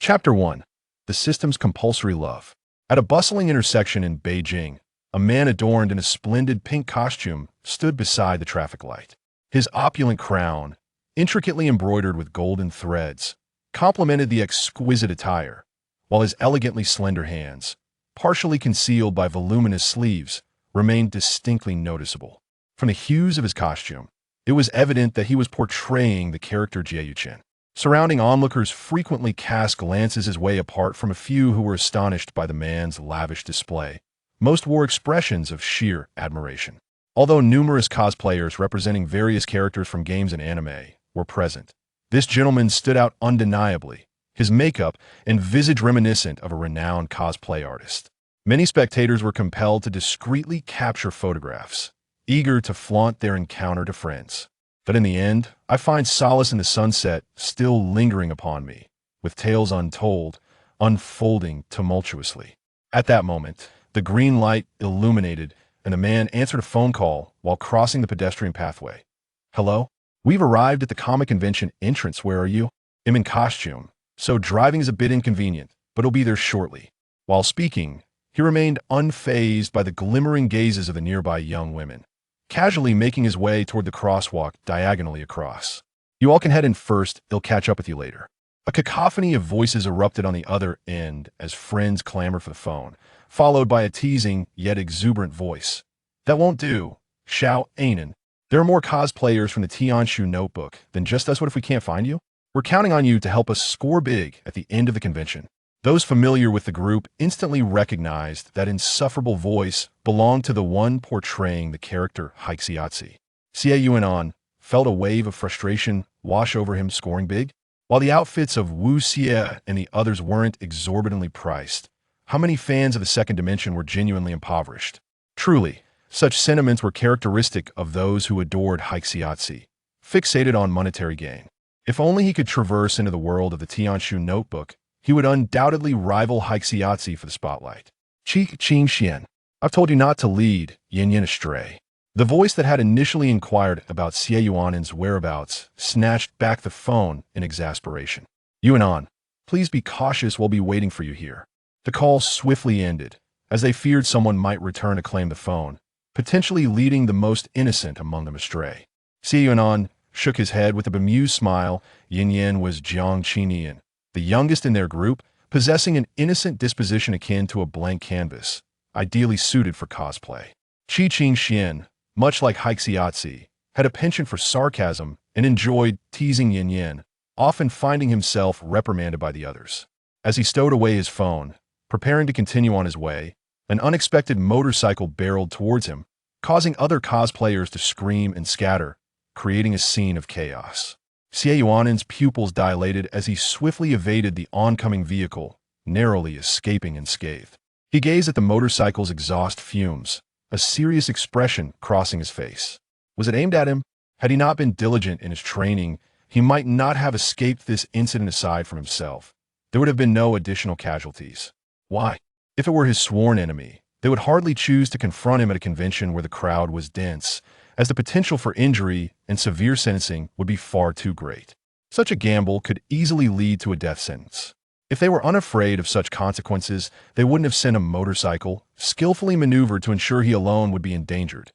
Chapter 1. The System's Compulsory Love. At a bustling intersection in Beijing, a man adorned in a splendid pink costume stood beside the traffic light. His opulent crown, intricately embroidered with golden threads, complemented the exquisite attire, while his elegantly slender hands, partially concealed by voluminous sleeves, remained distinctly noticeable. From the hues of his costume, it was evident that he was portraying the character Xie Yuchen. Surrounding onlookers frequently cast glances his way apart from a few who were astonished by the man's lavish display. Most wore expressions of sheer admiration. Although numerous cosplayers representing various characters from games and anime were present, this gentleman stood out undeniably, his makeup and visage reminiscent of a renowned cosplay artist. Many spectators were compelled to discreetly capture photographs, eager to flaunt their encounter to friends. But in the end, I find solace in the sunset still lingering upon me, with tales untold, unfolding tumultuously. At that moment, the green light illuminated, and the man answered a phone call while crossing the pedestrian pathway. "Hello? We've arrived at the comic convention entrance. Where are you?" "I'm in costume, so driving is a bit inconvenient, but I'll be there shortly." While speaking, he remained unfazed by the glimmering gazes of the nearby young women, casually making his way toward the crosswalk diagonally across. "You all can head in first, they'll catch up with you later." A cacophony of voices erupted on the other end as friends clamored for the phone, followed by a teasing yet exuberant voice. "That won't do. Xiao Yunan. There are more cosplayers from the Qingzhu notebook than just us. What if we can't find you? We're counting on you to help us score big at the end of the convention." Those familiar with the group instantly recognized that insufferable voice belonged to the one portraying the character Xie Yunan felt a wave of frustration wash over him. Scoring big? While the outfits of Wu Xie and the others weren't exorbitantly priced, how many fans of the second dimension were genuinely impoverished? Truly, such sentiments were characteristic of those who adored Xie, fixated on monetary gain. If only he could traverse into the world of the Qingzhu notebook, he would undoubtedly rival Xie for the spotlight. Qingzhu, I've told you not to lead Yin astray." The voice that had initially inquired about Xie Yunan's whereabouts snatched back the phone in exasperation. "Yunan, please be cautious. We'll be waiting for you here." The call swiftly ended, as they feared someone might return to claim the phone, potentially leading the most innocent among them astray. Xie Yunan shook his head with a bemused smile. Yin was Jiang Qinian, the youngest in their group, possessing an innocent disposition akin to a blank canvas, ideally suited for cosplay. Qingzhu, much like Xie, had a penchant for sarcasm and enjoyed teasing Yin, often finding himself reprimanded by the others. As he stowed away his phone, preparing to continue on his way, an unexpected motorcycle barreled towards him, causing other cosplayers to scream and scatter, creating a scene of chaos. Xie Yunan's pupils dilated as he swiftly evaded the oncoming vehicle, narrowly escaping unscathed. He gazed at the motorcycle's exhaust fumes, a serious expression crossing his face. Was it aimed at him? Had he not been diligent in his training, he might not have escaped this incident. Aside from himself, there would have been no additional casualties. Why? If it were his sworn enemy, they would hardly choose to confront him at a convention where the crowd was dense, as the potential for injury and severe sentencing would be far too great. Such a gamble could easily lead to a death sentence. If they were unafraid of such consequences, they wouldn't have sent a motorcycle, skillfully maneuvered to ensure he alone would be endangered.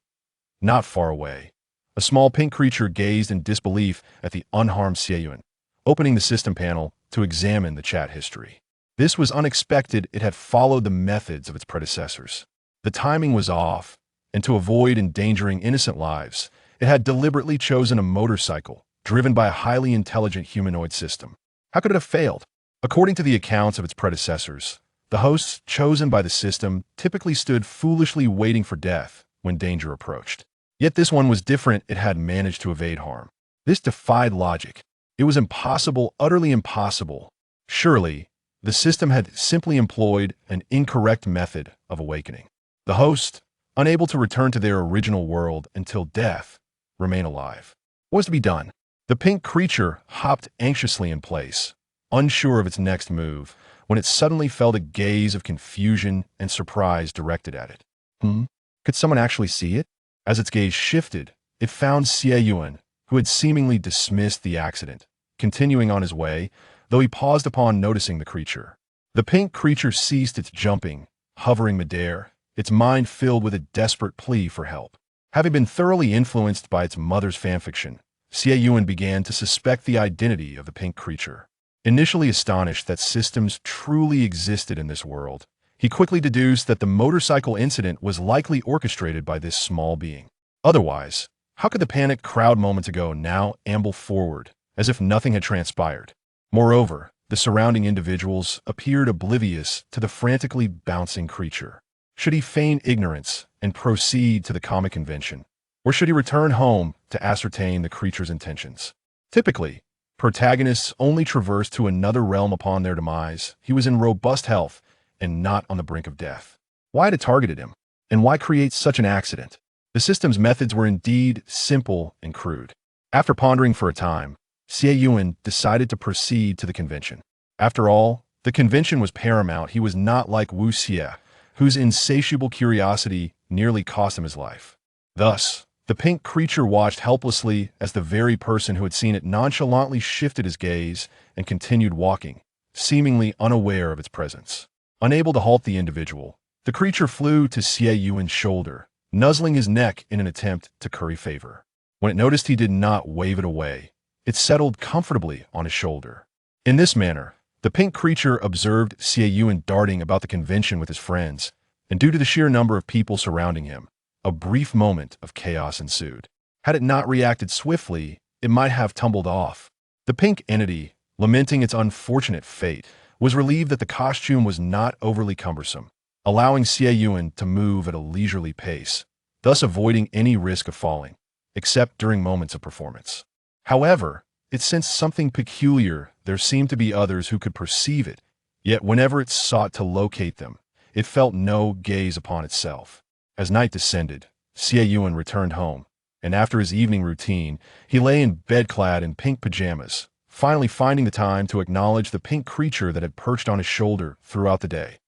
Not far away, a small pink creature gazed in disbelief at the unharmed Xie Yunan, opening the system panel to examine the chat history. This was unexpected. It had followed the methods of its predecessors. The timing was off, and to avoid endangering innocent lives, it had deliberately chosen a motorcycle driven by a highly intelligent humanoid system. How could it have failed? According to the accounts of its predecessors, the hosts chosen by the system typically stood foolishly waiting for death when danger approached. Yet this one was different. It had managed to evade harm. This defied logic. It was impossible, utterly impossible. Surely, the system had simply employed an incorrect method of awakening. The host, unable to return to their original world until death, remain alive. What was to be done? The pink creature hopped anxiously in place, unsure of its next move, when it suddenly felt a gaze of confusion and surprise directed at it. Could someone actually see it? As its gaze shifted, it found Xie Yunan, who had seemingly dismissed the accident. Continuing on his way, though he paused upon noticing the creature. The pink creature ceased its jumping, hovering midair, its mind filled with a desperate plea for help. Having been thoroughly influenced by its mother's fanfiction, Xie Yunan began to suspect the identity of the pink creature. Initially astonished that systems truly existed in this world, he quickly deduced that the motorcycle incident was likely orchestrated by this small being. Otherwise, how could the panicked crowd moments ago now amble forward, as if nothing had transpired? Moreover, the surrounding individuals appeared oblivious to the frantically bouncing creature. Should he feign ignorance and proceed to the comic convention, or should he return home to ascertain the creature's intentions? Typically, protagonists only traverse to another realm upon their demise. He was in robust health and not on the brink of death. Why had it targeted him? And why create such an accident? The system's methods were indeed simple and crude. After pondering for a time, Xie Yunan decided to proceed to the convention. After all, the convention was paramount. He was not like Wu Xie, whose insatiable curiosity nearly cost him his life. Thus, the pink creature watched helplessly as the very person who had seen it nonchalantly shifted his gaze and continued walking, seemingly unaware of its presence. Unable to halt the individual, the creature flew to Xie Yuan's shoulder, nuzzling his neck in an attempt to curry favor. When it noticed he did not wave it away, it settled comfortably on his shoulder. In this manner, the pink creature observed Xie Yunan darting about the convention with his friends, and due to the sheer number of people surrounding him, a brief moment of chaos ensued. Had it not reacted swiftly, it might have tumbled off. The pink entity, lamenting its unfortunate fate, was relieved that the costume was not overly cumbersome, allowing Xie Yunan to move at a leisurely pace, thus avoiding any risk of falling, except during moments of performance. However, it sensed something peculiar. There seemed to be others who could perceive it, yet whenever it sought to locate them, it felt no gaze upon itself. As night descended, Xie Yunan returned home, and after his evening routine, he lay in bed clad in pink pajamas, finally finding the time to acknowledge the pink creature that had perched on his shoulder throughout the day.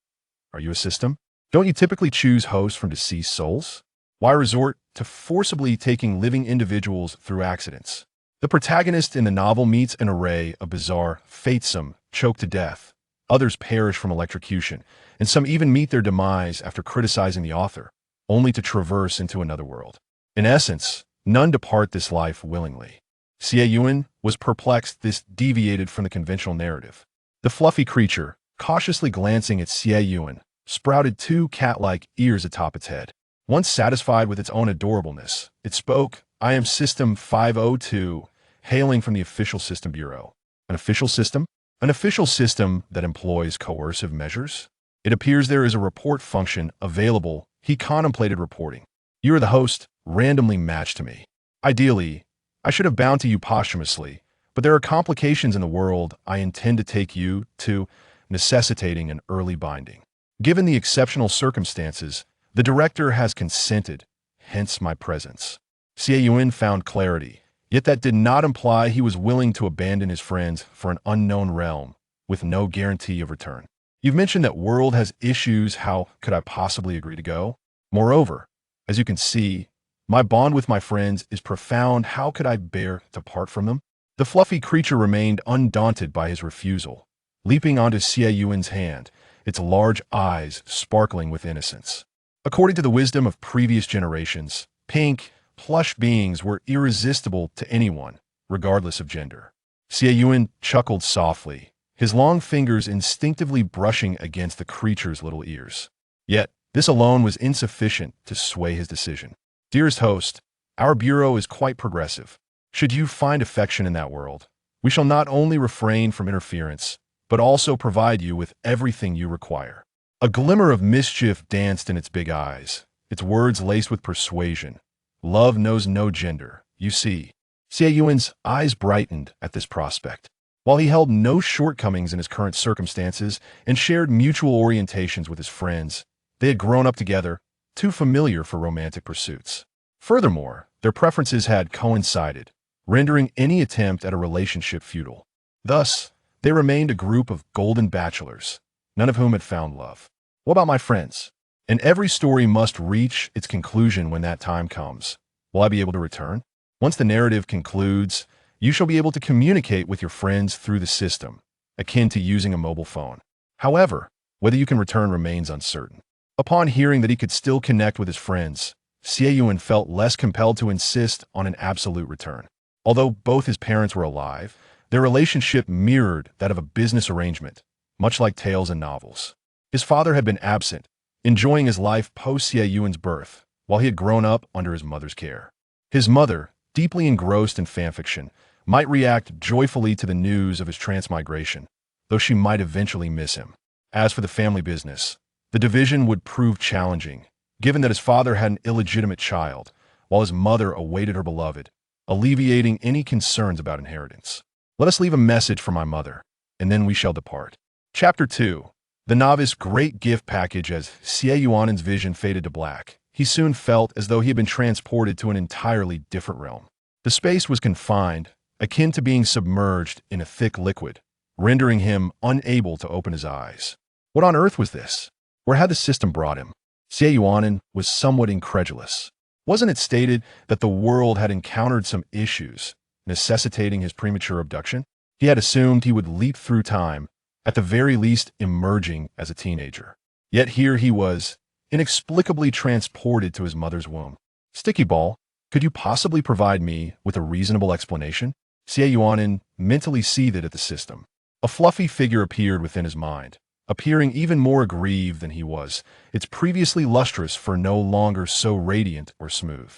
Are you a system? Don't you typically choose hosts from deceased souls? Why resort to forcibly taking living individuals through accidents? The protagonist in the novel meets an array of bizarre fates. Some choke to death, others perish from electrocution, and some even meet their demise after criticizing the author, only to traverse into another world. In essence, none depart this life willingly. Xie Yunan was perplexed. This deviated from the conventional narrative. The fluffy creature, cautiously glancing at Xie Yunan, sprouted two cat-like ears atop its head. Once satisfied with its own adorableness, it spoke, "I am System 502, hailing from the Official System Bureau." An official system? An official system that employs coercive measures? It appears there is a report function available. He contemplated reporting. "You are the host, randomly matched to me. Ideally, I should have bound to you posthumously, but there are complications in the world. I intend to take you to, necessitating an early binding. Given the exceptional circumstances, the director has consented, hence my presence." Xie Yunan found clarity, yet that did not imply he was willing to abandon his friends for an unknown realm, with no guarantee of return. "You've mentioned that world has issues. How could I possibly agree to go? Moreover, as you can see, my bond with my friends is profound. How could I bear to part from them?" The fluffy creature remained undaunted by his refusal, leaping onto Xie Yuan's hand, its large eyes sparkling with innocence. According to the wisdom of previous generations, pink, plush beings were irresistible to anyone, regardless of gender. Xie Yunan chuckled softly, his long fingers instinctively brushing against the creature's little ears. Yet, this alone was insufficient to sway his decision. "Dearest host, our bureau is quite progressive. Should you find affection in that world, we shall not only refrain from interference, but also provide you with everything you require." A glimmer of mischief danced in its big eyes, its words laced with persuasion. "Love knows no gender, you see." Xie Yuan's eyes brightened at this prospect. While he held no shortcomings in his current circumstances and shared mutual orientations with his friends, they had grown up together, too familiar for romantic pursuits. Furthermore, their preferences had coincided, rendering any attempt at a relationship futile. Thus, they remained a group of golden bachelors, none of whom had found love. What about my friends? And every story must reach its conclusion when that time comes. Will I be able to return? Once the narrative concludes, you shall be able to communicate with your friends through the system. akin to using a mobile phone. However, whether you can return remains uncertain. Upon hearing that he could still connect with his friends, Xie Yunan felt less compelled to insist on an absolute return. Although both his parents were alive, their relationship mirrored that of a business arrangement, much like tales in novels. His father had been absent, enjoying his life post-Xie Yuan's birth, while he had grown up under his mother's care. His mother, deeply engrossed in fanfiction, might react joyfully to the news of his transmigration, though she might eventually miss him. As for the family business, the division would prove challenging, given that his father had an illegitimate child, while his mother awaited her beloved, alleviating any concerns about inheritance. Let us leave a message for my mother, and then we shall depart. Chapter 2. The novice great gift package. As Xie Yunan's vision faded to black, he soon felt as though he had been transported to an entirely different realm. The space was confined, akin to being submerged in a thick liquid, rendering him unable to open his eyes. What on earth was this? Where had the system brought him? Xie Yunan was somewhat incredulous. Wasn't it stated that the world had encountered some issues, necessitating his premature abduction? He had assumed he would leap through time, at the very least emerging as a teenager. Yet here he was, inexplicably transported to his mother's womb. Sticky Ball, could you possibly provide me with a reasonable explanation? Xie Yunan mentally seethed at the system. A fluffy figure appeared within his mind, appearing even more aggrieved than he was, its previously lustrous fur no longer so radiant or smooth.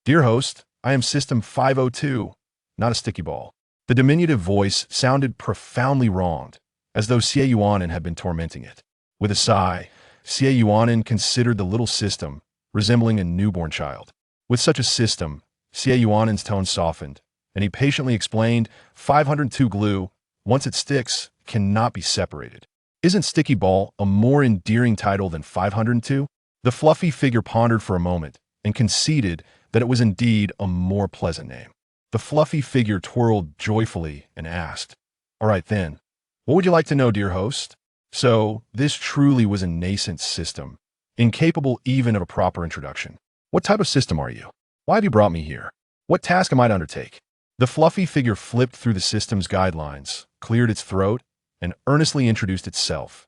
Dear host, I am System 502, not a sticky ball. The diminutive voice sounded profoundly wronged, as though Xie Yunan had been tormenting it. With a sigh, Xie Yunan considered the little system, resembling a newborn child. With such a system, Xie Yunan's tone softened, and he patiently explained, 502 glue, once it sticks, cannot be separated. Isn't Sticky Ball a more endearing title than 502? The fluffy figure pondered for a moment and conceded that it was indeed a more pleasant name. The fluffy figure twirled joyfully and asked, all right then, what would you like to know, dear host? So, this truly was a nascent system, incapable even of a proper introduction. What type of system are you? Why have you brought me here? What task am I to undertake? The fluffy figure flipped through the system's guidelines, cleared its throat, and earnestly introduced itself.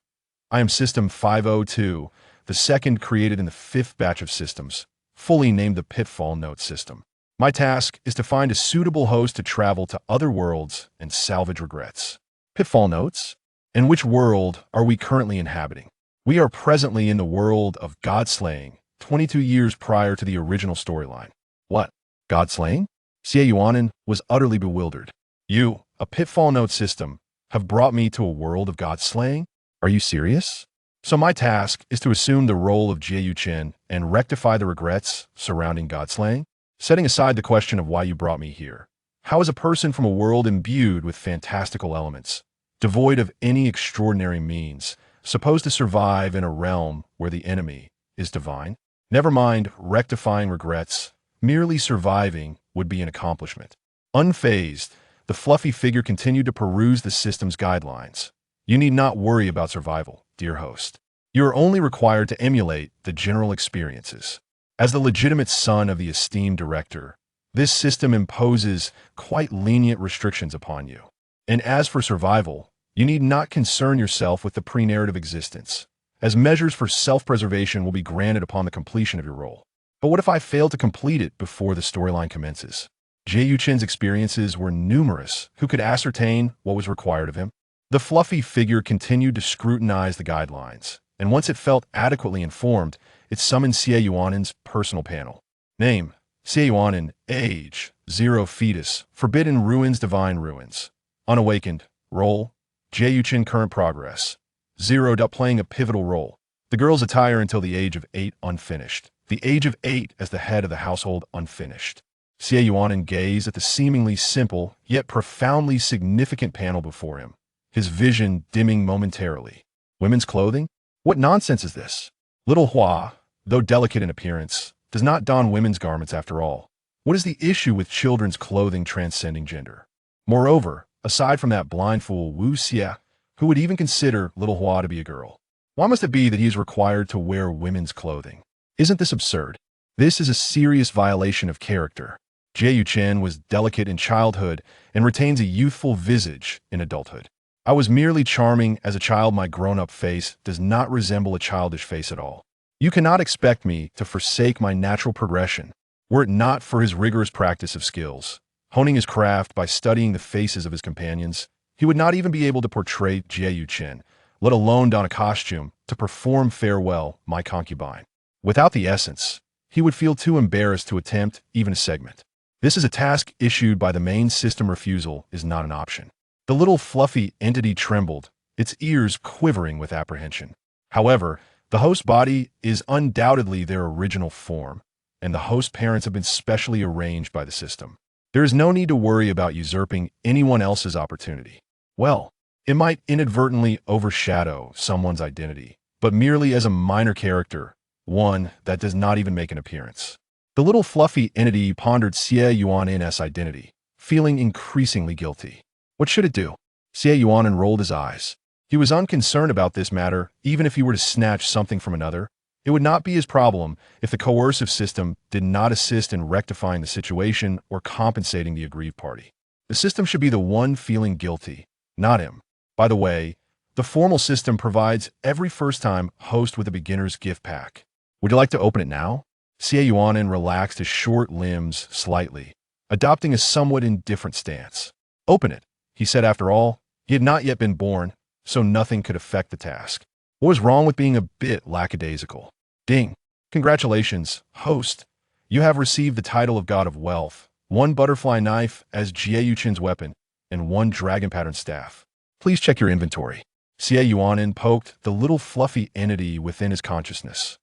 I am System 502, the second created in the 5th batch of systems, fully named the Pitfall Note System. My task is to find a suitable host to travel to other worlds and salvage regrets. Pitfall Notes? In which world are we currently inhabiting? We are presently in the world of God-slaying, 22 years prior to the original storyline. What? God-slaying? Xie Yunan was utterly bewildered. You, a Pitfall Note System, have brought me to a world of God-slaying? Are you serious? So my task is to assume the role of Xie Yuchen and rectify the regrets surrounding God-slaying? Setting aside the question of why you brought me here, how is a person from a world imbued with fantastical elements, devoid of any extraordinary means, supposed to survive in a realm where the enemy is divine? Never mind rectifying regrets, merely surviving would be an accomplishment. Unfazed, the fluffy figure continued to peruse the system's guidelines. You need not worry about survival, dear host. You are only required to emulate the general experiences. As the legitimate son of the esteemed director, this system imposes quite lenient restrictions upon you. And as for survival, you need not concern yourself with the pre-narrative existence, as measures for self-preservation will be granted upon the completion of your role. But what if I fail to complete it before the storyline commences? Xie Yuchen's experiences were numerous. Who could ascertain what was required of him? The fluffy figure continued to scrutinize the guidelines, and once it felt adequately informed, it summoned Xie Yunan's personal panel. Name: Xie Yunan. Age: 0 fetus. Forbidden ruins, divine ruins. Unawakened. Role: Xie Yuchen. Current progress: 0. Playing a pivotal role. The girl's attire until the age of 8 unfinished. The age of 8 as the head of the household unfinished. Xie Yunan gazed at the seemingly simple, yet profoundly significant panel before him, his vision dimming momentarily. Women's clothing? What nonsense is this? Little Hua, though delicate in appearance, does not don women's garments after all. What is the issue with children's clothing transcending gender? Moreover, aside from that blind fool Wu Xie, who would even consider little Hua to be a girl? Why must it be that he is required to wear women's clothing? Isn't this absurd? This is a serious violation of character. Xie Yuchen was delicate in childhood and retains a youthful visage in adulthood. I was merely charming as a child. My grown-up face does not resemble a childish face at all. You cannot expect me to forsake my natural progression, were it not for his rigorous practice of skills. Honing his craft by studying the faces of his companions, he would not even be able to portray Xie Yuchen, let alone don a costume to perform Farewell, My Concubine. Without the essence, he would feel too embarrassed to attempt even a segment. This is a task issued by the main system. Refusal is not an option. The little fluffy entity trembled, its ears quivering with apprehension. However, the host body is undoubtedly their original form, and the host parents have been specially arranged by the system. There is no need to worry about usurping anyone else's opportunity. Well, it might inadvertently overshadow someone's identity, but merely as a minor character, one that does not even make an appearance. The little fluffy entity pondered Xie Yunan's identity, feeling increasingly guilty. What should it do? Xie Yunan rolled his eyes. He was unconcerned about this matter. Even if he were to snatch something from another, it would not be his problem if the coercive system did not assist in rectifying the situation or compensating the aggrieved party. The system should be the one feeling guilty, not him. By the way, the formal system provides every first-time host with a beginner's gift pack. Would you like to open it now? Xie Yunan relaxed his short limbs slightly, adopting a somewhat indifferent stance. Open it, he said. After all, he had not yet been born, so nothing could affect the task. What was wrong with being a bit lackadaisical? Ding! Congratulations, host. You have received the title of God of Wealth, one butterfly knife as Xie Yuchen's weapon, and one dragon-patterned staff. Please check your inventory. Xie Yunan poked the little fluffy entity within his consciousness.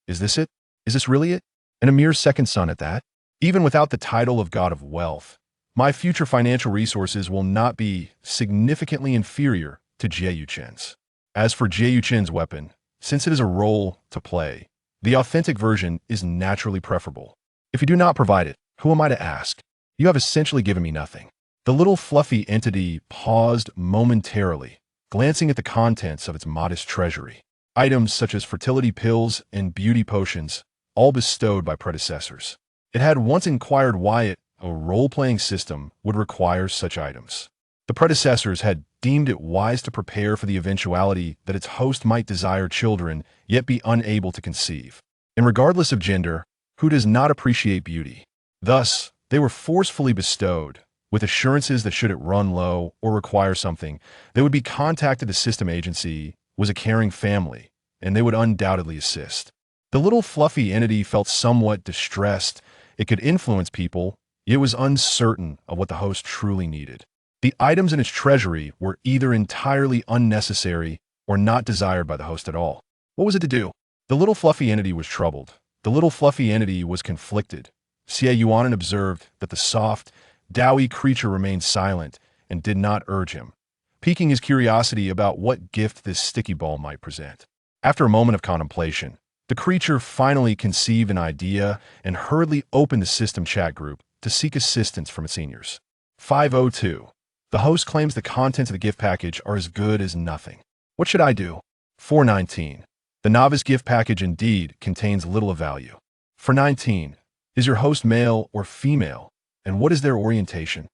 Is this it? Is this really it? And a mere second son at that? Even without the title of God of Wealth, my future financial resources will not be significantly inferior to Xie Yuchen's. As for Xie Yuchen's weapon, since it is a role to play, the authentic version is naturally preferable. If you do not provide it, who am I to ask? You have essentially given me nothing. The little fluffy entity paused momentarily, glancing at the contents of its modest treasury. Items such as fertility pills and beauty potions, all bestowed by predecessors. It had once inquired why a role-playing system would require such items. The predecessors had deemed it wise to prepare for the eventuality that its host might desire children, yet be unable to conceive. And regardless of gender, who does not appreciate beauty? Thus, they were forcefully bestowed, with assurances that should it run low or require something, they would be contacted. The system agency was a caring family, and they would undoubtedly assist. The little fluffy entity felt somewhat distressed. It could influence people, yet was uncertain of what the host truly needed. The items in its treasury were either entirely unnecessary or not desired by the host at all. What was it to do? The little fluffy entity was troubled. The little fluffy entity was conflicted. Xie Yunan observed that the soft, doughy creature remained silent and did not urge him, piquing his curiosity about what gift this sticky ball might present. After a moment of contemplation, the creature finally conceived an idea and hurriedly opened the system chat group to seek assistance from its seniors. 502. The host claims the contents of the gift package are as good as nothing. What should I do? 419. The novice gift package indeed contains little of value. 419. Is your host male or female, and what is their orientation?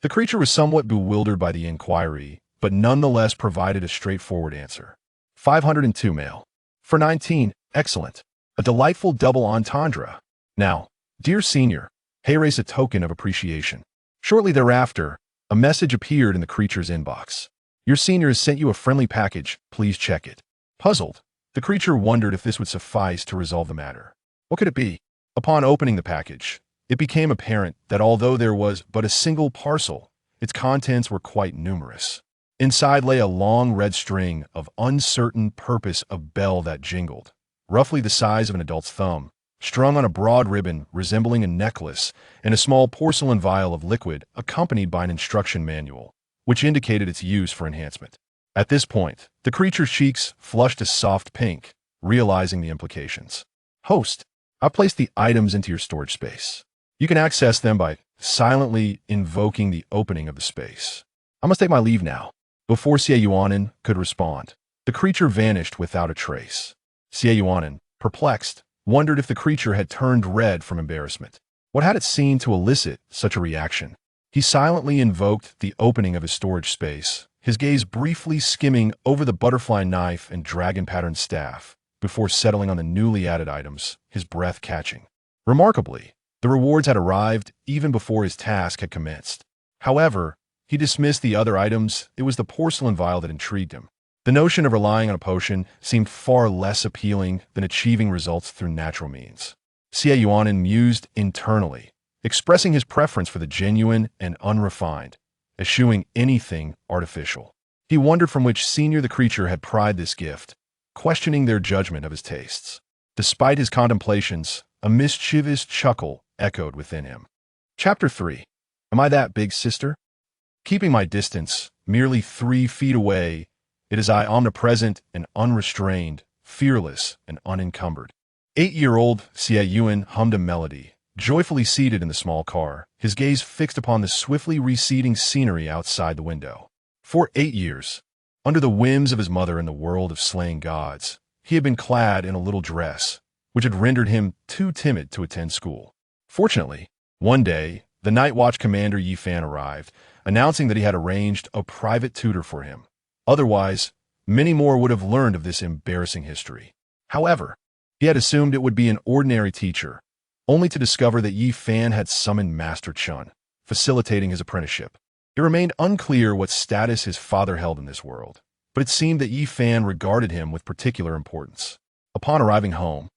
The creature was somewhat bewildered by the inquiry, but nonetheless provided a straightforward answer. 502 male. 419. Excellent. A delightful double entendre. Now, dear senior, here is a token of appreciation. Shortly thereafter, a message appeared in the creature's inbox. Your senior has sent you a friendly package. Please check it. Puzzled, the creature wondered if this would suffice to resolve the matter. What could it be? Upon opening the package, it became apparent that although there was but a single parcel, its contents were quite numerous. Inside lay a long red string of uncertain purpose, a bell that jingled, roughly the size of an adult's thumb, strung on a broad ribbon resembling a necklace, and a small porcelain vial of liquid accompanied by an instruction manual, which indicated its use for enhancement. At this point, the creature's cheeks flushed a soft pink, realizing the implications. Host, I placed the items into your storage space. You can access them by silently invoking the opening of the space. I must take my leave now. Before Xie Yunan could respond, the creature vanished without a trace. Xie Yunan, perplexed, wondered if the creature had turned red from embarrassment. What had it seen to elicit such a reaction? He silently invoked the opening of his storage space, his gaze briefly skimming over the butterfly knife and dragon-patterned staff, before settling on the newly added items, his breath catching. Remarkably, the rewards had arrived even before his task had commenced. However, he dismissed the other items. It was the porcelain vial that intrigued him. The notion of relying on a potion seemed far less appealing than achieving results through natural means. Xie Yunan mused internally, expressing his preference for the genuine and unrefined, eschewing anything artificial. He wondered from which senior the creature had pried this gift, questioning their judgment of his tastes. Despite his contemplations, a mischievous chuckle echoed within him. Chapter 3. Am I that big, sister? Keeping my distance, merely 3 feet away, it is I, omnipresent and unrestrained, fearless and unencumbered. 8-year-old Xie Yunan hummed a melody, joyfully seated in the small car, his gaze fixed upon the swiftly receding scenery outside the window. For 8 years, under the whims of his mother in the world of slaying gods, he had been clad in a little dress, which had rendered him too timid to attend school. Fortunately, one day, the night watch commander Yi Fan arrived, announcing that he had arranged a private tutor for him. Otherwise, many more would have learned of this embarrassing history. However, he had assumed it would be an ordinary teacher, only to discover that Yi Fan had summoned Master Chen, facilitating his apprenticeship. It remained unclear what status his father held in this world, but it seemed that Yi Fan regarded him with particular importance. Upon arriving home,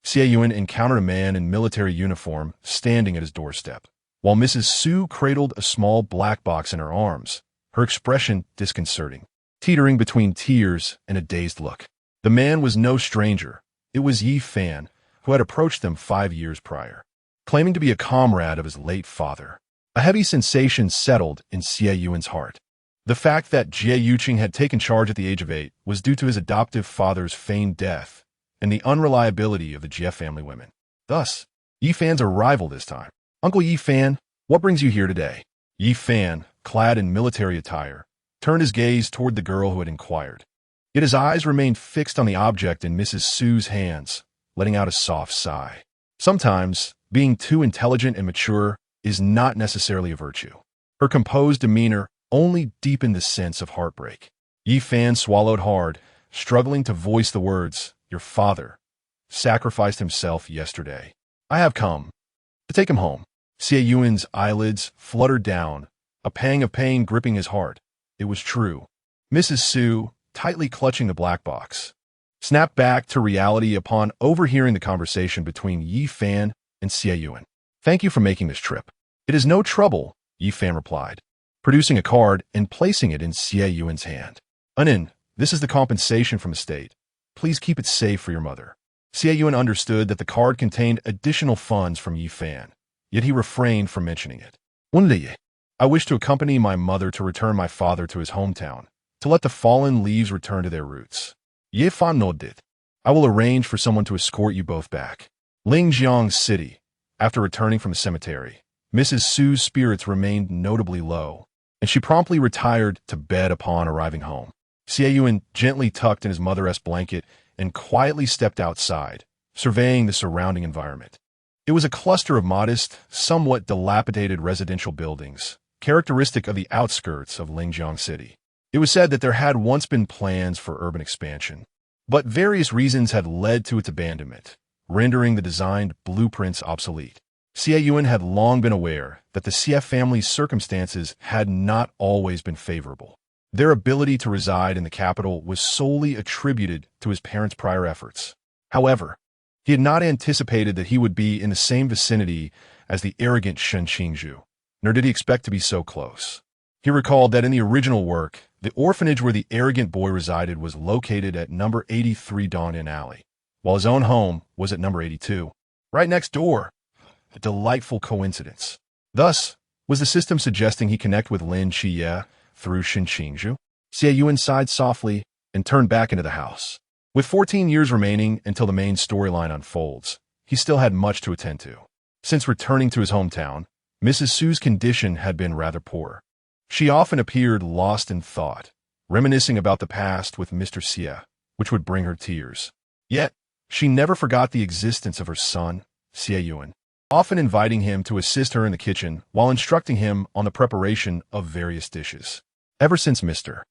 Xie Yunan encountered a man in military uniform standing at his doorstep, while Mrs. Su cradled a small black box in her arms, her expression disconcerting, teetering between tears and a dazed look. The man was no stranger. It was Yi Fan, who had approached them 5 years prior, claiming to be a comrade of his late father. A heavy sensation settled in Xie Yunan's heart. The fact that Xie Yuchen had taken charge at the age of 8 was due to his adoptive father's feigned death and the unreliability of the Jie family women. Thus, Yi Fan's arrival this time. Uncle Yi Fan, what brings you here today? Yi Fan, clad in military attire, turned his gaze toward the girl who had inquired. Yet his eyes remained fixed on the object in Mrs. Su's hands, letting out a soft sigh. Sometimes, being too intelligent and mature is not necessarily a virtue. Her composed demeanor only deepened the sense of heartbreak. Yi Fan swallowed hard, struggling to voice the words, "Your father sacrificed himself yesterday. I have come to take him home." Xie Yunan's eyelids fluttered down, a pang of pain gripping his heart. It was true. Mrs. Su, tightly clutching the black box, snapped back to reality upon overhearing the conversation between Yi Fan and Xie Yunan. "Thank you for making this trip." "It is no trouble," Yi Fan replied, producing a card and placing it in Xie Yunan's hand. "Anin, this is the compensation from the state. Please keep it safe for your mother." Xie Yunan understood that the card contained additional funds from Yi Fan, yet he refrained from mentioning it. "Unli, I wish to accompany my mother to return my father to his hometown, to let the fallen leaves return to their roots." Ye Fan nodded. "I will arrange for someone to escort you both back." Lingjiang City. After returning from the cemetery, Mrs. Su's spirits remained notably low, and she promptly retired to bed upon arriving home. Xie Yunan gently tucked in his mother-esque blanket and quietly stepped outside, surveying the surrounding environment. It was a cluster of modest, somewhat dilapidated residential buildings, characteristic of the outskirts of Lingjiang City. It was said that there had once been plans for urban expansion, but various reasons had led to its abandonment, rendering the designed blueprints obsolete. Xie Yunan had long been aware that the Xie family's circumstances had not always been favorable. Their ability to reside in the capital was solely attributed to his parents' prior efforts. However, he had not anticipated that he would be in the same vicinity as the arrogant Shen Qingzhu, nor did he expect to be so close. He recalled that in the original work, the orphanage where the arrogant boy resided was located at number 83 Dawn Inn Alley, while his own home was at number 82, right next door. A delightful coincidence. Thus, was the system suggesting he connect with Lin Qiye through Shen Qingzhu? Xie Yunan sighed softly and turned back into the house. With 14 years remaining until the main storyline unfolds, he still had much to attend to. Since returning to his hometown, Mrs. Su's condition had been rather poor. She often appeared lost in thought, reminiscing about the past with Mr. Xie, which would bring her tears. Yet, she never forgot the existence of her son, Xie Yunan, often inviting him to assist her in the kitchen while instructing him on the preparation of various dishes. Ever since Mr.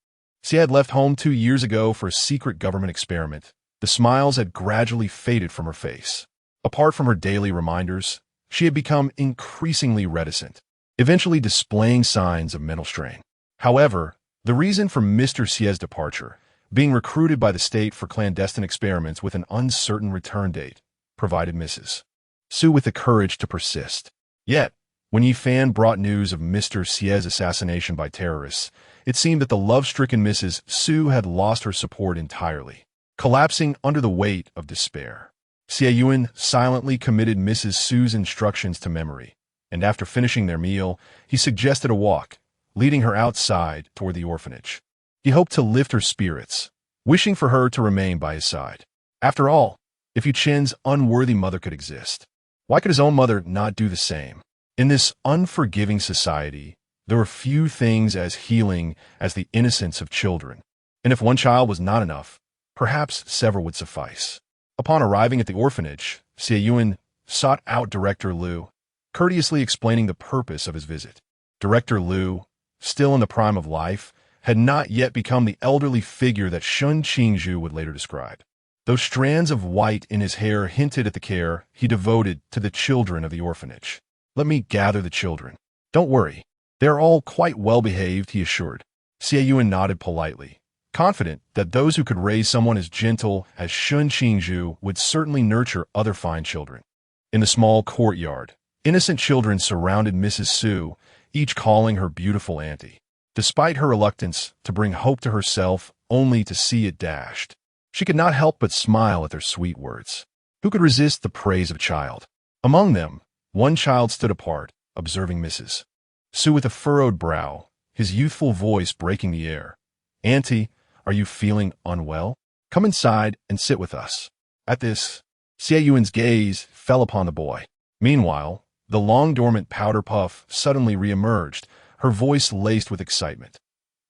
Xie had left home 2 years ago for a secret government experiment. The smiles had gradually faded from her face. Apart from her daily reminders, she had become increasingly reticent, eventually displaying signs of mental strain. However, the reason for Mr. Xie's departure, being recruited by the state for clandestine experiments with an uncertain return date, provided Mrs. Su with the courage to persist. Yet, when Yi Fan brought news of Mr. Xie's assassination by terrorists, it seemed that the love-stricken Mrs. Su had lost her support entirely, collapsing under the weight of despair. Xie Yunan silently committed Mrs. Su's instructions to memory, and after finishing their meal, he suggested a walk, leading her outside toward the orphanage. He hoped to lift her spirits, wishing for her to remain by his side. After all, if Yuchen's unworthy mother could exist, why could his own mother not do the same? In this unforgiving society, there were few things as healing as the innocence of children, and if one child was not enough, perhaps several would suffice. Upon arriving at the orphanage, Xie Yunan sought out Director Liu, courteously explaining the purpose of his visit. Director Liu, still in the prime of life, had not yet become the elderly figure that Shen Qingzhu would later describe. Those strands of white in his hair hinted at the care he devoted to the children of the orphanage. "Let me gather the children. Don't worry. They are all quite well-behaved," he assured. Xie Yunan nodded politely, confident that those who could raise someone as gentle as Shen Qingzhu would certainly nurture other fine children. In the small courtyard, innocent children surrounded Mrs. Su, each calling her beautiful auntie. Despite her reluctance to bring hope to herself only to see it dashed, she could not help but smile at their sweet words. Who could resist the praise of a child? Among them, one child stood apart, observing Mrs. Su with a furrowed brow, his youthful voice breaking the air. "Auntie, are you feeling unwell? Come inside and sit with us." At this, Xie Yuan's gaze fell upon the boy. Meanwhile, the long-dormant powder puff suddenly re-emerged, her voice laced with excitement.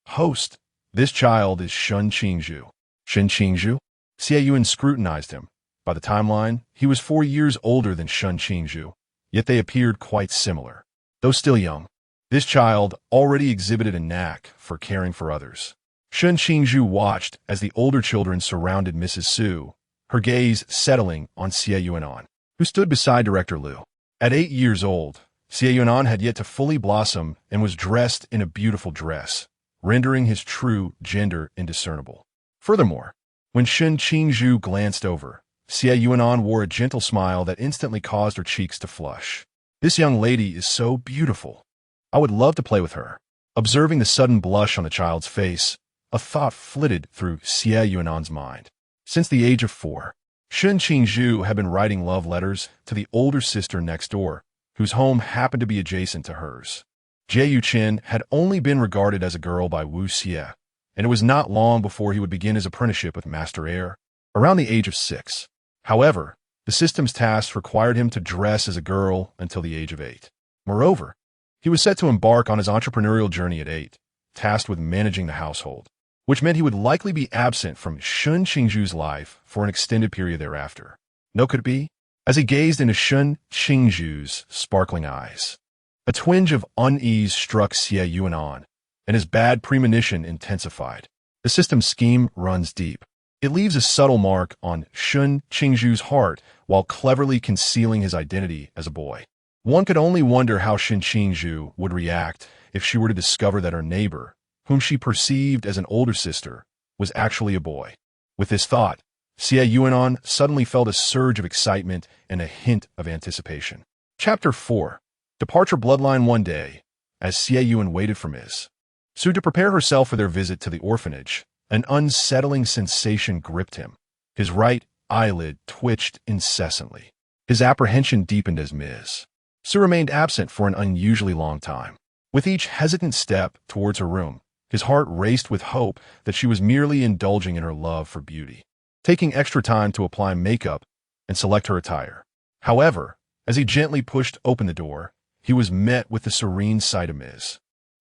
"Host, this child is Shen Qingzhu." Shen Qingzhu? Xie Yunan scrutinized him. By the timeline, he was 4 years older than Shen Qingzhu, yet they appeared quite similar. Though still young, this child already exhibited a knack for caring for others. Shen Qingzhu watched as the older children surrounded Mrs. Su, her gaze settling on Xie Yunan, who stood beside Director Liu. At 8 years old, Xie Yunan had yet to fully blossom and was dressed in a beautiful dress, rendering his true gender indiscernible. Furthermore, when Shen Qingzhu glanced over, Xie Yunan wore a gentle smile that instantly caused her cheeks to flush. "This young lady is so beautiful. I would love to play with her." Observing the sudden blush on the child's face, a thought flitted through Xie Yunan's mind. Since the age of 4, Shen Qingzhu had been writing love letters to the older sister next door, whose home happened to be adjacent to hers. Xie Yuchen had only been regarded as a girl by Wu Xie, and it was not long before he would begin his apprenticeship with Master Air, around the age of 6. However, the system's tasks required him to dress as a girl until the age of 8. Moreover, he was set to embark on his entrepreneurial journey at 8, tasked with managing the household, which meant he would likely be absent from Shen Qingzhu's life for an extended period thereafter. No, could it be? As he gazed into Shen Qingzhu's sparkling eyes, a twinge of unease struck Xie Yunan, and his bad premonition intensified. The system's scheme runs deep. It leaves a subtle mark on Shen Qingzhu's heart while cleverly concealing his identity as a boy. One could only wonder how Shen Qingzhu would react if she were to discover that her neighbor, whom she perceived as an older sister, was actually a boy. With this thought, Xie Yunan suddenly felt a surge of excitement and a hint of anticipation. Chapter 4. Departure Bloodline. One day, as Xie Yunan waited for Ms. Su to prepare herself for their visit to the orphanage, an unsettling sensation gripped him. His right eyelid twitched incessantly. His apprehension deepened as Ms. Su remained absent for an unusually long time. With each hesitant step towards her room, his heart raced with hope that she was merely indulging in her love for beauty, taking extra time to apply makeup and select her attire. However, as he gently pushed open the door, he was met with the serene sight of Ms.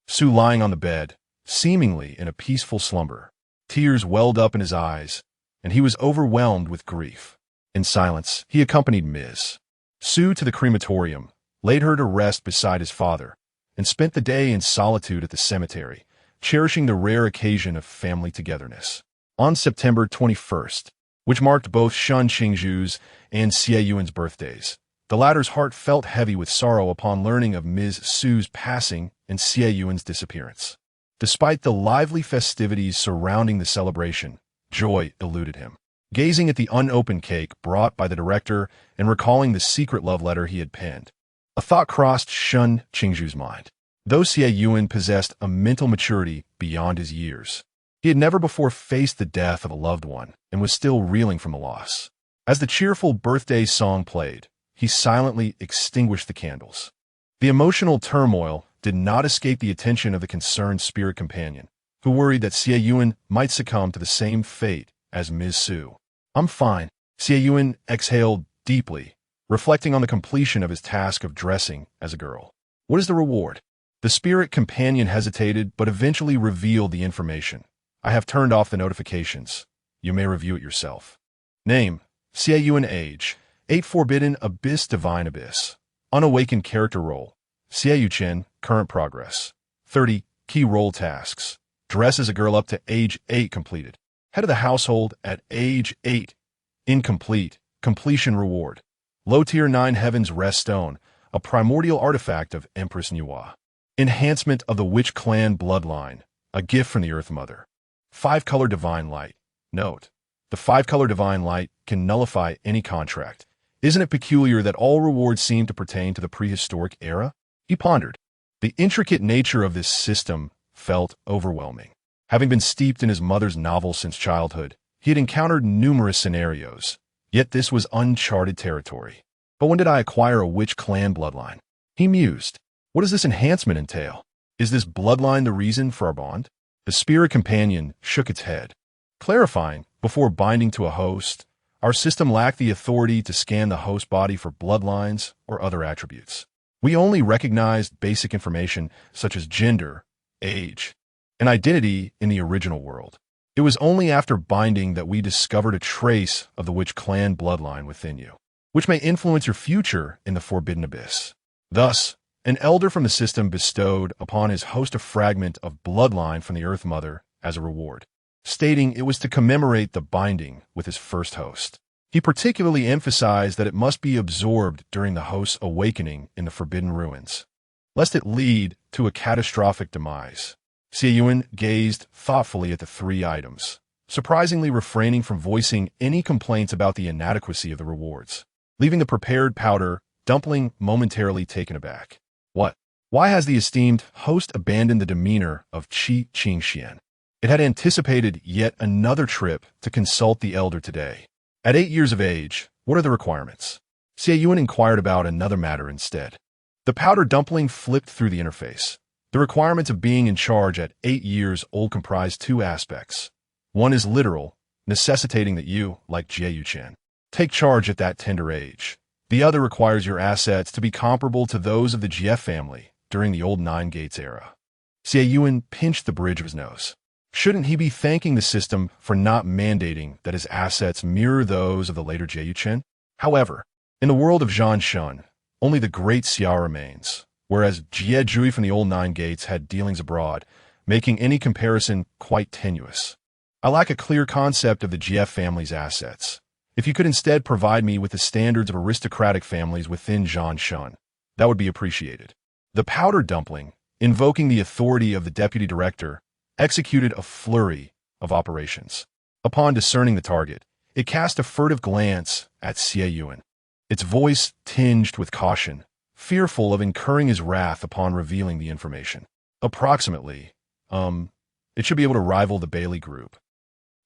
Su lying on the bed, seemingly in a peaceful slumber. Tears welled up in his eyes, and he was overwhelmed with grief. In silence, he accompanied Ms. Su to the crematorium, laid her to rest beside his father, and spent the day in solitude at the cemetery, cherishing the rare occasion of family togetherness. On September 21st, which marked both Shen Qingzhu's and Xie Yuan's birthdays, the latter's heart felt heavy with sorrow upon learning of Ms. Su's passing and Xie Yuan's disappearance. Despite the lively festivities surrounding the celebration, joy eluded him. Gazing at the unopened cake brought by the director and recalling the secret love letter he had penned, a thought crossed Shen Qingzhu's mind. Though Xie Yuan possessed a mental maturity beyond his years, he had never before faced the death of a loved one and was still reeling from the loss. As the cheerful birthday song played, he silently extinguished the candles. The emotional turmoil did not escape the attention of the concerned spirit companion, who worried that Xie Yuan might succumb to the same fate as Ms. Su. "I'm fine." Xie Yuan exhaled deeply, reflecting on the completion of his task of dressing as a girl. "What is the reward?" The spirit companion hesitated, but eventually revealed the information. "I have turned off the notifications. You may review it yourself." Name: Xie Yuan. Age: 8. Forbidden Abyss, Divine Abyss. Unawakened character role: Xie Yuchen. Current progress: 30. Key role tasks: dress as a girl up to age 8 completed. Head of the household at age 8 incomplete. Completion reward: low tier 9 Heaven's Rest Stone, a primordial artifact of Empress Niwa. Enhancement of the Witch Clan bloodline, a gift from the Earth Mother. 5-color Divine Light. Note: the 5-color Divine Light can nullify any contract. Isn't it peculiar that all rewards seem to pertain to the prehistoric era? He pondered. The intricate nature of this system felt overwhelming. Having been steeped in his mother's novel since childhood, he had encountered numerous scenarios, yet this was uncharted territory. But when did I acquire a witch clan bloodline? He mused. What does this enhancement entail? Is this bloodline the reason for our bond? The spirit companion shook its head, clarifying, before binding to a host, our system lacked the authority to scan the host body for bloodlines or other attributes. We only recognized basic information such as gender, age, and identity in the original world. It was only after binding that we discovered a trace of the witch clan bloodline within you, which may influence your future in the Forbidden Abyss. Thus, an elder from the system bestowed upon his host a fragment of bloodline from the Earth Mother as a reward, stating it was to commemorate the binding with his first host. He particularly emphasized that it must be absorbed during the host's awakening in the Forbidden Ruins, lest it lead to a catastrophic demise. Xie Yuan gazed thoughtfully at the 3 items, surprisingly refraining from voicing any complaints about the inadequacy of the rewards, leaving the prepared powder dumpling momentarily taken aback. What? Why has the esteemed host abandoned the demeanor of Qingzhu? It had anticipated yet another trip to consult the elder today. At 8 years of age, what are the requirements? Xie Yuan inquired about another matter instead. The powder dumpling flipped through the interface. The requirements of being in charge at 8 years old comprise 2 aspects. One is literal, necessitating that you, like Xie Yuchen, take charge at that tender age. The other requires your assets to be comparable to those of the Jie family during the old Nine Gates era. Xie Yuan pinched the bridge of his nose. Shouldn't he be thanking the system for not mandating that his assets mirror those of the later Xie Yuchen? However, in the world of Zhan Shen, only the great Xia remains, whereas Jie Zhui from the old Nine Gates had dealings abroad, making any comparison quite tenuous. I lack a clear concept of the Jie family's assets. If you could instead provide me with the standards of aristocratic families within Zhan Shen, that would be appreciated. The powder dumpling, invoking the authority of the deputy director, executed a flurry of operations. Upon discerning the target, it cast a furtive glance at Xie Yuan, its voice tinged with caution, fearful of incurring his wrath upon revealing the information. Approximately, it should be able to rival the Bailey Group.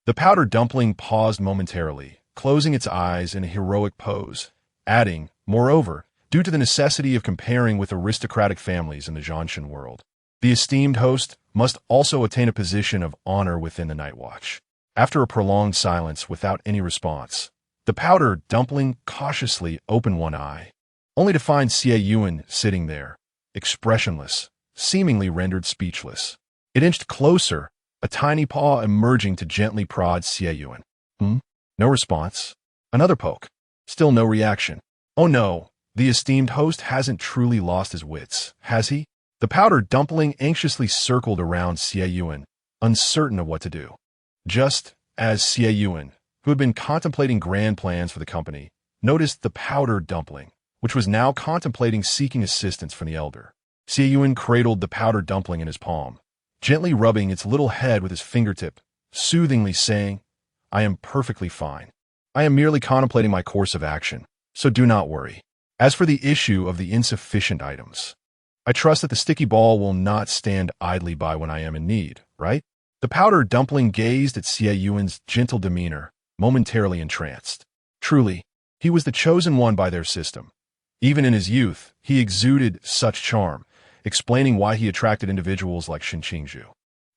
The powder dumpling paused momentarily, closing its eyes in a heroic pose, adding, moreover, due to the necessity of comparing with aristocratic families in the Zhanshan world, the esteemed host must also attain a position of honor within the Night Watch. After a prolonged silence without any response, the powder dumpling cautiously opened one eye, only to find Xie Yuan sitting there, expressionless, seemingly rendered speechless. It inched closer, a tiny paw emerging to gently prod Xie Yuan. No response. Another poke. Still no reaction. Oh no, the esteemed host hasn't truly lost his wits, has he? The powdered dumpling anxiously circled around Xie Yunan, uncertain of what to do. Just as Xie Yunan, who had been contemplating grand plans for the company, noticed the powdered dumpling, which was now contemplating seeking assistance from the elder. Xie Yunan cradled the powdered dumpling in his palm, gently rubbing its little head with his fingertip, soothingly saying, "I am perfectly fine. I am merely contemplating my course of action, so do not worry. As for the issue of the insufficient items, I trust that the sticky ball will not stand idly by when I am in need, right?" The powdered dumpling gazed at Xie Yunan's gentle demeanor, momentarily entranced. Truly, he was the chosen one by their system. Even in his youth, he exuded such charm, explaining why he attracted individuals like Qingzhu.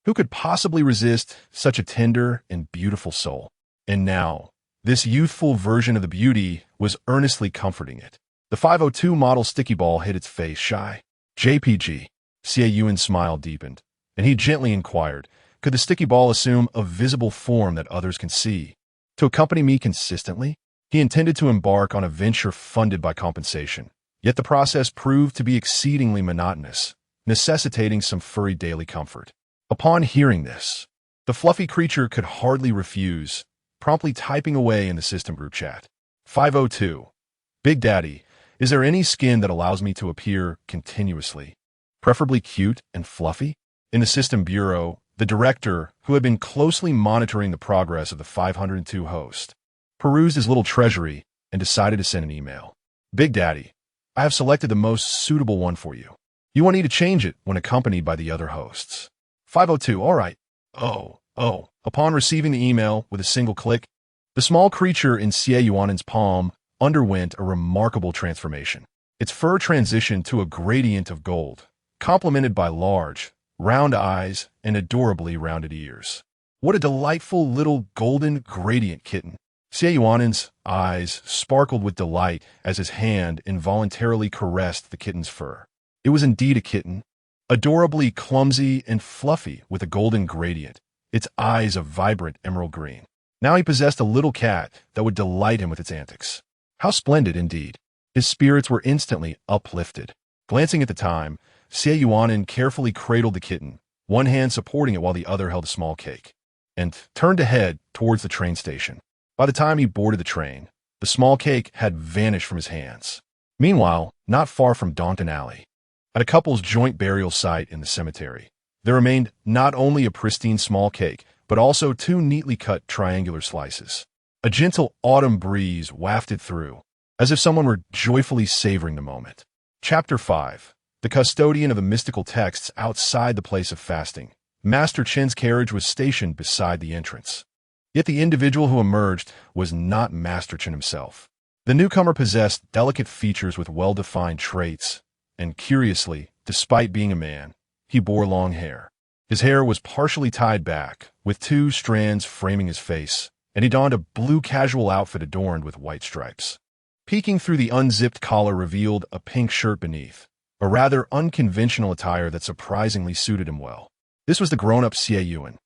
Who could possibly resist such a tender and beautiful soul? And now, this youthful version of the beauty was earnestly comforting it. The 502 model sticky ball hit its face shy. JPG. Xie Yuan's smile deepened, and he gently inquired, could the sticky ball assume a visible form that others can see? To accompany me consistently? He intended to embark on a venture funded by compensation, yet the process proved to be exceedingly monotonous, necessitating some furry daily comfort. Upon hearing this, the fluffy creature could hardly refuse, promptly typing away in the system group chat. 502. Big Daddy, is there any skin that allows me to appear continuously? Preferably cute and fluffy? In the system bureau, the director, who had been closely monitoring the progress of the 502 host, perused his little treasury and decided to send an email. Big Daddy, I have selected the most suitable one for you. You won't need to change it when accompanied by the other hosts. 502, all right. Oh. Upon receiving the email with a single click, the small creature in Xie Yunan's palm underwent a remarkable transformation. Its fur transitioned to a gradient of gold, complemented by large, round eyes and adorably rounded ears. What a delightful little golden gradient kitten. Xie Yunan's eyes sparkled with delight as his hand involuntarily caressed the kitten's fur. It was indeed a kitten, adorably clumsy and fluffy with a golden gradient, its eyes a vibrant emerald green. Now he possessed a little cat that would delight him with its antics. How splendid indeed. His spirits were instantly uplifted. Glancing at the time, Xie Yunan carefully cradled the kitten, one hand supporting it while the other held a small cake, and turned to head towards the train station. By the time he boarded the train, the small cake had vanished from his hands. Meanwhile, not far from Daunton Alley, at a couple's joint burial site in the cemetery, there remained not only a pristine small cake, but also two neatly cut triangular slices. A gentle autumn breeze wafted through, as if someone were joyfully savoring the moment. Chapter 5. The custodian of the mystical texts outside the place of fasting. Master Chen's carriage was stationed beside the entrance. Yet the individual who emerged was not Master Chen himself. The newcomer possessed delicate features with well-defined traits, and curiously, despite being a man, he bore long hair. His hair was partially tied back, with two strands framing his face, and he donned a blue casual outfit adorned with white stripes. Peeking through the unzipped collar revealed a pink shirt beneath, a rather unconventional attire that surprisingly suited him well. This was the grown-up Xie Yunan.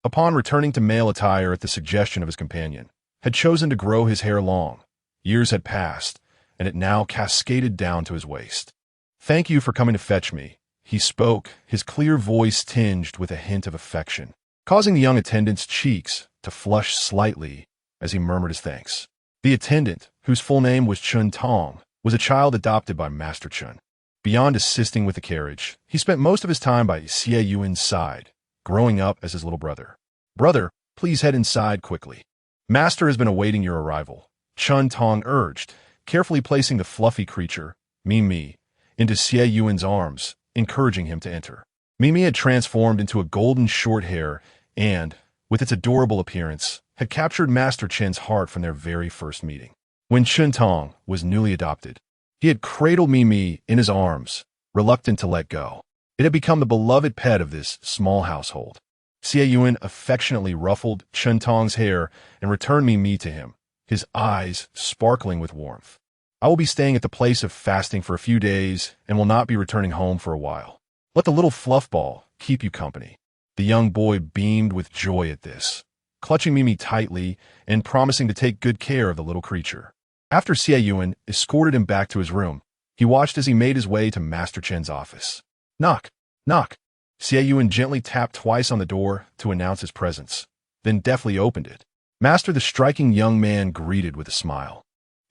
Upon returning to male attire at the suggestion of his companion, had chosen to grow his hair long. Years had passed, and it now cascaded down to his waist. "Thank you for coming to fetch me," he spoke, his clear voice tinged with a hint of affection, causing the young attendant's cheeks to flush slightly as he murmured his thanks. The attendant, whose full name was Chun Tong, was a child adopted by Master Chun. Beyond assisting with the carriage, he spent most of his time by Xie Yunan's side, growing up as his little brother. "Brother, please head inside quickly. Master has been awaiting your arrival," Chun Tong urged, carefully placing the fluffy creature, Mimi, into Xie Yunan's arms, encouraging him to enter. Mimi had transformed into a golden short hair and, with its adorable appearance, had captured Master Chen's heart from their very first meeting. When Chun Tong was newly adopted, he had cradled Mimi in his arms, reluctant to let go. It had become the beloved pet of this small household. Xie Yunan affectionately ruffled Chun Tong's hair and returned Mimi to him, his eyes sparkling with warmth. "I will be staying at the place of fasting for a few days and will not be returning home for a while. Let the little fluffball keep you company." The young boy beamed with joy at this, clutching Mimi tightly and promising to take good care of the little creature. After Xie Yunan escorted him back to his room, he watched as he made his way to Master Chen's office. Knock, knock. Xie Yunan gently tapped twice on the door to announce his presence, then deftly opened it. Master, the striking young man greeted with a smile,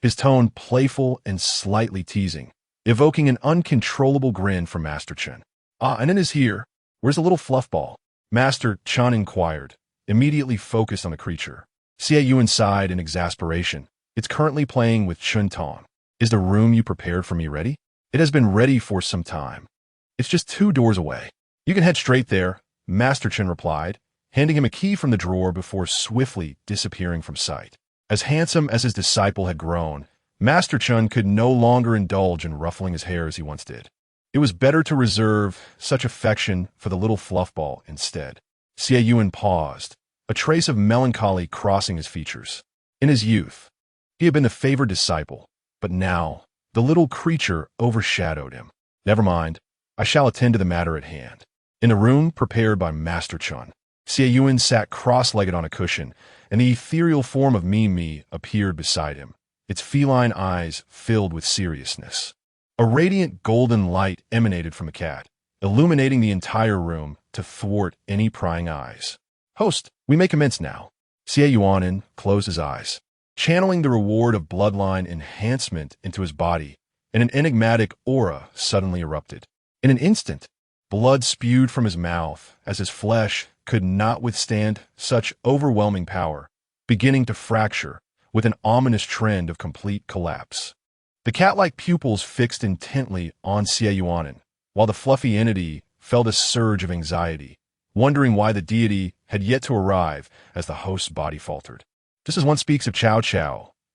his tone playful and slightly teasing, evoking an uncontrollable grin from Master Chen. Ah, and it is here. Where's the little fluffball? Master Chen inquired, immediately focused on the creature. Xie Yunan sighed in exasperation. It's currently playing with Chun Tong. Is the room you prepared for me ready? It has been ready for some time. It's just 2 doors away. You can head straight there, Master Chen replied, handing him a key from the drawer before swiftly disappearing from sight. As handsome as his disciple had grown, Master Chen could no longer indulge in ruffling his hair as he once did. It was better to reserve such affection for the little fluffball instead. Xie Yunan paused, a trace of melancholy crossing his features. In his youth, he had been the favored disciple, but now the little creature overshadowed him. Never mind, I shall attend to the matter at hand. In the room prepared by Master Chen, Xie Yunan sat cross-legged on a cushion, and the ethereal form of Mimi appeared beside him, its feline eyes filled with seriousness. A radiant golden light emanated from the cat, illuminating the entire room to thwart any prying eyes. Host, we may commence now. Xie Yunan closed his eyes, channeling the reward of bloodline enhancement into his body, and an enigmatic aura suddenly erupted. In an instant, blood spewed from his mouth as his flesh could not withstand such overwhelming power, beginning to fracture with an ominous trend of complete collapse. The cat-like pupils fixed intently on Xie Yunan, while the fluffy entity felt a surge of anxiety, wondering why the deity had yet to arrive as the host's body faltered. Just as one speaks of Cao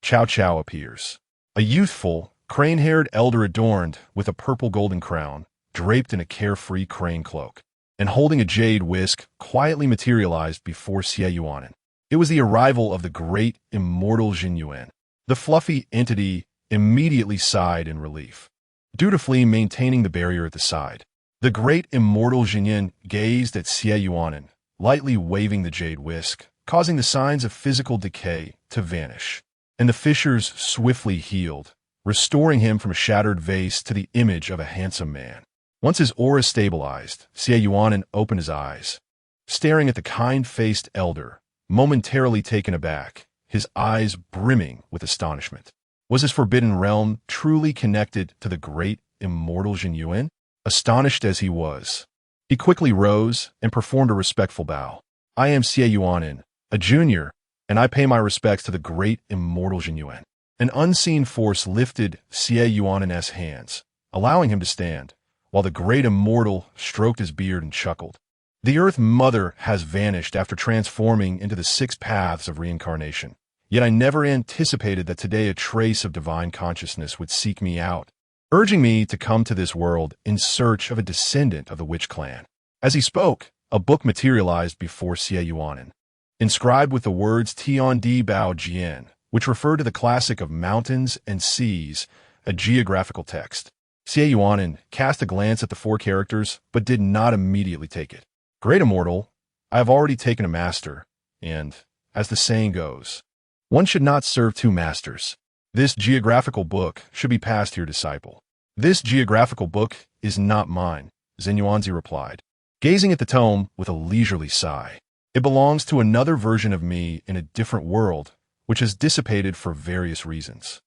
Cao appears. A youthful, crane-haired elder adorned with a purple golden crown, draped in a carefree crane cloak, and holding a jade whisk quietly materialized before Xie Yunan. It was the arrival of the great immortal Xie Yunan. The fluffy entity immediately sighed in relief, dutifully maintaining the barrier at the side. The great immortal Xie Yunan gazed at Xie Yunan, lightly waving the jade whisk, causing the signs of physical decay to vanish. And the fissures swiftly healed, restoring him from a shattered vase to the image of a handsome man. Once his aura stabilized, Xie Yunan opened his eyes, staring at the kind-faced elder, momentarily taken aback, his eyes brimming with astonishment. Was his forbidden realm truly connected to the great immortal Xie Yunan? Astonished as he was, he quickly rose and performed a respectful bow. I am Xie Yunan, a junior, and I pay my respects to the great immortal Xie Yunan. An unseen force lifted Xie Yunan's hands, allowing him to stand, while the great immortal stroked his beard and chuckled. The Earth Mother has vanished after transforming into the 6 paths of reincarnation. Yet I never anticipated that today a trace of divine consciousness would seek me out, urging me to come to this world in search of a descendant of the witch clan. As he spoke, a book materialized before Xie Yunan, inscribed with the words Tian Di Bao Jian, which refer to the classic of mountains and seas, a geographical text. Xie Yunan cast a glance at the 4 characters, but did not immediately take it. Great Immortal, I have already taken a master, and, as the saying goes, one should not serve 2 masters. This geographical book should be passed to your disciple. This geographical book is not mine, Xie Yunan replied, gazing at the tome with a leisurely sigh. It belongs to another version of me in a different world, which has dissipated for various reasons.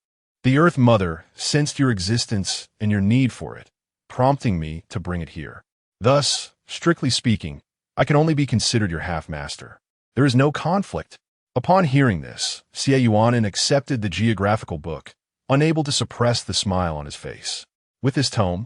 The Earth Mother sensed your existence and your need for it, prompting me to bring it here. Thus, strictly speaking, I can only be considered your half-master. There is no conflict. Upon hearing this, Xie Yunan accepted the geographical book, unable to suppress the smile on his face. With this tome,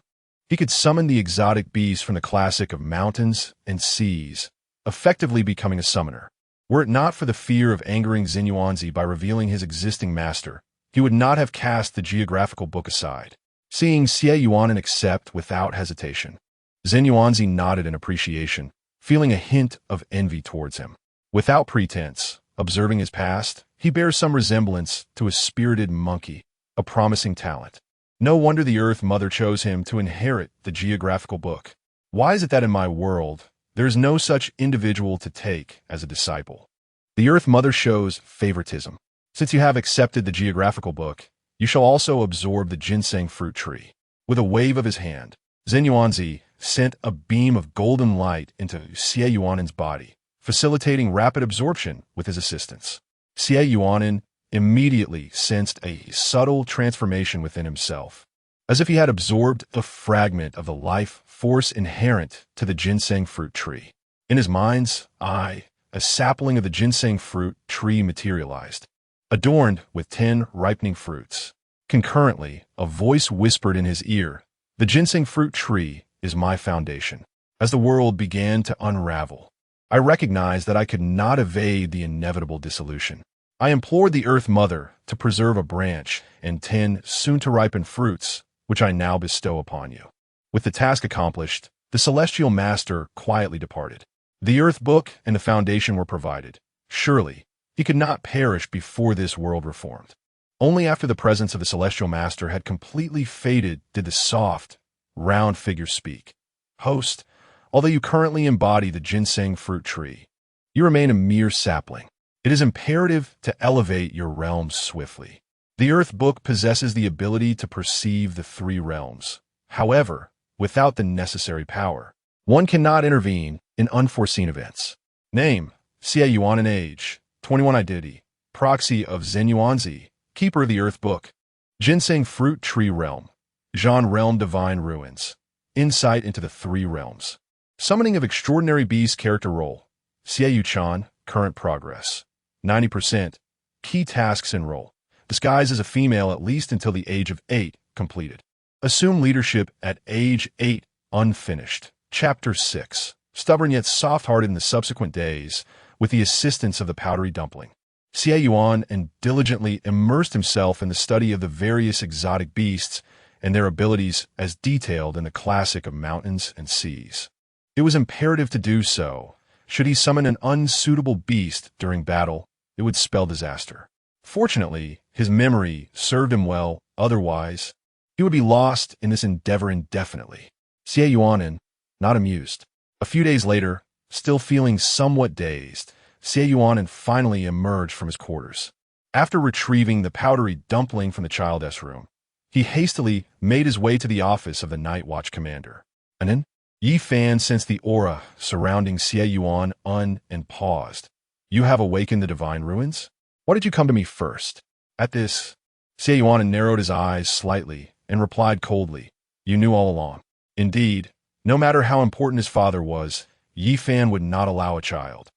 he could summon the exotic beast from the classic of mountains and seas, effectively becoming a summoner. Were it not for the fear of angering Xie Yunan by revealing his existing master, he would not have cast the geographical book aside. Seeing Xie Yunan accept without hesitation, Xie Yunan nodded in appreciation, feeling a hint of envy towards him. Without pretense, observing his past, he bears some resemblance to a spirited monkey, a promising talent. No wonder the Earth Mother chose him to inherit the geographical book. Why is it that in my world, there is no such individual to take as a disciple? The Earth Mother shows favoritism. Since you have accepted the geographical book, you shall also absorb the ginseng fruit tree. With a wave of his hand, Xie Yunan sent a beam of golden light into Xie Yunan's body, facilitating rapid absorption with his assistance. Xie Yunan immediately sensed a subtle transformation within himself, as if he had absorbed a fragment of the life force inherent to the ginseng fruit tree. In his mind's eye, a sapling of the ginseng fruit tree materialized, adorned with 10 ripening fruits. Concurrently, a voice whispered in his ear, "The ginseng fruit tree is my foundation." As the world began to unravel, I recognized that I could not evade the inevitable dissolution. I implored the Earth Mother to preserve a branch and 10 soon-to-ripen fruits, which I now bestow upon you. With the task accomplished, the Celestial Master quietly departed. The Earth Book and the Foundation were provided. Surely, he could not perish before this world reformed. Only after the presence of the Celestial Master had completely faded did the soft, round figure speak. "Host, although you currently embody the ginseng fruit tree, you remain a mere sapling. It is imperative to elevate your realms swiftly. The Earth Book possesses the ability to perceive the 3 realms. However, without the necessary power, one cannot intervene in unforeseen events. Name, Xie Yunan. Age, 21. Identity, proxy of Xie Yunan, keeper of the Earth Book. Ginseng fruit tree realm. Zhan realm divine ruins. Insight into the 3 realms. Summoning of extraordinary beast character role. Xie Yuchen, current progress. 90%. Key tasks and role. Disguise as a female at least until the age of 8, completed. Assume leadership at age 8, unfinished. Chapter 6. Stubborn yet soft-hearted in the subsequent days, with the assistance of the powdery dumpling, Xie Yunan diligently immersed himself in the study of the various exotic beasts and their abilities as detailed in the classic of mountains and seas. It was imperative to do so. Should he summon an unsuitable beast during battle, it would spell disaster. Fortunately, his memory served him well, otherwise, he would be lost in this endeavor indefinitely. Xie Yunan, not amused. A few days later, still feeling somewhat dazed, Xie Yunan finally emerged from his quarters. After retrieving the powdery dumpling from the child's room, he hastily made his way to the office of the Night Watch commander. Anan? Yi Fan sensed the aura surrounding Xie Yunan and paused. "You have awakened the divine ruins? Why did you come to me first?" At this, Xie Yunan narrowed his eyes slightly and replied coldly, "You knew all along." Indeed, no matter how important his father was, Yi Fan would not allow a child,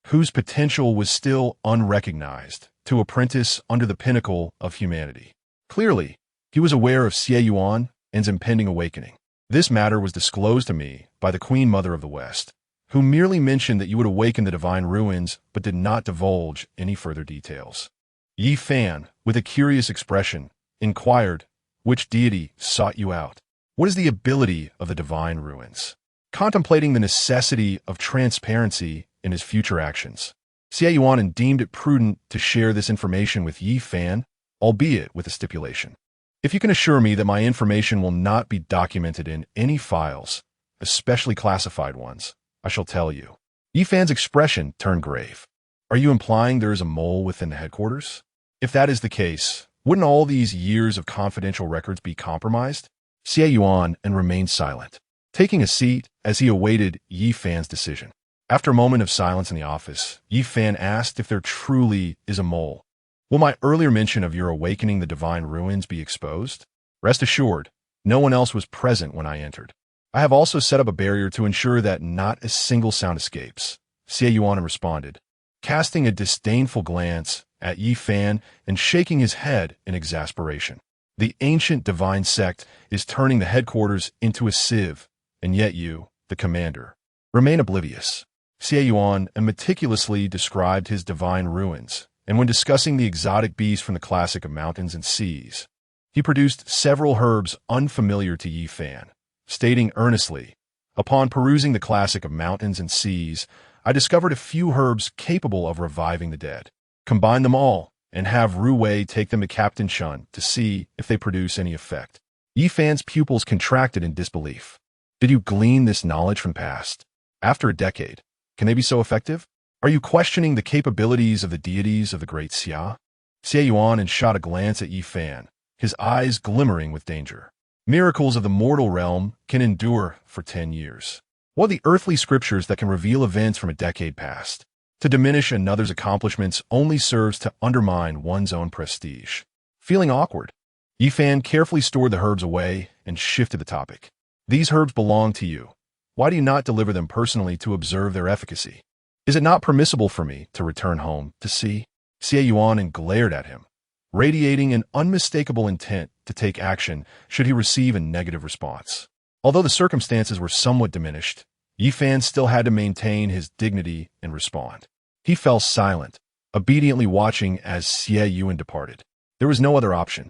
whose potential was still unrecognized, to apprentice under the pinnacle of humanity. Clearly, he was aware of Xie Yunan's impending awakening. This matter was disclosed to me by the Queen Mother of the West, who merely mentioned that you would awaken the divine ruins but did not divulge any further details. Yi Fan, with a curious expression, inquired, "Which deity sought you out? What is the ability of the divine ruins?" Contemplating the necessity of transparency in his future actions, Xie Yunan deemed it prudent to share this information with Yi Fan, albeit with a stipulation. "If you can assure me that my information will not be documented in any files, especially classified ones, I shall tell you." Yi Fan's expression turned grave. "Are you implying there is a mole within the headquarters? If that is the case, wouldn't all these years of confidential records be compromised?" Xie Yunan remained silent, taking a seat as he awaited Yi Fan's decision. After a moment of silence in the office, Yi Fan asked if there truly is a mole. "Will my earlier mention of your awakening the divine ruins be exposed?" "Rest assured, no one else was present when I entered. I have also set up a barrier to ensure that not a single sound escapes," Xie Yunan responded, casting a disdainful glance at Yi Fan and shaking his head in exasperation. "The ancient divine sect is turning the headquarters into a sieve, and yet you, the commander, remain oblivious." Xie Yunan meticulously described his divine ruins, and when discussing the exotic beasts from the classic of mountains and seas, he produced several herbs unfamiliar to Yi Fan, stating earnestly, "Upon perusing the classic of mountains and seas, I discovered a few herbs capable of reviving the dead. Combine them all, and have Ru Wei take them to Captain Shen to see if they produce any effect." Yi Fan's pupils contracted in disbelief. "Did you glean this knowledge from past? After a decade, can they be so effective? Are you questioning the capabilities of the deities of the great Xia?" Xie Yunan shot a glance at Yi Fan, his eyes glimmering with danger. Miracles of the mortal realm can endure for 10 years. What are the earthly scriptures that can reveal events from a decade past? To diminish another's accomplishments only serves to undermine one's own prestige. Feeling awkward? Yi Fan carefully stored the herbs away and shifted the topic. These herbs belong to you. Why do you not deliver them personally to observe their efficacy? Is it not permissible for me to return home to see? Xie Yunan glared at him, radiating an unmistakable intent to take action should he receive a negative response. Although the circumstances were somewhat diminished, Yi Fan still had to maintain his dignity and respond. He fell silent, obediently watching as Xie Yunan departed. There was no other option.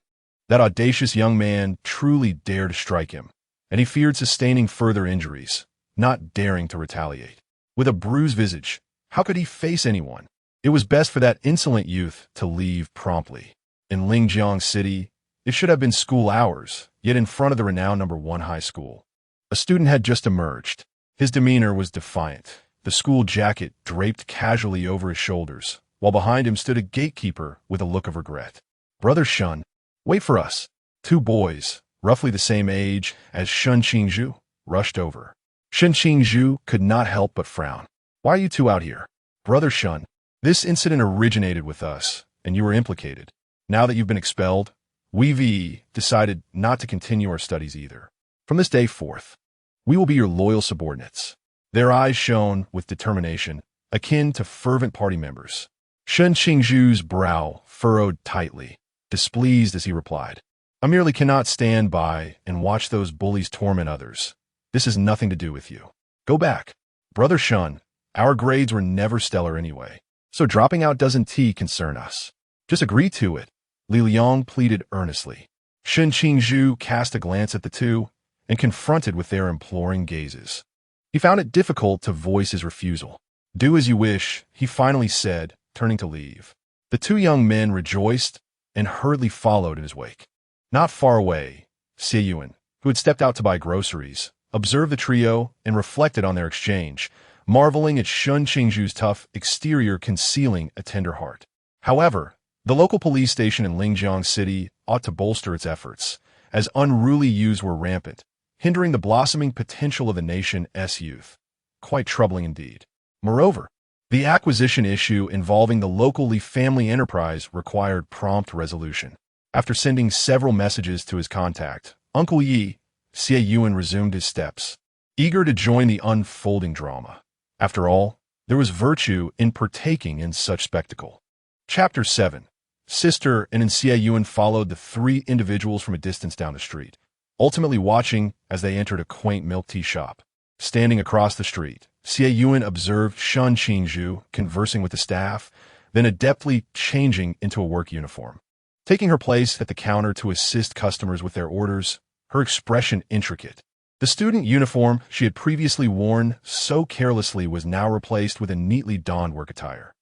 That audacious young man truly dared to strike him, and he feared sustaining further injuries, not daring to retaliate. With a bruised visage, how could he face anyone? It was best for that insolent youth to leave promptly. In Qingzhu City, it should have been school hours, yet in front of the renowned #1 high school. A student had just emerged. His demeanor was defiant, the school jacket draped casually over his shoulders, while behind him stood a gatekeeper with a look of regret. "Brother Shen, wait for us." Two boys, roughly the same age as Shen Qingzhu, rushed over. Shen Qingzhu could not help but frown. "Why are you two out here?" "Brother Shen, this incident originated with us, and you were implicated. Now that you've been expelled, we've decided not to continue our studies either. From this day forth, we will be your loyal subordinates." Their eyes shone with determination, akin to fervent party members. Shen Qingzhu's brow furrowed tightly, displeased as he replied, "I merely cannot stand by and watch those bullies torment others. This has nothing to do with you. Go back." "Brother Shen, our grades were never stellar anyway, so dropping out doesn't concern us. Just agree to it," Li Liang pleaded earnestly. Shen Qingzhu cast a glance at the two and confronted with their imploring gazes. He found it difficult to voice his refusal. "Do as you wish," he finally said, turning to leave. The two young men rejoiced and hurriedly followed in his wake. Not far away, Xie Yuchen, who had stepped out to buy groceries, observed the trio and reflected on their exchange, marveling at Shen Qingzhu's tough exterior concealing a tender heart. However, the local police station in Qingzhu City ought to bolster its efforts, as unruly youths were rampant, hindering the blossoming potential of the nation's youth. Quite troubling indeed. Moreover, the acquisition issue involving the local Li family enterprise required prompt resolution. After sending several messages to his contact, Uncle Yi, Xie Yuchen resumed his steps, eager to join the unfolding drama. After all, there was virtue in partaking in such spectacle. Chapter 7. Sister and Xie Yuchen followed the three individuals from a distance down the street, ultimately watching as they entered a quaint milk tea shop. Standing across the street, Xie Yuchen observed Shen Qingzhu conversing with the staff, then adeptly changing into a work uniform. Taking her place at the counter to assist customers with their orders, her expression intricate. The student uniform she had previously worn so carelessly was now replaced with a neatly donned work attire.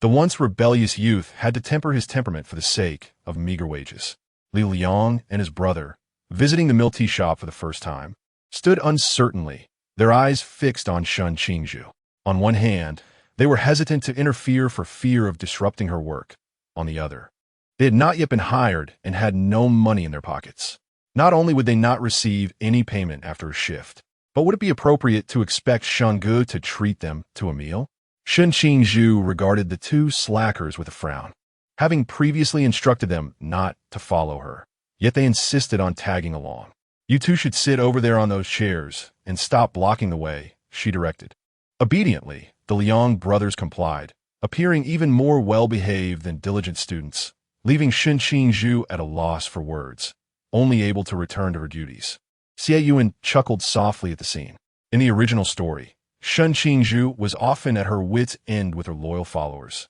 The once rebellious youth had to temper his temperament for the sake of meager wages. Li Liang and his brother, visiting the milk tea shop for the first time, stood uncertainly, their eyes fixed on Shen Qingzhu. On one hand, they were hesitant to interfere for fear of disrupting her work. On the other, they had not yet been hired and had no money in their pockets. Not only would they not receive any payment after a shift, but would it be appropriate to expect Shanggu to treat them to a meal? Shen Qingzhu regarded the two slackers with a frown, having previously instructed them not to follow her. Yet they insisted on tagging along. "You two should sit over there on those chairs and stop blocking the way," she directed. Obediently, the Liang brothers complied, appearing even more well-behaved than diligent students, leaving Shen Qingzhu at a loss for words, only able to return to her duties. Xie Yuchen chuckled softly at the scene. In the original story, Shen Qingzhu was often at her wit's end with her loyal followers,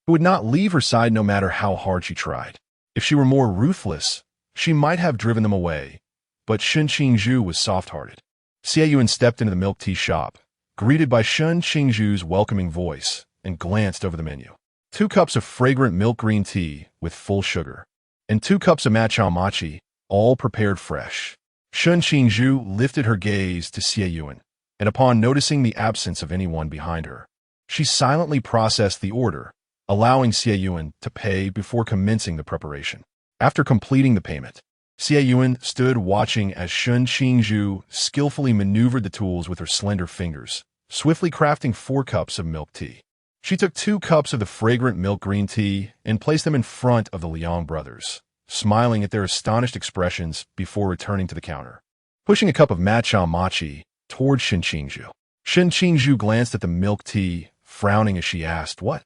who would not leave her side no matter how hard she tried. If she were more ruthless, she might have driven them away, but Shen Qingzhu was soft-hearted. Xie Yuchen stepped into the milk tea shop, greeted by Shen Qingzhu's welcoming voice, and glanced over the menu. 2 cups of fragrant milk green tea with full sugar, and 2 cups of matcha mochi, all prepared fresh. Shen Qingzhu lifted her gaze to Xie Yuchen, and upon noticing the absence of anyone behind her, she silently processed the order, allowing Xie Yuchen to pay before commencing the preparation. After completing the payment, Xie Yunan stood watching as Qingzhu skillfully maneuvered the tools with her slender fingers, swiftly crafting 4 cups of milk tea. She took 2 cups of the fragrant milk green tea and placed them in front of the Liang brothers, smiling at their astonished expressions before returning to the counter. Pushing a cup of matcha mochi toward Qingzhu. Qingzhu glanced at the milk tea, frowning as she asked, "What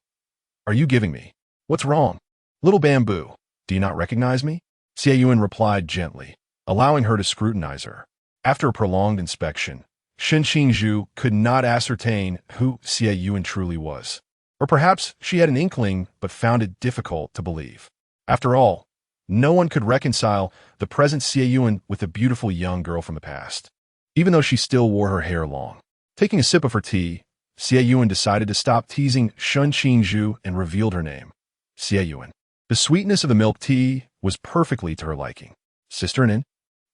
are you giving me? What's wrong? Little bamboo, do you not recognize me?" Xie Yunan replied gently, allowing her to scrutinize her. After a prolonged inspection, Qingzhu could not ascertain who Xie Yunan truly was. Or perhaps she had an inkling but found it difficult to believe. After all, no one could reconcile the present Xie Yunan with the beautiful young girl from the past, even though she still wore her hair long. Taking a sip of her tea, Xie Yunan decided to stop teasing Qingzhu and revealed her name, Xie Yunan. The sweetness of the milk tea was perfectly to her liking. "Sister Nin?"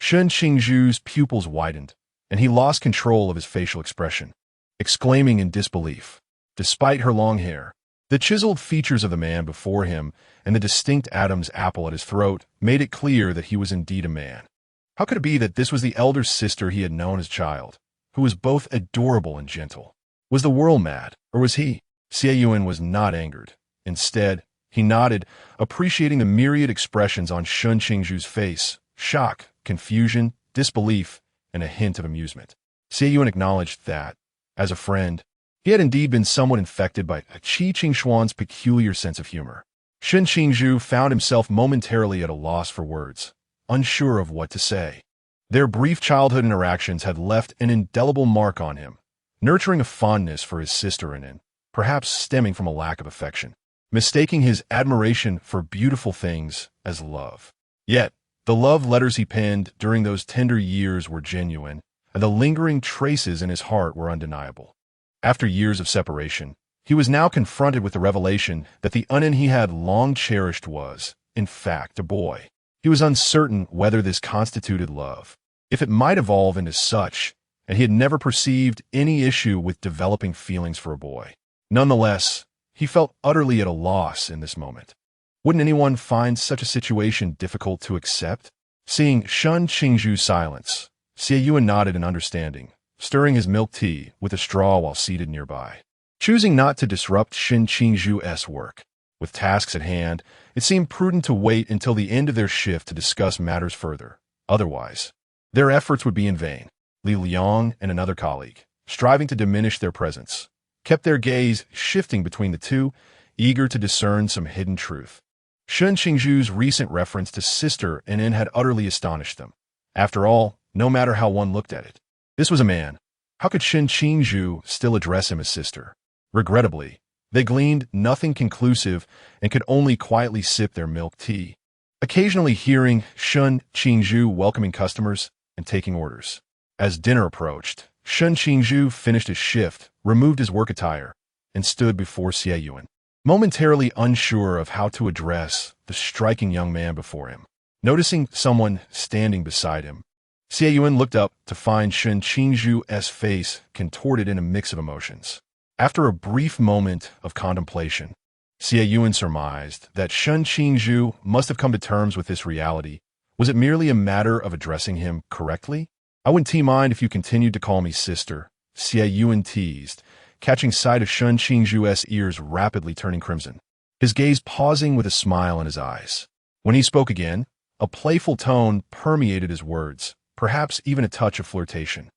Qingzhu's pupils widened, and he lost control of his facial expression, exclaiming in disbelief. Despite her long hair, the chiseled features of the man before him and the distinct Adam's apple at his throat made it clear that he was indeed a man. How could it be that this was the elder sister he had known as a child, who was both adorable and gentle? Was the world mad, or was he? Xie Yunan was not angered. Instead, he nodded, appreciating the myriad expressions on Qingzhu's face: shock, confusion, disbelief, and a hint of amusement. Xie Yunan acknowledged that, as a friend, he had indeed been somewhat infected by Qingzhuan's peculiar sense of humor. Qingzhu found himself momentarily at a loss for words, unsure of what to say. Their brief childhood interactions had left an indelible mark on him, nurturing a fondness for his sister and perhaps stemming from a lack of affection, mistaking his admiration for beautiful things as love. Yet, the love letters he penned during those tender years were genuine, and the lingering traces in his heart were undeniable. After years of separation, he was now confronted with the revelation that the Yunan he had long cherished was, in fact, a boy. He was uncertain whether this constituted love, if it might evolve into such, and he had never perceived any issue with developing feelings for a boy. Nonetheless, he felt utterly at a loss in this moment. Wouldn't anyone find such a situation difficult to accept? Seeing Qingzhu's silence, Xie Yunan nodded in understanding, stirring his milk tea with a straw while seated nearby. Choosing not to disrupt Qingzhu's work, with tasks at hand, it seemed prudent to wait until the end of their shift to discuss matters further. Otherwise, their efforts would be in vain. Li Liang and another colleague, striving to diminish their presence, kept their gaze shifting between the two, eager to discern some hidden truth. Qingzhu's recent reference to sister and in had utterly astonished them. After all, no matter how one looked at it, this was a man. How could Qingzhu still address him as sister? Regrettably, they gleaned nothing conclusive and could only quietly sip their milk tea, occasionally hearing Qingzhu welcoming customers and taking orders. As dinner approached, Qingzhu finished his shift, removed his work attire, and stood before Xie Yunan, momentarily unsure of how to address the striking young man before him. Noticing someone standing beside him, Xie Yunan looked up to find Qingzhu's face contorted in a mix of emotions. After a brief moment of contemplation, Xie Yunan surmised that Qingzhu must have come to terms with this reality. Was it merely a matter of addressing him correctly? "I wouldn't mind if you continued to call me sister," Xie Yunan teased, catching sight of Qingzhu's ears rapidly turning crimson, his gaze pausing with a smile in his eyes. When he spoke again, a playful tone permeated his words, perhaps even a touch of flirtation.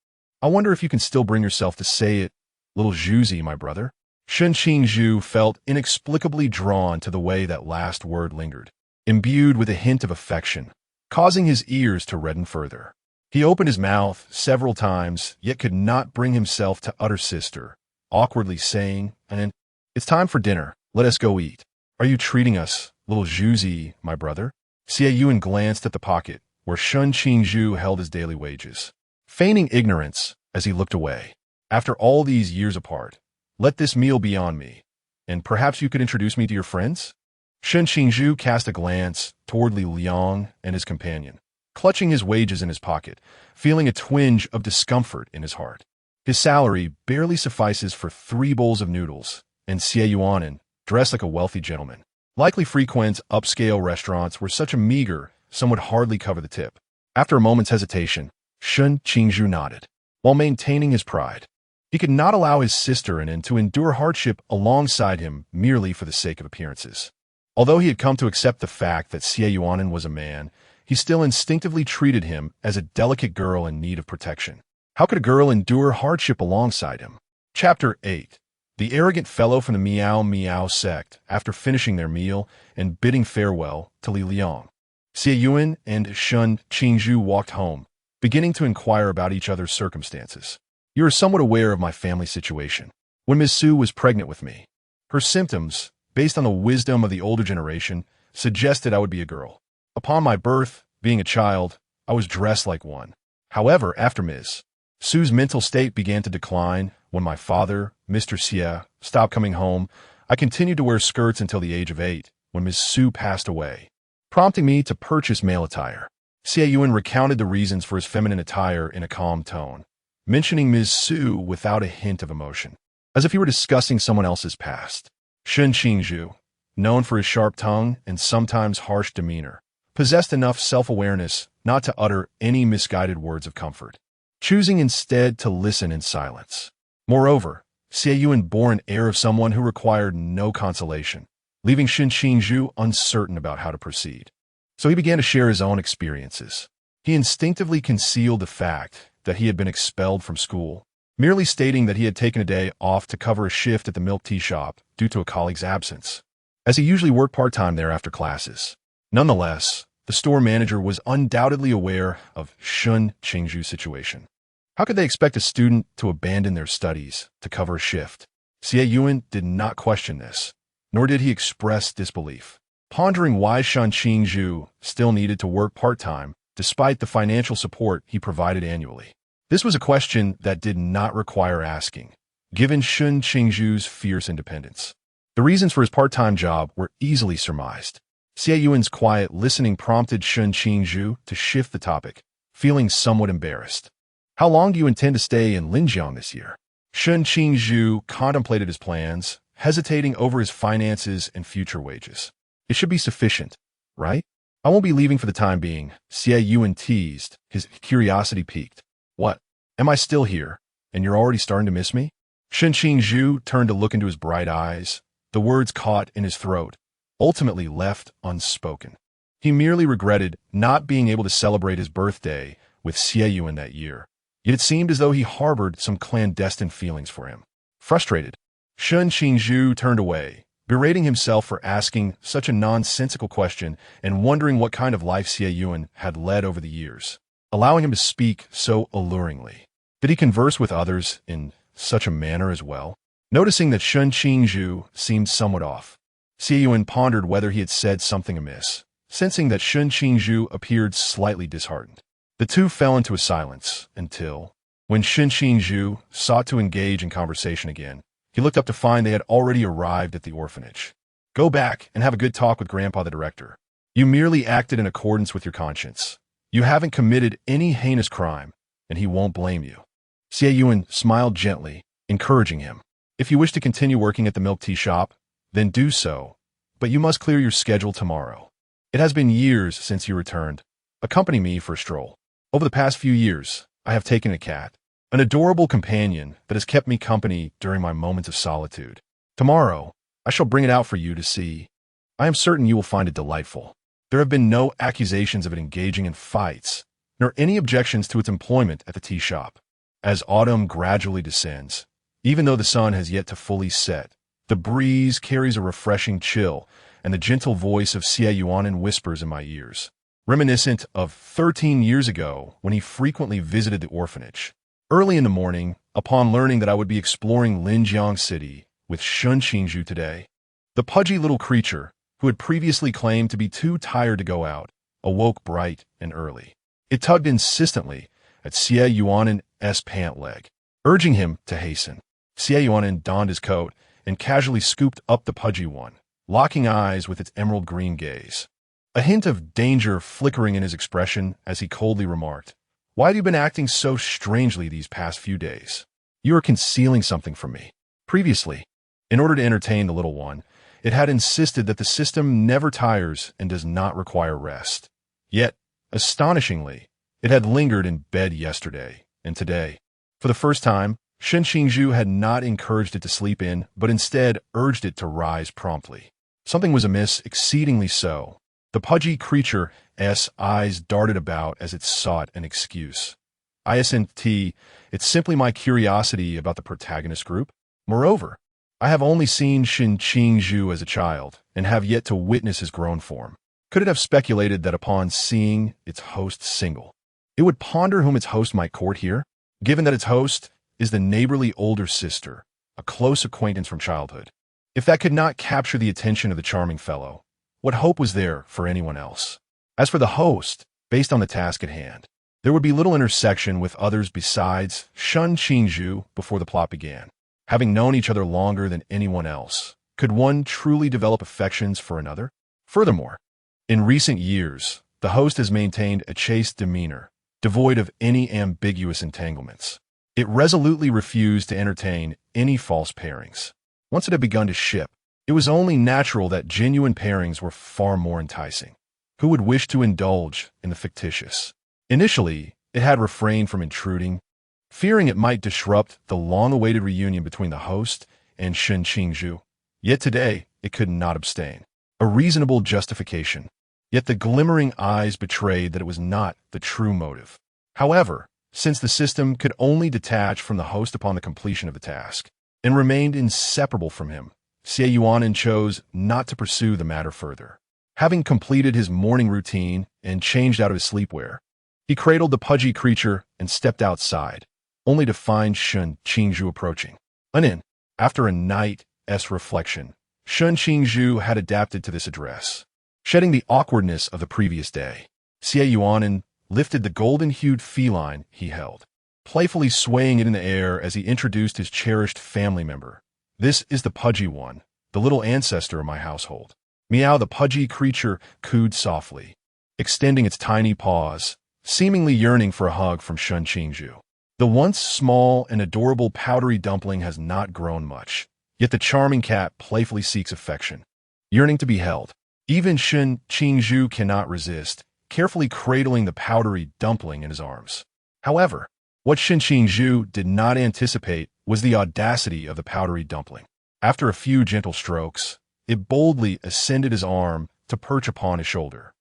"I wonder if you can still bring yourself to say it, little Zhuzi, my brother." Qingzhu felt inexplicably drawn to the way that last word lingered, imbued with a hint of affection, causing his ears to redden further. He opened his mouth several times, yet could not bring himself to utter sister, awkwardly saying, "And it's time for dinner. Let us go eat." "Are you treating us, little Zhuzi, my brother?" Xie Yunan glanced at the pocket, where Qingzhu held his daily wages, feigning ignorance as he looked away. "After all these years apart, let this meal be on me, and perhaps you could introduce me to your friends?" Qingzhu cast a glance toward Li Liang and his companion, clutching his wages in his pocket, feeling a twinge of discomfort in his heart. His salary barely suffices for 3 bowls of noodles, and Xie Yunan, dressed like a wealthy gentleman, likely frequents upscale restaurants where such a meager some would hardly cover the tip. After a moment's hesitation, Qingzhu nodded, while maintaining his pride. He could not allow his sister and to endure hardship alongside him merely for the sake of appearances. Although he had come to accept the fact that Xie Yunan was a man, he still instinctively treated him as a delicate girl in need of protection. How could a girl endure hardship alongside him? Chapter 8. The arrogant fellow from the Miao Miao sect, after finishing their meal and bidding farewell to Li Liang, Xie Yunan and Qingzhu walked home, beginning to inquire about each other's circumstances. You are somewhat aware of my family situation. When Ms. Su was pregnant with me, her symptoms, based on the wisdom of the older generation, suggested I would be a girl. Upon my birth, being a child, I was dressed like one. However, after Ms. Su's mental state began to decline, when my father, Mr. Xie, stopped coming home, I continued to wear skirts until the age of 8, when Ms. Su passed away, prompting me to purchase male attire. Xie Yunan recounted the reasons for his feminine attire in a calm tone, mentioning Ms. Su without a hint of emotion, as if he were discussing someone else's past. Qingzhu, known for his sharp tongue and sometimes harsh demeanor, possessed enough self-awareness not to utter any misguided words of comfort, choosing instead to listen in silence. Moreover, Xie Yunan bore an air of someone who required no consolation, leaving Qingzhu uncertain about how to proceed. So he began to share his own experiences. He instinctively concealed the fact that he had been expelled from school, merely stating that he had taken a day off to cover a shift at the milk tea shop due to a colleague's absence, as he usually worked part-time there after classes. Nonetheless, the store manager was undoubtedly aware of Qingzhu's situation. How could they expect a student to abandon their studies to cover a shift? Xie Yunan did not question this, nor did he express disbelief, pondering why Qingzhu still needed to work part-time despite the financial support he provided annually. This was a question that did not require asking, given Qingzhu's fierce independence. The reasons for his part-time job were easily surmised. Xie Yunan's quiet listening prompted Qingzhu to shift the topic, feeling somewhat embarrassed. How long do you intend to stay in Linjiang this year? Qingzhu contemplated his plans, hesitating over his finances and future wages. It should be sufficient, right? I won't be leaving for the time being, Xie Yunan teased, his curiosity piqued. What? Am I still here, and you're already starting to miss me? Qingzhu turned to look into his bright eyes, the words caught in his throat, ultimately left unspoken. He merely regretted not being able to celebrate his birthday with Xie Yunan that year. Yet it seemed as though he harbored some clandestine feelings for him. Frustrated, Qingzhu turned away, berating himself for asking such a nonsensical question and wondering what kind of life Xie Yunan had led over the years, allowing him to speak so alluringly. Did he converse with others in such a manner as well? Noticing that Qingzhu seemed somewhat off, Xie Yunan pondered whether he had said something amiss, sensing that Qingzhu appeared slightly disheartened. The two fell into a silence until, when Qingzhu sought to engage in conversation again, he looked up to find they had already arrived at the orphanage. Go back and have a good talk with Grandpa the director. You merely acted in accordance with your conscience. You haven't committed any heinous crime, and he won't blame you. Xie Yunan smiled gently, encouraging him. If you wish to continue working at the milk tea shop, then do so, but you must clear your schedule tomorrow. It has been years since you returned. Accompany me for a stroll. Over the past few years, I have taken a cat, an adorable companion that has kept me company during my moments of solitude. Tomorrow, I shall bring it out for you to see. I am certain you will find it delightful. There have been no accusations of it engaging in fights, nor any objections to its employment at the tea shop. As autumn gradually descends, even though the sun has yet to fully set, the breeze carries a refreshing chill, and the gentle voice of Xie Yunan whispers in my ears, reminiscent of 13 years ago when he frequently visited the orphanage. Early in the morning, upon learning that I would be exploring Linjiang City with Qingzhu today, the pudgy little creature, who had previously claimed to be too tired to go out, awoke bright and early. It tugged insistently at Xie Yunan's pant leg, urging him to hasten. Xie Yunan donned his coat and casually scooped up the pudgy one, locking eyes with its emerald green gaze. A hint of danger flickering in his expression as he coldly remarked, "Why have you been acting so strangely these past few days? You are concealing something from me." Previously, in order to entertain the little one, it had insisted that the system never tires and does not require rest. Yet, astonishingly, it had lingered in bed yesterday and today. For the first time, Qingzhu had not encouraged it to sleep in, but instead urged it to rise promptly. Something was amiss, exceedingly so. The pudgy creature's eyes darted about as it sought an excuse. Isn't it's simply my curiosity about the protagonist group. Moreover, I have only seen Qingzhu as a child, and have yet to witness his grown form. Could it have speculated that upon seeing its host single, it would ponder whom its host might court here, given that its host is the neighborly older sister, a close acquaintance from childhood? If that could not capture the attention of the charming fellow, what hope was there for anyone else? As for the host, based on the task at hand, there would be little intersection with others besides Qingzhu before the plot began. Having known each other longer than anyone else, could one truly develop affections for another? Furthermore, in recent years, the host has maintained a chaste demeanor, devoid of any ambiguous entanglements. It resolutely refused to entertain any false pairings. Once it had begun to ship, it was only natural that genuine pairings were far more enticing. Who would wish to indulge in the fictitious? Initially, it had refrained from intruding, fearing it might disrupt the long-awaited reunion between the host and Qingzhu. Yet today, it could not abstain. A reasonable justification. Yet the glimmering eyes betrayed that it was not the true motive. However, since the system could only detach from the host upon the completion of the task, and remained inseparable from him, Xie Yunan chose not to pursue the matter further. Having completed his morning routine and changed out of his sleepwear, he cradled the pudgy creature and stepped outside, only to find Qingzhu approaching. After a night's reflection, Qingzhu had adapted to this address. Shedding the awkwardness of the previous day, Xie Yunan lifted the golden-hued feline he held, playfully swaying it in the air as he introduced his cherished family member. This is the pudgy one, the little ancestor of my household. Meow, the pudgy creature cooed softly, extending its tiny paws, seemingly yearning for a hug from Qingzhu. The once small and adorable powdery dumpling has not grown much, yet the charming cat playfully seeks affection, yearning to be held. Even Qingzhu cannot resist, carefully cradling the powdery dumpling in his arms. However, what Qingzhu did not anticipate was the audacity of the powdery dumpling. After a few gentle strokes, it boldly ascended his arm to perch upon his shoulder.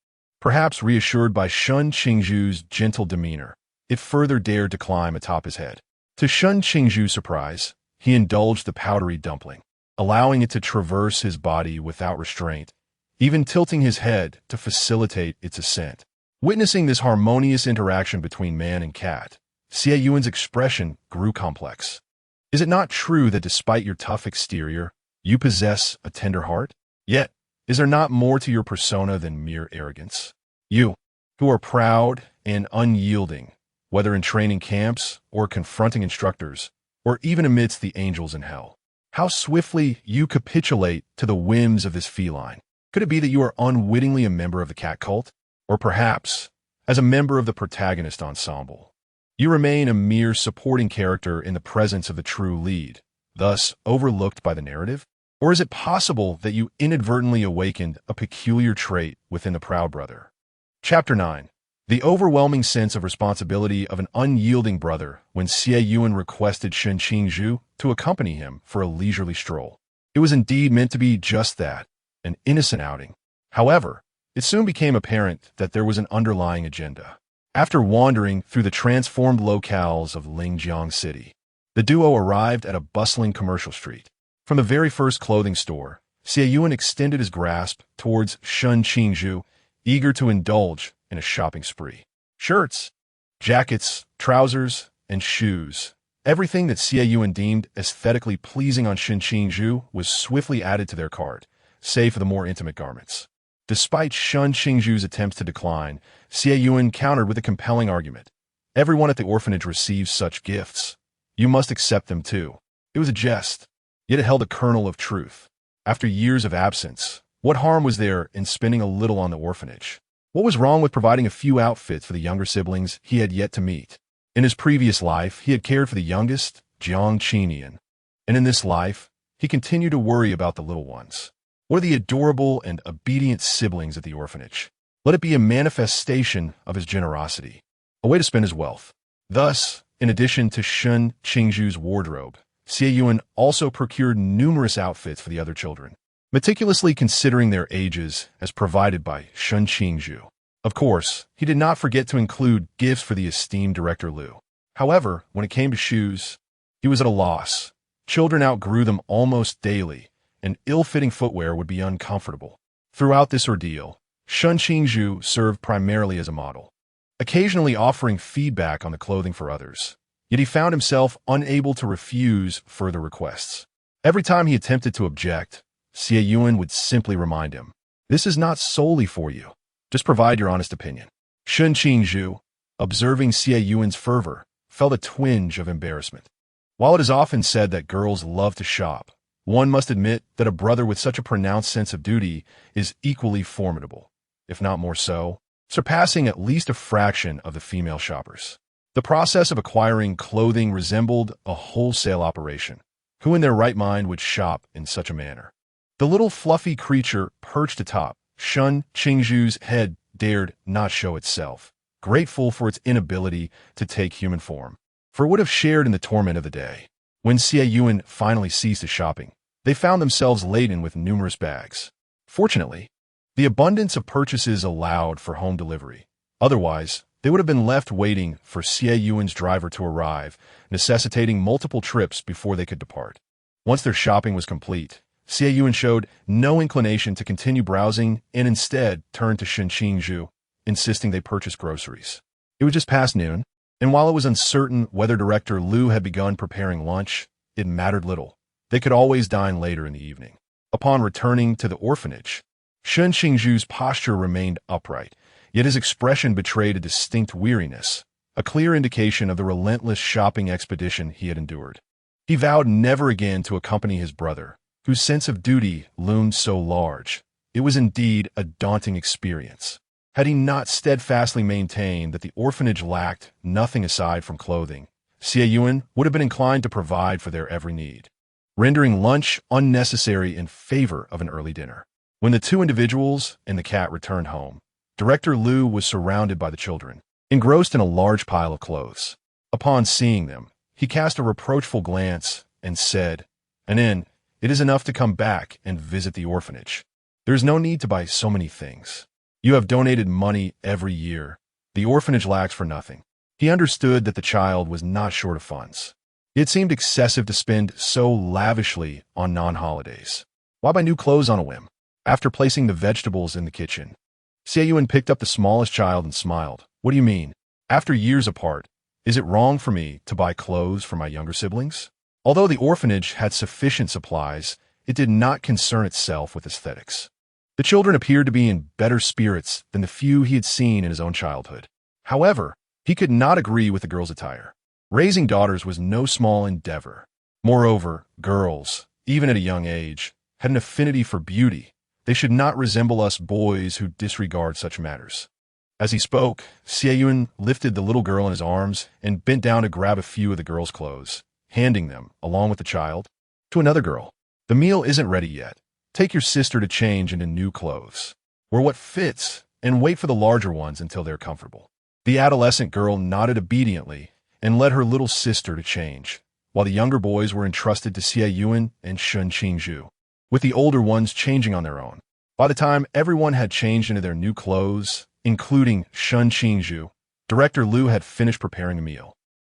Perhaps reassured by Qingzhu's gentle demeanor, it further dared to climb atop his head. To Qingzhu's surprise, he indulged the powdery dumpling, allowing it to traverse his body without restraint, even tilting his head to facilitate its ascent. Witnessing this harmonious interaction between man and cat, Xie Yuan's expression grew complex. Is it not true that despite your tough exterior, you possess a tender heart? Yet, is there not more to your persona than mere arrogance? You, who are proud and unyielding, whether in training camps or confronting instructors, or even amidst the angels in hell. How swiftly you capitulate to the whims of this feline. Could it be that you are unwittingly a member of the cat cult? Or perhaps, as a member of the protagonist ensemble, you remain a mere supporting character in the presence of the true lead, thus overlooked by the narrative? Or is it possible that you inadvertently awakened a peculiar trait within the proud brother? Chapter 9. The overwhelming sense of responsibility of an unyielding brother when Xie Yuan requested Qingzhu to accompany him for a leisurely stroll. It was indeed meant to be just that, an innocent outing. However, it soon became apparent that there was an underlying agenda. After wandering through the transformed locales of Lingjiang City, the duo arrived at a bustling commercial street. From the very first clothing store, Xie Yuan extended his grasp towards Qingzhu, eager to indulge in a shopping spree. Shirts, jackets, trousers, and shoes. Everything that Xie Yuan deemed aesthetically pleasing on Qingzhu was swiftly added to their cart, save for the more intimate garments. Despite Qingzhu's attempts to decline, Xie Yuan countered with a compelling argument. Everyone at the orphanage receives such gifts. You must accept them too. It was a jest, yet it held a kernel of truth. After years of absence, what harm was there in spending a little on the orphanage? What was wrong with providing a few outfits for the younger siblings he had yet to meet? In his previous life, he had cared for the youngest, Jiang Qinian, and in this life, he continued to worry about the little ones. What are the adorable and obedient siblings at the orphanage? Let it be a manifestation of his generosity, a way to spend his wealth. Thus, in addition to Shen Qingzhu's wardrobe, Xie Yunan also procured numerous outfits for the other children, meticulously considering their ages as provided by Shen Qingzhu. Of course, he did not forget to include gifts for the esteemed director Lu. However, when it came to shoes, he was at a loss. Children outgrew them almost daily, and ill-fitting footwear would be uncomfortable. Throughout this ordeal, Shen Qingzhu served primarily as a model, occasionally offering feedback on the clothing for others. Yet he found himself unable to refuse further requests. Every time he attempted to object, Xie Yunan would simply remind him, "This is not solely for you. Just provide your honest opinion." Shen Qingzhu, observing Xie Yunan's fervor, felt a twinge of embarrassment. While it is often said that girls love to shop, one must admit that a brother with such a pronounced sense of duty is equally formidable, if not more so, surpassing at least a fraction of the female shoppers. The process of acquiring clothing resembled a wholesale operation. Who in their right mind would shop in such a manner? The little fluffy creature perched atop Shen Qingzhu's head dared not show itself, grateful for its inability to take human form, for it would have shared in the torment of the day. When Xie Yunan finally ceased his shopping, they found themselves laden with numerous bags. Fortunately, the abundance of purchases allowed for home delivery. Otherwise, they would have been left waiting for Xie Yuan's driver to arrive, necessitating multiple trips before they could depart. Once their shopping was complete, Xie Yunan showed no inclination to continue browsing and instead turned to Shen Qingzhu, insisting they purchase groceries. It was just past noon, and while it was uncertain whether Director Lu had begun preparing lunch, it mattered little. They could always dine later in the evening. Upon returning to the orphanage, Shen Qingzhu's posture remained upright, yet his expression betrayed a distinct weariness, a clear indication of the relentless shopping expedition he had endured. He vowed never again to accompany his brother, whose sense of duty loomed so large. It was indeed a daunting experience. Had he not steadfastly maintained that the orphanage lacked nothing aside from clothing, Xie Yunan would have been inclined to provide for their every need, rendering lunch unnecessary in favor of an early dinner. When the two individuals and the cat returned home, Director Lu was surrounded by the children, engrossed in a large pile of clothes. Upon seeing them, he cast a reproachful glance and said, "Anin, it is enough to come back and visit the orphanage. There is no need to buy so many things. You have donated money every year. The orphanage lacks for nothing." He understood that the child was not short of funds. It seemed excessive to spend so lavishly on non-holidays. Why buy new clothes on a whim? After placing the vegetables in the kitchen, Xie Yunan picked up the smallest child and smiled. "What do you mean? After years apart, is it wrong for me to buy clothes for my younger siblings?" Although the orphanage had sufficient supplies, it did not concern itself with aesthetics. The children appeared to be in better spirits than the few he had seen in his own childhood. However, he could not agree with the girls' attire. Raising daughters was no small endeavor. Moreover, girls, even at a young age, had an affinity for beauty. They should not resemble us boys who disregard such matters. As he spoke, Xie Yunan lifted the little girl in his arms and bent down to grab a few of the girl's clothes, handing them, along with the child, to another girl. "The meal isn't ready yet. Take your sister to change into new clothes. Wear what fits, and wait for the larger ones until they're comfortable." The adolescent girl nodded obediently and led her little sister to change, while the younger boys were entrusted to Xie Yunan and Shen Qingzhu, with the older ones changing on their own. By the time everyone had changed into their new clothes, including Shen Qingzhu, Director Lu had finished preparing a meal.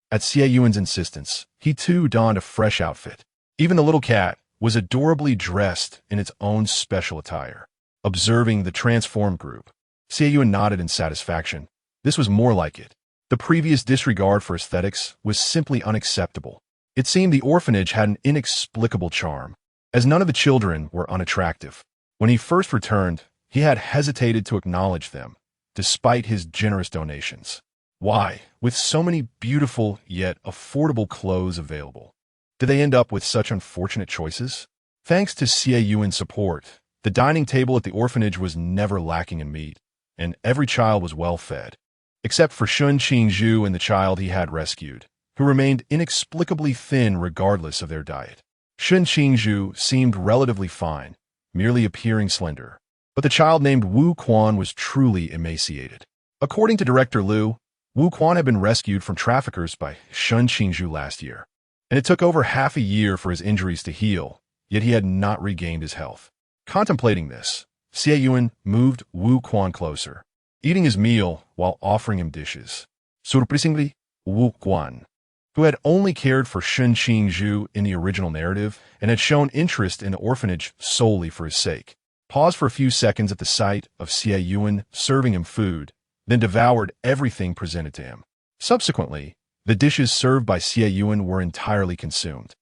At Xie Yuan's insistence, he too donned a fresh outfit. Even the little cat was adorably dressed in its own special attire. Observing the transformed group, Xie Yunan nodded in satisfaction. This was more like it. The previous disregard for aesthetics was simply unacceptable. It seemed the orphanage had an inexplicable charm, as none of the children were unattractive. When he first returned, he had hesitated to acknowledge them, despite his generous donations. Why, with so many beautiful yet affordable clothes available, did they end up with such unfortunate choices? Thanks to Xie Yuan's support, the dining table at the orphanage was never lacking in meat, and every child was well fed, except for Shen Qingzhu and the child he had rescued, who remained inexplicably thin regardless of their diet. Shen Qingzhu seemed relatively fine, merely appearing slender, but But the child named Wu Quan was truly emaciated. According to director Liu, Wu Quan had been rescued from traffickers by Shen Qingzhu last year, and it took over half a year for his injuries to heal, yet he had not regained his health. Contemplating this, Xie Yunan moved Wu Quan closer, eating his meal while offering him dishes. Surprisingly, Wu Quan, who had only cared for Shen Qingzhu in the original narrative and had shown interest in the orphanage solely for his sake, paused for a few seconds at the sight of Xie Yunan serving him food, then devoured everything presented to him. Subsequently, the dishes served by Xie Yunan were entirely consumed,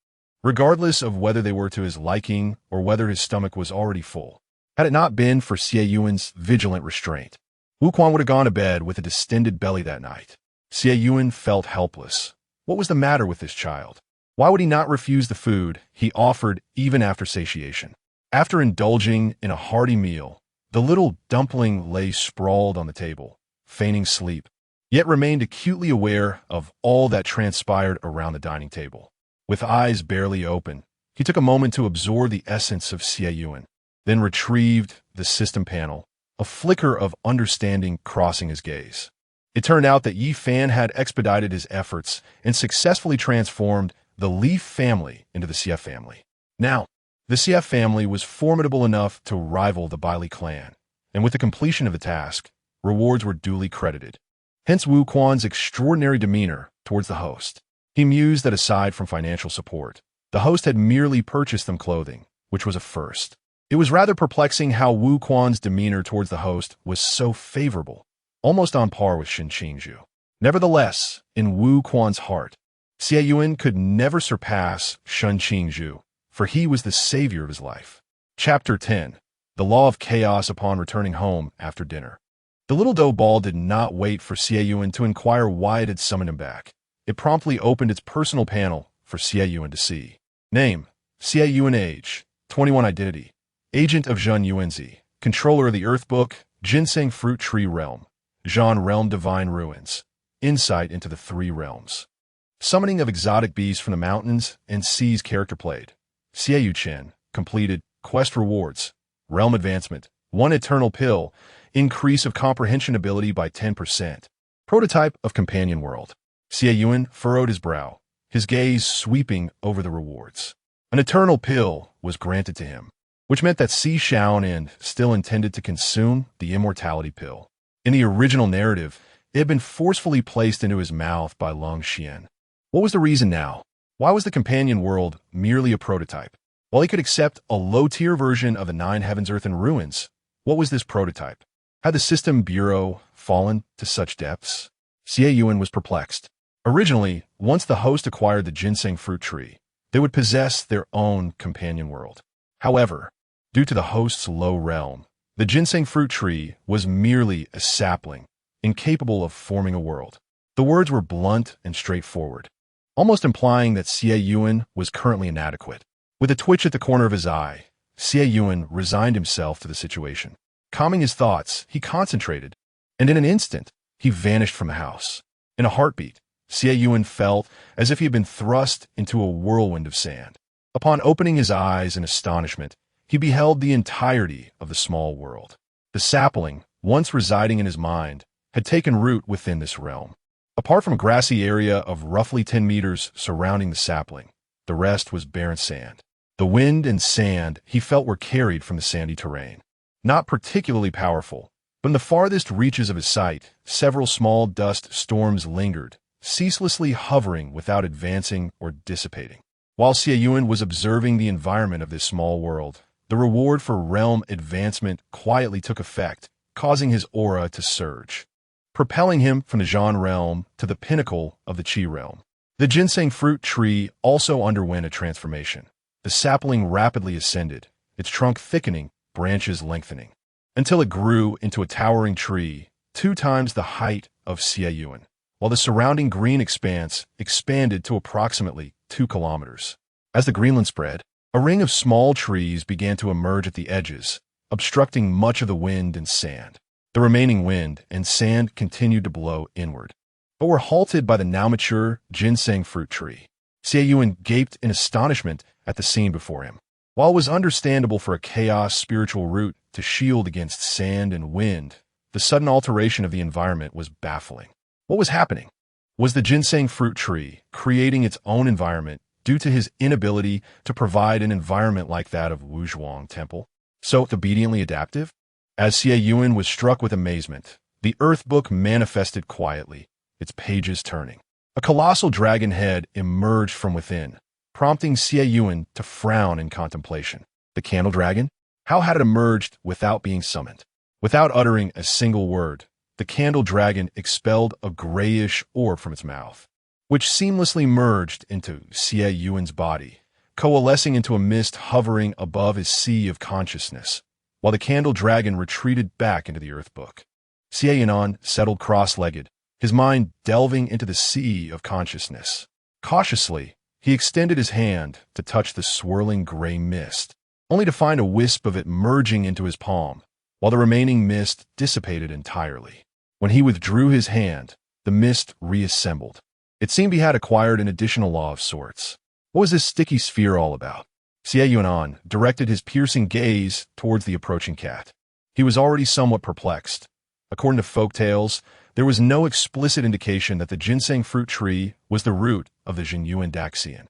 regardless of whether they were to his liking or whether his stomach was already full. Had it not been for Xie Yunan's vigilant restraint, Wu Quan would have gone to bed with a distended belly that night. Xie Yunan felt helpless. What was the matter with this child? Why would he not refuse the food he offered even after satiation? After indulging in a hearty meal, the little dumpling lay sprawled on the table, feigning sleep, yet remained acutely aware of all that transpired around the dining table. With eyes barely open, he took a moment to absorb the essence of Xie Yunan, then retrieved the system panel, a flicker of understanding crossing his gaze. It turned out that Yi Fan had expedited his efforts and successfully transformed the Li family into the Xie family. Now, the Xie family was formidable enough to rival the Baili clan, and with the completion of the task, rewards were duly credited. Hence Wu Quan's extraordinary demeanor towards the host. He mused that aside from financial support, the host had merely purchased them clothing, which was a first. It was rather perplexing how Wu Quan's demeanor towards the host was so favorable, almost on par with Shen Qingzhu. Nevertheless, in Wu Quan's heart, Xie Yunan could never surpass Shen Qingzhu, for he was the savior of his life. Chapter 10. The Law of Chaos upon returning home after dinner. The little dough ball did not wait for Xie Yunan to inquire why it had summoned him back. It promptly opened its personal panel for Xie Yunan to see. Name: Xie Yunan. Age: 21. Identity: Agent of Zhen Yuanzi, Controller of the Earth Book, Ginseng Fruit Tree Realm. Zhan Realm Divine Ruins. Insight into the Three Realms. Summoning of exotic beasts from the mountains and seas character played. Xie Yuchen. Completed. Quest rewards. Realm advancement. 1 eternal pill. Increase of comprehension ability by 10%. Prototype of companion world. Xie Yunan furrowed his brow, his gaze sweeping over the rewards. An eternal pill was granted to him, which meant that Xie Yunan still intended to consume the immortality pill. In the original narrative, it had been forcefully placed into his mouth by Long Xian. What was the reason now? Why was the companion world merely a prototype? While he could accept a low-tier version of the 9 Heavens, Earth, and Ruins, what was this prototype? Had the system bureau fallen to such depths? Xie Yunan was perplexed. Originally, once the host acquired the ginseng fruit tree, they would possess their own companion world. However, due to the host's low realm, the ginseng fruit tree was merely a sapling, incapable of forming a world. The words were blunt and straightforward, almost implying that Xie Yunan was currently inadequate. With a twitch at the corner of his eye, Xie Yunan resigned himself to the situation. Calming his thoughts, he concentrated, and in an instant, he vanished from the house. In a heartbeat, Xie Yunan felt as if he had been thrust into a whirlwind of sand. Upon opening his eyes in astonishment, he beheld the entirety of the small world. The sapling, once residing in his mind, had taken root within this realm. Apart from a grassy area of roughly 10 meters surrounding the sapling, the rest was barren sand. The wind and sand he felt were carried from the sandy terrain. Not particularly powerful, but in the farthest reaches of his sight, several small dust storms lingered, ceaselessly hovering without advancing or dissipating. While Xie Yunan was observing the environment of this small world, the reward for realm advancement quietly took effect, causing his aura to surge, propelling him from the Zhan realm to the pinnacle of the Qi realm. The ginseng fruit tree also underwent a transformation. The sapling rapidly ascended, its trunk thickening, branches lengthening, until it grew into a towering tree 2 times the height of Xie Yunan, while the surrounding green expanse expanded to approximately 2 kilometers. As the greenland spread, a ring of small trees began to emerge at the edges, obstructing much of the wind and sand. The remaining wind and sand continued to blow inward, but were halted by the now mature ginseng fruit tree. Xie Yunan gaped in astonishment at the scene before him. While it was understandable for a chaos spiritual root to shield against sand and wind, the sudden alteration of the environment was baffling. What was happening? Was the ginseng fruit tree creating its own environment due to his inability to provide an environment like that of Wuzhuang Temple? So obediently adaptive? As Xie Yunan was struck with amazement, the earth book manifested quietly, its pages turning. A colossal dragon head emerged from within, prompting Xie Yunan to frown in contemplation. The candle dragon? How had it emerged without being summoned? Without uttering a single word, the candle dragon expelled a grayish orb from its mouth, which seamlessly merged into Xie Yunan's body, coalescing into a mist hovering above his sea of consciousness, while the candle dragon retreated back into the earth book. Xie Yunan settled cross-legged, his mind delving into the sea of consciousness. Cautiously, he extended his hand to touch the swirling gray mist, only to find a wisp of it merging into his palm, while the remaining mist dissipated entirely. When he withdrew his hand, the mist reassembled. It seemed he had acquired an additional law of sorts. What was this sticky sphere all about? Xie Yunan directed his piercing gaze towards the approaching cat. He was already somewhat perplexed. According to folk tales, there was no explicit indication that the ginseng fruit tree was the root of the Xie Yunan Daxian.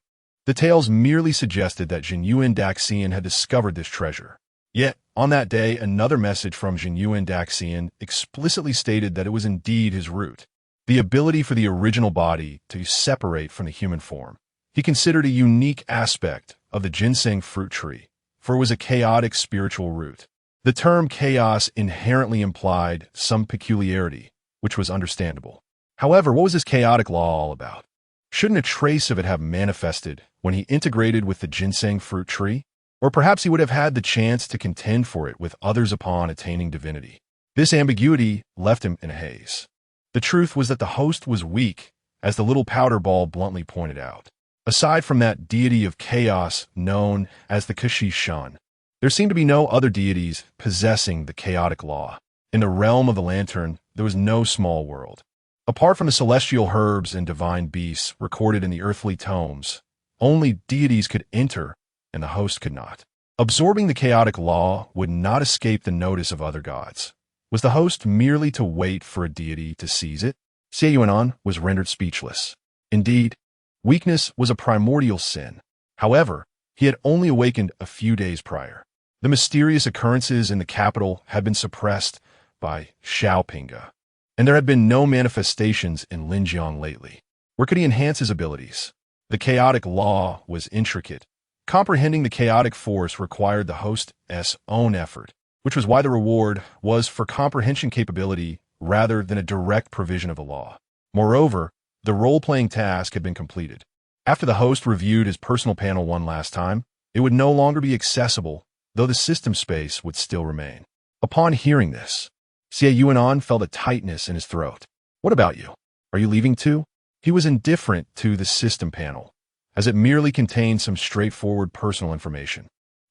The tales merely suggested that Xie Yunan Daxian had discovered this treasure. Yet, on that day, another message from Xie Yunan Daxian explicitly stated that it was indeed his root, the ability for the original body to separate from the human form. He considered a unique aspect of the ginseng fruit tree, for it was a chaotic spiritual root. The term chaos inherently implied some peculiarity, which was understandable. However, what was this chaotic law all about? Shouldn't a trace of it have manifested when he integrated with the ginseng fruit tree? Or perhaps he would have had the chance to contend for it with others upon attaining divinity. This ambiguity left him in a haze. The truth was that the host was weak, as the little powder ball bluntly pointed out. Aside from that deity of chaos known as the Shen, there seemed to be no other deities possessing the chaotic law. In the realm of the lantern, there was no small world. Apart from the celestial herbs and divine beasts recorded in the earthly tomes, only deities could enter, and the host could not. Absorbing the chaotic law would not escape the notice of other gods. Was the host merely to wait for a deity to seize it? Xie Yunan was rendered speechless. Indeed, weakness was a primordial sin. However, he had only awakened a few days prior. The mysterious occurrences in the capital had been suppressed by Xiaopinga, and there had been no manifestations in Linjiang lately. Where could he enhance his abilities? The chaotic law was intricate. Comprehending the chaotic force required the host's own effort, which was why the reward was for comprehension capability rather than a direct provision of the law. Moreover, the role-playing task had been completed. After the host reviewed his personal panel one last time, it would no longer be accessible, though the system space would still remain. Upon hearing this, Xie Yunan felt a tightness in his throat. What about you? Are you leaving too? He was indifferent to the system panel, as it merely contained some straightforward personal information.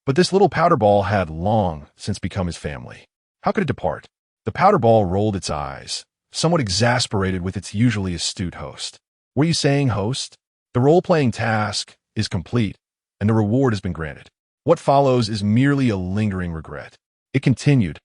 But this little powder ball had long since become his family. How could it depart? The powder ball rolled its eyes, somewhat exasperated with its usually astute host. Were you saying, host? The role-playing task is complete, and the reward has been granted. What follows is merely a lingering regret. It continued.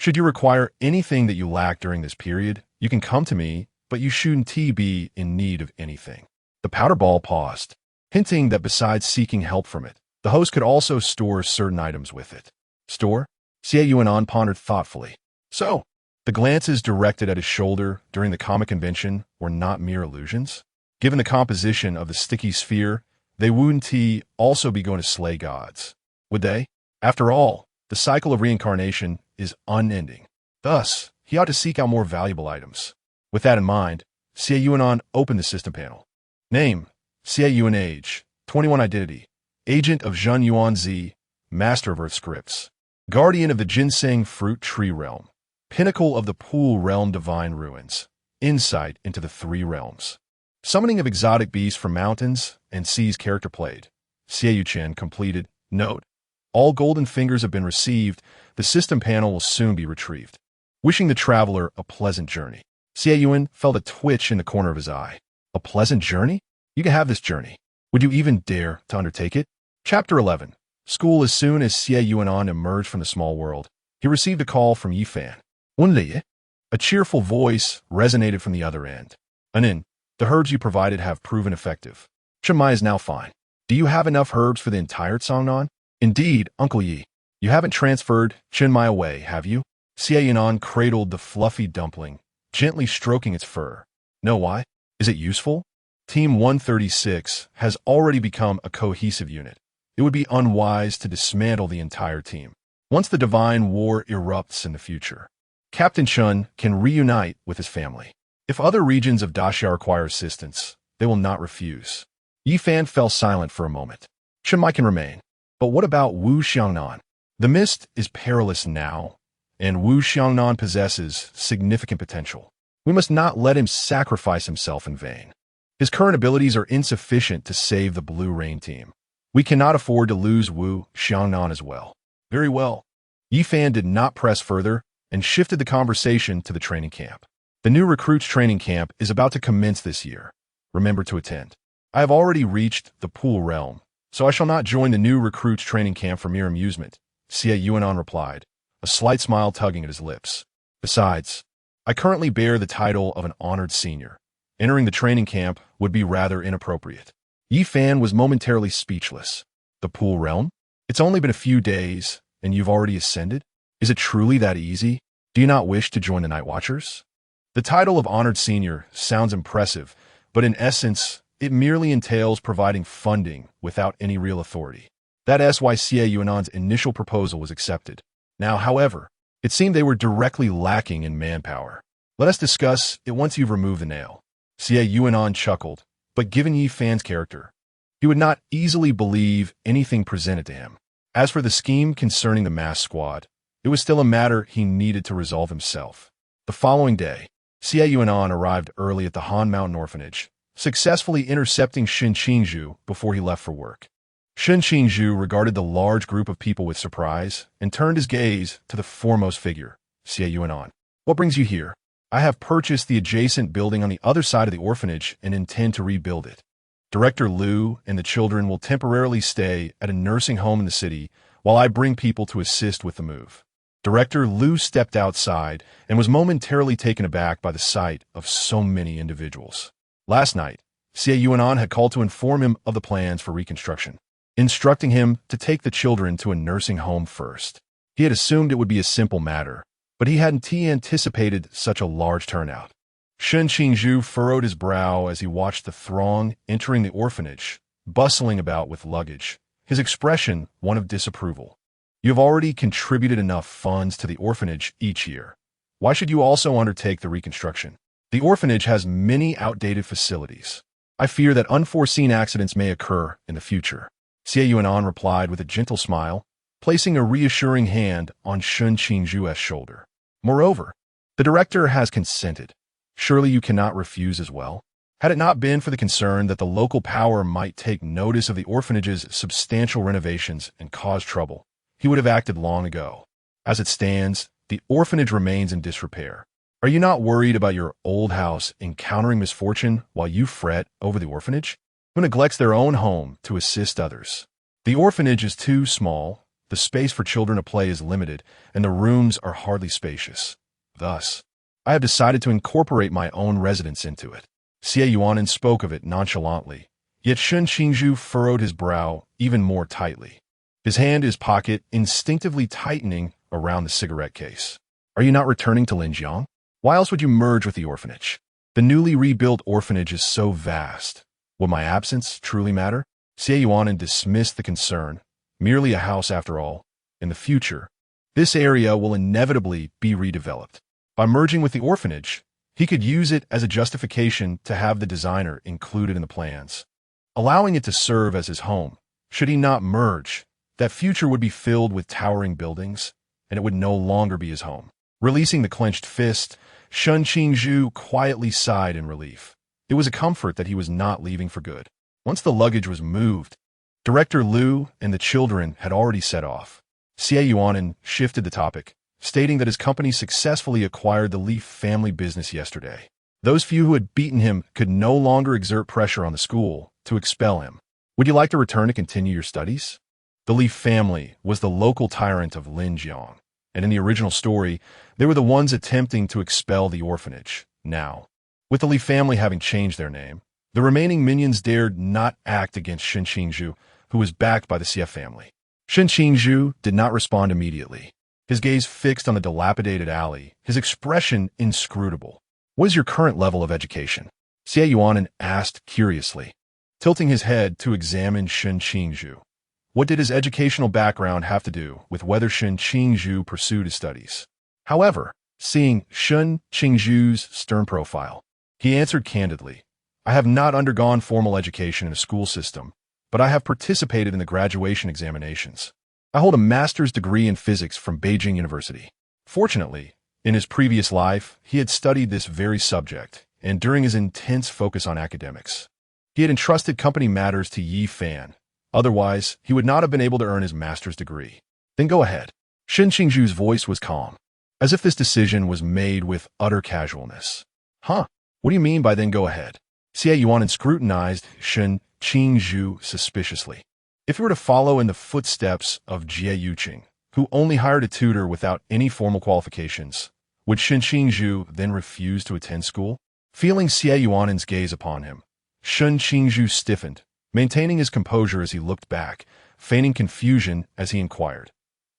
Should you require anything that you lack during this period, you can come to me, but you shouldn't be in need of anything. The powder ball paused, hinting that besides seeking help from it, the host could also store certain items with it. Store? Xie Yunan pondered thoughtfully. So, the glances directed at his shoulder during the comic convention were not mere illusions? Given the composition of the sticky sphere, they wouldn't also be going to slay gods. Would they? After all, the cycle of reincarnation is unending. Thus, he ought to seek out more valuable items. With that in mind, Xie Yunan opened the system panel. Name, Xie Yuan. Age, 21. Identity, Agent of Zhen Yuanzi, Master of Earth Scripts, Guardian of the Ginseng Fruit Tree Realm, Pinnacle of the Pool Realm Divine Ruins, Insight into the Three Realms. Summoning of exotic beasts from mountains and seas character played. Xie Yuchen completed. Note: all golden fingers have been received. The system panel will soon be retrieved. Wishing the traveler a pleasant journey. Xie Yuan felt a twitch in the corner of his eye. A pleasant journey? You can have this journey. Would you even dare to undertake it? Chapter 11. school. As soon as Xie Yunan emerged from the small world, he received a call from Yifan. "Wenli?" A cheerful voice resonated from the other end. "Anin, the herbs you provided have proven effective. Chimai is now fine. Do you have enough herbs for the entire Tsangnan?" "Indeed, Uncle Yi. You haven't transferred Chinmai away, have you?" Xie Yunan cradled the fluffy dumpling, gently stroking its fur. "No, why? Is it useful?" Team 136 has already become a cohesive unit. It would be unwise to dismantle the entire team. Once the divine war erupts in the future, Captain Shen can reunite with his family. If other regions of Daxia require assistance, they will not refuse. Yifan fell silent for a moment. "Chenmai can remain. But what about Wu Xiangnan? The mist is perilous now, and Wu Xiangnan possesses significant potential. We must not let him sacrifice himself in vain. His current abilities are insufficient to save the Blue Rain team. We cannot afford to lose Wu Xiangnan as well." "Very well." Yifan did not press further and shifted the conversation to the training camp. "The new recruits training camp is about to commence this year. Remember to attend." "I have already reached the Pool Realm, so I shall not join the new recruits training camp for mere amusement," Xie Yunan replied, a slight smile tugging at his lips. "Besides, I currently bear the title of an honored senior. Entering the training camp would be rather inappropriate." Yifan was momentarily speechless. "The Pool Realm? It's only been a few days, and you've already ascended? Is it truly that easy? Do you not wish to join the Night Watchers?" The title of honored senior sounds impressive, but in essence, it merely entails providing funding without any real authority. That's why Xie Yunan's initial proposal was accepted. Now, however, it seemed they were directly lacking in manpower. "Let us discuss it once you've removed the nail." Xie Yunan chuckled, but given Yifan's character, he would not easily believe anything presented to him. As for the scheme concerning the mass squad, it was still a matter he needed to resolve himself. The following day, Xie Yunan arrived early at the Han Mountain Orphanage, successfully intercepting Shen Qingzhu before he left for work. Shen Qingzhu regarded the large group of people with surprise and turned his gaze to the foremost figure, Xie Yunan. "What brings you here?" "I have purchased the adjacent building on the other side of the orphanage and intend to rebuild it. Director Liu and the children will temporarily stay at a nursing home in the city while I bring people to assist with the move." Director Liu stepped outside and was momentarily taken aback by the sight of so many individuals. Last night, Xie Yunan had called to inform him of the plans for reconstruction, instructing him to take the children to a nursing home first. He had assumed it would be a simple matter, but he hadn't anticipated such a large turnout. Shen Qingzhu furrowed his brow as he watched the throng entering the orphanage, bustling about with luggage, his expression one of disapproval. "You have already contributed enough funds to the orphanage each year. Why should you also undertake the reconstruction? The orphanage has many outdated facilities. I fear that unforeseen accidents may occur in the future." Xie Yunan replied with a gentle smile, placing a reassuring hand on Shen Qingzhu's shoulder. "Moreover, the director has consented. Surely you cannot refuse as well." Had it not been for the concern that the local power might take notice of the orphanage's substantial renovations and cause trouble, he would have acted long ago. As it stands, the orphanage remains in disrepair. Are you not worried about your old house encountering misfortune while you fret over the orphanage, who neglects their own home to assist others? The orphanage is too small, the space for children to play is limited, and the rooms are hardly spacious. Thus, I have decided to incorporate my own residence into it. Xie Yunan spoke of it nonchalantly, yet Shen Qingzhu furrowed his brow even more tightly, his hand in his pocket instinctively tightening around the cigarette case. "Are you not returning to Linjiang? Why else would you merge with the orphanage? The newly rebuilt orphanage is so vast. Will my absence truly matter?" Xie Yunan dismissed the concern. Merely a house after all. In the future, this area will inevitably be redeveloped. By merging with the orphanage, he could use it as a justification to have the designer included in the plans, allowing it to serve as his home. Should he not merge, that future would be filled with towering buildings, and it would no longer be his home. Releasing the clenched fist, Shen Qingzhu quietly sighed in relief. It was a comfort that he was not leaving for good. Once the luggage was moved, Director Liu and the children had already set off. Xie Yunan shifted the topic, stating that his company successfully acquired the Leaf family business yesterday. Those few who had beaten him could no longer exert pressure on the school to expel him. "Would you like to return to continue your studies?" The Li family was the local tyrant of Linjiang, and in the original story, they were the ones attempting to expel the orphanage. Now, with the Li family having changed their name, the remaining minions dared not act against Shen Qingzhu, who was backed by the Xie family. Shen Qingzhu did not respond immediately. His gaze fixed on the dilapidated alley, his expression inscrutable. "What is your current level of education?" Xie Yunan asked curiously, tilting his head to examine Shen Qingzhu. What did his educational background have to do with whether Shen Qingzhu pursued his studies? However, seeing Shen Qingzhu's stern profile, he answered candidly, "I have not undergone formal education in a school system, but I have participated in the graduation examinations. I hold a master's degree in physics from Beijing University." Fortunately, in his previous life, he had studied this very subject, and during his intense focus on academics, he had entrusted company matters to Yi Fan. Otherwise, he would not have been able to earn his master's degree. "Then go ahead." Shen Qingzhu's voice was calm, as if this decision was made with utter casualness. "Huh? What do you mean by then go ahead?" Xie Yunan scrutinized Shen Qingzhu suspiciously. If he were to follow in the footsteps of Xie Yuchen, who only hired a tutor without any formal qualifications, would Shen Qingzhu then refuse to attend school? Feeling Xie Yunan's gaze upon him, Shen Qingzhu stiffened, maintaining his composure as he looked back, feigning confusion as he inquired,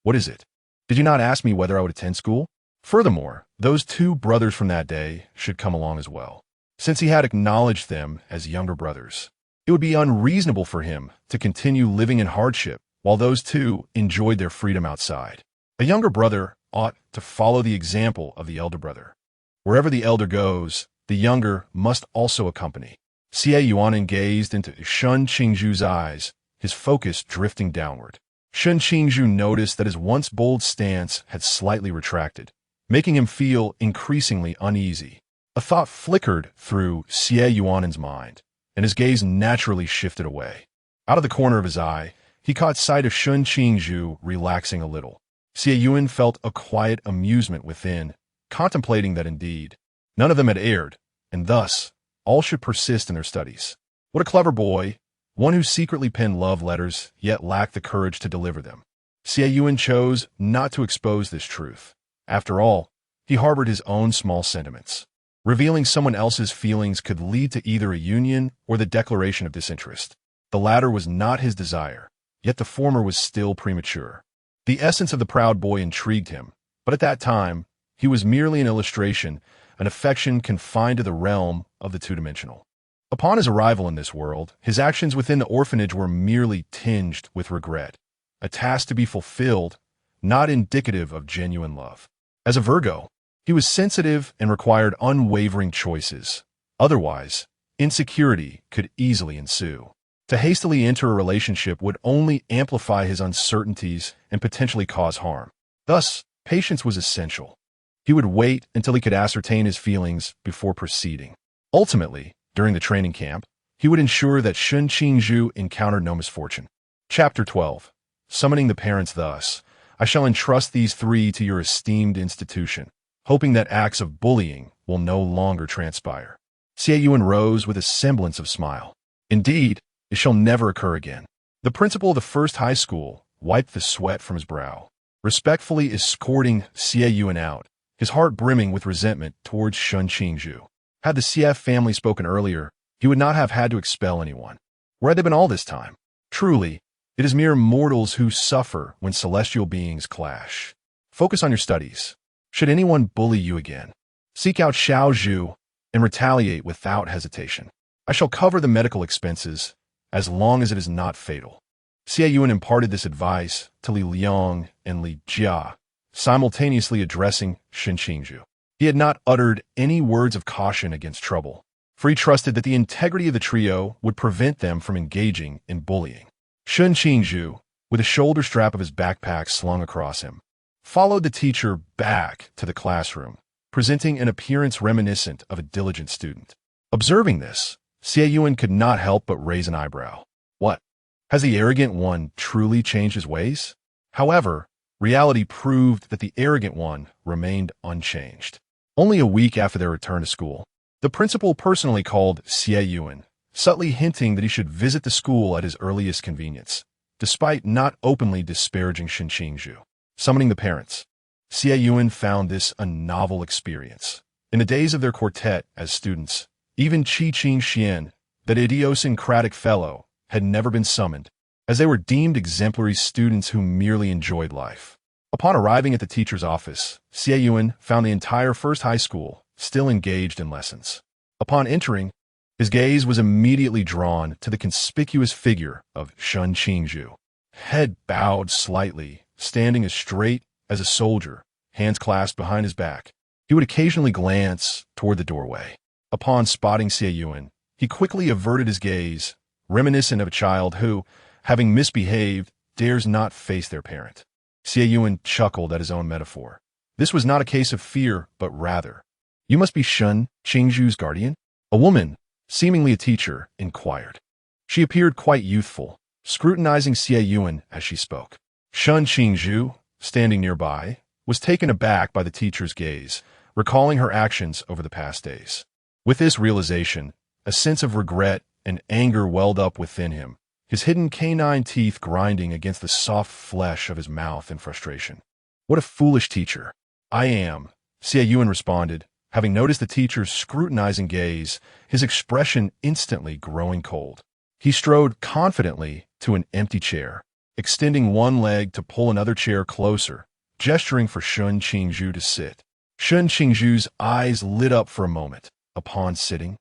"What is it? Did you not ask me whether I would attend school?" Furthermore, those two brothers from that day should come along as well. Since he had acknowledged them as younger brothers, it would be unreasonable for him to continue living in hardship while those two enjoyed their freedom outside. A younger brother ought to follow the example of the elder brother. Wherever the elder goes, the younger must also accompany. Xie Yunan gazed into Shen Qingzhu's eyes, his focus drifting downward. Shen Qingzhu noticed that his once bold stance had slightly retracted, making him feel increasingly uneasy. A thought flickered through Xie Yunan's mind, and his gaze naturally shifted away. Out of the corner of his eye, he caught sight of Shen Qingzhu relaxing a little. Xie Yunan felt a quiet amusement within, contemplating that indeed, none of them had erred, and thus, all should persist in their studies. What a clever boy, one who secretly penned love letters, yet lacked the courage to deliver them. Xie Yunan chose not to expose this truth. After all, he harbored his own small sentiments. Revealing someone else's feelings could lead to either a union or the declaration of disinterest. The latter was not his desire, yet the former was still premature. The essence of the proud boy intrigued him, but at that time, he was merely an illustration, an affection confined to the realm of the two-dimensional. Upon his arrival in this world, his actions within the orphanage were merely tinged with regret, a task to be fulfilled, not indicative of genuine love. As a Virgo, he was sensitive and required unwavering choices. Otherwise, insecurity could easily ensue. To hastily enter a relationship would only amplify his uncertainties and potentially cause harm. Thus, patience was essential. He would wait until he could ascertain his feelings before proceeding. Ultimately, during the training camp, he would ensure that Shen Qingzhu encountered no misfortune. Chapter 12. Summoning the parents thus, "I shall entrust these three to your esteemed institution, hoping that acts of bullying will no longer transpire." Xie Yunan rose with a semblance of smile. "Indeed, it shall never occur again." The principal of the first high school wiped the sweat from his brow, respectfully escorting Xie Yunan out, his heart brimming with resentment towards Shen Qingzhu. Had the Xie family spoken earlier, he would not have had to expel anyone. Where had they been all this time? Truly, it is mere mortals who suffer when celestial beings clash. Focus on your studies. Should anyone bully you again, seek out Xiao Zhu and retaliate without hesitation. I shall cover the medical expenses as long as it is not fatal. Xie Yunan imparted this advice to Li Liang and Li Jia, simultaneously addressing Shen Qingzhu. He had not uttered any words of caution against trouble, for he trusted that the integrity of the trio would prevent them from engaging in bullying. Shen Qingzhu, with a shoulder strap of his backpack slung across him, followed the teacher back to the classroom, presenting an appearance reminiscent of a diligent student. Observing this, Xie Yunan could not help but raise an eyebrow. What? Has the arrogant one truly changed his ways? However, reality proved that the arrogant one remained unchanged. Only a week after their return to school, the principal personally called Xie Yunan, subtly hinting that he should visit the school at his earliest convenience. despite not openly disparaging Qingzhu. Summoning the parents. Xie Yunan found this a novel experience. In the days of their quartet as students, even Shen, that idiosyncratic fellow, had never been summoned, as they were deemed exemplary students who merely enjoyed life. Upon arriving at the teacher's office, Xie Yunan found the entire first high school still engaged in lessons. Upon entering, his gaze was immediately drawn to the conspicuous figure of Shen Qingzhu. Head bowed slightly, standing as straight as a soldier, hands clasped behind his back. He would occasionally glance toward the doorway. Upon spotting Xie Yunan, he quickly averted his gaze, reminiscent of a child who, having misbehaved, dares not face their parent. Xie Yunan chuckled at his own metaphor. This was not a case of fear, but rather, "You must be Shen Qingzhu's guardian?" A woman, seemingly a teacher, inquired. She appeared quite youthful, scrutinizing Xie Yunan as she spoke. Shen Qingzhu, standing nearby, was taken aback by the teacher's gaze, recalling her actions over the past days. With this realization, a sense of regret and anger welled up within him, his hidden canine teeth grinding against the soft flesh of his mouth in frustration. "What a foolish teacher." "I am," Xie Yunan responded, having noticed the teacher's scrutinizing gaze, his expression instantly growing cold. He strode confidently to an empty chair, extending one leg to pull another chair closer, gesturing for Shen Qingzhu to sit. Shen Qingzhu's eyes lit up for a moment. Upon sitting,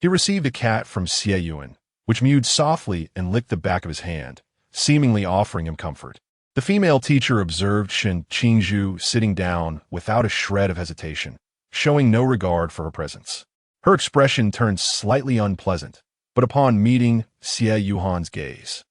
he received a cat from Xie Yunan, which mewed softly and licked the back of his hand, seemingly offering him comfort. The female teacher observed Shen Qingzhu sitting down without a shred of hesitation, showing no regard for her presence. Her expression turned slightly unpleasant, but upon meeting Xie Yuhan's gaze,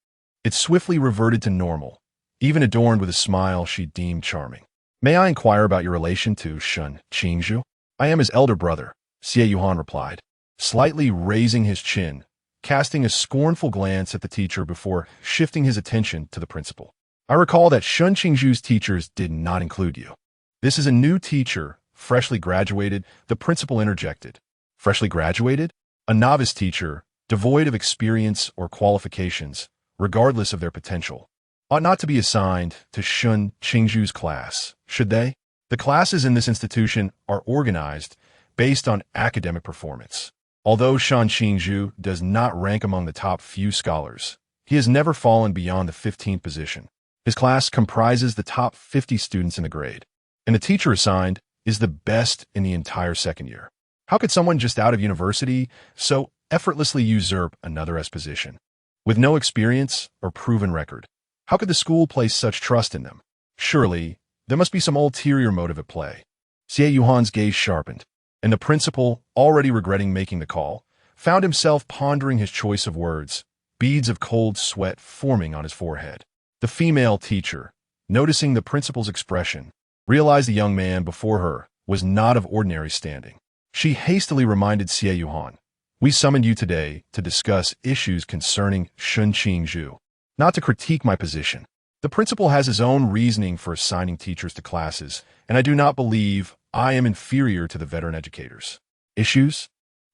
it swiftly reverted to normal, even adorned with a smile she deemed charming. "May I inquire about your relation to Shen Qingzhu?" "I am his elder brother," Xie Yuhan replied, slightly raising his chin, casting a scornful glance at the teacher before shifting his attention to the principal. "I recall that Shen Qingzhu's teachers did not include you." "This is a new teacher, freshly graduated," the principal interjected. "Freshly graduated? A novice teacher, devoid of experience or qualifications, regardless of their potential, ought not to be assigned to Shen Qingzhu's class, should they? The classes in this institution are organized based on academic performance. Although Shen Qingzhu does not rank among the top few scholars, he has never fallen beyond the 15th position. His class comprises the top 50 students in the grade, and the teacher assigned is the best in the entire second year. How could someone just out of university so effortlessly usurp another's position? With no experience or proven record, how could the school place such trust in them? Surely, there must be some ulterior motive at play. Xie Yuhan's gaze sharpened, and the principal, already regretting making the call, found himself pondering his choice of words, beads of cold sweat forming on his forehead. The female teacher, noticing the principal's expression, realized the young man before her was not of ordinary standing. She hastily reminded Xie Yuhan, "We summoned you today to discuss issues concerning Shen Qingzhu, not to critique my position. The principal has his own reasoning for assigning teachers to classes, and I do not believe I am inferior to the veteran educators." "Issues?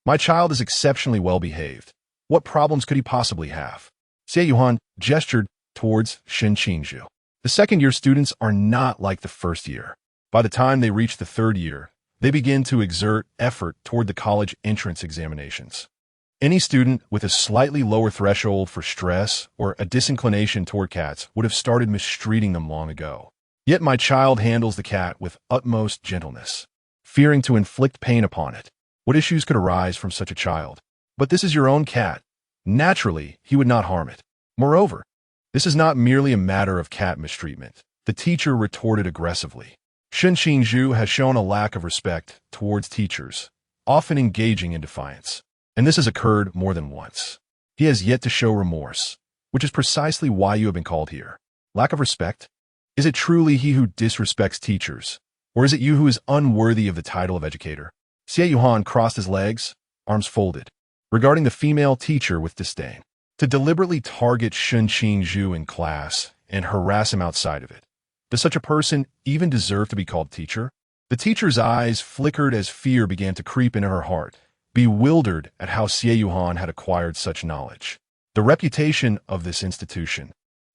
My child is exceptionally well behaved. What problems could he possibly have?" Xie Yuhan gestured towards Shen Qingzhu. "The second-year students are not like the first year. By the time they reach the third year, they begin to exert effort toward the college entrance examinations. Any student with a slightly lower threshold for stress or a disinclination toward cats would have started mistreating them long ago. Yet my child handles the cat with utmost gentleness, fearing to inflict pain upon it. What issues could arise from such a child? But this is your own cat. Naturally, he would not harm it. Moreover, this is not merely a matter of cat mistreatment," the teacher retorted aggressively. "Shen Qingzhu has shown a lack of respect towards teachers, often engaging in defiance. And this has occurred more than once. He has yet to show remorse, which is precisely why you have been called here. Lack of respect? Is it truly he who disrespects teachers, or is it you who is unworthy of the title of educator?" Xie Yuhan crossed his legs, arms folded, regarding the female teacher with disdain. To deliberately target Shen Qingzhu in class and harass him outside of it. Does such a person even deserve to be called teacher? The teacher's eyes flickered as fear began to creep into her heart, bewildered at how Xie Yuhan had acquired such knowledge. The reputation of this institution,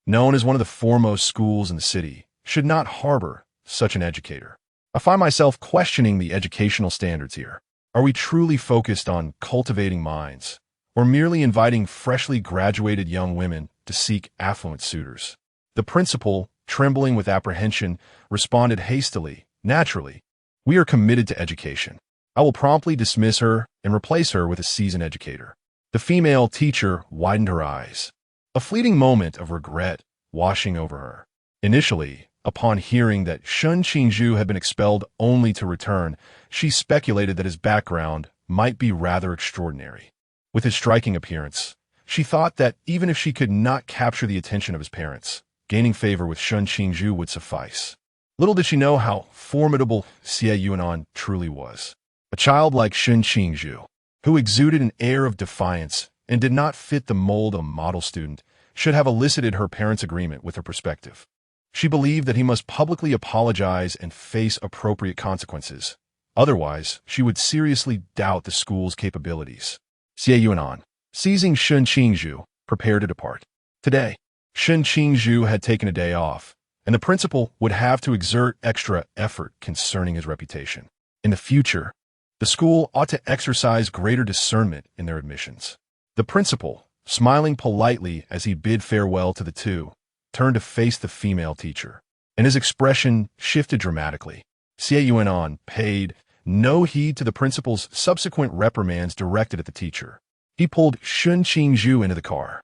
known as one of the foremost schools in the city, should not harbor such an educator. I find myself questioning the educational standards here. Are we truly focused on cultivating minds, or merely inviting freshly graduated young women to seek affluent suitors? The principal, trembling with apprehension, responded hastily, naturally. We are committed to education. I will promptly dismiss her and replace her with a seasoned educator. The female teacher widened her eyes, a fleeting moment of regret washing over her. Initially, upon hearing that Shen Qingzhu had been expelled only to return, she speculated that his background might be rather extraordinary. With his striking appearance, she thought that even if she could not capture the attention of his parents, gaining favor with Shen Qingzhu would suffice. Little did she know how formidable Xie Yunan truly was. A child like Shen Qingzhu, who exuded an air of defiance and did not fit the mold of a model student, should have elicited her parents' agreement with her perspective. She believed that he must publicly apologize and face appropriate consequences. Otherwise, she would seriously doubt the school's capabilities. Xie Yunan, seizing Shen Qingzhu, prepared to depart. Today, Shen Qingzhu had taken a day off, and the principal would have to exert extra effort concerning his reputation. In the future, the school ought to exercise greater discernment in their admissions. The principal, smiling politely as he bid farewell to the two, turned to face the female teacher, and his expression shifted dramatically. Xie Yunan paid no heed to the principal's subsequent reprimands directed at the teacher. He pulled Shen Qingzhu into the car,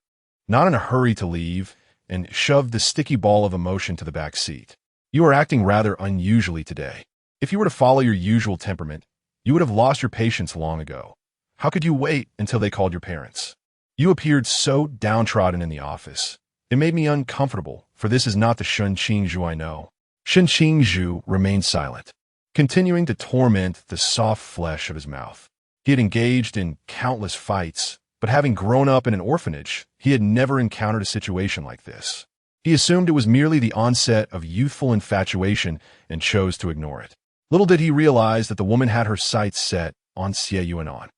not in a hurry to leave, and shoved the sticky ball of emotion to the back seat. You are acting rather unusually today. If you were to follow your usual temperament, you would have lost your patience long ago. How could you wait until they called your parents? You appeared so downtrodden in the office. It made me uncomfortable, for this is not the Shen Qingzhu I know. Shen Qingzhu remained silent, continuing to torment the soft flesh of his mouth. He had engaged in countless fights, but having grown up in an orphanage, he had never encountered a situation like this. He assumed it was merely the onset of youthful infatuation and chose to ignore it. Little did he realize that the woman had her sights set on Xie Yunan.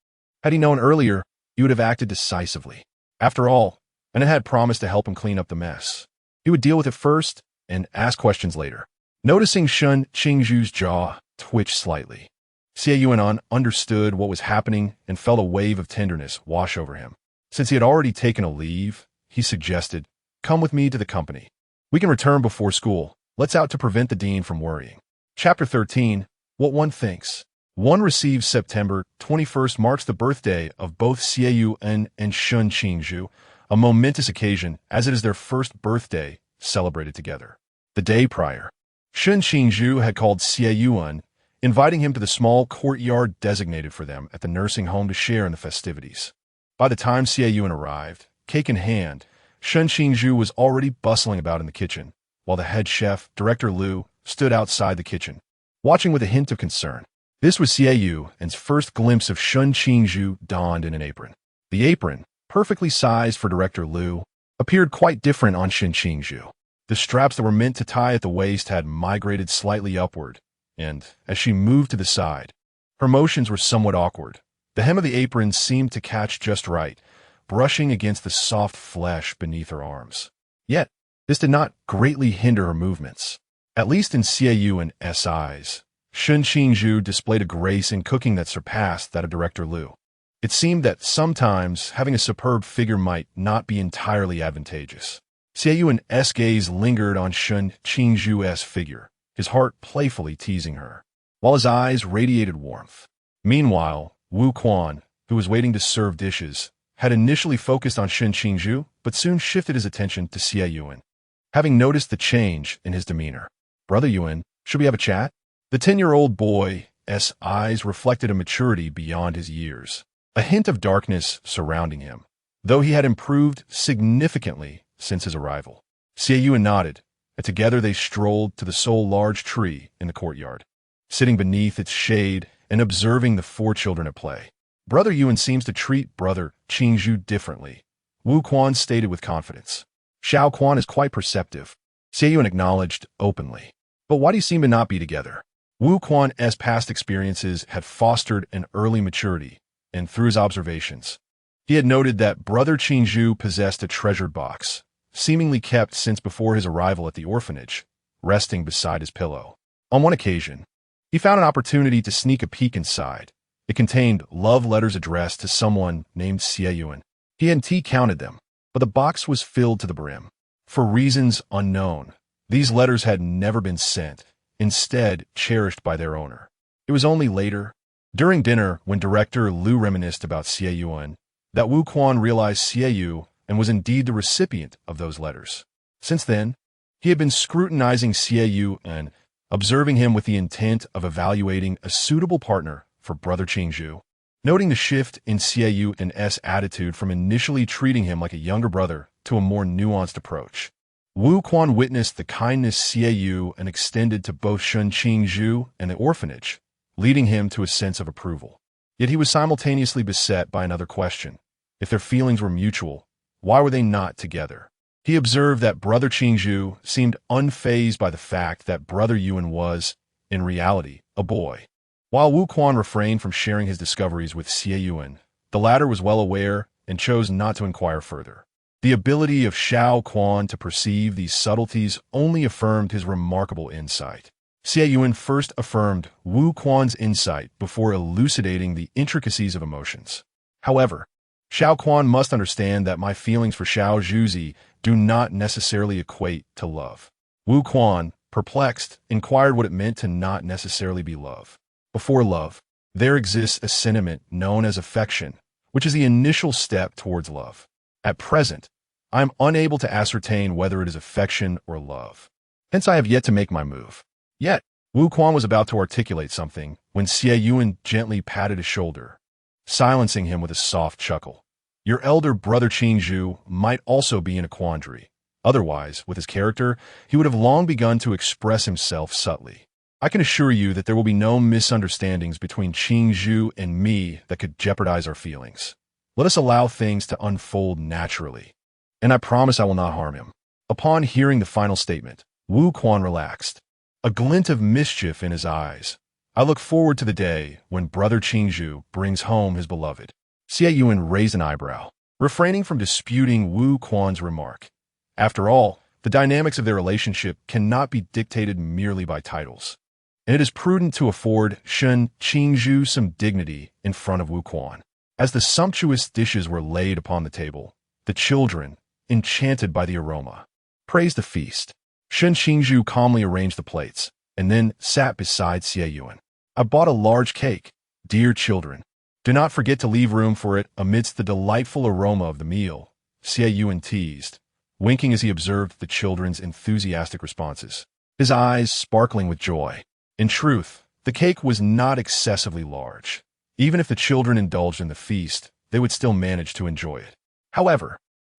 Had he known earlier, he would have acted decisively. After all, Anna had promised to help him clean up the mess. He would deal with it first and ask questions later. Noticing Shen Qingzhu's jaw twitch slightly, Xie Yunan understood what was happening and felt a wave of tenderness wash over him. Since he had already taken a leave, he suggested, "Come with me to the company. We can return before school. Let's out to prevent the dean from worrying." Chapter 13, What One Thinks. One receives September 21st marks the birthday of both Xie Yuchen and Shen Qingzhu, a momentous occasion as it is their first birthday celebrated together. The day prior, Shen Qingzhu had called Xie Yunan, inviting him to the small courtyard designated for them at the nursing home to share in the festivities. By the time Xie Yunan arrived, cake in hand, Shen Qingzhu was already bustling about in the kitchen, while the head chef, Director Liu, stood outside the kitchen, watching with a hint of concern. This was Xie Yuan's first glimpse of Shen Qingzhu donned in an apron. The apron, perfectly sized for Director Liu, appeared quite different on Shen Qingzhu. The straps that were meant to tie at the waist had migrated slightly upward, and, as she moved to the side, her motions were somewhat awkward. The hem of the apron seemed to catch just right, brushing against the soft flesh beneath her arms. Yet, this did not greatly hinder her movements. At least in Xie Yuan's eyes, Shen Qingzhu displayed a grace in cooking that surpassed that of Director Liu. It seemed that sometimes having a superb figure might not be entirely advantageous. Xie Yuan's gaze lingered on Shen Qingzhu's figure, his heart playfully teasing her, while his eyes radiated warmth. Meanwhile, Wu Quan, who was waiting to serve dishes, had initially focused on Shen Qingzhu, but soon shifted his attention to Xie Yunan, having noticed the change in his demeanor. "Brother Yuan, should we have a chat?" The 10-year-old boy's eyes reflected a maturity beyond his years, a hint of darkness surrounding him, though he had improved significantly since his arrival. Xie Yunan nodded, and together they strolled to the sole large tree in the courtyard, sitting beneath its shade and observing the 4 children at play. "Brother Yuan seems to treat Brother Qingzhu differently," Wu Quan stated with confidence. "Xiao Quan is quite perceptive," Xie Yunan acknowledged openly. "But why do you seem to not be together?" Wu Quan's past experiences had fostered an early maturity, and through his observations, he had noted that Brother Qingzhu possessed a treasured box, seemingly kept since before his arrival at the orphanage, resting beside his pillow. On one occasion, he found an opportunity to sneak a peek inside. It contained love letters addressed to someone named Xie Yunan. He counted them, but the box was filled to the brim. For reasons unknown, these letters had never been sent, instead cherished by their owner. It was only later, during dinner, when director Liu reminisced about Xie Yuan, that Wu Quan realized Xie Yu and was indeed the recipient of those letters. Since then, he had been scrutinizing Xie Yu and observing him with the intent of evaluating a suitable partner for brother Qingzhu. Noting the shift in Xie Yu's attitude from initially treating him like a younger brother to a more nuanced approach, Wu Quan witnessed the kindness Xie Yu and extended to both Shen Qingzhu and the orphanage, leading him to a sense of approval. Yet he was simultaneously beset by another question. If their feelings were mutual, why were they not together? He observed that brother Qingzhu seemed unfazed by the fact that brother Yuan was, in reality, a boy. While Wu Quan refrained from sharing his discoveries with Xie Yuan, the latter was well aware and chose not to inquire further. The ability of Xiao Quan to perceive these subtleties only affirmed his remarkable insight. Xie Yuan first affirmed Wu Quan's insight before elucidating the intricacies of emotions. However, Xiao Quan must understand that my feelings for Xiao Zhuzi do not necessarily equate to love. Wu Quan, perplexed, inquired what it meant to not necessarily be love. Before love, there exists a sentiment known as affection, which is the initial step towards love. At present, I am unable to ascertain whether it is affection or love. Hence I have yet to make my move. Yet, Wu Quan was about to articulate something when Xie Yuan gently patted his shoulder, silencing him with a soft chuckle. Your elder brother Qingzhu might also be in a quandary. Otherwise, with his character, he would have long begun to express himself subtly. I can assure you that there will be no misunderstandings between Qingzhu and me that could jeopardize our feelings. Let us allow things to unfold naturally, and I promise I will not harm him. Upon hearing the final statement, Wu Quan relaxed, a glint of mischief in his eyes. I look forward to the day when brother Qingzhu brings home his beloved. Xie Yuan raised an eyebrow, refraining from disputing Wu Quan's remark. After all, the dynamics of their relationship cannot be dictated merely by titles, and it is prudent to afford Shen Qingzhu some dignity in front of Wu Quan. As the sumptuous dishes were laid upon the table, the children, enchanted by the aroma, praised the feast. Shen Qingzhu calmly arranged the plates, and then sat beside Xie Yuan. I bought a large cake. Dear children, do not forget to leave room for it amidst the delightful aroma of the meal, Xie Yuan teased, winking as he observed the children's enthusiastic responses, his eyes sparkling with joy. In truth, the cake was not excessively large. Even if the children indulged in the feast, they would still manage to enjoy it. However,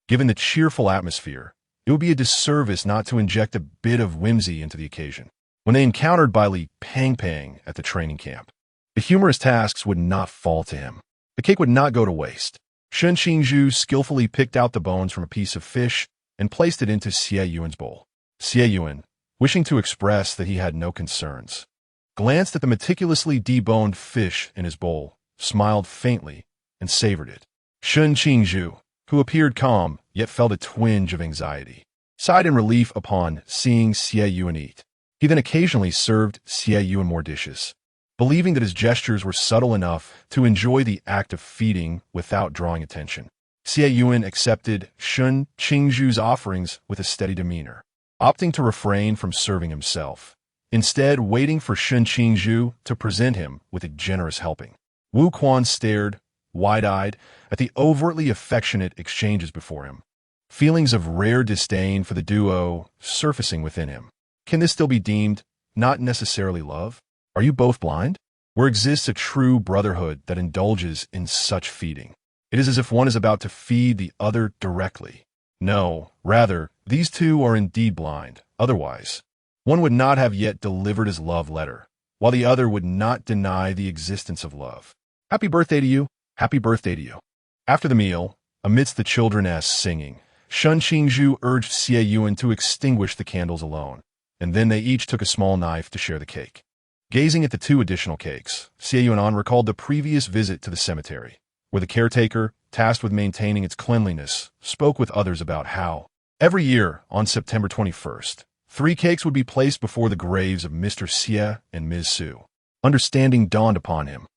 given the cheerful atmosphere, it would be a disservice not to inject a bit of whimsy into the occasion. When they encountered Bai Li Pang Pang at the training camp, the humorous tasks would not fall to him. The cake would not go to waste. Shen Qingzhu skillfully picked out the bones from a piece of fish and placed it into Xie Yuan's bowl. Xie Yuan, wishing to express that he had no concerns, glanced at the meticulously deboned fish in his bowl, smiled faintly, and savored it. Shen Qingzhu, who appeared calm yet felt a twinge of anxiety, sighed in relief upon seeing Xie Yuan eat. He then occasionally served Xie Yuan more dishes, believing that his gestures were subtle enough to enjoy the act of feeding without drawing attention. Xie Yuan accepted Shen Qingzhu's offerings with a steady demeanor, opting to refrain from serving himself, instead waiting for Shen Qingzhu to present him with a generous helping. Wu Quan stared, wide-eyed, at the overtly affectionate exchanges before him, feelings of rare disdain for the duo surfacing within him. Can this still be deemed not necessarily love? Are you both blind? Where exists a true brotherhood that indulges in such feeding? It is as if one is about to feed the other directly. No, rather, these two are indeed blind. Otherwise, one would not have yet delivered his love letter, while the other would not deny the existence of love. Happy birthday to you. Happy birthday to you. After the meal, amidst the children's singing, Shen Qingzhu urged Xie Yuan to extinguish the candles alone, and then they each took a small knife to share the cake. Gazing at the two additional cakes, Xie Yunan recalled the previous visit to the cemetery, where the caretaker, tasked with maintaining its cleanliness, spoke with others about how Every year, on September 21st, 3 cakes would be placed before the graves of Mr. Xie and Ms. Su. Understanding dawned upon him.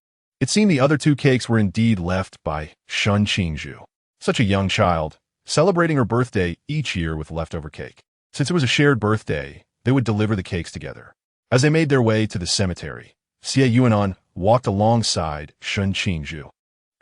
It seemed the other 2 cakes were indeed left by Shen Qingzhu, such a young child, celebrating her birthday each year with leftover cake. Since it was a shared birthday, they would deliver the cakes together. As they made their way to the cemetery, Xie Yunan walked alongside Shen Qingzhu,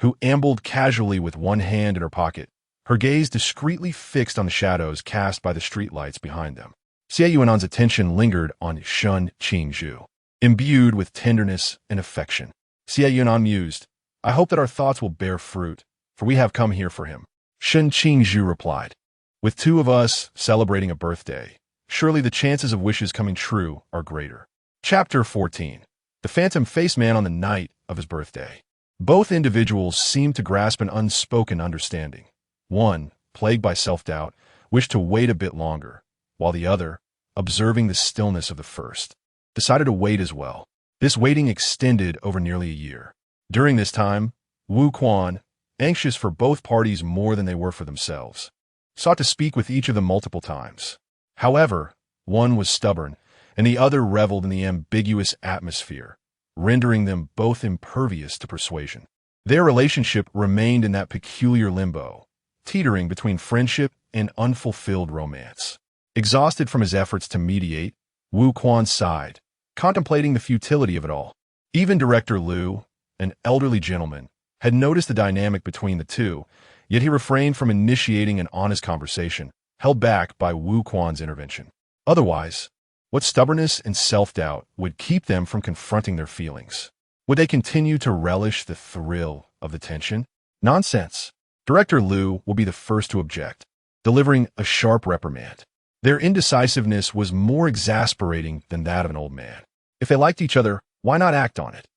who ambled casually with one hand in her pocket, her gaze discreetly fixed on the shadows cast by the streetlights behind them. Xie Yunan's attention lingered on Shen Qingzhu, imbued with tenderness and affection. Xie Yunan mused, "I hope that our thoughts will bear fruit, for we have come here for him." Shen Qingzhu replied, "With 2 of us celebrating a birthday, surely the chances of wishes coming true are greater." Chapter 14. The Phantom-Faced Man on the night of his birthday. Both individuals seemed to grasp an unspoken understanding. One, plagued by self-doubt, wished to wait a bit longer, while the other, observing the stillness of the first, decided to wait as well. This waiting extended over nearly a year. During this time, Wu Quan, anxious for both parties more than they were for themselves, sought to speak with each of them multiple times. However, one was stubborn, and the other reveled in the ambiguous atmosphere, rendering them both impervious to persuasion. Their relationship remained in that peculiar limbo, teetering between friendship and unfulfilled romance. Exhausted from his efforts to mediate, Wu Quan sighed, contemplating the futility of it all. Even Director Liu, an elderly gentleman, had noticed the dynamic between the 2, yet he refrained from initiating an honest conversation, held back by Wu Quan's intervention. Otherwise, what stubbornness and self-doubt would keep them from confronting their feelings? Would they continue to relish the thrill of the tension? Nonsense. Director Liu will be the first to object, delivering a sharp reprimand. Their indecisiveness was more exasperating than that of an old man. If they liked each other, why not act on it?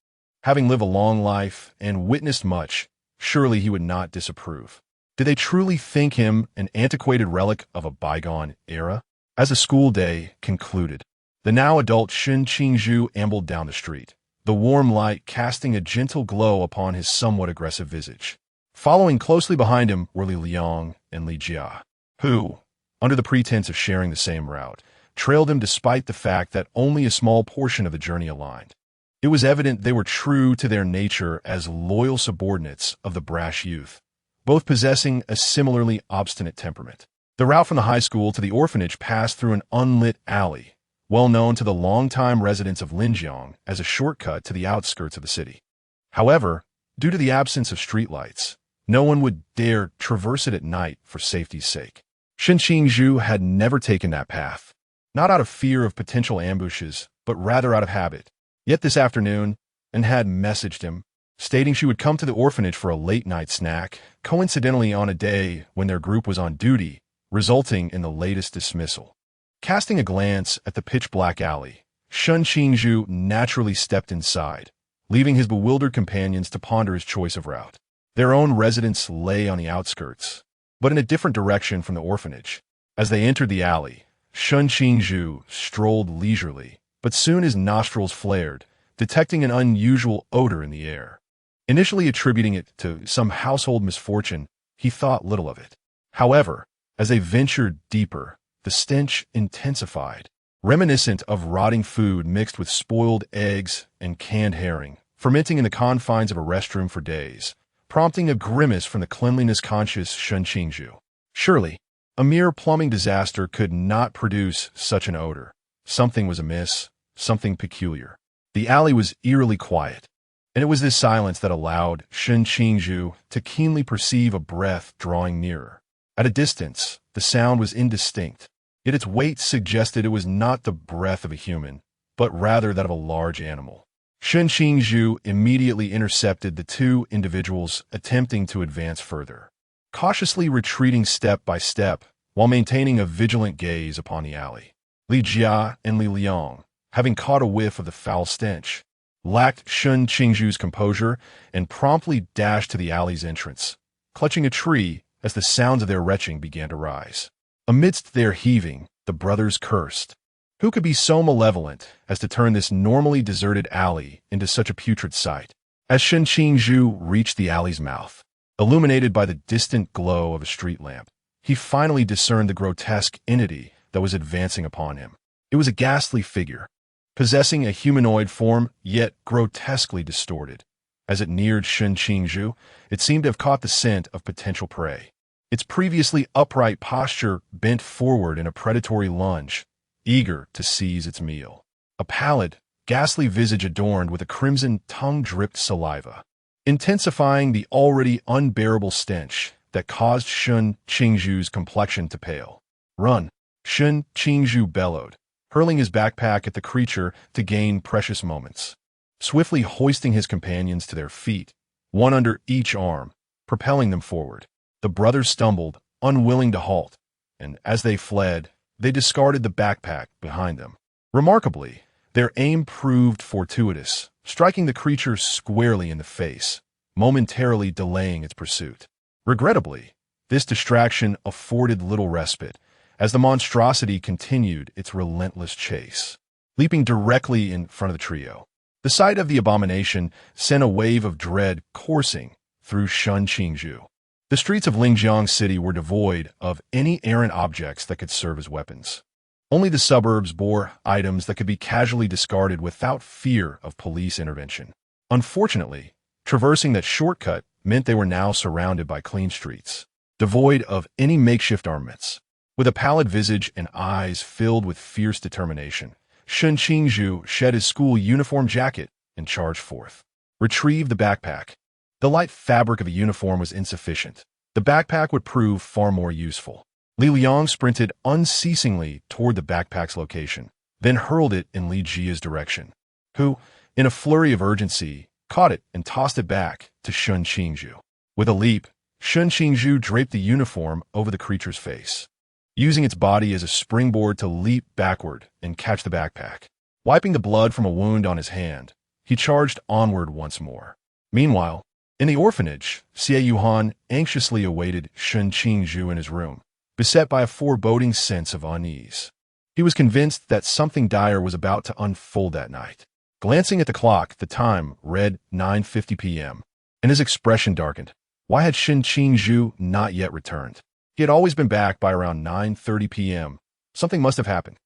Having lived a long life and witnessed much, surely he would not disapprove. Did they truly think him an antiquated relic of a bygone era? As the school day concluded, the now adult Shen Qingzhu ambled down the street, the warm light casting a gentle glow upon his somewhat aggressive visage. Following closely behind him were Li Liang and Li Jia, who, under the pretense of sharing the same route, trailed him despite the fact that only a small portion of the journey aligned. It was evident they were true to their nature as loyal subordinates of the brash youth, both possessing a similarly obstinate temperament. The route from the high school to the orphanage passed through an unlit alley, well known to the longtime residents of Linjiang as a shortcut to the outskirts of the city. However, due to the absence of streetlights, no one would dare traverse it at night for safety's sake. Shen Qingzhu had never taken that path, not out of fear of potential ambushes, but rather out of habit. Yet this afternoon, An had messaged him, stating she would come to the orphanage for a late-night snack, coincidentally on a day when their group was on duty, resulting in the latest dismissal. Casting a glance at the pitch-black alley, Shen Qingzhu naturally stepped inside, leaving his bewildered companions to ponder his choice of route. Their own residence lay on the outskirts, but in a different direction from the orphanage. As they entered the alley, Shen Qingzhu strolled leisurely, but soon his nostrils flared, detecting an unusual odor in the air. Initially attributing it to some household misfortune, he thought little of it. However, as they ventured deeper, the stench intensified, reminiscent of rotting food mixed with spoiled eggs and canned herring, fermenting in the confines of a restroom for days, prompting a grimace from the cleanliness-conscious Shen Qingzhu. Surely, a mere plumbing disaster could not produce such an odor. Something was amiss, something peculiar. The alley was eerily quiet, and it was this silence that allowed Shen Qingzhu to keenly perceive a breath drawing nearer. At a distance, the sound was indistinct, yet its weight suggested it was not the breath of a human, but rather that of a large animal. Shen Qingzhu immediately intercepted the 2 individuals attempting to advance further, cautiously retreating step by step while maintaining a vigilant gaze upon the alley. Li Jia and Li Liang, having caught a whiff of the foul stench, lacked Shen Qingzhu's composure and promptly dashed to the alley's entrance, clutching a tree as the sounds of their retching began to rise. Amidst their heaving, the brothers cursed. Who could be so malevolent as to turn this normally deserted alley into such a putrid sight? As Shen Qingzhu reached the alley's mouth, illuminated by the distant glow of a street lamp, he finally discerned the grotesque entity that was advancing upon him. It was a ghastly figure, possessing a humanoid form, yet grotesquely distorted. As it neared Qingzhu, it seemed to have caught the scent of potential prey. Its previously upright posture bent forward in a predatory lunge, eager to seize its meal. A pallid, ghastly visage adorned with a crimson tongue-dripped saliva, intensifying the already unbearable stench that caused Qingzhu's complexion to pale. "Run!" Qingzhu bellowed, hurling his backpack at the creature to gain precious moments. Swiftly hoisting his companions to their feet, one under each arm, propelling them forward. The brothers stumbled, unwilling to halt, and as they fled, they discarded the backpack behind them. Remarkably, their aim proved fortuitous, striking the creature squarely in the face, momentarily delaying its pursuit. Regrettably, this distraction afforded little respite, as the monstrosity continued its relentless chase. Leaping directly in front of the trio, the sight of the abomination sent a wave of dread coursing through Qingzhu. The streets of Lingjiang City were devoid of any errant objects that could serve as weapons. Only the suburbs bore items that could be casually discarded without fear of police intervention. Unfortunately, traversing that shortcut meant they were now surrounded by clean streets, devoid of any makeshift armaments. With a pallid visage and eyes filled with fierce determination, Qingzhu shed his school uniform jacket and charged forth. Retrieve the backpack. The light fabric of a uniform was insufficient. The backpack would prove far more useful. Li Liang sprinted unceasingly toward the backpack's location, then hurled it in Li Jia's direction, who, in a flurry of urgency, caught it and tossed it back to Qingzhu. With a leap, Qingzhu draped the uniform over the creature's face, using its body as a springboard to leap backward and catch the backpack. Wiping the blood from a wound on his hand, he charged onward once more. Meanwhile, in the orphanage, Xie Yunan anxiously awaited Qingzhu in his room, beset by a foreboding sense of unease. He was convinced that something dire was about to unfold that night. Glancing at the clock, the time read 9:50 p.m., and his expression darkened. Why had Qingzhu not yet returned? He had always been back by around 9:30 p.m. Something must have happened.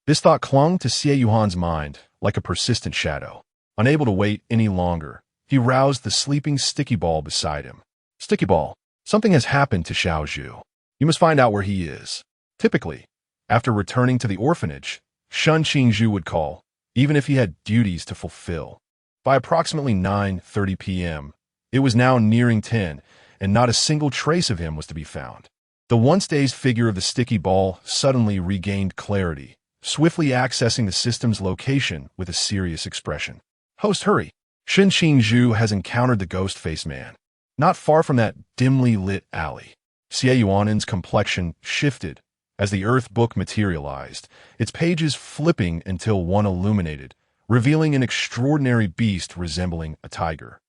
This thought clung to Xie Yuhan's mind like a persistent shadow. Unable to wait any longer, he roused the sleeping sticky ball beside him. "Sticky ball, something has happened to Xiaozhu. You must find out where he is." Typically, after returning to the orphanage, Qingzhu would call, even if he had duties to fulfill. By approximately 9:30 p.m., it was now nearing 10, and not a single trace of him was to be found. The once-dazed figure of the sticky ball suddenly regained clarity, swiftly accessing the system's location with a serious expression. "Host, hurry! Qingzhu has encountered the ghost-faced man, not far from that dimly lit alley." Xie Yunan's complexion shifted as the Earth book materialized, its pages flipping until one illuminated, revealing an extraordinary beast resembling a tiger,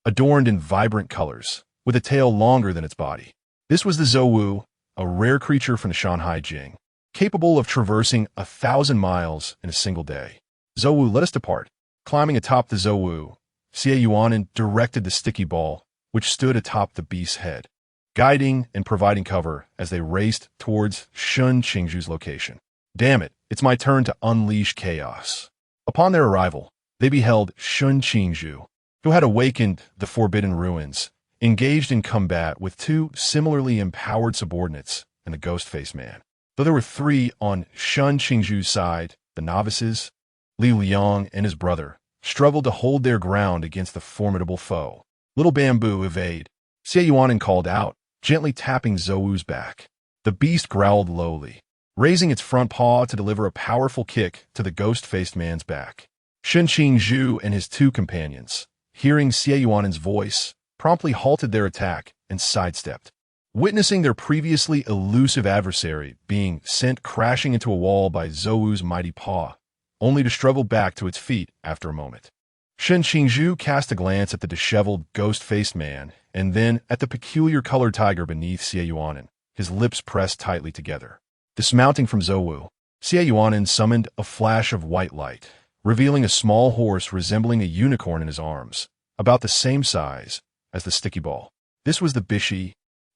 adorned in vibrant colors, with a tail longer than its body. This was the Zouwu, a rare creature from the Shanghai Jing, capable of traversing 1,000 miles in a single day. "Zouwu, let us depart." Climbing atop the Zouwu, Xie Yunan directed the sticky ball, which stood atop the beast's head, guiding and providing cover as they raced towards Qingzhu's location. "Damn it, it's my turn to unleash chaos." Upon their arrival, they beheld Qingzhu, who had awakened the Forbidden Ruins, engaged in combat with two similarly empowered subordinates and the ghost-faced man. Though there were three on Qingzhu's side, the novices, Li Liang and his brother, struggled to hold their ground against the formidable foe. "Little bamboo, evade," Xie Yunan called out, gently tapping Zouwu's back. The beast growled lowly, raising its front paw to deliver a powerful kick to the ghost-faced man's back. Qingzhu and his two companions, hearing Xie Yunan's voice, promptly halted their attack and sidestepped. Witnessing their previously elusive adversary being sent crashing into a wall by Zouwu's mighty paw, only to struggle back to its feet after a moment. Qingzhu cast a glance at the disheveled, ghost-faced man, and then at the peculiar colored tiger beneath Xie Yunan, his lips pressed tightly together. Dismounting from Zouwu, Xie Yunan summoned a flash of white light, revealing a small horse resembling a unicorn in his arms, about the same size as the sticky ball. This was the Bishi,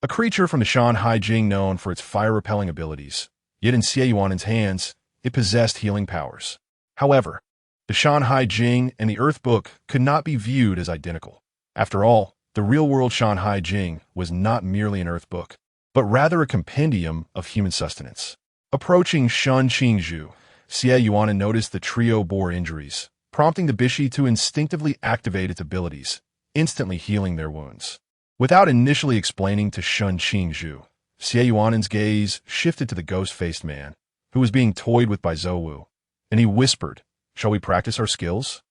a creature from the Shanhai Jing known for its fire-repelling abilities. Yet in Xie Yunan's hands, it possessed healing powers. However, the Shanhai Jing and the Earth Book could not be viewed as identical. After all, the real-world Shanhai Jing was not merely an Earth Book, but rather a compendium of human sustenance. Approaching Shen Qingzhu, Xie Yunan noticed the trio bore injuries, prompting the Bishi to instinctively activate its abilities, instantly healing their wounds. Without initially explaining to Shen Qingzhu, Xie Yunan's gaze shifted to the ghost-faced man, who was being toyed with by Zhou, and he whispered, "Shall we practice our skills?"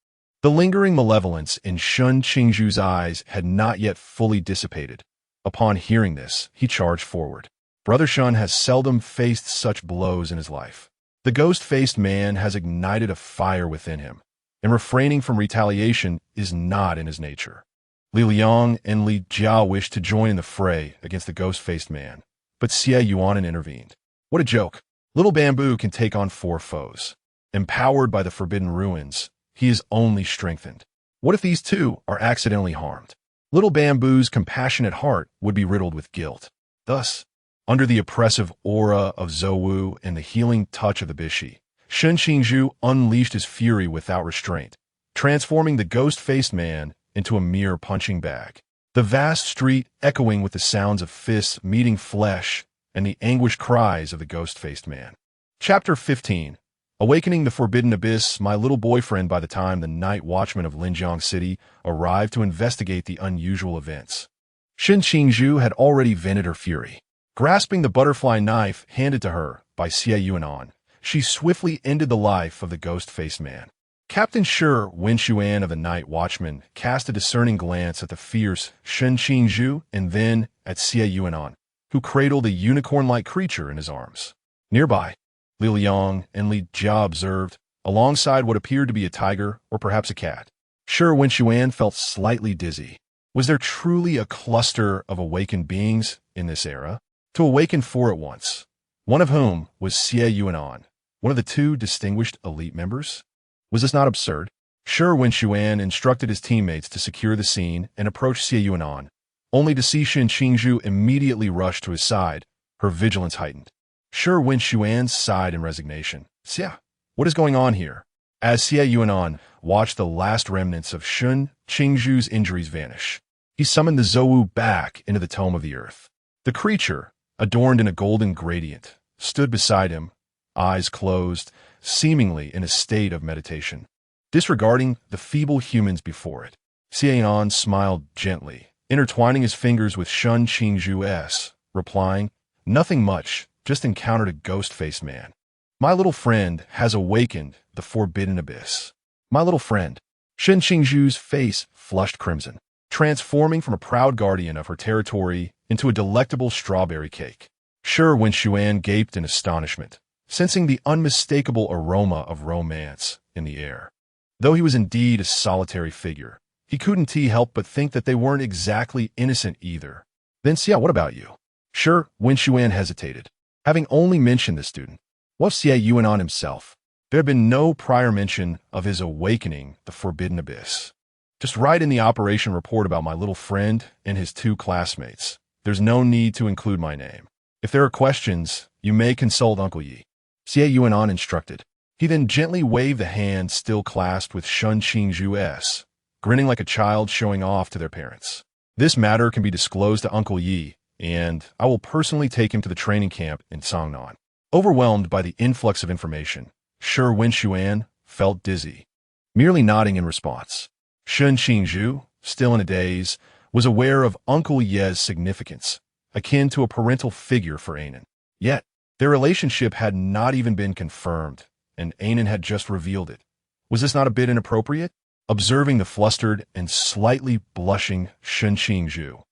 The lingering malevolence in Shen Qingzhu's eyes had not yet fully dissipated. Upon hearing this, he charged forward. Brother Shen has seldom faced such blows in his life. The ghost-faced man has ignited a fire within him, and refraining from retaliation is not in his nature. Li Liang and Li Jiao wished to join in the fray against the ghost-faced man, but Xie Yunan intervened. What a joke! Little Bamboo can take on 4 foes. Empowered by the forbidden ruins, he is only strengthened. What if these two are accidentally harmed? Little Bamboo's compassionate heart would be riddled with guilt. Thus, under the oppressive aura of Zhou and the healing touch of the Bishi, Shen Qingzhu unleashed his fury without restraint, transforming the ghost-faced man into a mere punching bag. The vast street echoing with the sounds of fists meeting flesh and the anguished cries of the ghost-faced man. Chapter 15. Awakening the Forbidden Abyss. My little boyfriend, by the time the night watchman of Linjiang City arrived to investigate the unusual events, Shen Qingzhu had already vented her fury. Grasping the butterfly knife handed to her by Xie Yunan, she swiftly ended the life of the ghost-faced man. Captain Shi Yunan of the Night Watchman cast a discerning glance at the fierce Shen Qingzhu and then at Xie Yunan, who cradled a unicorn-like creature in his arms. Nearby, Li Liang and Li Jia observed, alongside what appeared to be a tiger or perhaps a cat. Shi Yunan felt slightly dizzy. Was there truly a cluster of awakened beings in this era? To awaken 4 at once, one of whom was Xie Yunan, one of the 2 distinguished elite members? Was this not absurd? Shi Yunan instructed his teammates to secure the scene and approach Xie Yunan, only to see Shen Qingzhu immediately rush to his side, her vigilance heightened. Shi Yunan sighed in resignation. Xie, what is going on here? As Xie Yunan watched the last remnants of Shen Qingzhu's injuries vanish, he summoned the Zhou back into the Tome of the Earth. The creature, adorned in a golden gradient, stood beside him, eyes closed, seemingly in a state of meditation. Disregarding the feeble humans before it, Xie Yunan smiled gently, intertwining his fingers with Shen Qingzhu's, replying, "Nothing much, just encountered a ghost-faced man. My little friend has awakened the forbidden abyss." My little friend. Shen Qingzhu's face flushed crimson, transforming from a proud guardian of her territory into a delectable strawberry cake. Shi Yunan gaped in astonishment, sensing the unmistakable aroma of romance in the air. Though he was indeed a solitary figure, he couldn't help but think that they weren't exactly innocent either. Then Xie, what about you? Shi Yunan hesitated, having only mentioned the student. What of Xie Yunan himself? There had been no prior mention of his awakening the forbidden abyss. Just write in the operation report about my little friend and his 2 classmates. There's no need to include my name. If there are questions, you may consult Uncle Yi. Xie Yunan instructed. He then gently waved the hand still clasped with Shen Qingzhu's, grinning like a child showing off to their parents. This matter can be disclosed to Uncle Yi, and I will personally take him to the training camp in Songnan. Overwhelmed by the influx of information, Shi Yunan felt dizzy, merely nodding in response. Shen Qingzhu, still in a daze, was aware of Uncle Ye's significance, akin to a parental figure for Anan. Yet, their relationship had not even been confirmed, and Anan had just revealed it. Was this not a bit inappropriate? Observing the flustered and slightly blushing Shen Qingzhu,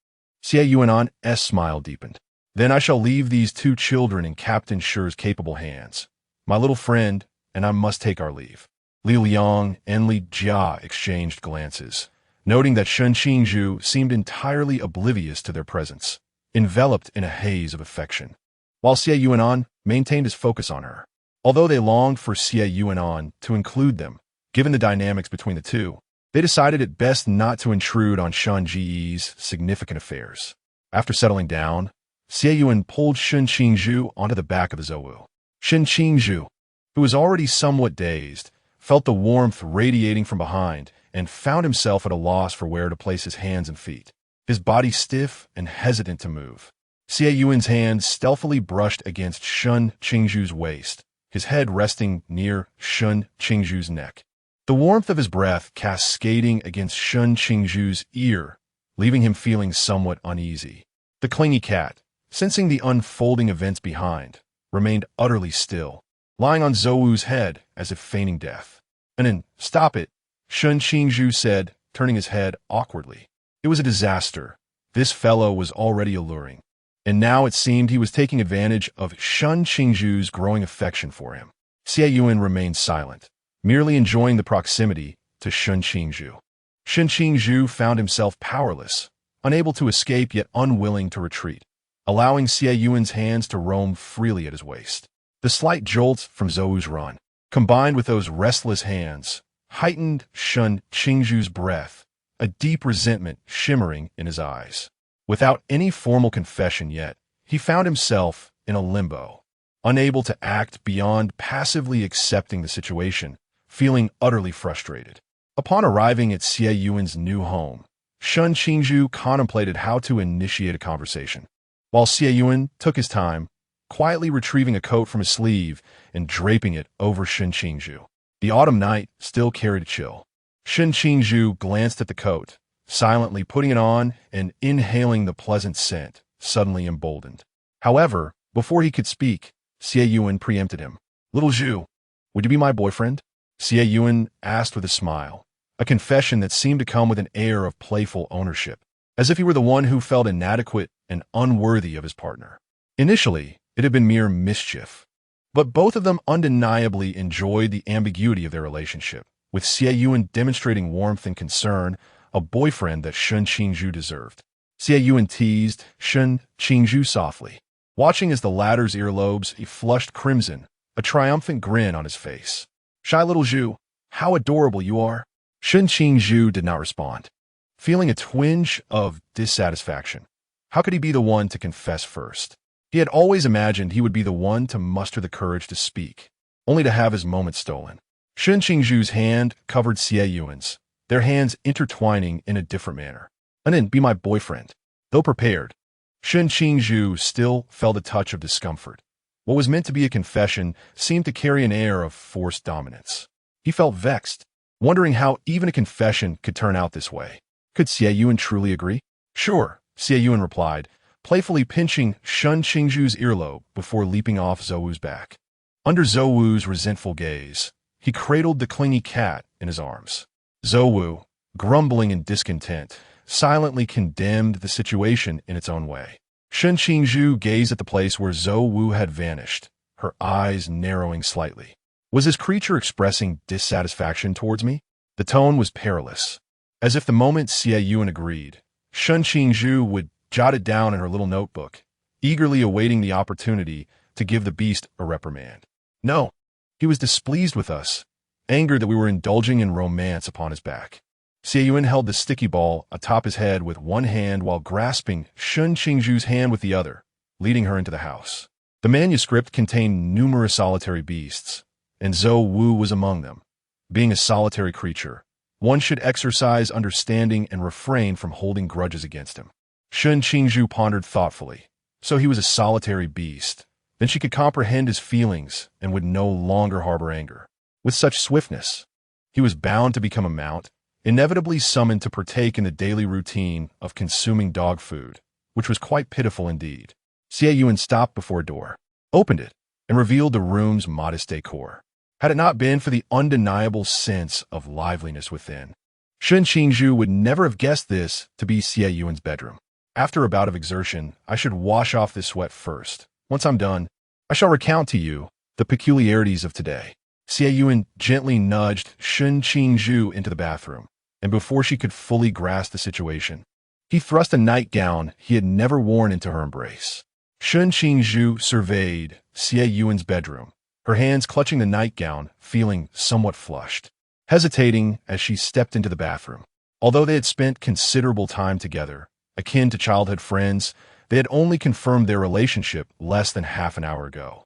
Xie Yunan's smile deepened. Then I shall leave these 2 children in Captain Shi's capable hands. My little friend and I must take our leave. Li Liang and Li Jia exchanged glances, noting that Shen Qingzhu seemed entirely oblivious to their presence, enveloped in a haze of affection, while Xie Yunan maintained his focus on her. Although they longed for Xie Yunan to include them, given the dynamics between the 2, they decided it best not to intrude on Shen Ji's significant affairs. After settling down, Xie Yunan pulled Shen Qingzhu onto the back of the Zhou. Shen Qingzhu, who was already somewhat dazed, felt the warmth radiating from behind and found himself at a loss for where to place his hands and feet, his body stiff and hesitant to move. Xie Yunan's hand stealthily brushed against Shen Qingzhu's waist, his head resting near Shen Qingzhu's neck. The warmth of his breath cascading against Shen Qingzhu's ear, leaving him feeling somewhat uneasy. The clingy cat, sensing the unfolding events behind, remained utterly still, lying on Zhou's head as if feigning death. "And then, stop it," Shen Qingzhu said, turning his head awkwardly. It was a disaster. This fellow was already alluring, and now it seemed he was taking advantage of Shen Qingzhu's growing affection for him. Xie Yunan remained silent, merely enjoying the proximity to Shen Qingzhu. Shen Qingzhu found himself powerless, unable to escape yet unwilling to retreat, allowing Xie Yunan's hands to roam freely at his waist. The slight jolts from Zhou's run, combined with those restless hands, heightened Shen Qingzhu's breath, a deep resentment shimmering in his eyes. Without any formal confession yet, he found himself in a limbo, unable to act beyond passively accepting the situation, feeling utterly frustrated. Upon arriving at Xie Yunan's new home, Shen Qingzhu contemplated how to initiate a conversation, while Xie Yunan took his time, quietly retrieving a coat from his sleeve and draping it over Shen Qingzhu. The autumn night still carried a chill. Shen Qingzhu glanced at the coat, silently putting it on and inhaling the pleasant scent, suddenly emboldened. However, before he could speak, Xie Yunan preempted him. "Little Zhu, would you be my boyfriend?" Xie Yunan asked with a smile, a confession that seemed to come with an air of playful ownership, as if he were the one who felt inadequate and unworthy of his partner. Initially, it had been mere mischief, but both of them undeniably enjoyed the ambiguity of their relationship, with Xie Yunan demonstrating warmth and concern, a boyfriend that Shen Qingzhu deserved. Xie Yunan teased Shen Qingzhu softly, watching as the latter's earlobes flushed crimson, a triumphant grin on his face. "Shy little Zhu, how adorable you are." Shen Qingzhu did not respond, feeling a twinge of dissatisfaction. How could he be the one to confess first? He had always imagined he would be the one to muster the courage to speak, only to have his moment stolen. Shen Qingzhu's hand covered Xie Yunan's, their hands intertwining in a different manner. "And then be my boyfriend." Though prepared, Shen Qingzhu still felt a touch of discomfort. What was meant to be a confession seemed to carry an air of forced dominance. He felt vexed, wondering how even a confession could turn out this way. Could Xie Yunan truly agree? "Sure," Xie Yunan replied, playfully pinching Shen Qingzhu's earlobe before leaping off Zhou's back. Under Zhou's resentful gaze, he cradled the clingy cat in his arms. Zhou, grumbling in discontent, silently condemned the situation in its own way. Shen Qingzhu gazed at the place where Zhou had vanished, her eyes narrowing slightly. Was this creature expressing dissatisfaction towards me? The tone was perilous. As if the moment Xie Yunan agreed, Shen Qingzhu would jot it down in her little notebook, eagerly awaiting the opportunity to give the beast a reprimand. No, he was displeased with us, angered that we were indulging in romance upon his back. Xie Yunan held the sticky ball atop his head with one hand while grasping Shen Qingzhu's hand with the other, leading her into the house. The manuscript contained numerous solitary beasts, and Zhou Wu was among them. Being a solitary creature, one should exercise understanding and refrain from holding grudges against him. Shen Qingzhu pondered thoughtfully. So he was a solitary beast. Then she could comprehend his feelings and would no longer harbor anger. With such swiftness, he was bound to become a mount, inevitably summoned to partake in the daily routine of consuming dog food, which was quite pitiful indeed. Xie Yunan stopped before a door, opened it, and revealed the room's modest decor. Had it not been for the undeniable sense of liveliness within, Shen Qingzhu would never have guessed this to be Xie Yunan's bedroom. After a bout of exertion, I should wash off this sweat first. Once I'm done, I shall recount to you the peculiarities of today. Xie Yunan gently nudged Shen Qingzhu into the bathroom, and before she could fully grasp the situation, he thrust a nightgown he had never worn into her embrace. Shen Qingzhu surveyed Xie Yunan's bedroom, her hands clutching the nightgown, feeling somewhat flushed, hesitating as she stepped into the bathroom. Although they had spent considerable time together, akin to childhood friends. They had only confirmed their relationship less than half an hour ago.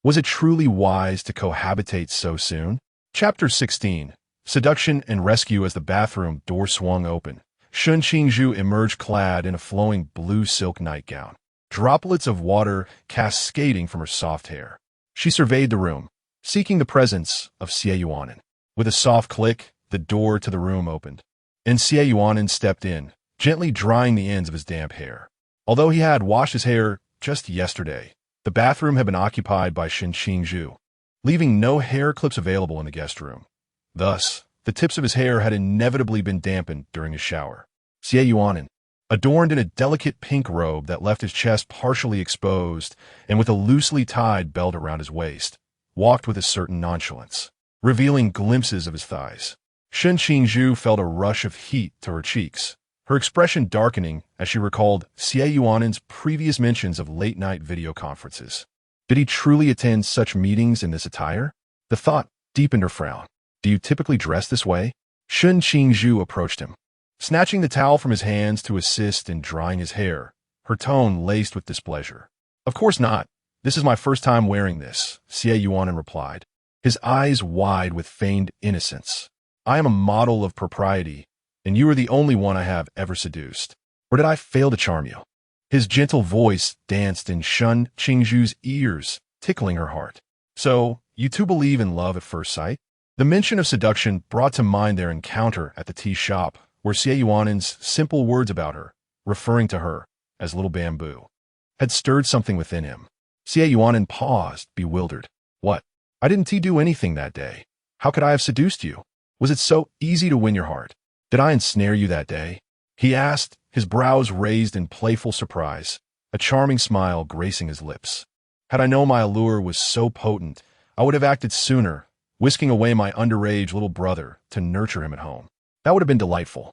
Was it truly wise to cohabitate so soon? Chapter 16. Seduction and Rescue. As the bathroom door swung open, Qingzhu emerged clad in a flowing blue silk nightgown, droplets of water cascading from her soft hair. She surveyed the room, seeking the presence of Xie Yunan. With a soft click, the door to the room opened, and Xie Yunan stepped in, gently drying the ends of his damp hair. Although he had washed his hair just yesterday, the bathroom had been occupied by Qingzhu, leaving no hair clips available in the guest room. Thus, the tips of his hair had inevitably been dampened during his shower. Xie Yunan, adorned in a delicate pink robe that left his chest partially exposed and with a loosely tied belt around his waist, walked with a certain nonchalance, revealing glimpses of his thighs. Qingzhu felt a rush of heat to her cheeks, her expression darkening as she recalled Xie Yunan's previous mentions of late-night video conferences. Did he truly attend such meetings in this attire? The thought deepened her frown. Do you typically dress this way? Qingzhu approached him, snatching the towel from his hands to assist in drying his hair, her tone laced with displeasure. Of course not. This is my first time wearing this, Xie Yunan replied, his eyes wide with feigned innocence. I am a model of propriety, and you are the only one I have ever seduced. Or did I fail to charm you? His gentle voice danced in Qingzhu's ears, tickling her heart. So, you two believe in love at first sight? The mention of seduction brought to mind their encounter at the tea shop, where Xie Yunan's simple words about her, referring to her as Little Bamboo, had stirred something within him. Xie Yunan paused, bewildered. What? I didn't do anything that day. How could I have seduced you? Was it so easy to win your heart? Did I ensnare you that day? He asked, his brows raised in playful surprise, a charming smile gracing his lips. Had I known my allure was so potent, I would have acted sooner, whisking away my underage little brother to nurture him at home. That would have been delightful.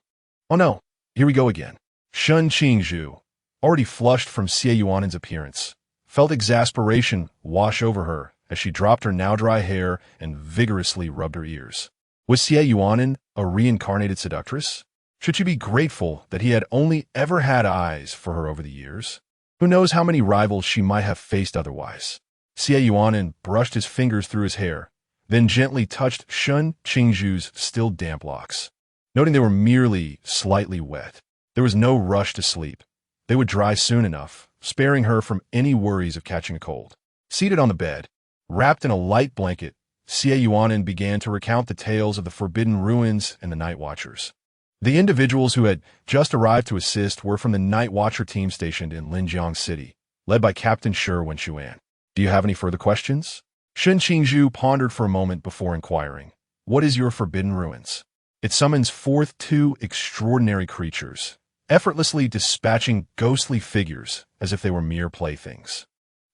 Oh no, here we go again. Qingzhu, already flushed from Xie Yunan's appearance, felt exasperation wash over her as she dropped her now dry hair and vigorously rubbed her ears. Was Xie Yunan a reincarnated seductress? Should she be grateful that he had only ever had eyes for her over the years? Who knows how many rivals she might have faced otherwise? Xie Yunan brushed his fingers through his hair, then gently touched Qingzhu's still damp locks. Noting they were merely slightly wet, there was no rush to sleep. They would dry soon enough, sparing her from any worries of catching a cold. Seated on the bed, wrapped in a light blanket, Xie Yunan began to recount the tales of the Forbidden Ruins and the Night Watchers. The individuals who had just arrived to assist were from the Night Watcher team stationed in Linjiang City, led by Captain Xie Yunan. Do you have any further questions? Qingzhu pondered for a moment before inquiring, What is your Forbidden Ruins? It summons forth two extraordinary creatures, effortlessly dispatching ghostly figures as if they were mere playthings.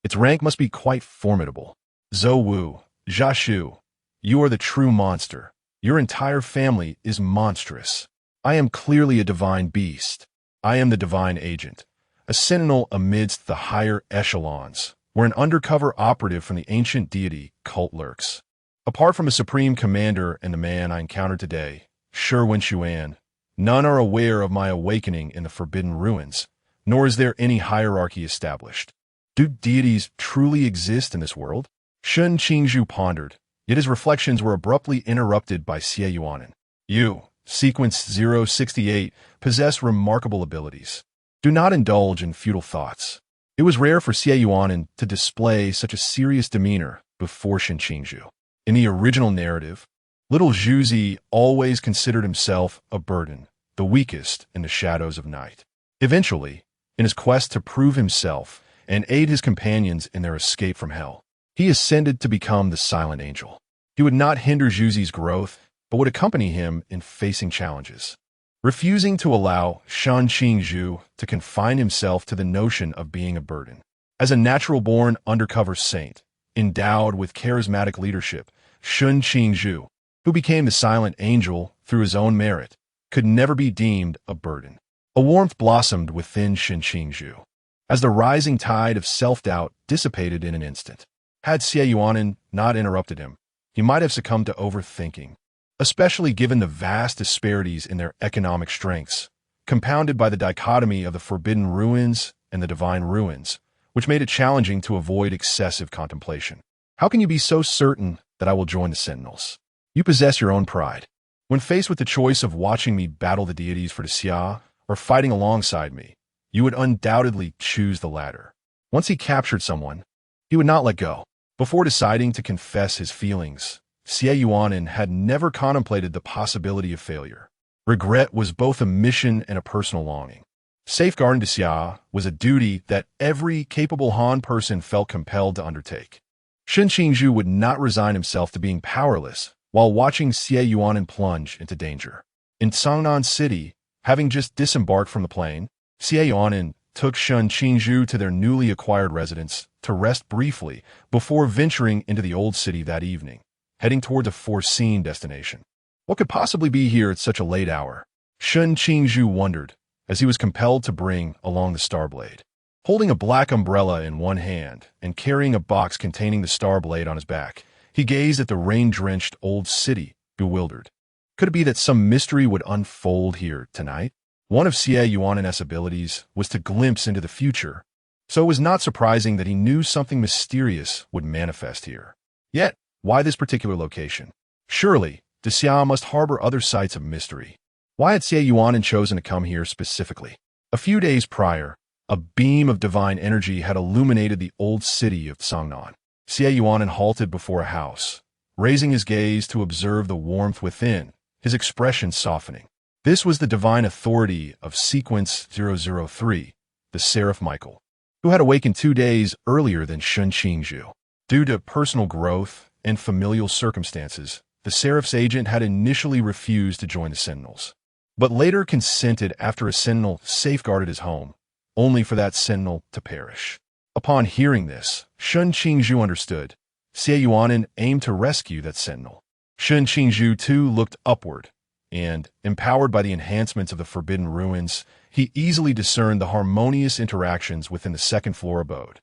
Its rank must be quite formidable. Zhou Wu, Jia Shu, you are the true monster. Your entire family is monstrous. I am clearly a divine beast. I am the divine agent, a sentinel amidst the higher echelons, where an undercover operative from the ancient deity cult lurks. Apart from a supreme commander and the man I encountered today, Xie Yunan, none are aware of my awakening in the Forbidden Ruins, nor is there any hierarchy established. Do deities truly exist in this world? Qingzhu pondered, yet his reflections were abruptly interrupted by Xie Yunan. You, Sequence 068, possess remarkable abilities. Do not indulge in futile thoughts. It was rare for Xie Yunan to display such a serious demeanor before Qingzhu. In the original narrative, little Zhuzi always considered himself a burden, the weakest in the shadows of night. Eventually, in his quest to prove himself and aid his companions in their escape from hell, he ascended to become the Silent Angel. He would not hinder Zhuzi's growth, but would accompany him in facing challenges, refusing to allow Qingzhu to confine himself to the notion of being a burden. As a natural-born undercover saint, endowed with charismatic leadership, Qingzhu, who became the Silent Angel through his own merit, could never be deemed a burden. A warmth blossomed within Qingzhu, as the rising tide of self-doubt dissipated in an instant. Had Xie Yunan not interrupted him, he might have succumbed to overthinking, especially given the vast disparities in their economic strengths, compounded by the dichotomy of the forbidden ruins and the divine ruins, which made it challenging to avoid excessive contemplation. How can you be so certain that I will join the Sentinels? You possess your own pride. When faced with the choice of watching me battle the deities for the Xia or fighting alongside me, you would undoubtedly choose the latter. Once he captured someone, he would not let go. Before deciding to confess his feelings, Xie Yunan had never contemplated the possibility of failure. Regret was both a mission and a personal longing. Safeguarding the Xia was a duty that every capable Han person felt compelled to undertake. Shen Qingzhu would not resign himself to being powerless while watching Xie Yunan plunge into danger. In Sangnan City, having just disembarked from the plane, Xie Yunan took Shen Qingzhu to their newly acquired residence to rest briefly before venturing into the old city that evening, heading toward the foreseen destination. What could possibly be here at such a late hour? Shen Qingzhu wondered, as he was compelled to bring along the star blade. Holding a black umbrella in one hand and carrying a box containing the star blade on his back, he gazed at the rain-drenched old city, bewildered. Could it be that some mystery would unfold here tonight? One of Xie Yunan's abilities was to glimpse into the future, so it was not surprising that he knew something mysterious would manifest here. Yet, why this particular location? Surely, the Xia must harbor other sites of mystery. Why had Xie Yunan chosen to come here specifically? A few days prior, a beam of divine energy had illuminated the old city of Sangnan. Xie Yunan halted before a house, raising his gaze to observe the warmth within, his expression softening. This was the divine authority of Sequence 003, the Seraph Michael, who had awakened 2 days earlier than Shen Qingzhu. Due to personal growth and familial circumstances, the Seraph's agent had initially refused to join the Sentinels, but later consented after a Sentinel safeguarded his home, only for that Sentinel to perish. Upon hearing this, Shen Qingzhu understood. Xie Yunan aimed to rescue that Sentinel. Shen Qingzhu too looked upward, and, empowered by the enhancements of the forbidden ruins, he easily discerned the harmonious interactions within the second-floor abode.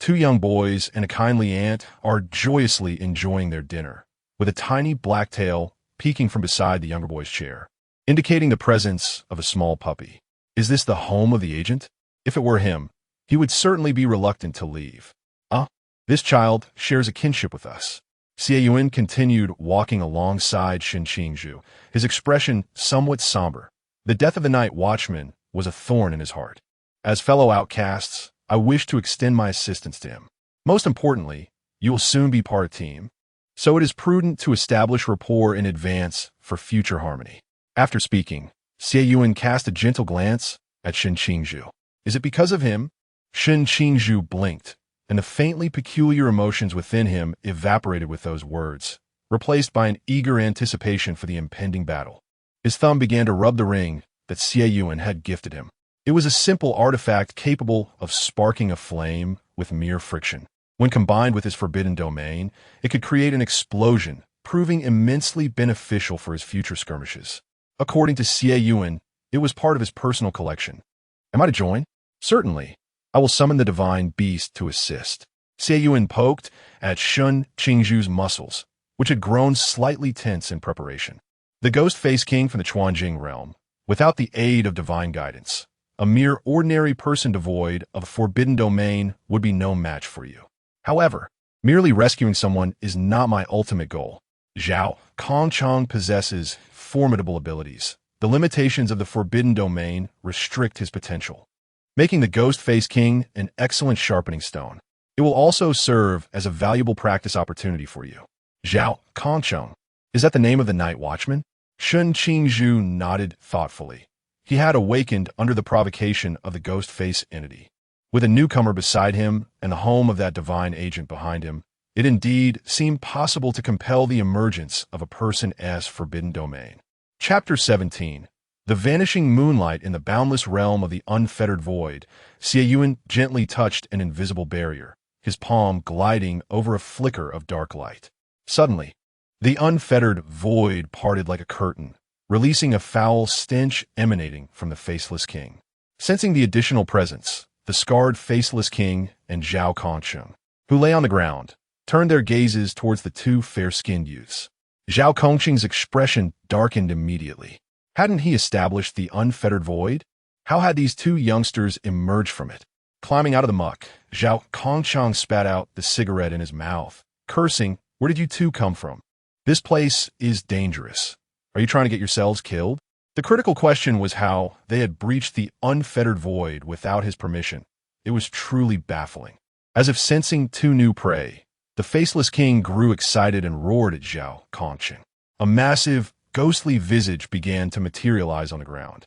2 young boys and a kindly aunt are joyously enjoying their dinner, with a tiny black tail peeking from beside the younger boy's chair, indicating the presence of a small puppy. Is this the home of the agent? If it were him, he would certainly be reluctant to leave. This child shares a kinship with us. Xie Yunan continued walking alongside Shen Qingzhu, his expression somewhat somber. The death of the night watchman was a thorn in his heart. As fellow outcasts, I wish to extend my assistance to him. Most importantly, you will soon be part of the team, so it is prudent to establish rapport in advance for future harmony. After speaking, Xie Yunan cast a gentle glance at Shen Qingzhu. Is it because of him? Shen Qingzhu blinked, and the faintly peculiar emotions within him evaporated with those words, replaced by an eager anticipation for the impending battle. His thumb began to rub the ring that Xie Yunan had gifted him. It was a simple artifact capable of sparking a flame with mere friction. When combined with his forbidden domain, it could create an explosion, proving immensely beneficial for his future skirmishes. According to Xie Yunan, it was part of his personal collection. Am I to join? Certainly. I will summon the divine beast to assist. Xie Yunan poked at Shen Qingzhu's muscles, which had grown slightly tense in preparation. The ghost-faced king from the Chuanjing realm, without the aid of divine guidance, a mere ordinary person devoid of a forbidden domain would be no match for you. However, merely rescuing someone is not my ultimate goal. Zhao Kongchang possesses formidable abilities. The limitations of the forbidden domain restrict his potential, making the Ghost-Faced King an excellent sharpening stone. It will also serve as a valuable practice opportunity for you. Zhao Kongcheng, is that the name of the night watchman? Shen Qingzhu nodded thoughtfully. He had awakened under the provocation of the Ghost-Faced entity. With a newcomer beside him and the home of that divine agent behind him, it indeed seemed possible to compel the emergence of a person as forbidden domain. Chapter 17. The vanishing moonlight in the boundless realm of the unfettered void. Xie Yunan gently touched an invisible barrier, his palm gliding over a flicker of dark light. Suddenly, the unfettered void parted like a curtain, releasing a foul stench emanating from the faceless king. Sensing the additional presence, the scarred faceless king and Zhao Kongcheng, who lay on the ground, turned their gazes towards the 2 fair-skinned youths. Zhao Kongcheng's expression darkened immediately. Hadn't he established the unfettered void? How had these two youngsters emerged from it? Climbing out of the muck, Zhao Kongcheng spat out the cigarette in his mouth, cursing, "Where did you two come from? This place is dangerous. Are you trying to get yourselves killed?" The critical question was how they had breached the unfettered void without his permission. It was truly baffling. As if sensing two new prey, the faceless king grew excited and roared at Zhao Kongcheng. A massive, ghostly visage began to materialize on the ground,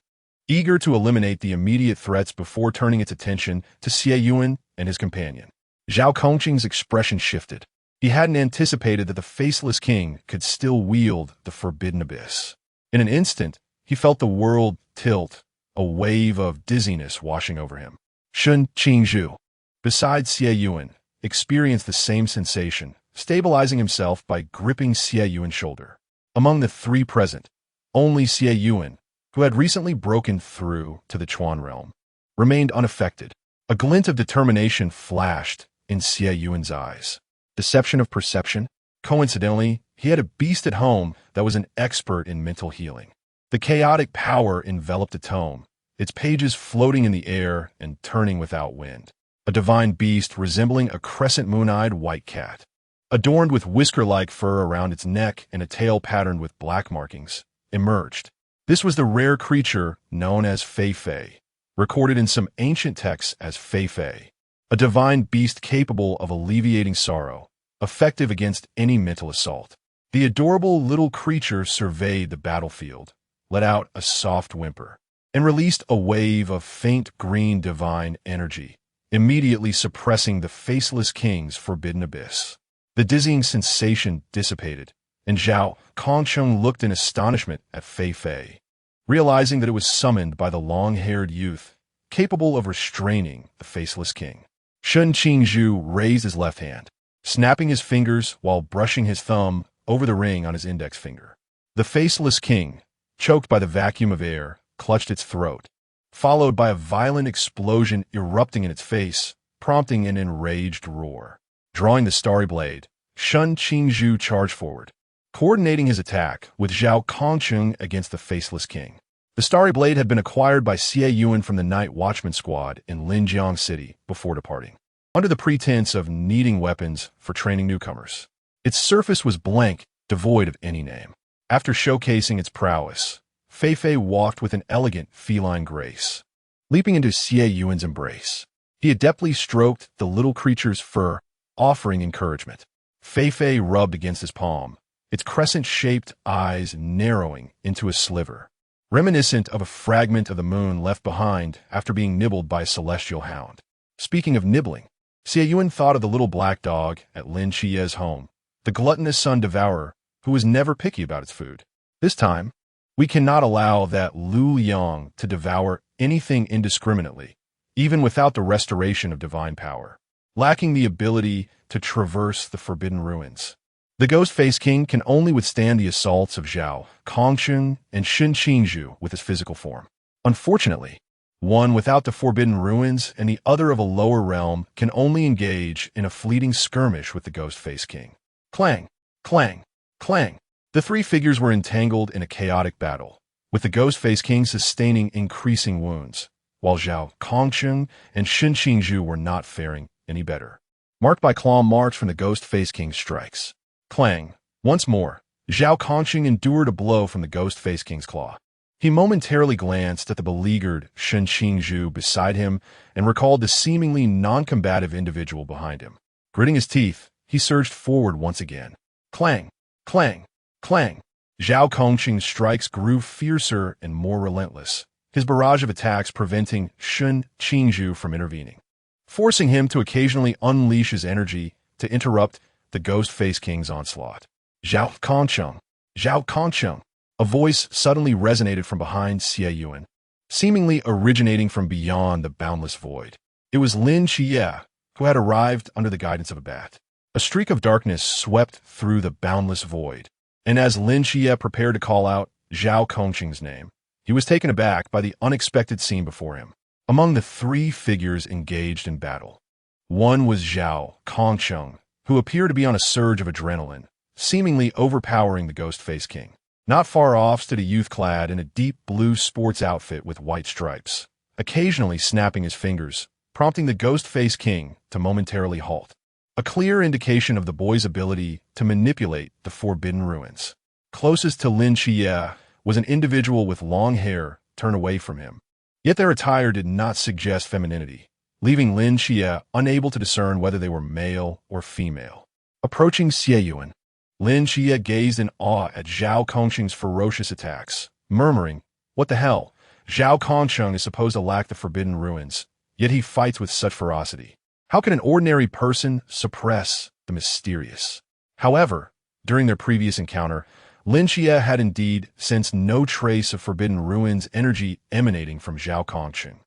eager to eliminate the immediate threats before turning its attention to Xie Yunan and his companion. Zhao Kongcheng's expression shifted. He hadn't anticipated that the faceless king could still wield the forbidden abyss. In an instant, he felt the world tilt, a wave of dizziness washing over him. Shen Qingzhu, besides Xie Yunan, experienced the same sensation, stabilizing himself by gripping Xie Yuan's shoulder. Among the three present, only Xie Yunan, who had recently broken through to the Chuan realm, remained unaffected. A glint of determination flashed in Xie Yuan's eyes. Deception of perception? Coincidentally, he had a beast at home that was an expert in mental healing. The chaotic power enveloped the tome, its pages floating in the air and turning without wind. A divine beast resembling a crescent moon-eyed white cat, adorned with whisker-like fur around its neck and a tail patterned with black markings, emerged. This was the rare creature known as Fei Fei, recorded in some ancient texts as Fei Fei, a divine beast capable of alleviating sorrow, effective against any mental assault. The adorable little creature surveyed the battlefield, let out a soft whimper, and released a wave of faint green divine energy, immediately suppressing the faceless king's forbidden abyss. The dizzying sensation dissipated, and Zhao Kongcheng looked in astonishment at Fei Fei, realizing that it was summoned by the long-haired youth, capable of restraining the faceless king. Shen Qingzhu raised his left hand, snapping his fingers while brushing his thumb over the ring on his index finger. The faceless king, choked by the vacuum of air, clutched its throat, followed by a violent explosion erupting in its face, prompting an enraged roar. Drawing the starry blade, Shen Qingzhu charged forward, coordinating his attack with Zhao Kongcheng against the faceless king. The starry blade had been acquired by Xie Yunan from the Night Watchman Squad in Linjiang City before departing, under the pretense of needing weapons for training newcomers. Its surface was blank, devoid of any name. After showcasing its prowess, Fei Fei walked with an elegant feline grace, leaping into Xie Yuan's embrace. He adeptly stroked the little creature's fur, offering encouragement. Fei Fei rubbed against his palm, its crescent-shaped eyes narrowing into a sliver, reminiscent of a fragment of the moon left behind after being nibbled by a celestial hound. Speaking of nibbling, Xie Yuan thought of the little black dog at Lin Chie's home, the gluttonous son devourer who was never picky about its food. This time, we cannot allow that Lu Yang to devour anything indiscriminately, even without the restoration of divine power, lacking the ability to traverse the forbidden ruins. The Ghost-Faced King can only withstand the assaults of Zhao Kongcheng and Shen Qingzhu with his physical form. Unfortunately, one without the forbidden ruins and the other of a lower realm can only engage in a fleeting skirmish with the Ghost-Faced King. Clang, clang, clang. The three figures were entangled in a chaotic battle, with the Ghost-Faced King sustaining increasing wounds, while Zhao Kongcheng and Shen Qingzhu were not faring any better, marked by claw marks from the Ghost-Faced King's strikes. Clang. Once more, Zhao Kongcheng endured a blow from the Ghost-Faced King's claw. He momentarily glanced at the beleaguered Shen Qingzhu beside him and recalled the seemingly non-combative individual behind him. Gritting his teeth, he surged forward once again. Clang, clang, clang. Zhao Kongcheng's strikes grew fiercer and more relentless, his barrage of attacks preventing Shen Qingzhu from intervening, forcing him to occasionally unleash his energy to interrupt the Ghost-Faced King's onslaught. Zhao Kongcheng, Zhao Kongcheng. A voice suddenly resonated from behind Xie Yunan, seemingly originating from beyond the boundless void. It was Lin Chie, who had arrived under the guidance of a bat. A streak of darkness swept through the boundless void, and as Lin Chie prepared to call out Zhao Kongcheng's name, he was taken aback by the unexpected scene before him. Among the three figures engaged in battle, one was Zhao Kongcheng, who appeared to be on a surge of adrenaline, seemingly overpowering the Ghost-Faced King. Not far off stood a youth clad in a deep blue sports outfit with white stripes, occasionally snapping his fingers, prompting the ghost-faced king to momentarily halt. A clear indication of the boy's ability to manipulate the forbidden ruins. Closest to Lin Xie was an individual with long hair turned away from him. Yet their attire did not suggest femininity, leaving Lin Xie unable to discern whether they were male or female. Approaching Xie Yunan, Lin Xie gazed in awe at Zhao Kongqing's ferocious attacks, murmuring, "What the hell? Zhao Kongqing is supposed to lack the forbidden ruins, yet he fights with such ferocity. How can an ordinary person suppress the mysterious?" However, during their previous encounter, Lin Xie had indeed sensed no trace of forbidden ruins energy emanating from Zhao Kongqing.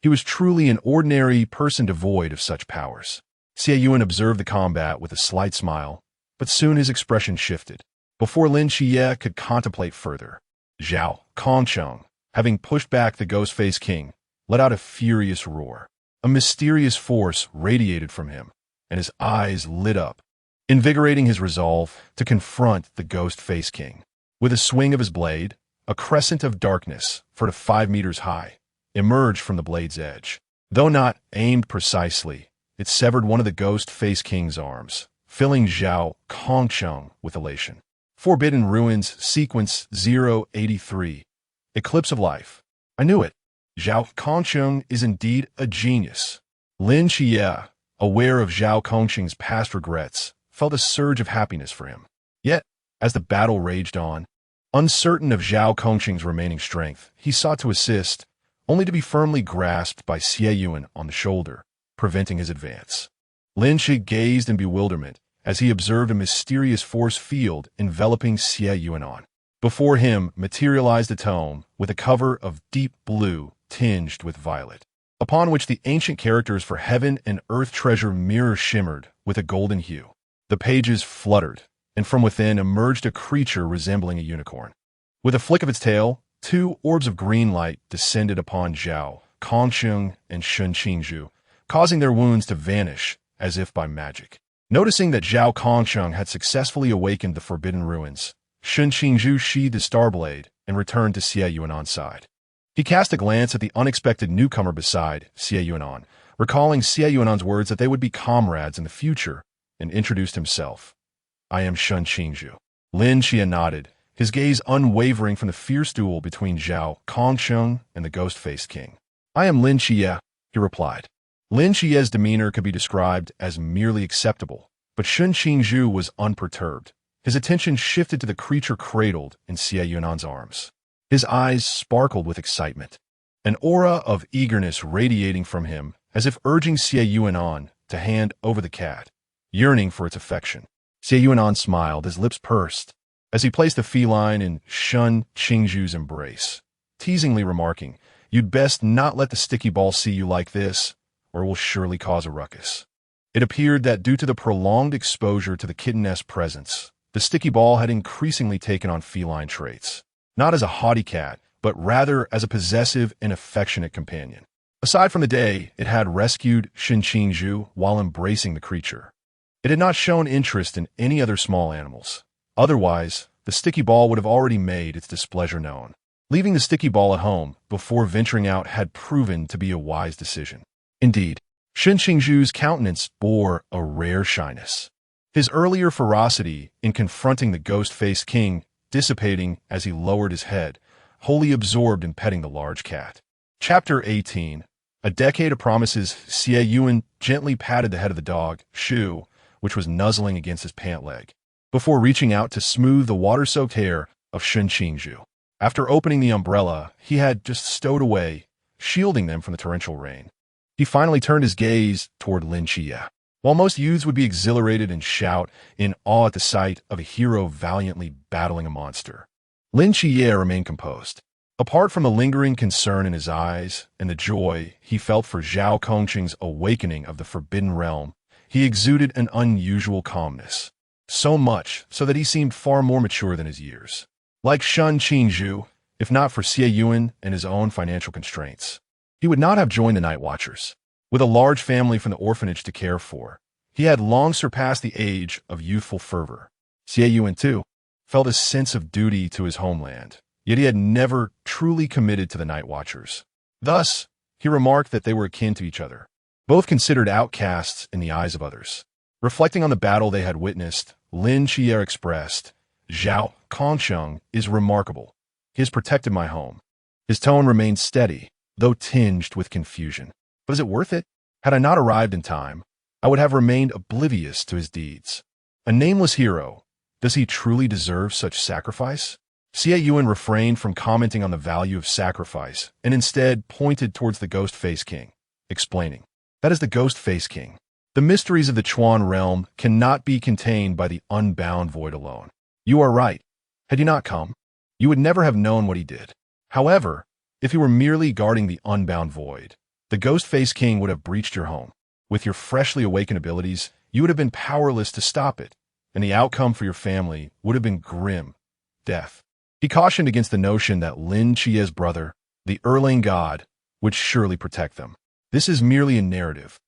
He was truly an ordinary person devoid of such powers. Xie Yunan observed the combat with a slight smile, but soon his expression shifted. Before Lin Xie could contemplate further, Zhao Kongqing, having pushed back the ghost-faced king, let out a furious roar. A mysterious force radiated from him, and his eyes lit up, invigorating his resolve to confront the ghost-faced king. With a swing of his blade, a crescent of darkness, 4 to 5 meters high, emerged from the blade's edge. Though not aimed precisely, it severed one of the ghost-faced king's arms, filling Zhao Kongqing with elation. Forbidden Ruins Sequence 083. Eclipse of Life. I knew it. Zhao Kongqing is indeed a genius. Lin Xie, aware of Zhao Kongqing's past regrets, felt a surge of happiness for him. Yet, as the battle raged on, uncertain of Zhao Kongqing's remaining strength, he sought to assist, only to be firmly grasped by Xie Yunan on the shoulder, preventing his advance. Lin Xie gazed in bewilderment as he observed a mysterious force field enveloping Xie Yunan. Before him materialized a tome with a cover of deep blue tinged with violet, upon which the ancient characters for heaven and earth treasure mirror shimmered with a golden hue. The pages fluttered, and from within emerged a creature resembling a unicorn. With a flick of its tail, 2 orbs of green light descended upon Zhao Kongqing and Qingzhu, causing their wounds to vanish as if by magic. Noticing that Zhao Kongqing had successfully awakened the forbidden ruins, Qingzhu sheathed his star blade and returned to Xie Yunan's side. He cast a glance at the unexpected newcomer beside Xie Yunan, recalling Xie Yunan's words that they would be comrades in the future, and introduced himself. "I am Qingzhu." Lin Xie nodded, his gaze unwavering from the fierce duel between Zhao Kongqing and the ghost-faced king. "I am Lin Xie," he replied. Lin Xie's demeanor could be described as merely acceptable, but Qingzhu was unperturbed. His attention shifted to the creature cradled in Xie Yunan's arms. His eyes sparkled with excitement, an aura of eagerness radiating from him as if urging Xie Yunan to hand over the cat, yearning for its affection. Xie Yunan smiled, his lips pursed, as he placed the feline in Qingzhu's embrace, teasingly remarking, "You'd best not let the sticky ball see you like this, or it will surely cause a ruckus." It appeared that due to the prolonged exposure to the kitteness presence, the sticky ball had increasingly taken on feline traits, not as a haughty cat, but rather as a possessive and affectionate companion. Aside from the day it had rescued Qingzhu while embracing the creature, it had not shown interest in any other small animals. Otherwise, the sticky ball would have already made its displeasure known. Leaving the sticky ball at home before venturing out had proven to be a wise decision. Indeed, Qingzhu's countenance bore a rare shyness, his earlier ferocity in confronting the ghost-faced king dissipating as he lowered his head, wholly absorbed in petting the large cat. Chapter 18. A decade of promises. Xie Yunan gently patted the head of the dog, Shu, which was nuzzling against his pant leg, before reaching out to smooth the water-soaked hair of Qingzhu. After opening the umbrella he had just stowed away, shielding them from the torrential rain, he finally turned his gaze toward Lin Xie. While most youths would be exhilarated and shout in awe at the sight of a hero valiantly battling a monster, Lin Xie remained composed. Apart from the lingering concern in his eyes and the joy he felt for Zhao Kongqing's awakening of the Forbidden Realm, he exuded an unusual calmness, so much so that he seemed far more mature than his years. Like Qingzhu, if not for Xie Yunan and his own financial constraints, he would not have joined the Night Watchers. With a large family from the orphanage to care for, he had long surpassed the age of youthful fervor. Xie Yunan, too, felt a sense of duty to his homeland, yet he had never truly committed to the Night Watchers. Thus, he remarked that they were akin to each other, both considered outcasts in the eyes of others. Reflecting on the battle they had witnessed, Lin Xie expressed, "Zhao Kongsheng is remarkable. He has protected my home." His tone remained steady, though tinged with confusion. Was it worth it? Had I not arrived in time, I would have remained oblivious to his deeds. A nameless hero, does he truly deserve such sacrifice? Xie Yunan refrained from commenting on the value of sacrifice and instead pointed towards the Ghost-Face King, explaining, "That is the Ghost-Face King. The mysteries of the Chuan realm cannot be contained by the unbound void alone. You are right. Had you not come, you would never have known what he did. However, if you were merely guarding the unbound void, the Ghost-Face King would have breached your home. With your freshly awakened abilities, you would have been powerless to stop it, and the outcome for your family would have been grim death." He cautioned against the notion that Lin Xie's brother, the Erlang God, would surely protect them. This is merely a narrative.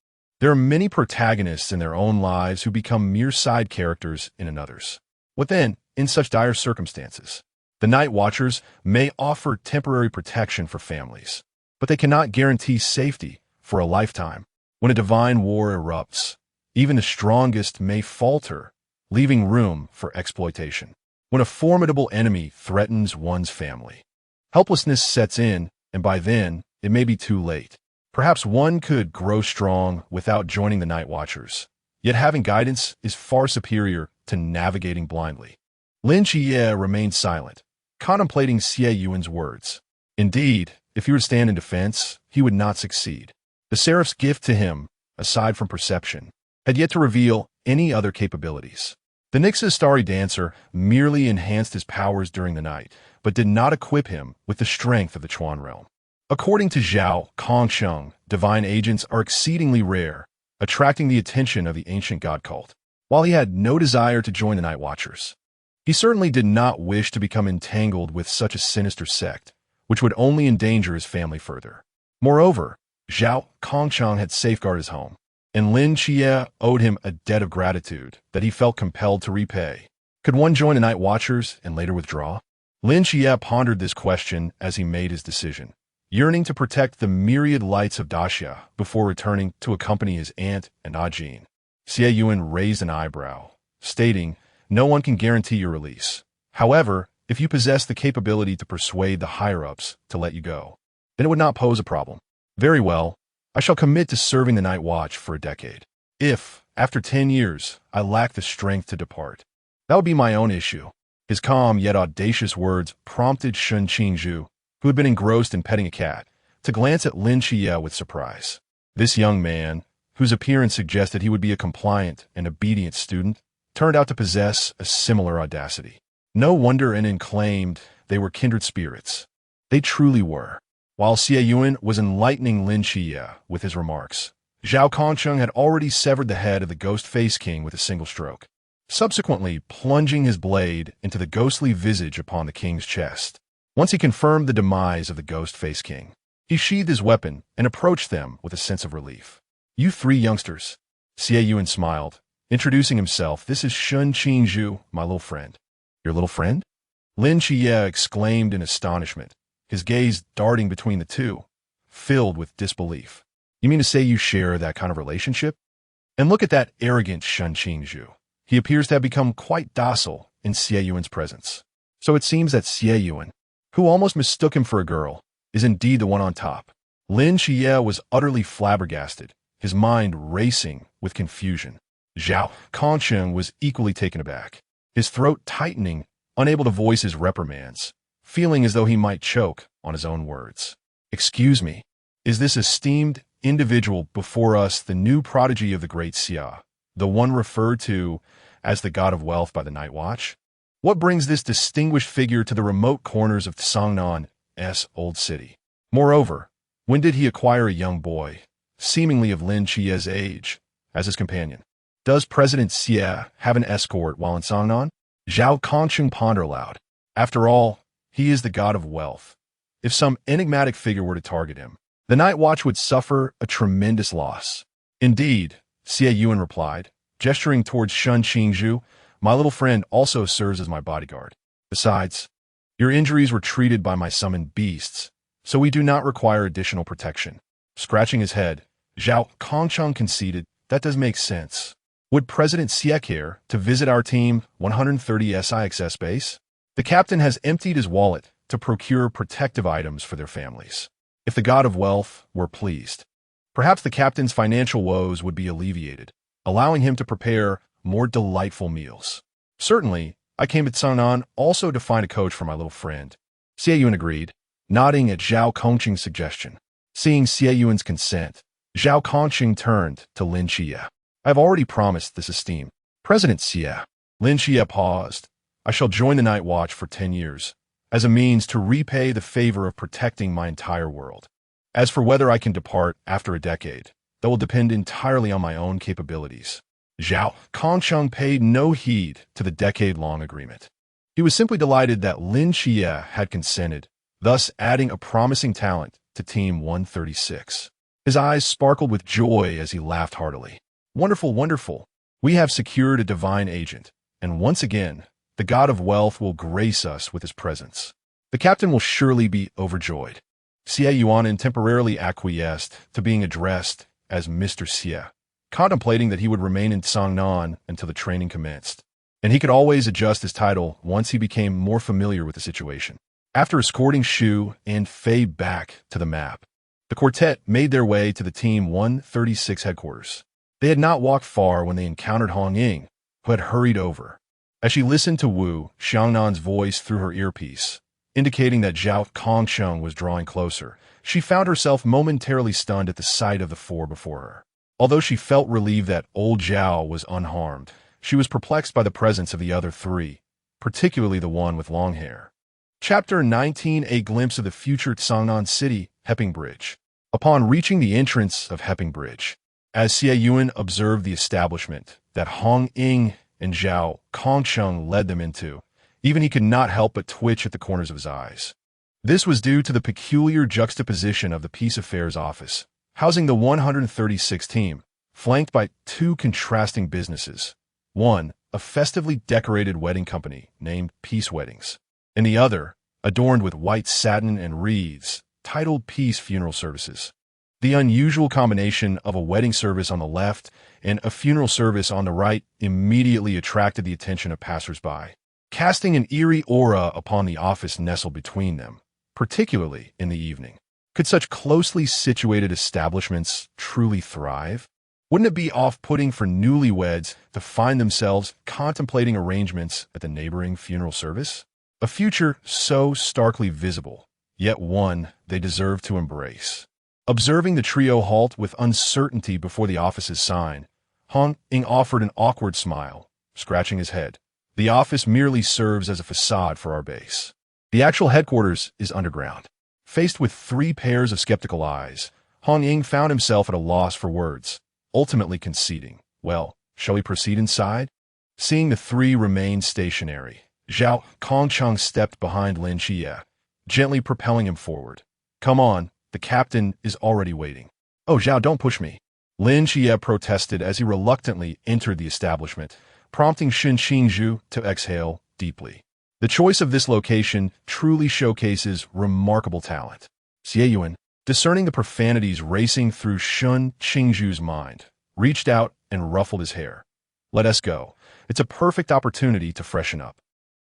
There are many protagonists in their own lives who become mere side characters in another's. What then, in such dire circumstances? The Night Watchers may offer temporary protection for families, but they cannot guarantee safety for a lifetime. When a divine war erupts, even the strongest may falter, leaving room for exploitation. When a formidable enemy threatens one's family, helplessness sets in, and by then, it may be too late. Perhaps one could grow strong without joining the Night Watchers, yet having guidance is far superior to navigating blindly. Lin Xie remained silent, contemplating Xie Yuan's words. Indeed, if he were to stand in defense, he would not succeed. The Seraph's gift to him, aside from perception, had yet to reveal any other capabilities. The Nix's starry dancer merely enhanced his powers during the night, but did not equip him with the strength of the Chuan realm. According to Zhao Kongsheng, divine agents are exceedingly rare, attracting the attention of the ancient god cult. While he had no desire to join the Night Watchers, he certainly did not wish to become entangled with such a sinister sect, which would only endanger his family further. Moreover, Zhao Kongsheng had safeguarded his home, and Lin Xie owed him a debt of gratitude that he felt compelled to repay. Could one join the Night Watchers and later withdraw? Lin Xie pondered this question as he made his decision, yearning to protect the myriad lights of Daxia before returning to accompany his aunt and Ajin. Xie Yunan raised an eyebrow, stating, "No one can guarantee your release. However, if you possess the capability to persuade the higher-ups to let you go, then it would not pose a problem. Very well, I shall commit to serving the Night Watch for a decade. If, after 10 years, I lack the strength to depart, that would be my own issue." His calm yet audacious words prompted Shen Qingzhu, who had been engrossed in petting a cat, to glance at Lin Xie with surprise. This young man, whose appearance suggested he would be a compliant and obedient student, turned out to possess a similar audacity. No wonder Nen claimed they were kindred spirits. They truly were. While Xie Yunan was enlightening Lin Xie with his remarks, Zhao Kongsheng had already severed the head of the Ghost-Face King with a single stroke, subsequently plunging his blade into the ghostly visage upon the king's chest. Once he confirmed the demise of the Ghost-Face King, he sheathed his weapon and approached them with a sense of relief. "You three youngsters," Xie Yunan smiled, introducing himself. "This is Shen Qingzhu, my little friend." "Your little friend?" Lin Xie exclaimed in astonishment, his gaze darting between the two, filled with disbelief. "You mean to say you share that kind of relationship? And look at that arrogant Shen Qingzhu. He appears to have become quite docile in Xie Yuan's presence. So it seems that Xie Yunan, who almost mistook him for a girl, is indeed the one on top." Lin Xie was utterly flabbergasted, his mind racing with confusion. Zhao Kongsheng was equally taken aback, his throat tightening, unable to voice his reprimands, feeling as though he might choke on his own words. "Excuse me, is this esteemed individual before us the new prodigy of the great Xia, the one referred to as the god of wealth by the Night Watch? What brings this distinguished figure to the remote corners of Songnan's old city? Moreover, when did he acquire a young boy, seemingly of Lin Xie's age, as his companion? Does President Xie have an escort while in Songnan?" Zhao Kongsheng pondered aloud. After all, he is the god of wealth. If some enigmatic figure were to target him, the Night Watch would suffer a tremendous loss. "Indeed," Xie Yunan replied, gesturing towards Shen Qingzhu, My little friend also serves as my bodyguard. Besides, your injuries were treated by my summoned beasts, so we do not require additional protection. Scratching his head, Zhao Kongcheng conceded, that does make sense. Would President Xie care to visit our Team 130 SIXS base? The captain has emptied his wallet to procure protective items for their families. If the god of wealth were pleased, perhaps the captain's financial woes would be alleviated, allowing him to prepare more delightful meals. Certainly, I came to Changnan also to find a coach for my little friend. Xie Yunan agreed, nodding at Zhao Kongqing's suggestion. Seeing Xie Yuan's consent, Zhao Kongqing turned to Lin Xie. I have already promised this esteem. President Xie. Lin Xie paused. I shall join the Night Watch for 10 years, as a means to repay the favor of protecting my entire world. As for whether I can depart after a decade, that will depend entirely on my own capabilities. Zhao Kongcheng paid no heed to the decade-long agreement. He was simply delighted that Lin Xie had consented, thus adding a promising talent to Team 136. His eyes sparkled with joy as he laughed heartily. Wonderful, wonderful. We have secured a divine agent, and once again, the god of wealth will grace us with his presence. The captain will surely be overjoyed. Xie Yunan temporarily acquiesced to being addressed as Mr. Xie, contemplating that he would remain in Changnan until the training commenced, and he could always adjust his title once he became more familiar with the situation. After escorting Shu and Fei back to the map, the quartet made their way to the Team 136 headquarters. They had not walked far when they encountered Hong Ying, who had hurried over. As she listened to Wu Xiangnan's voice through her earpiece, indicating that Zhao Kongcheng was drawing closer, she found herself momentarily stunned at the sight of the four before her. Although she felt relieved that old Zhao was unharmed, she was perplexed by the presence of the other three, particularly the one with long hair. Chapter 19: A glimpse of the future Changnan City, Hepping Bridge. Upon reaching the entrance of Hepping Bridge, as Xie Yuan observed the establishment that Hong Ying and Zhao Kongcheng led them into, even he could not help but twitch at the corners of his eyes. This was due to the peculiar juxtaposition of the Peace Affairs Office, housing the 136th team, flanked by two contrasting businesses. One, a festively decorated wedding company named Peace Weddings, and the other, adorned with white satin and wreaths, titled Peace Funeral Services. The unusual combination of a wedding service on the left and a funeral service on the right immediately attracted the attention of passers-by, casting an eerie aura upon the office nestled between them, particularly in the evening. Could such closely situated establishments truly thrive? Wouldn't it be off-putting for newlyweds to find themselves contemplating arrangements at the neighboring funeral service? A future so starkly visible, yet one they deserve to embrace. Observing the trio halt with uncertainty before the office's sign, Hong Ying offered an awkward smile, scratching his head. The office merely serves as a facade for our base. The actual headquarters is underground. Faced with three pairs of skeptical eyes, Hong Ying found himself at a loss for words, ultimately conceding, well, shall we proceed inside? Seeing the three remain stationary, Zhao Kongcheng stepped behind Lin Xie, gently propelling him forward. Come on. The captain is already waiting. Oh, Zhao, don't push me. Lin Xie protested as he reluctantly entered the establishment, prompting Qingzhu to exhale deeply. The choice of this location truly showcases remarkable talent. Xie Yuan, discerning the profanities racing through Qingzhu's mind, reached out and ruffled his hair. Let us go. It's a perfect opportunity to freshen up.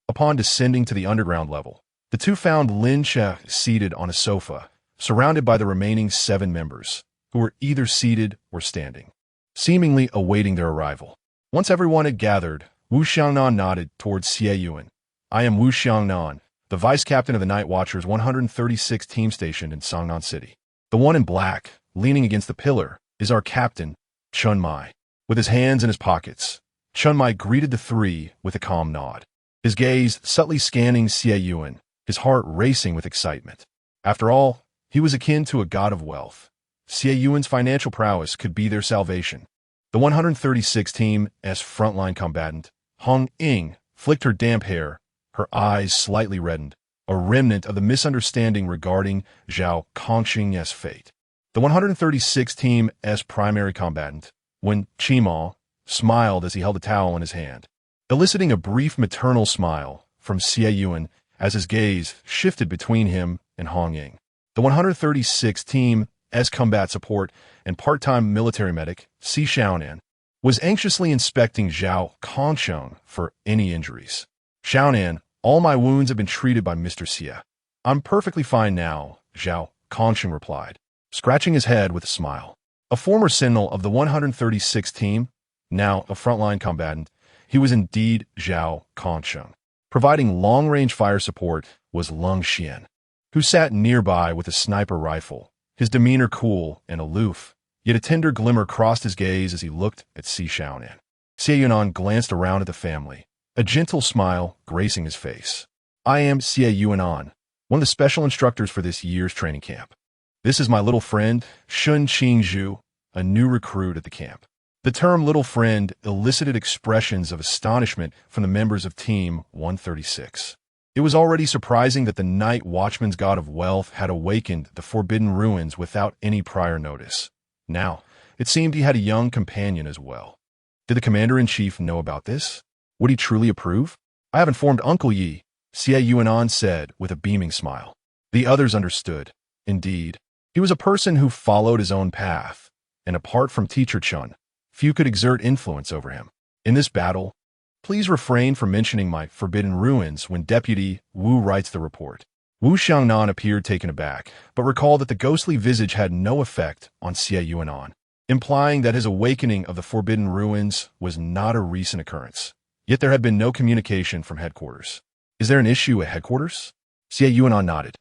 Upon descending to the underground level, the two found Lin Xie seated on a sofa, surrounded by the remaining 7 members, who were either seated or standing, seemingly awaiting their arrival. Once everyone had gathered, Wu Xiangnan nodded towards Xie Yuan. I am Wu Xiangnan, the vice-captain of the Night Watchers 136th team stationed in Changnan City. The one in black, leaning against the pillar, is our captain, Chun Mai. With his hands in his pockets, Chun Mai greeted the three with a calm nod, his gaze subtly scanning Xie Yuan, his heart racing with excitement. After all, he was akin to a god of wealth. Xie Yuan's financial prowess could be their salvation. The 136th team, as frontline combatant, Hong Ying flicked her damp hair, her eyes slightly reddened, a remnant of the misunderstanding regarding Zhao Kongqing's fate. The 136th team, as primary combatant, Wen Qimao, smiled as he held a towel in his hand. eliciting a brief maternal smile from Xie Yunan as his gaze shifted between him and Hong Ying. The 136th Team's combat support and part-time military medic, Xie Yunan, was anxiously inspecting Zhao Kongsheng for any injuries. Yunan, all my wounds have been treated by Mr. Xie. I'm perfectly fine now, Zhao Kongsheng replied, scratching his head with a smile. A former sentinel of the 136th Team, now a frontline combatant, he was indeed Zhao Kongsheng. Providing long-range fire support was Lung Xian, who sat nearby with a sniper rifle, his demeanor cool and aloof, yet a tender glimmer crossed his gaze as he looked at Xie Yunan. Xie Yunan glanced around at the family, a gentle smile gracing his face. I am Xie Yunan, one of the special instructors for this year's training camp. This is my little friend, Shen Qingzhu, a new recruit at the camp. The term little friend elicited expressions of astonishment from the members of Team 136. It was already surprising that the night watchman's god of wealth had awakened the forbidden ruins without any prior notice. Now, it seemed he had a young companion as well. Did the commander-in-chief know about this? Would he truly approve? I have informed Uncle Yi, Xie Yunan said with a beaming smile. The others understood. Indeed, he was a person who followed his own path, and apart from Teacher Chun, few could exert influence over him. In this battle, please refrain from mentioning my forbidden ruins when Deputy Wu writes the report. Wu Xiangnan appeared taken aback, but recalled that the ghostly visage had no effect on Xie Yunan, implying that his awakening of the forbidden ruins was not a recent occurrence. Yet there had been no communication from headquarters. Is there an issue at headquarters? Xie Yunan nodded,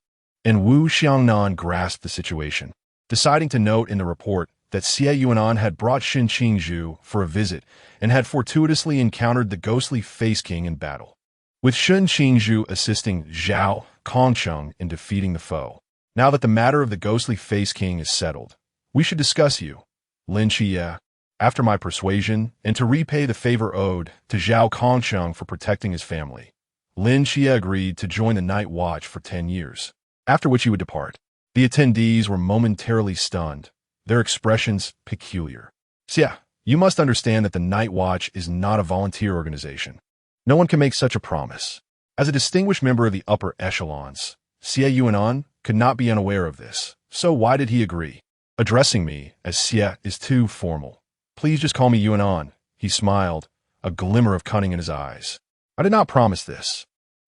and Wu Xiangnan grasped the situation, deciding to note in the report that Xie Yunan had brought Shen Qingzhu for a visit and had fortuitously encountered the ghostly Face King in battle, with Shen Qingzhu assisting Zhao Kongsheng in defeating the foe. Now that the matter of the ghostly Face King is settled, we should discuss you, Lin Xie. After my persuasion, and to repay the favor owed to Zhao Kongsheng for protecting his family, Lin Xie agreed to join the Night Watch for 10 years, after which he would depart. The attendees were momentarily stunned, their expressions peculiar. Xie, you must understand that the Night Watch is not a volunteer organization. No one can make such a promise. As a distinguished member of the upper echelons, Xie Yunan could not be unaware of this, so why did he agree? Addressing me as Xie is too formal. Please just call me Yunan, he smiled, a glimmer of cunning in his eyes. I did not promise this.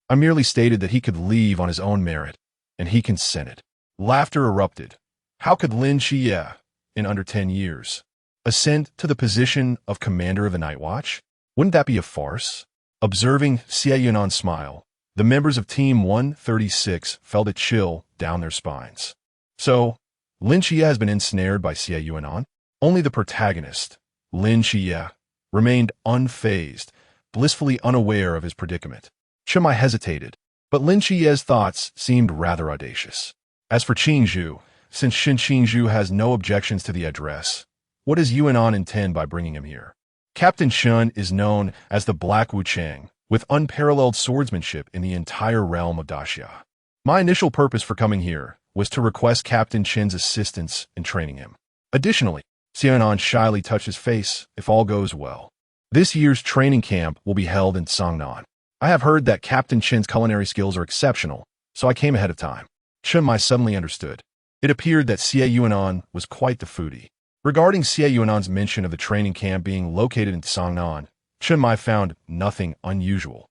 I merely stated that he could leave on his own merit, and he consented. Laughter erupted. How could Lin Xie, in under 10 years, ascend to the position of commander of the Night Watch? Wouldn't that be a farce? Observing Xie Yunan's smile, the members of Team 136 felt a chill down their spines. So, Lin Xie has been ensnared by Xie Yunan? Only the protagonist, Lin Xie, remained unfazed, blissfully unaware of his predicament. Chimai hesitated, but Lin Xie's thoughts seemed rather audacious. As for Qingzhu, since Shen Qingzhu has no objections to the address, what does Yunan intend by bringing him here? Captain Shen is known as the Black Wu Chang, with unparalleled swordsmanship in the entire realm of Daxia. My initial purpose for coming here was to request Captain Chen's assistance in training him. Additionally, Xie Yunan shyly touched his face if all goes well. This year's training camp will be held in Songnan. I have heard that Captain Chen's culinary skills are exceptional, so I came ahead of time. Chen Mai suddenly understood. It appeared that Xie Yunan was quite the foodie. Regarding Xie Yunan's mention of the training camp being located in Songnan, Chen Mai found nothing unusual,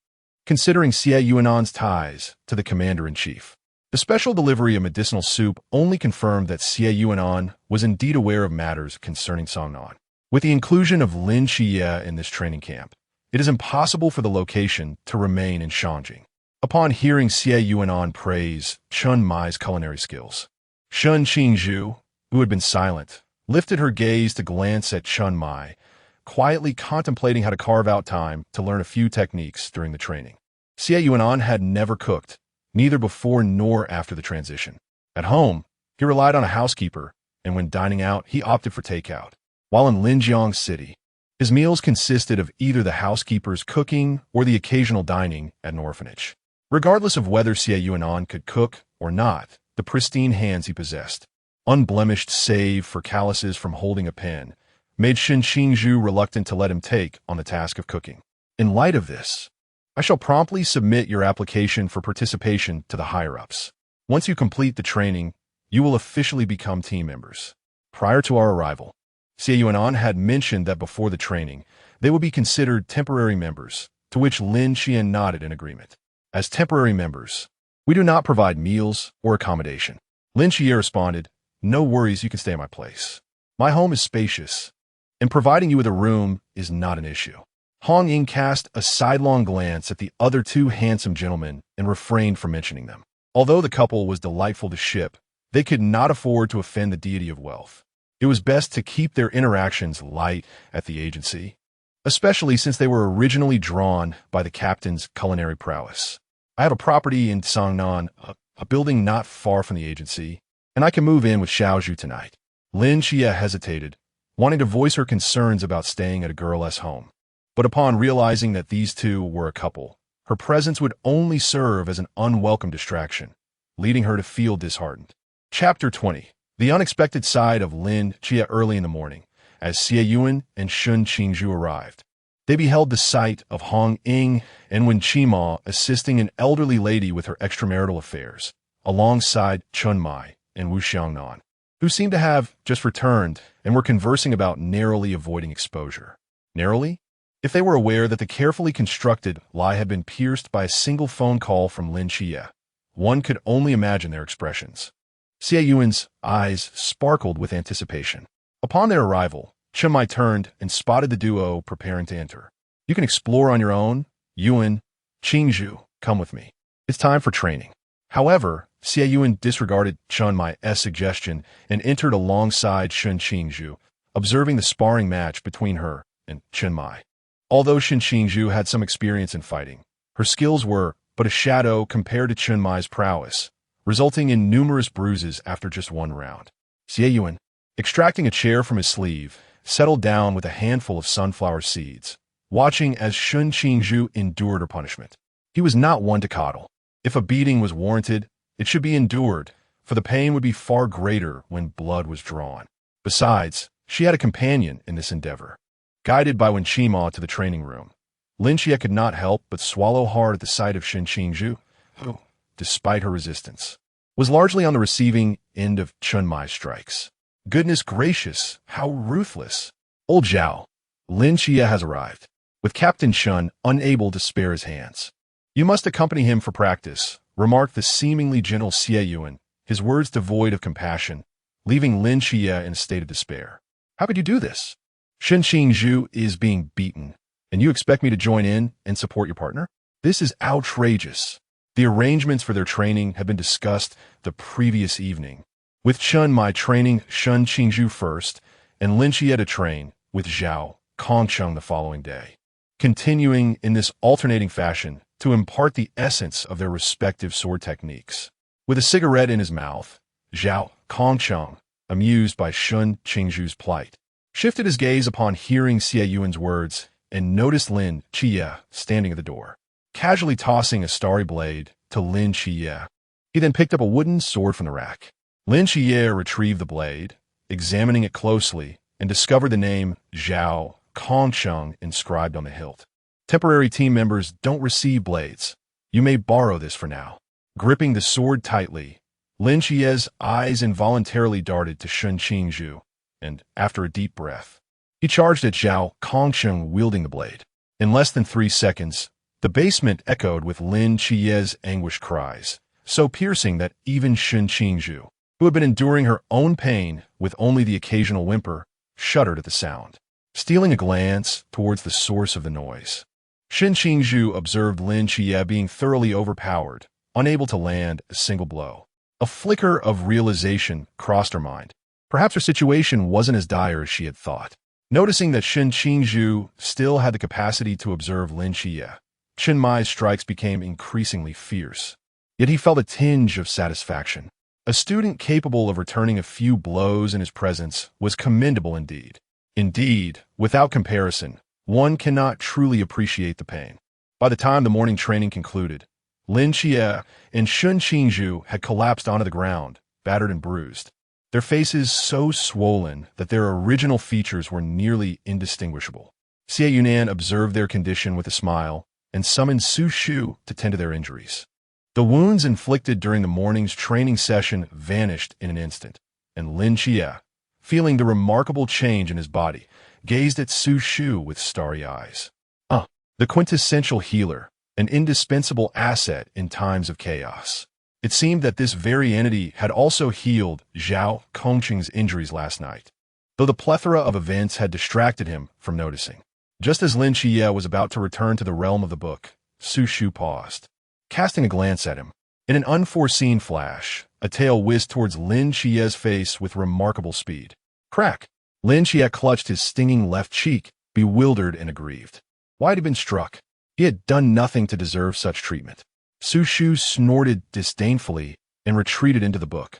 considering Xie Yunan's ties to the commander-in-chief. The special delivery of medicinal soup only confirmed that Xie Yunan was indeed aware of matters concerning Songnan. With the inclusion of Lin Xie in this training camp, it is impossible for the location to remain in Shangjing. Upon hearing Xie Yunan praise Chen Mai's culinary skills, Shen Qingzhu, who had been silent, lifted her gaze to glance at Chen Mai, quietly contemplating how to carve out time to learn a few techniques during the training. Xie Yunan had never cooked, neither before nor after the transition. At home, he relied on a housekeeper, and when dining out, he opted for takeout. While in Linjiang City, his meals consisted of either the housekeeper's cooking or the occasional dining at an orphanage. Regardless of whether Xie Yunan could cook or not, the pristine hands he possessed, unblemished save for calluses from holding a pen, made Shen Qingzhu reluctant to let him take on the task of cooking. In light of this, I shall promptly submit your application for participation to the higher-ups. Once you complete the training, you will officially become team members. Prior to our arrival, Xie Yunan had mentioned that before the training, they would be considered temporary members, to which Lin Qian nodded in agreement. As temporary members, we do not provide meals or accommodation. Lin Qian responded, "No worries, you can stay at my place. My home is spacious, and providing you with a room is not an issue." Hong Ying cast a sidelong glance at the other two handsome gentlemen and refrained from mentioning them. Although the couple was delightful to ship, they could not afford to offend the deity of wealth. It was best to keep their interactions light at the agency, especially since they were originally drawn by the captain's culinary prowess. I have a property in Sangnan, a building not far from the agency, and I can move in with Xiaozhu tonight. Lin Xie hesitated, wanting to voice her concerns about staying at a girl-less home. But upon realizing that these two were a couple, her presence would only serve as an unwelcome distraction, leading her to feel disheartened. Chapter 20. The unexpected side of Lin Xie. Early in the morning, as Xie Yunan and Shen Qingzhu arrived, they beheld the sight of Hong Ying and Wen Qima assisting an elderly lady with her extramarital affairs, alongside Chun Mai and Wu Xiangnan, who seemed to have just returned and were conversing about narrowly avoiding exposure. Narrowly? If they were aware that the carefully constructed lie had been pierced by a single phone call from Lin Xie, one could only imagine their expressions. Xie Yunan's eyes sparkled with anticipation. Upon their arrival, Chun Mai turned and spotted the duo preparing to enter. "You can explore on your own. Yuan, Qingzhu, come with me. It's time for training." However, Xie Yunan disregarded Chun Mai's suggestion and entered alongside Shen Qingzhu, observing the sparring match between her and Chun Mai. Although Shen Qingzhu had some experience in fighting, her skills were but a shadow compared to Chun Mai's prowess, resulting in numerous bruises after just one round. Xie Yunan, extracting a chair from his sleeve, settled down with a handful of sunflower seeds, watching as Shen Qingzhu endured her punishment. He was not one to coddle. If a beating was warranted, it should be endured, for the pain would be far greater when blood was drawn. Besides, she had a companion in this endeavor. Guided by Wen Qima to the training room, Lin Xie could not help but swallow hard at the sight of Shen Qingzhu, who, despite her resistance, was largely on the receiving end of Chun Mai's strikes. Goodness gracious, how ruthless! Old Zhao, Lin Xie has arrived, with Captain Shen unable to spare his hands. "You must accompany him for practice," remarked the seemingly gentle Xie Yunan, his words devoid of compassion, leaving Lin Xie in a state of despair. "How could you do this? Shen Qingzhu is being beaten, and you expect me to join in and support your partner? This is outrageous." The arrangements for their training had been discussed the previous evening, with Chun Mai training Shen Qingzhu first, and Lin Xie to train with Zhao Kongcheng the following day, continuing in this alternating fashion to impart the essence of their respective sword techniques. With a cigarette in his mouth, Zhao Kongcheng, amused by Shen Qingzhu's plight, shifted his gaze upon hearing Xie Yuan's words and noticed Lin Xie standing at the door, casually tossing a starry blade to Lin Xie. He then picked up a wooden sword from the rack. Lin Xie retrieved the blade, examining it closely, and discovered the name Zhao Kongcheng inscribed on the hilt. "Temporary team members don't receive blades. You may borrow this for now." Gripping the sword tightly, Lin Xie's eyes involuntarily darted to Shen Qingzhu, and, after a deep breath, he charged at Zhao Kongcheng wielding the blade. In less than 3 seconds, the basement echoed with Lin Xie's anguished cries, so piercing that even Shen Qingzhu, who had been enduring her own pain with only the occasional whimper, shuddered at the sound. Stealing a glance towards the source of the noise, Shen Qingzhu observed Lin Xie being thoroughly overpowered, unable to land a single blow. A flicker of realization crossed her mind. Perhaps her situation wasn't as dire as she had thought. Noticing that Shen Qingzhu still had the capacity to observe Lin Xie, Chun Mai's strikes became increasingly fierce. Yet he felt a tinge of satisfaction. A student capable of returning a few blows in his presence was commendable indeed. Indeed, without comparison, one cannot truly appreciate the pain. By the time the morning training concluded, Lin Xie and Shen Qingzhu had collapsed onto the ground, battered and bruised, their faces so swollen that their original features were nearly indistinguishable. Xie Yunan observed their condition with a smile and summoned Su Shu to tend to their injuries. The wounds inflicted during the morning's training session vanished in an instant, and Lin Xie, feeling the remarkable change in his body, gazed at Su Shu with starry eyes. The quintessential healer, an indispensable asset in times of chaos. It seemed that this very entity had also healed Zhao Kongqing's injuries last night, though the plethora of events had distracted him from noticing. Just as Lin Xie was about to return to the realm of the book, Su Shu paused. Casting a glance at him, in an unforeseen flash, a tail whizzed towards Lin Xie's face with remarkable speed. Crack! Lin Xie clutched his stinging left cheek, bewildered and aggrieved. Why had he been struck? He had done nothing to deserve such treatment. Su Shu snorted disdainfully and retreated into the book,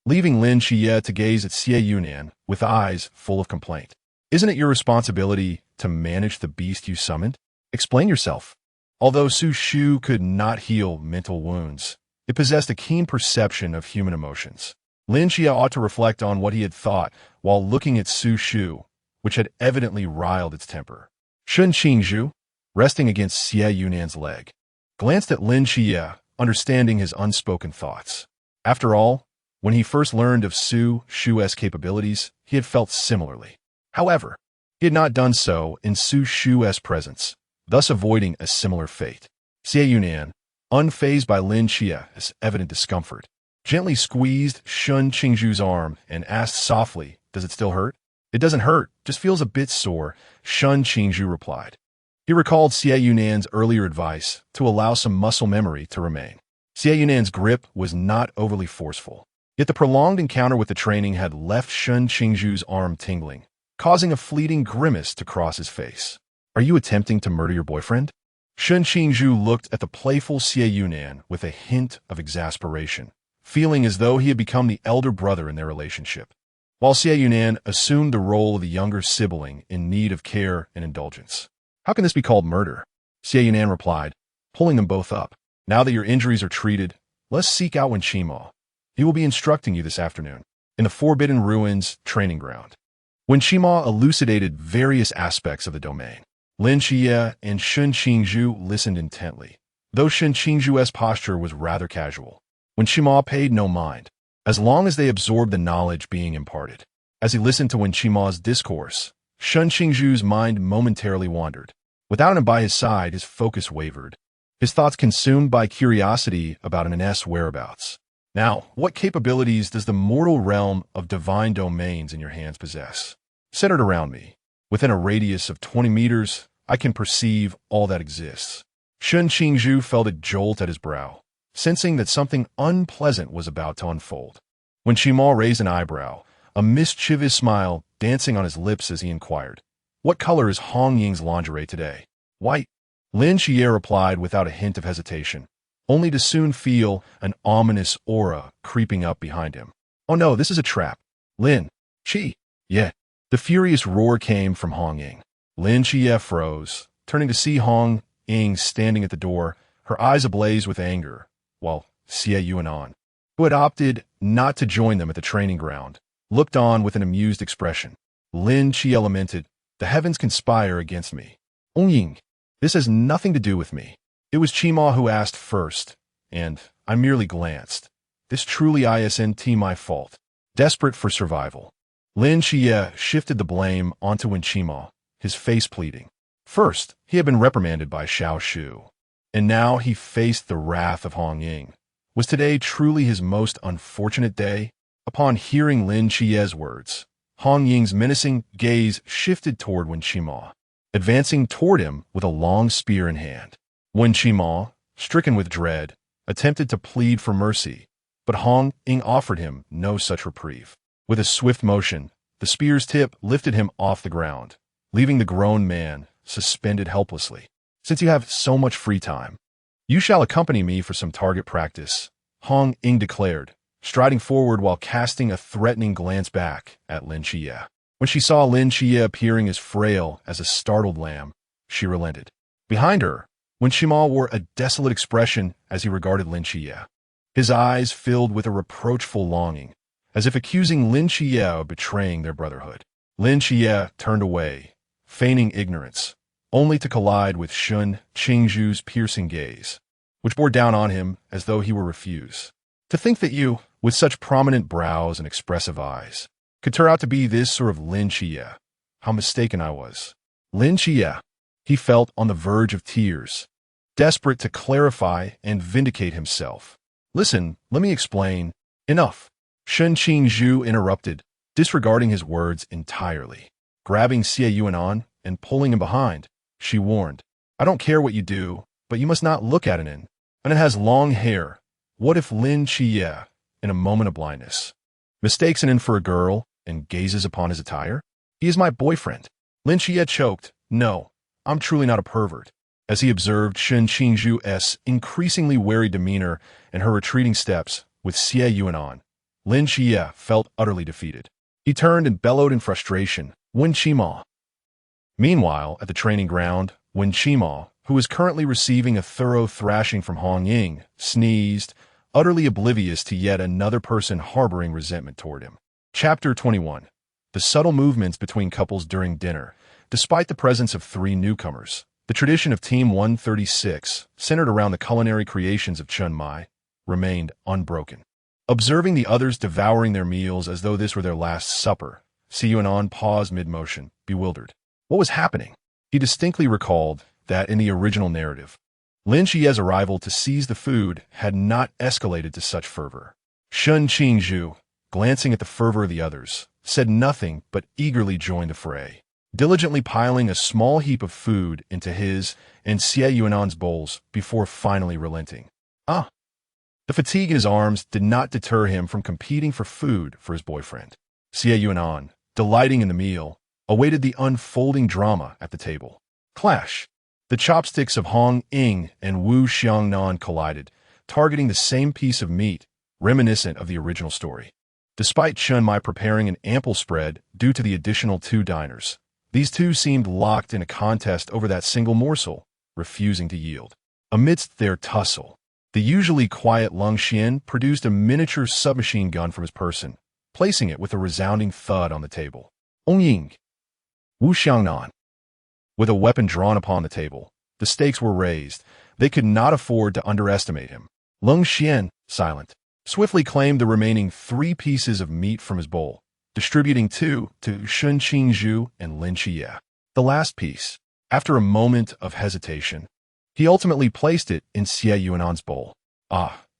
leaving Lin Xie to gaze at Xie Yunan with eyes full of complaint. Isn't it your responsibility to manage the beast you summoned? Explain yourself. Although Su Shu could not heal mental wounds, it possessed a keen perception of human emotions. Lin Xie ought to reflect on what he had thought while looking at Su Shu, which had evidently riled its temper. Shen Qingzhu, resting against Xie Yunan's leg, glanced at Lin Xie, understanding his unspoken thoughts. After all, when he first learned of Su Shu's capabilities, he had felt similarly. However, he had not done so in Su Shu's presence, thus avoiding a similar fate. Xie Yunan, unfazed by Lin Xie's evident discomfort, gently squeezed Shen Qingzhu's arm and asked softly, "Does it still hurt?" "It doesn't hurt, just feels a bit sore," Shen Qingzhu replied. He recalled Xie Yunan's earlier advice to allow some muscle memory to remain. Xie Yunan's grip was not overly forceful, yet the prolonged encounter with the training had left Shen Qingzhu's arm tingling, causing a fleeting grimace to cross his face. "Are you attempting to murder your boyfriend?" Shen Qingzhu looked at the playful Xie Yunan with a hint of exasperation, feeling as though he had become the elder brother in their relationship, while Xie Yunan assumed the role of the younger sibling in need of care and indulgence. "How can this be called murder?" Xie Yunan replied, pulling them both up. "Now that your injuries are treated, let's seek out Wen Qima. He will be instructing you this afternoon in the Forbidden Ruins training ground." Wen Qima elucidated various aspects of the domain. Lin Xie and Shen Qingzhu listened intently, though Shen Qingzhu's posture was rather casual. Wen Qima paid no mind, as long as they absorbed the knowledge being imparted. As he listened to Wen Qima's discourse, Shen Qingzhu's mind momentarily wandered. Without him by his side, his focus wavered, his thoughts consumed by curiosity about an NS whereabouts. "Now, what capabilities does the mortal realm of divine domains in your hands possess? Centered around me, within a radius of 20 meters, I can perceive all that exists." Shen Qingzhu felt a jolt at his brow, sensing that something unpleasant was about to unfold. When Qima raised an eyebrow, a mischievous smile dancing on his lips as he inquired, "What color is Hong Ying's lingerie today?" "White," Lin Xie replied without a hint of hesitation, only to soon feel an ominous aura creeping up behind him. "Oh no, this is a trap. Lin, Qi, yeah." The furious roar came from Hong Ying. Lin Xie froze, turning to see Hong Ying standing at the door, her eyes ablaze with anger, while Xie Yunan, who had opted not to join them at the training ground, looked on with an amused expression. Lin Xie lamented, "The heavens conspire against me. Hong Ying, this has nothing to do with me. It was Qima who asked first, and I merely glanced. This truly isn't my fault." Desperate for survival, Lin Xie shifted the blame onto Wen Qima, his face pleading. First, he had been reprimanded by Xiao Shu, and now he faced the wrath of Hong Ying. Was today truly his most unfortunate day? Upon hearing Lin Xie's words, Hong Ying's menacing gaze shifted toward Wen Qima, advancing toward him with a long spear in hand. Wen Qima, stricken with dread, attempted to plead for mercy, but Hong Ying offered him no such reprieve. With a swift motion, the spear's tip lifted him off the ground, leaving the grown man suspended helplessly. "Since you have so much free time, you shall accompany me for some target practice," Hong Ying declared, striding forward while casting a threatening glance back at Lin Xie. When she saw Lin Xie appearing as frail as a startled lamb, she relented. Behind her, Wen Qima wore a desolate expression as he regarded Lin Xie. His eyes filled with a reproachful longing, as if accusing Lin Xie of betraying their brotherhood. Lin Xie turned away, feigning ignorance, only to collide with Qingzhu's piercing gaze, which bore down on him as though he were refused. To think that you, with such prominent brows and expressive eyes, could turn out to be this sort of Lin Xie. How mistaken I was. Lin Xie. He felt on the verge of tears, desperate to clarify and vindicate himself. Listen, let me explain. Enough. Qingzhu interrupted, disregarding his words entirely. Grabbing Xie Yunan and pulling him behind, she warned, I don't care what you do, but you must not look at it and it has long hair. What if Lin Xie, in a moment of blindness, mistakes an for a girl and gazes upon his attire? He is my boyfriend. Lin Xie choked. No, I'm truly not a pervert. As he observed Qingzhu's increasingly wary demeanor and her retreating steps with Xie Yunan, Lin Xie felt utterly defeated. He turned and bellowed in frustration, Wen Qima. Meanwhile, at the training ground, Wen Qima, who was currently receiving a thorough thrashing from Hong Ying, sneezed, utterly oblivious to yet another person harboring resentment toward him. Chapter 21. The subtle movements between couples during dinner. Despite the presence of 3 newcomers, the tradition of Team 136, centered around the culinary creations of Chun Mai, remained unbroken. Observing the others devouring their meals as though this were their last supper, Xie Yunan paused mid-motion, bewildered. What was happening? He distinctly recalled that in the original narrative, Lin Xie's arrival to seize the food had not escalated to such fervor. Qingzhu, glancing at the fervor of the others, said nothing but eagerly joined the fray, diligently piling a small heap of food into his and Xie Yunan's bowls before finally relenting. The fatigue in his arms did not deter him from competing for food for his boyfriend. Xie Yunan, delighting in the meal, awaited the unfolding drama at the table. Clash. The chopsticks of Hong Ying and Wu Xiangnan collided, targeting the same piece of meat, reminiscent of the original story. Despite Chun Mai preparing an ample spread due to the additional 2 diners, these two seemed locked in a contest over that single morsel, refusing to yield. Amidst their tussle, the usually quiet Lung Xian produced a miniature submachine gun from his person, placing it with a resounding thud on the table. Hong Ying. Wu Xiangnan. With a weapon drawn upon the table, the stakes were raised. They could not afford to underestimate him. Lung Xian, silent, swiftly claimed the remaining 3 pieces of meat from his bowl, distributing 2 to Qingzhu and Lin Xie. The last piece, after a moment of hesitation, he ultimately placed it in Xie Yunan's bowl.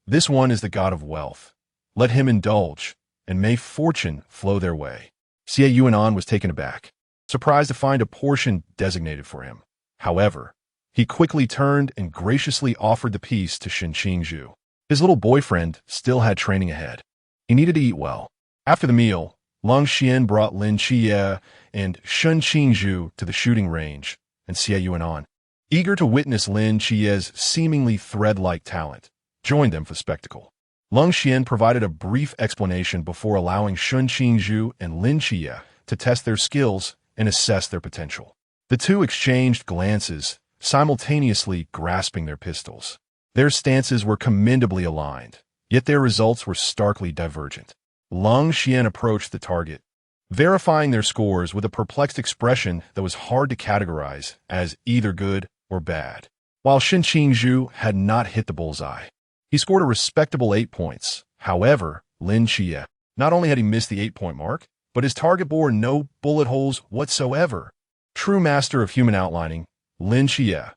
This one is the god of wealth. Let him indulge, and may fortune flow their way. Xie Yunan was taken aback, surprised to find a portion designated for him. However, he quickly turned and graciously offered the piece to Qingzhu. His little boyfriend still had training ahead. He needed to eat well. After the meal, Lung Xian brought Lin Xie and Qingzhu to the shooting range, and Xie Yunan, eager to witness Lin Xie's seemingly thread-like talent, joined them for the spectacle. Lung Xian provided a brief explanation before allowing Qingzhu and Lin Xie to test their skills and assess their potential. The two exchanged glances, simultaneously grasping their pistols. Their stances were commendably aligned, yet their results were starkly divergent. Lung Xian approached the target, verifying their scores with a perplexed expression that was hard to categorize as either good or bad. While Qingzhu had not hit the bullseye, he scored a respectable 8 points. However, Lin Xie, not only had he missed the 8-point mark, but his target bore no bullet holes whatsoever. True master of human outlining, Lin Xie.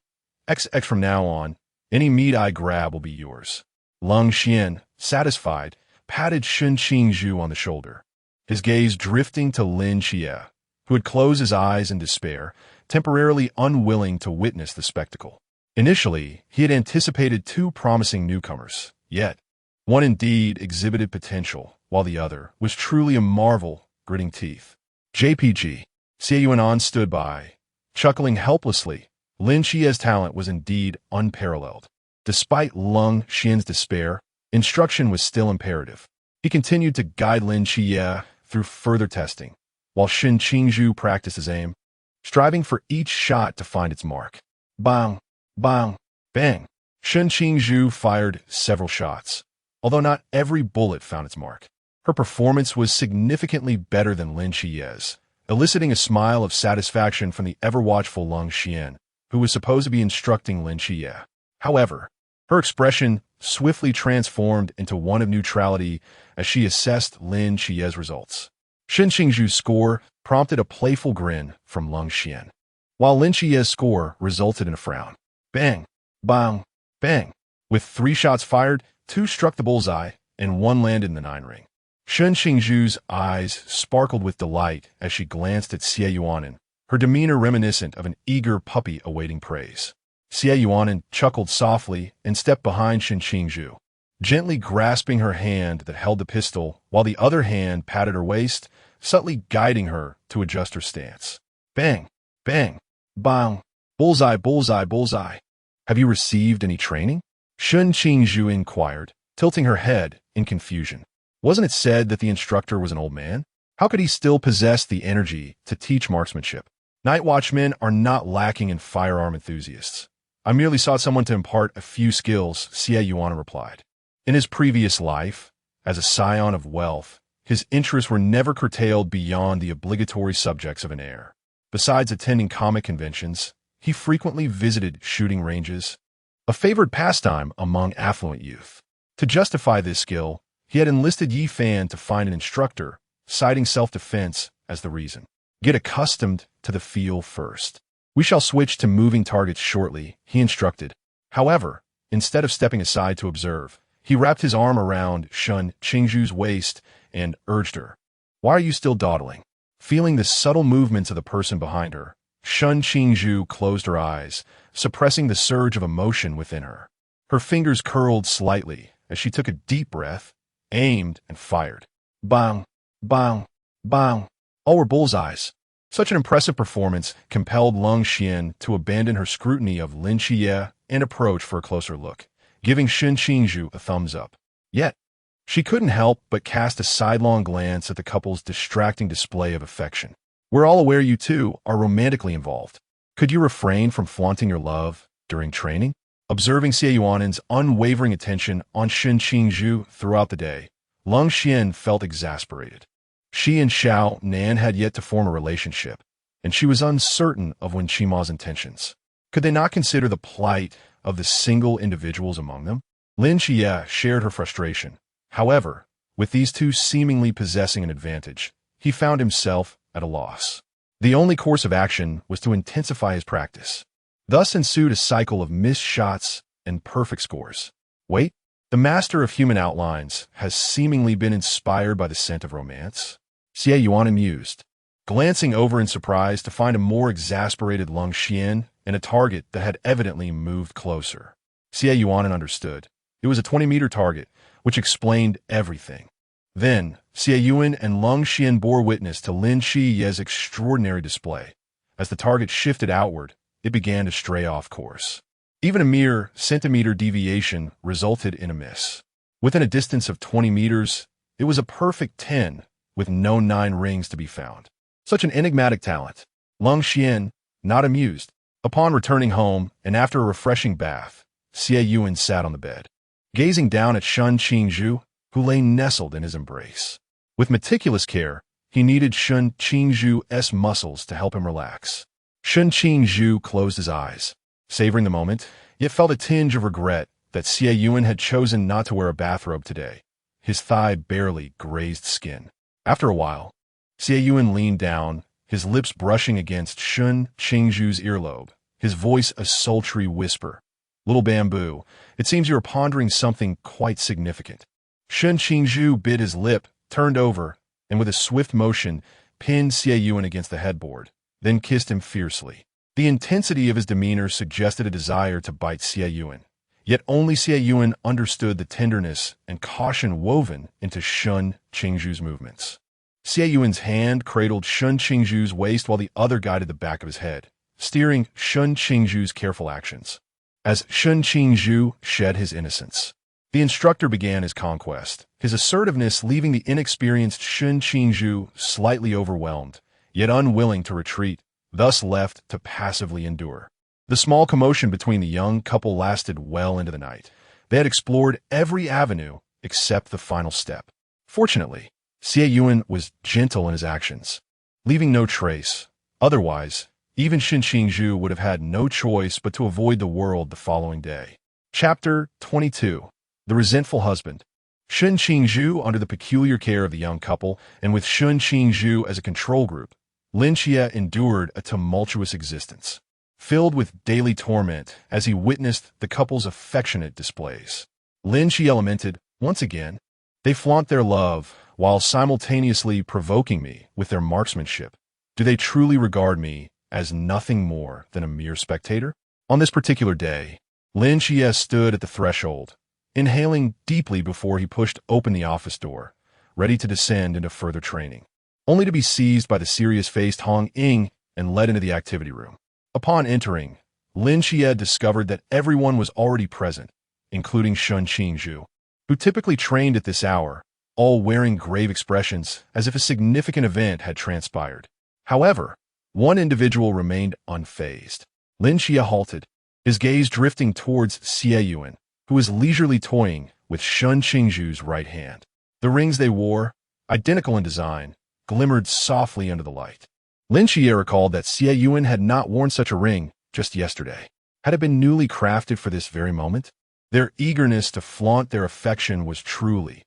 XX from now on, any meat I grab will be yours. Lung Xian, satisfied, patted Qingzhu on the shoulder, his gaze drifting to Lin Xie, who had closed his eyes in despair, temporarily unwilling to witness the spectacle. Initially, he had anticipated 2 promising newcomers, yet one indeed exhibited potential, while the other was truly a marvel, gritting teeth. JPG. Xie Yunan stood by, chuckling helplessly. Lin Xie's talent was indeed unparalleled. Despite Lung Xian's despair, instruction was still imperative. He continued to guide Lin Xie through further testing, while Qingzhu practiced his aim, striving for each shot to find its mark. Bang! Bang! Bang! Qingzhu fired several shots, although not every bullet found its mark. Her performance was significantly better than Lin Xie's, eliciting a smile of satisfaction from the ever-watchful Lung Xian, who was supposed to be instructing Lin Xie. However, her expression swiftly transformed into one of neutrality as she assessed Lin Xie's results. Shen Qingzhu's score prompted a playful grin from Lung Xian, while Lin Xie's score resulted in a frown. Bang! Bang! Bang! With 3 shots fired, 2 struck the bullseye, and 1 landed in the 9 ring. Shen Qingzhu's eyes sparkled with delight as she glanced at Xie Yunan, her demeanor reminiscent of an eager puppy awaiting praise. Xie Yunan chuckled softly and stepped behind Shen Qingzhu, gently grasping her hand that held the pistol while the other hand patted her waist, subtly guiding her to adjust her stance. Bang! Bang! Bang! Bullseye, bullseye, bullseye. Have you received any training? Shen Qingzhu inquired, tilting her head in confusion. Wasn't it said that the instructor was an old man? How could he still possess the energy to teach marksmanship? Night watchmen are not lacking in firearm enthusiasts. I merely sought someone to impart a few skills, Xie Yunan replied. In his previous life, as a scion of wealth, his interests were never curtailed beyond the obligatory subjects of an heir. Besides attending comic conventions, he frequently visited shooting ranges, a favored pastime among affluent youth. To justify this skill, he had enlisted Yi Fan to find an instructor, citing self-defense as the reason. Get accustomed to the feel first. We shall switch to moving targets shortly, he instructed. However, instead of stepping aside to observe, he wrapped his arm around Shen Qingzhu's waist and urged her. Why are you still dawdling? Feeling the subtle movements of the person behind her, Shen Qingzhu closed her eyes, suppressing the surge of emotion within her. Her fingers curled slightly as she took a deep breath, aimed, and fired. Bang! Bang! Bang! All were bullseyes. Such an impressive performance compelled Lung Xian to abandon her scrutiny of Lin Xie and approach for a closer look, giving Shen Qingzhu a thumbs up. Yet, she couldn't help but cast a sidelong glance at the couple's distracting display of affection. We're all aware you two are romantically involved. Could you refrain from flaunting your love during training? Observing Xie Yunan's unwavering attention on Shen Qingzhu throughout the day, Lung Xian felt exasperated. She and Xiao Nan had yet to form a relationship, and she was uncertain of Wen Qima's intentions. Could they not consider the plight of the single individuals among them? Lin Xie shared her frustration. However, with these two seemingly possessing an advantage, he found himself at a loss. The only course of action was to intensify his practice. Thus ensued a cycle of missed shots and perfect scores. Wait, the master of human outlines has seemingly been inspired by the scent of romance? Xie Yunan mused, glancing over in surprise to find a more exasperated Lung Xian and a target that had evidently moved closer. Xie Yunan understood. It was a 20-meter target, which explained everything. Then, Xie Yunan and Lung Xian bore witness to Lin Xie's extraordinary display. As the target shifted outward, it began to stray off course. Even a mere centimeter deviation resulted in a miss. Within a distance of 20 meters, it was a perfect 10, with no 9 rings to be found. Such an enigmatic talent. Lung Xian, not amused. Upon returning home, and after a refreshing bath, Xie Yunan sat on the bed, gazing down at Shen Qingzhu, who lay nestled in his embrace. With meticulous care, he kneaded Shen Qingzhu's muscles to help him relax. Shen Qingzhu closed his eyes, savoring the moment, yet felt a tinge of regret that Xie Yunan had chosen not to wear a bathrobe today. His thigh barely grazed skin. After a while, Xie Yunan leaned down, his lips brushing against Shen Qingzhu's earlobe, his voice a sultry whisper. Little bamboo, it seems you are pondering something quite significant. Shen Qingzhu bit his lip, turned over, and with a swift motion, pinned Xie Yunan against the headboard, then kissed him fiercely. The intensity of his demeanor suggested a desire to bite Xie Yunan, yet only Xie Yunan understood the tenderness and caution woven into Shen Qingzhu's movements. Xie Yunan's hand cradled Shen Qingzhu's waist while the other guided the back of his head, steering Shen Qingzhu's careful actions. As Shen Qingzhu shed his innocence, the instructor began his conquest, his assertiveness leaving the inexperienced Shen Qingzhu slightly overwhelmed, yet unwilling to retreat, thus left to passively endure. The small commotion between the young couple lasted well into the night. They had explored every avenue except the final step. Fortunately, Xie Yunan was gentle in his actions. leaving no trace. Otherwise, even Qingzhu would have had no choice but to avoid the world the following day. Chapter 22. The Resentful Husband. Qingzhu, under the peculiar care of the young couple, and with Qingzhu as a control group, Lin Xie endured a tumultuous existence, filled with daily torment as he witnessed the couple's affectionate displays. Lin Xie lamented, once again, they flaunt their love while simultaneously provoking me with their marksmanship. Do they truly regard me as nothing more than a mere spectator? On this particular day, Lin Xie stood at the threshold, inhaling deeply before he pushed open the office door, ready to descend into further training, only to be seized by the serious-faced Hong Ying and led into the activity room. Upon entering, Lin Xie discovered that everyone was already present, including Qingzhu, who typically trained at this hour, all wearing grave expressions as if a significant event had transpired. However, one individual remained unfazed. Lin Xie halted, his gaze drifting towards Xie Yunan, who was leisurely toying with Qingzhu's right hand. The rings they wore, identical in design, glimmered softly under the light. Lin Xie recalled that Xie Yunan had not worn such a ring just yesterday. Had it been newly crafted for this very moment? Their eagerness to flaunt their affection was truly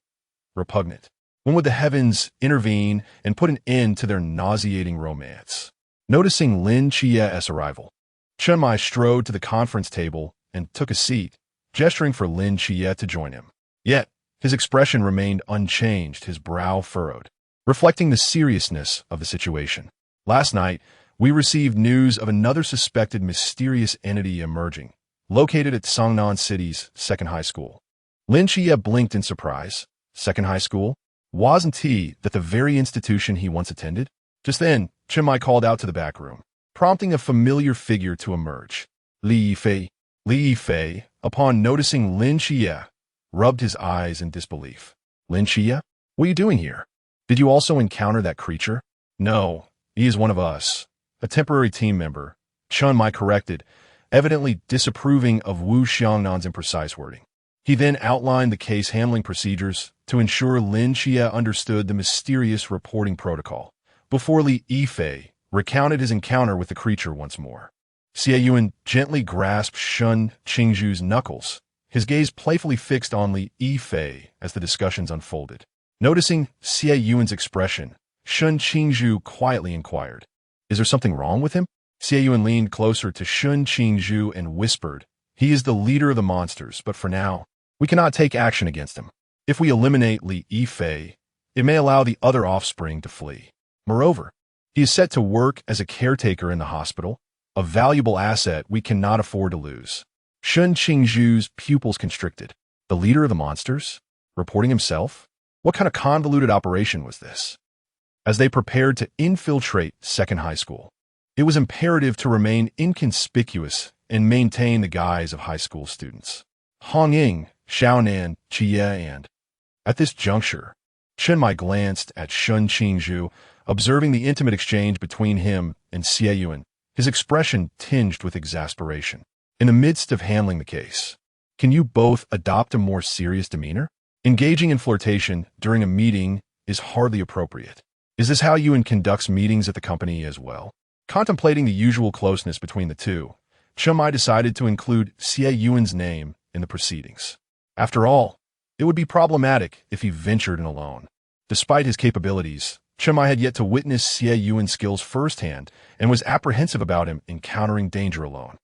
repugnant. When would the heavens intervene and put an end to their nauseating romance? Noticing Lin Xie's arrival, Chen Mai strode to the conference table and took a seat, gesturing for Lin Xie to join him. Yet, his expression remained unchanged, his brow furrowed, reflecting the seriousness of the situation. Last night, we received news of another suspected mysterious entity emerging, located at Songnan City's second high school. Lin Xie blinked in surprise. Second high school? Wasn't he that the very institution he once attended? Just then, Chen Mai called out to the back room, prompting a familiar figure to emerge. Li Yifei. Li Yifei, upon noticing Lin Xie, rubbed his eyes in disbelief. Lin Xie? What are you doing here? Did you also encounter that creature? No, he is one of us, a temporary team member, Chen Mai corrected, evidently disapproving of Wu Xiangnan's imprecise wording. He then outlined the case handling procedures to ensure Lin Xie understood the mysterious reporting protocol, before Li Yifei recounted his encounter with the creature once more. Xie Yunan gently grasped Qingzhu's knuckles, his gaze playfully fixed on Li Yifei as the discussions unfolded. Noticing Xie Yuan's expression, Qingzhu quietly inquired, "Is there something wrong with him?" Xie Yunan leaned closer to Qingzhu and whispered, "He is the leader of the monsters, but for now, we cannot take action against him. If we eliminate Li Yifei, it may allow the other offspring to flee. Moreover, he is set to work as a caretaker in the hospital, a valuable asset we cannot afford to lose." Qingzhu's pupils constricted. The leader of the monsters? Reporting himself? What kind of convoluted operation was this? As they prepared to infiltrate second high school, it was imperative to remain inconspicuous and maintain the guise of high school students. Hong Ying, Xiaonan, Qie, and at this juncture, Chen Mai glanced at Qingzhu, observing the intimate exchange between him and Xie Yunan, his expression tinged with exasperation. In the midst of handling the case, can you both adopt a more serious demeanor? Engaging in flirtation during a meeting is hardly appropriate. Is this how Yuan conducts meetings at the company as well? Contemplating the usual closeness between the two, Chen Mai decided to include Xie Yuan's name in the proceedings. After all, it would be problematic if he ventured in alone. Despite his capabilities, Chen Mai had yet to witness Xie Yuan's skills firsthand and was apprehensive about him encountering danger alone.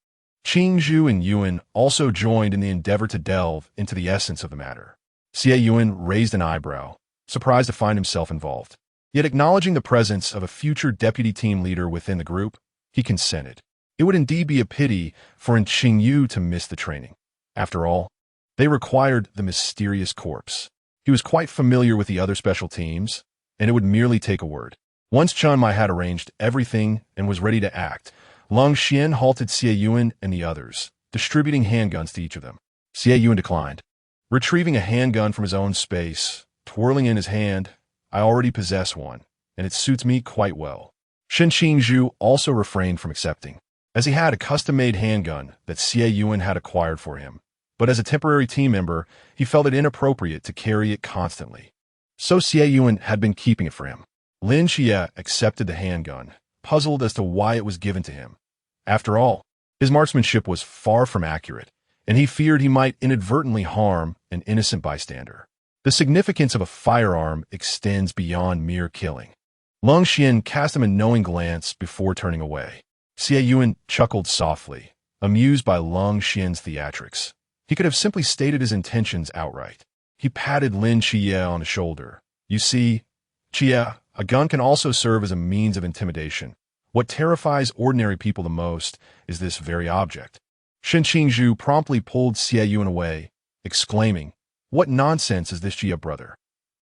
Qingzhu and Yuan also joined in the endeavor to delve into the essence of the matter. Xie Yunan raised an eyebrow, surprised to find himself involved. Yet acknowledging the presence of a future deputy team leader within the group, he consented. It would indeed be a pity for Qingyu to miss the training. After all, they required the mysterious corpse. He was quite familiar with the other special teams, and it would merely take a word. Once Chen Mai had arranged everything and was ready to act, Long Xian halted Xie Yunan and the others, distributing handguns to each of them. Xie Yunan declined, retrieving a handgun from his own space, twirling in his hand. "I already possess one, and it suits me quite well." Qingzhu also refrained from accepting, as he had a custom-made handgun that Xie Yunan had acquired for him, but as a temporary team member, he felt it inappropriate to carry it constantly. So Xie Yunan had been keeping it for him. Lin Xie accepted the handgun, puzzled as to why it was given to him. After all, his marksmanship was far from accurate, and he feared he might inadvertently harm an innocent bystander. The significance of a firearm extends beyond mere killing. Lung Xian cast him a knowing glance before turning away. Xie Yunan chuckled softly, amused by Lung Xian's theatrics. He could have simply stated his intentions outright. He patted Lin Xie on the shoulder. You see, Xie, a gun can also serve as a means of intimidation. What terrifies ordinary people the most is this very object. Shen Qingzhu promptly pulled Xie Yunan away, exclaiming, "What nonsense is this, Xie brother?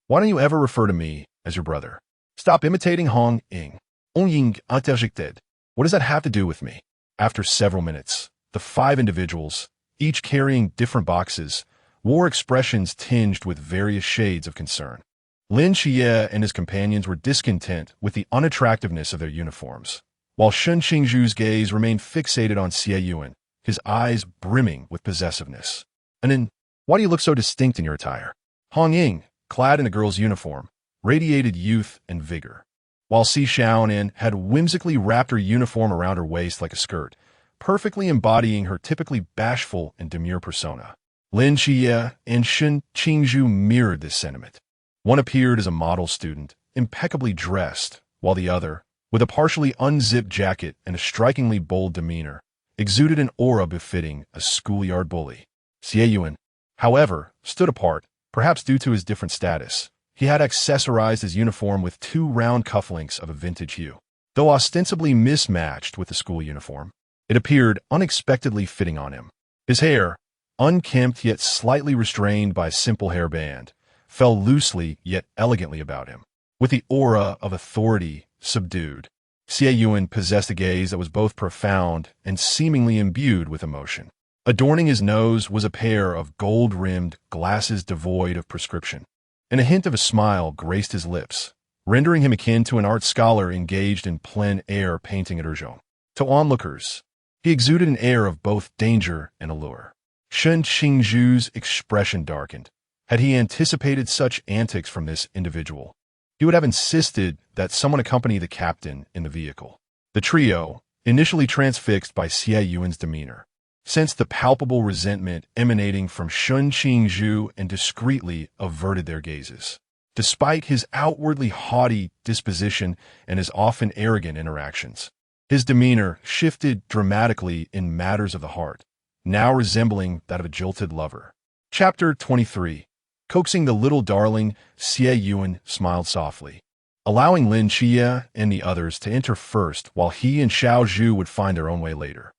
Why don't you ever refer to me as your brother? Stop imitating Hong Ying. Hong Ying abducted. What does that have to do with me?" After several minutes, the 5 individuals, each carrying different boxes, wore expressions tinged with various shades of concern. Lin Xie and his companions were discontent with the unattractiveness of their uniforms, while Shen Qingzhu's gaze remained fixated on Xie Yunan, his eyes brimming with possessiveness. "And then, why do you look so distinct in your attire?" Hong Ying, clad in a girl's uniform, radiated youth and vigor, while Xie Yunan had whimsically wrapped her uniform around her waist like a skirt, perfectly embodying her typically bashful and demure persona. Lin Xie and Shen Qingzhu mirrored this sentiment. One appeared as a model student, impeccably dressed, while the other, with a partially unzipped jacket and a strikingly bold demeanor, exuded an aura befitting a schoolyard bully. Xie Yunan, however, stood apart, perhaps due to his different status. He had accessorized his uniform with 2 round cufflinks of a vintage hue. Though ostensibly mismatched with the school uniform, it appeared unexpectedly fitting on him. His hair, unkempt yet slightly restrained by a simple hairband, fell loosely yet elegantly about him, with the aura of authority subdued. Xie Yunan possessed a gaze that was both profound and seemingly imbued with emotion. Adorning his nose was a pair of gold-rimmed glasses devoid of prescription, and a hint of a smile graced his lips, rendering him akin to an art scholar engaged in plein air painting at Urgeon. To onlookers, he exuded an air of both danger and allure. Shen Qingzhu's expression darkened. Had he anticipated such antics from this individual, he would have insisted that someone accompany the captain in the vehicle. The trio, initially transfixed by Xie Yunan's demeanor, sensed the palpable resentment emanating from Shen Qingzhu and discreetly averted their gazes. Despite his outwardly haughty disposition and his often arrogant interactions, his demeanor shifted dramatically in matters of the heart, now resembling that of a jilted lover. Chapter 23. Coaxing the little darling, Xie Yunan smiled softly, allowing Lin Xie and the others to enter first while he and Xiao Zhu would find their own way later.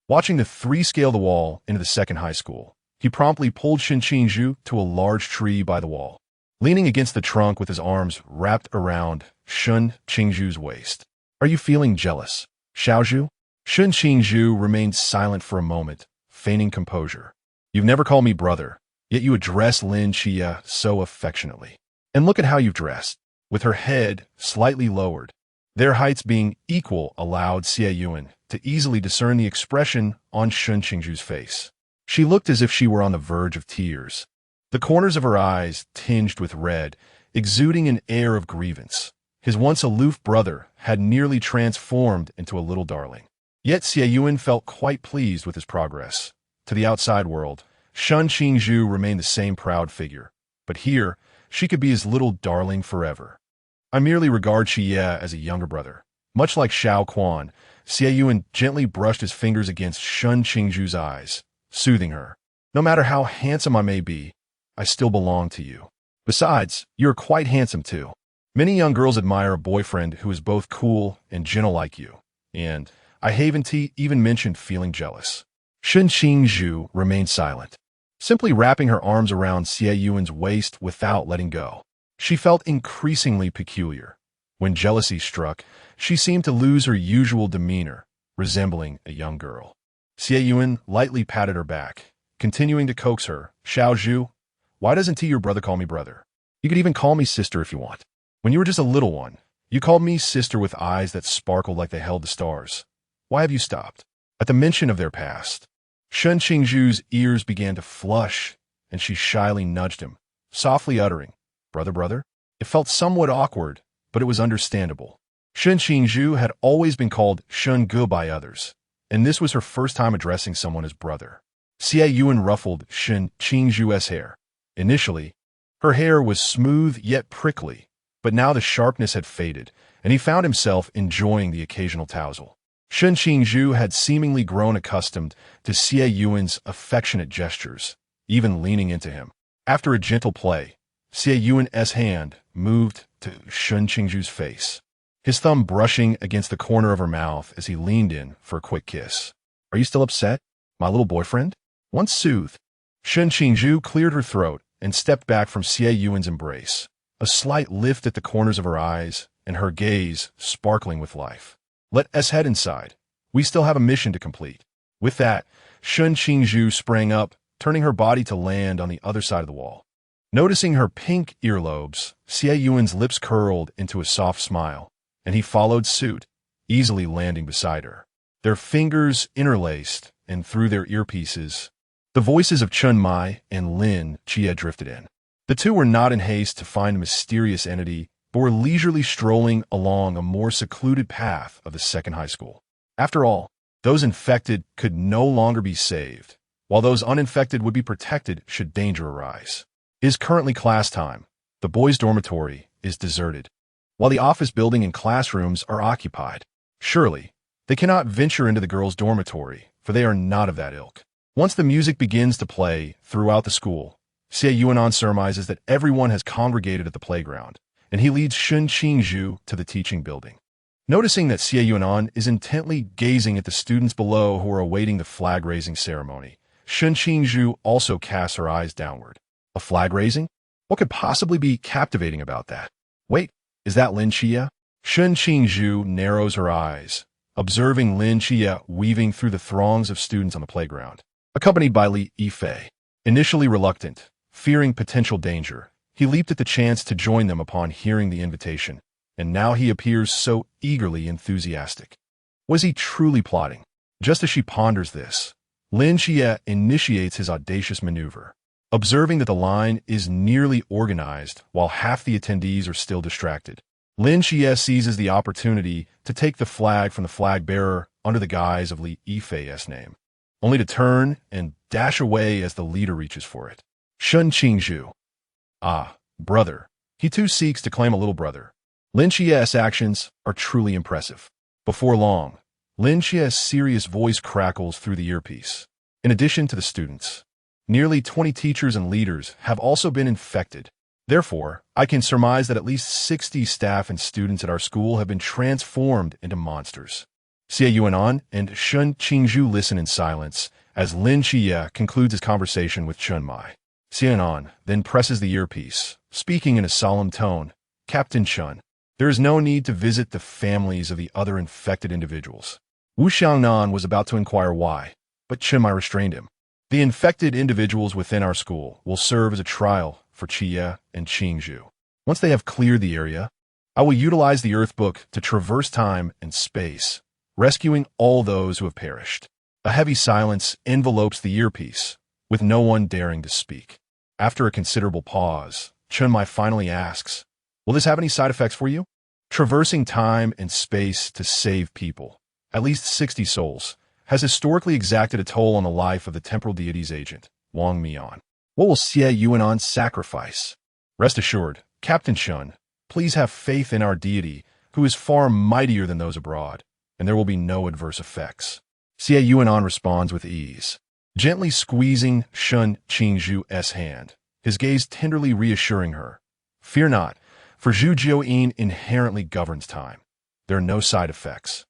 Watching the 3 scale the wall into the second high school, he promptly pulled Shen Qingzhu to a large tree by the wall, leaning against the trunk with his arms wrapped around Shen Qingzhu's waist. "Are you feeling jealous, Xiao Zhu?" Shen Qingzhu remained silent for a moment, feigning composure. "You've never called me brother, yet you address Lin Xie so affectionately. And look at how you've dressed." With her head slightly lowered, their heights being equal allowed Xie Yunan to easily discern the expression on Shen Qingzhu's face. She looked as if she were on the verge of tears, the corners of her eyes tinged with red, exuding an air of grievance. His once aloof brother had nearly transformed into a little darling. Yet Xie Yunan felt quite pleased with his progress. To the outside world, Shen Qingzhu remained the same proud figure, but here, she could be his little darling forever. "I merely regard Xie as a younger brother." Much like Xiao Quan, Xie Yunan gently brushed his fingers against Shen Qingzhu's eyes, soothing her. "No matter how handsome I may be, I still belong to you. Besides, you are quite handsome too. Many young girls admire a boyfriend who is both cool and gentle like you, and I haven't even mentioned feeling jealous." Shen Qingzhu remained silent, simply wrapping her arms around Xie Yunan's waist without letting go. She felt increasingly peculiar. When jealousy struck, she seemed to lose her usual demeanor, resembling a young girl. Xie Yunan lightly patted her back, continuing to coax her. "Xiao Zhu, why doesn't your brother call me brother? You could even call me sister if you want. When you were just a little one, you called me sister with eyes that sparkled like they held the stars. Why have you stopped?" At the mention of their past, Shen Qingzhu's ears began to flush, and she shyly nudged him, softly uttering, "Brother, brother?" It felt somewhat awkward, but it was understandable. Shen Qingzhu had always been called Shen Ge by others, and this was her first time addressing someone as brother. Xie Yunan ruffled Shen Qingzhu's hair. Initially, her hair was smooth yet prickly, but now the sharpness had faded, and he found himself enjoying the occasional tousle. Shen Qingzhu had seemingly grown accustomed to Xie Yuan's affectionate gestures, even leaning into him. After a gentle play, Xie Yuan's hand moved to Shen Qingzhu's face, his thumb brushing against the corner of her mouth as he leaned in for a quick kiss. "Are you still upset, my little boyfriend?" Once soothed, Shen Qingzhu cleared her throat and stepped back from Xie Yuan's embrace, a slight lift at the corners of her eyes and her gaze sparkling with life. "Let us head inside. We still have a mission to complete." With that, Shen Qingzhu sprang up, turning her body to land on the other side of the wall. Noticing her pink earlobes, Xie Yuan's lips curled into a soft smile, and he followed suit, easily landing beside her. Their fingers interlaced, and through their earpieces, the voices of Chun Mai and Lin Xie drifted in. The two were not in haste to find a mysterious entity, but were leisurely strolling along a more secluded path of the second high school. After all, those infected could no longer be saved, while those uninfected would be protected should danger arise. It is currently class time. The boys' dormitory is deserted, while the office building and classrooms are occupied. Surely, they cannot venture into the girls' dormitory, for they are not of that ilk. Once the music begins to play throughout the school, Xie Yunan surmises that everyone has congregated at the playground, and he leads Shen Qingzhu to the teaching building. Noticing that Xie Yunan is intently gazing at the students below who are awaiting the flag-raising ceremony, Shen Qingzhu also casts her eyes downward. A flag-raising? What could possibly be captivating about that? Wait, is that Lin Xie? Shen Qingzhu narrows her eyes, observing Lin Xie weaving through the throngs of students on the playground, accompanied by Li Yifei. Initially reluctant, fearing potential danger, he leaped at the chance to join them upon hearing the invitation, and now he appears so eagerly enthusiastic. Was he truly plotting? Just as she ponders this, Lin Xie initiates his audacious maneuver. Observing that the line is nearly organized while half the attendees are still distracted, Lin Xie seizes the opportunity to take the flag from the flag bearer under the guise of Li Yifei's name, only to turn and dash away as the leader reaches for it. Shen Qingzhu. Ah, brother. He too seeks to claim a little brother. Lin Xie's actions are truly impressive. Before long, Lin Xie's serious voice crackles through the earpiece. In addition to the students, nearly 20 teachers and leaders have also been infected. Therefore, I can surmise that at least 60 staff and students at our school have been transformed into monsters. Xie Yunan and Shen Qingzhu listen in silence as Lin Xie concludes his conversation with Chun Mai. Xie Yunan then presses the earpiece, speaking in a solemn tone. "Captain Chun, there is no need to visit the families of the other infected individuals." Wu Xiangnan was about to inquire why, but Chun Mai restrained him. "The infected individuals within our school will serve as a trial for Xie and Qingzhu. Once they have cleared the area, I will utilize the Earth Book to traverse time and space, rescuing all those who have perished." A heavy silence envelopes the earpiece, with no one daring to speak. After a considerable pause, Chun Mai finally asks, "Will this have any side effects for you?" Traversing time and space to save people, at least 60 souls, has historically exacted a toll on the life of the temporal deity's agent, Wang Mian. What will Xie Yunan sacrifice? Rest assured, Captain Shun, please have faith in our deity, who is far mightier than those abroad, and there will be no adverse effects. Xie Yunan responds with ease, gently squeezing Shen Qingzhu's hand, his gaze tenderly reassuring her. "Fear not, for Zhu Jiuyin inherently governs time. There are no side effects.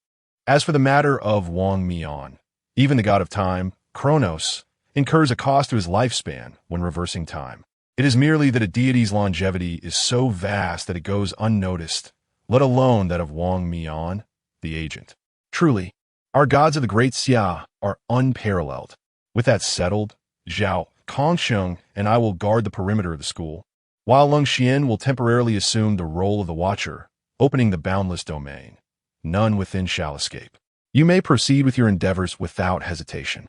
As for the matter of Wang Mian, even the god of time, Kronos, incurs a cost to his lifespan when reversing time. It is merely that a deity's longevity is so vast that it goes unnoticed, let alone that of Wang Mian, the agent. Truly, our gods of the great Xia are unparalleled. With that settled, Zhao, Kongsheng, and I will guard the perimeter of the school, while Leng Xian will temporarily assume the role of the Watcher, opening the boundless domain. None within shall escape. You may proceed with your endeavors without hesitation.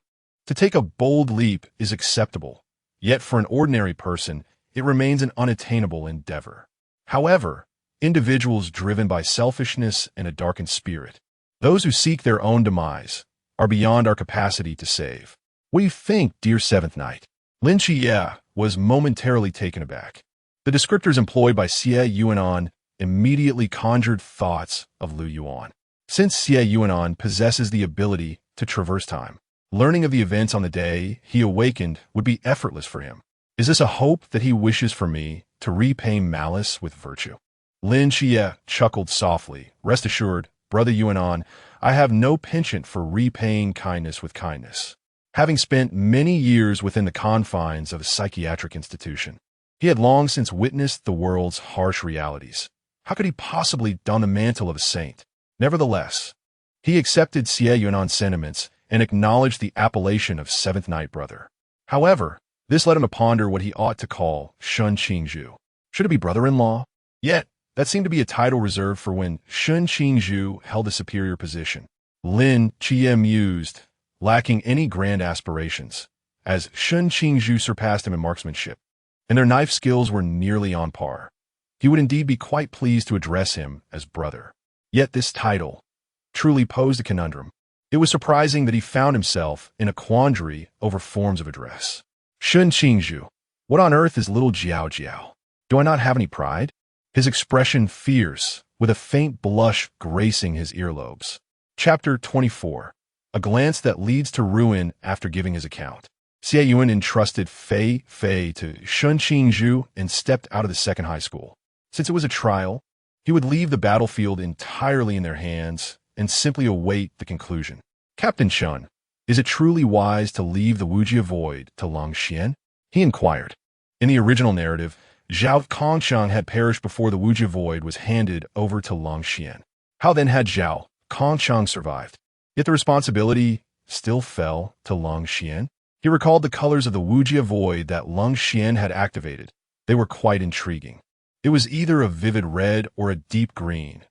To take a bold leap is acceptable, yet for an ordinary person, it remains an unattainable endeavor. However, individuals driven by selfishness and a darkened spirit. Those who seek their own demise are beyond our capacity to save. What do you think, dear Seventh Knight? Lin Xie was momentarily taken aback. The descriptors employed by Xie Yunan immediately conjured thoughts of Lu Yuan. Since Xie Yunan possesses the ability to traverse time, learning of the events on the day he awakened would be effortless for him. Is this a hope that he wishes for me to repay malice with virtue? Lin Xie chuckled softly. Rest assured, Brother Yunan, I have no penchant for repaying kindness with kindness. Having spent many years within the confines of a psychiatric institution, he had long since witnessed the world's harsh realities. How could he possibly don the mantle of a saint? Nevertheless, he accepted Xie Yunan's sentiments and acknowledged the appellation of Seventh Knight Brother. However, this led him to ponder what he ought to call Shen Qingzhu. Should it be brother-in-law? Yet, that seemed to be a title reserved for when Shen Qingzhu held a superior position. Lin Xie mused, lacking any grand aspirations, as Shen Qingzhu surpassed him in marksmanship, and their knife skills were nearly on par. He would indeed be quite pleased to address him as brother. Yet this title truly posed a conundrum. It was surprising that he found himself in a quandary over forms of address. Shen Qingzhu, what on earth is little Jiao Jiao? Do I not have any pride? His expression fierce, with a faint blush gracing his earlobes. Chapter 24. A glance that leads to ruin after giving his account. Xie Yunan entrusted Fei to Shen Qingzhu and stepped out of the second high school. Since it was a trial, he would leave the battlefield entirely in their hands and simply await the conclusion. Captain Shen, is it truly wise to leave the Wujia Void to Long Xian? He inquired. In the original narrative, Zhao Kongshang had perished before the Wujia Void was handed over to Long Xian. How then had Zhao Kongshang survived? Yet the responsibility still fell to Long Xian. He recalled the colors of the Wujia Void that Long Xian had activated. They were quite intriguing. It was either a vivid red or a deep green,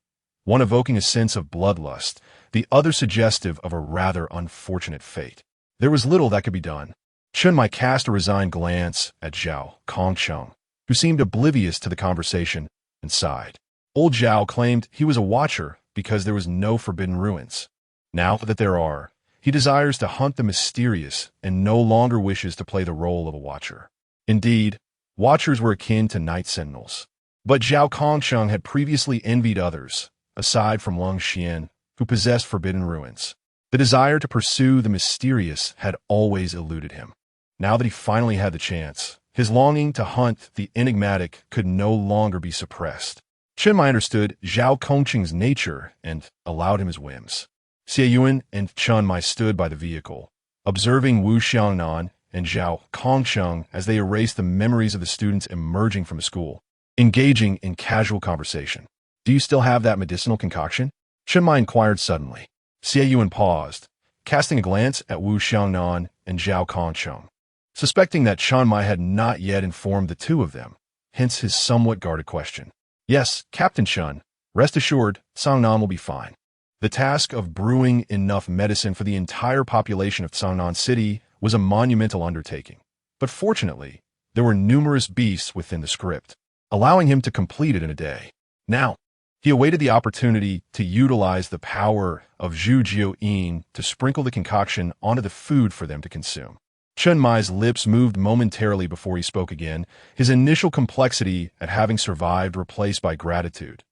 one evoking a sense of bloodlust, the other suggestive of a rather unfortunate fate. There was little that could be done. Chen Mai cast a resigned glance at Zhao Kongshang, who seemed oblivious to the conversation, and sighed. Old Zhao claimed he was a watcher because there was no forbidden ruins. Now that there are, he desires to hunt the mysterious and no longer wishes to play the role of a watcher. Indeed, watchers were akin to night sentinels. But Zhao Kongshang had previously envied others, aside from Long Xian, who possessed forbidden ruins. The desire to pursue the mysterious had always eluded him. Now that he finally had the chance, his longing to hunt the enigmatic could no longer be suppressed. Chen Mai understood Zhao Kongqing's nature and allowed him his whims. Xie Yunan and Chen Mai stood by the vehicle, observing Wu Xiangnan and Zhao Kongshang as they erased the memories of the students emerging from school, engaging in casual conversation. Do you still have that medicinal concoction? Chen Mai inquired suddenly. Xie Yunan paused, casting a glance at Wu Xiangnan and Zhao Kongshang, suspecting that Chen Mai had not yet informed the two of them, hence his somewhat guarded question. Yes, Captain Shen, rest assured, Sangnan will be fine. The task of brewing enough medicine for the entire population of Sangnan City was a monumental undertaking. But fortunately, there were numerous beasts within the script, allowing him to complete it in a day. Now, he awaited the opportunity to utilize the power of Zhu Jiu-yin to sprinkle the concoction onto the food for them to consume. Chen Mai's lips moved momentarily before he spoke again, his initial complexity at having survived replaced by gratitude.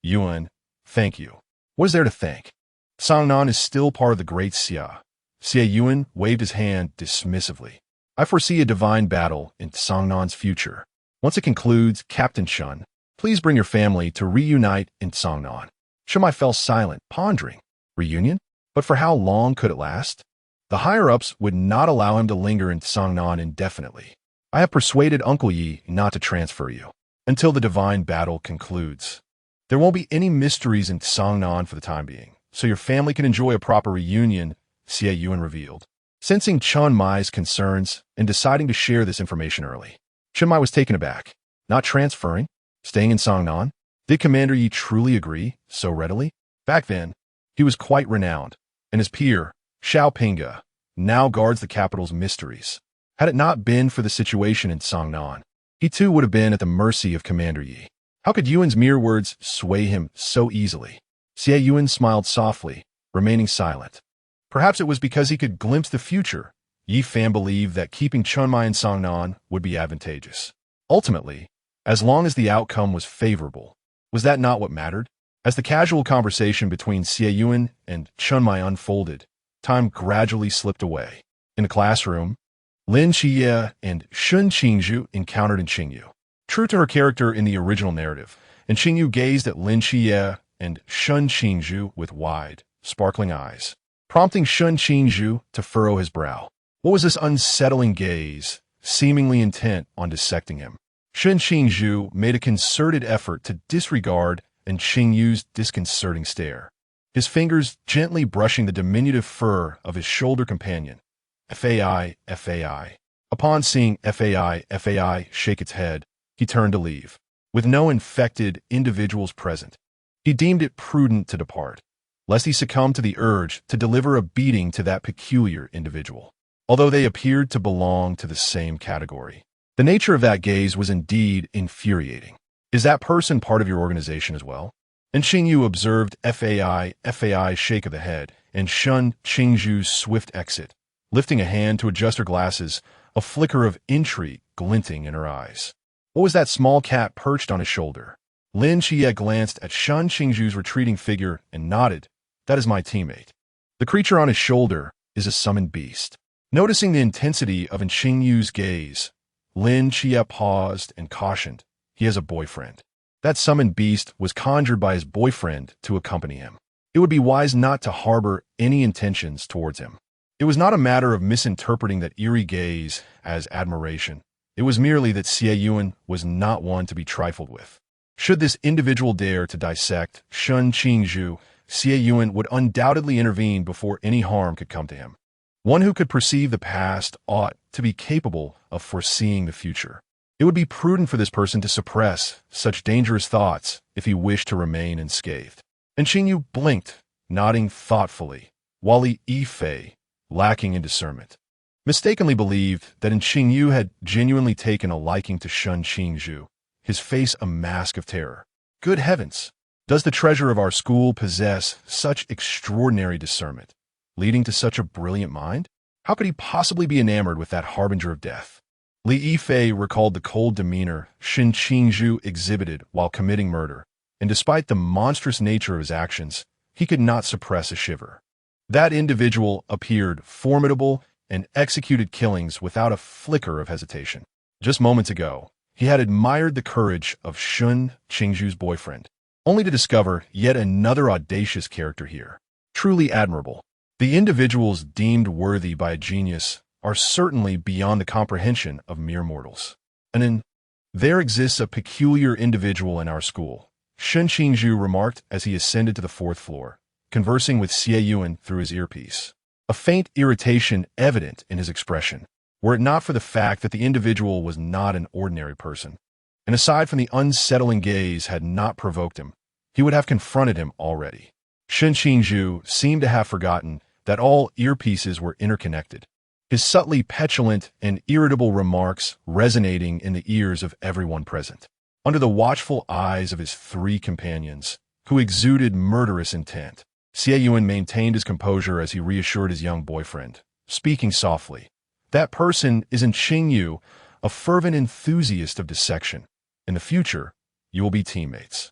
Yuan, thank you. What is there to thank? Sangnan is still part of the great Xia. Xie Yunan waved his hand dismissively. I foresee a divine battle in Sangnan's future. Once it concludes, Captain Shen, please bring your family to reunite in Sangnan. Chen Mai fell silent, pondering. Reunion? But for how long could it last? The higher-ups would not allow him to linger in Sangnan indefinitely. I have persuaded Uncle Yi not to transfer you until the divine battle concludes. There won't be any mysteries in Sangnan for the time being, so your family can enjoy a proper reunion, Xie Yunan revealed. Sensing Chen Mai's concerns and deciding to share this information early, Chen Mai was taken aback. Not transferring? Staying in Sangnan? Did Commander Yi truly agree so readily? Back then, he was quite renowned, and his peer, Xiao Pinga, now guards the capital's mysteries. Had it not been for the situation in Sangnan, he too would have been at the mercy of Commander Yi. How could Yuan's mere words sway him so easily? Xie Yunan smiled softly, remaining silent. Perhaps it was because he could glimpse the future. Yi Fan believed that keeping Chunmai and Songnan would be advantageous. Ultimately, as long as the outcome was favorable, was that not what mattered? As the casual conversation between Xie Yunan and Chunmai unfolded, time gradually slipped away. In the classroom, Lin Xie and Shen Qingzhu encountered in Qingyu. True to her character in the original narrative, and Qingyu gazed at Lin Xie and Shen Qingzhu with wide, sparkling eyes, prompting Shen Qingzhu to furrow his brow. What was this unsettling gaze, seemingly intent on dissecting him? Shen Qingzhu made a concerted effort to disregard and Qingyu's disconcerting stare, his fingers gently brushing the diminutive fur of his shoulder companion. Fai. Upon seeing Fai shake its head, he turned to leave. With no infected individuals present, he deemed it prudent to depart, lest he succumb to the urge to deliver a beating to that peculiar individual. Although they appeared to belong to the same category, the nature of that gaze was indeed infuriating. Is that person part of your organization as well? And Qingyu observed Fai's shake of the head and shunned Qingzhu's swift exit, lifting a hand to adjust her glasses, a flicker of intrigue glinting in her eyes. What was that small cat perched on his shoulder? Lin Xie glanced at Shen Qingzhu's retreating figure and nodded. That is my teammate. The creature on his shoulder is a summoned beast. Noticing the intensity of Qingyu's gaze, Lin Xie paused and cautioned, he has a boyfriend. That summoned beast was conjured by his boyfriend to accompany him. It would be wise not to harbor any intentions towards him. It was not a matter of misinterpreting that eerie gaze as admiration. It was merely that Xie Yunan was not one to be trifled with. Should this individual dare to dissect Shen Qingzhu, Xie Yunan would undoubtedly intervene before any harm could come to him. One who could perceive the past ought to be capable of foreseeing the future. It would be prudent for this person to suppress such dangerous thoughts if he wished to remain unscathed. And Qingyu blinked, nodding thoughtfully, while Yi Fei, lacking in discernment, mistakenly believed that Qingyu had genuinely taken a liking to Shen Qingzhu, his face a mask of terror. Good heavens! Does the treasure of our school possess such extraordinary discernment, leading to such a brilliant mind? How could he possibly be enamored with that harbinger of death? Li Yifei recalled the cold demeanor Shen Qingzhu exhibited while committing murder, and despite the monstrous nature of his actions, he could not suppress a shiver. That individual appeared formidable and executed killings without a flicker of hesitation. Just moments ago, he had admired the courage of Shen Qingzhu's boyfriend, only to discover yet another audacious character here. Truly admirable. The individuals deemed worthy by a genius are certainly beyond the comprehension of mere mortals. And then, there exists a peculiar individual in our school, Shen Qingzhu remarked as he ascended to the 4th floor, conversing with Xie Yunan through his earpiece. A faint irritation evident in his expression, were it not for the fact that the individual was not an ordinary person. And aside from the unsettling gaze had not provoked him, he would have confronted him already. Shen Qingzhu seemed to have forgotten that all earpieces were interconnected, his subtly petulant and irritable remarks resonating in the ears of everyone present. Under the watchful eyes of his 3 companions, who exuded murderous intent, Xie Yunan maintained his composure as he reassured his young boyfriend, speaking softly. That person is in Qingyu, a fervent enthusiast of dissection. In the future, you will be teammates.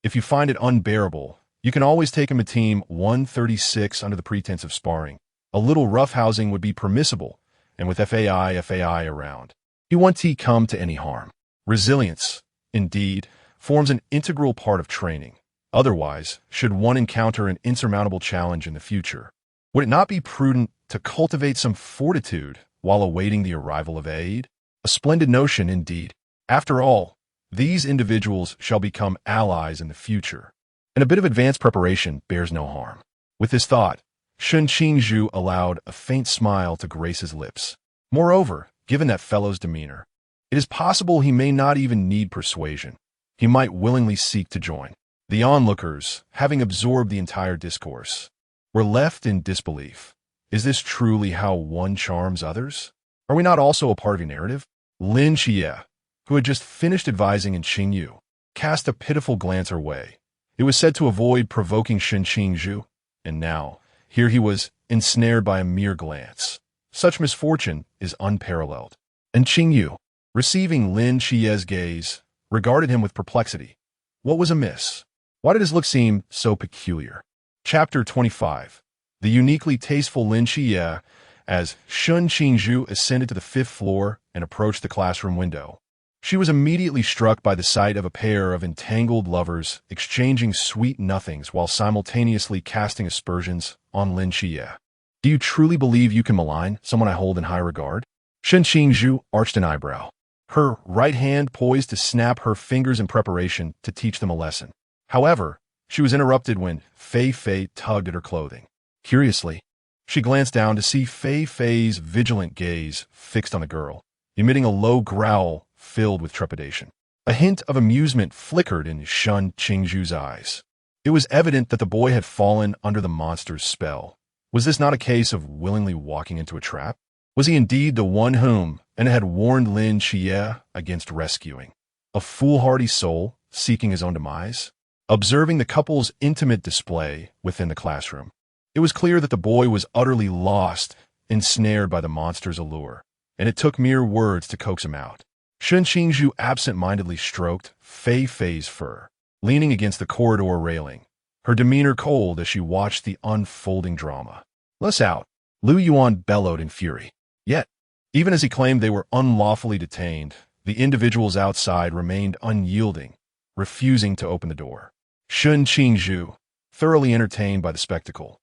If you find it unbearable, you can always take him to Team 136 under the pretense of sparring. A little roughhousing would be permissible, and with Fai around, he won't come to any harm. Resilience, indeed, forms an integral part of training. Otherwise, should one encounter an insurmountable challenge in the future, would it not be prudent to cultivate some fortitude while awaiting the arrival of aid? A splendid notion, indeed. After all, these individuals shall become allies in the future, and a bit of advanced preparation bears no harm. With this thought, Shen Qingzhu allowed a faint smile to grace his lips. Moreover, given that fellow's demeanor, it is possible he may not even need persuasion. He might willingly seek to join. The onlookers, having absorbed the entire discourse, were left in disbelief. Is this truly how one charms others? Are we not also a part of your narrative? Lin Xie, who had just finished advising in Qingyu, cast a pitiful glance her way. It was said to avoid provoking Qingzhu, and now, here he was, ensnared by a mere glance. Such misfortune is unparalleled. And Qingyu, receiving Lin Xie's gaze, regarded him with perplexity. What was amiss? Why did his look seem so peculiar? Chapter 25. The uniquely tasteful Lin Xie, as Qingzhu ascended to the 5th floor and approached the classroom window. She was immediately struck by the sight of a pair of entangled lovers exchanging sweet nothings while simultaneously casting aspersions on Lin Xie. Do you truly believe you can malign someone I hold in high regard? Qingzhu arched an eyebrow, her right hand poised to snap her fingers in preparation to teach them a lesson. However, she was interrupted when Fei tugged at her clothing. Curiously, she glanced down to see Fei's vigilant gaze fixed on the girl, emitting a low growl filled with trepidation. A hint of amusement flickered in Qingzhu's eyes. It was evident that the boy had fallen under the monster's spell. Was this not a case of willingly walking into a trap? Was he indeed the one whom and had warned Lin Xie against rescuing? A foolhardy soul seeking his own demise? Observing the couple's intimate display within the classroom, it was clear that the boy was utterly lost, ensnared by the monster's allure, and it took mere words to coax him out. Qingzhu absent-mindedly stroked Fei's fur, leaning against the corridor railing, her demeanor cold as she watched the unfolding drama. "Let's out," Lu Yuan bellowed in fury. Yet, even as he claimed they were unlawfully detained, the individuals outside remained unyielding, refusing to open the door. Qingzhu, thoroughly entertained by the spectacle,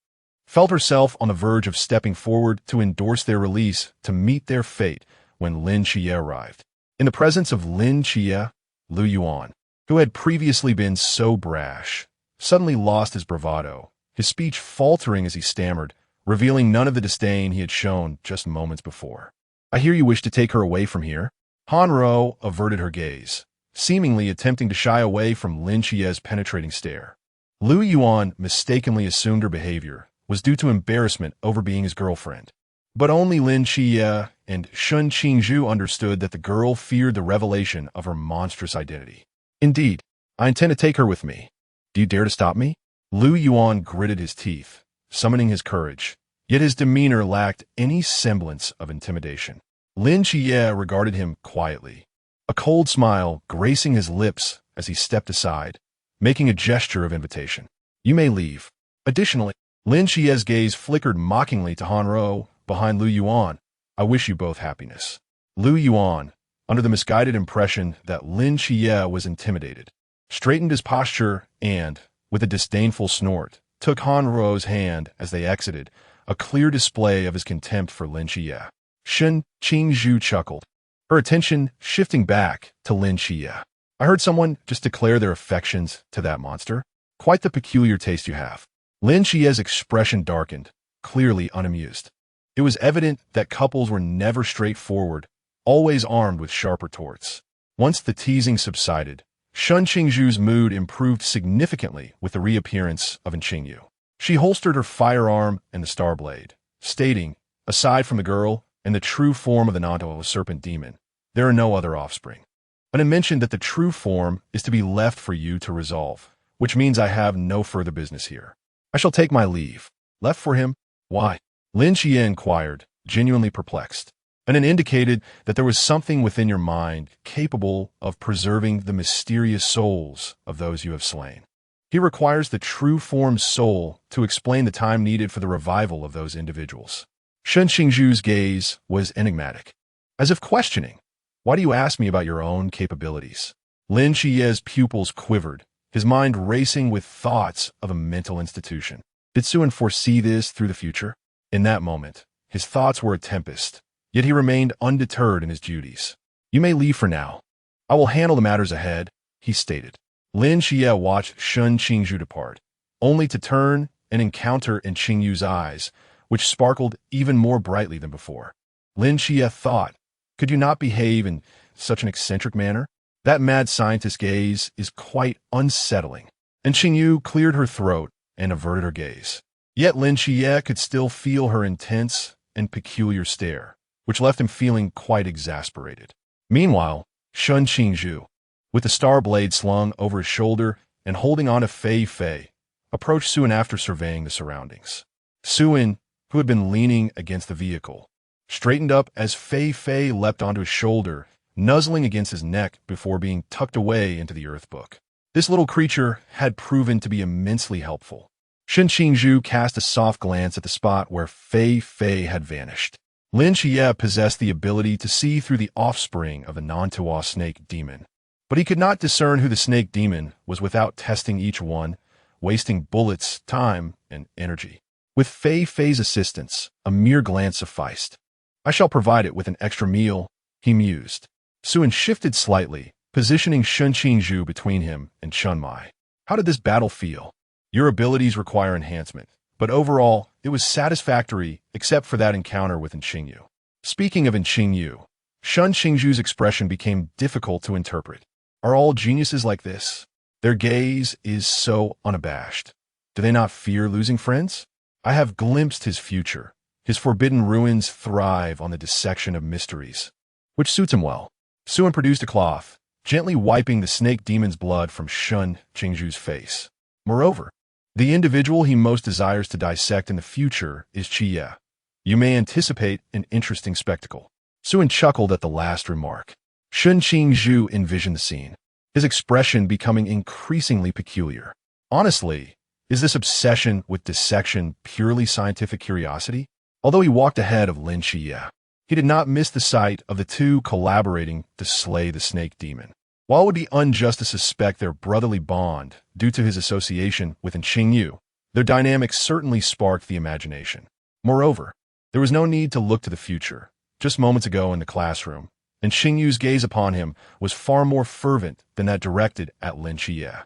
felt herself on the verge of stepping forward to endorse their release to meet their fate when Lin Xie arrived. In the presence of Lin Xie, Lu Yuan, who had previously been so brash, suddenly lost his bravado, his speech faltering as he stammered, revealing none of the disdain he had shown just moments before. "I hear you wish to take her away from here?" Hanro averted her gaze, seemingly attempting to shy away from Lin Xie's penetrating stare. Lu Yuan mistakenly assumed her behavior was due to embarrassment over being his girlfriend. But only Lin Xie and Qingzhu understood that the girl feared the revelation of her monstrous identity. "Indeed, I intend to take her with me. Do you dare to stop me?" Lu Yuan gritted his teeth, summoning his courage, yet his demeanor lacked any semblance of intimidation. Lin Xie regarded him quietly, a cold smile gracing his lips as he stepped aside, making a gesture of invitation. "You may leave." Additionally, Lin Xie's gaze flickered mockingly to Hanro behind Lu Yuan. "I wish you both happiness." Lu Yuan, under the misguided impression that Lin Xie was intimidated, straightened his posture and, with a disdainful snort, took Hanro's hand as they exited, a clear display of his contempt for Lin Xie. Qingzhu chuckled, her attention shifting back to Lin Xie. "I heard someone just declare their affections to that monster. Quite the peculiar taste you have." Lin Xie's expression darkened, clearly unamused. It was evident that couples were never straightforward, always armed with sharp retorts. Once the teasing subsided, Qingzhu's mood improved significantly with the reappearance of Qingyu. She holstered her firearm and the star blade, stating, "Aside from the girl and the true form of the Nanto serpent demon, there are no other offspring. And I mentioned that the true form is to be left for you to resolve, which means I have no further business here. I shall take my leave." "Left for him? Why?" Lin Xie inquired, genuinely perplexed. And it indicated that there was something within your mind capable of preserving the mysterious souls of those you have slain. He requires the true form's soul to explain the time needed for the revival of those individuals. Qingzhu's gaze was enigmatic, as if questioning, "Why do you ask me about your own capabilities?" Lin Xie's pupils quivered, his mind racing with thoughts of a mental institution. Did Suen foresee this through the future? In that moment, his thoughts were a tempest, yet he remained undeterred in his duties. "You may leave for now. I will handle the matters ahead," he stated. Lin Xie watched Qingzhu depart, only to turn and encounter in Qingyu's eyes, which sparkled even more brightly than before. Lin Xie thought, "Could you not behave in such an eccentric manner? That mad scientist's gaze is quite unsettling." And Qingyu cleared her throat and averted her gaze. Yet Lin Xie could still feel her intense and peculiar stare, which left him feeling quite exasperated. Meanwhile, Qingzhu, With the star blade slung over his shoulder and holding on to Fei, approached Suen after surveying the surroundings. Suen, who had been leaning against the vehicle, straightened up as Fei leapt onto his shoulder, nuzzling against his neck before being tucked away into the earth book. This little creature had proven to be immensely helpful. Qingzhu cast a soft glance at the spot where Fei had vanished. Lin Xie possessed the ability to see through the offspring of the Nantua snake demon, but he could not discern who the snake demon was without testing each one, wasting bullets, time, and energy. With Fei's assistance, a mere glance sufficed. I shall provide it with an extra meal, he mused. Suen shifted slightly, positioning Qingzhu between him and Chunmai. How did this battle feel? Your abilities require enhancement, but overall, it was satisfactory except for that encounter with Qingyu. Speaking of Qingyu, Qingzhu's expression became difficult to interpret. Are all geniuses like this? Their gaze is so unabashed. Do they not fear losing friends? I have glimpsed his future. His forbidden ruins thrive on the dissection of mysteries, which suits him well. Suen produced a cloth, gently wiping the snake demon's blood from Qingzhu's face. Moreover, the individual he most desires to dissect in the future is Xie. You may anticipate an interesting spectacle. Suen chuckled at the last remark. Qingzhu envisioned the scene, his expression becoming increasingly peculiar. Honestly, is this obsession with dissection purely scientific curiosity? Although he walked ahead of Lin Xie, he did not miss the sight of the two collaborating to slay the snake demon. While it would be unjust to suspect their brotherly bond due to his association with Qingyu, their dynamics certainly sparked the imagination. Moreover, there was no need to look to the future. Just moments ago in the classroom, Qingyu's gaze upon him was far more fervent than that directed at Lin Xie.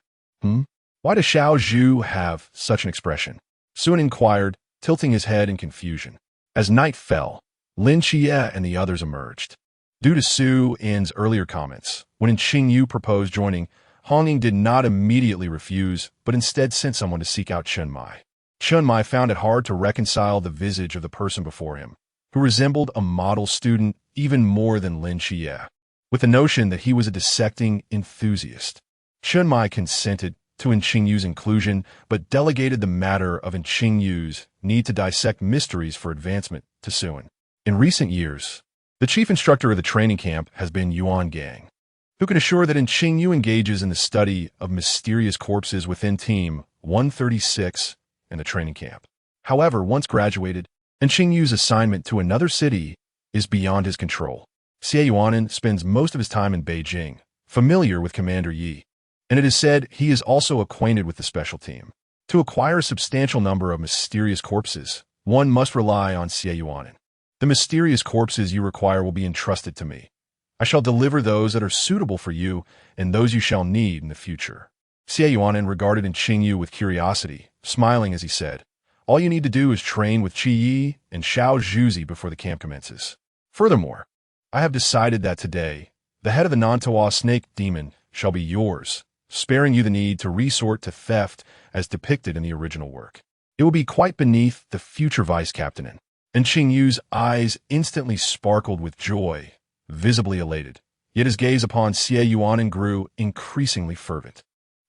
Why does Xiao Zhu have such an expression? Suen inquired, tilting his head in confusion. As night fell, Lin Xie and the others emerged. Due to Su In's earlier comments, when Qingyu proposed joining, Honging did not immediately refuse, but instead sent someone to seek out Chunmai. Chunmai found it hard to reconcile the visage of the person before him, who resembled a model student even more than Lin Xie, with the notion that he was a dissecting enthusiast. Chunmai consented to Qingyu's inclusion, but delegated the matter of Qingyu's need to dissect mysteries for advancement to Suen. In recent years, the chief instructor of the training camp has been Yuan Gang, who can assure that Qingyu engages in the study of mysterious corpses within Team 136 in the training camp. However, once graduated, Qingyu's assignment to another city is beyond his control. Xie Yunan spends most of his time in Beijing, familiar with Commander Yi, and it is said he is also acquainted with the special team. To acquire a substantial number of mysterious corpses, one must rely on Xie Yunan. The mysterious corpses you require will be entrusted to me. I shall deliver those that are suitable for you and those you shall need in the future. Xie Yunan regarded Qingyu with curiosity, smiling as he said, all you need to do is train with Qi Yi and Xiao Zhuzi before the camp commences. Furthermore, I have decided that today, the head of the Nantua snake demon shall be yours, sparing you the need to resort to theft as depicted in the original work. It will be quite beneath the future vice captain. And Qingyu's eyes instantly sparkled with joy, visibly elated, yet his gaze upon Xie Yunan grew increasingly fervent.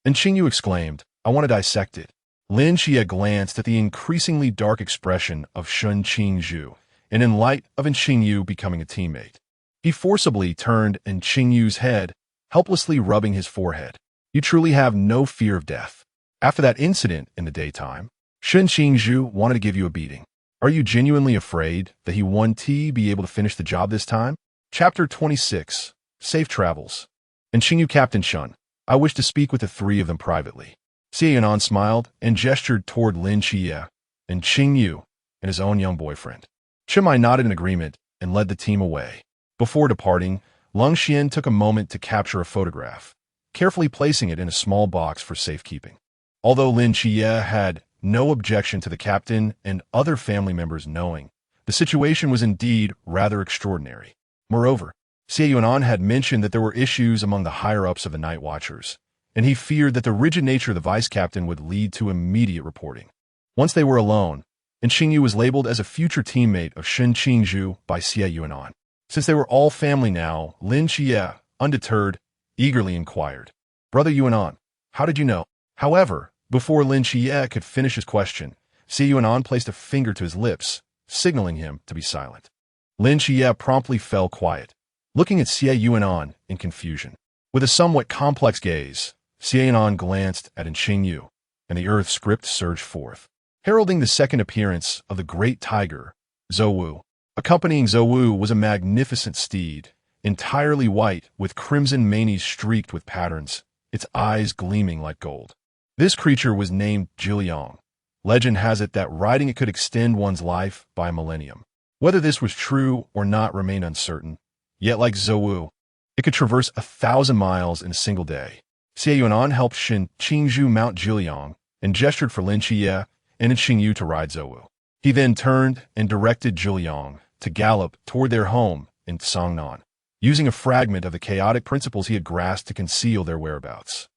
And Qingyu exclaimed, I want to dissect it. Lin Xie glanced at the increasingly dark expression of Qingzhu, and in light of Qingyu becoming a teammate, he forcibly turned Qingyu's head, helplessly rubbing his forehead. You truly have no fear of death. After that incident in the daytime, Qingzhu wanted to give you a beating. Are you genuinely afraid that he won't be able to finish the job this time? Chapter 26. Safe Travels. And Qingyu Captain Shen, I wish to speak with the three of them privately. Xie Yunan smiled and gestured toward Lin Xie and Qingyu and his own young boyfriend. Chunmai nodded in agreement and led the team away. Before departing, Lung Xian took a moment to capture a photograph, carefully placing it in a small box for safekeeping. Although Lin Xie had no objection to the captain and other family members knowing, the situation was indeed rather extraordinary. Moreover, Xie Yunan had mentioned that there were issues among the higher-ups of the Night Watchers, and he feared that the rigid nature of the vice-captain would lead to immediate reporting. Once they were alone, and Qingyu was labeled as a future teammate of Qingzhu by Xie Yunan. Since they were all family now, Lin Xie, undeterred, eagerly inquired. Brother Yunan, how did you know? However, before Lin Xie could finish his question, Xie Yunan placed a finger to his lips, signaling him to be silent. Lin Xie promptly fell quiet, looking at Xie Yunan in confusion. With a somewhat complex gaze, Xie Yunan glanced at Qingzhu, and the earth script surged forth, heralding the second appearance of the great tiger, Zhou. Accompanying Zhou was a magnificent steed, entirely white with crimson manes streaked with patterns, its eyes gleaming like gold. This creature was named Zhiliang. Legend has it that riding it could extend one's life by a millennium. Whether this was true or not remained uncertain, yet like Zhou, it could traverse 1,000 miles in a single day. Xie Yunan helped Qingzhu mount Zhiliang and gestured for Lin Xie and Qingzhu to ride Zhou. He then turned and directed Zhiliang to gallop toward their home in Songnan, using a fragment of the chaotic principles he had grasped to conceal their whereabouts.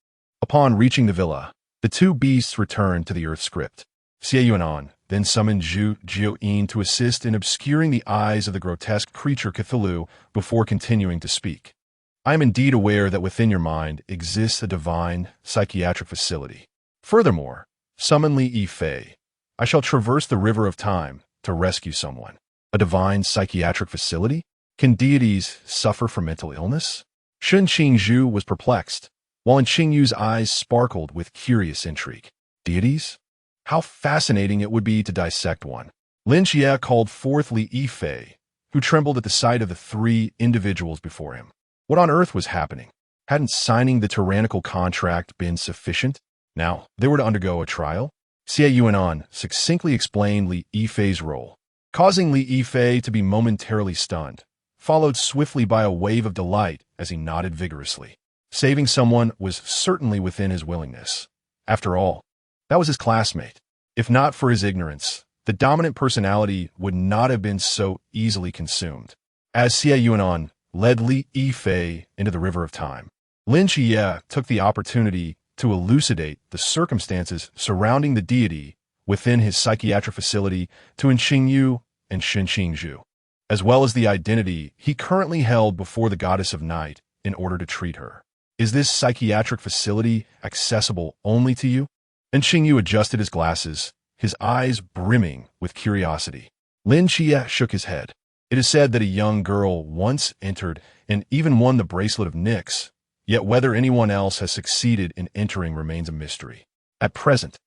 Upon reaching the villa, the two beasts returned to the earth script. Xie Yunan then summoned Zhu Jiuyin to assist in obscuring the eyes of the grotesque creature Cthulhu before continuing to speak. I am indeed aware that within your mind exists a divine psychiatric facility. Furthermore, summon Li Yifei. I shall traverse the river of time to rescue someone. A divine psychiatric facility? Can deities suffer from mental illness? Qingzhu was perplexed, while in Qingzhu's eyes sparkled with curious intrigue. Deities? How fascinating it would be to dissect one. Lin Xie called forth Li Yifei, who trembled at the sight of the three individuals before him. What on earth was happening? Hadn't signing the tyrannical contract been sufficient? Now, they were to undergo a trial? Xie Yunan succinctly explained Li Yifei's role, causing Li Yifei to be momentarily stunned, followed swiftly by a wave of delight as he nodded vigorously. Saving someone was certainly within his willingness. After all, that was his classmate. If not for his ignorance, the dominant personality would not have been so easily consumed. As Xie Yunan led Li Yifei into the river of time, Lin Xie took the opportunity to elucidate the circumstances surrounding the deity within his psychiatric facility to Qingzhu and Qingzhu, as well as the identity he currently held before the goddess of night in order to treat her. Is this psychiatric facility accessible only to you? And Qingzhu adjusted his glasses, his eyes brimming with curiosity. Lin Xie shook his head. It is said that a young girl once entered and even won the bracelet of Nyx, yet whether anyone else has succeeded in entering remains a mystery. At present,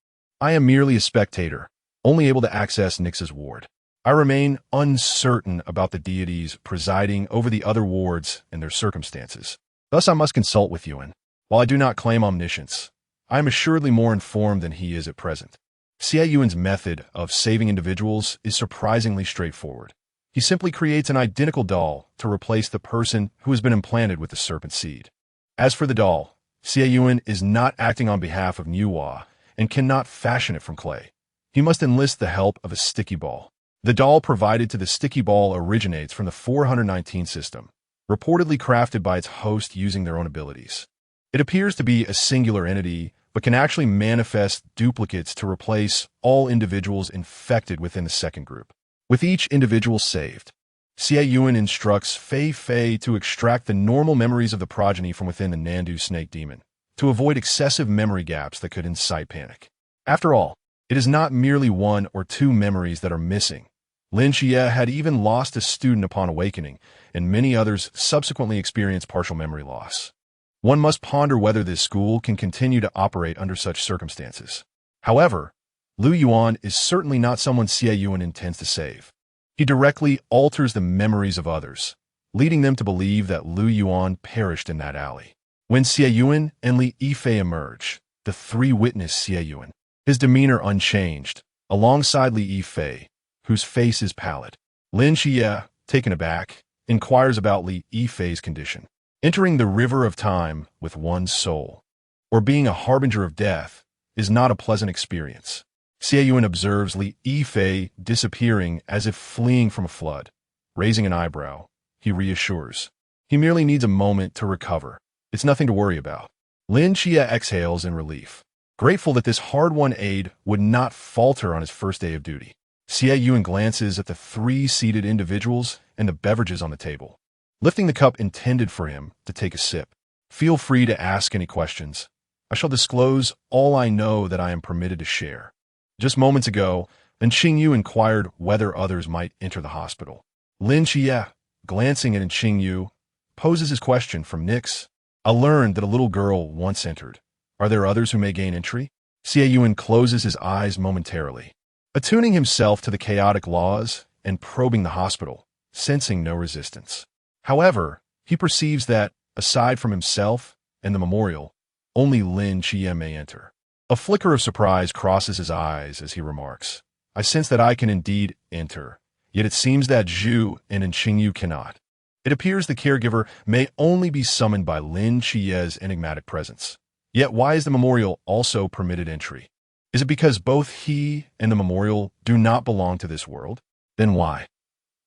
I am merely a spectator, only able to access Nyx's ward. I remain uncertain about the deities presiding over the other wards and their circumstances. Thus I must consult with Yuan. While I do not claim omniscience, I am assuredly more informed than he is at present. Xie Yuan's method of saving individuals is surprisingly straightforward. He simply creates an identical doll to replace the person who has been implanted with the serpent seed. As for the doll, Xie Yuan is not acting on behalf of Nuwa and cannot fashion it from clay. He must enlist the help of a sticky ball. The doll provided to the sticky ball originates from the 419 system, reportedly crafted by its host using their own abilities. It appears to be a singular entity, but can actually manifest duplicates to replace all individuals infected within the second group. With each individual saved, Xie Yuan instructs Fei Fei to extract the normal memories of the progeny from within the Nandu snake demon, to avoid excessive memory gaps that could incite panic. After all, it is not merely one or two memories that are missing. Lin Xie had even lost a student upon awakening, and many others subsequently experienced partial memory loss. One must ponder whether this school can continue to operate under such circumstances. However, Lu Yuan is certainly not someone Xie Yuan intends to save. He directly alters the memories of others, leading them to believe that Lu Yuan perished in that alley. When Xie Yuan and Li Yifei emerge, the three witness Xie Yuan, his demeanor unchanged, alongside Li Yifei, whose face is pallid. Lin Xie, taken aback, inquires about Li Yifei's condition. Entering the river of time with one's soul, or being a harbinger of death, is not a pleasant experience. Xie Yuan observes Li Yifei disappearing as if fleeing from a flood. Raising an eyebrow, he reassures. He merely needs a moment to recover. It's nothing to worry about. Lin Xie exhales in relief, grateful that this hard-won aid would not falter on his first day of duty. Xie Yuan glances at the three seated individuals and the beverages on the table, lifting the cup intended for him to take a sip. Feel free to ask any questions. I shall disclose all I know that I am permitted to share. Just moments ago, Lin Qingyu inquired whether others might enter the hospital. Lin Xie, glancing at Qingyu, poses his question from Nix. I learned that a little girl once entered. Are there others who may gain entry? Xie Yunan closes his eyes momentarily, attuning himself to the chaotic laws and probing the hospital, sensing no resistance. However, he perceives that, aside from himself and the memorial, only Lin Xie may enter. A flicker of surprise crosses his eyes as he remarks, I sense that I can indeed enter, yet it seems that Zhu and Qingyu cannot. It appears the caregiver may only be summoned by Lin Xie's enigmatic presence. Yet why is the memorial also permitted entry? Is it because both he and the memorial do not belong to this world? Then why?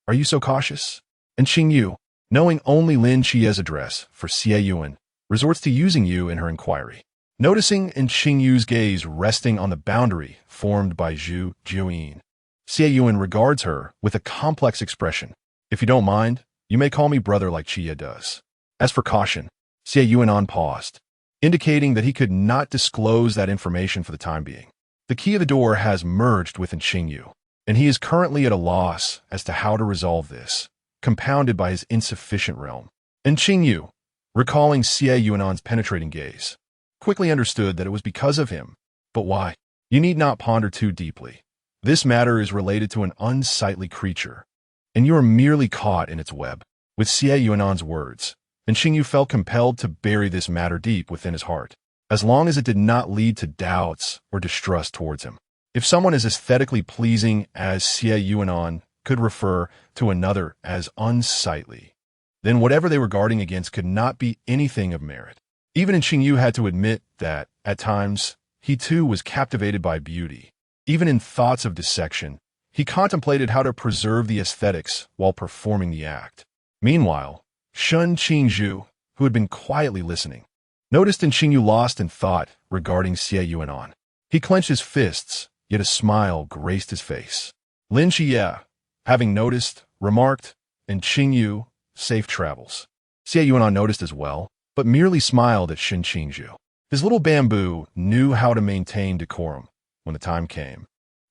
Are you so cautious? And Qingyu, knowing only Lin Xie's address for Xie Yunan, resorts to using you in her inquiry. Noticing Qingyu's gaze resting on the boundary formed by Xie Yunan, Xie Yunan regards her with a complex expression. If you don't mind, you may call me brother like Xie does. As for caution, Xie Yunan paused, indicating that he could not disclose that information for the time being. The key of the door has merged with Qingyu, and he is currently at a loss as to how to resolve this, compounded by his insufficient realm. And Qingyu, recalling Xie Yunan's penetrating gaze, quickly understood that it was because of him. But why? You need not ponder too deeply. This matter is related to an unsightly creature, and you are merely caught in its web. With Xie Yunan's words, and Qingyu felt compelled to bury this matter deep within his heart, as long as it did not lead to doubts or distrust towards him. If someone as aesthetically pleasing as Xie Yunan could refer to another as unsightly, then whatever they were guarding against could not be anything of merit. Even Qingyu had to admit that, at times, he too was captivated by beauty. Even in thoughts of dissection, he contemplated how to preserve the aesthetics while performing the act. Meanwhile, Shen Qingzhu, who had been quietly listening, noticed Qingyu lost in thought regarding Xie Yunan. He clenched his fists, yet a smile graced his face. Lin Xie, having noticed, remarked, and Qingyu, safe travels. Xie Yunan noticed as well, but merely smiled at Shen Qingzhu. His little bamboo knew how to maintain decorum when the time came.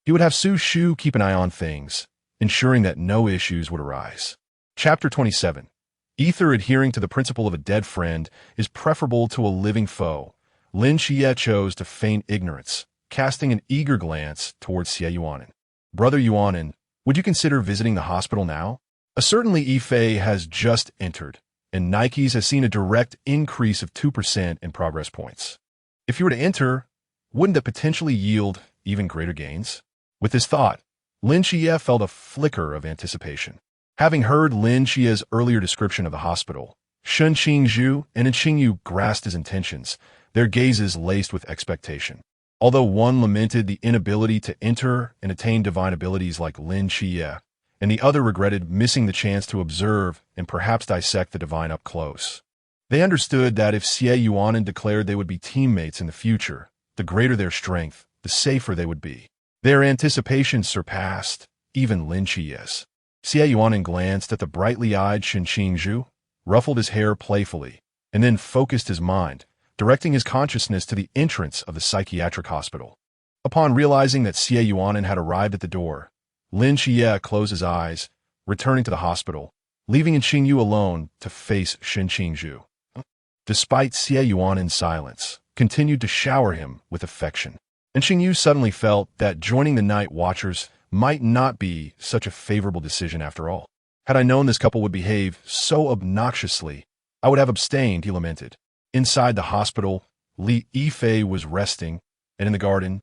He would have Su Shu keep an eye on things, ensuring that no issues would arise. Chapter 27. Ether adhering to the principle of a dead friend is preferable to a living foe. Lin Xie chose to feign ignorance, casting an eager glance towards Xie Yunan. Brother Yunan, would you consider visiting the hospital now? Certainly Yifei has just entered, and Nike's has seen a direct increase of 2% in progress points. If you were to enter, wouldn't that potentially yield even greater gains? With this thought, Lin Xie felt a flicker of anticipation. Having heard Lin Xie's earlier description of the hospital, Shen Qingzhu and Qingyu grasped his intentions, their gazes laced with expectation. Although one lamented the inability to enter and attain divine abilities like Lin Xie, and the other regretted missing the chance to observe and perhaps dissect the divine up close. They understood that if Xie Yunan declared they would be teammates in the future, the greater their strength, the safer they would be. Their anticipation surpassed even Lin Xie's. Xie Yunan glanced at the brightly-eyed Shen Qingzhu, ruffled his hair playfully, and then focused his mind, directing his consciousness to the entrance of the psychiatric hospital. Upon realizing that Xie Yunan had arrived at the door, Lin Xie closed his eyes, returning to the hospital, leaving Qingyu alone to face Shen Qingzhu. Despite Xie Yunan's silence, continued to shower him with affection, and Qingyu suddenly felt that joining the night watchers might not be such a favorable decision after all. Had I known this couple would behave so obnoxiously, I would have abstained, he lamented. Inside the hospital, Li Yifei was resting, and in the garden,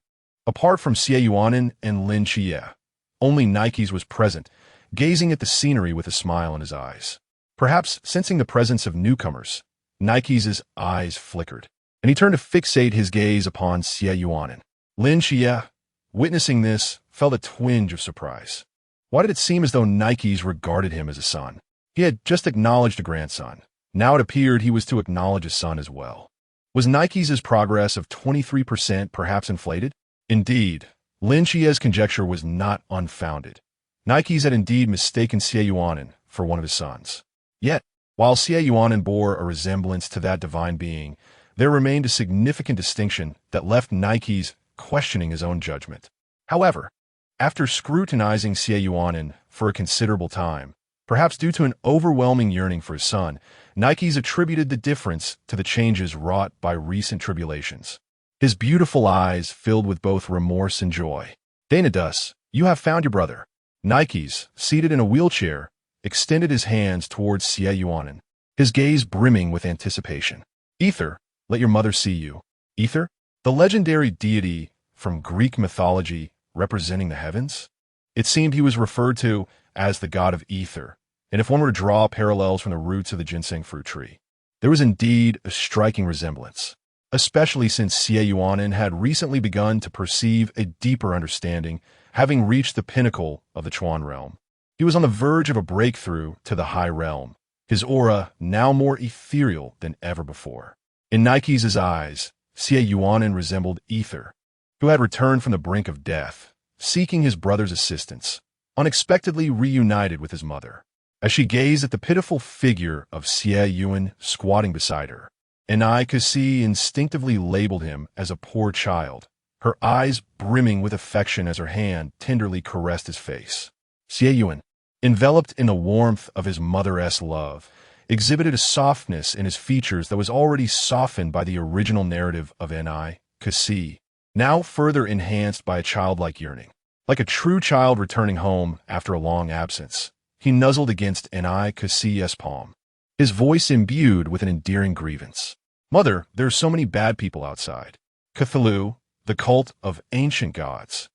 apart from Xie Yunan and Lin Xie, only Nike's was present, gazing at the scenery with a smile in his eyes. Perhaps sensing the presence of newcomers, Nike's eyes flickered, and he turned to fixate his gaze upon Xie Yunan. Lin Xie, witnessing this, felt a twinge of surprise. Why did it seem as though Nike's regarded him as a son? He had just acknowledged a grandson. Now it appeared he was to acknowledge a son as well. Was Nike's progress of 23% perhaps inflated? Indeed, Lin Xie's conjecture was not unfounded. Nike's had indeed mistaken Xie Yunan for one of his sons. Yet, While Xie Yunan bore a resemblance to that divine being, there remained a significant distinction that left Nike's questioning his own judgment. However, after scrutinizing Xie Yunan for a considerable time, perhaps due to an overwhelming yearning for his son, Nike's attributed the difference to the changes wrought by recent tribulations. His beautiful eyes filled with both remorse and joy. "Daenadus, you have found your brother." Nike's, seated in a wheelchair, extended his hands towards Xie Yunan, his gaze brimming with anticipation. "Ether, let your mother see you." Ether, the legendary deity from Greek mythology representing the heavens? It seemed he was referred to as the god of ether, and if one were to draw parallels from the roots of the ginseng fruit tree, there was indeed a striking resemblance, especially since Xie Yunan had recently begun to perceive a deeper understanding, having reached the pinnacle of the Chuan realm. He was on the verge of a breakthrough to the high realm, his aura now more ethereal than ever before. In Nike's eyes, Xie Yunan resembled ether, who had returned from the brink of death, seeking his brother's assistance, unexpectedly reunited with his mother. As she gazed at the pitiful figure of Xie Yunan squatting beside her, Nike instinctively labeled him as a poor child, her eyes brimming with affection as her hand tenderly caressed his face. Xie Yunan, enveloped in the warmth of his mother-esque love, exhibited a softness in his features that was already softened by the original narrative of Nike, now further enhanced by a childlike yearning. Like a true child returning home after a long absence, he nuzzled against Nike's palm, his voice imbued with an endearing grievance. "Mother, there are so many bad people outside. Cthulhu, the cult of ancient gods,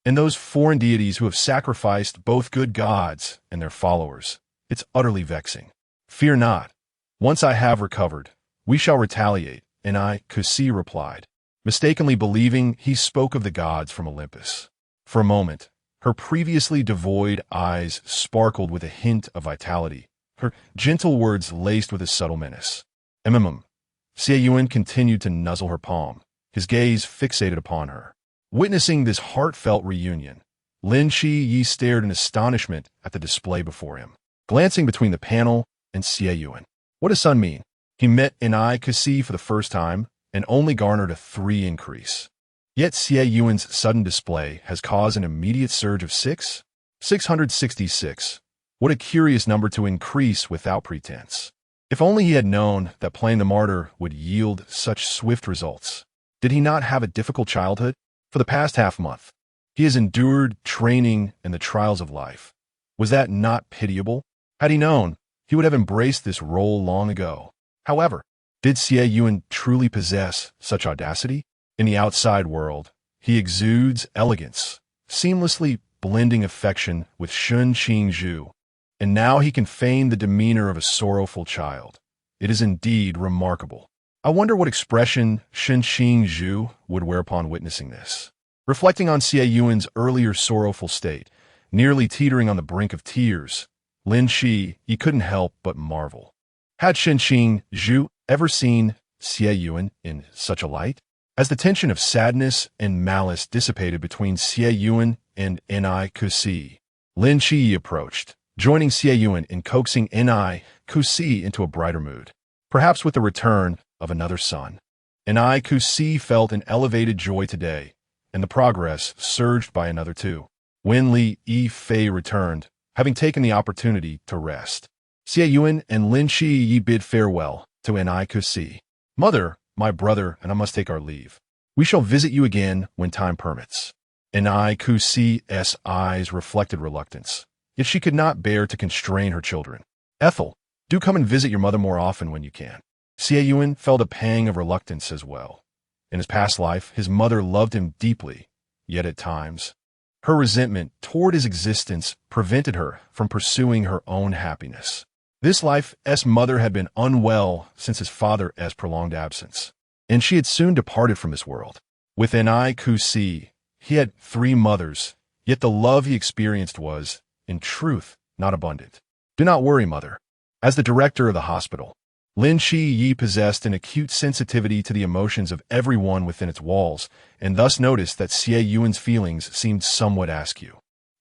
and those foreign deities who have sacrificed both good gods and their followers. It's utterly vexing. Fear not. Once I have recovered, we shall retaliate," Nike replied, mistakenly believing he spoke of the gods from Olympus. For a moment, her previously devoid eyes sparkled with a hint of vitality, her gentle words laced with a subtle menace. Xie Yunan continued to nuzzle her palm, his gaze fixated upon her. Witnessing this heartfelt reunion, Xie stared in astonishment at the display before him, glancing between the panel and Xie Yunan. What does son mean? He met Nike for the first time and only garnered a 3 increase. Yet Xie Yuan's sudden display has caused an immediate surge of 666. What a curious number to increase without pretense. If only he had known that playing the martyr would yield such swift results. Did he not have a difficult childhood? For the past half-month, he has endured training and the trials of life. Was that not pitiable? Had he known, he would have embraced this role long ago. However, did Xie Yunan truly possess such audacity? In the outside world, he exudes elegance, seamlessly blending affection with Qingzhu, and now he can feign the demeanor of a sorrowful child. It is indeed remarkable. I wonder what expression Qingzhu would wear upon witnessing this. Reflecting on Xie Yuan's earlier sorrowful state, nearly teetering on the brink of tears, Xie couldn't help but marvel. Had Qingzhu ever seen Xie Yunan in such a light? As the tension of sadness and malice dissipated between Xie Yunan and Nike, Xie approached, joining Xie Yunan in coaxing Nike into a brighter mood. Perhaps with the return of another son, Nike felt an elevated joy today, and the progress surged by another 2. When Li Yifei returned, having taken the opportunity to rest, Xie Yunan and Xie bid farewell to Nike. "Mother, my brother, and I must take our leave. We shall visit you again when time permits." Nike's eyes reflected reluctance, yet she could not bear to constrain her children. "Ethel, do come and visit your mother more often when you can." Xie Yunan felt a pang of reluctance as well. In his past life, his mother loved him deeply, yet at times, her resentment toward his existence prevented her from pursuing her own happiness. This life's mother had been unwell since his father's prolonged absence, and she had soon departed from this world. With Nike, he had 3 mothers, yet the love he experienced was, in truth, not abundant. "Do not worry, mother." As the director of the hospital, Xie possessed an acute sensitivity to the emotions of everyone within its walls, and thus noticed that Xie Yuan's feelings seemed somewhat askew.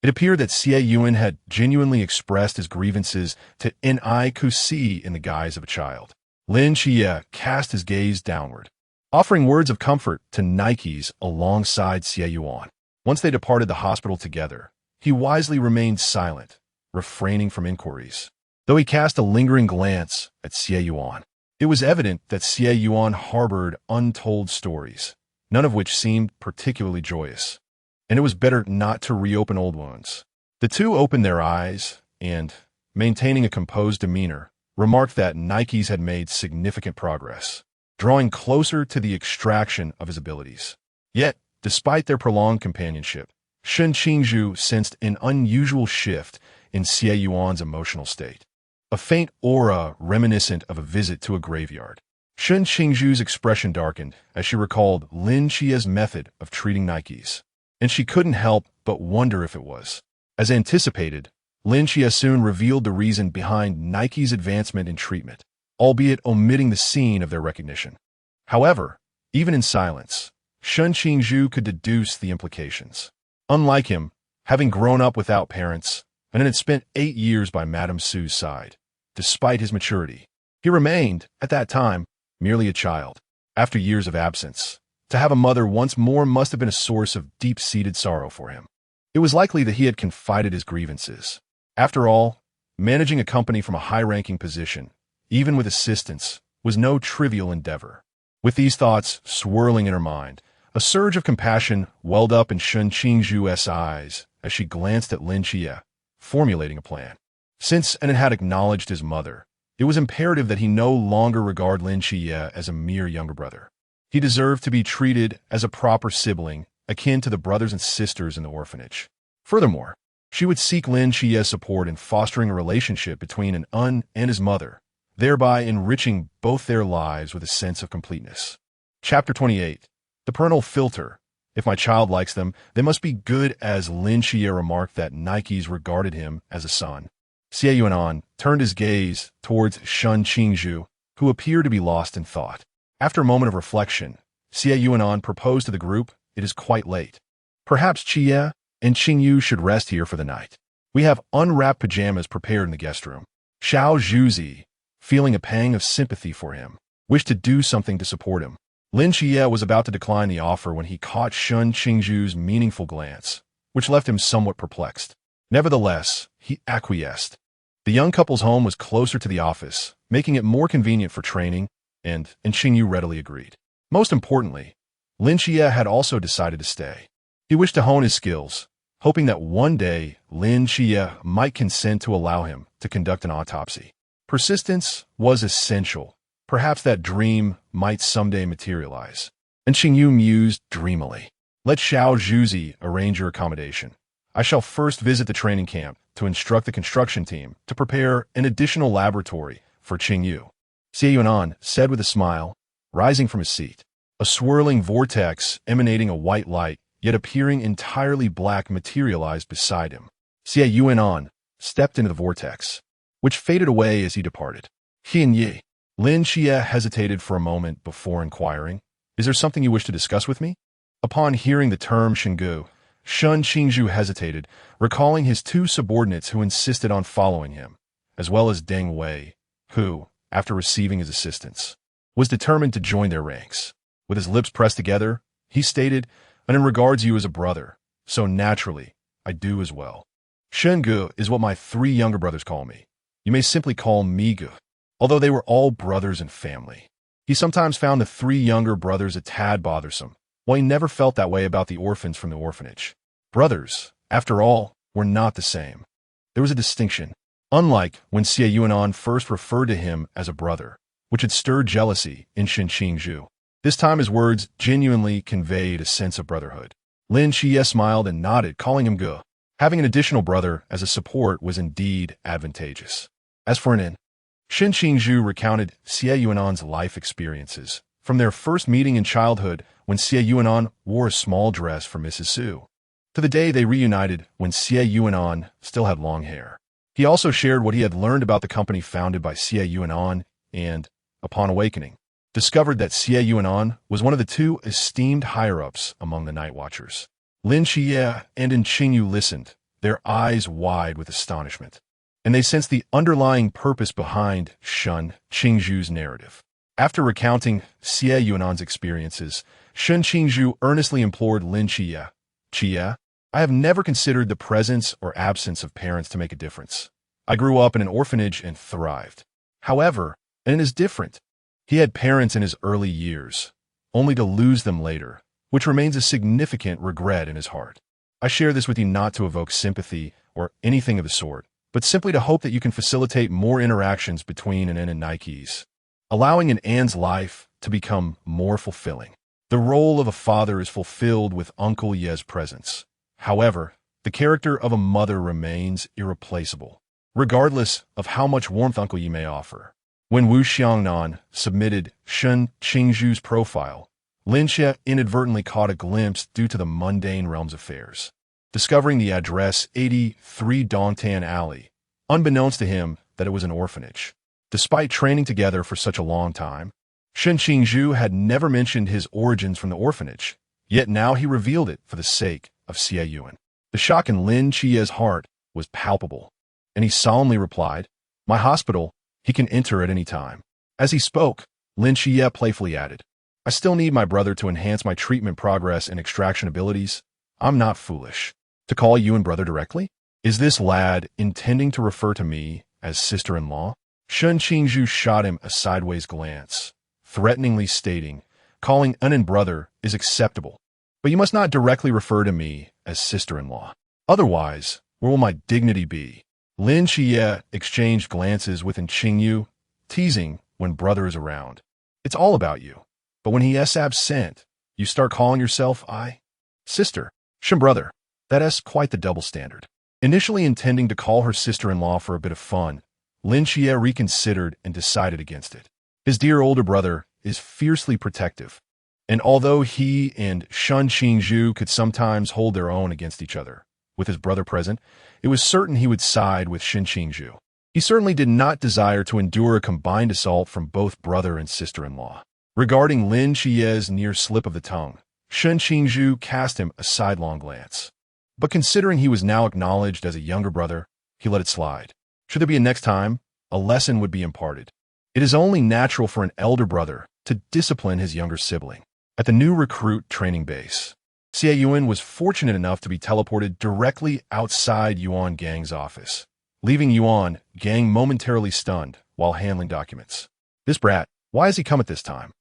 It appeared that Xie Yunan had genuinely expressed his grievances to Nikusi in the guise of a child. Lin Xie cast his gaze downward, offering words of comfort to Nikes alongside Xie Yuan. Once they departed the hospital together, he wisely remained silent, refraining from inquiries. Though he cast a lingering glance at Xie Yuan, it was evident that Xie Yuan harbored untold stories, none of which seemed particularly joyous, and it was better not to reopen old wounds. The two opened their eyes and, maintaining a composed demeanor, remarked that Nikes had made significant progress, drawing closer to the extraction of his abilities. Yet, despite their prolonged companionship, Qingzhu sensed an unusual shift in Xie Yuan's emotional state, a faint aura reminiscent of a visit to a graveyard. Qingzhu's expression darkened as she recalled Lin Xie's method of treating Nikes, and she couldn't help but wonder if it was. As anticipated, Lin Xie soon revealed the reason behind Nike's advancement in treatment, albeit omitting the scene of their recognition. However, even in silence, Qingzhu could deduce the implications. Unlike him, having grown up without parents, and had spent 8 years by Madame Su's side, despite his maturity, he remained, at that time, merely a child. After years of absence, to have a mother once more must have been a source of deep-seated sorrow for him. It was likely that he had confided his grievances. After all, managing a company from a high-ranking position, even with assistance, was no trivial endeavor. With these thoughts swirling in her mind, a surge of compassion welled up in Qingzhu's eyes as she glanced at Lin Xie, formulating a plan. Since An had acknowledged his mother, it was imperative that he no longer regard Lin Xie as a mere younger brother. He deserved to be treated as a proper sibling, akin to the brothers and sisters in the orphanage. Furthermore, she would seek Lin Xie's support in fostering a relationship between An and his mother, thereby enriching both their lives with a sense of completeness. Chapter 28. The Parental Filter. If my child likes them, they must be good, as Lin Xie remarked that Nikes regarded him as a son. Xie Yunan turned his gaze towards Qingzhu, who appeared to be lost in thought. After a moment of reflection, Xie Yunan proposed to the group, "It is quite late. Perhaps Xie and Qingyu should rest here for the night. We have unwrapped pajamas prepared in the guest room." Xiao Zhuzi, feeling a pang of sympathy for him, wished to do something to support him. Lin Xie was about to decline the offer when he caught Qingzhu's meaningful glance, which left him somewhat perplexed. Nevertheless, he acquiesced. The young couple's home was closer to the office, making it more convenient for training, and Qingyu readily agreed. Most importantly, Lin Xie had also decided to stay. He wished to hone his skills, hoping that one day Lin Xie might consent to allow him to conduct an autopsy. Persistence was essential. Perhaps that dream might someday materialize. And Qingyu mused dreamily. "Let Xiao Zhuzi arrange your accommodation. I shall first visit the training camp to instruct the construction team to prepare an additional laboratory for Qingyu." Xie Yunan said with a smile, rising from his seat. A swirling vortex emanating a white light, yet appearing entirely black, materialized beside him. Xie Yunan stepped into the vortex, which faded away as he departed. "Yi." Lin Xie hesitated for a moment before inquiring, "Is there something you wish to discuss with me?" Upon hearing the term Shengu, Qingzhu hesitated, recalling his 2 subordinates who insisted on following him, as well as Deng Wei, who, after receiving his assistance, was determined to join their ranks. With his lips pressed together, he stated, "And in regards you as a brother, so naturally, I do as well. Shengu is what my 3 younger brothers call me. You may simply call me Gu." Although they were all brothers and family, he sometimes found the 3 younger brothers a tad bothersome, while he never felt that way about the orphans from the orphanage. Brothers, after all, were not the same. There was a distinction. Unlike when Xie Yunan first referred to him as a brother, which had stirred jealousy in Qingzhu. This time his words genuinely conveyed a sense of brotherhood. Lin Xie smiled and nodded, calling him Gu. Having an additional brother as a support was indeed advantageous. As for An, Qingzhu recounted Xie Yunan's life experiences, from their first meeting in childhood when Xie Yunan wore a small dress for Mrs. Su, to the day they reunited when Xie Yunan still had long hair. He also shared what he had learned about the company founded by Xie Yunan and, upon awakening, discovered that Xie Yunan was one of the 2 esteemed higher-ups among the Night Watchers. Lin Xie and Qingyu listened, their eyes wide with astonishment. And they sensed the underlying purpose behind Qingzhu's narrative. After recounting Xie Yunan's experiences, Qingzhu earnestly implored Lin Xie, "Xie, I have never considered the presence or absence of parents to make a difference. I grew up in an orphanage and thrived. However, and it is different. He had parents in his early years, only to lose them later, which remains a significant regret in his heart. I share this with you not to evoke sympathy or anything of the sort, but simply to hope that you can facilitate more interactions between an N and Nikes, allowing an An's life to become more fulfilling. The role of a father is fulfilled with Uncle Ye's presence. However, the character of a mother remains irreplaceable, regardless of how much warmth Uncle Ye may offer." When Xie Yunan submitted Qingzhu's profile, Lin Xie inadvertently caught a glimpse due to the mundane realms of affairs. Discovering the address 83 Dongtan Alley, unbeknownst to him that it was an orphanage. Despite training together for such a long time, Qingzhu had never mentioned his origins from the orphanage, yet now he revealed it for the sake of Xie Yunan. The shock in Lin Xie's heart was palpable, and he solemnly replied, "My hospital, he can enter at any time." As he spoke, Lin Xie playfully added, "I still need my brother to enhance my treatment progress and extraction abilities. I'm not foolish. To call you and brother directly? Is this lad intending to refer to me as sister-in-law?" Qingzhu shot him a sideways glance, threateningly stating, "Calling an and brother is acceptable, but you must not directly refer to me as sister-in-law. Otherwise, where will my dignity be?" Lin Xie exchanged glances with Qingzhu, teasing when brother is around. "It's all about you, but when he is absent, you start calling yourself sister, Shen brother. That is quite the double standard." Initially intending to call her sister-in-law for a bit of fun, Lin Xie reconsidered and decided against it. His dear older brother is fiercely protective, and although he and Qingzhu could sometimes hold their own against each other, with his brother present, it was certain he would side with Qingzhu. He certainly did not desire to endure a combined assault from both brother and sister-in-law. Regarding Lin Xie's near slip of the tongue, Qingzhu cast him a sidelong glance. But considering he was now acknowledged as a younger brother, he let it slide. Should there be a next time, a lesson would be imparted. It is only natural for an elder brother to discipline his younger sibling. At the new recruit training base, Xie Yunan was fortunate enough to be teleported directly outside Yuan Gang's office, leaving Yuan Gang momentarily stunned while handling documents. "This brat, why has he come at this time?"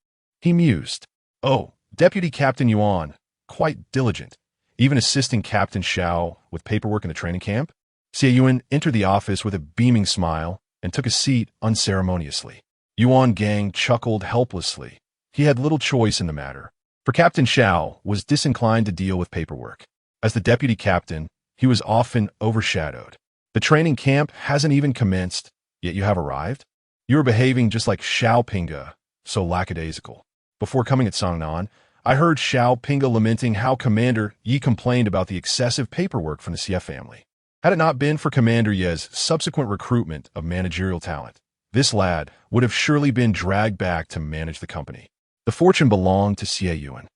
he mused. "Oh, Deputy Captain Yuan, quite diligent, even assisting Captain Xiao with paperwork in the training camp." Xie Yunan entered the office with a beaming smile and took a seat unceremoniously. Yuan Gang chuckled helplessly. He had little choice in the matter, for Captain Xiao was disinclined to deal with paperwork. As the deputy captain, he was often overshadowed. "The training camp hasn't even commenced, yet you have arrived? You are behaving just like Xiao Pinga, so lackadaisical. Before coming at Songnan, I heard Xiao Pinga lamenting how Commander Yi complained about the excessive paperwork from the Xie family. Had it not been for Commander Ye's subsequent recruitment of managerial talent, this lad would have surely been dragged back to manage the company. The fortune belonged to Xie Yunan.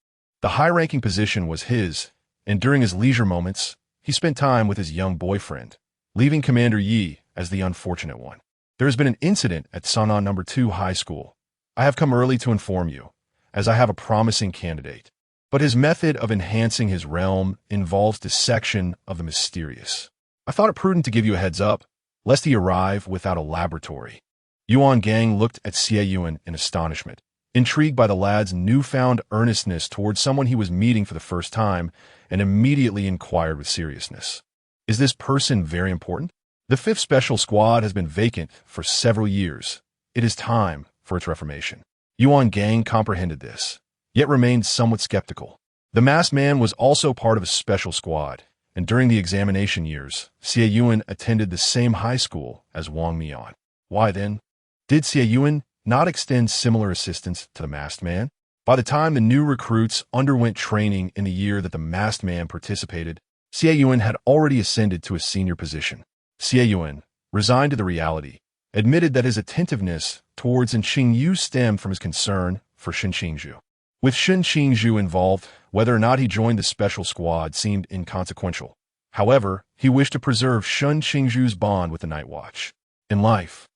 The high-ranking position was his, and during his leisure moments, he spent time with his young boyfriend, leaving Commander Yi as the unfortunate one. There has been an incident at Songnan No. 2 High School. I have come early to inform you, as I have a promising candidate. But his method of enhancing his realm involves dissection of the mysterious. I thought it prudent to give you a heads up, lest he arrive without a laboratory." Yuan Gang looked at Xie Yunan in astonishment, intrigued by the lad's newfound earnestness towards someone he was meeting for the first time, and immediately inquired with seriousness, "Is this person very important? The 5th Special Squad has been vacant for several years. It is time for its reformation." Yuan Gang comprehended this, yet remained somewhat skeptical. The masked man was also part of a special squad, and during the examination years, Xie Yunan attended the same high school as Wang Mian. Why then, did Xie Yunan not extend similar assistance to the masked man? By the time the new recruits underwent training in the year that the masked man participated, Xie Yunan had already ascended to a senior position. Xie Yunan, resigned to the reality, admitted that his attentiveness towards Qingzhu stemmed from his concern for Qingzhu. With Qingzhu involved, whether or not he joined the special squad seemed inconsequential. However, he wished to preserve Shen Qingzhu's bond with the Night Watch. In life,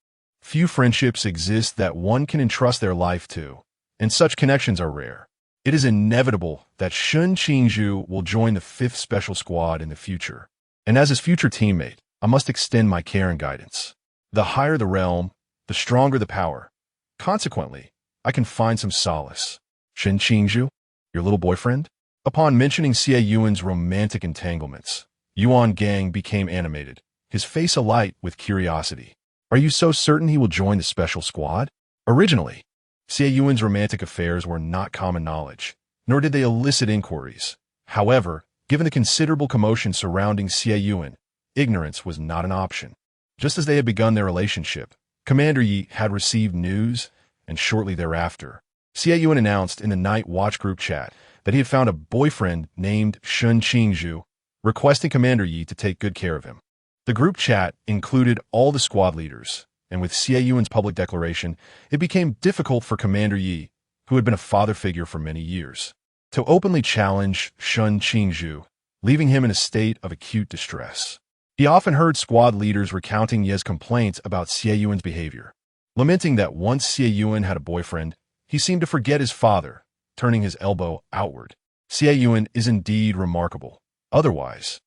few friendships exist that one can entrust their life to, and such connections are rare. It is inevitable that Shen Qingzhu will join the 5th Special Squad in the future, and as his future teammate, I must extend my care and guidance. The higher the realm, the stronger the power. Consequently, I can find some solace. Shen Qingzhu, your little boyfriend? Upon mentioning Xie Yuan's romantic entanglements, Yuan Gang became animated, his face alight with curiosity. Are you so certain he will join the Special Squad? Originally, Xie Yuan's romantic affairs were not common knowledge, nor did they elicit inquiries. However, given the considerable commotion surrounding Xie Yuan, ignorance was not an option. Just as they had begun their relationship, Commander Yi had received news, and shortly thereafter, Xie Yuan announced in the Night Watch group chat that he had found a boyfriend named Shen Qingzhu, requesting Commander Yi to take good care of him. The group chat included all the squad leaders, and with Xie Yuan's public declaration, it became difficult for Commander Yi, who had been a father figure for many years, to openly challenge Shen Qingzhu, leaving him in a state of acute distress. He often heard squad leaders recounting Ye's complaints about Xie Yuan's behavior, lamenting that once Xie Yuan had a boyfriend, he seemed to forget his father, turning his elbow outward. Xie Yuan is indeed remarkable. Otherwise,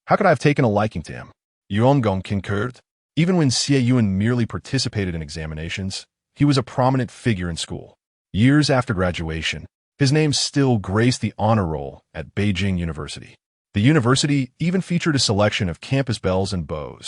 how could I have taken a liking to him? Yuan Gong concurred. Even when Xie Yuan merely participated in examinations, he was a prominent figure in school. Years after graduation, his name still graced the honor roll at Beijing University. The university even featured a selection of campus belles and beaux,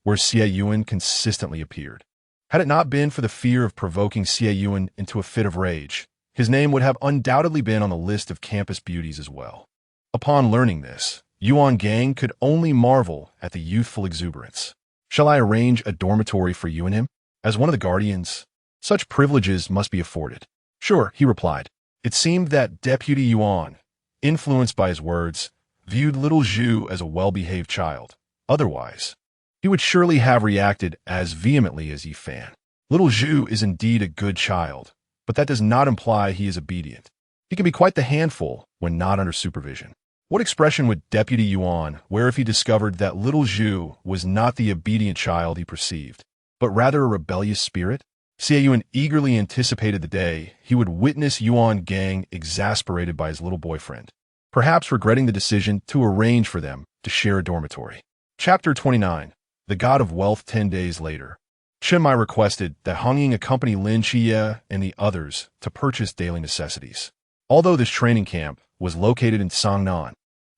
where Xie Yuan consistently appeared. Had it not been for the fear of provoking Xie Yuan into a fit of rage, his name would have undoubtedly been on the list of campus beauties as well. Upon learning this, Yuan Gang could only marvel at the youthful exuberance. Shall I arrange a dormitory for you and him? As one of the guardians, such privileges must be afforded. Sure, he replied. It seemed that Deputy Yuan, influenced by his words, viewed little Zhu as a well-behaved child. Otherwise, he would surely have reacted as vehemently as Yi Fan. Little Zhu is indeed a good child, but that does not imply he is obedient. He can be quite the handful when not under supervision. What expression would Deputy Yuan wear if he discovered that little Zhu was not the obedient child he perceived, but rather a rebellious spirit? Xie Yuan eagerly anticipated the day he would witness Yuan Gang exasperated by his little boyfriend, perhaps regretting the decision to arrange for them to share a dormitory. Chapter 29. The God of Wealth 10 days later. Chen Mai requested that Hong Ying accompany Lin Xie and the others to purchase daily necessities. Although this training camp was located in Sangnan,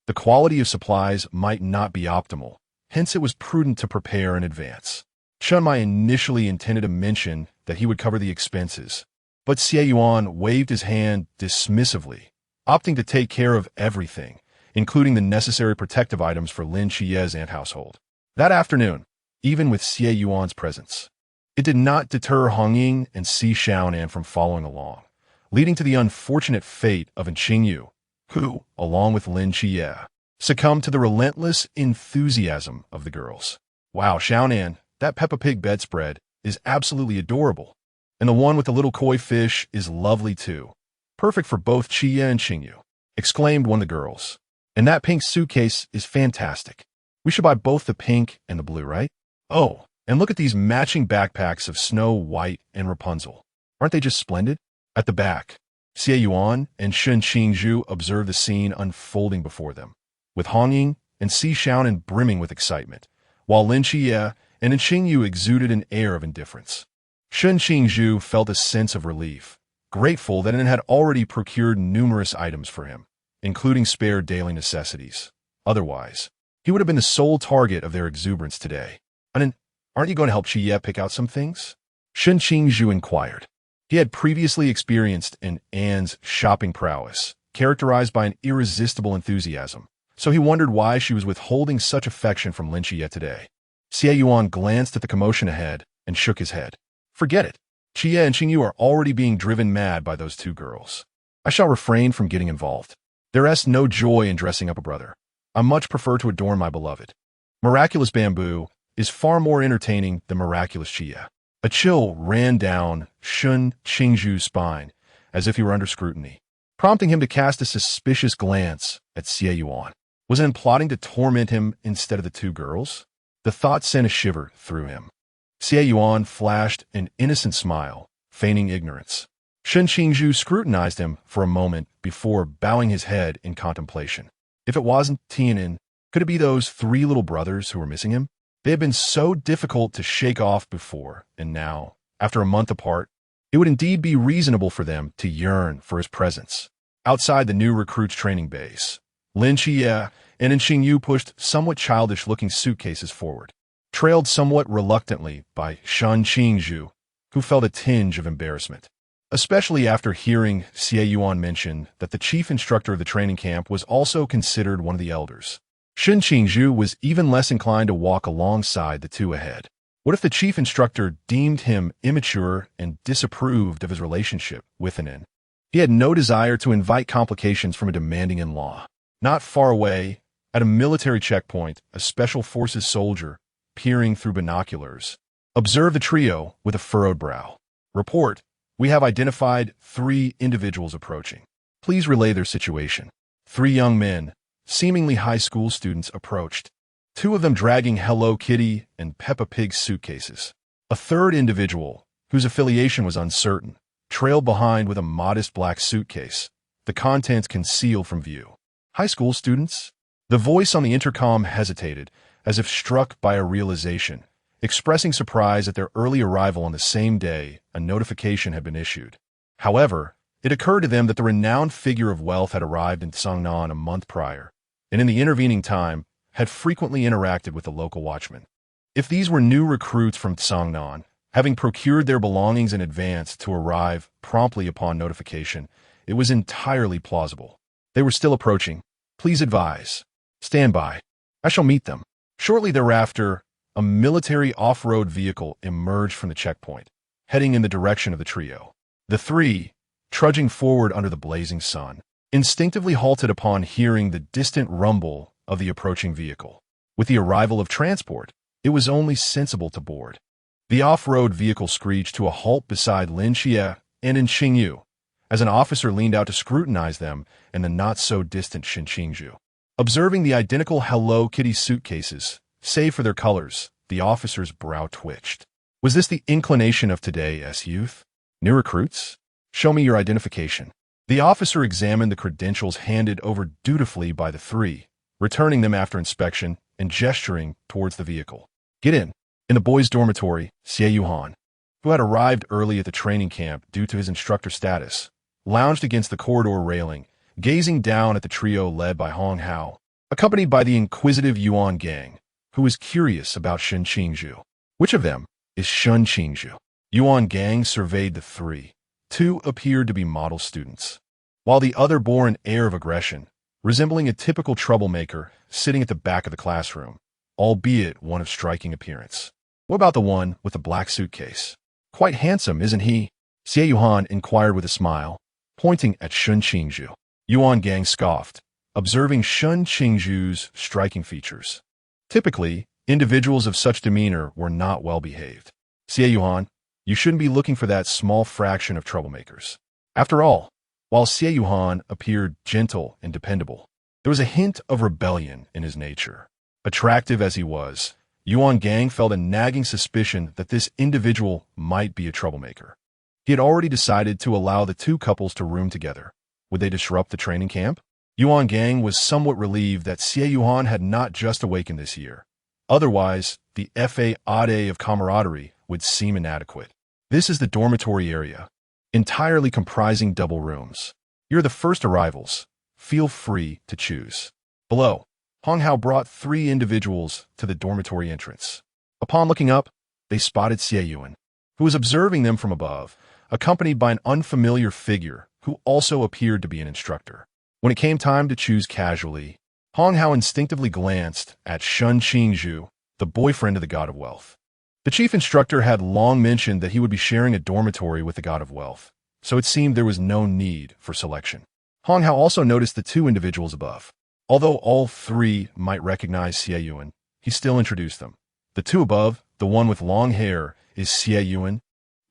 the quality of supplies might not be optimal, hence it was prudent to prepare in advance. Chen Mai initially intended to mention that he would cover the expenses, but Xie Yuan waved his hand dismissively, opting to take care of everything, including the necessary protective items for Lin Xie's ant household. That afternoon, even with Xie Yuan's presence, it did not deter Hong Ying and Xi Xiaonan from following along, leading to the unfortunate fate of Qingzhu, who, along with Lin Xie, succumbed to the relentless enthusiasm of the girls. Wow, Xiaonan, that Peppa Pig bedspread is absolutely adorable, and the one with the little koi fish is lovely too. Perfect for both Xie and Qingzhu, exclaimed one of the girls. And that pink suitcase is fantastic. We should buy both the pink and the blue, right? Oh, and look at these matching backpacks of Snow White and Rapunzel. Aren't they just splendid? At the back, Xie Yuan and Shen Qingzhu observed the scene unfolding before them, with Hong Ying and Xi Xiaonan brimming with excitement, while Lin Xie and Qingzhu exuded an air of indifference. Shen Qingzhu felt a sense of relief, grateful that it had already procured numerous items for him, including spare daily necessities. Otherwise, he would have been the sole target of their exuberance today. And aren't you going to help Xie pick out some things? Shen Qingzhu inquired. He had previously experienced Anne's shopping prowess, characterized by an irresistible enthusiasm, so he wondered why she was withholding such affection from Lin Xie today. Xie Yuan glanced at the commotion ahead and shook his head. Forget it. Xie and Qingzhu are already being driven mad by those two girls. I shall refrain from getting involved. There is no joy in dressing up a brother. I much prefer to adorn my beloved. Miraculous bamboo is far more entertaining than miraculous Xie. A chill ran down Shen Qingzhu's spine, as if he were under scrutiny, prompting him to cast a suspicious glance at Xie Yuan. Was An plotting to torment him instead of the two girls? The thought sent a shiver through him. Xie Yunan flashed an innocent smile, feigning ignorance. Qingzhu scrutinized him for a moment before bowing his head in contemplation. If it wasn't Tianan, could it be those three little brothers who were missing him? They had been so difficult to shake off before, and now, after a month apart, it would indeed be reasonable for them to yearn for his presence. Outside the new recruits' training base, Lin Xie and Xingyu pushed somewhat childish-looking suitcases forward, trailed somewhat reluctantly by Shen Qingzhu, who felt a tinge of embarrassment, especially after hearing Xie Yunan mention that the chief instructor of the training camp was also considered one of the elders. Shen Qingzhu was even less inclined to walk alongside the two ahead. What if the chief instructor deemed him immature and disapproved of his relationship with An? He had no desire to invite complications from a demanding in-law. Not far away, at a military checkpoint, a special forces soldier, peering through binoculars, observed the trio with a furrowed brow. Report, we have identified 3 individuals approaching. Please relay their situation. 3 young men, seemingly high school students, approached, 2 of them dragging Hello Kitty and Peppa Pig suitcases. A third individual, whose affiliation was uncertain, trailed behind with a modest black suitcase, the contents concealed from view. High school students? The voice on the intercom hesitated, as if struck by a realization, expressing surprise at their early arrival on the same day a notification had been issued. However, it occurred to them that the renowned figure of wealth had arrived in Xiangnan a month prior, and in the intervening time had frequently interacted with the local watchmen. If these were new recruits from Xiangnan, having procured their belongings in advance to arrive promptly upon notification, it was entirely plausible. They were still approaching. Please advise. Stand by. I shall meet them. Shortly thereafter, a military off-road vehicle emerged from the checkpoint, heading in the direction of the trio. The 3, trudging forward under the blazing sun, instinctively halted upon hearing the distant rumble of the approaching vehicle. With the arrival of transport, it was only sensible to board. The off-road vehicle screeched to a halt beside Lin Xie and Xingyu, as an officer leaned out to scrutinize them and the not-so-distant Shen Qingzhu. Observing the identical Hello Kitty suitcases, save for their colors, the officer's brow twitched. Was this the inclination of today's youth? New recruits? Show me your identification. The officer examined the credentials handed over dutifully by the 3, returning them after inspection and gesturing towards the vehicle. Get in. In the boys' dormitory, Xie Yuhan, who had arrived early at the training camp due to his instructor status, lounged against the corridor railing, gazing down at the trio led by Hong Hao, accompanied by the inquisitive Yuan gang, who was curious about Shen Qingzhu. Which of them is Shen Qingzhu? Yuan gang surveyed the 3. 2 appeared to be model students, while the other bore an air of aggression, resembling a typical troublemaker sitting at the back of the classroom, albeit one of striking appearance. What about the one with the black suitcase? Quite handsome, isn't he? Xie Yuhan inquired with a smile, pointing at Shen Qingzhu. Yuan gang scoffed, observing Shen Qingzhu's striking features. Typically, individuals of such demeanor were not well behaved. Xie Yuhan, you shouldn't be looking for that small fraction of troublemakers. After all, while Xie Yuhan appeared gentle and dependable, there was a hint of rebellion in his nature. Attractive as he was, Yuan gang felt a nagging suspicion that this individual might be a troublemaker. He had already decided to allow the 2 couples to room together. Would they disrupt the training camp? Yuan gang was somewhat relieved that Xie Yuhan had not just awakened this year. Otherwise, the fade of camaraderie would seem inadequate. This is the dormitory area, entirely comprising double rooms. You're the first arrivals. Feel free to choose. Below, Hong Hao brought 3 individuals to the dormitory entrance. Upon looking up, they spotted Xie Yunan, who was observing them from above, accompanied by an unfamiliar figure who also appeared to be an instructor. When it came time to choose casually, Hong Hao instinctively glanced at Shen Qingzhu, the boyfriend of the God of Wealth. The chief instructor had long mentioned that he would be sharing a dormitory with the God of Wealth, so it seemed there was no need for selection. Hong Hao also noticed the 2 individuals above. Although all 3 might recognize Xie Yunan, he still introduced them. The 2 above, the one with long hair, is Xie Yunan,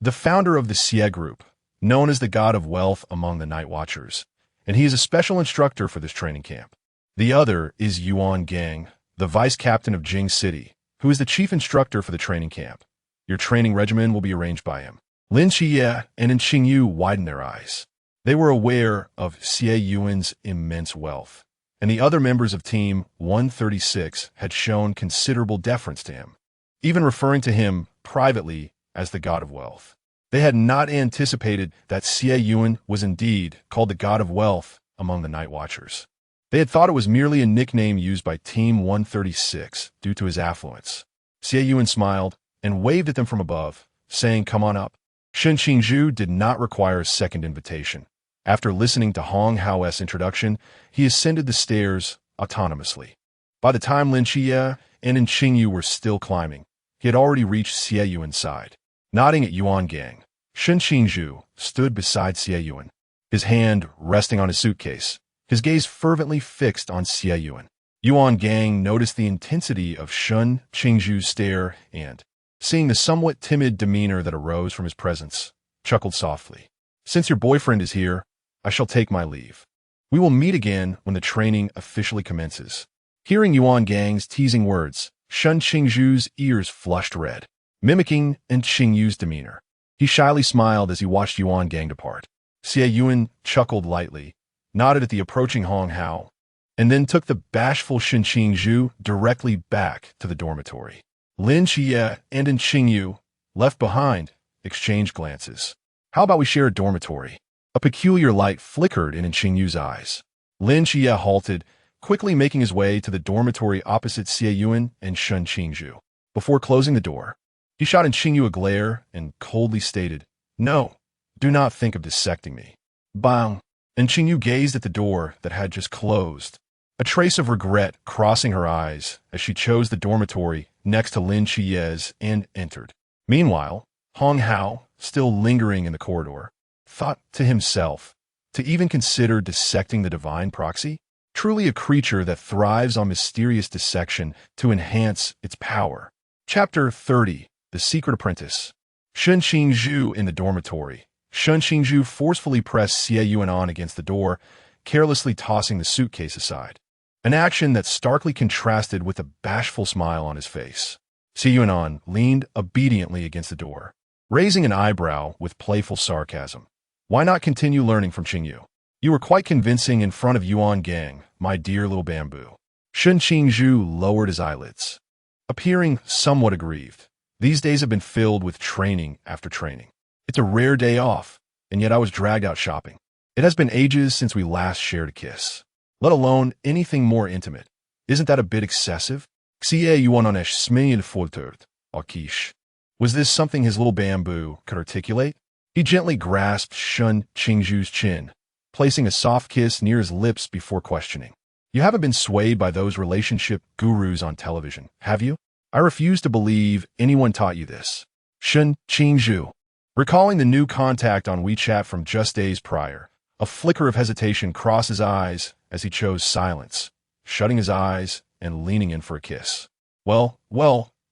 the founder of the Xie group, known as the God of Wealth among the Night Watchers, and he is a special instructor for this training camp. The other is Yuan Gang, the vice captain of Jing City, who is the chief instructor for the training camp. Your training regimen will be arranged by him. Lin Xie and Qingzhu widened their eyes. They were aware of Xie Yuan's immense wealth, and the other members of Team 136 had shown considerable deference to him, even referring to him privately as the god of wealth. They had not anticipated that Xie Yunan was indeed called the god of wealth among the Night Watchers. They had thought it was merely a nickname used by Team 136 due to his affluence. Xie Yunan smiled and waved at them from above, saying, "Come on up." Qingzhu did not require a second invitation. After listening to Hong Hao's introduction, he ascended the stairs autonomously. By the time Lin Xie and Qingzhu were still climbing, he had already reached Xie Yuan's side. Nodding at Yuan Gang, Qingzhu stood beside Xie Yunan, his hand resting on his suitcase, his fervently fixed on Xie Yunan. Yuan Gang noticed the intensity of Qingzhu's stare and, seeing the somewhat timid demeanor that arose from his presence, chuckled softly. "Since your boyfriend is here, I shall take my leave. We will meet again when the training officially commences." Hearing Yuan Gang's teasing words, Qingzhu's ears flushed red, mimicking Qingzhu's demeanor. He shyly smiled as he watched Yuan Gang depart. Xie Yunan chuckled lightly, nodded at the approaching Hong Hao, and then took the bashful Qingzhu directly back to the dormitory. Lin Xie and Qingzhu, left behind, exchanged glances. "How about we share a dormitory?" A peculiar light flickered in Qingzhu's eyes. Lin Xie halted, quickly making his way to the dormitory opposite Xie Yunan and Qingzhu. Before closing the door, he shot Qingzhu a glare and coldly stated, "No, do not think of dissecting me." Bang! And Qingzhu gazed at the door that had just closed, a trace of regret crossing her eyes as she chose the dormitory next to Lin Xie's and entered. Meanwhile, Hong Hao, still lingering in the corridor, thought to himself, to even consider dissecting the divine proxy? Truly a creature that thrives on mysterious dissection to enhance its power. Chapter 30. The Secret Apprentice. Qingzhu in the dormitory. Qingzhu forcefully pressed Xie Yunan against the door, carelessly tossing the suitcase aside. An action that starkly contrasted with a bashful smile on his face. Xie Yunan leaned obediently against the door, raising an eyebrow with playful sarcasm. "Why not continue learning from Qingzhu? You were quite convincing in front of Yuan Gang, my dear little bamboo." Qingzhu lowered his eyelids, appearing somewhat aggrieved. These days have been filled with training after training. It's a rare day off, and yet I was dragged out shopping. It has been ages since we last shared a kiss, let alone anything more intimate. Isn't that a bit excessive? Xie Yunan bewildered. Was this something his little bamboo could articulate? He gently grasped Qingzhu's chin, placing a soft kiss near his lips before questioning. "You haven't been swayed by those relationship gurus on television, have you? I refuse to believe anyone taught you this." Qingzhu, recalling the new contact on WeChat from just days prior, a flicker of hesitation crossed his eyes as he chose silence, shutting his eyes and leaning in for a kiss. Well,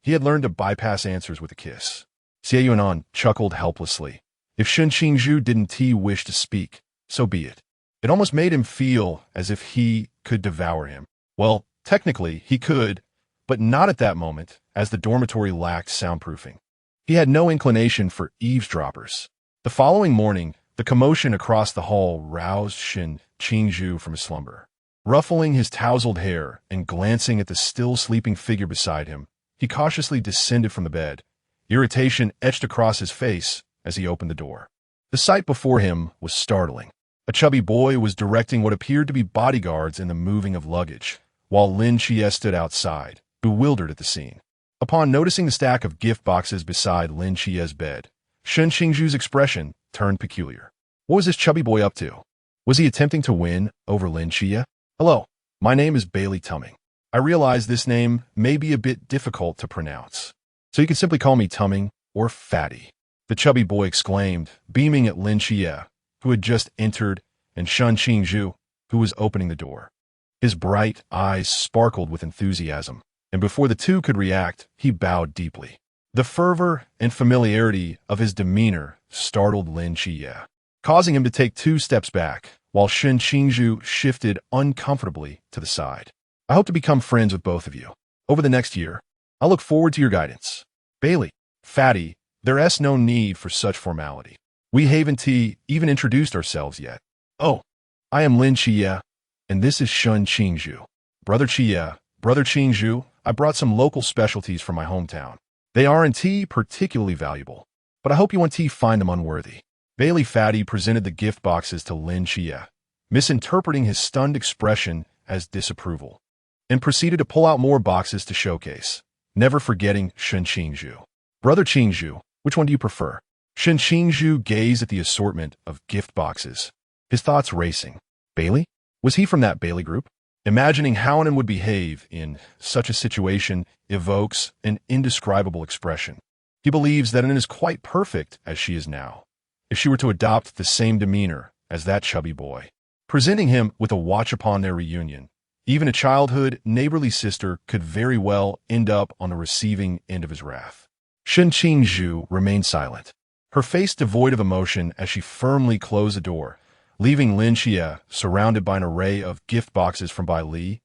he had learned to bypass answers with a kiss. Xie Yunan chuckled helplessly. If Qingzhu didn't wish to speak, so be it. It almost made him feel as if he could devour him. Well, technically, he could, but not at that moment, as the dormitory lacked soundproofing. He had no inclination for eavesdroppers. The following morning, the commotion across the hall roused Qingzhu from his slumber. Ruffling his tousled hair and glancing at the still sleeping figure beside him, he cautiously descended from the bed. Irritation etched across his face as he opened the door. The sight before him was startling. A chubby boy was directing what appeared to be bodyguards in the moving of luggage, while Lin Xie stood outside, bewildered at the scene. Upon noticing the stack of gift boxes beside Lin Xie's bed, Qingzhu's expression turned peculiar. What was this chubby boy up to? Was he attempting to win over Lin Xie? "Hello, my name is Bailey Tumming. I realize this name may be a bit difficult to pronounce, so you can simply call me Tumming or Fatty," the chubby boy exclaimed, beaming at Lin Xie, who had just entered, and Qingzhu, who was opening the door. His bright eyes sparkled with enthusiasm, and before the two could react, he bowed deeply. The fervor and familiarity of his demeanor startled Lin Xie, causing him to take 2 steps back, while Qingzhu shifted uncomfortably to the side. I hope to become friends with both of you. Over the next year, I look forward to your guidance. Bailey, Fatty, there's no need for such formality. We haven't even introduced ourselves yet. Oh, I am Lin Xie, and this is Shen Qingzhu. Brother Qingzhu, I brought some local specialties from my hometown. They aren't particularly valuable, but I hope you won't find them unworthy. Bailey Fatty presented the gift boxes to Lin Xie, misinterpreting his stunned expression as disapproval, and proceeded to pull out more boxes to showcase, never forgetting Shen Qingzhu. Brother Qingzhu, which one do you prefer? Shen Qingzhu gazed at the assortment of gift boxes, his thoughts racing. Bailey? Was he from that Bailey group? Imagining how Yunan would behave in such a situation evokes an indescribable expression. He believes that Yunan is quite perfect as she is now, if she were to adopt the same demeanor as that chubby boy. Presenting him with a watch upon their reunion, even a childhood, neighborly sister could very well end up on the receiving end of his wrath. Shen Qingzhu remained silent, her face devoid of emotion as she firmly closed the door, leaving Lin Xie surrounded by an array of gift boxes from Bai Li,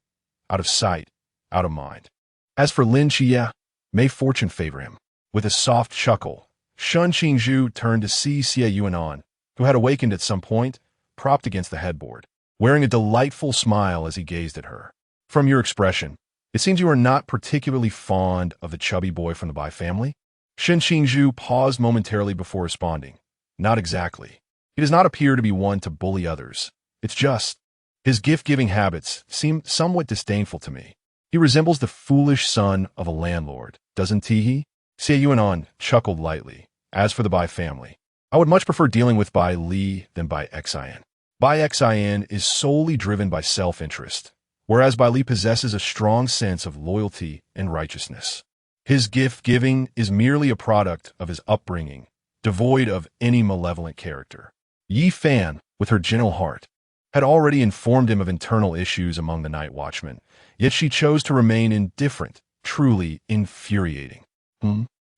out of sight, out of mind. As for Lin Xie, may fortune favor him. With a soft chuckle, Shen Qingzhu turned to see Xie Yunan, who had awakened at some point, propped against the headboard, wearing a delightful smile as he gazed at her. From your expression, it seems you are not particularly fond of the chubby boy from the Bai family? Shen Qingzhu paused momentarily before responding. Not exactly. He does not appear to be one to bully others. It's just, his gift-giving habits seem somewhat disdainful to me. He resembles the foolish son of a landlord, doesn't he? Xie Yunan chuckled lightly. As for the Bai family, I would much prefer dealing with Bai Li than Bai Xien. Bai Xien is solely driven by self-interest, whereas Bai Li possesses a strong sense of loyalty and righteousness. His gift-giving is merely a product of his upbringing, devoid of any malevolent character. Yi Fan, with her gentle heart, had already informed him of internal issues among the night watchmen, yet she chose to remain indifferent, truly infuriating.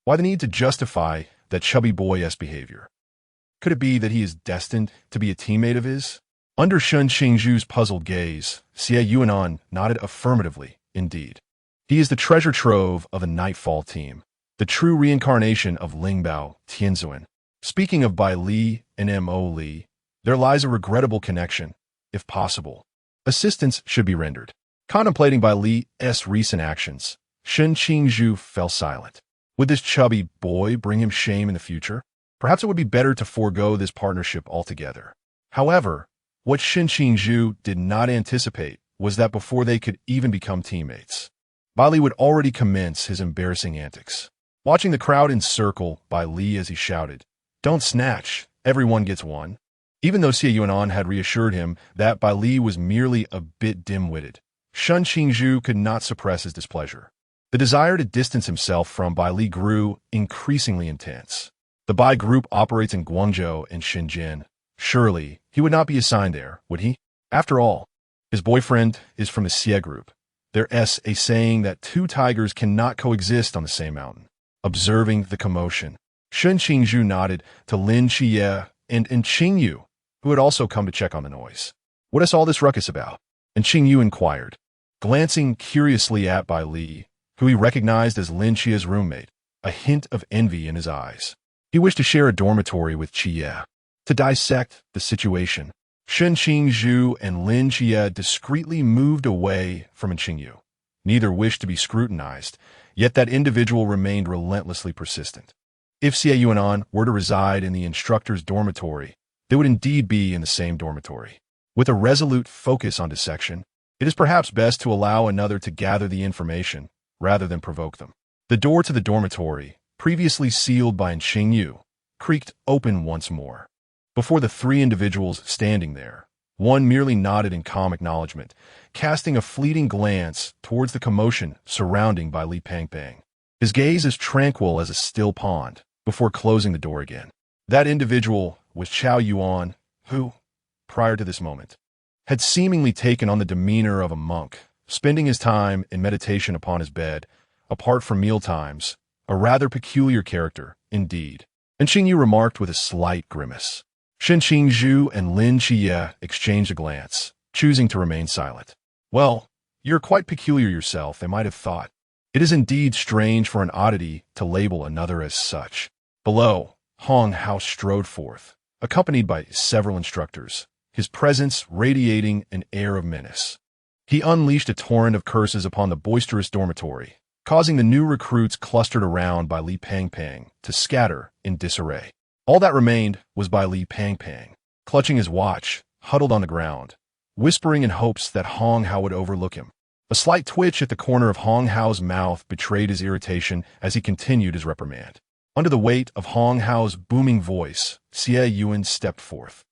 Why the need to justify that chubby boy-esque behavior? Could it be that he is destined to be a teammate of his? Under Shen Qingzhu's puzzled gaze, Xie Yunan nodded affirmatively, indeed. He is the treasure trove of the Nightfall team, the true reincarnation of Lingbao Tianzuan. Speaking of Bai Li and Mo Li, there lies a regrettable connection. If possible, assistance should be rendered. Contemplating Bai Li's recent actions, Shen Qingzhu fell silent. Would this chubby boy bring him shame in the future? Perhaps it would be better to forego this partnership altogether. However, what Shen Qingzhu did not anticipate was that before they could even become teammates, Bai Li would already commence his embarrassing antics. Watching the crowd encircle Bai Li as he shouted, "Don't snatch, everyone gets one." Even though Xie Yunan had reassured him that Bai Li was merely a bit dim-witted, Shen Qingzhu could not suppress his displeasure. The desire to distance himself from Bai Li grew increasingly intense. The Bai group operates in Guangzhou and Shenzhen. Surely, he would not be assigned there, would he? After all, his boyfriend is from the Xie group. There's a saying that two tigers cannot coexist on the same mountain. Observing the commotion, Shen Qingzhu nodded to Lin Xie and Qingyu, who had also come to check on the noise. What is all this ruckus about? And Qingyu inquired, glancing curiously at Bai Li, who he recognized as Lin Xie's roommate, a hint of envy in his eyes. He wished to share a dormitory with Xie. To dissect the situation, Shen Qingzhu and Lin Xie discreetly moved away from Qingyu. Neither wished to be scrutinized, yet that individual remained relentlessly persistent. If Xie Yunan were to reside in the instructor's dormitory, they would indeed be in the same dormitory. With a resolute focus on dissection, it is perhaps best to allow another to gather the information, rather than provoke them. The door to the dormitory, previously sealed by Qingyu, creaked open once more. Before the three individuals standing there, one merely nodded in calm acknowledgement, casting a fleeting glance towards the commotion surrounding Bai Li Pangpang. His gaze as tranquil as a still pond, before closing the door again. That individual was Chao Yuan, who, prior to this moment, had seemingly taken on the demeanor of a monk, spending his time in meditation upon his bed, apart from mealtimes, a rather peculiar character, indeed. And Qingyu remarked with a slight grimace, Shen Qingzhu and Lin Xie exchanged a glance, choosing to remain silent. Well, you're quite peculiar yourself, they might have thought. It is indeed strange for an oddity to label another as such. Below, Hong Hao strode forth, accompanied by several instructors, his presence radiating an air of menace. He unleashed a torrent of curses upon the boisterous dormitory, causing the new recruits clustered around by Li Pangpang to scatter in disarray. All that remained was by Li Pangpang, clutching his watch, huddled on the ground, whispering in hopes that Hong Hao would overlook him. A slight twitch at the corner of Hong Hao's mouth betrayed his irritation as he continued his reprimand. Under the weight of Hong Hao's booming voice, Xie Yunan stepped forth.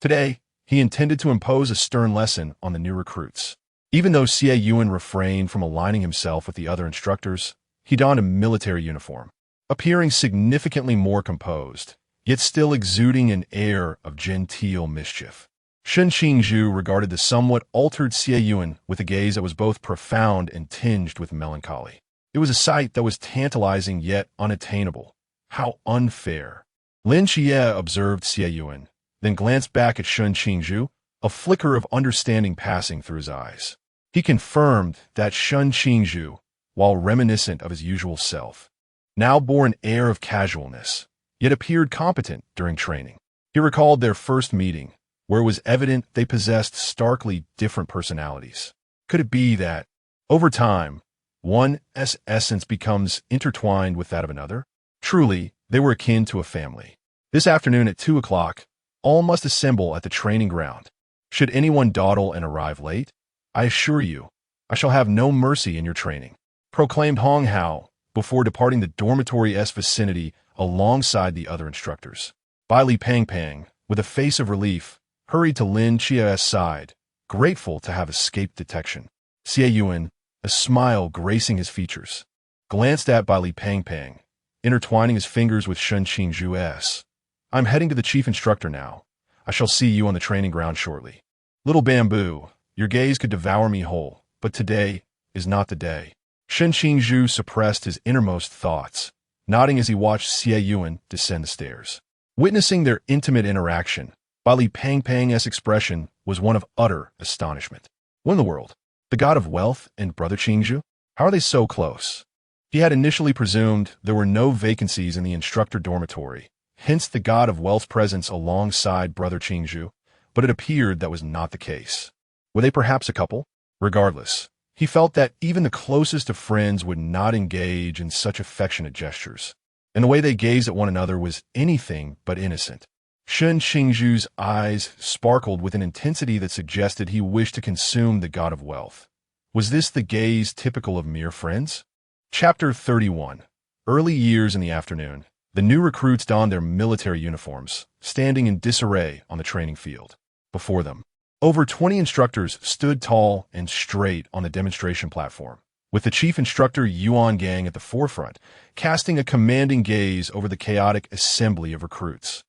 Today, he intended to impose a stern lesson on the new recruits. Even though Xie Yunan refrained from aligning himself with the other instructors, he donned a military uniform, appearing significantly more composed, yet still exuding an air of genteel mischief. Shen Qingzhu regarded the somewhat altered Xie Yunan with a gaze that was both profound and tinged with melancholy. It was a sight that was tantalizing yet unattainable. How unfair. Lin Xie observed Xie Yunan, then glanced back at Shen Qingzhu, a flicker of understanding passing through his eyes. He confirmed that Shen Qingzhu, while reminiscent of his usual self, now bore an air of casualness, yet appeared competent during training. He recalled their first meeting, where it was evident they possessed starkly different personalities. Could it be that, over time, one's essence becomes intertwined with that of another? Truly, they were akin to a family. This afternoon at 2 o'clock, all must assemble at the training ground. Should anyone dawdle and arrive late, I assure you, I shall have no mercy in your training, proclaimed Hong Hao before departing the dormitory's vicinity alongside the other instructors. Bai Li Pangpang, with a face of relief, hurried to Lin Xie's side, grateful to have escaped detection. Xie Yunan, a smile gracing his features, glanced at Bai Li Pangpang, intertwining his fingers with Shen Qingzhu's. I'm heading to the chief instructor now. I shall see you on the training ground shortly. Little bamboo, your gaze could devour me whole, but today is not the day. Shen Qingzhu suppressed his innermost thoughts, nodding as he watched Xie Yunan descend the stairs. Witnessing their intimate interaction, Bai Li Pangpang's expression was one of utter astonishment. What in the world? The god of wealth and brother Qingzhu? How are they so close? He had initially presumed there were no vacancies in the instructor dormitory, hence the god of wealth's presence alongside brother Qingzhu, but it appeared that was not the case. Were they perhaps a couple? Regardless, he felt that even the closest of friends would not engage in such affectionate gestures, and the way they gazed at one another was anything but innocent. Shen Qingzhu's eyes sparkled with an intensity that suggested he wished to consume the god of wealth. Was this the gaze typical of mere friends? Chapter 31. Early years in the afternoon, the new recruits donned their military uniforms, standing in disarray on the training field. Before them, over 20 instructors stood tall and straight on the demonstration platform, with the chief instructor Yuan Gang at the forefront, casting a commanding gaze over the chaotic assembly of recruits,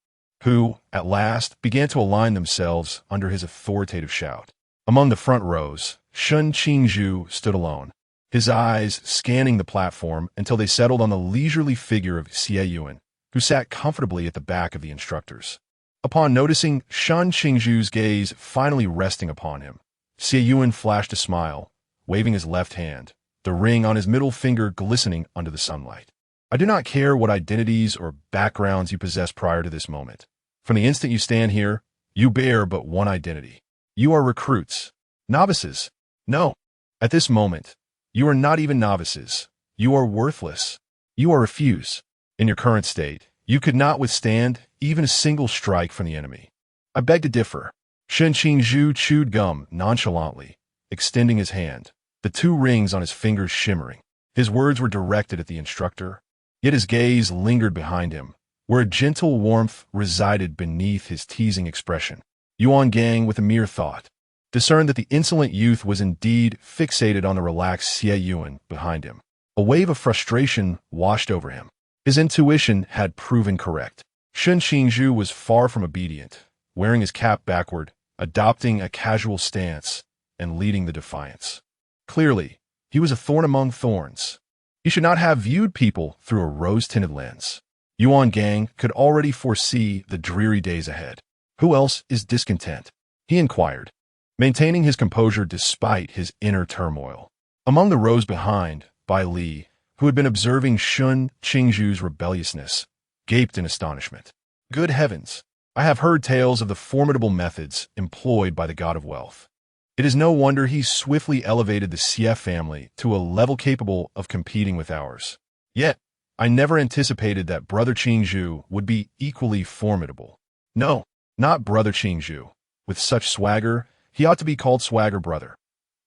who, at last, began to align themselves under his authoritative shout. Among the front rows, Shen Qingzhu stood alone, his eyes scanning the platform until they settled on the leisurely figure of Xie Yunan, who sat comfortably at the back of the instructors. Upon noticing Shen Qingzhu's gaze finally resting upon him, Xie Yunan flashed a smile, waving his left hand, the ring on his middle finger glistening under the sunlight. I do not care what identities or backgrounds you possess prior to this moment. From the instant you stand here, you bear but one identity. You are recruits. Novices. No. At this moment, you are not even novices. You are worthless. You are refuse. In your current state, you could not withstand even a single strike from the enemy. I beg to differ. Shen Qingzhu chewed gum nonchalantly, extending his hand, the two rings on his fingers shimmering. His words were directed at the instructor, yet his gaze lingered behind him, where a gentle warmth resided beneath his teasing expression. Yuan Gang, with a mere thought, discerned that the insolent youth was indeed fixated on the relaxed Xie Yunan behind him. A wave of frustration washed over him. His intuition had proven correct. Shen Qingzhu was far from obedient, wearing his cap backward, adopting a casual stance, and leading the defiance. Clearly, he was a thorn among thorns. He should not have viewed people through a rose-tinted lens. Yuan Gang could already foresee the dreary days ahead. Who else is discontent? He inquired, maintaining his composure despite his inner turmoil. Among the rows behind, Bai Li, who had been observing Qingzhu's rebelliousness, gaped in astonishment. Good heavens! I have heard tales of the formidable methods employed by the god of wealth. It is no wonder he swiftly elevated the Xie family to a level capable of competing with ours. Yet, I never anticipated that Brother Qingzhu would be equally formidable. No, not Brother Qingzhu. With such swagger, he ought to be called Swagger Brother.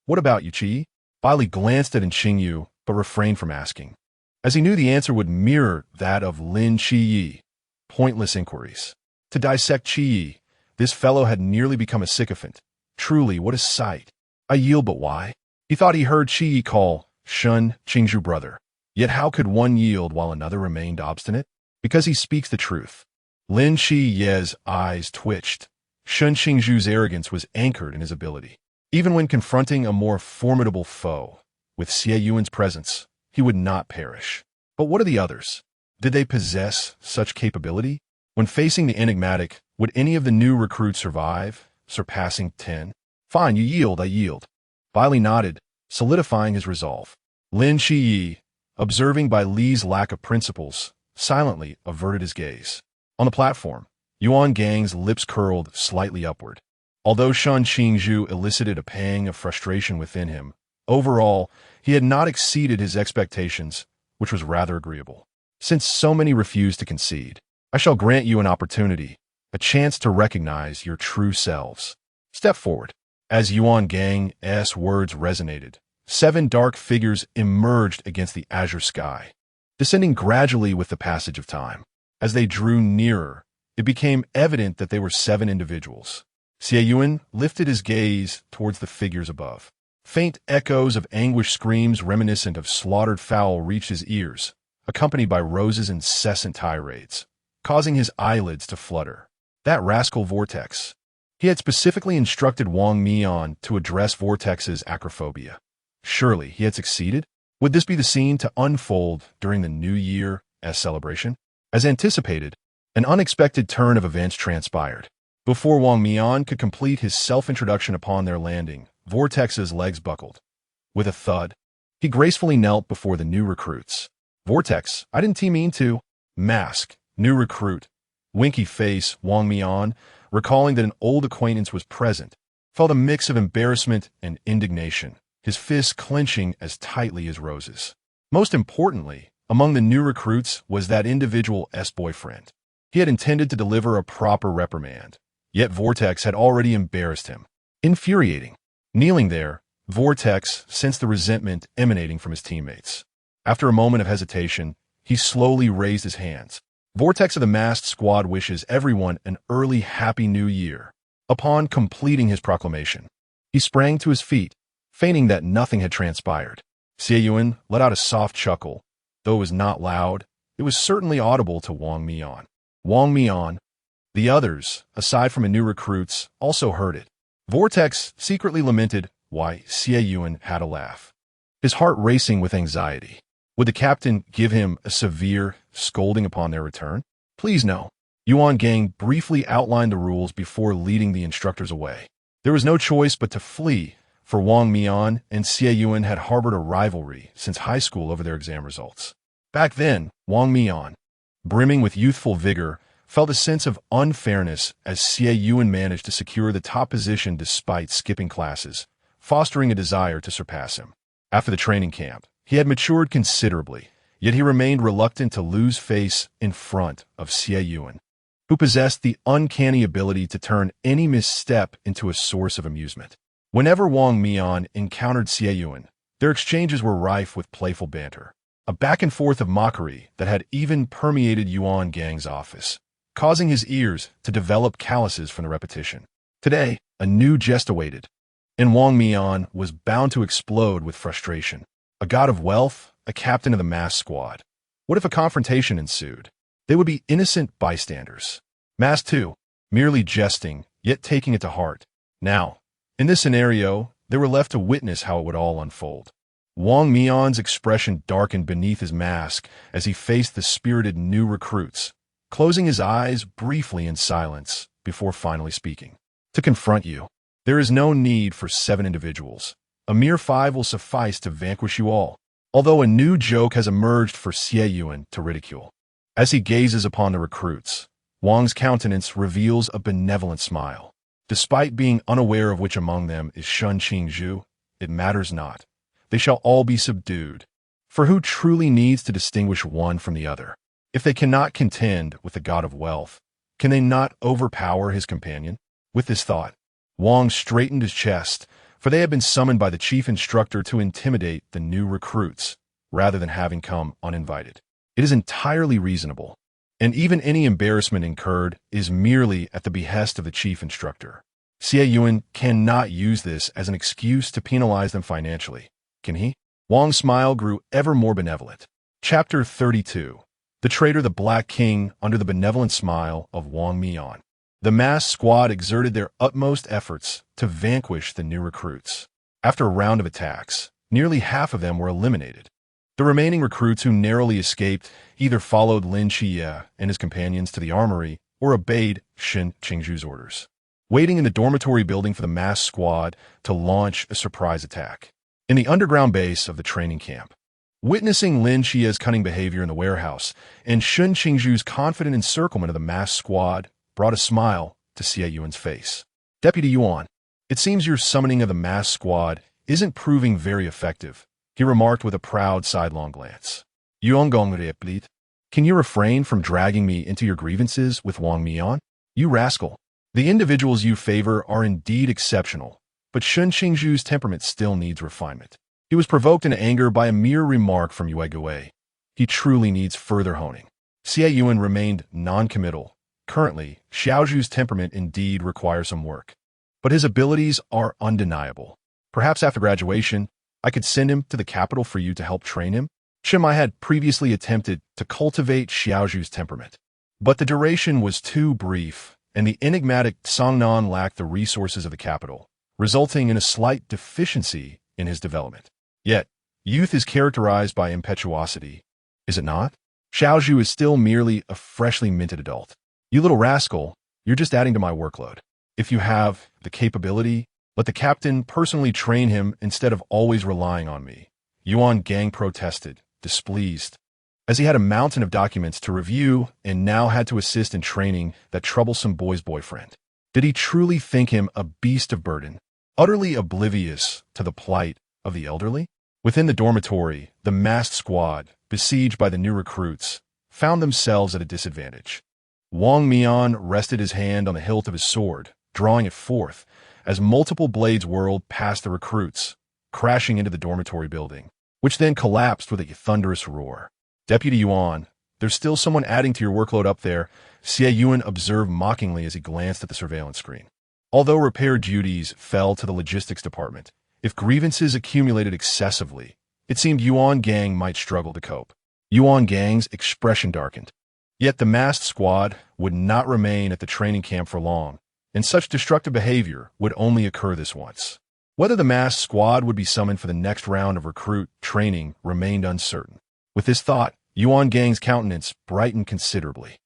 What about you, Qi? Bai Li glanced at Qingyu, but refrained from asking, as he knew the answer would mirror that of Lin Qiyi. Pointless inquiries. To dissect Qiyi, this fellow had nearly become a sycophant. Truly, what a sight. I yield, but why? He thought he heard Qiyi call Shen Qingzhu brother. Yet how could one yield while another remained obstinate? Because he speaks the truth. Lin Qiyi's eyes twitched. Shen Qingzhu's arrogance was anchored in his ability. Even when confronting a more formidable foe, with Xie Yuan's presence, he would not perish. But what are the others? Did they possess such capability? When facing the enigmatic, would any of the new recruits survive, surpassing 10? Fine, you yield, I yield. Bai Li nodded, solidifying his resolve. Lin Qiyi, observing Bai Li's lack of principles, silently averted his gaze. On the platform, Yuan Gang's lips curled slightly upward. Although Shen Qingzhu elicited a pang of frustration within him, overall, he had not exceeded his expectations, which was rather agreeable. Since so many refused to concede, I shall grant you an opportunity, a chance to recognize your true selves. Step forward. As Yuan Gang's words resonated, 7 dark figures emerged against the azure sky, descending gradually with the passage of time. As they drew nearer, it became evident that they were 7 individuals. Xie Yunan lifted his gaze towards the figures above. Faint echoes of anguished screams reminiscent of slaughtered fowl reached his ears, accompanied by Rose's incessant tirades, causing his eyelids to flutter. That rascal Vortex. He had specifically instructed Wang Mian to address Vortex's acrophobia. Surely he had succeeded? Would this be the scene to unfold during the New Year's celebration? As anticipated, an unexpected turn of events transpired. Before Wang Mian could complete his self-introduction upon their landing, Vortex's legs buckled. With a thud, he gracefully knelt before the new recruits. Vortex, I didn't mean to. Mask, new recruit. Winky face, Wang Mian, recalling that an old acquaintance was present, felt a mix of embarrassment and indignation, his fists clenching as tightly as Rose's. Most importantly, among the new recruits was that individual's boyfriend. He had intended to deliver a proper reprimand, yet Vortex had already embarrassed him. Infuriating. Kneeling there, Vortex sensed the resentment emanating from his teammates. After a moment of hesitation, he slowly raised his hands. Vortex of the masked squad wishes everyone an early Happy New Year. Upon completing his proclamation, he sprang to his feet, feigning that nothing had transpired. Xie Yunan let out a soft chuckle. Though it was not loud, it was certainly audible to Wang Mian. Wang Mian. The others, aside from the new recruits, also heard it. Vortex secretly lamented why Xie Yunan had a laugh, his heart racing with anxiety. Would the captain give him a severe scolding upon their return? Please no. Yuan Gang briefly outlined the rules before leading the instructors away. There was no choice but to flee, for Wang Mian and Xie Yunan had harbored a rivalry since high school over their exam results. Back then, Wang Mian, brimming with youthful vigor, felt a sense of unfairness as Xie Yunan managed to secure the top position despite skipping classes, fostering a desire to surpass him. After the training camp, he had matured considerably, yet he remained reluctant to lose face in front of Xie Yunan, who possessed the uncanny ability to turn any misstep into a source of amusement. Whenever Wang Mian encountered Xie Yunan, their exchanges were rife with playful banter, a back-and-forth of mockery that had even permeated Yuan Gang's office, causing his ears to develop calluses from the repetition. Today, a new jest awaited, and Wang Mian was bound to explode with frustration. A god of wealth, a captain of the masked squad. What if a confrontation ensued? They would be innocent bystanders. Masked too, merely jesting, yet taking it to heart. Now, in this scenario, they were left to witness how it would all unfold. Wang Mian's expression darkened beneath his mask as he faced the spirited new recruits, closing his eyes briefly in silence before finally speaking. To confront you, there is no need for 7 individuals. A mere 5 will suffice to vanquish you all. Although a new joke has emerged for Xie Yunan to ridicule. As he gazes upon the recruits, Wang's countenance reveals a benevolent smile. Despite being unaware of which among them is Shen Qingzhu, it matters not. They shall all be subdued. For who truly needs to distinguish one from the other? If they cannot contend with the god of wealth, can they not overpower his companion? With this thought, Wang straightened his chest, for they had been summoned by the chief instructor to intimidate the new recruits, rather than having come uninvited. It is entirely reasonable, and even any embarrassment incurred is merely at the behest of the chief instructor. Xie Yunan cannot use this as an excuse to penalize them financially, can he? Wang's smile grew ever more benevolent. Chapter 32. The traitor the Black King under the benevolent smile of Wang Mian. The masked squad exerted their utmost efforts to vanquish the new recruits. After a round of attacks, nearly half of them were eliminated. The remaining recruits who narrowly escaped either followed Lin Xie and his companions to the armory or obeyed Shen Qingzhu's orders, waiting in the dormitory building for the masked squad to launch a surprise attack. In the underground base of the training camp, witnessing Lin Xie's cunning behavior in the warehouse and Shen Qingzhu's confident encirclement of the masked squad brought a smile to Xie Yunan's face. Deputy Yuan, it seems your summoning of the masked squad isn't proving very effective, he remarked with a proud sidelong glance. Can you refrain from dragging me into your grievances with Wang Mian? You rascal. The individuals you favor are indeed exceptional, but Shen Qingzhu's temperament still needs refinement. He was provoked into anger by a mere remark from Yue Gui. He truly needs further honing. Xie Yunan remained non-committal. Currently, Xiaozhu's temperament indeed requires some work, but his abilities are undeniable. Perhaps after graduation, I could send him to the capital for you to help train him. Shimai had previously attempted to cultivate Xiaozhu's temperament, but the duration was too brief, and the enigmatic Songnan lacked the resources of the capital, resulting in a slight deficiency in his development. Yet, youth is characterized by impetuosity, is it not? Xiaozhu is still merely a freshly minted adult. You little rascal, you're just adding to my workload. If you have the capability, let the captain personally train him instead of always relying on me. Yuan Gang protested, displeased, as he had a mountain of documents to review and now had to assist in training that troublesome boy's boyfriend. Did he truly think him a beast of burden, utterly oblivious to the plight of the elderly? Within the dormitory, the masked squad, besieged by the new recruits, found themselves at a disadvantage. Wang Mian rested his hand on the hilt of his sword, drawing it forth, as multiple blades whirled past the recruits, crashing into the dormitory building, which then collapsed with a thunderous roar. Deputy Yuan, there's still someone adding to your workload up there, Xie Yunan observed mockingly as he glanced at the surveillance screen. Although repair duties fell to the logistics department, if grievances accumulated excessively, it seemed Yuan Gang might struggle to cope. Yuan Gang's expression darkened. Yet the masked squad would not remain at the training camp for long, and such destructive behavior would only occur this once. Whether the masked squad would be summoned for the next round of recruit training remained uncertain. With this thought, Yuan Gang's countenance brightened considerably.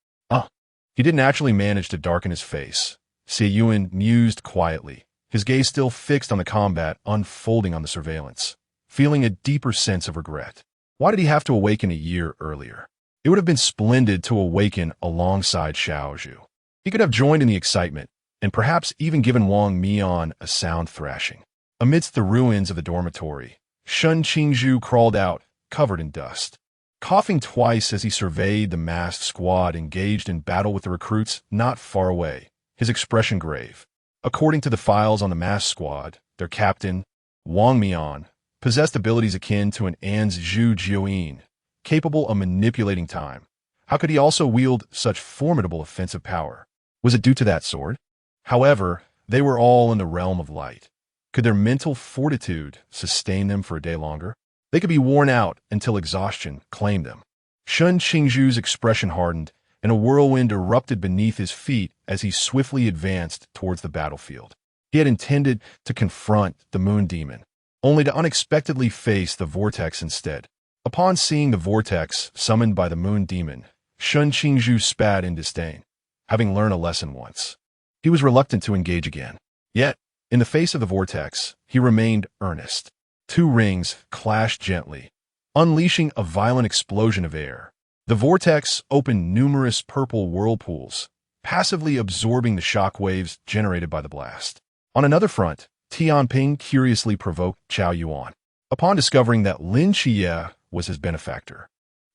He didn't actually manage to darken his face. Xie Yunan mused quietly, his gaze still fixed on the combat unfolding on the surveillance, feeling a deeper sense of regret. Why did he have to awaken a year earlier? It would have been splendid to awaken alongside Xiaozhu. He could have joined in the excitement, and perhaps even given Wang Mian a sound thrashing. Amidst the ruins of the dormitory, Shen Qingzhu crawled out, covered in dust, coughing twice as he surveyed the masked squad engaged in battle with the recruits not far away, his expression grave. According to the files on the masked squad, their captain, Wang Mian, possessed abilities akin to an An's Zhu Jiuyin, capable of manipulating time. How could he also wield such formidable offensive power? Was it due to that sword? However, they were all in the realm of light. Could their mental fortitude sustain them for a day longer? They could be worn out until exhaustion claimed them. Shen Qingzhu's expression hardened, and a whirlwind erupted beneath his feet as he swiftly advanced towards the battlefield. He had intended to confront the moon demon, only to unexpectedly face the vortex instead. Upon seeing the vortex summoned by the moon demon, Shen Qingzhu spat in disdain, having learned a lesson once. He was reluctant to engage again. Yet, in the face of the vortex, he remained earnest. Two rings clashed gently, unleashing a violent explosion of air. The vortex opened numerous purple whirlpools, passively absorbing the shock waves generated by the blast. On another front, Tianping curiously provoked Qiao Yuan. Upon discovering that Lin Xie was his benefactor,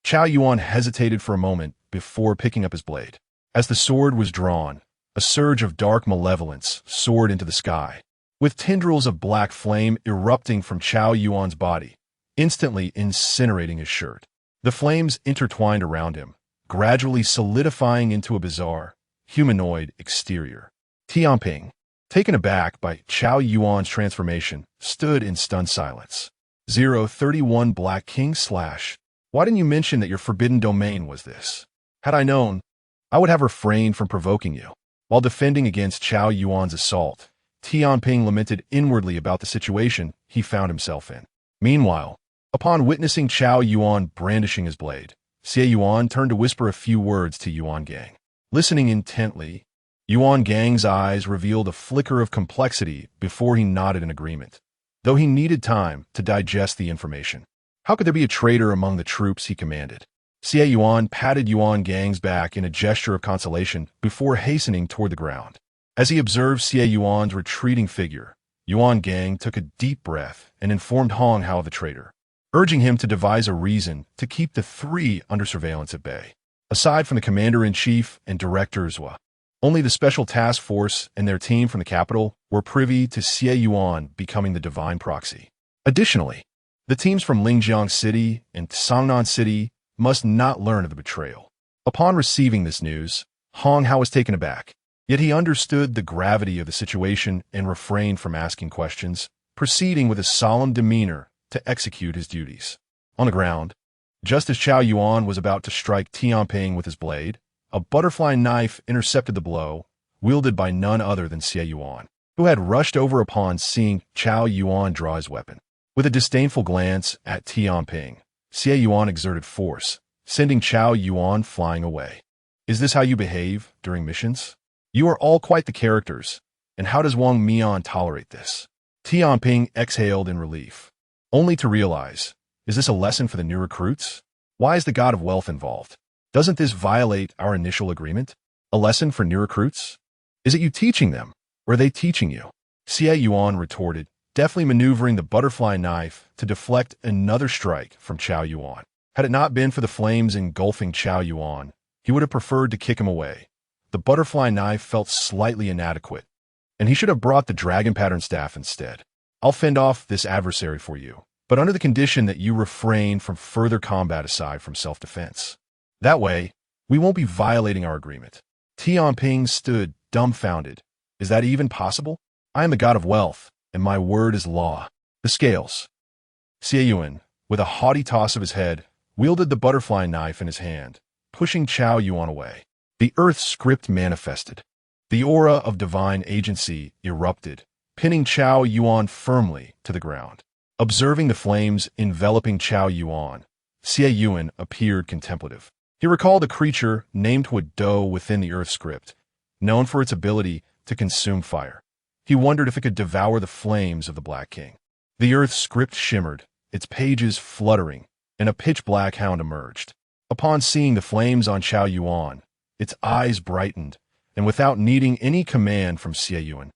Qiao Yuan hesitated for a moment before picking up his blade. As the sword was drawn, a surge of dark malevolence soared into the sky, with tendrils of black flame erupting from Qiao Yuan's body, instantly incinerating his shirt. The flames intertwined around him, gradually solidifying into a bizarre, humanoid exterior. Tianping, taken aback by Qiao Yuan's transformation, stood in stunned silence. 031 Black King / Why didn't you mention that your forbidden domain was this? Had I known, I would have refrained from provoking you. While defending against Qiao Yuan's assault, Tianping lamented inwardly about the situation he found himself in. Meanwhile, upon witnessing Qiao Yuan brandishing his blade, Xie Yunan turned to whisper a few words to Yuan Gang. Listening intently, Yuan Gang's eyes revealed a flicker of complexity before he nodded in agreement, though he needed time to digest the information. How could there be a traitor among the troops he commanded? Xie Yunan patted Yuan Gang's back in a gesture of consolation before hastening toward the ground. As he observed Xie Yuan's retreating figure, Yuan Gang took a deep breath and informed Hong Hao of the traitor, urging him to devise a reason to keep the three under surveillance at bay. Aside from the commander-in-chief and directors, only the special task force and their team from the capital were privy to Xie Yunan becoming the divine proxy. Additionally, the teams from Lingjiang City and Sangnan City must not learn of the betrayal. Upon receiving this news, Hong Hao was taken aback, yet he understood the gravity of the situation and refrained from asking questions, proceeding with a solemn demeanor to execute his duties. On the ground, just as Qiao Yuan was about to strike Tianping with his blade, a butterfly knife intercepted the blow, wielded by none other than Xie Yunan, who had rushed over upon seeing Qiao Yuan draw his weapon. With a disdainful glance at Tianping, Xie Yunan exerted force, sending Qiao Yuan flying away. Is this how you behave during missions? You are all quite the characters, and how does Wang Mian tolerate this? Tianping exhaled in relief, only to realize, is this a lesson for the new recruits? Why is the god of wealth involved? Doesn't this violate our initial agreement? A lesson for new recruits? Is it you teaching them, or are they teaching you? Xie Yunan retorted, deftly maneuvering the butterfly knife to deflect another strike from Qiao Yuan. Had it not been for the flames engulfing Qiao Yuan, he would have preferred to kick him away. The butterfly knife felt slightly inadequate, and he should have brought the dragon pattern staff instead. I'll fend off this adversary for you, but under the condition that you refrain from further combat aside from self-defense. That way, we won't be violating our agreement. Tianping stood dumbfounded. Is that even possible? I am the god of wealth, and my word is law. The scales. Xie Yunan, with a haughty toss of his head, wielded the butterfly knife in his hand, pushing Qiao Yuan away. The earth script manifested. The aura of divine agency erupted, pinning Qiao Yuan firmly to the ground. Observing the flames enveloping Qiao Yuan, Xie Yunan appeared contemplative. He recalled a creature named Huidou within the earth script, known for its ability to consume fire. He wondered if it could devour the flames of the Black King. The earth script shimmered, its pages fluttering, and a pitch-black hound emerged. Upon seeing the flames on Qiao Yuan, its eyes brightened, and without needing any command from Xie Yunan,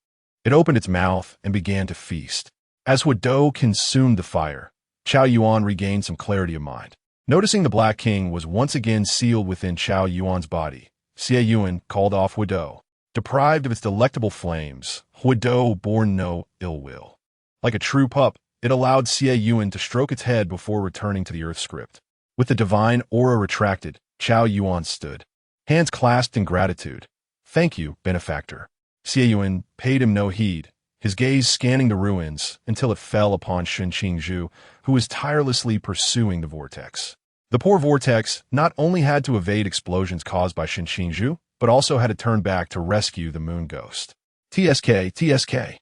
it opened its mouth and began to feast. As Huidou consumed the fire, Qiao Yuan regained some clarity of mind. Noticing the Black King was once again sealed within Qiao Yuan's body, Xie Yunan called off Huidou. Deprived of its delectable flames, Huidou bore no ill will. Like a true pup, it allowed Xie Yunan to stroke its head before returning to the earth script. With the divine aura retracted, Qiao Yuan stood, hands clasped in gratitude. Thank you, benefactor. Xie Yunan paid him no heed, his gaze scanning the ruins until it fell upon Qingzhu, who was tirelessly pursuing the vortex. The poor vortex not only had to evade explosions caused by Qingzhu, but also had to turn back to rescue the moon ghost. TSK.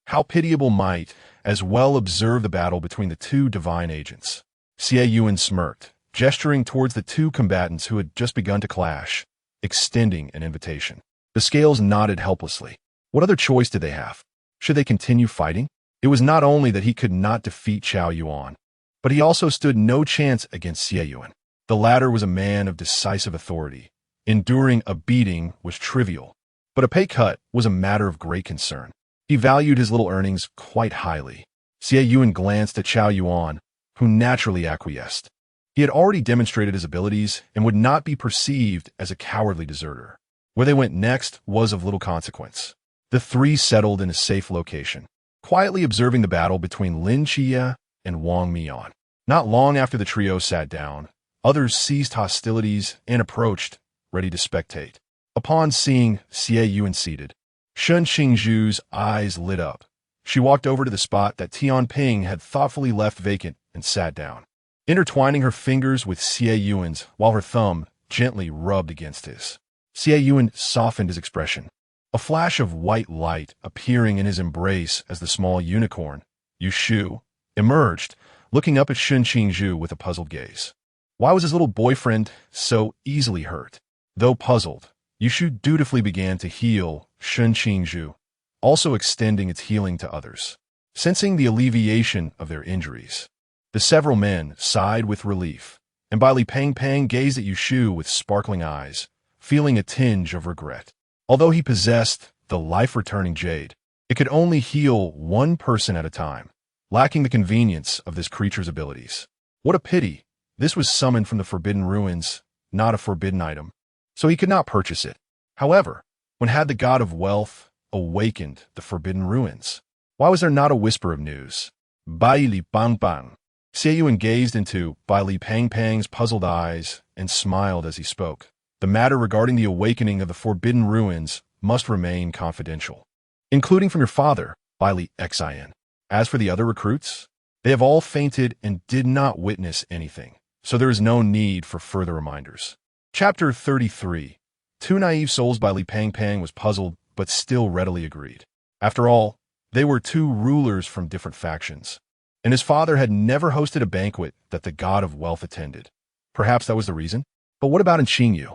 How pitiable might as well observe the battle between the two divine agents. Xie Yunan smirked, gesturing towards the two combatants who had just begun to clash, extending an invitation. The scales nodded helplessly. What other choice did they have? Should they continue fighting? It was not only that he could not defeat Xie Yunan, but he also stood no chance against Xie Yuchen. The latter was a man of decisive authority. Enduring a beating was trivial, but a pay cut was a matter of great concern. He valued his little earnings quite highly. Xie Yuchen glanced at Xie Yunan, who naturally acquiesced. He had already demonstrated his abilities and would not be perceived as a cowardly deserter. Where they went next was of little consequence. The three settled in a safe location, quietly observing the battle between Lin Xie and Wang Mian. Not long after the trio sat down, others ceased hostilities and approached, ready to spectate. Upon seeing Xie Yuchen seated, Shen Qingzhu's eyes lit up. She walked over to the spot that Tianping had thoughtfully left vacant and sat down, intertwining her fingers with Xie Yuchen's while her thumb gently rubbed against his. Xie Yuchen softened his expression, a flash of white light appearing in his embrace as the small unicorn, Yushu, emerged, looking up at Shen Qingzhu with a puzzled gaze. Why was his little boyfriend so easily hurt? Though puzzled, Yushu dutifully began to heal Shen Qingzhu, also extending its healing to others. Sensing the alleviation of their injuries, the several men sighed with relief, and Bai Li Pang Pang gazed at Yushu with sparkling eyes, feeling a tinge of regret. Although he possessed the life-returning jade, it could only heal one person at a time, lacking the convenience of this creature's abilities. What a pity! This was summoned from the Forbidden Ruins, not a forbidden item, so he could not purchase it. However, when had the god of wealth awakened the Forbidden Ruins? Why was there not a whisper of news? Bai Li Pang Pang. Xie Yuchen gazed into Bai Li Pang Pang's puzzled eyes and smiled as he spoke. The matter regarding the awakening of the Forbidden Ruins must remain confidential, including from your father, Bai Li Xin. As for the other recruits, they have all fainted and did not witness anything, so there is no need for further reminders. Chapter 33. Two naive souls. Bai Li Pang Pang was puzzled, but still readily agreed. After all, they were two rulers from different factions, and his father had never hosted a banquet that the god of wealth attended. Perhaps that was the reason? But what about in Qingzhu?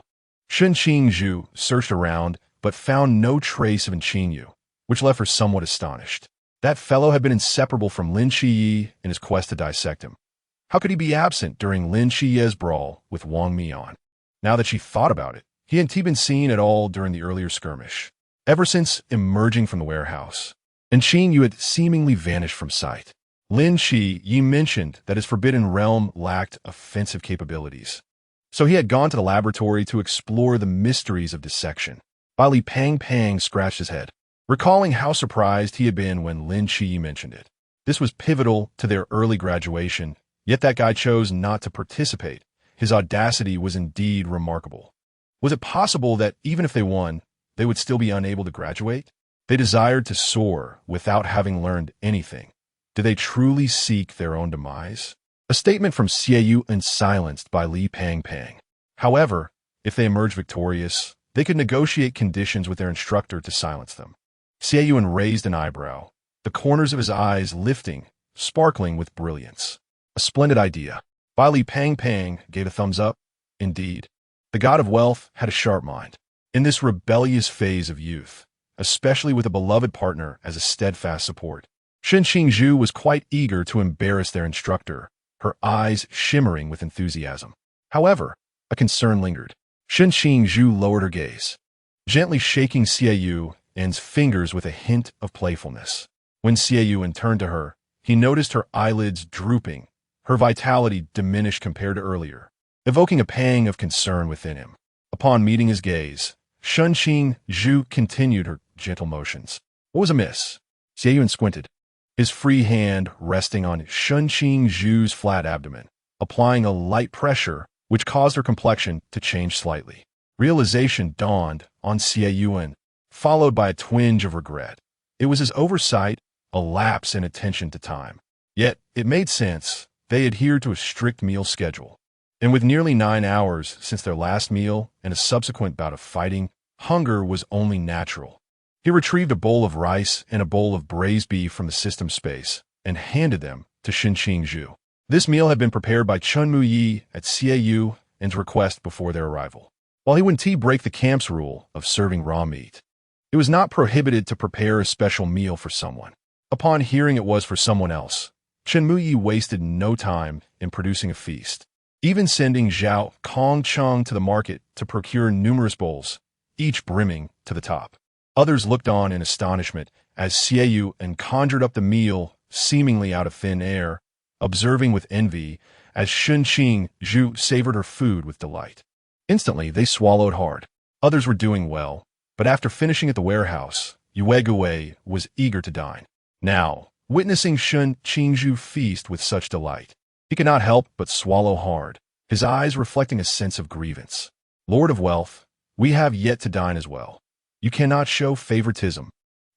Shen Qingzhu searched around, but found no trace of Qingzhu, which left her somewhat astonished. That fellow had been inseparable from Lin Xie in his quest to dissect him. How could he be absent during Lin Xie's brawl with Wang Mian? Now that she thought about it, he hadn't been seen at all during the earlier skirmish, ever since emerging from the warehouse, and Qingzhu had seemingly vanished from sight. Lin Xie mentioned that his forbidden realm lacked offensive capabilities, so he had gone to the laboratory to explore the mysteries of dissection. Bai Li Pang Pang scratched his head, recalling how surprised he had been when Lin Xie mentioned it. This was pivotal to their early graduation, yet that guy chose not to participate. His audacity was indeed remarkable. Was it possible that even if they won, they would still be unable to graduate? They desired to soar without having learned anything. Did they truly seek their own demise? A statement from Xie Yuchen silenced Bai Li Pang Pang. However, if they emerged victorious, they could negotiate conditions with their instructor to silence them. Xie Yuchen raised an eyebrow, the corners of his eyes lifting, sparkling with brilliance. A splendid idea. Bai Li Pang Pang gave a thumbs up. Indeed, the god of wealth had a sharp mind. In this rebellious phase of youth, especially with a beloved partner as a steadfast support, Shen Qingzhu was quite eager to embarrass their instructor, her eyes shimmering with enthusiasm. However, a concern lingered. Shen Qingzhu lowered her gaze, gently shaking Xie Yuchen's fingers with a hint of playfulness. When Xie Yuchen turned to her, he noticed her eyelids drooping, her vitality diminished compared to earlier, evoking a pang of concern within him. Upon meeting his gaze, Shen Qingzhu continued her gentle motions. What was amiss? Xie Yuchen squinted, his free hand resting on Shen Qingzhu's flat abdomen, applying a light pressure which caused her complexion to change slightly. Realization dawned on Xie Yuchen, followed by a twinge of regret. It was his oversight, a lapse in attention to time. Yet, it made sense. They adhered to a strict meal schedule, and with nearly 9 hours since their last meal and a subsequent bout of fighting, hunger was only natural. He retrieved a bowl of rice and a bowl of braised beef from the system space and handed them to Shen Qingzhu. This meal had been prepared by Chun Mu Yi at Xie Yuchen's request before their arrival. While he wouldn't break the camp's rule of serving raw meat, it was not prohibited to prepare a special meal for someone. Upon hearing it was for someone else, Chen Muyi wasted no time in producing a feast, even sending Zhao Kongcheng to the market to procure numerous bowls, each brimming to the top. Others looked on in astonishment as Xie Yunan conjured up the meal seemingly out of thin air, observing with envy as Qingzhu savored her food with delight. Instantly, they swallowed hard. Others were doing well, but after finishing at the warehouse, Yue was eager to dine. Now, witnessing Qingzhu feast with such delight, he could not help but swallow hard, his eyes reflecting a sense of grievance. Lord of Wealth, we have yet to dine as well. You cannot show favoritism.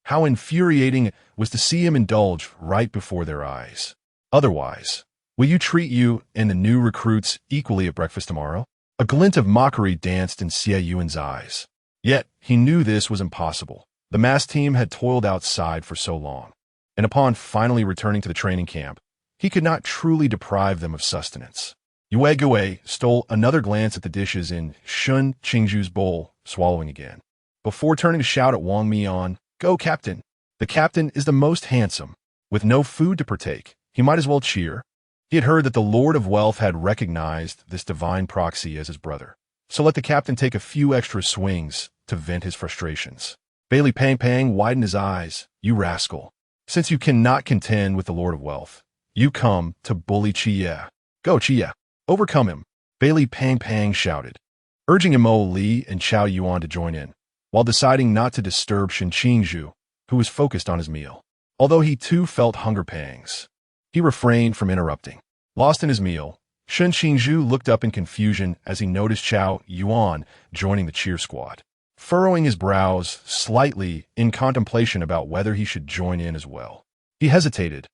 How infuriating it was to see him indulge right before their eyes. Otherwise, will you treat you and the new recruits equally at breakfast tomorrow? A glint of mockery danced in Xie Yunan's eyes. Yet, he knew this was impossible. The mass team had toiled outside for so long, and upon finally returning to the training camp, he could not truly deprive them of sustenance. Yue stole another glance at the dishes in Qingzhu's bowl, swallowing again, before turning to shout at Wang Mian, "Go, Captain! The captain is the most handsome. With no food to partake, he might as well cheer." He had heard that the Lord of Wealth had recognized this divine proxy as his brother, so let the captain take a few extra swings to vent his frustrations. Bailey Pang widened his eyes. "You rascal. Since you cannot contend with the Lord of Wealth, you come to bully Qie. Go, Qie. Overcome him." Bailey Pang shouted, urging Mo Li and Chao Yuan to join in, while deciding not to disturb Qingzhu, who was focused on his meal. Although he too felt hunger pangs, he refrained from interrupting. Lost in his meal, Qingzhu looked up in confusion as he noticed Chao Yuan joining the cheer squad, furrowing his brows slightly in contemplation about whether he should join in as well. He hesitated.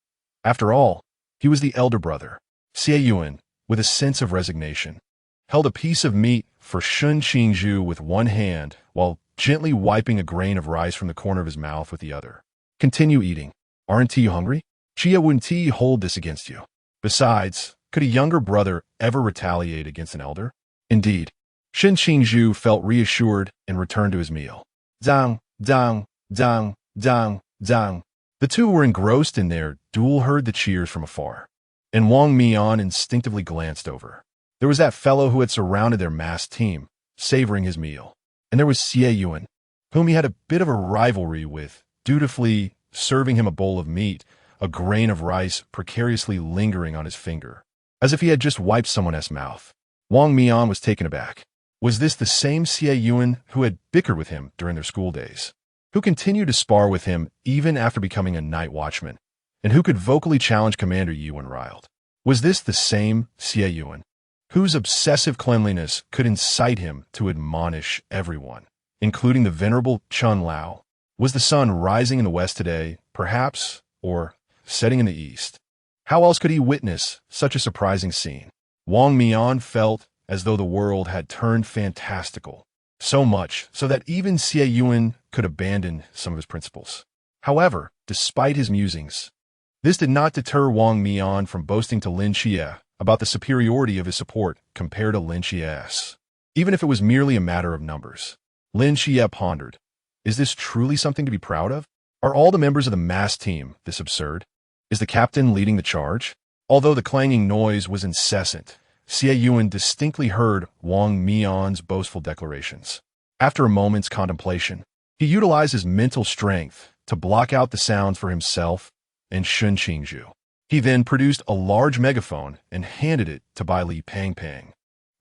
After all, he was the elder brother. Xie Yunan, with a sense of resignation, held a piece of meat for Qingzhu with one hand while gently wiping a grain of rice from the corner of his mouth with the other. "Continue eating. Aren't you hungry? Qie wouldn't hold this against you. Besides, could a younger brother ever retaliate against an elder?" Indeed, Qingzhu felt reassured and returned to his meal. Zang, zang, zang, zang, zang. The two were engrossed in their duel, heard the cheers from afar, and Wang Mian instinctively glanced over. There was that fellow who had surrounded their massed team, savoring his meal, and there was Xie Yunan, whom he had a bit of a rivalry with, dutifully serving him a bowl of meat, a grain of rice precariously lingering on his finger, as if he had just wiped someone else's mouth. Wang Mian was taken aback. Was this the same Xie Yunan who had bickered with him during their school days, who continued to spar with him even after becoming a night watchman, and who could vocally challenge Commander Yu when riled? Was this the same Xie Yunan, whose obsessive cleanliness could incite him to admonish everyone, including the venerable Chun Lao? Was the sun rising in the west today, perhaps, or setting in the east? How else could he witness such a surprising scene? Wang Mian felt as though the world had turned fantastical, so much so that even Xie Yunan could abandon some of his principles. However, despite his musings, this did not deter Wang Mian from boasting to Lin Xie about the superiority of his support compared to Lin Xie's, even if it was merely a matter of numbers. Lin Xie pondered, is this truly something to be proud of? Are all the members of the mass team this absurd? Is the captain leading the charge? Although the clanging noise was incessant, Xie Yunan distinctly heard Wang Mian's boastful declarations. After a moment's contemplation, he utilized his mental strength to block out the sounds for himself and Qingzhu. He then produced a large megaphone and handed it to Bailey Pang,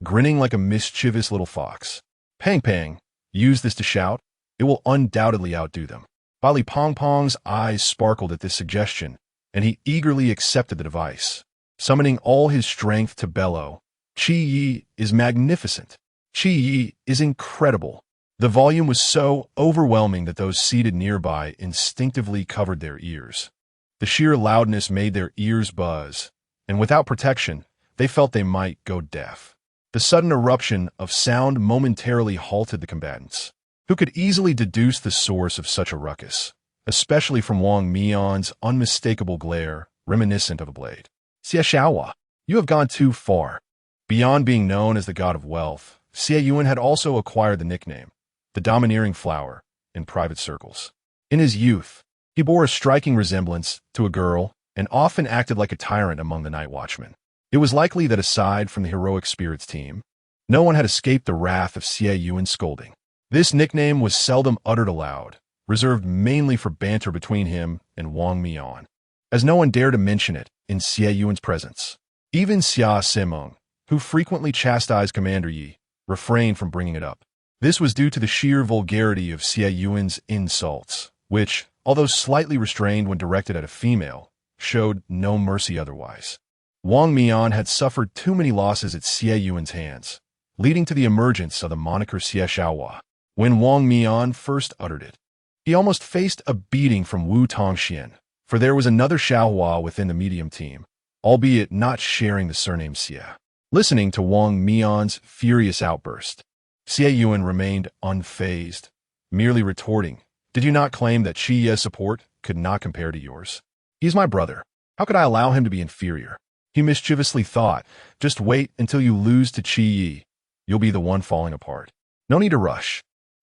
grinning like a mischievous little fox. Pang, use this to shout. It will undoubtedly outdo them. Bailey Pang's eyes sparkled at this suggestion, and he eagerly accepted the device, summoning all his strength to bellow. Qi is magnificent. Qi is incredible. The volume was so overwhelming that those seated nearby instinctively covered their ears. The sheer loudness made their ears buzz, and without protection, they felt they might go deaf. The sudden eruption of sound momentarily halted the combatants, who could easily deduce the source of such a ruckus, especially from Wang Mian's unmistakable glare, reminiscent of a blade. Xie Shaohua, you have gone too far. Beyond being known as the god of wealth, Xie Yunan had also acquired the nickname, the domineering flower, in private circles. In his youth, he bore a striking resemblance to a girl and often acted like a tyrant among the night watchmen. It was likely that aside from the heroic spirits team, no one had escaped the wrath of Xie Yuan's scolding. This nickname was seldom uttered aloud, reserved mainly for banter between him and Wang Mian, as no one dared to mention it in Xie Yuan's presence. Even Xia Simeng, who frequently chastised Commander Yi, refrained from bringing it up. This was due to the sheer vulgarity of Xie Yuan's insults, which, although slightly restrained when directed at a female, showed no mercy otherwise. Wang Mian had suffered too many losses at Xie Yuan's hands, leading to the emergence of the moniker Xie Xiaohua. When Wang Mian first uttered it, he almost faced a beating from Wu Tongxian, for there was another Xiaohua within the medium team, albeit not sharing the surname Xie. Listening to Wang Mian's furious outburst, Xie Yuan remained unfazed, merely retorting, "Did you not claim that Qi Ye's support could not compare to yours? He is my brother. How could I allow him to be inferior?" He mischievously thought, "Just wait until you lose to Qi Yi. You'll be the one falling apart. No need to rush."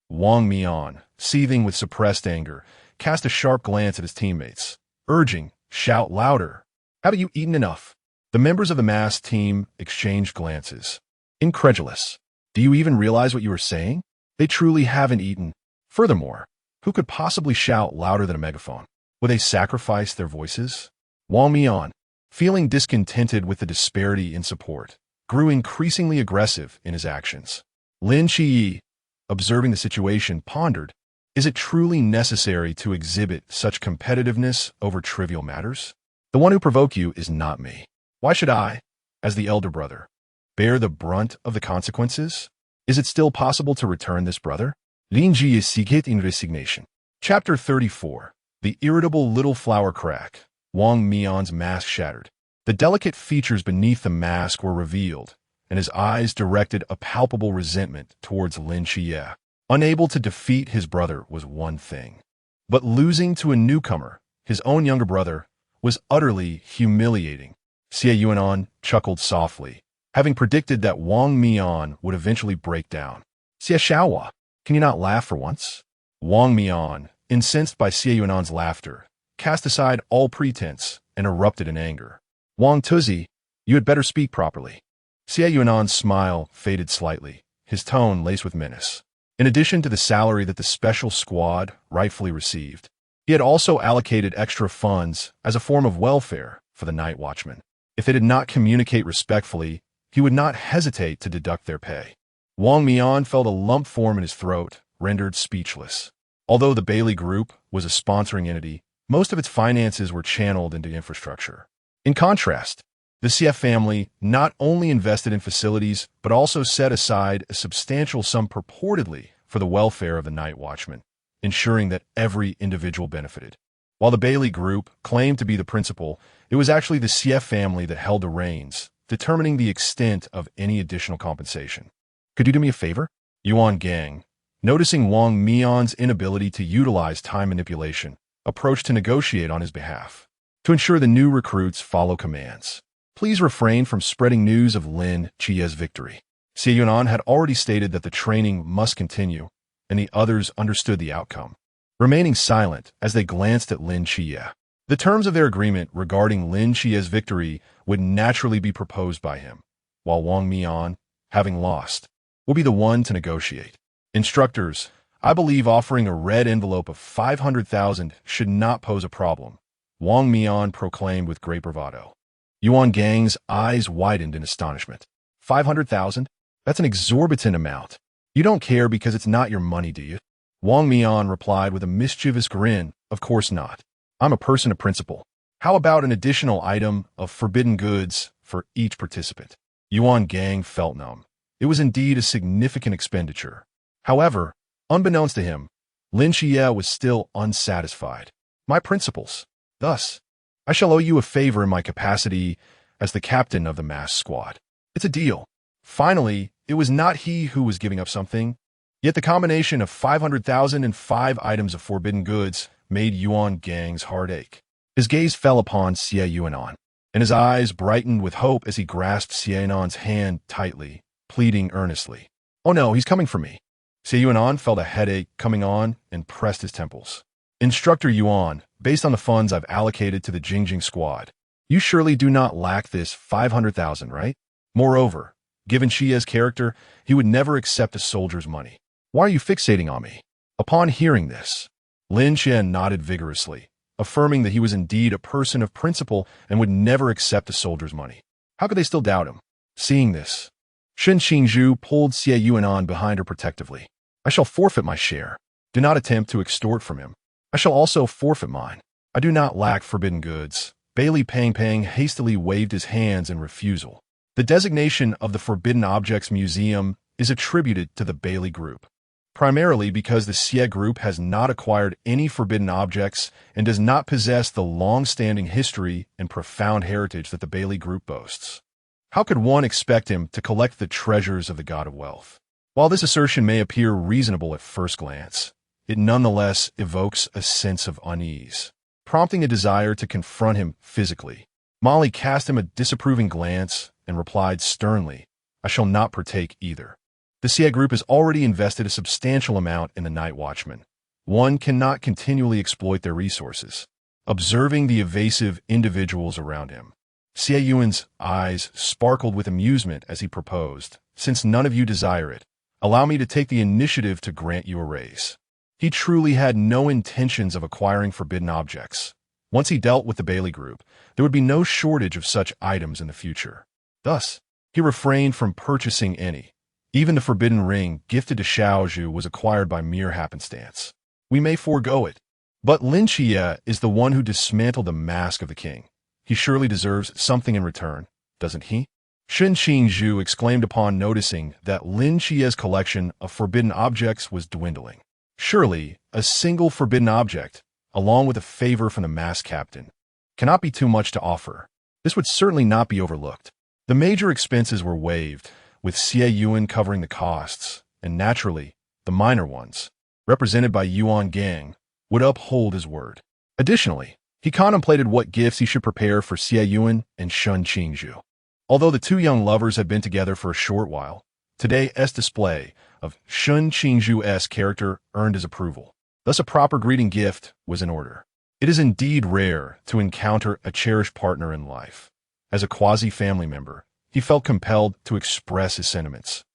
Wang Mian, seething with suppressed anger, cast a sharp glance at his teammates, urging, "Shout louder. Haven't you eaten enough?" The members of the masked team exchanged glances. Incredulous. "Do you even realize what you are saying? They truly haven't eaten. Furthermore, who could possibly shout louder than a megaphone? Would they sacrifice their voices?" Wang Mian, feeling discontented with the disparity in support, grew increasingly aggressive in his actions. Lin Qiyi, observing the situation, pondered, "Is it truly necessary to exhibit such competitiveness over trivial matters? The one who provoked you is not me. Why should I, as the elder brother, bear the brunt of the consequences? Is it still possible to return this brother?" Lin Ji is seeked in resignation. Chapter 34. The irritable little flower crack. Wang Mian's mask shattered. The delicate features beneath the mask were revealed, and his eyes directed a palpable resentment towards Lin Qiye. Unable to defeat his brother was one thing, but losing to a newcomer, his own younger brother, was utterly humiliating. Xie Yunan chuckled softly, having predicted that Wang Mian would eventually break down. "Xie Xiaohua, can you not laugh for once?" Wang Mian, incensed by Xie Yunan's laughter, cast aside all pretense and erupted in anger. "Wang Tuzi, you had better speak properly." Xie Yunan's smile faded slightly, his tone laced with menace. In addition to the salary that the special squad rightfully received, he had also allocated extra funds as a form of welfare for the night watchmen. If they did not communicate respectfully, he would not hesitate to deduct their pay. Wang Mian felt a lump form in his throat, rendered speechless. Although the Bailey Group was a sponsoring entity, most of its finances were channeled into infrastructure. In contrast, the Xie family not only invested in facilities, but also set aside a substantial sum purportedly for the welfare of the night watchmen, ensuring that every individual benefited. While the Bailey Group claimed to be the principal, it was actually the Xie family that held the reins, determining the extent of any additional compensation. "Could you do me a favor?" Yuan Gang, noticing Wang Mian's inability to utilize time manipulation, approached to negotiate on his behalf. To ensure the new recruits follow commands, "Please refrain from spreading news of Lin Qiye's victory." Xie Yunan had already stated that the training must continue, and the others understood the outcome, remaining silent as they glanced at Lin Qiye. The terms of their agreement regarding Lin Qiye's victory would naturally be proposed by him, while Wang Mian, having lost, will be the one to negotiate. "Instructors, I believe offering a red envelope of 500,000 should not pose a problem," Wang Mian proclaimed with great bravado. Yuan Gang's eyes widened in astonishment. 500,000? That's an exorbitant amount. You don't care because it's not your money, do you? Wang Mian replied with a mischievous grin, "Of course not. I'm a person of principle. How about an additional item of forbidden goods for each participant?" Yuan Gang felt numb. It was indeed a significant expenditure. However, unbeknownst to him, Lin Qiye was still unsatisfied. "My principles. Thus, I shall owe you a favor in my capacity as the captain of the mass squad. It's a deal." Finally, it was not he who was giving up something, yet the combination of 500,000 and 5 items of forbidden goods made Yuan Gang's heart ache. His gaze fell upon Xie Yunan, and his eyes brightened with hope as he grasped Xie Yunan's hand tightly, pleading earnestly. Oh no, he's coming for me. Xie Yunan felt a headache coming on and pressed his temples. Instructor Yuan, based on the funds I've allocated to the Qingzhu squad, you surely do not lack this 500,000, right? Moreover, given Xie's character, he would never accept a soldier's money. Why are you fixating on me? Upon hearing this, Shen nodded vigorously, affirming that he was indeed a person of principle and would never accept a soldier's money. How could they still doubt him? Seeing this, Qingzhu pulled Xie Yunan behind her protectively. I shall forfeit my share. Do not attempt to extort from him. I shall also forfeit mine. I do not lack forbidden goods. Bailey Pang Pang hastily waved his hands in refusal. The designation of the Forbidden Objects Museum is attributed to the Bailey Group, primarily because the Xie Group has not acquired any forbidden objects and does not possess the long-standing history and profound heritage that the Bailey Group boasts. How could one expect him to collect the treasures of the God of Wealth? While this assertion may appear reasonable at first glance, it nonetheless evokes a sense of unease, prompting a desire to confront him physically. Molly cast him a disapproving glance and replied sternly, I shall not partake either. The Xie Group has already invested a substantial amount in the Night Watchman. One cannot continually exploit their resources. Observing the evasive individuals around him, Xie Yuan's eyes sparkled with amusement as he proposed, since none of you desire it, allow me to take the initiative to grant you a raise. He truly had no intentions of acquiring forbidden objects. Once he dealt with the Bailey Group, there would be no shortage of such items in the future. Thus, he refrained from purchasing any. Even the forbidden ring gifted to Xiaozhu was acquired by mere happenstance. We may forego it. But Lin Xie is the one who dismantled the mask of the king. He surely deserves something in return, doesn't he? Qingzhu exclaimed upon noticing that Lin Xie's collection of forbidden objects was dwindling. Surely, a single forbidden object, along with a favor from the masked captain, cannot be too much to offer. This would certainly not be overlooked. The major expenses were waived, with Xie Yuan covering the costs, and naturally, the minor ones, represented by Yuan Gang, would uphold his word. Additionally, he contemplated what gifts he should prepare for Xie Yuan and Shen Qingzhu. Although the two young lovers had been together for a short while, today's display of Shen Qingzhu's character earned his approval. Thus a proper greeting gift was in order. It is indeed rare to encounter a cherished partner in life. As a quasi-family member, he felt compelled to express his sentiments,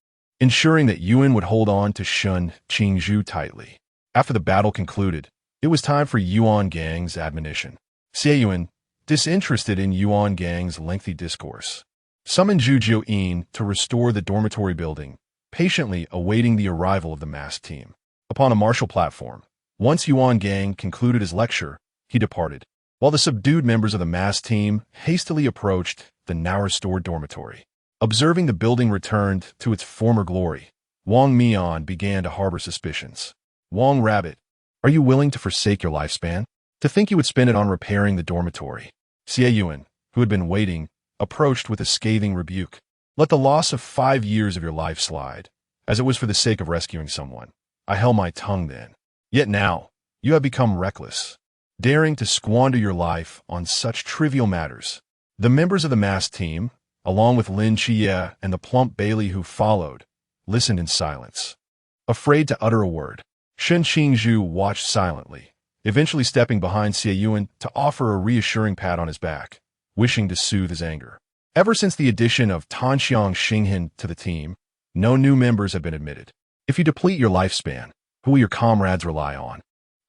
ensuring that Yuan would hold on to Shen Qingzhu tightly. After the battle concluded, it was time for Yuan Gang's admonition. Xie Yuan, disinterested in Yuan Gang's lengthy discourse, summoned Zhu Jiuyin to restore the dormitory building, patiently awaiting the arrival of the masked team. Upon a martial platform, once Yuan Gang concluded his lecture, he departed, while the subdued members of the masked team hastily approached the now-restored dormitory. Observing the building returned to its former glory, Wang Mian began to harbor suspicions. Wang Rabbit, are you willing to forsake your lifespan? To think you would spend it on repairing the dormitory. Xie Yuan, who had been waiting, approached with a scathing rebuke. Let the loss of 5 years of your life slide, as it was for the sake of rescuing someone. I held my tongue then. Yet now, you have become reckless, daring to squander your life on such trivial matters. The members of the masked team, along with Lin Xie and the plump Bailey who followed, listened in silence, afraid to utter a word. Shen Qingzhu watched silently, eventually stepping behind Xie Yuan to offer a reassuring pat on his back, wishing to soothe his anger. Ever since the addition of Tanxiang Xinghen to the team, no new members have been admitted. If you deplete your lifespan, who will your comrades rely on?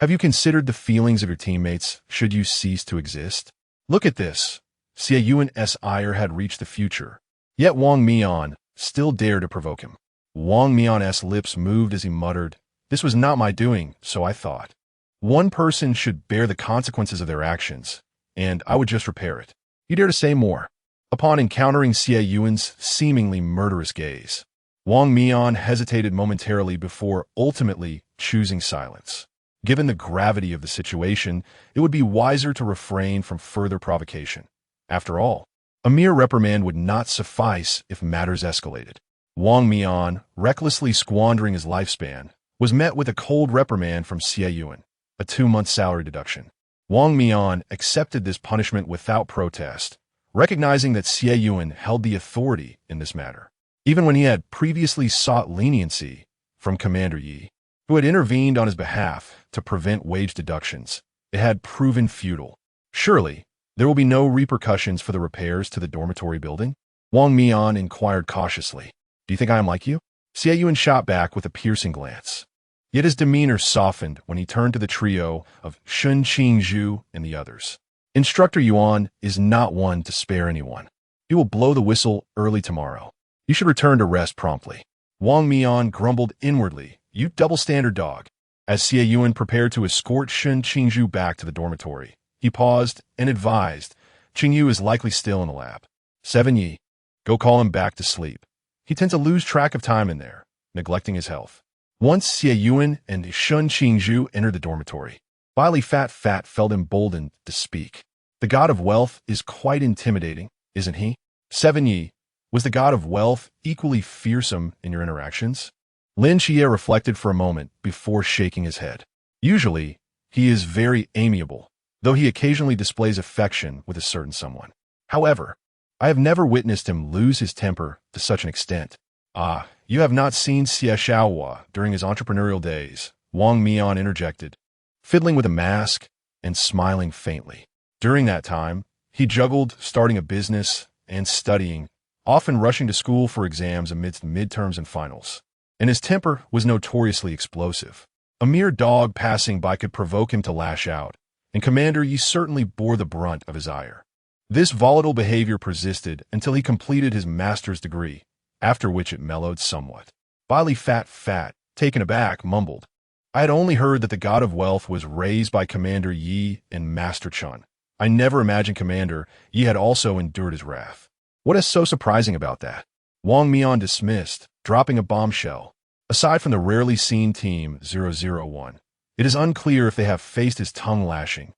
Have you considered the feelings of your teammates should you cease to exist? Look at this. Xie Yuan's ire had reached the future, yet Wang Mian still dared to provoke him. Wang Mian's lips moved as he muttered, this was not my doing, so I thought. One person should bear the consequences of their actions, and I would just repair it. You dare to say more? Upon encountering Xie Yuan's seemingly murderous gaze, Wang Mian hesitated momentarily before ultimately choosing silence. Given the gravity of the situation, it would be wiser to refrain from further provocation. After all, a mere reprimand would not suffice if matters escalated. Wang Mian, recklessly squandering his lifespan, was met with a cold reprimand from Xie Yuan, a 2-month salary deduction. Wang Mian accepted this punishment without protest, recognizing that Xie Yuan held the authority in this matter. even when he had previously sought leniency from Commander Yi, who had intervened on his behalf to prevent wage deductions. It had proven futile. Surely, there will be no repercussions for the repairs to the dormitory building? Wang Mian inquired cautiously. Do you think I am like you? Xie Yunan shot back with a piercing glance. Yet his demeanor softened when he turned to the trio of Shen, Qingzhu, and the others. Instructor Yuan is not one to spare anyone. He will blow the whistle early tomorrow. You should return to rest promptly. Wang Mian grumbled inwardly, "You double-standard dog." As Xie Yunan prepared to escort Shen Qingzhu back to the dormitory, he paused and advised, "Qingyu is likely still in the lab. 7 Yi, go call him back to sleep. He tends to lose track of time in there, neglecting his health." Once Xie Yunan and Shen Qingzhu entered the dormitory, Wily Fat felt emboldened to speak. The god of wealth is quite intimidating, isn't he? 7 Yi, was the god of wealth equally fearsome in your interactions? Lin Xie reflected for a moment before shaking his head. Usually, he is very amiable, though he occasionally displays affection with a certain someone. However, I have never witnessed him lose his temper to such an extent. Ah, you have not seen Xie Xiaohua during his entrepreneurial days, Wang Mian interjected, fiddling with a mask and smiling faintly. During that time, he juggled starting a business and studying, often rushing to school for exams amidst midterms and finals. And his temper was notoriously explosive. A mere dog passing by could provoke him to lash out, and Commander Yi certainly bore the brunt of his ire. This volatile behavior persisted until he completed his master's degree, after which it mellowed somewhat. Wily Fat, taken aback, mumbled, "I had only heard that the god of wealth was raised by Commander Yi and Master Chun. I never imagined Commander Yi had also endured his wrath. What is so surprising about that?" Wang Mian dismissed, dropping a bombshell. Aside from the rarely seen Team 001, it is unclear if they have faced his tongue lashing.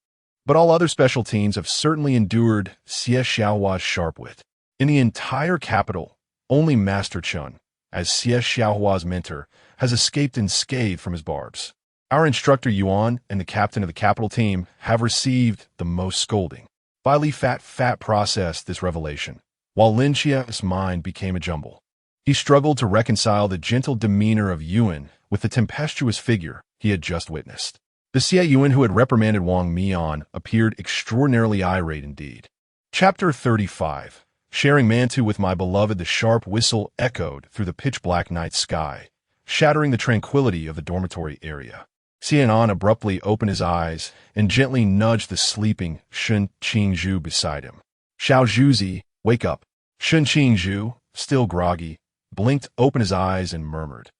But all other special teams have certainly endured Xie Xiaohua's sharp wit. In the entire capital, only Master Chun, as Xie Xiaohua's mentor, has escaped unscathed from his barbs. Our instructor Yuan and the captain of the capital team have received the most scolding. Wily Fat processed this revelation, while Lin Xie's mind became a jumble. He struggled to reconcile the gentle demeanor of Yuan with the tempestuous figure he had just witnessed. The Xie Yunan who had reprimanded Wang Mian appeared extraordinarily irate indeed. Chapter 35. Sharing Mantu with my beloved. The sharp whistle echoed through the pitch-black night sky, shattering the tranquility of the dormitory area. Xie Yunan abruptly opened his eyes and gently nudged the sleeping Shen Qingzhu beside him. "Xiao Zhuzi, wake up." Shen Qingzhu, still groggy, blinked open his eyes and murmured,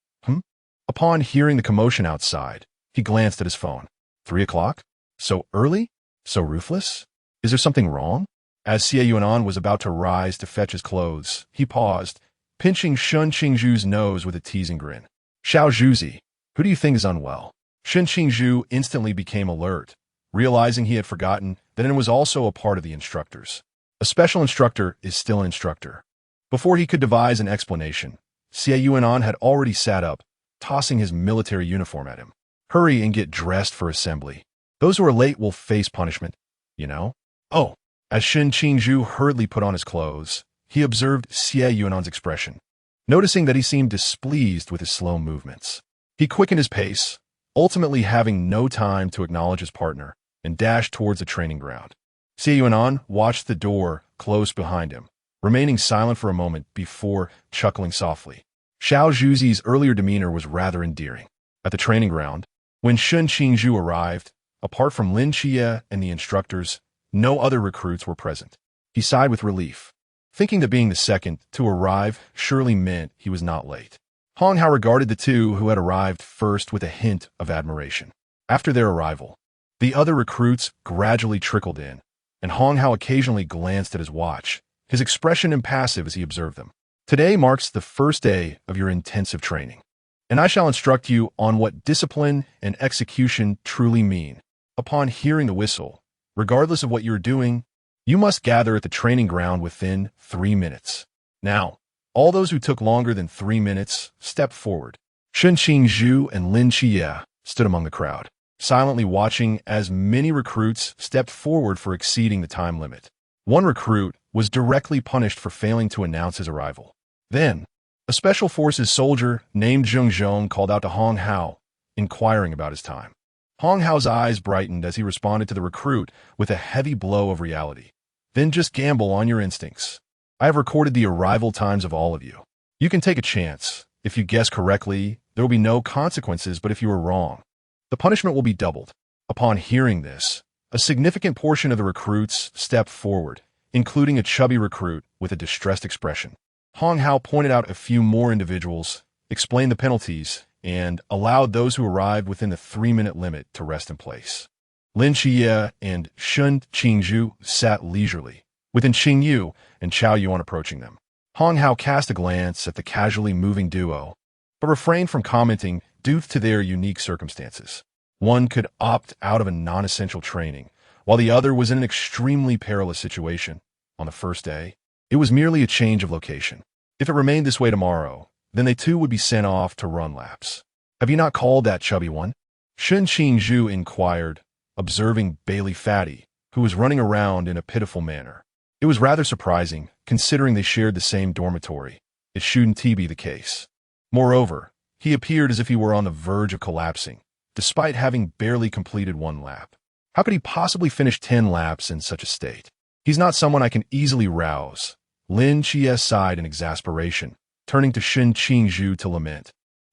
Upon hearing the commotion outside, he glanced at his phone. 3 o'clock? So early? So ruthless? Is there something wrong? As Xie Yunan was about to rise to fetch his clothes, he paused, pinching Shen Qingzhu's nose with a teasing grin. "Xiao Zhuzi, who do you think is unwell?" Shen Qingzhu instantly became alert, realizing he had forgotten that it was also a part of the instructors. A special instructor is still an instructor. Before he could devise an explanation, Xie Yunan had already sat up, tossing his military uniform at him. "Hurry and get dressed for assembly. Those who are late will face punishment, you know." "Oh." As Shen Qingzhu hurriedly put on his clothes, he observed Xie Yunan's expression, noticing that he seemed displeased with his slow movements. He quickened his pace, ultimately having no time to acknowledge his partner, and dashed towards the training ground. Xie Yunan watched the door close behind him, remaining silent for a moment before chuckling softly. Xiao Zhuzi's earlier demeanor was rather endearing. At the training ground, when Shen Qingzhu arrived, apart from Lin Xie and the instructors, no other recruits were present. He sighed with relief, thinking that being the second to arrive surely meant he was not late. Hong Hao regarded the two who had arrived first with a hint of admiration. After their arrival, the other recruits gradually trickled in, and Hong Hao occasionally glanced at his watch, his expression impassive as he observed them. "Today marks the first day of your intensive training, and I shall instruct you on what discipline and execution truly mean. Upon hearing the whistle, regardless of what you are doing, you must gather at the training ground within 3 minutes. Now, all those who took longer than 3 minutes, step forward." Shen Qingzhu and Lin Xie stood among the crowd, silently watching as many recruits stepped forward for exceeding the time limit. One recruit was directly punished for failing to announce his arrival. Then, A special forces soldier named Zheng called out to Hong Hao, inquiring about his time. Hong Hao's eyes brightened as he responded to the recruit with a heavy blow of reality. Then just gamble on your instincts. I have recorded the arrival times of all of you. You can take a chance. If you guess correctly, there will be no consequences, but if you are wrong, the punishment will be doubled. Upon hearing this, a significant portion of the recruits stepped forward, including a chubby recruit with a distressed expression. Hong Hao pointed out a few more individuals, explained the penalties, and allowed those who arrived within the 3-minute limit to rest in place. Lin Xie and Shen Qingzhu sat leisurely, with Qingyu and Xie Yunan approaching them. Hong Hao cast a glance at the casually moving duo, but refrained from commenting due to their unique circumstances. One could opt out of a non-essential training, while the other was in an extremely perilous situation. On the first day, it was merely a change of location. If it remained this way tomorrow, then they too would be sent off to run laps. Have you not called that chubby one? Shen Qingzhu inquired, observing Bailey Fatty, who was running around in a pitiful manner. It was rather surprising, considering they shared the same dormitory. It shouldn't be the case. Moreover, he appeared as if he were on the verge of collapsing, despite having barely completed 1 lap. How could he possibly finish 10 laps in such a state? He's not someone I can easily rouse. Lin Xie sighed in exasperation, turning to Shen Qingzhu to lament.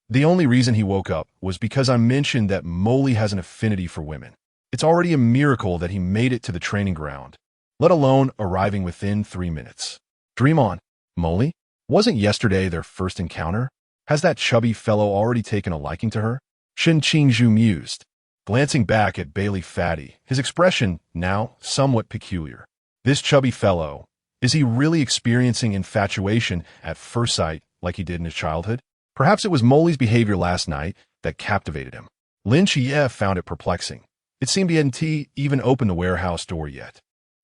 The only reason he woke up was because I mentioned that Molly has an affinity for women. It's already a miracle that he made it to the training ground, let alone arriving within 3 minutes. Dream on. Molly? Wasn't yesterday their first encounter? Has that chubby fellow already taken a liking to her? Shen Qingzhu mused, glancing back at Bailey Fatty, his expression now somewhat peculiar. This chubby fellow, is he really experiencing infatuation at first sight like he did in his childhood? Perhaps it was Molly's behavior last night that captivated him. Lin Xie found it perplexing. It seemed he hadn't even opened the warehouse door yet.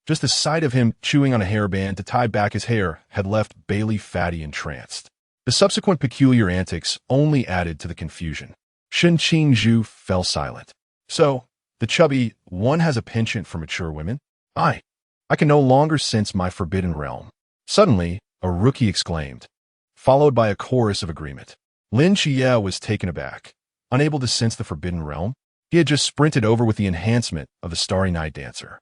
Just the sight of him chewing on a hairband to tie back his hair had left Bailey Fatty entranced. The subsequent peculiar antics only added to the confusion. Shen Qingzhu fell silent. So, the chubby one has a penchant for mature women? I can no longer sense my forbidden realm. Suddenly, a rookie exclaimed, followed by a chorus of agreement. Lin Xie was taken aback, unable to sense the forbidden realm. He had just sprinted over with the enhancement of the Starry Night Dancer.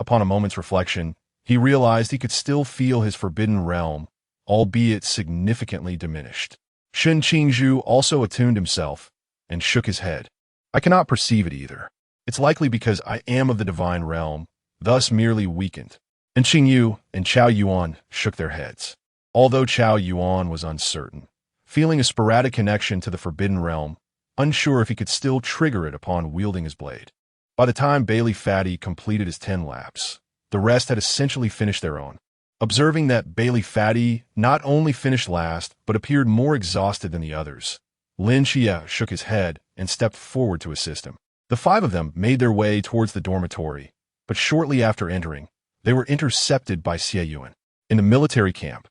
Upon a moment's reflection, he realized he could still feel his forbidden realm, albeit significantly diminished. Shen Qingzhu also attuned himself and shook his head. I cannot perceive it either. It's likely because I am of the divine realm, thus merely weakened. And Qingyu and Xie Yunan shook their heads. Although Xie Yunan was uncertain, feeling a sporadic connection to the forbidden realm, unsure if he could still trigger it upon wielding his blade. By the time Bailey Fatty completed his 10 laps, the rest had essentially finished their own. Observing that Bailey Fatty not only finished last, but appeared more exhausted than the others, Lin Xie shook his head and stepped forward to assist him. The 5 of them made their way towards the dormitory, but shortly after entering, they were intercepted by Xie Yunan. In the military camp,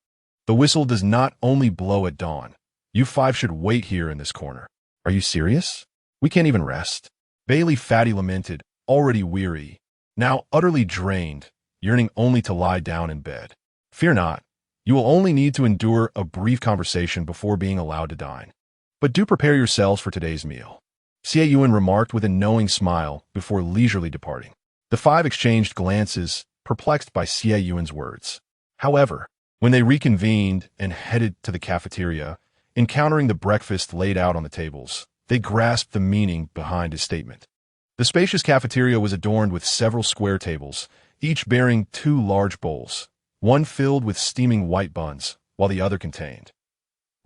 the whistle does not only blow at dawn. You 5 should wait here in this corner. Are you serious? We can't even rest. Bailey Fatty lamented, already weary, now utterly drained, yearning only to lie down in bed. Fear not. You will only need to endure a brief conversation before being allowed to dine. But do prepare yourselves for today's meal. Xie Yunan remarked with a knowing smile before leisurely departing. The 5 exchanged glances, perplexed by Xie Yunan's words. However, when they reconvened and headed to the cafeteria, encountering the breakfast laid out on the tables, they grasped the meaning behind his statement. The spacious cafeteria was adorned with several square tables, each bearing 2 large bowls, one filled with steaming white buns, while the other contained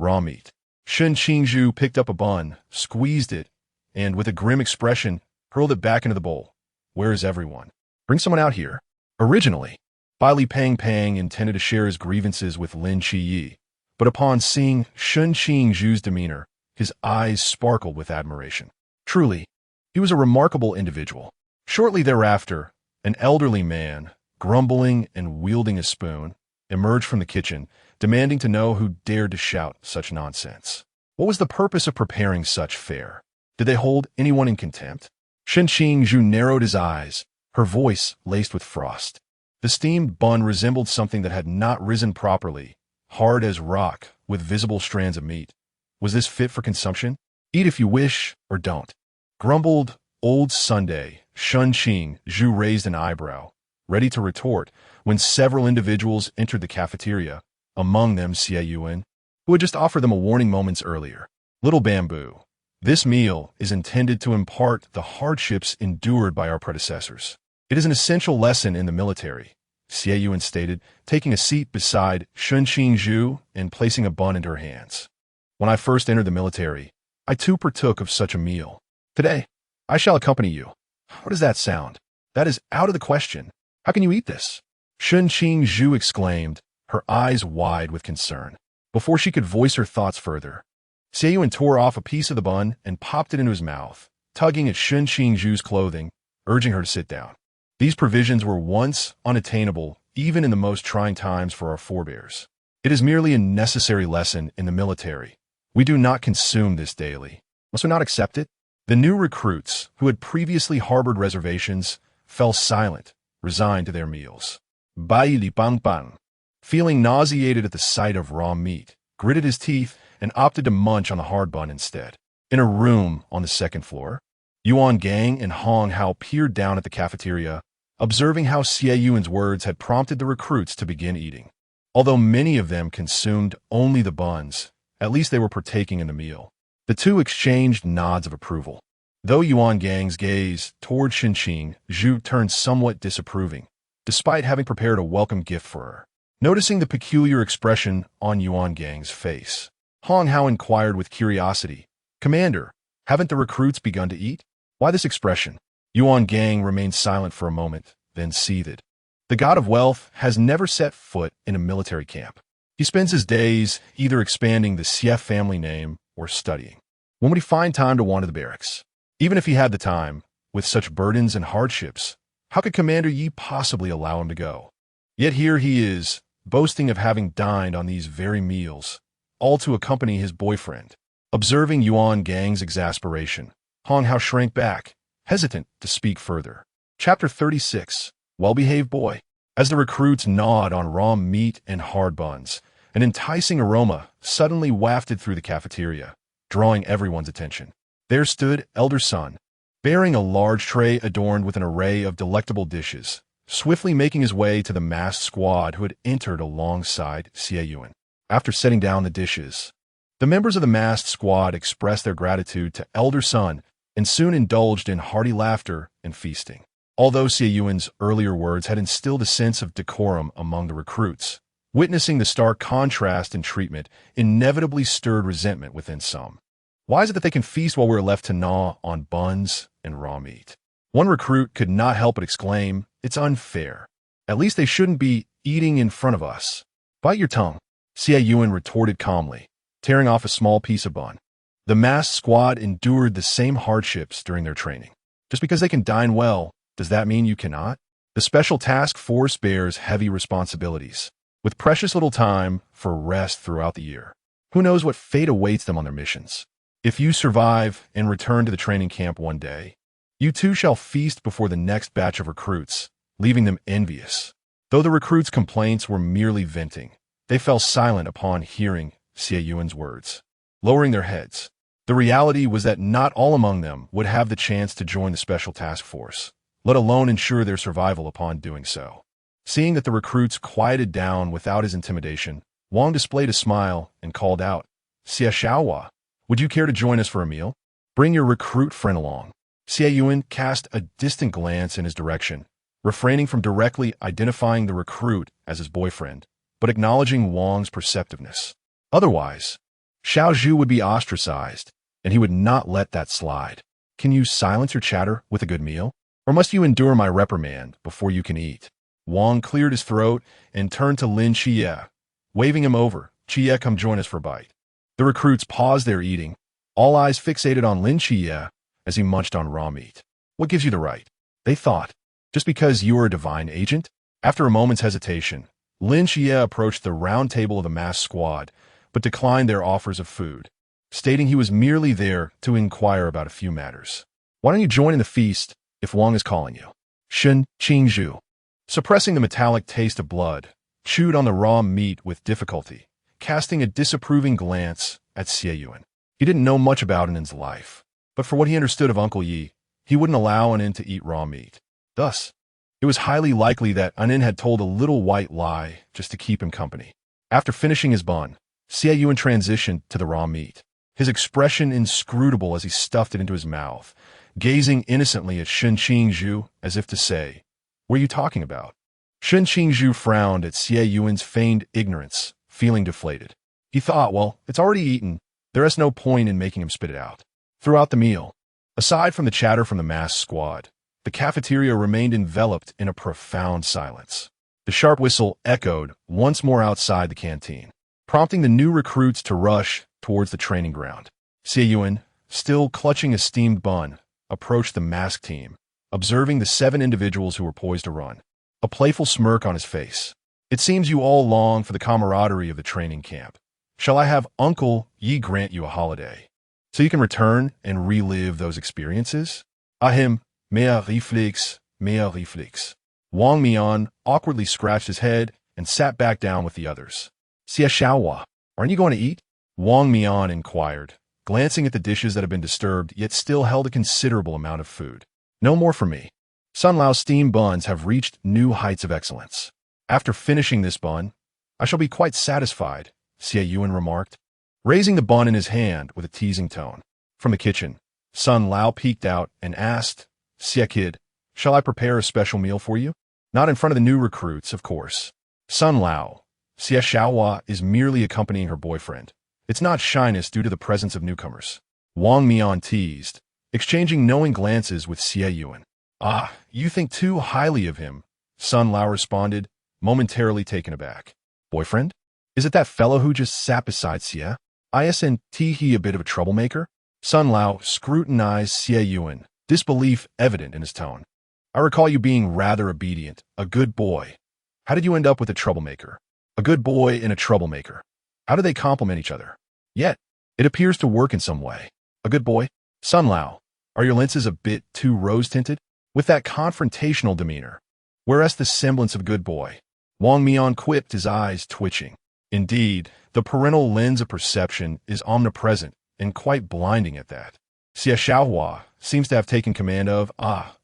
raw meat. Shen Qingzhu picked up a bun, squeezed it, and with a grim expression, hurled it back into the bowl. Where is everyone? Bring someone out here. Originally, Bailey Pang intended to share his grievances with Lin Xie, but upon seeing Shen Qingzhu's demeanor, his eyes sparkled with admiration. Truly, he was a remarkable individual. Shortly thereafter, an elderly man, grumbling and wielding a spoon, emerged from the kitchen, demanding to know who dared to shout such nonsense. What was the purpose of preparing such fare? Did they hold anyone in contempt? Shen Qingzhu narrowed his eyes, her voice laced with frost. The steamed bun resembled something that had not risen properly, hard as rock, with visible strands of meat. Was this fit for consumption? Eat if you wish, or don't. Grumbled old Sunday. Shen Qingzhu raised an eyebrow, ready to retort, when several individuals entered the cafeteria, among them Xie Yunan, who had just offered them a warning moments earlier. Little bamboo. This meal is intended to impart the hardships endured by our predecessors. It is an essential lesson in the military, Xie Yunan stated, taking a seat beside Shen Qingzhu and placing a bun into her hands. When I first entered the military, I too partook of such a meal. Today, I shall accompany you. How does that sound? That is out of the question. How can you eat this? Shen Qingzhu exclaimed, her eyes wide with concern. Before she could voice her thoughts further, Xie Yunan tore off a piece of the bun and popped it into his mouth, tugging at Shen Qingzhu's clothing, urging her to sit down. These provisions were once unattainable, even in the most trying times for our forebears. It is merely a necessary lesson in the military. We do not consume this daily. Must we not accept it? The new recruits, who had previously harbored reservations, fell silent, resigned to their meals. Bai Li Bang Bang, feeling nauseated at the sight of raw meat, gritted his teeth and opted to munch on the hard bun instead. In a room on the second floor, Yuan Gang and Hong Hao peered down at the cafeteria, observing how Xie Yunan's words had prompted the recruits to begin eating. Although many of them consumed only the buns, at least they were partaking in the meal. The two exchanged nods of approval. Though Yuan Gang's gaze toward Shen Qingzhu turned somewhat disapproving, despite having prepared a welcome gift for her. Noticing the peculiar expression on Yuan Gang's face, Hong Hao inquired with curiosity, "Commander, haven't the recruits begun to eat? Why this expression?" Yuan Gang remained silent for a moment, then seethed. The god of wealth has never set foot in a military camp. He spends his days either expanding the Xie family name or studying. When would he find time to wander the barracks? Even if he had the time, with such burdens and hardships, how could Commander Yi possibly allow him to go? Yet here he is, boasting of having dined on these very meals, all to accompany his boyfriend. Observing Yuan Gang's exasperation, Hong Hao shrank back, hesitant to speak further. Chapter 36. Well-behaved boy. As the recruits gnawed on raw meat and hard buns, an enticing aroma suddenly wafted through the cafeteria, drawing everyone's attention. There stood Elder Sun, bearing a large tray adorned with an array of delectable dishes, swiftly making his way to the masked squad who had entered alongside Xie Yunan. After setting down the dishes, the members of the masked squad expressed their gratitude to Elder Sun and soon indulged in hearty laughter and feasting. Although Xie Yunan's earlier words had instilled a sense of decorum among the recruits, witnessing the stark contrast in treatment inevitably stirred resentment within some. Why is it that they can feast while we're left to gnaw on buns and raw meat? One recruit could not help but exclaim, "It's unfair. At least they shouldn't be eating in front of us." "Bite your tongue," Xie Yunan retorted calmly, tearing off a small piece of bun. The masked squad endured the same hardships during their training. Just because they can dine well, does that mean you cannot? The Special Task Force bears heavy responsibilities, with precious little time for rest throughout the year. Who knows what fate awaits them on their missions? If you survive and return to the training camp one day, you too shall feast before the next batch of recruits, leaving them envious. Though the recruits' complaints were merely venting, they fell silent upon hearing Xie Yunan's words. Lowering their heads, the reality was that not all among them would have the chance to join the Special Task Force, let alone ensure their survival upon doing so. Seeing that the recruits quieted down without his intimidation, Wang displayed a smile and called out, "Xie Xiaohua, would you care to join us for a meal? Bring your recruit friend along." Xie Yunan cast a distant glance in his direction, refraining from directly identifying the recruit as his boyfriend, but acknowledging Wang's perceptiveness. Otherwise, Xiao Zhu would be ostracized, and he would not let that slide. "Can you silence your chatter with a good meal? Or must you endure my reprimand before you can eat?" Wang cleared his throat and turned to Lin Qie, waving him over. "Qie, come join us for a bite." The recruits paused their eating, all eyes fixated on Lin Qie as he munched on raw meat. "What gives you the right?" they thought. "Just because you are a divine agent?" After a moment's hesitation, Lin Qie approached the round table of the masked squad, but declined their offers of food, stating he was merely there to inquire about a few matters. "Why don't you join in the feast if Wang is calling you?" Shen Qingzhu, suppressing the metallic taste of blood, chewed on the raw meat with difficulty casting a disapproving glance at Xie Yunan. He didn't know much about Anan's life, but for what he understood of Uncle Yi, he wouldn't allow Anan to eat raw meat. Thus, it was highly likely that Anan had told a little white lie just to keep him company. After finishing his bun, Xie Yunan transitioned to the raw meat, his expression inscrutable as he stuffed it into his mouth, gazing innocently at Shen Qingzhu as if to say, "What are you talking about?" Shen Qingzhu frowned at Xie Yuan's feigned ignorance, feeling deflated. He thought, well, it's already eaten. There is no point in making him spit it out. Throughout the meal, aside from the chatter from the masked squad, the cafeteria remained enveloped in a profound silence. The sharp whistle echoed once more outside the canteen, prompting the new recruits to rush towards the training ground. Xie Yunan, still clutching a steamed bun, approached the masked team, observing the 7 individuals who were poised to run, a playful smirk on his face. "It seems you all long for the camaraderie of the training camp. Shall I have Uncle Yi grant you a holiday, so you can return and relive those experiences?" Ahem, meilleur réflexe, meilleur réflexe. Wang Mian awkwardly scratched his head and sat back down with the others. "Xie Xiaohua, aren't you going to eat?" Wang Mian inquired, glancing at the dishes that had been disturbed yet still held a considerable amount of food. "No more for me. Sun Lao's steamed buns have reached new heights of excellence. After finishing this bun, I shall be quite satisfied," Xie Yunan remarked, raising the bun in his hand with a teasing tone. From the kitchen, Sun Lao peeked out and asked, "Xie kid, shall I prepare a special meal for you?" "Not in front of the new recruits, of course." Sun Lao, Xie Xiaohua is merely accompanying her boyfriend. It's not shyness due to the presence of newcomers. Wang Mian teased, exchanging knowing glances with Xie Yunan. "Ah, you think too highly of him," Sun Lao responded, momentarily taken aback. "Boyfriend? Is it that fellow who just sat beside Xie? Isn't he a bit of a troublemaker?" Sun Lao scrutinized Xie Yunan, disbelief evident in his tone. "I recall you being rather obedient, a good boy. How did you end up with a troublemaker?" "A good boy and a troublemaker. How do they complement each other? Yet, it appears to work in some way. A good boy? Sun Lao, are your lenses a bit too rose-tinted? With that confrontational demeanor, whereas the semblance of a good boy." Wang Mian quipped, his eyes twitching. Indeed, the parental lens of perception is omnipresent and quite blinding at that. Xie Xiaohua seems to have taken command of,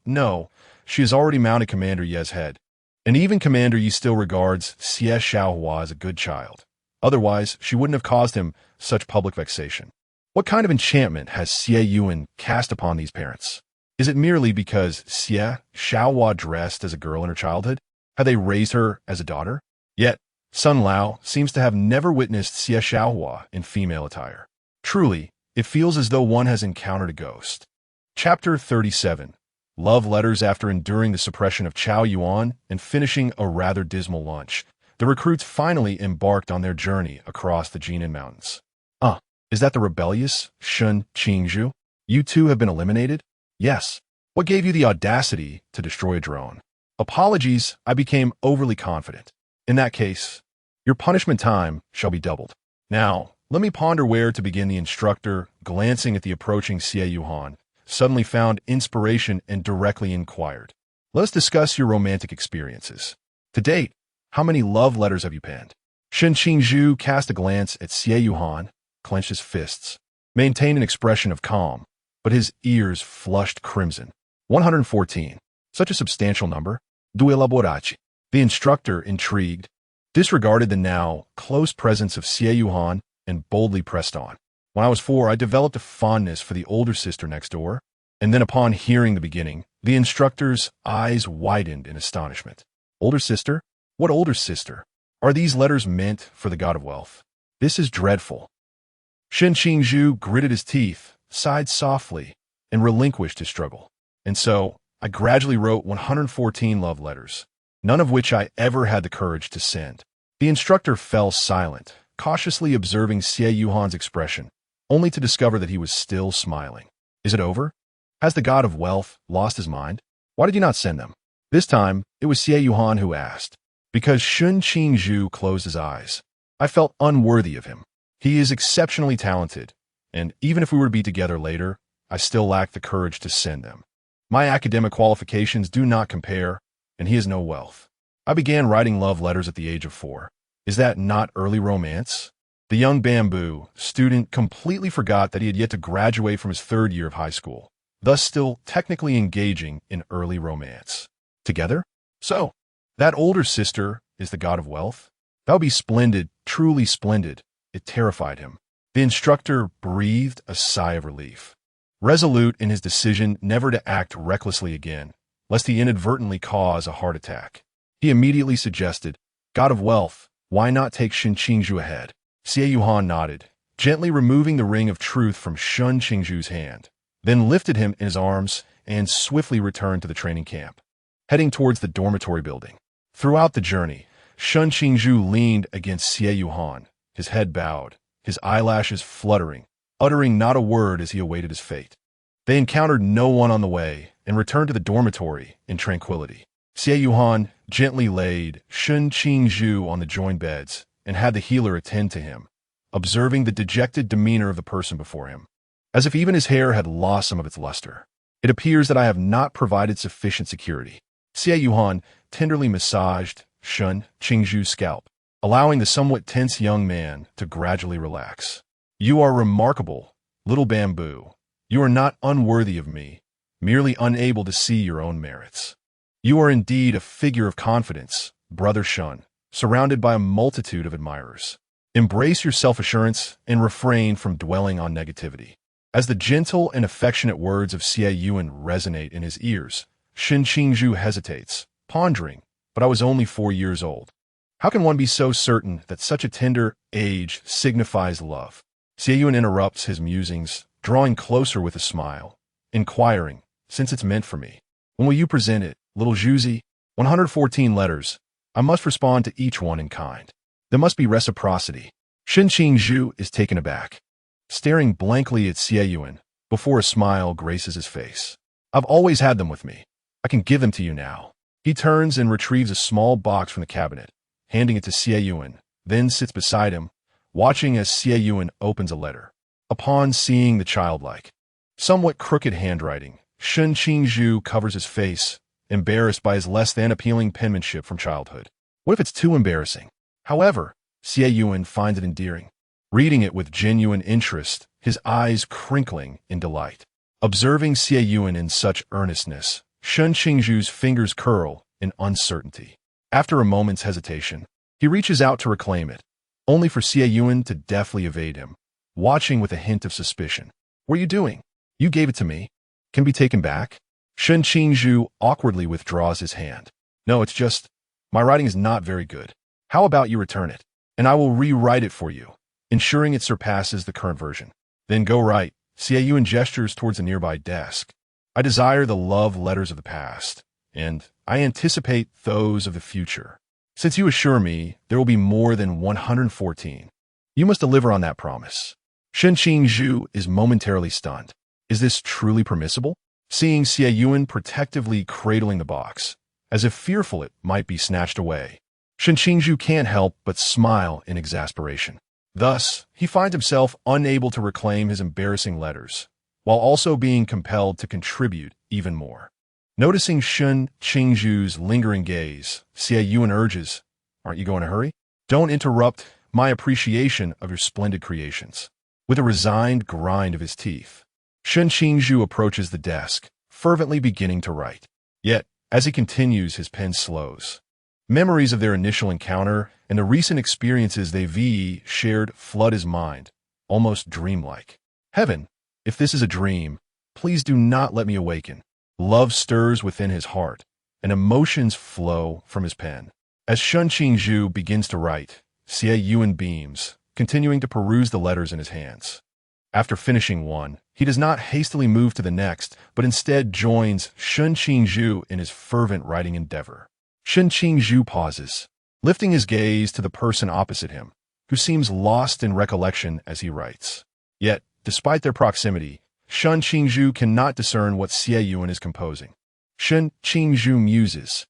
no, she has already mounted Commander Ye's head. And even Commander Yi still regards Xie Xiaohua as a good child. Otherwise, she wouldn't have caused him such public vexation. What kind of enchantment has Xie Yunan cast upon these parents? Is it merely because Xie Xiaohua dressed as a girl in her childhood? Had they raised her as a daughter? Yet, Sun Lao seems to have never witnessed Xie Xiaohua in female attire. Truly, it feels as though one has encountered a ghost. Chapter 37. Love letters. After enduring the suppression of Chao Yuan and finishing a rather dismal lunch, the recruits finally embarked on their journey across the Jinan Mountains. Is that the rebellious Shen Qingzhu? You two have been eliminated? Yes. What gave you the audacity to destroy a drone? Apologies, I became overly confident. In that case, your punishment time shall be doubled. Now, let me ponder where to begin. The instructor, glancing at the approaching Xie Yuhan, suddenly found inspiration and directly inquired. "Let us discuss your romantic experiences. To date, how many love letters have you penned?" Shen Qingzhu cast a glance at Xie Yuhan, clenched his fists, maintained an expression of calm, but his ears flushed crimson. 114. Such a substantial number. Due elaborati. The instructor, intrigued, disregarded the now close presence of Xie Yuhan and boldly pressed on. "When I was 4, I developed a fondness for the older sister next door." And then upon hearing the beginning, the instructor's eyes widened in astonishment. "Older sister? What older sister? Are these letters meant for the god of wealth? This is dreadful." Shen Qingzhu gritted his teeth, sighed softly, and relinquished his struggle. "And so, I gradually wrote 114 love letters, none of which I ever had the courage to send." The instructor fell silent, cautiously observing Xie Yuhan's expression, only to discover that he was still smiling. "Is it over? Has the god of wealth lost his mind? Why did you not send them?" This time, it was Xie Yuhan who asked. Because Shen Qingzhu closed his eyes. "I felt unworthy of him. He is exceptionally talented, and even if we were to be together later, I still lack the courage to send them. My academic qualifications do not compare, and he has no wealth. I began writing love letters at the age of 4. Is that not early romance?" The young bamboo student completely forgot that he had yet to graduate from his third year of high school, thus still technically engaging in early romance. Together? So, that older sister is the god of wealth? That would be splendid, truly splendid. It terrified him. The instructor breathed a sigh of relief. Resolute in his decision never to act recklessly again, lest he inadvertently cause a heart attack, he immediately suggested, God of wealth, why not take Qingzhu ahead? Xie Yunan nodded, gently removing the ring of truth from Qingzhu's hand, then lifted him in his arms and swiftly returned to the training camp, heading towards the dormitory building. Throughout the journey, Qingzhu leaned against Xie Yunan, his head bowed, his eyelashes fluttering, uttering not a word as he awaited his fate. They encountered no one on the way and returned to the dormitory in tranquility. Xie Yunan gently laid Qingzhu on the joined beds and had the healer attend to him, observing the dejected demeanor of the person before him, as if even his hair had lost some of its luster. It appears that I have not provided sufficient security. Xie Yunan tenderly massaged Qingzhu's scalp, allowing the somewhat tense young man to gradually relax. You are remarkable, little bamboo. You are not unworthy of me, merely unable to see your own merits. You are indeed a figure of confidence, brother Shen, surrounded by a multitude of admirers. Embrace your self-assurance and refrain from dwelling on negativity. As the gentle and affectionate words of Xie Yunan resonate in his ears, Qingzhu hesitates, pondering, but I was only 4 years old. How can one be so certain that such a tender age signifies love? Xie Yunan interrupts his musings, drawing closer with a smile, inquiring, since it's meant for me, when will you present it, little Zhuzi? 114 letters. I must respond to each one in kind. There must be reciprocity. Qingzhu is taken aback, staring blankly at Xie Yunan, before a smile graces his face. I've always had them with me. I can give them to you now. He turns and retrieves a small box from the cabinet, handing it to Xie Yunan, then sits beside him, watching as Xie Yunan opens a letter. Upon seeing the childlike, somewhat crooked handwriting, Qingzhu covers his face, embarrassed by his less than appealing penmanship from childhood. What if it's too embarrassing? However, Xie Yunan finds it endearing, reading it with genuine interest, his eyes crinkling in delight. Observing Xie Yunan in such earnestness, Qingzhu's fingers curl in uncertainty. After a moment's hesitation, he reaches out to reclaim it, only for Xie Yunan to deftly evade him, watching with a hint of suspicion. What are you doing? You gave it to me. Can be taken back? Qingzhu awkwardly withdraws his hand. No, it's just, my writing is not very good. How about you return it, and I will rewrite it for you, ensuring it surpasses the current version. Then go right. Xie Yunan gestures towards a nearby desk. I desire the love letters of the past, and I anticipate those of the future. Since you assure me there will be more than 114, you must deliver on that promise. Qingzhu is momentarily stunned. Is this truly permissible? Seeing Xie Yunan protectively cradling the box, as if fearful it might be snatched away, Qingzhu can't help but smile in exasperation. Thus, he finds himself unable to reclaim his embarrassing letters, while also being compelled to contribute even more. Noticing Qingzhu's lingering gaze, Xie Yunan urges, aren't you going to hurry? Don't interrupt my appreciation of your splendid creations. With a resigned grind of his teeth, Qingzhu approaches the desk, fervently beginning to write. Yet, as he continues, his pen slows. Memories of their initial encounter and the recent experiences they've shared flood his mind, almost dreamlike. Heaven, if this is a dream, please do not let me awaken. Love stirs within his heart, and emotions flow from his pen. As Qingzhu begins to write, Xie Yunan beams, continuing to peruse the letters in his hands. After finishing one, he does not hastily move to the next, but instead joins Qingzhu in his fervent writing endeavor. Qingzhu pauses, lifting his gaze to the person opposite him, who seems lost in recollection as he writes. Yet, despite their proximity, Qingzhu cannot discern what Xie Yunan is composing. Qingzhu muses.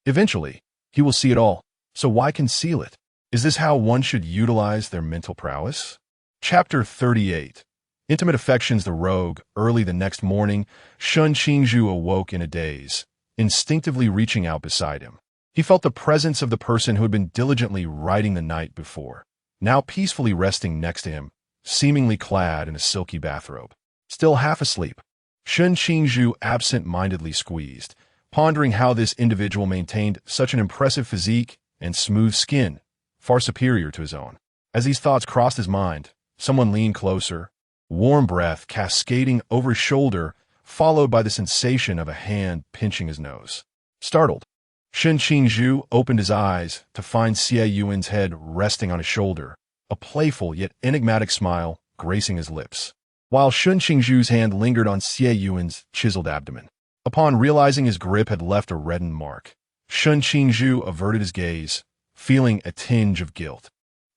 Eventually, he will see it all, so why conceal it? Is this how one should utilize their mental prowess? Chapter 38. Intimate affections. The rogue. Early the next morning, Qingzhu awoke in a daze, instinctively reaching out beside him. He felt the presence of the person who had been diligently writing the night before, now peacefully resting next to him, seemingly clad in a silky bathrobe. Still half asleep, Qingzhu absent-mindedly squeezed, pondering how this individual maintained such an impressive physique and smooth skin, far superior to his own. As these thoughts crossed his mind, someone leaned closer, warm breath cascading over his shoulder, followed by the sensation of a hand pinching his nose. Startled, Qingzhu opened his eyes to find Xie Yuan's head resting on his shoulder, a playful yet enigmatic smile gracing his lips, while Qingzhu's hand lingered on Xie Yuan's chiseled abdomen. Upon realizing his grip had left a reddened mark, Qingzhu averted his gaze, feeling a tinge of guilt.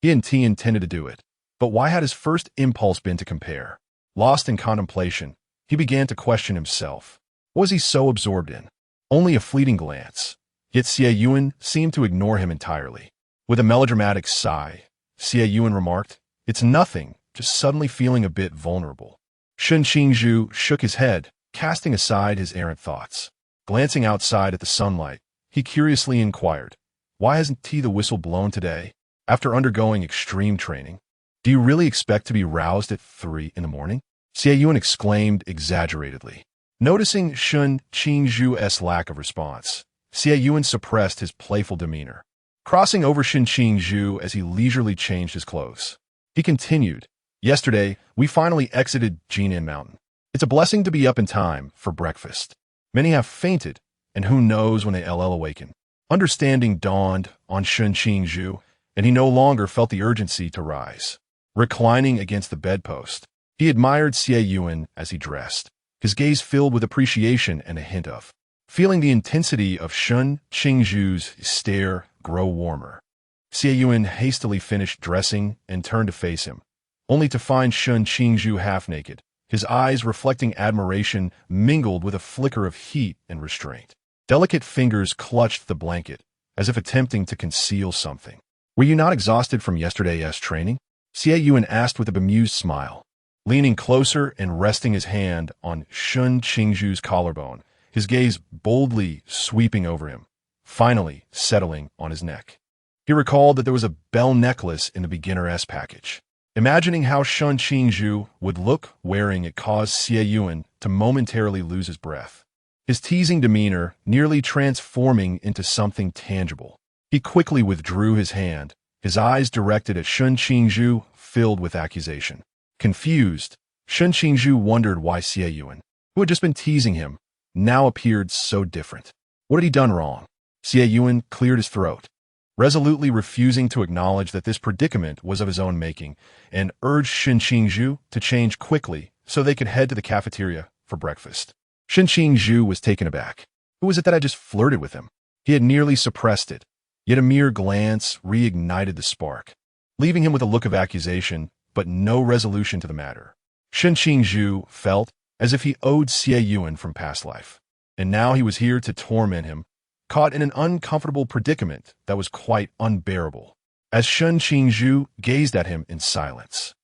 He intended to do it, but why had his first impulse been to compare? Lost in contemplation, he began to question himself. What was he so absorbed in? Only a fleeting glance. Yet Xie Yuan seemed to ignore him entirely. With a melodramatic sigh, Xie Yuan remarked, "It's nothing, just suddenly feeling a bit vulnerable." Qingzhu shook his head, casting aside his errant thoughts. Glancing outside at the sunlight, he curiously inquired, "Why hasn't the whistle blown today? After undergoing extreme training, do you really expect to be roused at 3 in the morning?" Xie Yuan exclaimed exaggeratedly. Noticing Qingzhu's lack of response, Xie Yuan suppressed his playful demeanor. Crossing over Qingzhu as he leisurely changed his clothes, he continued, "Yesterday, we finally exited Xie Yunan Mountain. It's a blessing to be up in time for breakfast. Many have fainted, and who knows when they will awaken." Understanding dawned on Qingzhu, and he no longer felt the urgency to rise. Reclining against the bedpost, he admired Xie Yuan as he dressed, his gaze filled with appreciation and a hint of feeling the intensity of Qingzhu's stare grow warmer. Xie Yuan hastily finished dressing and turned to face him, only to find Qingzhu half-naked, his eyes reflecting admiration mingled with a flicker of heat and restraint. Delicate fingers clutched the blanket, as if attempting to conceal something. "Were you not exhausted from yesterday's training?" Xie Yuan asked with a bemused smile. Leaning closer and resting his hand on Qingzhu's collarbone, his gaze boldly sweeping over him, finally settling on his neck. He recalled that there was a bell necklace in the beginner's package. Imagining how Qingzhu would look wearing it caused Xie Yuan to momentarily lose his breath, his teasing demeanor nearly transforming into something tangible. He quickly withdrew his hand, his eyes directed at Qingzhu, filled with accusation. Confused, Qingzhu wondered why Xie Yuan, who had just been teasing him, now appeared so different. What had he done wrong? Xie Yuan cleared his throat, resolutely refusing to acknowledge that this predicament was of his own making, and urged Qingzhu to change quickly so they could head to the cafeteria for breakfast. Qingzhu was taken aback. Who was it that had just flirted with him? He had nearly suppressed it, yet a mere glance reignited the spark, leaving him with a look of accusation, but no resolution to the matter. Qingzhu felt as if he owed Xie Yuan from past life, and now he was here to torment him, caught in an uncomfortable predicament that was quite unbearable. As Qingzhu gazed at him in silence,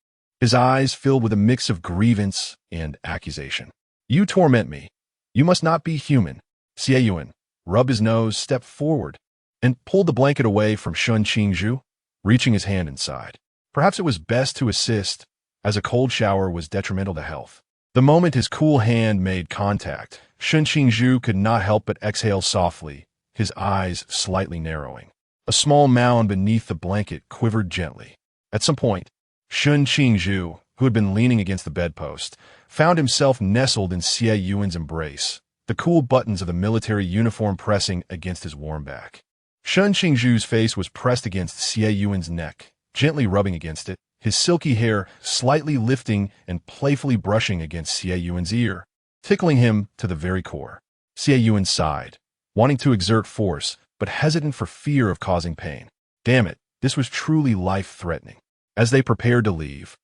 his eyes filled with a mix of grievance and accusation. "You torment me. You must not be human." Xie Yuan rubbed his nose, stepped forward, and pulled the blanket away from Qingzhu, reaching his hand inside. Perhaps it was best to assist, as a cold shower was detrimental to health. The moment his cool hand made contact, Qingzhu could not help but exhale softly, his eyes slightly narrowing. A small mound beneath the blanket quivered gently. At some point, Qingzhu, who had been leaning against the bedpost, found himself nestled in Xie Yuan's embrace, the cool buttons of the military uniform pressing against his warm back. Qingzhu's face was pressed against Xie Yuan's neck, gently rubbing against it, his silky hair slightly lifting and playfully brushing against Xie Yuan's ear, tickling him to the very core. Xie Yuan sighed, wanting to exert force, but hesitant for fear of causing pain. Damn it, this was truly life-threatening. As they prepared to leave,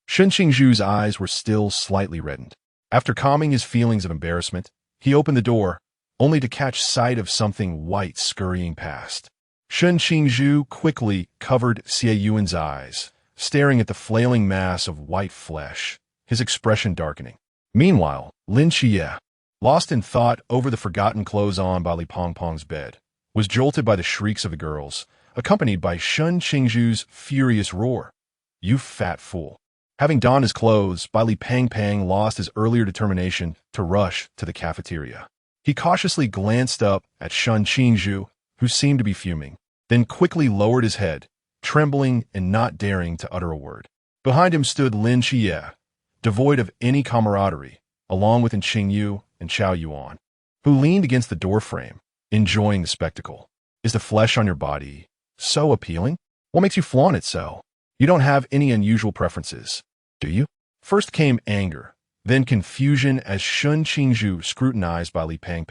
Qingzhu's eyes were still slightly reddened. After calming his feelings of embarrassment, he opened the door, only to catch sight of something white scurrying past. Qingzhu quickly covered Xie Yuan's eyes, staring at the flailing mass of white flesh, his expression darkening. Meanwhile, Lin Xie, lost in thought over the forgotten clothes on by Li Pongpong's bed, was jolted by the shrieks of the girls, accompanied by Shun Qingzhu's furious roar. "You fat fool." Having donned his clothes, Bai Li Pang lost his earlier determination to rush to the cafeteria. He cautiously glanced up at Shun Qingzhu, who seemed to be fuming, then quickly lowered his head, trembling and not daring to utter a word. Behind him stood Lin Xie, devoid of any camaraderie, along with Qingyu and Xie Yunan, who leaned against the doorframe, enjoying the spectacle. "Is the flesh on your body so appealing? What makes you flaunt it so? You don't have any unusual preferences, do you?" First came anger, then confusion as Shun Qingzhu scrutinized Bai Li Pang,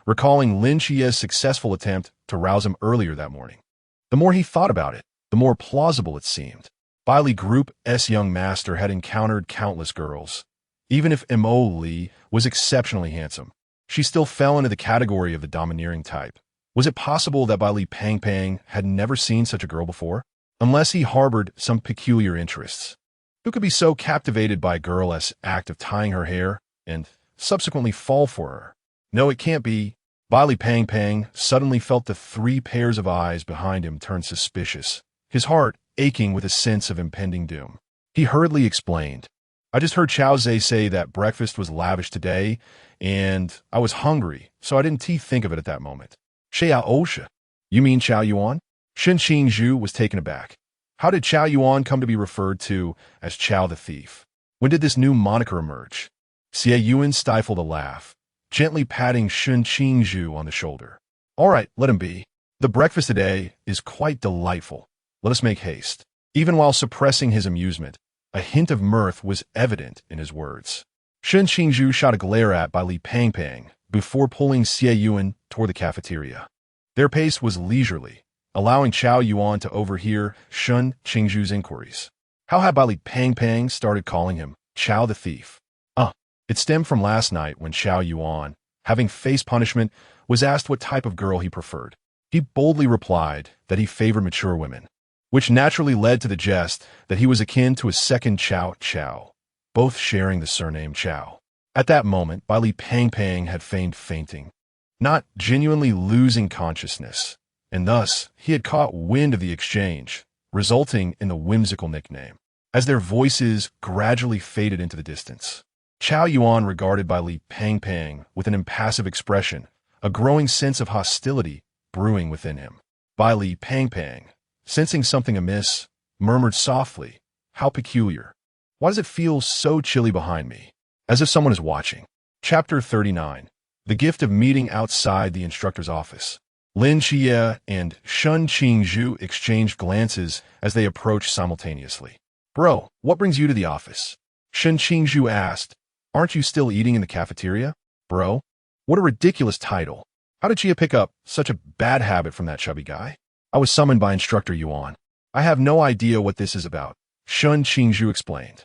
recalling Lin Xie's successful attempt to rouse him earlier that morning. The more he thought about it, the more plausible it seemed. Bai Li Group's young master had encountered countless girls. Even if Mo Li was exceptionally handsome, she still fell into the category of the domineering type. Was it possible that Bai Li Pang had never seen such a girl before? Unless he harbored some peculiar interests. Who could be so captivated by a girl's act of tying her hair and subsequently fall for her? No, it can't be. Bai Li Pang suddenly felt the 3 pairs of eyes behind him turn suspicious, his heart aching with a sense of impending doom. He hurriedly explained, "I just heard Xiao Zhe say that breakfast was lavish today, and I was hungry, so I didn't think of it at that moment." "Xie Osha? You mean Xie Yunan?" Shen Qingzhu was taken aback. How did Xie Yunan come to be referred to as Qiao the Thief? When did this new moniker emerge? Xie Yunan stifled a laugh, gently patting Shen Qingzhu on the shoulder. "All right, let him be. The breakfast today is quite delightful. Let us make haste." Even while suppressing his amusement, a hint of mirth was evident in his words. Shen Qingzhu shot a glare at Bai Li Pang before pulling Xie Yunan toward the cafeteria. Their pace was leisurely, allowing Xiao Yuan to overhear Shun Qingzhu's inquiries. How had Bai Li Pang started calling him Qiao the Thief? It stemmed from last night when Xiao Yuan, having faced punishment, was asked what type of girl he preferred. He boldly replied that he favored mature women, which naturally led to the jest that he was akin to a second Qiao, both sharing the surname Qiao. At that moment, Bai Li Pang had feigned fainting, not genuinely losing consciousness, and thus he had caught wind of the exchange, resulting in the whimsical nickname. As their voices gradually faded into the distance, Xiao Yuan regarded Bai Li Pang with an impassive expression, a growing sense of hostility brewing within him. Bai Li Pang, sensing something amiss, murmured softly, "How peculiar. Why does it feel so chilly behind me? As if someone is watching." Chapter 39. The gift of meeting outside the instructor's office. Lin Xie and Shun Qingzhu exchanged glances as they approached simultaneously. "Bro, what brings you to the office?" Shen Qingzhu asked. "Aren't you still eating in the cafeteria?" "Bro? What a ridiculous title. How did Xie pick up such a bad habit from that chubby guy?" "I was summoned by Instructor Yuan. I have no idea what this is about," Shun Qingzhu explained.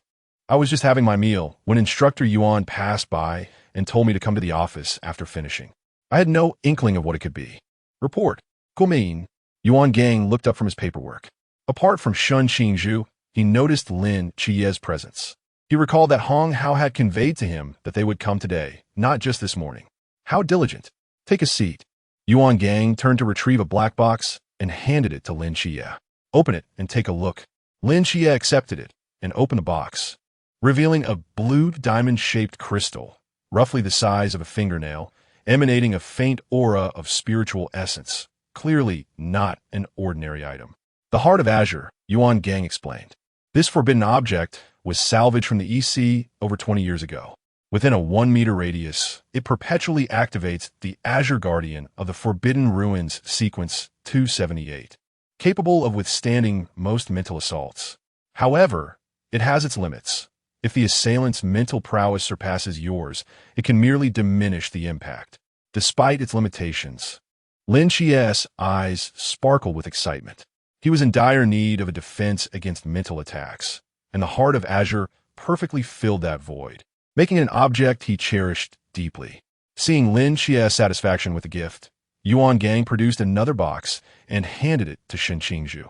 "I was just having my meal when Instructor Yuan passed by and told me to come to the office after finishing. I had no inkling of what it could be." "Report." "Guomin." Yuan Gang looked up from his paperwork. Apart from Shun Qingzhu, he noticed Lin Xie's presence. He recalled that Hong Hao had conveyed to him that they would come today, not just this morning. How diligent. "Take a seat." Yuan Gang turned to retrieve a black box and handed it to Lin Xie. "Open it and take a look." Lin Xie accepted it and opened the box, revealing a blue diamond-shaped crystal, roughly the size of a fingernail, emanating a faint aura of spiritual essence, clearly not an ordinary item. "The Heart of Azure," Yuan Gang explained. "This forbidden object was salvaged from the EC over 20 years ago. Within a 1-meter radius, it perpetually activates the Azure Guardian of the Forbidden Ruins Sequence 278, capable of withstanding most mental assaults. However, it has its limits. If the assailant's mental prowess surpasses yours, it can merely diminish the impact. Despite its limitations, Lin Xie's eyes sparkled with excitement. He was in dire need of a defense against mental attacks, and the Heart of Azure perfectly filled that void, making it an object he cherished deeply. Seeing Lin Xie's satisfaction with the gift, Yuan Gang produced another box and handed it to Shen Qingzhu.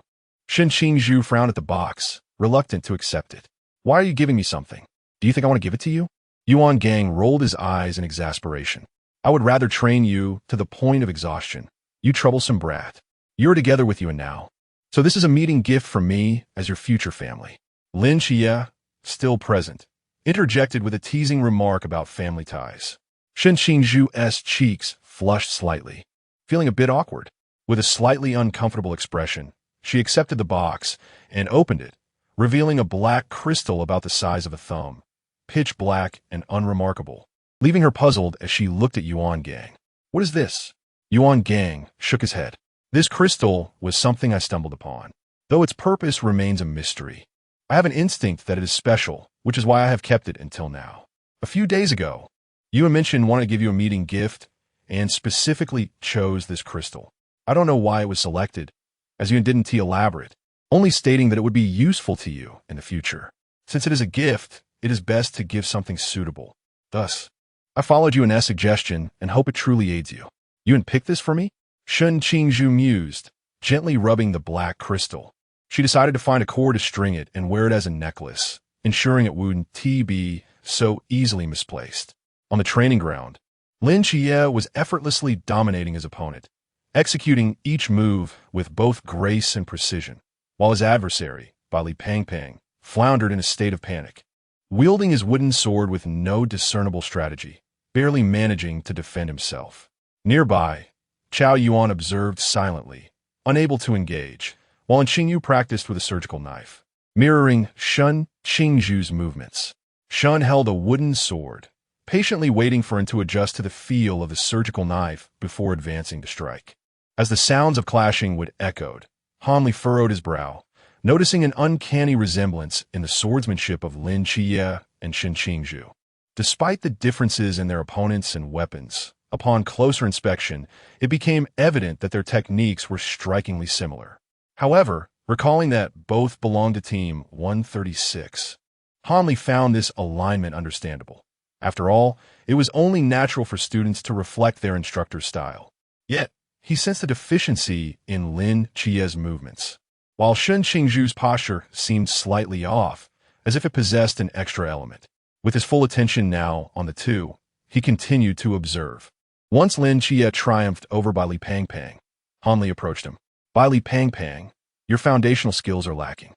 Shen Qingzhu frowned at the box, reluctant to accept it. "Why are you giving me something? Do you think I want to give it to you?" Yuan Gang rolled his eyes in exasperation. "I would rather train you to the point of exhaustion. You troublesome brat." You're together with Yuan now. So this is a meeting gift from me as your future family. Lin Xie, still present, interjected with a teasing remark about family ties. Shen Qingzhu's cheeks flushed slightly, feeling a bit awkward. With a slightly uncomfortable expression, she accepted the box and opened it, revealing a black crystal about the size of a thumb, pitch black and unremarkable, leaving her puzzled as she looked at Yuan Gang. What is this? Yuan Gang shook his head. This crystal was something I stumbled upon, though its purpose remains a mystery. I have an instinct that it is special, which is why I have kept it until now. A few days ago, Yuan mentioned wanting to give you a meeting gift and specifically chose this crystal. I don't know why it was selected, as Yuan didn't elaborate, only stating that it would be useful to you in the future. Since it is a gift, it is best to give something suitable. Thus, I followed Yuan's suggestion and hope it truly aids you. Yuan picked this for me? Shen Qingzhu mused, gently rubbing the black crystal. She decided to find a cord to string it and wear it as a necklace, ensuring it wouldn't be so easily misplaced. On the training ground, Lin Xie was effortlessly dominating his opponent, executing each move with both grace and precision, while his adversary, Li Pangpang, floundered in a state of panic, wielding his wooden sword with no discernible strategy, barely managing to defend himself. Nearby, Qiao Yuan observed silently, unable to engage, while Qingyu practiced with a surgical knife, mirroring Shen Qingzhu's movements. Shen held a wooden sword, patiently waiting for him to adjust to the feel of the surgical knife before advancing to strike. As the sounds of clashing would echoed, Han Li furrowed his brow, noticing an uncanny resemblance in the swordsmanship of Lin Xie and Shen Qingzhu. Despite the differences in their opponents and weapons, upon closer inspection, it became evident that their techniques were strikingly similar. However, recalling that both belonged to Team 136, Han Li found this alignment understandable. After all, it was only natural for students to reflect their instructor's style. Yet, he sensed a deficiency in Lin Xie's movements, while Shen Qingzhu's posture seemed slightly off, as if it possessed an extra element. With his full attention now on the two, he continued to observe. Once Lin Xie triumphed over Li Pangpang, Han Li approached him. Li Pangpang, your foundational skills are lacking.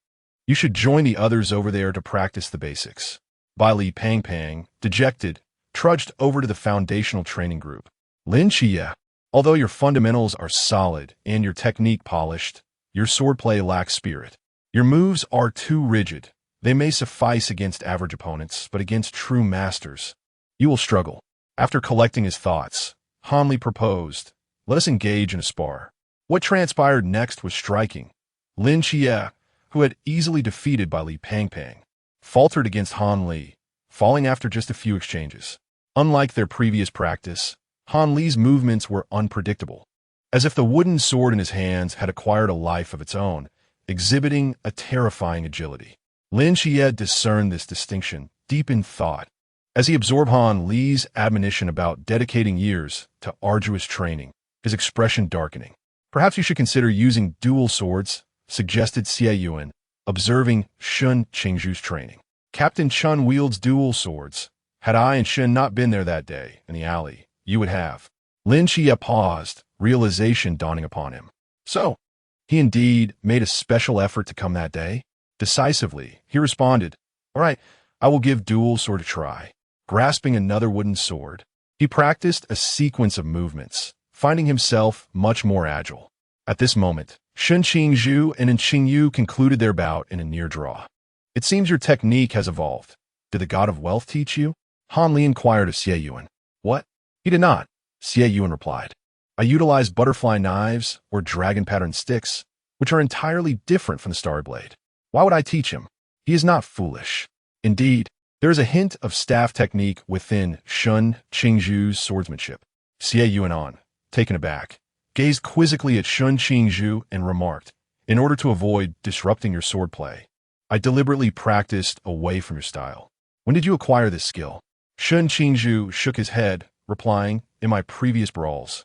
You should join the others over there to practice the basics. Li Pangpang, dejected, trudged over to the foundational training group. Lin Xie, although your fundamentals are solid and your technique polished, your swordplay lacks spirit. Your moves are too rigid. They may suffice against average opponents, but against true masters, you will struggle. After collecting his thoughts, Han Li proposed, let us engage in a spar. What transpired next was striking. Lin Xie, who had easily defeated Li Pangpang, faltered against Han Li, falling after just a few exchanges. Unlike their previous practice, Han Li's movements were unpredictable, as if the wooden sword in his hands had acquired a life of its own, exhibiting a terrifying agility. Lin Xie discerned this distinction deep in thought, as he absorbed Han Li's admonition about dedicating years to arduous training, his expression darkening. Perhaps you should consider using dual swords, suggested Xie Yunan, observing Shen Qingzhu's training. Captain Chen wields dual swords. Had I and Shen not been there that day, in the alley, you would have. Lin Xie paused, realization dawning upon him. So, he indeed made a special effort to come that day? Decisively, he responded, all right, I will give dual sword a try. Grasping another wooden sword, he practiced a sequence of movements, finding himself much more agile. At this moment, Shen Qingzhu and Qingyu concluded their bout in a near draw. It seems your technique has evolved. Did the god of wealth teach you? Han Li inquired of Xie Yunan. What? He did not, Xie Yunan replied. I utilized butterfly knives or dragon-patterned sticks, which are entirely different from the starry blade. Why would I teach him? He is not foolish. Indeed, there is a hint of staff technique within Shen Qingzhu's swordsmanship. Xie Yunan, taken aback, gazed quizzically at Shen Qingzhu and remarked, in order to avoid disrupting your swordplay, I deliberately practiced away from your style. When did you acquire this skill? Shen Qingzhu shook his head, replying, in my previous brawls.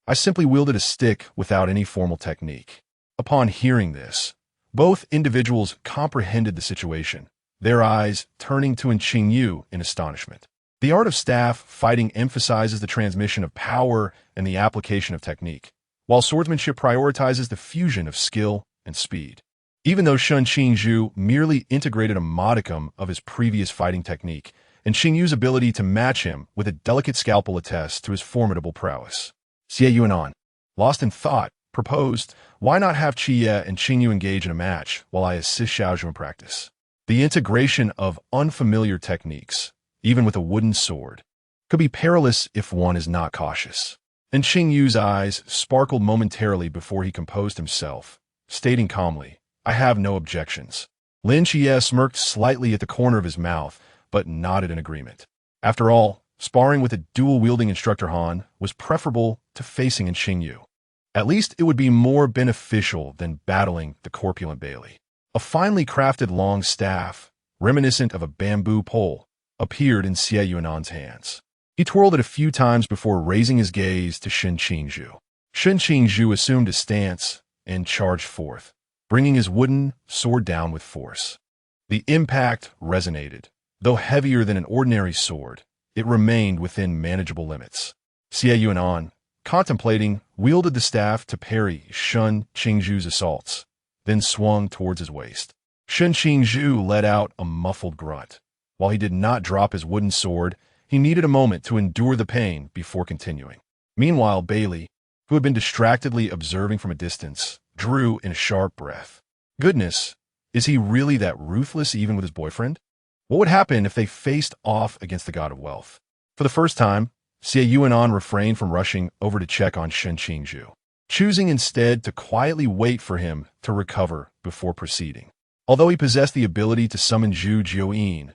I simply wielded a stick without any formal technique. Upon hearing this, both individuals comprehended the situation, their eyes turning to Qingyu in astonishment. The art of staff fighting emphasizes the transmission of power and the application of technique, while swordsmanship prioritizes the fusion of skill and speed. Even though Qingzhu merely integrated a modicum of his previous fighting technique, and Yu's ability to match him with a delicate scalpel attests to his formidable prowess. Xie Yunan, lost in thought, proposed, why not have Xie and Yu engage in a match while I assist Xiaozhu in practice? The integration of unfamiliar techniques, even with a wooden sword, could be perilous if one is not cautious. And Yu's eyes sparkled momentarily before he composed himself, stating calmly, I have no objections. Lin Xie smirked slightly at the corner of his mouth, but nodded in agreement. After all, sparring with a dual-wielding instructor Han was preferable to facing in Yu. At least it would be more beneficial than battling the corpulent Bailey. A finely crafted long staff, reminiscent of a bamboo pole, appeared in Xie Yunan's hands. He twirled it a few times before raising his gaze to Qingzhu. Qingzhu assumed a stance and charged forth, bringing his wooden sword down with force. The impact resonated. Though heavier than an ordinary sword, it remained within manageable limits. Xie Yunan, contemplating, wielded the staff to parry Qingzhu's assaults, then swung towards his waist. Qingzhu let out a muffled grunt. While he did not drop his wooden sword, he needed a moment to endure the pain before continuing. Meanwhile, Bailey, who had been distractedly observing from a distance, drew in a sharp breath. Goodness, is he really that ruthless even with his boyfriend? What would happen if they faced off against the god of wealth? For the first time, Xie Yunan refrained from rushing over to check on Qingzhu, choosing instead to quietly wait for him to recover before proceeding. Although he possessed the ability to summon Zhu Jiuyin,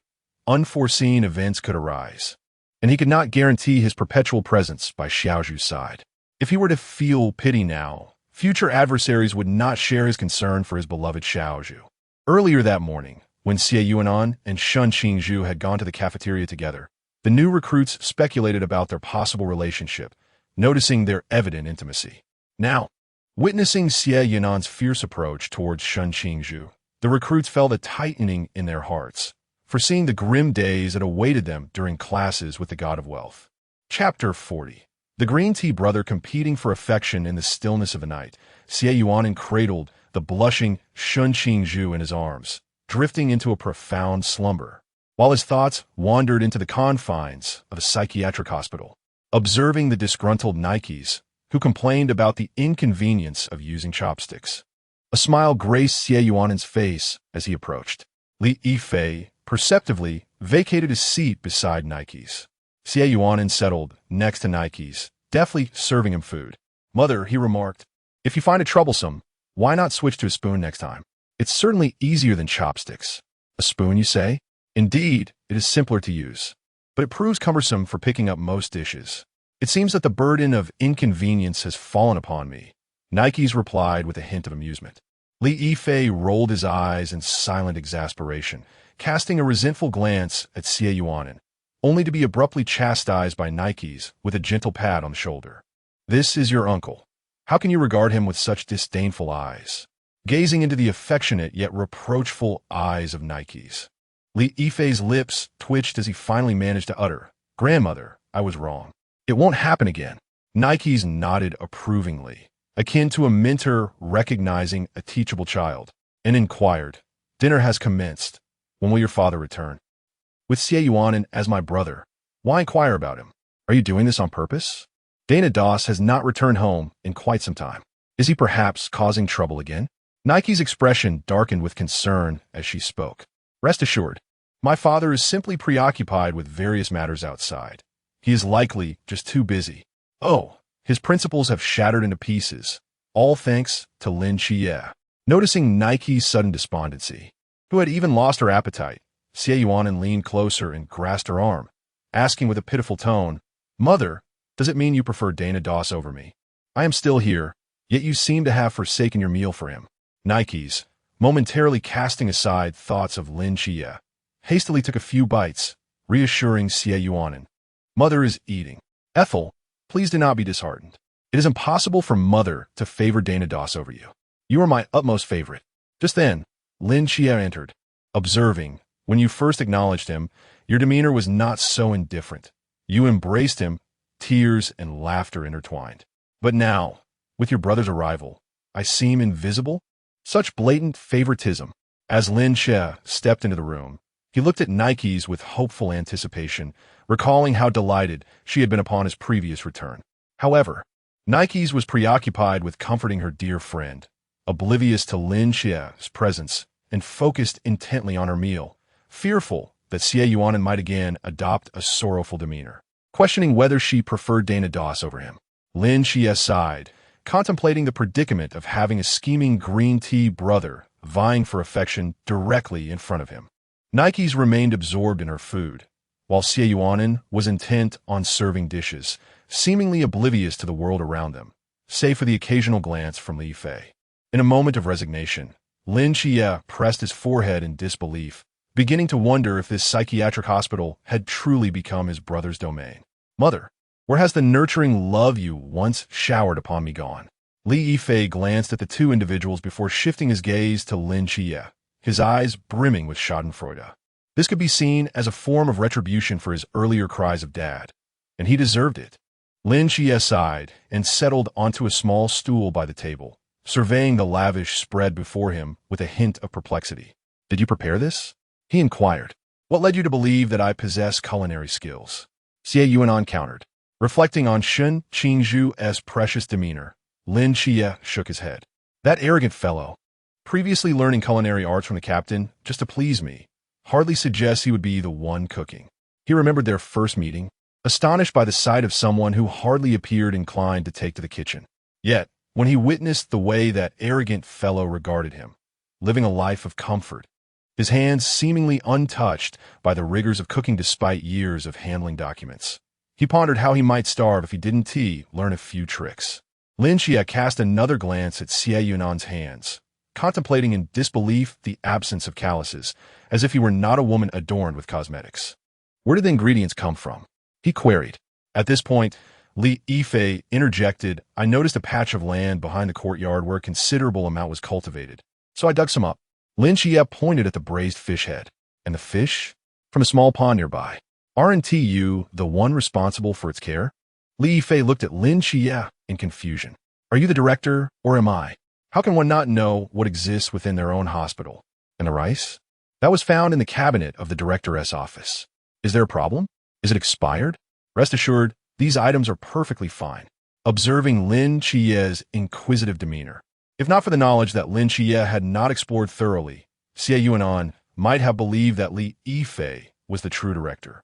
unforeseen events could arise, and he could not guarantee his perpetual presence by Xiaozhu's side. If he were to feel pity now, future adversaries would not share his concern for his beloved Xiaozhu. Earlier that morning, when Xie Yunan and Qingzhu had gone to the cafeteria together, the new recruits speculated about their possible relationship, noticing their evident intimacy. Now, witnessing Xie Yunan's fierce approach towards Qingzhu, the recruits felt a tightening in their hearts, foreseeing the grim days that awaited them during classes with the god of wealth. Chapter 40. The green tea brother competing for affection in the stillness of the night, Xie Yunan cradled the blushing Qingzhu in his arms, drifting into a profound slumber, while his thoughts wandered into the confines of a psychiatric hospital, observing the disgruntled Nikes who complained about the inconvenience of using chopsticks. A smile graced Xie Yunan's face as he approached. Li Yifei perceptively vacated his seat beside Nikes. Xie Yunan settled next to Nikes, deftly serving him food. Mother, he remarked, if you find it troublesome, why not switch to a spoon next time? It's certainly easier than chopsticks. A spoon, you say? Indeed, it is simpler to use, but it proves cumbersome for picking up most dishes. It seems that the burden of inconvenience has fallen upon me, Nikes replied with a hint of amusement. Li Yifei rolled his eyes in silent exasperation, casting a resentful glance at Xie Yunan, only to be abruptly chastised by Nikes with a gentle pat on the shoulder. This is your uncle. How can you regard him with such disdainful eyes? Gazing into the affectionate yet reproachful eyes of Nikes, Li Yifei's lips twitched as he finally managed to utter, Grandmother, I was wrong. It won't happen again. Nikes nodded approvingly, akin to a mentor recognizing a teachable child, and inquired, Dinner has commenced. When will your father return? With Xie Yunan as my brother, why inquire about him? Are you doing this on purpose? Dana Das has not returned home in quite some time. Is he perhaps causing trouble again? Nike's expression darkened with concern as she spoke. Rest assured, my father is simply preoccupied with various matters outside. He is likely just too busy. Oh, his principles have shattered into pieces, all thanks to Lin Xie. Noticing Nike's sudden despondency, who had even lost her appetite, Xie Yunan leaned closer and grasped her arm, asking with a pitiful tone, Mother, does it mean you prefer Dana Das over me? I am still here, yet you seem to have forsaken your meal for him. Nikes, momentarily casting aside thoughts of Lin Xie, hastily took a few bites, reassuring Xie Yunan. Mother is eating. Ethel, please do not be disheartened. It is impossible for Mother to favor Dana Das over you. You are my utmost favorite. Just then, Lin Xie entered, observing, when you first acknowledged him, your demeanor was not so indifferent. You embraced him, tears and laughter intertwined. But now, With your brother's arrival, I seem invisible? Such blatant favoritism. As Lin Xie stepped into the room, he looked at Nikes with hopeful anticipation, recalling how delighted she had been upon his previous return. However, Nikes was preoccupied with comforting her dear friend, oblivious to Lin Xie's presence and focused intently on her meal, fearful that Xie Yunan might again adopt a sorrowful demeanor, questioning whether she preferred Dana Doss over him. Lin Xie sighed, contemplating the predicament of having a scheming green tea brother vying for affection directly in front of him. Nikes remained absorbed in her food, while Xie Yunan was intent on serving dishes, seemingly oblivious to the world around them, save for the occasional glance from Li Fei. In a moment of resignation, Lin Xie pressed his forehead in disbelief, beginning to wonder if this psychiatric hospital had truly become his brother's domain. Mother, where has the nurturing love you once showered upon me gone? Li Yifei glanced at the two individuals before shifting his gaze to Lin Xie, his eyes brimming with schadenfreude. This could be seen as a form of retribution for his earlier cries of dad, and he deserved it. Lin Xie sighed and settled onto a small stool by the table, surveying the lavish spread before him with a hint of perplexity. Did you prepare this? He inquired. What led you to believe that I possess culinary skills? Xie Yunan countered. Reflecting on Shen Qingzhu's precious demeanor, Lin Xie shook his head. That arrogant fellow, previously learning culinary arts from the captain just to please me, hardly suggests he would be the one cooking. He remembered their first meeting, astonished by the sight of someone who hardly appeared inclined to take to the kitchen. Yet, when he witnessed the way that arrogant fellow regarded him, living a life of comfort, his hands seemingly untouched by the rigors of cooking despite years of handling documents, he pondered how he might starve if he didn't learn a few tricks. Lin Xie cast another glance at Xie Yunan's hands, contemplating in disbelief the absence of calluses, as if he were not a woman adorned with cosmetics. Where did the ingredients come from? He queried. At this point, Li Yifei interjected, I noticed a patch of land behind the courtyard where a considerable amount was cultivated, so I dug some up. Lin Xie pointed at the braised fish head. And the fish? From a small pond nearby. Aren't you the one responsible for its care? Li Yifei looked at Lin Xie in confusion. Are you the director, or am I? How can one not know what exists within their own hospital? And the rice? That was found in the cabinet of the director's office. Is there a problem? Is it expired? Rest assured, these items are perfectly fine. Observing Lin Xie's inquisitive demeanor, if not for the knowledge that Lin Xie had not explored thoroughly, Xie Yunan might have believed that Li Yifei was the true director.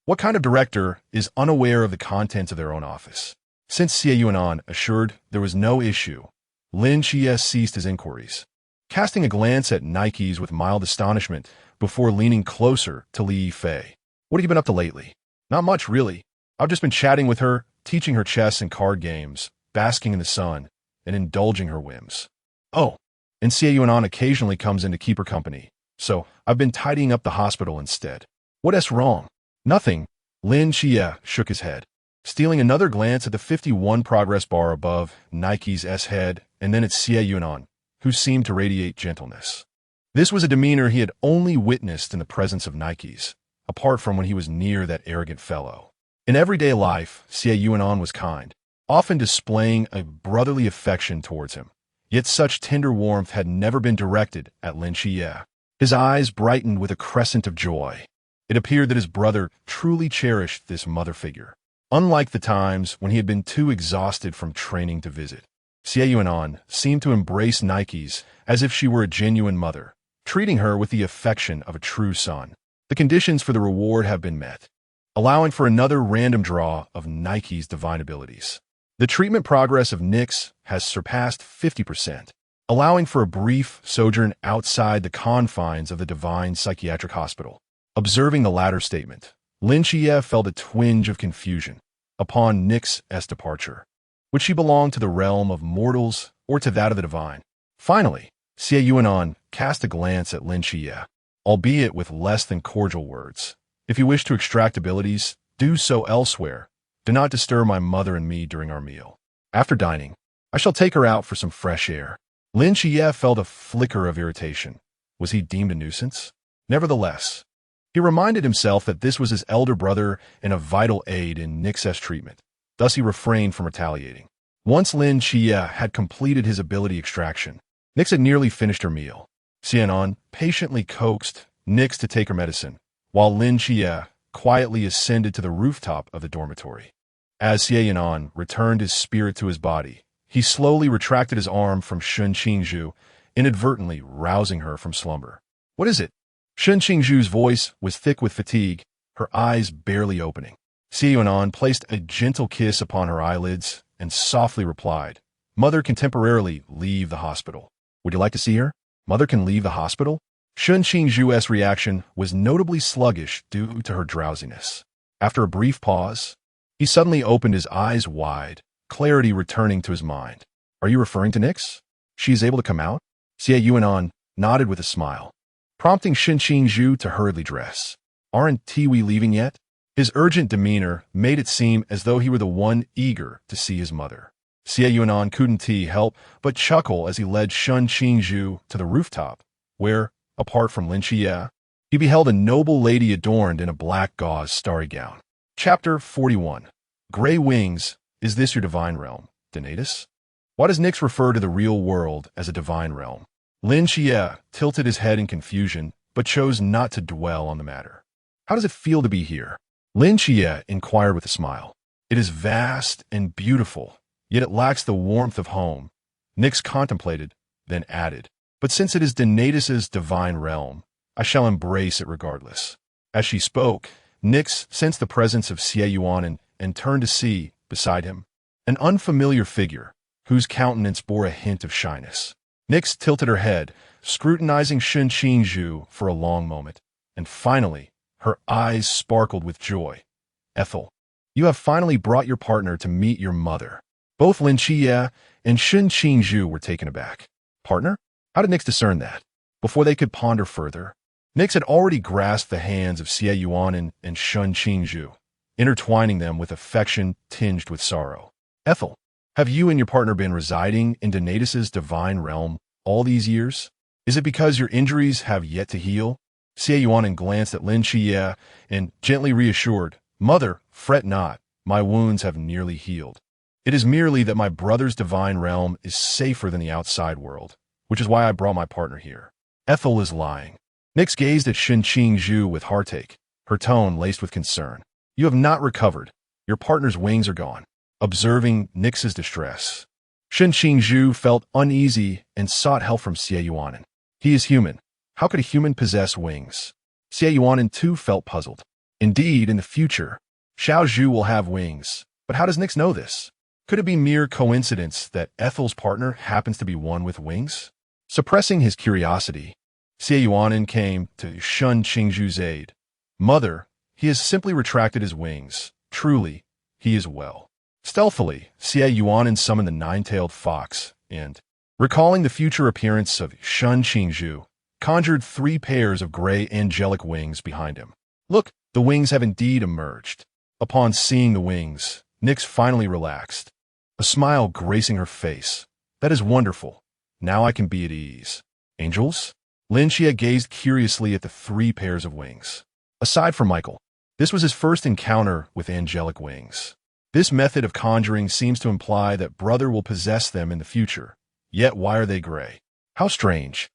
What kind of director is unaware of the contents of their own office? Since Xie Yunan assured there was no issue, Lin Xie ceased his inquiries, casting a glance at Nikes with mild astonishment before leaning closer to Li Yifei. What have you been up to lately? Not much, really. I've just been chatting with her, teaching her chess and card games, basking in the sun, and indulging her whims. Oh, and Xie Yunan occasionally comes in to keep her company, so I've been tidying up the hospital instead. What's wrong? Nothing. Lin Xie shook his head, stealing another glance at the 51 progress bar above Nike's head and then at Xie Yunan, who seemed to radiate gentleness. This was a demeanor he had only witnessed in the presence of Nikes, apart from when he was near that arrogant fellow. In everyday life, Xie Yunan was kind, often displaying a brotherly affection towards him, yet such tender warmth had never been directed at Lin Xie. His eyes brightened with a crescent of joy. It appeared that his brother truly cherished this mother figure, unlike the times when he had been too exhausted from training to visit. Xie Yunan seemed to embrace Nikes as if she were a genuine mother, treating her with the affection of a true son. The conditions for the reward have been met, allowing for another random draw of Nike's divine abilities. The treatment progress of Nix has surpassed 50%, allowing for a brief sojourn outside the confines of the divine psychiatric hospital. Observing the latter statement, Lin Xie felt a twinge of confusion upon Nix's departure. Would she belong to the realm of mortals or to that of the divine? Finally, Xie Yunan cast a glance at Lin Xie, albeit with less than cordial words. If you wish to extract abilities, do so elsewhere. Do not disturb my mother and me during our meal. After dining, I shall take her out for some fresh air. Lin Xie felt a flicker of irritation. Was he deemed a nuisance? Nevertheless, he reminded himself that this was his elder brother and a vital aid in Nix's treatment. Thus he refrained from retaliating. Once Lin Xie had completed his ability extraction, Nix had nearly finished her meal. Xie Yunan patiently coaxed Nix to take her medicine, while Lin Xie quietly ascended to the rooftop of the dormitory. As Xie Yunan returned his spirit to his body, he slowly retracted his arm from Shen Qingzhu, inadvertently rousing her from slumber. "What is it?" Shen Qingzhu's voice was thick with fatigue, her eyes barely opening. Xie Yunan placed a gentle kiss upon her eyelids and softly replied, "Mother can temporarily leave the hospital. Would you like to see her?" "Mother can leave the hospital?" Shen Qingzhu's reaction was notably sluggish due to her drowsiness. After a brief pause, he suddenly opened his eyes wide, clarity returning to his mind. "Are you referring to Nix? She is able to come out?" Xie Yunan nodded with a smile, prompting Shen Qingzhu to hurriedly dress. "Aren't we leaving yet?" His urgent demeanor made it seem as though he were the one eager to see his mother. Xie Yunan couldn't help but chuckle as he led Shen Qingzhu to the rooftop, where, apart from Lin Xie, he beheld a noble lady adorned in a black gauze starry gown. Chapter 41. Gray Wings, is this your divine realm, Donatus? Why does Nix refer to the real world as a divine realm? Lin Xie tilted his head in confusion, but chose not to dwell on the matter. How does it feel to be here? Lin Xie inquired with a smile. It is vast and beautiful, yet it lacks the warmth of home. Nix contemplated, then added, but since it is Donatus's divine realm, I shall embrace it regardless. As she spoke, Nix sensed the presence of Xie Yunan and turned to see, beside him, an unfamiliar figure, whose countenance bore a hint of shyness. Nix tilted her head, scrutinizing Shen Qingzhu for a long moment, and finally, her eyes sparkled with joy. "Ethel, you have finally brought your partner to meet your mother." Both Lin Xie and Shen Qingzhu were taken aback. Partner? How did Nix discern that? Before they could ponder further, Nix had already grasped the hands of Xie Yunan and Shen Qingzhu, intertwining them with affection tinged with sorrow. "Ethel, have you and your partner been residing in Donatus's divine realm all these years? Is it because your injuries have yet to heal?" Xie Yunan glanced at Lin Xie and gently reassured, "Mother, fret not, my wounds have nearly healed. It is merely that my brother's divine realm is safer than the outside world, which is why I brought my partner here." Ethel is lying. Nix gazed at Shen Qingzhu with heartache, her tone laced with concern. "You have not recovered. Your partner's wings are gone." Observing Nix's distress, Shen Qingzhu felt uneasy and sought help from Xie Yunan. "He is human. How could a human possess wings?" Xie Yunan too felt puzzled. Indeed, in the future, Xiao Zhu will have wings, but how does Nix know this? Could it be mere coincidence that Ethel's partner happens to be one with wings? Suppressing his curiosity, Xie Yunan came to Shen Qingzhu's aid. "Mother, he has simply retracted his wings. Truly, he is well." Stealthily, Xie Yunan summoned the nine-tailed fox and, recalling the future appearance of Shen Qingzhu, conjured 3 pairs of gray angelic wings behind him. "Look, the wings have indeed emerged." Upon seeing the wings, Nix finally relaxed, a smile gracing her face. "That is wonderful. Now I can be at ease." "Angels?" Lin Xie gazed curiously at the 3 pairs of wings. Aside from Michael, this was his first encounter with angelic wings. This method of conjuring seems to imply that brother will possess them in the future. Yet why are they gray? How strange.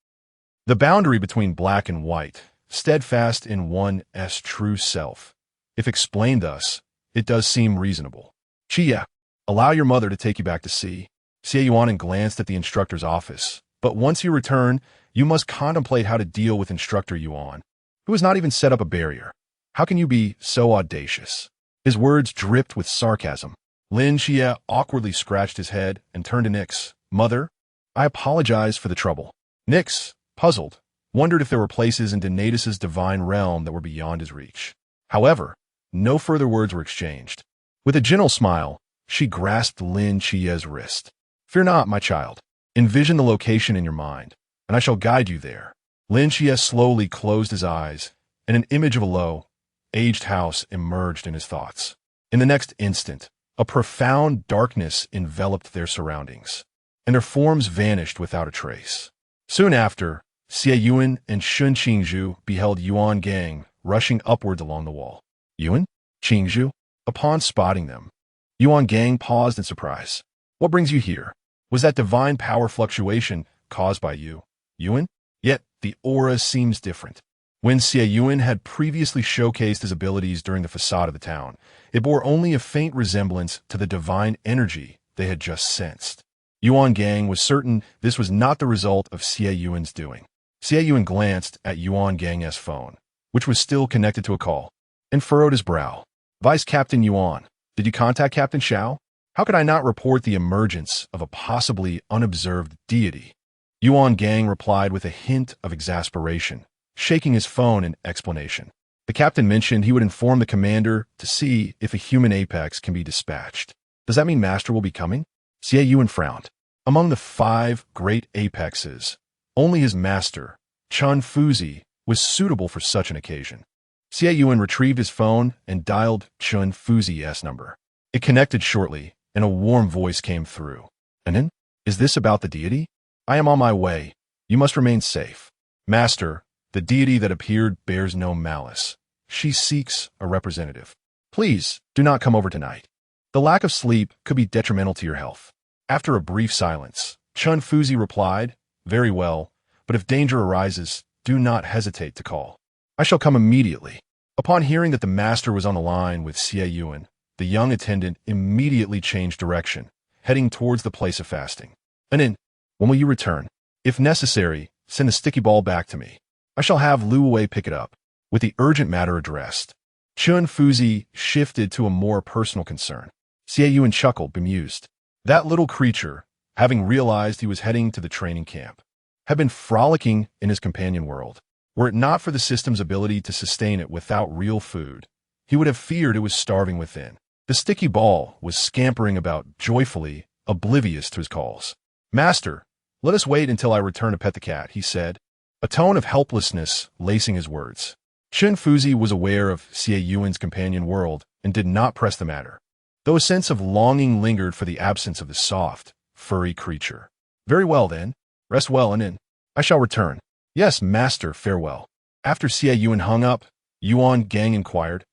The boundary between black and white, steadfast in one's true self. If explained thus, it does seem reasonable. "Xie, allow your mother to take you back to sea." Xie Yunan glanced at the instructor's office. "But once you return, you must contemplate how to deal with Instructor Yuan, who has not even set up a barrier. How can you be so audacious?" His words dripped with sarcasm. Lin Xie awkwardly scratched his head and turned to Nix. "Mother, I apologize for the trouble." Nix, puzzled, wondered if there were places in Donatus's divine realm that were beyond his reach. However, no further words were exchanged. With a gentle smile, she grasped Lin Xie's wrist. "Fear not, my child. Envision the location in your mind, and I shall guide you there." Lin Xie slowly closed his eyes, and an image of a low, aged house emerged in his thoughts. In the next instant, a profound darkness enveloped their surroundings, and their forms vanished without a trace. Soon after, Xie Yunan and Shen Qingzhu beheld Yuan Gang rushing upwards along the wall. "Yuan? Qingzhu?" Upon spotting them, Yuan Gang paused in surprise. What brings you here? Was that divine power fluctuation caused by you, Yuan? Yet, the aura seems different. When Xie Yunan had previously showcased his abilities during the facade of the town, it bore only a faint resemblance to the divine energy they had just sensed. Yuan Gang was certain this was not the result of Xie Yuan's doing. Xie Yuan glanced at Yuan Gang's phone, which was still connected to a call, and furrowed his brow. Vice Captain Yuan, did you contact Captain Xiao? How could I not report the emergence of a possibly unobserved deity? Yuan Gang replied with a hint of exasperation, shaking his phone in explanation. The captain mentioned he would inform the commander to see if a human apex can be dispatched. Does that mean Master will be coming? Xie Yuan frowned. Among the 5 great apexes, only his master, Chun Fuzi, was suitable for such an occasion. Xie Yuan retrieved his phone and dialed Chun Fuzi's number. It connected shortly, and a warm voice came through. Anin? Is this about the deity? I am on my way. You must remain safe. Master, the deity that appeared bears no malice. She seeks a representative. Please, do not come over tonight. The lack of sleep could be detrimental to your health. After a brief silence, Chun Fuzi replied, Very well, but if danger arises, do not hesitate to call. I shall come immediately. Upon hearing that the master was on the line with Xie Yuan, the young attendant immediately changed direction, heading towards the place of fasting. Anin, when will you return? If necessary, send the sticky ball back to me. I shall have Lu Wei pick it up. With the urgent matter addressed, Chun Fuzi shifted to a more personal concern. Xie Yuan chuckled, bemused. That little creature, having realized he was heading to the training camp, had been frolicking in his companion world. Were it not for the system's ability to sustain it without real food, he would have feared it was starving within. The sticky ball was scampering about joyfully, oblivious to his calls. Master, let us wait until I return to pet the cat, he said, a tone of helplessness lacing his words. Chun Fuzi was aware of Xie Yuan's companion world and did not press the matter, though a sense of longing lingered for the absence of the soft, furry creature. Very well, then. Rest well, and I shall return. Yes, master, farewell. After Xie Yuan hung up, Yuan Gang inquired,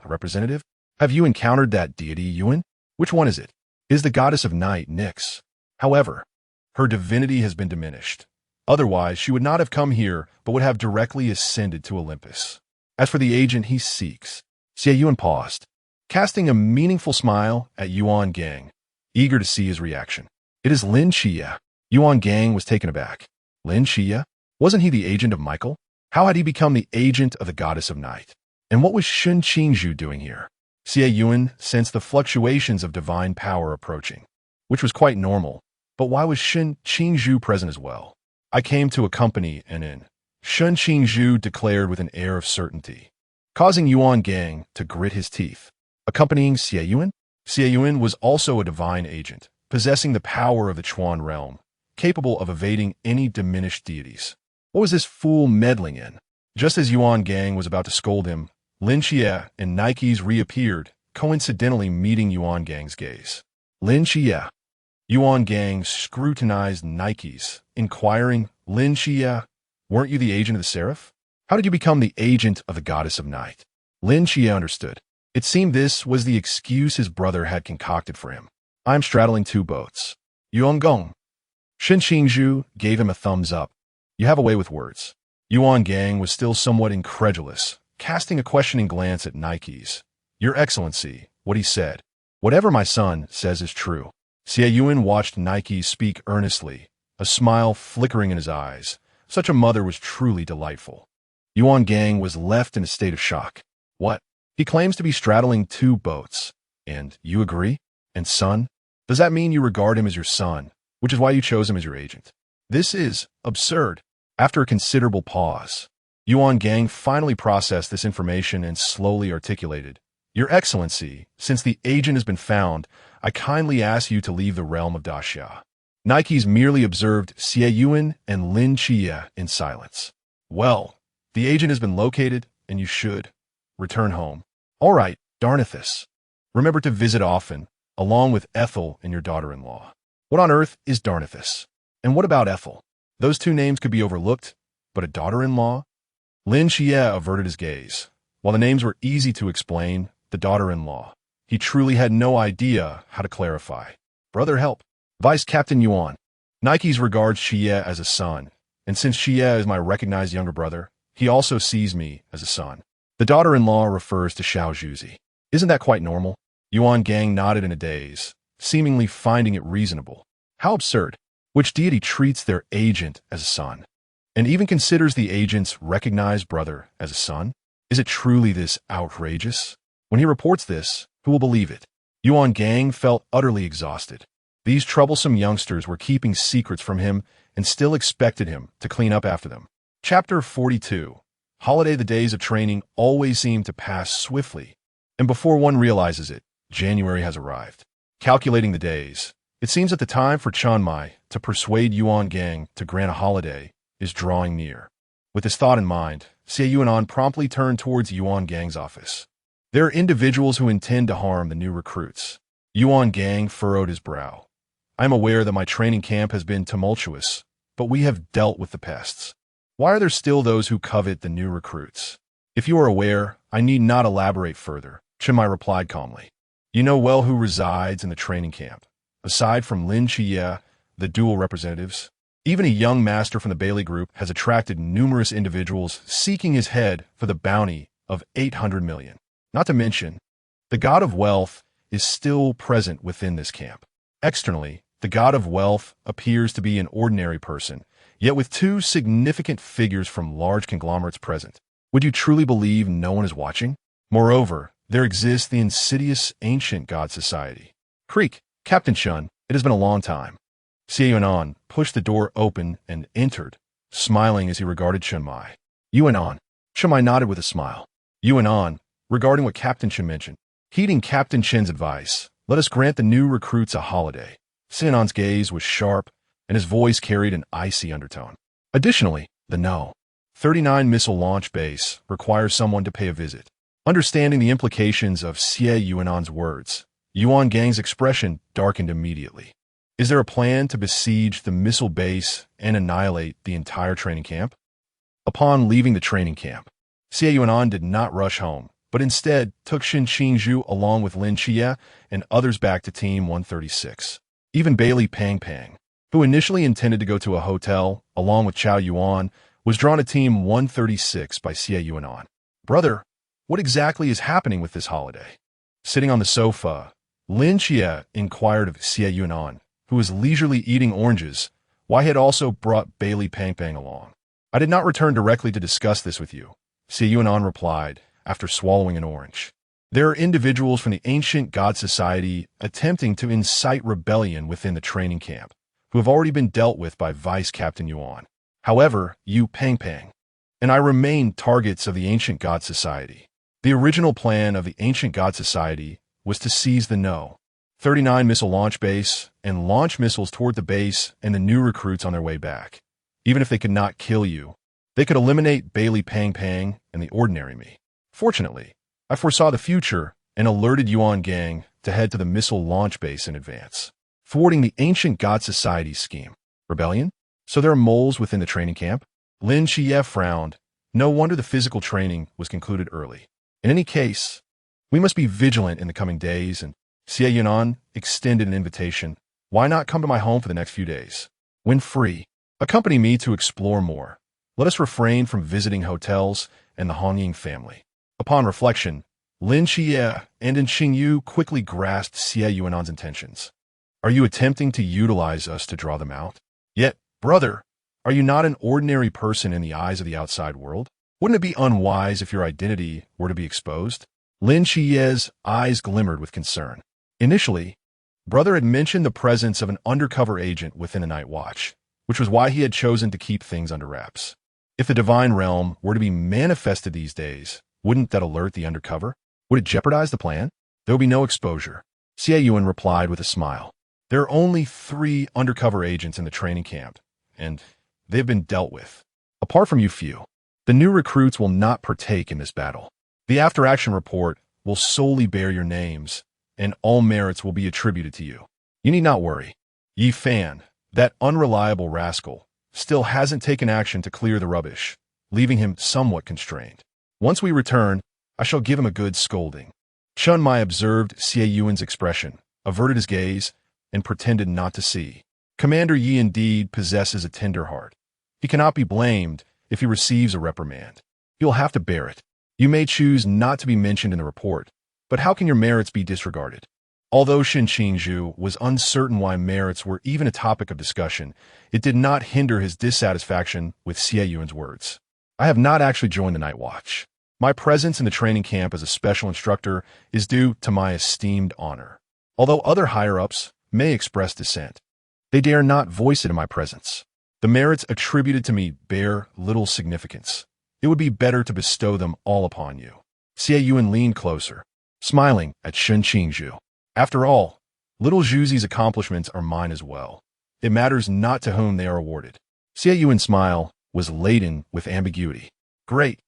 A representative? Have you encountered that deity, Yuan? Which one is it? It is the goddess of night, Nyx. However, her divinity has been diminished. Otherwise, she would not have come here, but would have directly ascended to Olympus. As for the agent he seeks, Xie Yuan paused, casting a meaningful smile at Yuan Gang, eager to see his reaction. It is Lin Xie. Yuan Gang was taken aback. Lin Xie? Wasn't he the agent of Michael? How had he become the agent of the goddess of night? And what was Shen Qingzhu doing here? Xie Yuan sensed the fluctuations of divine power approaching, which was quite normal. But why was Shen Qingzhu present as well? I came to accompany and in. Shen Qingzhu declared with an air of certainty, causing Yuan Gang to grit his teeth. Accompanying Xie Yuan? Xie Yuan was also a divine agent, possessing the power of the Chuan realm, capable of evading any diminished deities. What was this fool meddling in? Just as Yuan Gang was about to scold him, Lin Xie and Nikes reappeared, coincidentally meeting Yuan Gang's gaze. Lin Xie. Yuan Gang scrutinized Nikes, inquiring, Lin Xie, weren't you the agent of the Seraph? How did you become the agent of the goddess of night? Lin Xie understood. It seemed this was the excuse his brother had concocted for him. I'm straddling 2 boats. Yuan Gong. Shen Qingzhu gave him a thumbs up. You have a way with words. Yuan Gang was still somewhat incredulous, casting a questioning glance at Nikes. Your Excellency, what he said. Whatever my son says is true. Xie Yuan watched Nikes speak earnestly, a smile flickering in his eyes. Such a mother was truly delightful. Yuan Gang was left in a state of shock. What? He claims to be straddling 2 boats. And you agree? And son? Does that mean you regard him as your son, which is why you chose him as your agent? This is absurd. After a considerable pause, Yuan Gang finally processed this information and slowly articulated, Your Excellency, since the agent has been found, I kindly ask you to leave the realm of Daxia. Nikes merely observed Xie Yuan and Lin Xie in silence. Well, the agent has been located, and you should return home. All right, Darnithus. Remember to visit often, along with Ethel and your daughter-in-law. What on earth is Darnithus? And what about Ethel? Those 2 names could be overlooked, but a daughter-in-law? Lin Xie averted his gaze. While the names were easy to explain, the daughter-in-law, he truly had no idea how to clarify. Brother, help. Vice Captain Yuan. Nike's regards Xie as a son, and since Xie is my recognized younger brother, he also sees me as a son. The daughter-in-law refers to Xiao Zhuzi. Isn't that quite normal? Yuan Gang nodded in a daze, seemingly finding it reasonable. How absurd. Which deity treats their agent as a son, and even considers the agent's recognized brother as a son? Is it truly this outrageous? When he reports this, who will believe it? Yuan Gang felt utterly exhausted. These troublesome youngsters were keeping secrets from him and still expected him to clean up after them. Chapter 42. Holiday. The days of training always seem to pass swiftly, and before one realizes it, January has arrived. Calculating the days, it seems that the time for Mai to persuade Yuan Gang to grant a holiday is drawing near. With this thought in mind, Xie Yunan promptly turned towards Yuan Gang's office. There are individuals who intend to harm the new recruits. Yuan Gang furrowed his brow. I am aware that my training camp has been tumultuous, but we have dealt with the pests. Why are there still those who covet the new recruits? If you are aware, I need not elaborate further, Mai replied calmly. You know well who resides in the training camp. Aside from Lin Xie, the dual representatives, even a young master from the Bailey Group has attracted numerous individuals seeking his head for the bounty of 800 million. Not to mention, the god of wealth is still present within this camp. Externally, the god of wealth appears to be an ordinary person, yet with two significant figures from large conglomerates present. Would you truly believe no one is watching? Moreover, there exists the insidious ancient god society. Creak. Captain Shen, it has been a long time. Xie Yunan pushed the door open and entered, smiling as he regarded Shen Mai. Yunan. Shen Mai nodded with a smile. Yunan, regarding what Captain Shen mentioned, heeding Captain Shen's advice, let us grant the new recruits a holiday. Xie Yunan's gaze was sharp, and his voice carried an icy undertone. Additionally, the No. 39 missile launch base requires someone to pay a visit. Understanding the implications of Xie Yunan's words, Yuan Gang's expression darkened immediately. Is there a plan to besiege the missile base and annihilate the entire training camp? Upon leaving the training camp, Xie Yunan did not rush home, but instead took Qingzhu along with Lin Xie and others back to Team 136. Even Bailey Pang Pang, who initially intended to go to a hotel along with Chao Yuan, was drawn to Team 136 by Xie Yunan. Brother, what exactly is happening with this holiday? Sitting on the sofa, Lin Xie inquired of Xie Yunan, who was leisurely eating oranges, why he had also brought Bailey Pang Pang along. I did not return directly to discuss this with you, Xie Yunan replied, after swallowing an orange. There are individuals from the ancient god society attempting to incite rebellion within the training camp, who have already been dealt with by Vice Captain Yuan. However, you Pang Pang and I remain targets of the ancient god society. The original plan of the ancient god society was to seize the No. 39 missile launch base and launch missiles toward the base and the new recruits on their way back. Even if they could not kill you, they could eliminate Bailey Pang Pang and the ordinary me. Fortunately, I foresaw the future and alerted Yuan Gang to head to the missile launch base in advance, thwarting the ancient god society's scheme. Rebellion? So there are moles within the training camp? Lin Xie frowned. No wonder the physical training was concluded early. In any case, we must be vigilant in the coming days, and Xie Yunan extended an invitation. Why not come to my home for the next few days? When free, accompany me to explore more. Let us refrain from visiting hotels and the Hongying family. Upon reflection, Lin Xie and Qingzhu quickly grasped Xie Yunan's intentions. Are you attempting to utilize us to draw them out? Yet, brother, are you not an ordinary person in the eyes of the outside world? Wouldn't it be unwise if your identity were to be exposed? Lin Xie's eyes glimmered with concern. Initially, brother had mentioned the presence of an undercover agent within the Night Watch, which was why he had chosen to keep things under wraps. If the divine realm were to be manifested these days, wouldn't that alert the undercover? Would it jeopardize the plan? There would be no exposure. Xie Yuan replied with a smile. There are only 3 undercover agents in the training camp, and they've been dealt with. Apart from you few, the new recruits will not partake in this battle. The after-action report will solely bear your names, and all merits will be attributed to you. You need not worry. Yi Fan, that unreliable rascal, still hasn't taken action to clear the rubbish, leaving him somewhat constrained. Once we return, I shall give him a good scolding. Shen Mai observed Xie Yuan's expression, averted his gaze, and pretended not to see. Commander Yi indeed possesses a tender heart. He cannot be blamed if he receives a reprimand. He will have to bear it. You may choose not to be mentioned in the report, but how can your merits be disregarded? Although Qingzhu was uncertain why merits were even a topic of discussion, it did not hinder his dissatisfaction with Xie Yunan's words. I have not actually joined the night watch. My presence in the training camp as a special instructor is due to my esteemed honor. Although other higher-ups may express dissent, they dare not voice it in my presence. The merits attributed to me bear little significance. It would be better to bestow them all upon you. Xie Yunan leaned closer, smiling at Qingzhu. After all, little Zhuzi's accomplishments are mine as well. It matters not to whom they are awarded. Xie Yuan's smile was laden with ambiguity. Great.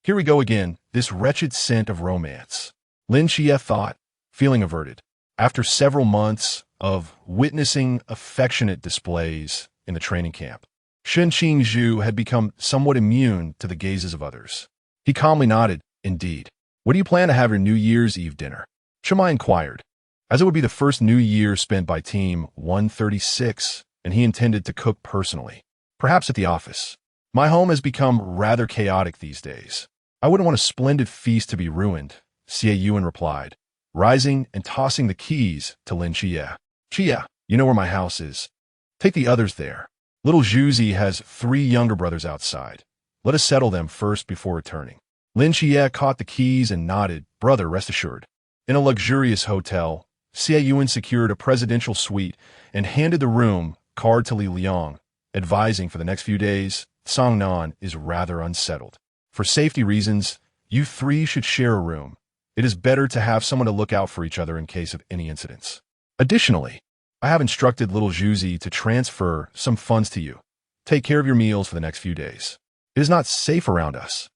Here we go again, this wretched scent of romance. Lin Xie thought, feeling averted. After several months of witnessing affectionate displays in the training camp, Qingzhu had become somewhat immune to the gazes of others. He calmly nodded, indeed. What do you plan to have your New Year's Eve dinner? Shemai inquired, as it would be the first New Year spent by Team 136, and he intended to cook personally. Perhaps at the office. My home has become rather chaotic these days. I wouldn't want a splendid feast to be ruined, Xie Yunan replied, rising and tossing the keys to Lin Xie. Xie, you know where my house is. Take the others there. Little Zhuzi has 3 younger brothers outside. Let us settle them first before returning. Lin Xie caught the keys and nodded, brother, rest assured. In a luxurious hotel, Xie Yunan secured a presidential suite and handed the room card to Li Liang, advising for the next few days, Songnan is rather unsettled. For safety reasons, you 3 should share a room. It is better to have someone to look out for each other in case of any incidents. Additionally, I have instructed little Zhuzi to transfer some funds to you. Take care of your meals for the next few days. It is not safe around us,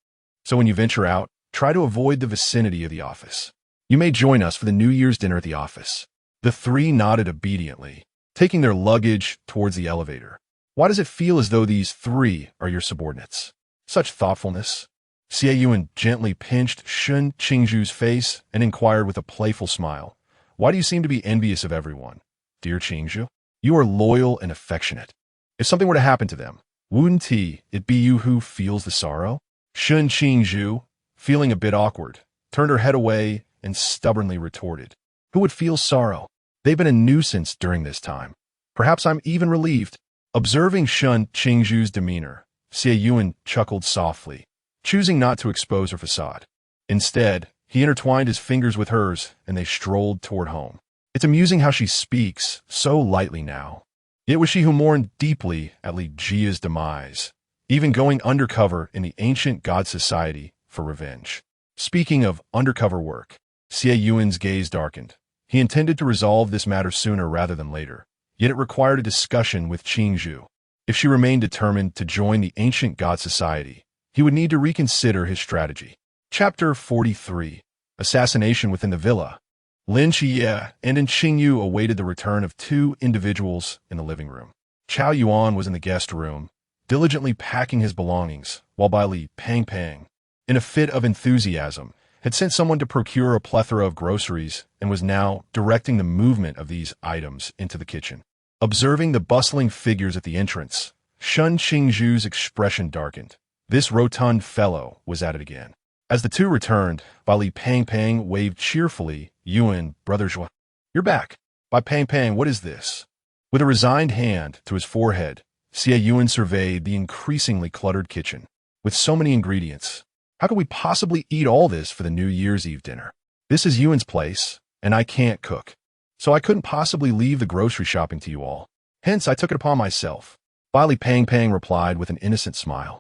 so when you venture out, try to avoid the vicinity of the office. You may join us for the New Year's dinner at the office. The 3 nodded obediently, taking their luggage towards the elevator. Why does it feel as though these 3 are your subordinates? Such thoughtfulness. Xie Yunan gently pinched Qingzhu's face and inquired with a playful smile, why do you seem to be envious of everyone? Dear Qingzhu, you are loyal and affectionate. If something were to happen to them, wouldn't it be you who feels the sorrow? Qingzhu, feeling a bit awkward, turned her head away and stubbornly retorted, who would feel sorrow? They've been a nuisance during this time. Perhaps I'm even relieved. Observing Qingzhu's demeanor, Xie Yunan chuckled softly, choosing not to expose her facade. Instead, he intertwined his fingers with hers, and they strolled toward home. It's amusing how she speaks so lightly now. It was she who mourned deeply at Li Jia's demise, even going undercover in the ancient god society for revenge. Speaking of undercover work, Xie Yuan's gaze darkened. He intended to resolve this matter sooner rather than later, yet it required a discussion with Qingzhu. If she remained determined to join the ancient god society, he would need to reconsider his strategy. Chapter 43. Assassination within the villa. Lin Xie and Qingyu awaited the return of 2 individuals in the living room. Chao Yuan was in the guest room, diligently packing his belongings, while Bai Li Pang, in a fit of enthusiasm, had sent someone to procure a plethora of groceries and was now directing the movement of these items into the kitchen. Observing the bustling figures at the entrance, Qingzhu's expression darkened. This rotund fellow was at it again. As the 2 returned, Bai Li Pang waved cheerfully, Yuan, brother Zhuo, you're back. Bai Pang, what is this? With a resigned hand to his forehead, Xie Yunan surveyed the increasingly cluttered kitchen. With so many ingredients, how could we possibly eat all this for the New Year's Eve dinner? This is Yuan's place, and I can't cook, so I couldn't possibly leave the grocery shopping to you all. Hence, I took it upon myself. Bai Li Pang replied with an innocent smile,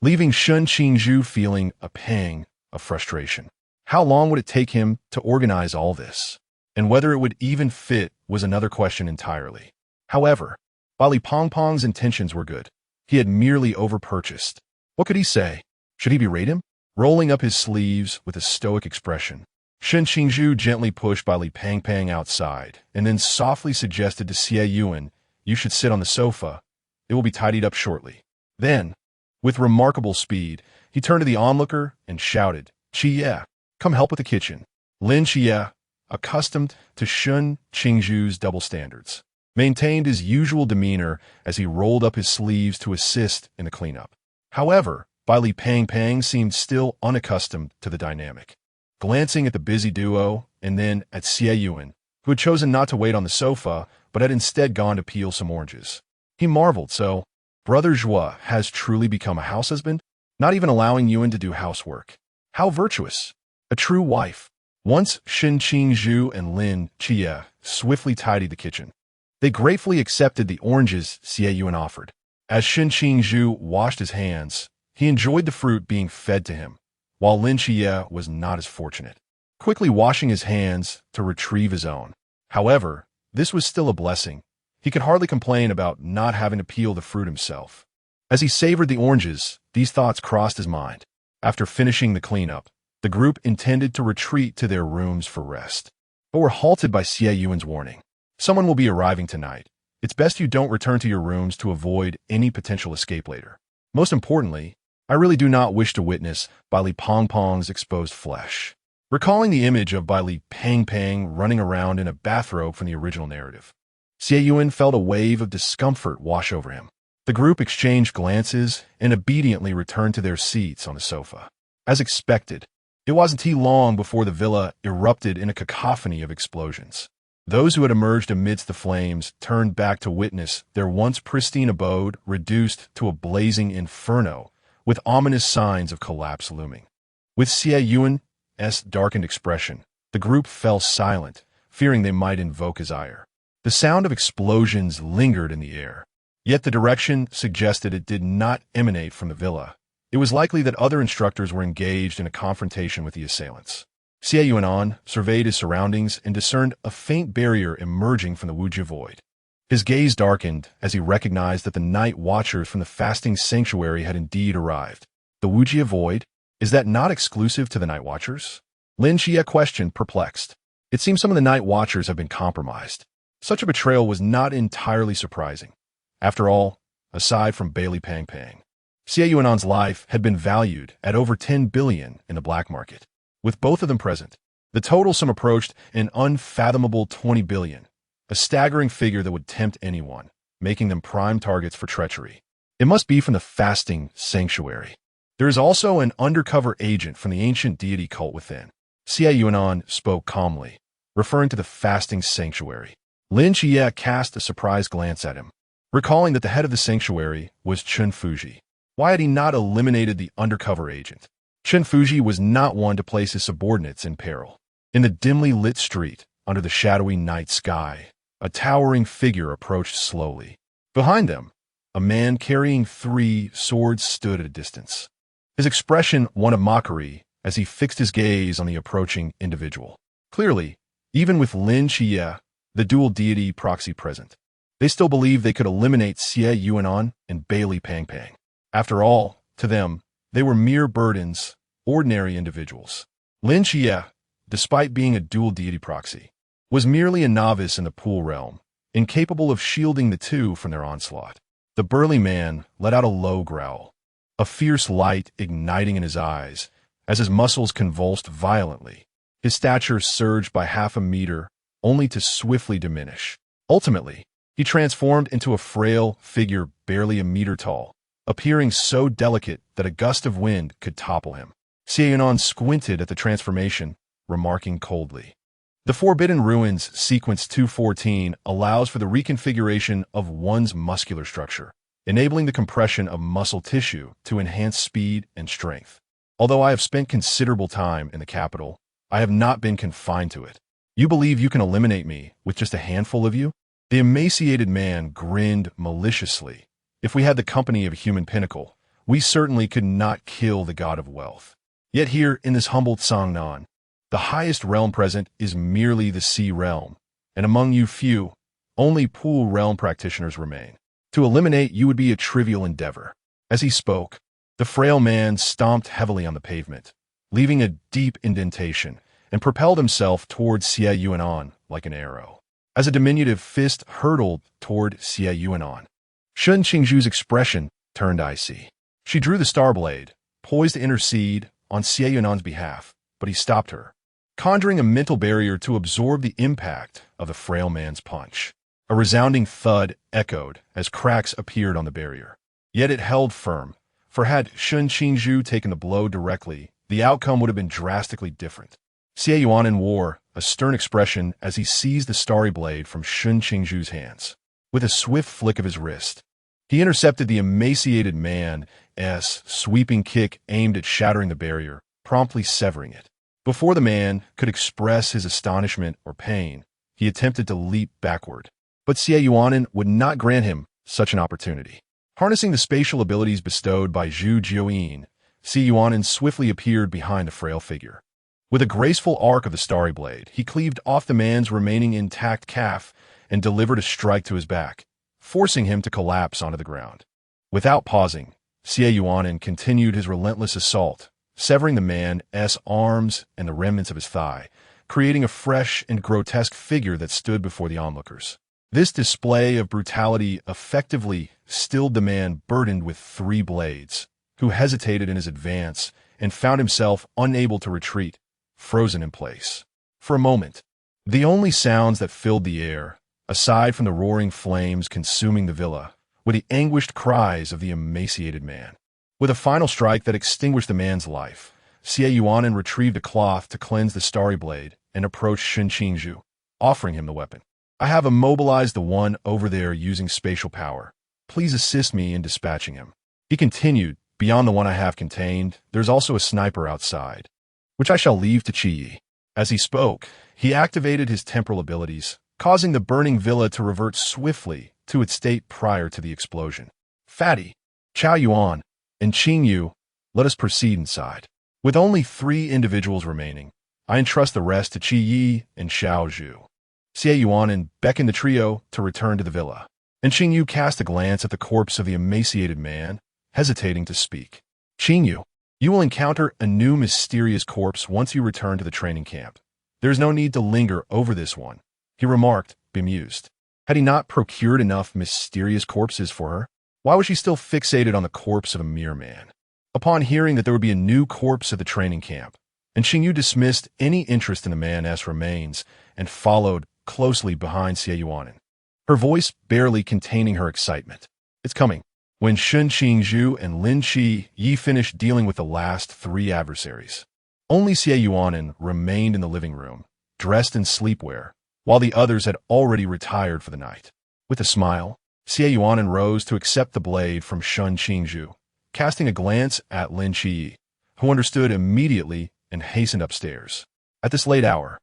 leaving Qingzhu feeling a pang of frustration. How long would it take him to organize all this? And whether it would even fit was another question entirely. However, Bai Li Pang's intentions were good. He had merely overpurchased. What could he say? Should he berate him? Rolling up his sleeves with a stoic expression, Qingzhu gently pushed Bai Li Pang outside and then softly suggested to Xie Yunan, you should sit on the sofa. It will be tidied up shortly. Then, with remarkable speed, he turned to the onlooker and shouted, Xie, come help with the kitchen. Lin Xie, accustomed to Qingzhu's double standards, maintained his usual demeanor as he rolled up his sleeves to assist in the cleanup. However, Baili Pang seemed still unaccustomed to the dynamic. Glancing at the busy duo and then at Xie Yunan, who had chosen not to wait on the sofa but had instead gone to peel some oranges, he marveled. So, Brother Zhua has truly become a house husband, not even allowing Yuan to do housework. How virtuous! A true wife. Once Shen Qingzhu and Lin Xie swiftly tidied the kitchen. They gratefully accepted the oranges Xie Yuan offered. As Shen Qingzhu washed his hands, he enjoyed the fruit being fed to him, while Lin Xie was not as fortunate, quickly washing his hands to retrieve his own. However, this was still a blessing. He could hardly complain about not having to peel the fruit himself. As he savored the oranges, these thoughts crossed his mind. After finishing the cleanup, the group intended to retreat to their rooms for rest, but were halted by Xie Yuan's warning. Someone will be arriving tonight. It's best you don't return to your rooms to avoid any potential escape later. Most importantly, I really do not wish to witness Baili Pang's exposed flesh. Recalling the image of Baili Pang running around in a bathrobe from the original narrative, Xie Yunan felt a wave of discomfort wash over him. The group exchanged glances and obediently returned to their seats on the sofa. As expected, it wasn't too long before the villa erupted in a cacophony of explosions. Those who had emerged amidst the flames turned back to witness their once pristine abode reduced to a blazing inferno, with ominous signs of collapse looming. With Xie Yuan's darkened expression, the group fell silent, fearing they might invoke his ire. The sound of explosions lingered in the air, yet the direction suggested it did not emanate from the villa. It was likely that other instructors were engaged in a confrontation with the assailants. Xie Yunan surveyed his surroundings and discerned a faint barrier emerging from the Wujia void. His gaze darkened as he recognized that the night watchers from the fasting sanctuary had indeed arrived. The Wujia void? Is that not exclusive to the night watchers? Lin Xie questioned, perplexed. It seems some of the night watchers have been compromised. Such a betrayal was not entirely surprising. After all, aside from Baili Pang, Xie Yunan's life had been valued at over 10 billion in the black market. With both of them present, the total sum approached an unfathomable 20 billion, a staggering figure that would tempt anyone, making them prime targets for treachery. It must be from the fasting sanctuary. There is also an undercover agent from the ancient deity cult within. Xie Yunan spoke calmly, referring to the fasting sanctuary. Lin Xie cast a surprised glance at him, recalling that the head of the sanctuary was Chen Fuji. Why had he not eliminated the undercover agent? Chen Fuji was not one to place his subordinates in peril. In the dimly lit street, under the shadowy night sky, a towering figure approached slowly. Behind them, a man carrying 3 swords stood at a distance. His expression one of mockery as he fixed his gaze on the approaching individual. Clearly, even with Lin Xie, the dual deity proxy present, they still believed they could eliminate Xie Yunan and Baili Pang. After all, to them, they were mere burdens, ordinary individuals. Lin Xie, despite being a dual deity proxy, was merely a novice in the pool realm, incapable of shielding the two from their onslaught. The burly man let out a low growl, a fierce light igniting in his eyes as his muscles convulsed violently. His stature surged by half a meter, only to swiftly diminish. Ultimately, he transformed into a frail figure barely a meter tall, appearing so delicate that a gust of wind could topple him. Xie Yunan squinted at the transformation, remarking coldly, "The Forbidden Ruins Sequence 214 allows for the reconfiguration of one's muscular structure, enabling the compression of muscle tissue to enhance speed and strength. Although I have spent considerable time in the capital, I have not been confined to it. You believe you can eliminate me with just a handful of you?" The emaciated man grinned maliciously. "If we had the company of a human pinnacle, we certainly could not kill the god of wealth. Yet here in this humble Tsangnan, the highest realm present is merely the sea realm, and among you few, only pool realm practitioners remain. To eliminate you would be a trivial endeavor." As he spoke, the frail man stomped heavily on the pavement, leaving a deep indentation, and propelled himself toward Xie Yunan like an arrow. As a diminutive fist hurtled toward Xie Yunan, Shen Qingzhu's expression turned icy. She drew the star blade, poised to intercede on Xie Yunan's behalf, but he stopped her, conjuring a mental barrier to absorb the impact of the frail man's punch. A resounding thud echoed as cracks appeared on the barrier. Yet it held firm, for had Qingzhu taken the blow directly, the outcome would have been drastically different. Xie Yunan wore a stern expression as he seized the starry blade from Qingzhu's hands. With a swift flick of his wrist, he intercepted the emaciated man's sweeping kick aimed at shattering the barrier, promptly severing it. Before the man could express his astonishment or pain, he attempted to leap backward. But Xie Yunan would not grant him such an opportunity. Harnessing the spatial abilities bestowed by Xie Yuchen, Xie Yunan swiftly appeared behind the frail figure. With a graceful arc of the starry blade, he cleaved off the man's remaining intact calf and delivered a strike to his back, forcing him to collapse onto the ground. Without pausing, Xie Yunan continued his relentless assault, severing the man's arms and the remnants of his thigh, creating a fresh and grotesque figure that stood before the onlookers. This display of brutality effectively stilled the man burdened with 3 blades, who hesitated in his advance and found himself unable to retreat, frozen in place. For a moment, the only sounds that filled the air, aside from the roaring flames consuming the villa, were the anguished cries of the emaciated man. With a final strike that extinguished the man's life, Xie Yunan retrieved a cloth to cleanse the starry blade and approached Qingzhu, offering him the weapon. I have immobilized the one over there using spatial power. Please assist me in dispatching him. He continued, beyond the one I have contained, there's also a sniper outside, which I shall leave to Qi. As he spoke, he activated his temporal abilities, causing the burning villa to revert swiftly to its state prior to the explosion. Fatty, Chao Yuan, and Qingyu, let us proceed inside. With only 3 individuals remaining, I entrust the rest to Qi Yi and Xiao Zhu. Xie Yunan beckoned the trio to return to the villa, and Qingyu cast a glance at the corpse of the emaciated man, hesitating to speak. Qingyu, you will encounter a new mysterious corpse once you return to the training camp. There is no need to linger over this one, he remarked, bemused. Had he not procured enough mysterious corpses for her? Why was she still fixated on the corpse of a mere man? Upon hearing that there would be a new corpse at the training camp, and Qingyu dismissed any interest in the man's remains and followed closely behind Xie Yunan, her voice barely containing her excitement. It's coming. When Qingzhu and Lin Qi Yi finished dealing with the last 3 adversaries, only Xie Yunan remained in the living room, dressed in sleepwear, while the others had already retired for the night. With a smile, Xie Yunan rose to accept the blade from Qingzhu, casting a glance at Lin Qi Yi, who understood immediately and hastened upstairs. At this late hour,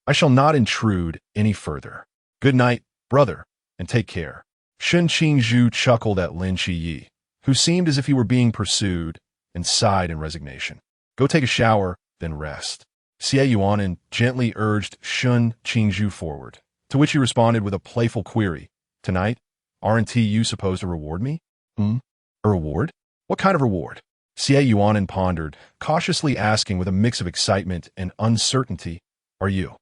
I shall not intrude any further. Good night, brother, and take care. Qingzhu chuckled at Lin Qi Yi, who seemed as if he were being pursued, and sighed in resignation. Go take a shower, then rest. Xie Yunan gently urged Qingzhu forward, to which he responded with a playful query. Tonight, aren't you supposed to reward me? A reward? What kind of reward? Xie Yunan pondered, cautiously asking with a mix of excitement and uncertainty, Are you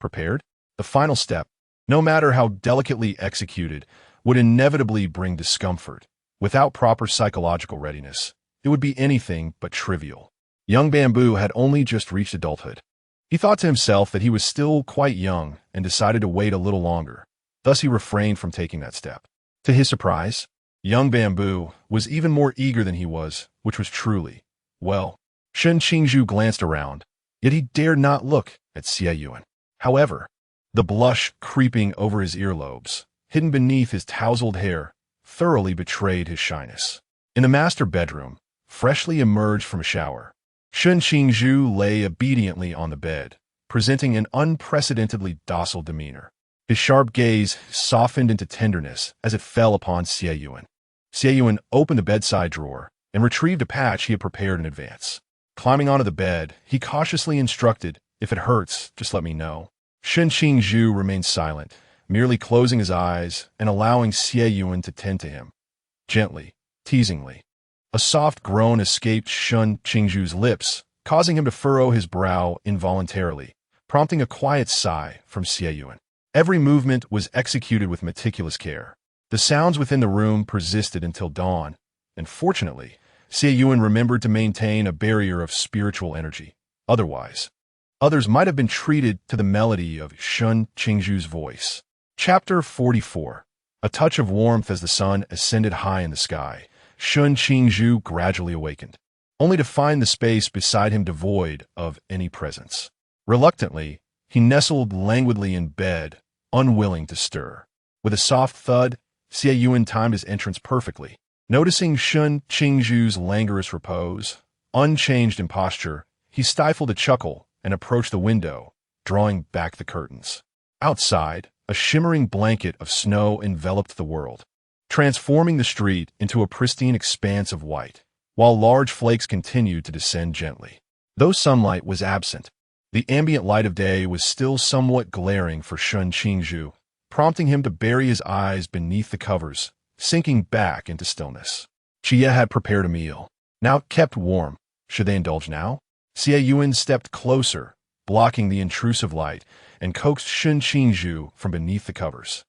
prepared? The final step, no matter how delicately executed, would inevitably bring discomfort. Without proper psychological readiness, it would be anything but trivial. Young Bamboo had only just reached adulthood. He thought to himself that he was still quite young and decided to wait a little longer. Thus he refrained from taking that step. To his surprise, young Bamboo was even more eager than he was, which was truly, well. Qingzhu glanced around, yet he dared not look at Xie Yunan. However, the blush creeping over his earlobes, hidden beneath his tousled hair, thoroughly betrayed his shyness. In the master bedroom, freshly emerged from a shower, Qingzhu lay obediently on the bed, presenting an unprecedentedly docile demeanor. His sharp gaze softened into tenderness as it fell upon Xie Yunan. Xie Yunan opened the bedside drawer and retrieved a patch he had prepared in advance. Climbing onto the bed, he cautiously instructed, If it hurts, just let me know. Qingzhu remained silent, merely closing his eyes and allowing Xie Yunan to tend to him. Gently, teasingly. A soft groan escaped Qingzhu's lips, causing him to furrow his brow involuntarily, prompting a quiet sigh from Xie Yunan. Every movement was executed with meticulous care. The sounds within the room persisted until dawn, and fortunately, Xie Yunan remembered to maintain a barrier of spiritual energy. Otherwise, others might have been treated to the melody of Qingzhu's voice. Chapter 44. A touch of warmth as the sun ascended high in the sky. Qingzhu gradually awakened, only to find the space beside him devoid of any presence. Reluctantly, he nestled languidly in bed, unwilling to stir. With a soft thud, Xie Yunan timed his entrance perfectly. Noticing Qingzhu's languorous repose, unchanged in posture, he stifled a chuckle and approached the window, drawing back the curtains. Outside, a shimmering blanket of snow enveloped the world, transforming the street into a pristine expanse of white, while large flakes continued to descend gently. Though sunlight was absent, the ambient light of day was still somewhat glaring for Qingzhu, prompting him to bury his eyes beneath the covers, sinking back into stillness. Xie had prepared a meal, now kept warm. Should they indulge now? Xie Yunan stepped closer, blocking the intrusive light, and coaxed Qingzhu from beneath the covers.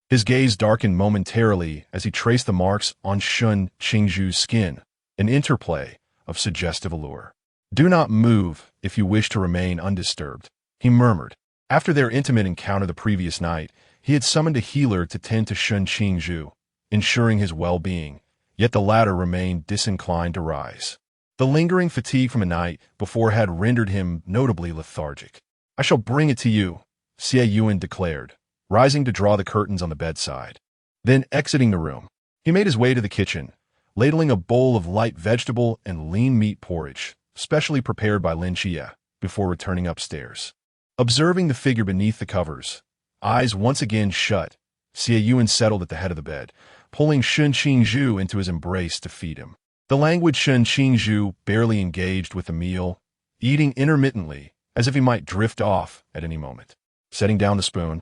His gaze darkened momentarily as he traced the marks on Qingzhu's skin, an interplay of suggestive allure. "Do not move if you wish to remain undisturbed," he murmured. After their intimate encounter the previous night, he had summoned a healer to tend to Qingzhu, ensuring his well-being, yet the latter remained disinclined to rise. The lingering fatigue from the night before had rendered him notably lethargic. "I shall bring it to you," Xie Yunan declared, rising to draw the curtains on the bedside. Then, exiting the room, he made his way to the kitchen, ladling a bowl of light vegetable and lean meat porridge, specially prepared by Xie, before returning upstairs. Observing the figure beneath the covers, eyes once again shut, Xie Yunan settled at the head of the bed, pulling Qingzhu into his embrace to feed him. The languid Qingzhu barely engaged with the meal, eating intermittently as if he might drift off at any moment. Setting down the spoon,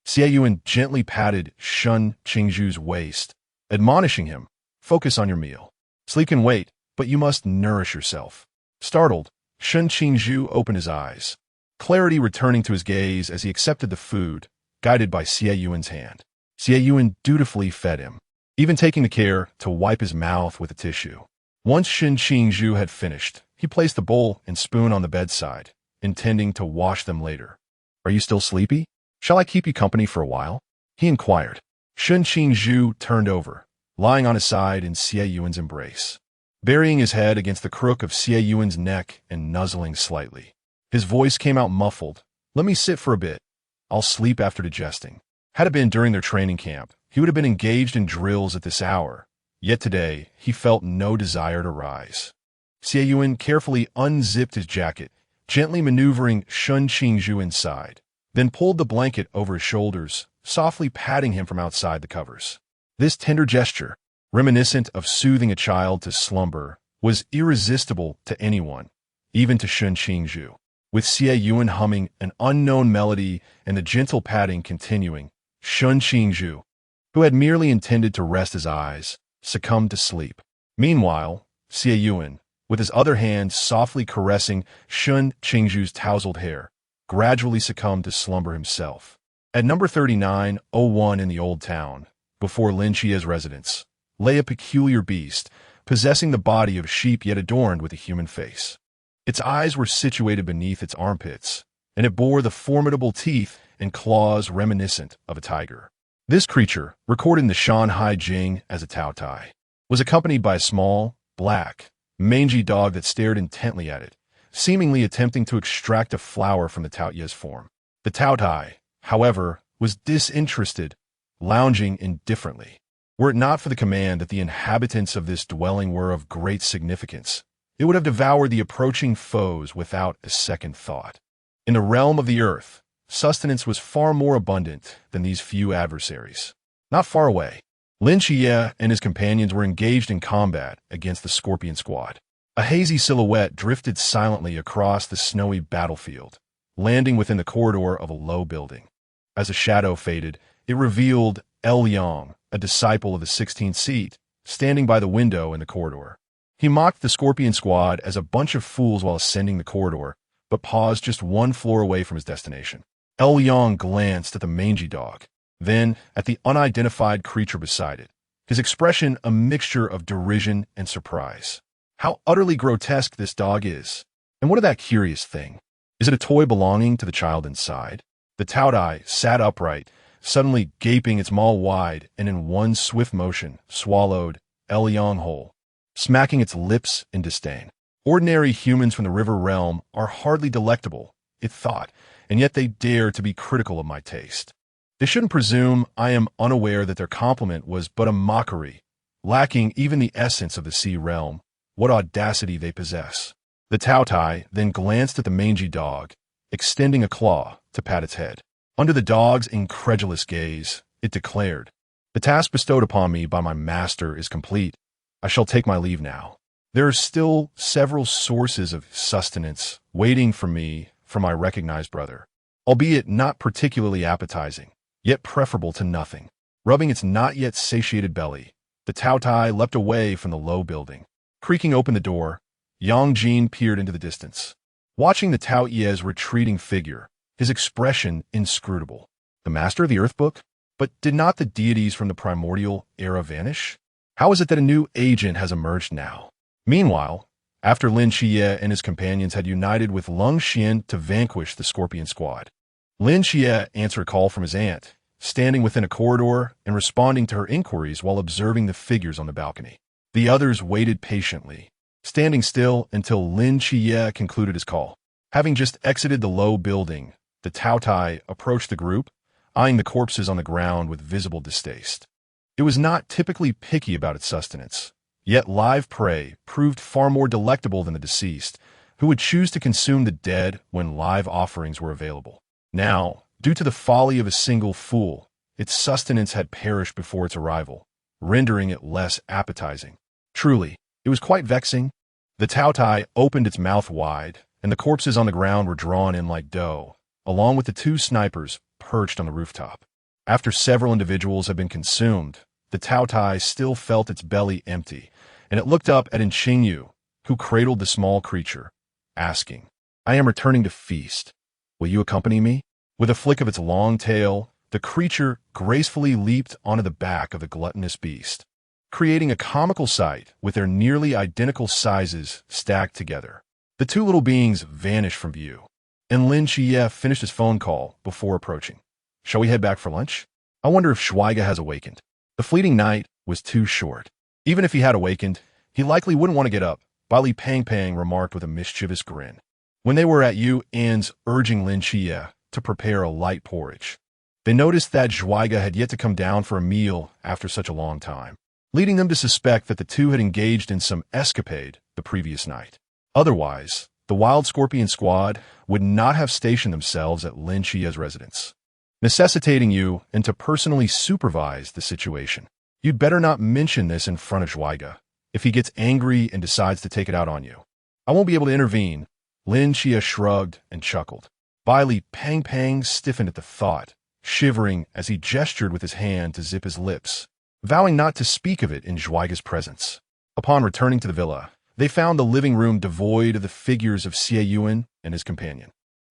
Xie Yunan gently patted Qingzhu's waist, admonishing him, "Focus on your meal. Sleep can wait, but you must nourish yourself." Startled, Qingzhu opened his eyes, clarity returning to his gaze as he accepted the food, guided by Xie Yunan's hand. Xie Yunan dutifully fed him, even taking the care to wipe his mouth with a tissue. Once Qingzhu had finished, he placed the bowl and spoon on the bedside, intending to wash them later. "Are you still sleepy? Shall I keep you company for a while?" he inquired. Qingzhu turned over, lying on his side in Xie Yuan's embrace, burying his head against the crook of Xie Yuan's neck and nuzzling slightly. His voice came out muffled. "Let me sit for a bit. I'll sleep after digesting." Had it been during their training camp, he would have been engaged in drills at this hour, yet today he felt no desire to rise. Xie Yunan carefully unzipped his jacket, gently maneuvering Qingzhu inside, then pulled the blanket over his shoulders, softly patting him from outside the covers. This tender gesture, reminiscent of soothing a child to slumber, was irresistible to anyone, even to Qingzhu. With Xie Yunan humming an unknown melody and the gentle patting continuing, Qingzhu, who had merely intended to rest his eyes, succumbed to sleep. Meanwhile, Xie Yunan, with his other hand softly caressing Qingzhu's tousled hair, gradually succumbed to slumber himself. At number 3901 in the Old Town, before Xie's residence, lay a peculiar beast, possessing the body of a sheep yet adorned with a human face. Its eyes were situated beneath its armpits, and it bore the formidable teeth and claws reminiscent of a tiger. This creature, recorded in the Shanghai Jing as a Taotai, was accompanied by a small, black, mangy dog that stared intently at it, seemingly attempting to extract a flower from the Taoye's form. The Taotai, however, was disinterested, lounging indifferently. Were it not for the command that the inhabitants of this dwelling were of great significance, it would have devoured the approaching foes without a second thought. In the realm of the earth, sustenance was far more abundant than these few adversaries. Not far away, Xie and his companions were engaged in combat against the Scorpion Squad. A hazy silhouette drifted silently across the snowy battlefield, landing within the corridor of a low building. As a shadow faded, it revealed Yang, a disciple of the 16th seat, standing by the window in the corridor. He mocked the Scorpion Squad as a bunch of fools while ascending the corridor, but paused just one floor away from his destination. Yang glanced at the mangy dog, then at the unidentified creature beside it, his expression a mixture of derision and surprise. How utterly grotesque this dog is. And what of that curious thing? Is it a toy belonging to the child inside? The Taotai sat upright, suddenly gaping its maw wide and in one swift motion swallowed Eliang whole, smacking its lips in disdain. Ordinary humans from the river realm are hardly delectable, it thought, and yet they dare to be critical of my taste. They shouldn't presume I am unaware that their compliment was but a mockery, lacking even the essence of the sea realm. What audacity they possess. The Taotai then glanced at the mangy dog, extending a claw to pat its head. Under the dog's incredulous gaze, it declared, "The task bestowed upon me by my master is complete. I shall take my leave now. There are still several sources of sustenance waiting for me from my recognized brother, albeit not particularly appetizing, yet preferable to nothing." Rubbing its not yet satiated belly, the Taotai leapt away from the low building. Creaking open the door, Yang Jin peered into the distance. Watching the Tao Ye's retreating figure, his expression inscrutable. The master of the Earth Book? But did not the deities from the primordial era vanish? How is it that a new agent has emerged now? Meanwhile, after Lin Xie and his companions had united with Lung Xian to vanquish the Scorpion Squad, Lin Xie answered a call from his aunt, standing within a corridor and responding to her inquiries while observing the figures on the balcony. The others waited patiently, standing still until Lin Xie concluded his call. Having just exited the low building, the Taotai approached the group, eyeing the corpses on the ground with visible distaste. It was not typically picky about its sustenance, yet live prey proved far more delectable than the deceased, who would choose to consume the dead when live offerings were available. Now, due to the folly of a single fool, its sustenance had perished before its arrival, rendering it less appetizing. Truly, it was quite vexing. The Taotai opened its mouth wide, and the corpses on the ground were drawn in like dough, along with the two snipers perched on the rooftop. After several individuals had been consumed, the Taotai still felt its belly empty, and it looked up at Qingzhu, who cradled the small creature, asking, "I am returning to feast. Will you accompany me?" With a flick of its long tail, the creature gracefully leaped onto the back of the gluttonous beast, creating a comical sight with their nearly identical sizes stacked together. The two little beings vanished from view, and Lin Xie finished his phone call before approaching. "Shall we head back for lunch? I wonder if Schweiger has awakened." The fleeting night was too short. Even if he had awakened, he likely wouldn't want to get up, Bali Pang Pang remarked with a mischievous grin. When they were at Yuan's urging Lin Xie to prepare a light porridge, they noticed that Schweiger had yet to come down for a meal after such a long time, leading them to suspect that the two had engaged in some escapade the previous night. Otherwise, the Wild Scorpion Squad would not have stationed themselves at Lin Xie's residence, necessitating you and to personally supervise the situation. You'd better not mention this in front of Schweiger, if he gets angry and decides to take it out on you. I won't be able to intervene. Lin Xie shrugged and chuckled. Bili Pang Pang stiffened at the thought, shivering as he gestured with his hand to zip his lips, vowing not to speak of it in Schweiger's presence. Upon returning to the villa, they found the living room devoid of the figures of Xie Yunan and his companion.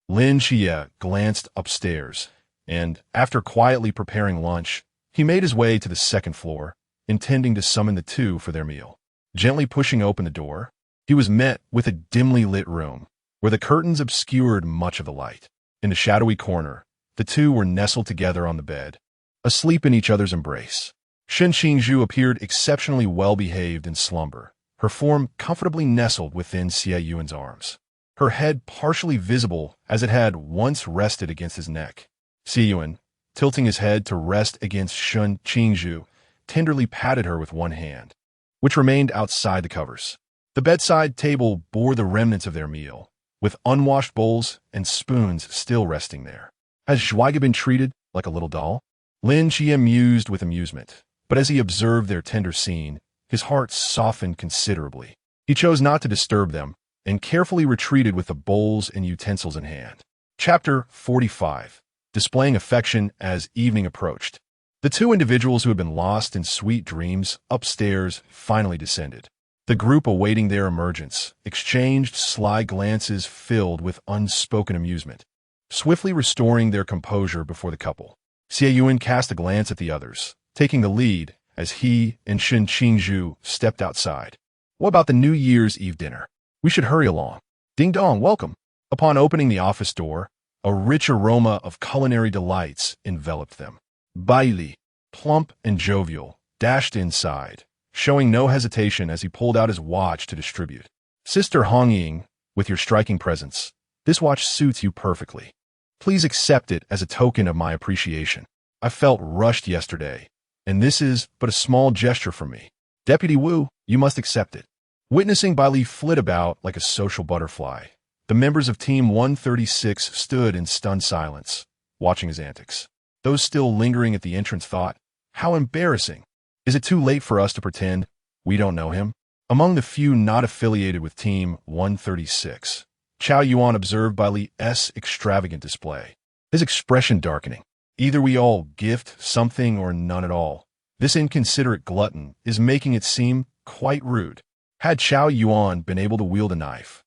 Lin Xie glanced upstairs, and, after quietly preparing lunch, he made his way to the second floor, intending to summon the two for their meal. Gently pushing open the door, he was met with a dimly lit room, where the curtains obscured much of the light. In the shadowy corner, the two were nestled together on the bed, asleep in each other's embrace. Qingzhu appeared exceptionally well-behaved in slumber, her form comfortably nestled within Xie Yuan's arms, her head partially visible as it had once rested against his neck. Xie Yuan, tilting his head to rest against Qingzhu, tenderly patted her with one hand, which remained outside the covers. The bedside table bore the remnants of their meal, with unwashed bowls and spoons still resting there. Has Schweiger been treated like a little doll? Lin Xie mused with amusement, but as he observed their tender scene, his heart softened considerably. He chose not to disturb them, and carefully retreated with the bowls and utensils in hand. Chapter 45. Displaying affection as evening approached. The two individuals who had been lost in sweet dreams upstairs finally descended. The group awaiting their emergence exchanged sly glances filled with unspoken amusement, swiftly restoring their composure before the couple. Xie Yuan cast a glance at the others, taking the lead as he and Qingzhu stepped outside. What about the New Year's Eve dinner? We should hurry along. Ding dong, welcome. Upon opening the office door, a rich aroma of culinary delights enveloped them. Bai Li, plump and jovial, dashed inside, showing no hesitation as he pulled out his watch to distribute. Sister Hong Ying, with your striking presence, this watch suits you perfectly. Please accept it as a token of my appreciation. I felt rushed yesterday, and this is but a small gesture from me. Deputy Wu, you must accept it. Witnessing Bai Li flit about like a social butterfly, the members of Team 136 stood in stunned silence, watching his antics. Those still lingering at the entrance thought, how embarrassing. Is it too late for us to pretend we don't know him? Among the few not affiliated with Team 136, Chao Yuan observed Bai Li's extravagant display, his expression darkening. Either we all gift something or none at all. This inconsiderate glutton is making it seem quite rude. Had Chao Yuan been able to wield a knife,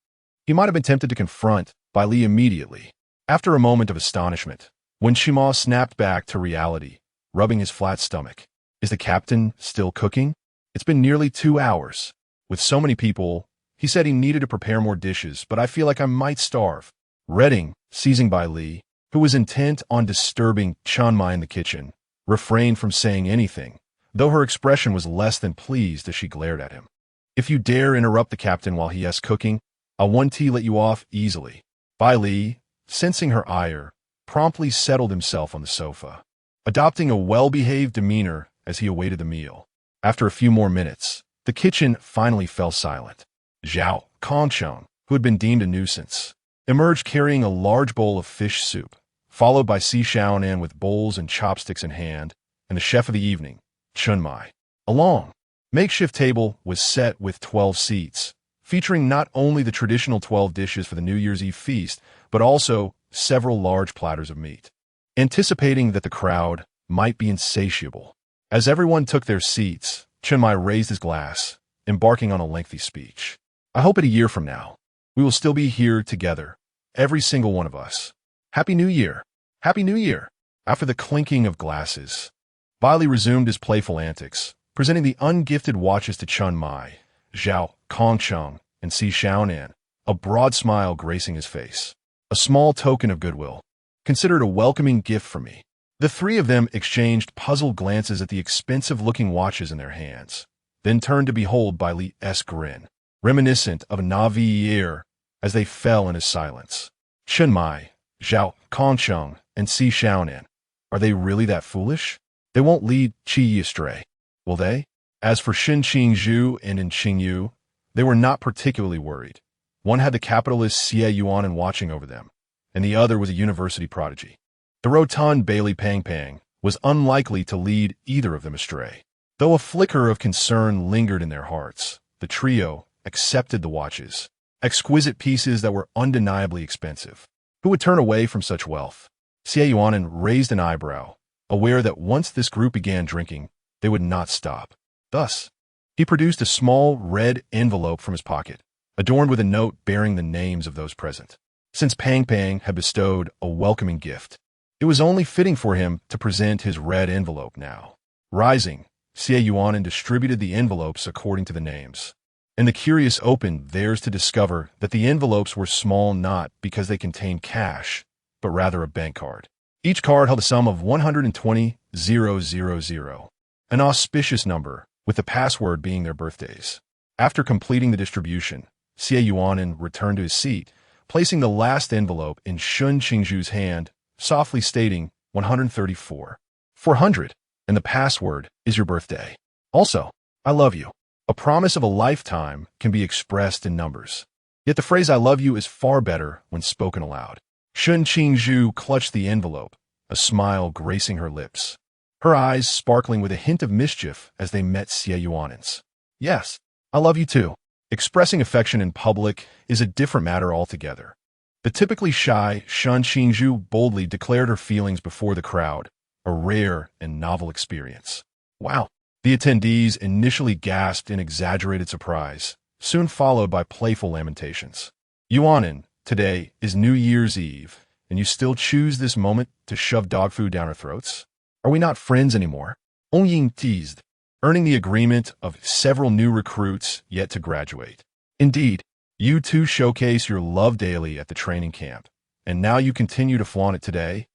he might have been tempted to confront Bai Li immediately. After a moment of astonishment, when Shima snapped back to reality, rubbing his flat stomach, is the captain still cooking? It's been nearly 2 hours. With so many people, he said he needed to prepare more dishes, but I feel like I might starve. Redding, seizing Bai Li, who was intent on disturbing Chen Mai in the kitchen, refrained from saying anything, though her expression was less than pleased as she glared at him. If you dare interrupt the captain while he is cooking, I'll let you off easily. Bai Li, sensing her ire, promptly settled himself on the sofa, adopting a well-behaved demeanor as he awaited the meal. After a few more minutes, the kitchen finally fell silent. Zhao Kongcheng, who had been deemed a nuisance, emerged carrying a large bowl of fish soup, followed by Xie Yunan with bowls and chopsticks in hand, and the chef of the evening, Chen Mai. A long, makeshift table was set with 12 seats, featuring not only the traditional 12 dishes for the New Year's Eve feast, but also several large platters of meat. Anticipating that the crowd might be insatiable, as everyone took their seats, Chen Mai raised his glass, embarking on a lengthy speech. I hope a year from now, we will still be here together, every single one of us. Happy New Year! Happy New Year! After the clinking of glasses, Bai Li resumed his playful antics, presenting the ungifted watches to Chen Mai, Zhao Kongcheng, and Xie Yunan, a broad smile gracing his face. A small token of goodwill. Consider it a welcoming gift from me. The three of them exchanged puzzled glances at the expensive-looking watches in their hands, then turned to behold Bai Li's grin, reminiscent of a Navier, as they fell in his silence. Chen Mai, Zhao Kongcheng, and Xie Yunan. Are they really that foolish? They won't lead Qi astray, will they? As for Shen Qingzhu and in Qingyu, they were not particularly worried. One had the capitalist Xie Yunan watching over them, and the other was a university prodigy. The rotund Bailey Pang Pang was unlikely to lead either of them astray. Though a flicker of concern lingered in their hearts, the trio accepted the watches, exquisite pieces that were undeniably expensive. Who would turn away from such wealth? Xie Yunan raised an eyebrow, aware that once this group began drinking, they would not stop. Thus, he produced a small red envelope from his pocket, adorned with a note bearing the names of those present. Since Pang Pang had bestowed a welcoming gift, it was only fitting for him to present his red envelope now. Rising, Xie Yunan distributed the envelopes according to the names, and the curious opened theirs to discover that the envelopes were small not because they contained cash, but rather a bank card. Each card held a sum of 120,000, an auspicious number, with the password being their birthdays. After completing the distribution, Xie Yunan returned to his seat, placing the last envelope in Shun Qingzhu's hand, softly stating 134. 400, and the password is your birthday. Also, I love you. A promise of a lifetime can be expressed in numbers. Yet the phrase I love you is far better when spoken aloud. Shun Qingzhu clutched the envelope, a smile gracing her lips, her eyes sparkling with a hint of mischief as they met Xie Yunan's. Yes, I love you too. Expressing affection in public is a different matter altogether. The typically shy Shun Qingzhu boldly declared her feelings before the crowd, a rare and novel experience. Wow! The attendees initially gasped in exaggerated surprise, soon followed by playful lamentations. Yuanan, today is New Year's Eve, and you still choose this moment to shove dog food down our throats? Are we not friends anymore? Ong Ying teased, earning the agreement of several new recruits yet to graduate. Indeed, you two showcase your love daily at the training camp, and now you continue to flaunt it today?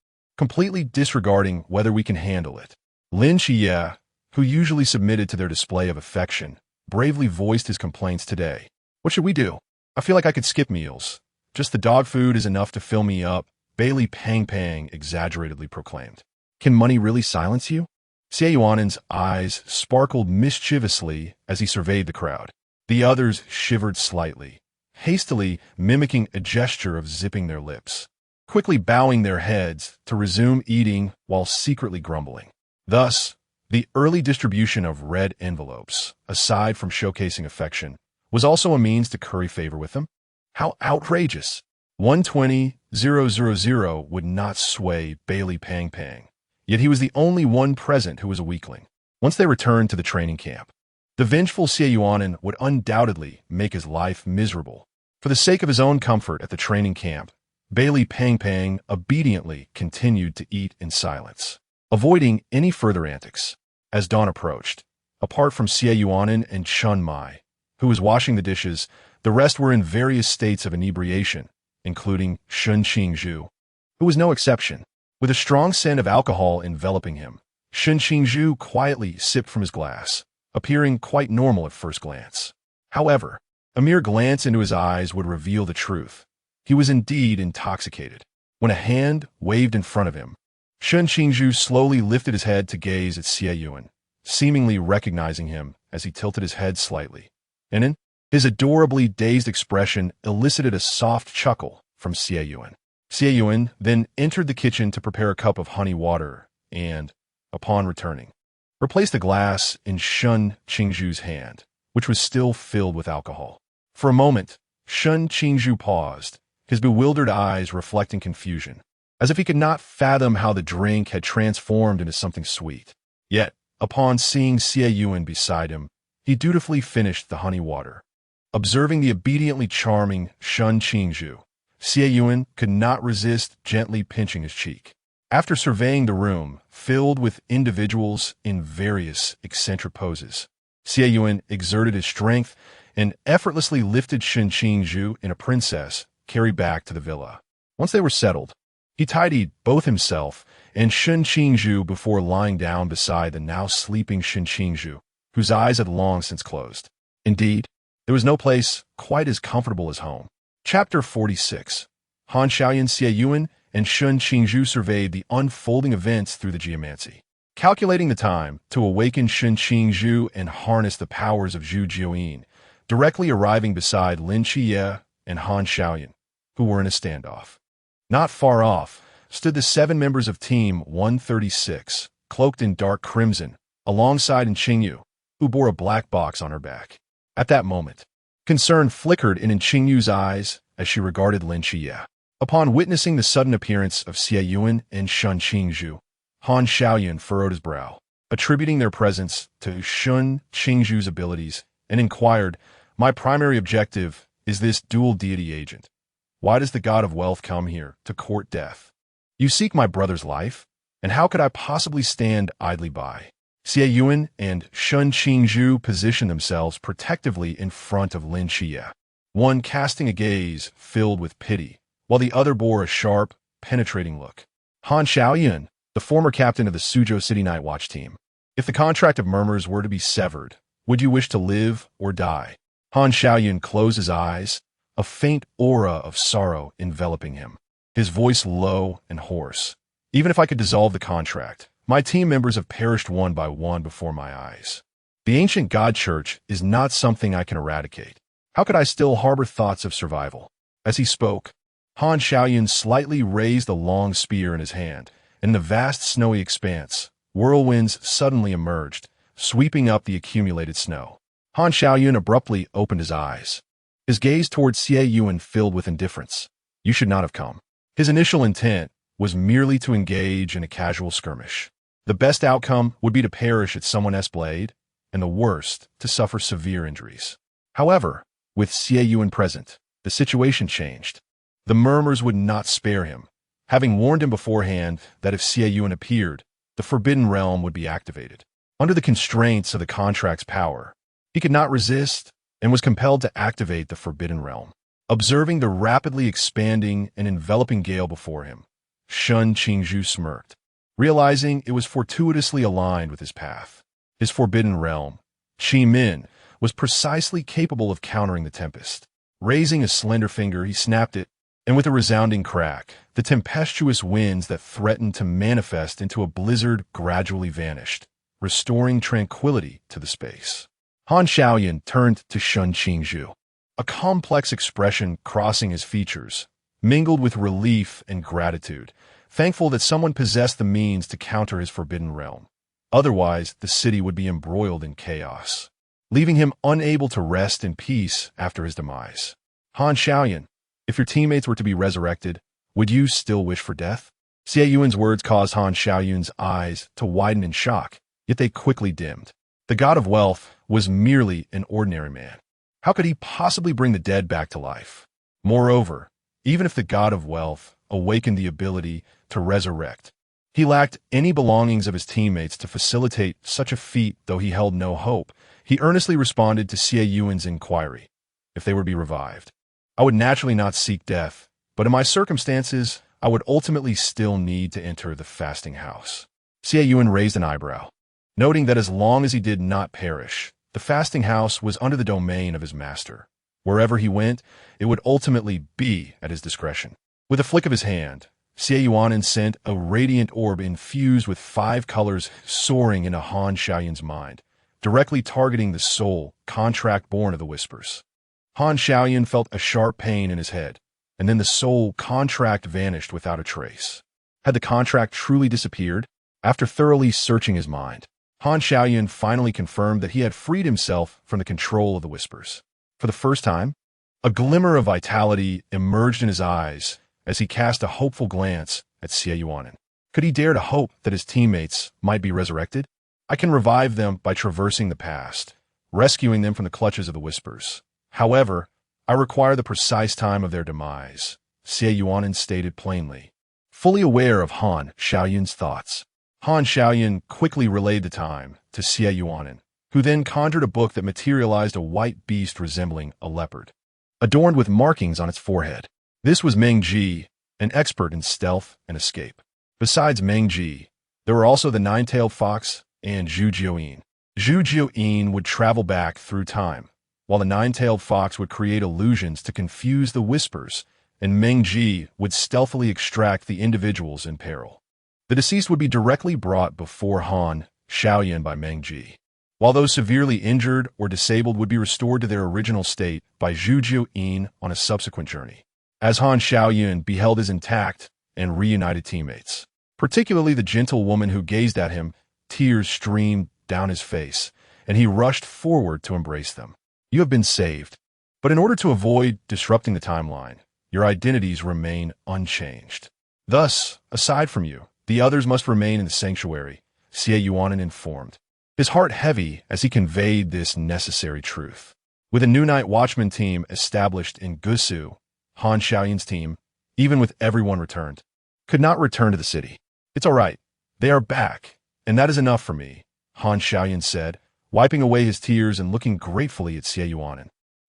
completely disregarding whether we can handle it. Lin Xie, who usually submitted to their display of affection, bravely voiced his complaints today. What should we do? I feel like I could skip meals. Just the dog food is enough to fill me up, Bailey Pang exaggeratedly proclaimed. Can money really silence you? Xie Yunan's eyes sparkled mischievously as he surveyed the crowd. The others shivered slightly, hastily mimicking a gesture of zipping their lips, quickly bowing their heads to resume eating while secretly grumbling. Thus, the early distribution of red envelopes, aside from showcasing affection, was also a means to curry favor with them. How outrageous! 120,000 would not sway Bailey Pang, yet he was the only one present who was a weakling. Once they returned to the training camp, the vengeful Xie Yunan would undoubtedly make his life miserable. For the sake of his own comfort at the training camp, Bailey Pang obediently continued to eat in silence, avoiding any further antics. As dawn approached, apart from Xie Yunan and Chun Mai, who was washing the dishes, the rest were in various states of inebriation, including Shen Qingzhu, who was no exception. With a strong scent of alcohol enveloping him, Shen Qingzhu quietly sipped from his glass, appearing quite normal at first glance. However, a mere glance into his eyes would reveal the truth. He was indeed intoxicated. When a hand waved in front of him, Shen Qingzhu slowly lifted his head to gaze at Xie Yunan, seemingly recognizing him as he tilted his head slightly. And in his adorably dazed expression elicited a soft chuckle from Xie Yunan. Xie Yunan then entered the kitchen to prepare a cup of honey water and, upon returning, replaced the glass in Shen Qingzhu's hand, which was still filled with alcohol. For a moment, Shen Qingzhu paused, his bewildered eyes reflecting confusion, as if he could not fathom how the drink had transformed into something sweet. Yet, upon seeing Xie Yunan beside him, he dutifully finished the honey water. Observing the obediently charming Shen Qingzhu, Xie Yunan could not resist gently pinching his cheek. After surveying the room, filled with individuals in various eccentric poses, Xie Yunan exerted his strength and effortlessly lifted Shen Qingzhu in a princess carried back to the villa. Once they were settled, he tidied both himself and Shen Qingzhu before lying down beside the now sleeping Shen Qingzhu, whose eyes had long since closed. Indeed, there was no place quite as comfortable as home. Chapter 46. Han Xiaoyan, Xie Yunan, and Shen Qingzhu surveyed the unfolding events through the geomancy, calculating the time to awaken Shen Qingzhu and harness the powers of Zhu Jiuyin, directly arriving beside Lin Xie and Han Xiaoyan, who were in a standoff. Not far off stood the 7 members of Team 136, cloaked in dark crimson, alongside Qingyu, who bore a black box on her back. At that moment, concern flickered in Qingyu's eyes as she regarded Lin Xie. Upon witnessing the sudden appearance of Xie Yunan and Shen Qingzhu, Han Xiaoyan furrowed his brow, attributing their presence to Shen Qingzhu's abilities, and inquired, "My primary objective is this dual deity agent. Why does the god of wealth come here to court death? You seek my brother's life, and how could I possibly stand idly by?" Xie Yunan and Shen Qingzhu positioned themselves protectively in front of Lin Xie, one casting a gaze filled with pity, while the other bore a sharp, penetrating look. Han Xiaoyan, the former captain of the Suzhou City Night Watch team. If the contract of murmurs were to be severed, would you wish to live or die? Han Xiaoyan closed his eyes, a faint aura of sorrow enveloping him, his voice low and hoarse. Even if I could dissolve the contract, my team members have perished one by one before my eyes. The ancient God Church is not something I can eradicate. How could I still harbor thoughts of survival? As he spoke, Han Xiaoyan slightly raised the long spear in his hand, and in the vast snowy expanse, whirlwinds suddenly emerged, sweeping up the accumulated snow. Han Xiaoyan abruptly opened his eyes, his gaze towards Xie Yunan filled with indifference. You should not have come. His initial intent was merely to engage in a casual skirmish. The best outcome would be to perish at someone else's blade, and the worst, to suffer severe injuries. However, with Xie Yunan present, the situation changed. The murmurs would not spare him, having warned him beforehand that if Xie Yunan appeared, the Forbidden Realm would be activated. Under the constraints of the contract's power, he could not resist and was compelled to activate the Forbidden Realm. Observing the rapidly expanding and enveloping gale before him, Shen Qingzhu smirked, realizing it was fortuitously aligned with his path. His forbidden realm, Qi Min, was precisely capable of countering the tempest. Raising a slender finger, he snapped it, and with a resounding crack, the tempestuous winds that threatened to manifest into a blizzard gradually vanished, restoring tranquility to the space. Han Xiaoyan turned to Shen Qingzhu, a complex expression crossing his features, mingled with relief and gratitude, thankful that someone possessed the means to counter his forbidden realm. Otherwise, the city would be embroiled in chaos, leaving him unable to rest in peace after his demise. Han Xiaoyan, if your teammates were to be resurrected, would you still wish for death? Xie Yuan's words caused Han Xiaoyan's eyes to widen in shock, yet they quickly dimmed. The god of wealth was merely an ordinary man. How could he possibly bring the dead back to life? Moreover, even if the god of wealth awakened the ability to resurrect, he lacked any belongings of his teammates to facilitate such a feat. Though he held no hope, he earnestly responded to Xie Yuan's inquiry. If they were to be revived, I would naturally not seek death, but in my circumstances, I would ultimately still need to enter the fasting house. Xie Yuan raised an eyebrow, noting that as long as he did not perish, the fasting house was under the domain of his master. Wherever he went, it would ultimately be at his discretion. With a flick of his hand, Xie Yunan sent a radiant orb infused with 5 colors soaring into Han Xiaoyan's mind, directly targeting the soul contract born of the whispers. Han Xiaoyan felt a sharp pain in his head, and then the soul contract vanished without a trace. Had the contract truly disappeared? After thoroughly searching his mind, Han Xiaoyan finally confirmed that he had freed himself from the control of the whispers. For the first time, a glimmer of vitality emerged in his eyes as he cast a hopeful glance at Xie Yunan. Could he dare to hope that his teammates might be resurrected? I can revive them by traversing the past, rescuing them from the clutches of the whispers. However, I require the precise time of their demise, Xie Yunan stated plainly. Fully aware of Han Xiaoyan's thoughts, Han Xiaoyan quickly relayed the time to Xie Yunan, who then conjured a book that materialized a white beast resembling a leopard, adorned with markings on its forehead. This was Meng Ji, an expert in stealth and escape. Besides Meng Ji, there were also the nine-tailed fox and Zhu Jiuyin. Zhu Jiuyin would travel back through time, while the nine-tailed fox would create illusions to confuse the whispers, and Meng Ji would stealthily extract the individuals in peril. The deceased would be directly brought before Han Xiaoyan by Meng Ji, while those severely injured or disabled would be restored to their original state by Zhu Jiuyin on a subsequent journey. As Han Xiaoyan beheld his intact and reunited teammates, particularly the gentle woman who gazed at him, tears streamed down his face, and he rushed forward to embrace them. You have been saved, but in order to avoid disrupting the timeline, your identities remain unchanged. Thus, aside from you, the others must remain in the sanctuary, Xie Yunan informed, his heart heavy as he conveyed this necessary truth. With a new night watchman team established in Gusu, Han Xiaoyan's team, even with everyone returned, could not return to the city. It's all right. They are back, and that is enough for me, Han Xiaoyan said, wiping away his tears and looking gratefully at Xie Yunan.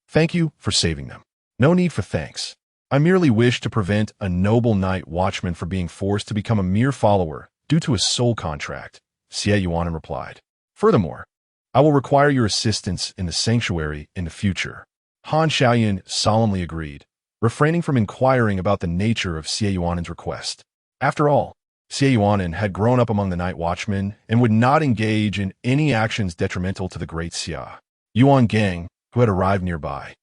Thank you for saving them. No need for thanks. I merely wish to prevent a noble night watchman from being forced to become a mere follower due to a soul contract, Xie Yunan replied. Furthermore, I will require your assistance in the sanctuary in the future. Han Xiaoyan solemnly agreed, refraining from inquiring about the nature of Xie Yuan's request. After all, Xie Yunan had grown up among the night watchmen and would not engage in any actions detrimental to the great Xia Yuan gang, who had arrived nearby.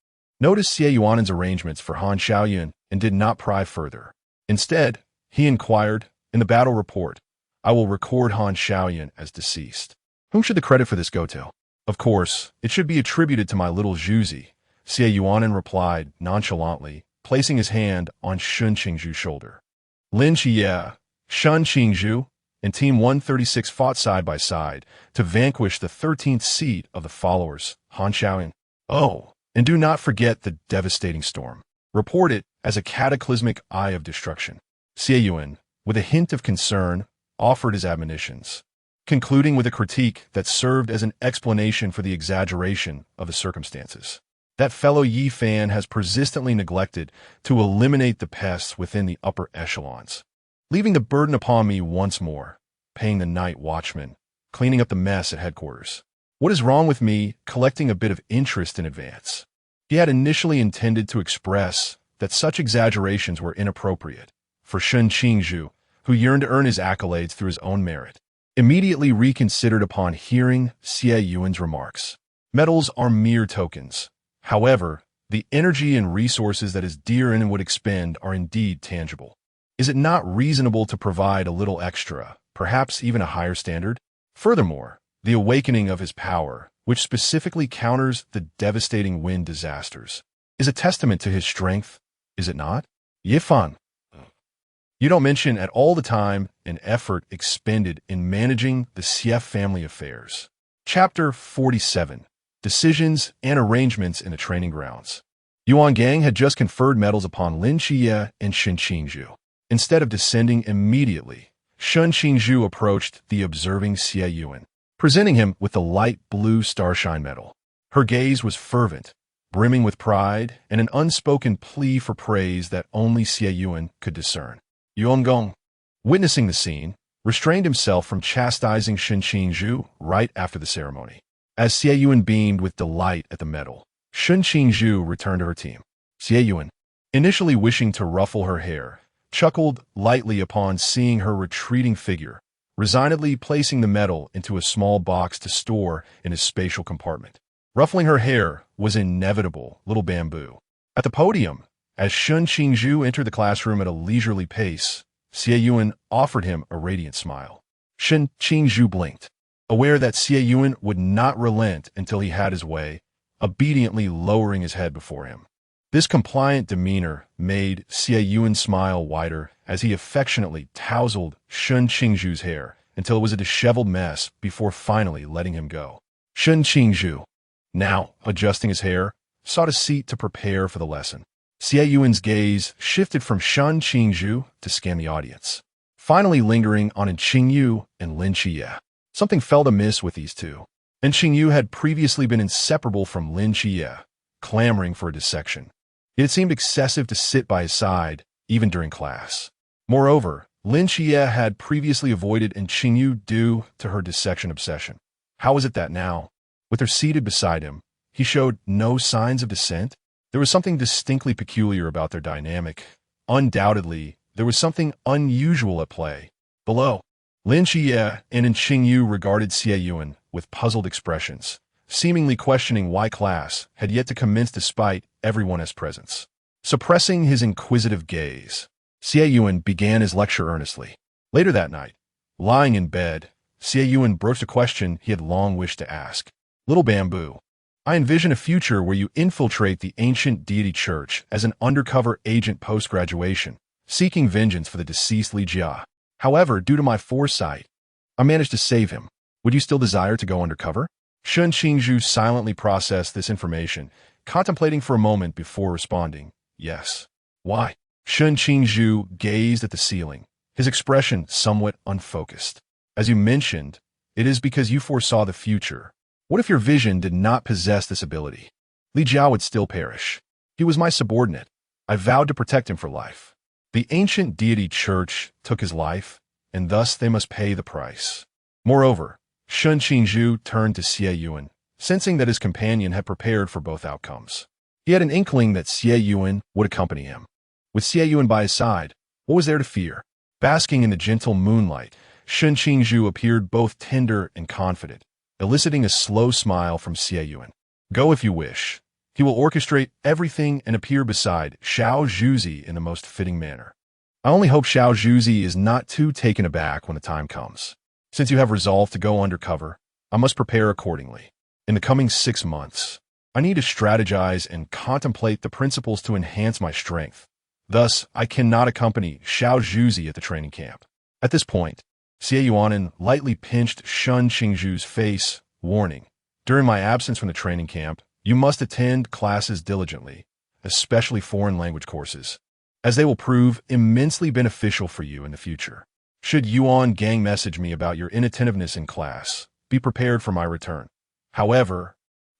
Noticed Xie Yuan's arrangements for Han Xiaoyan and did not pry further. Instead, he inquired, in the battle report, I will record Han Xiaoyan as deceased. Whom should the credit for this go to? Of course, it should be attributed to my little Zhuzi, Xie Yunan replied nonchalantly, placing his hand on Shen Qingzhu's shoulder. Lin Xie, Shen Qingzhu, and Team 136 fought side by side to vanquish the 13th seed of the followers, Han Xiaoyan. Oh, and do not forget the devastating storm. Report it as a cataclysmic eye of destruction. Xie Yuan, with a hint of concern, offered his admonitions, concluding with a critique that served as an explanation for the exaggeration of the circumstances. That fellow Yi Fan has persistently neglected to eliminate the pests within the upper echelons. leaving the burden upon me once more, paying the night watchman, cleaning up the mess at headquarters. What is wrong with me collecting a bit of interest in advance? He had initially intended to express that such exaggerations were inappropriate, for Shen Qingzhu, who yearned to earn his accolades through his own merit, immediately reconsidered upon hearing Xie Yuan's remarks. Medals are mere tokens. However, the energy and resources that his dear and would expend are indeed tangible. Is it not reasonable to provide a little extra, perhaps even a higher standard? Furthermore, the awakening of his power, which specifically counters the devastating wind disasters, is a testament to his strength, is it not? Yifan, you don't mention at all the time and effort expended in managing the Xie family affairs. Chapter 47. Decisions and Arrangements in the Training Grounds. Yuan Gang had just conferred medals upon Lin Xie and Shen Qingzhu. Instead of descending immediately, Shen Qingzhu approached the observing Xie Yunan, presenting him with the light blue starshine medal. Her gaze was fervent, brimming with pride and an unspoken plea for praise that only Xie Yunan could discern. Yuan Gong, witnessing the scene, restrained himself from chastising Shen Qingzhu right after the ceremony. As Xie Yunan beamed with delight at the medal, Shen Qingzhu returned to her team. Xie Yunan, initially wishing to ruffle her hair, chuckled lightly upon seeing her retreating figure, resignedly placing the medal into a small box to store in his spatial compartment. Ruffling her hair was inevitable, little bamboo. At the podium, as Shen Qingzhu entered the classroom at a leisurely pace, Xie Yunan offered him a radiant smile. Shen Qingzhu blinked, aware that Xie Yunan would not relent until he had his way, obediently lowering his head before him. This compliant demeanor made Xie Yuan smile wider as he affectionately tousled Shen Qingzhu's hair until it was a disheveled mess before finally letting him go. Shen Qingzhu, now adjusting his hair, sought a seat to prepare for the lesson. Xie Yuan's gaze shifted from Shen Qingzhu to scan the audience, finally lingering on Qingyu and Lin Xie. Something felt amiss with these two, and Qingyu had previously been inseparable from Lin Xie, clamoring for a dissection. It seemed excessive to sit by his side, even during class. Moreover, Lin Xie had previously avoided Qingyu due to her dissection obsession. How was it that now, with her seated beside him, he showed no signs of dissent? There was something distinctly peculiar about their dynamic. Undoubtedly, there was something unusual at play. Below, Lin Xie and Qingyu regarded Xie Yuan with puzzled expressions, seemingly questioning why class had yet to commence despite everyone's presence. Suppressing his inquisitive gaze, Xie Yuan began his lecture earnestly. Later that night, lying in bed, Xie Yuan broached a question he had long wished to ask. Little Bamboo, I envision a future where you infiltrate the ancient deity church as an undercover agent post-graduation, seeking vengeance for the deceased Li Jia. However, due to my foresight, I managed to save him. Would you still desire to go undercover? Shen Qingzhu silently processed this information, contemplating for a moment before responding, yes. Why? Shen Qingzhu gazed at the ceiling, his expression somewhat unfocused. As you mentioned, it is because you foresaw the future. What if your vision did not possess this ability? Li Jiao would still perish. He was my subordinate. I vowed to protect him for life. The ancient deity church took his life, and thus they must pay the price. Moreover, Shen Qingzhu turned to Xie Yuan, sensing that his companion had prepared for both outcomes. He had an inkling that Xie Yuan would accompany him. With Xie Yuan by his side, what was there to fear? Basking in the gentle moonlight, Shen Qingzhu appeared both tender and confident, eliciting a slow smile from Xie Yuan. Go if you wish. He will orchestrate everything and appear beside Xiao Zhuzi in the most fitting manner. I only hope Xiao Zhuzi is not too taken aback when the time comes. Since you have resolved to go undercover, I must prepare accordingly. In the coming 6 months, I need to strategize and contemplate the principles to enhance my strength. Thus, I cannot accompany Xiao Zhuzi at the training camp. At this point, Xie Yuan lightly pinched Shen Qingzhu's face, warning, during my absence from the training camp, you must attend classes diligently, especially foreign language courses, as they will prove immensely beneficial for you in the future. Should Yuan Gang message me about your inattentiveness in class, be prepared for my return. However,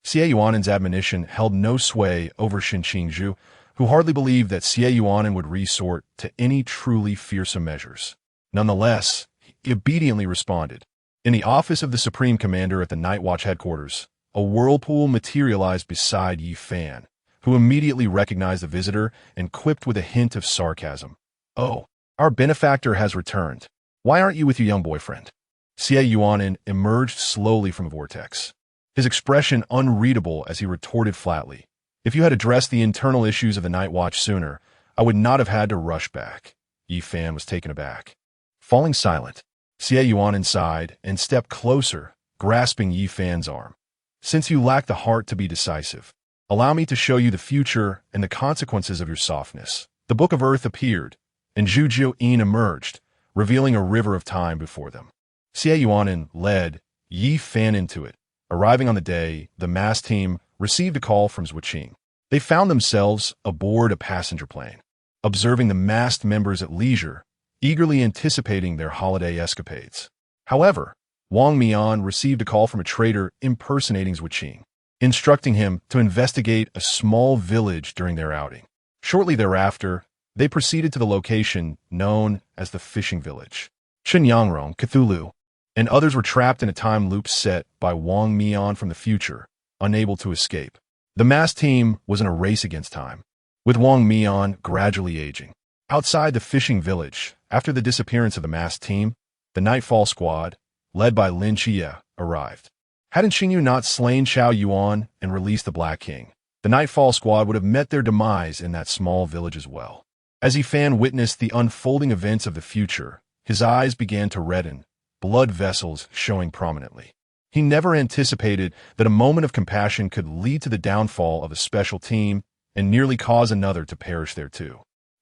Xie Yuan's admonition held no sway over Shen Qingzhu, who hardly believed that Xie Yuan would resort to any truly fearsome measures. Nonetheless, he obediently responded. In the office of the Supreme Commander at the Night Watch headquarters, a whirlpool materialized beside Yi Fan, who immediately recognized the visitor and quipped with a hint of sarcasm. "Oh, our benefactor has returned. Why aren't you with your young boyfriend?" Xie Yunan emerged slowly from a vortex, his expression unreadable as he retorted flatly. "If you had addressed the internal issues of the Night Watch sooner, I would not have had to rush back." Yi Fan was taken aback. Falling silent, Xie Yunan sighed and stepped closer, grasping Yi Fan's arm. "Since you lack the heart to be decisive, allow me to show you the future and the consequences of your softness." The Book of Earth appeared, and Xie Yunan emerged, revealing a river of time before them. Xie Yunan led Yi Fan into it. Arriving on the day, the mass team received a call from Zhuqing. They found themselves aboard a passenger plane, observing the massed members at leisure, eagerly anticipating their holiday escapades. However, Wang Mian received a call from a trader impersonating Zhuqing, instructing him to investigate a small village during their outing. Shortly thereafter, they proceeded to the location known as the fishing village. Shen Yangrong, Cthulhu, and others were trapped in a time loop set by Wang Mian from the future, unable to escape. The mass team was in a race against time, with Wang Mian gradually aging. Outside the fishing village, after the disappearance of the mass team, the Nightfall Squad, led by Lin Xie, arrived. Hadn't Xingyu not slain Xiao Yuan and released the Black King, the Nightfall Squad would have met their demise in that small village as well. As Yi Fan witnessed the unfolding events of the future, his eyes began to redden, blood vessels showing prominently. He never anticipated that a moment of compassion could lead to the downfall of a special team and nearly cause another to perish there too.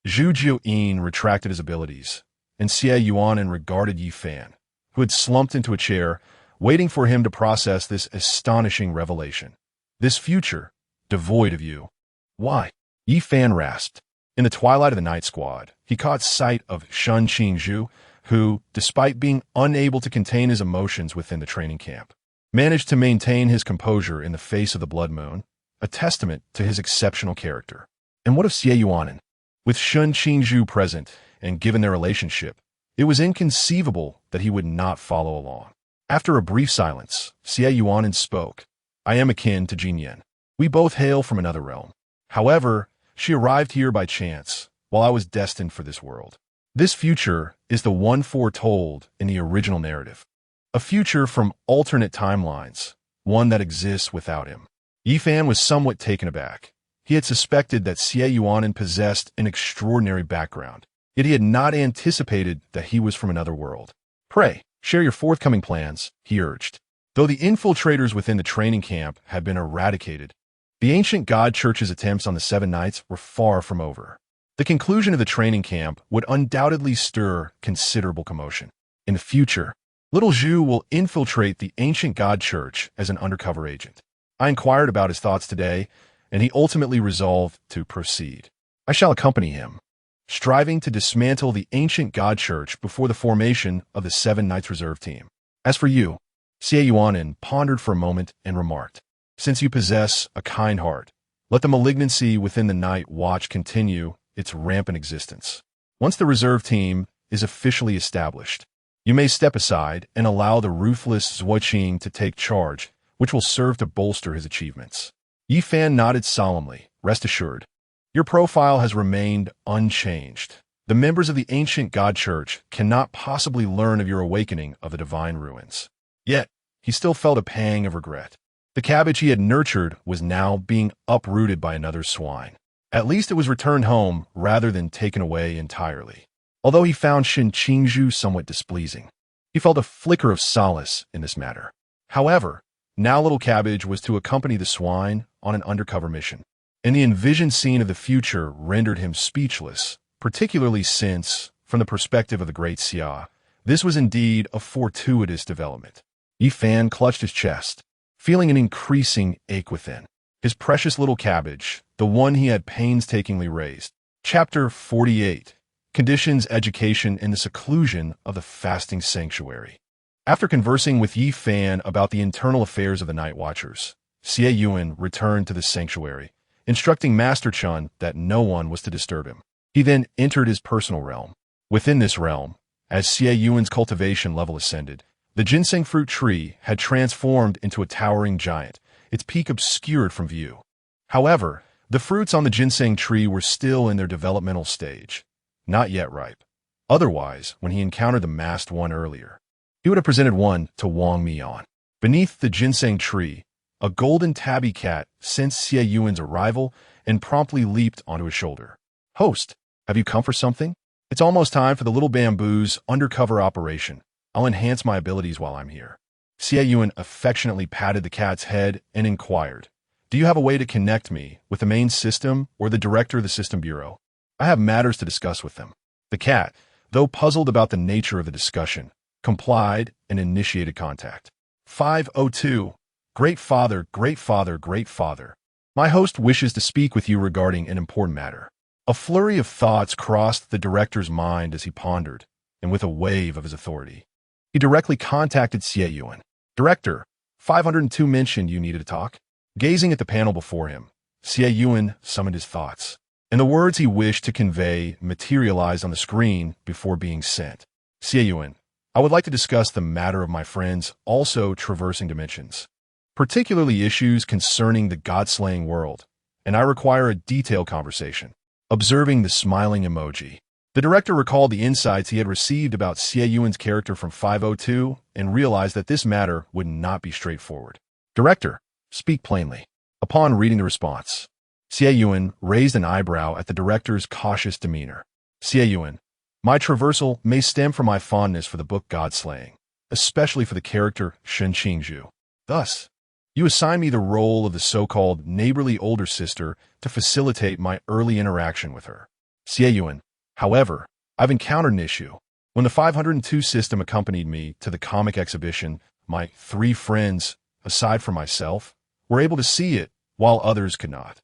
Xie Yunan retracted his abilities, and Xie Yunan regarded Yi Fan, who had slumped into a chair, waiting for him to process this astonishing revelation. "This future, devoid of you." "Why?" Yi Fan rasped. In the twilight of the night squad, he caught sight of Shen Qingzhu, who, despite being unable to contain his emotions within the training camp, managed to maintain his composure in the face of the blood moon, a testament to his exceptional character. And what of Xie Yunan? With Shen Qingzhu present, and given their relationship, it was inconceivable that he would not follow along. After a brief silence, Xie Yunan spoke. "I am akin to Jin Yan. We both hail from another realm. However, she arrived here by chance, while I was destined for this world. This future is the one foretold in the original narrative. A future from alternate timelines, one that exists without him." Yi Fan was somewhat taken aback. He had suspected that Xie Yunan possessed an extraordinary background, yet he had not anticipated that he was from another world. "Pray, share your forthcoming plans," he urged. Though the infiltrators within the training camp had been eradicated, the ancient God Church's attempts on the 7 Knights were far from over. The conclusion of the training camp would undoubtedly stir considerable commotion. In the future, little Zhu will infiltrate the ancient God Church as an undercover agent. I inquired about his thoughts today, and he ultimately resolved to proceed. I shall accompany him, striving to dismantle the ancient God Church before the formation of the 7 Knights Reserve team. As for you, Xie Yunan pondered for a moment and remarked, "Since you possess a kind heart, let the malignancy within the Night Watch continue its rampant existence. Once the reserve team is officially established, you may step aside and allow the ruthless Zhuqing to take charge, which will serve to bolster his achievements." Yi Fan nodded solemnly. "Rest assured, your profile has remained unchanged. The members of the ancient God Church cannot possibly learn of your awakening of the divine ruins." Yet, he still felt a pang of regret. The cabbage he had nurtured was now being uprooted by another swine. At least it was returned home rather than taken away entirely. Although he found Shen Qingzhu somewhat displeasing, he felt a flicker of solace in this matter. However, now little cabbage was to accompany the swine on an undercover mission, and the envisioned scene of the future rendered him speechless, particularly since, from the perspective of the great Xia, this was indeed a fortuitous development. Yi Fan clutched his chest, feeling an increasing ache within. His precious little cabbage, the one he had painstakingly raised. Chapter 48. Conditions Education in the Seclusion of the Fasting Sanctuary. After conversing with Yi Fan about the internal affairs of the Night Watchers, Xie Yunan returned to the sanctuary, instructing Master Chun that no one was to disturb him. He then entered his personal realm. Within this realm, As Xie Yuan's cultivation level ascended, the ginseng fruit tree had transformed into a towering giant, its peak obscured from view. However, the fruits on the ginseng tree were still in their developmental stage, not yet ripe. Otherwise, when he encountered the masked one earlier, he would have presented one to Wang Mian. Beneath the ginseng tree, a golden tabby cat sensed Xie Yuan's arrival and promptly leaped onto his shoulder. "Host, have you come for something? It's almost time for the little bamboo's undercover operation. I'll enhance my abilities while I'm here." Xie Yuan affectionately patted the cat's head and inquired, "Do you have a way to connect me with the main system or the director of the system bureau? I have matters to discuss with them." The cat, though puzzled about the nature of the discussion, complied and initiated contact. 502. Great Father, Great Father, Great Father. My host wishes to speak with you regarding an important matter. A flurry of thoughts crossed the director's mind as he pondered, and with a wave of his authority, he directly contacted Xie Yuan. "Director, 502 mentioned you needed to talk." Gazing at the panel before him, Xie Yuan summoned his thoughts, and the words he wished to convey materialized on the screen before being sent. "Xie Yuan, I would like to discuss the matter of my friends also traversing dimensions, particularly issues concerning the god-slaying world, and I require a detailed conversation." Observing the smiling emoji, the director recalled the insights he had received about Xie Yuan's character from 502 and realized that this matter would not be straightforward. "Director, speak plainly." Upon reading the response, Xie Yuan raised an eyebrow at the director's cautious demeanor. "Xie Yuan, my traversal may stem from my fondness for the book God-Slaying, especially for the character Shen Qingzhu. Thus, you assign me the role of the so-called neighborly older sister to facilitate my early interaction with her. Xie Yuan, however, I've encountered an issue. When the 502 system accompanied me to the comic exhibition, my 3 friends, aside from myself, were able to see it, while others could not.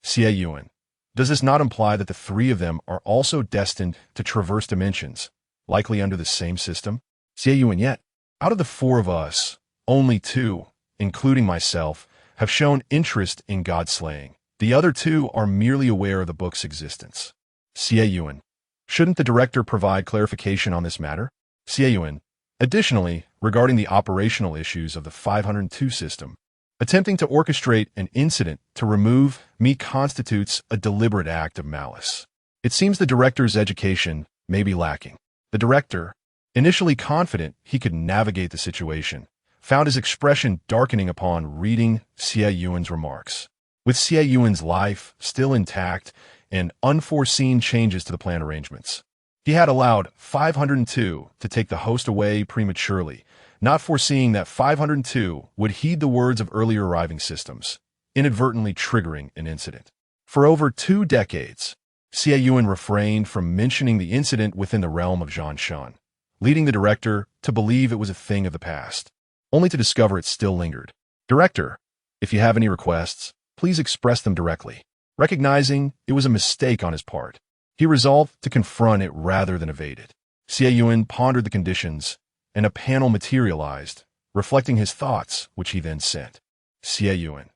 Xie Yuan, does this not imply that the 3 of them are also destined to traverse dimensions, likely under the same system? Xie Yuan, yet, out of the 4 of us, only 2, including myself, have shown interest in God-Slaying. The other 2 are merely aware of the book's existence. Xie Yuan, shouldn't the director provide clarification on this matter? Xie Yuan, additionally, regarding the operational issues of the 502 system, attempting to orchestrate an incident to remove me constitutes a deliberate act of malice. It seems the director's education may be lacking. The director, initially confident he could navigate the situation, found his expression darkening upon reading Xie Yuan's remarks. With Xie Yuan's life still intact and unforeseen changes to the plan arrangements, he had allowed 502 to take the host away prematurely, not foreseeing that 502 would heed the words of earlier arriving systems, inadvertently triggering an incident. For over 2 decades, Xie Yuan refrained from mentioning the incident within the realm of Shen, leading the director to believe it was a thing of the past, only to discover it still lingered. "Director, if you have any requests, please express them directly." Recognizing it was a mistake on his part, he resolved to confront it rather than evade it. Xie Yuan pondered the conditions, and a panel materialized, reflecting his thoughts, which he then sent. "Xie Yuan,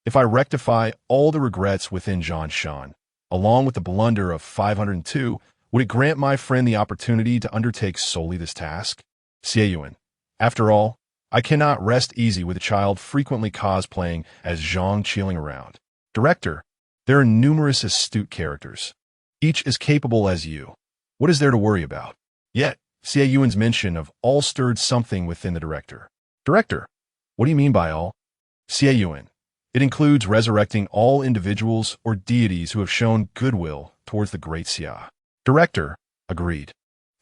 if I rectify all the regrets within Shen, along with the blunder of 502, would it grant my friend the opportunity to undertake solely this task? Xie Yuan, after all, I cannot rest easy with a child frequently cosplaying as Zhang chilling around. Director, there are numerous astute characters, each as capable as you. What is there to worry about?" Yet, Xie Yuan's mention of all stirred something within the director. "Director, what do you mean by all?" Xie Yuan, it includes resurrecting all individuals or deities who have shown goodwill towards the Great Xia. Director, agreed.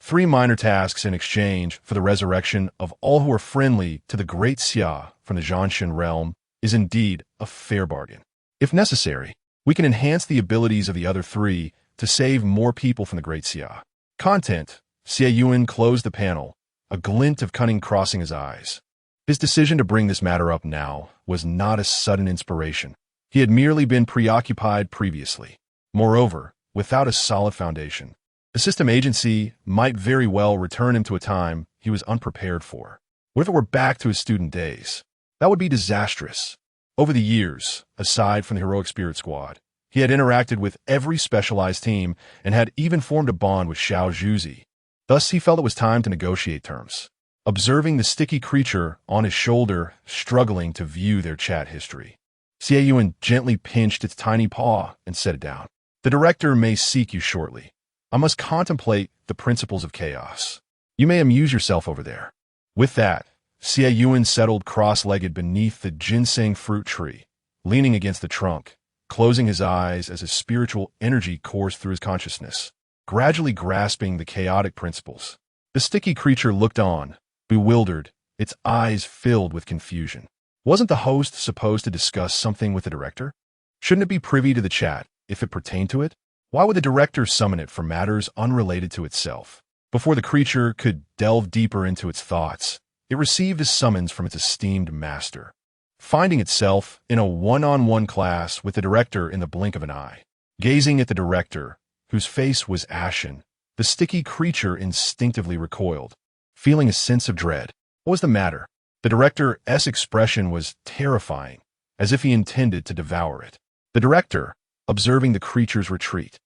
3 minor tasks in exchange for the resurrection of all who are friendly to the Great Xia from the Zhanshan realm is indeed a fair bargain. If necessary, we can enhance the abilities of the other 3 to save more people from the Great Xia. Content. Xie Yuan closed the panel, a glint of cunning crossing his eyes. His decision to bring this matter up now was not a sudden inspiration. He had merely been preoccupied previously. Moreover, without a solid foundation, the system agency might very well return him to a time he was unprepared for. What if it were back to his student days? That would be disastrous. Over the years, aside from the Heroic Spirit Squad, he had interacted with every specialized team and had even formed a bond with Xiao Zhuzi. Thus he felt it was time to negotiate terms. Observing the sticky creature on his shoulder, struggling to view their chat history, Xie Yunan gently pinched its tiny paw and set it down. The director may seek you shortly. I must contemplate the principles of chaos. You may amuse yourself over there. With that, Xie Yunan settled cross-legged beneath the ginseng fruit tree, leaning against the trunk, closing his eyes as his spiritual energy coursed through his consciousness, gradually grasping the chaotic principles. The sticky creature looked on, bewildered, its eyes filled with confusion. Wasn't the host supposed to discuss something with the director? Shouldn't it be privy to the chat if it pertained to it? Why would the director summon it for matters unrelated to itself? Before the creature could delve deeper into its thoughts, it received a summons from its esteemed master, finding itself in a one-on-one class with the director in the blink of an eye. Gazing at the director, whose face was ashen, the sticky creature instinctively recoiled, feeling a sense of dread. What was the matter? The director's expression was terrifying, as if he intended to devour it. The director, observing the creature's retreat,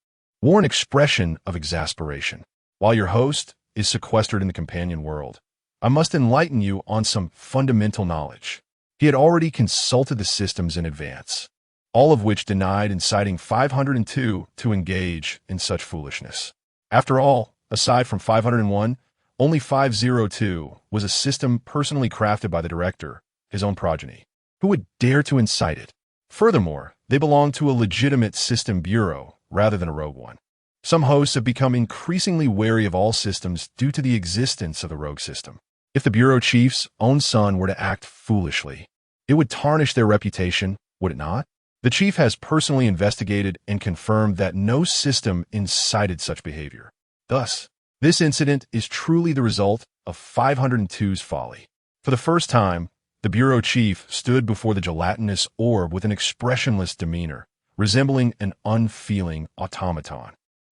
wore an expression of exasperation. While your host is sequestered in the companion world, I must enlighten you on some fundamental knowledge. He had already consulted the systems in advance, all of which denied inciting 502 to engage in such foolishness. After all, aside from 501, only 502 was a system personally crafted by the director, his own progeny. Who would dare to incite it? Furthermore, they belonged to a legitimate system bureau rather than a rogue one. Some hosts have become increasingly wary of all systems due to the existence of the rogue system. If the bureau chief's own son were to act foolishly, it would tarnish their reputation, would it not? The chief has personally investigated and confirmed that no system incited such behavior. Thus, this incident is truly the result of 502's folly. For the first time, the bureau chief stood before the gelatinous orb with an expressionless demeanor, resembling an unfeeling automaton.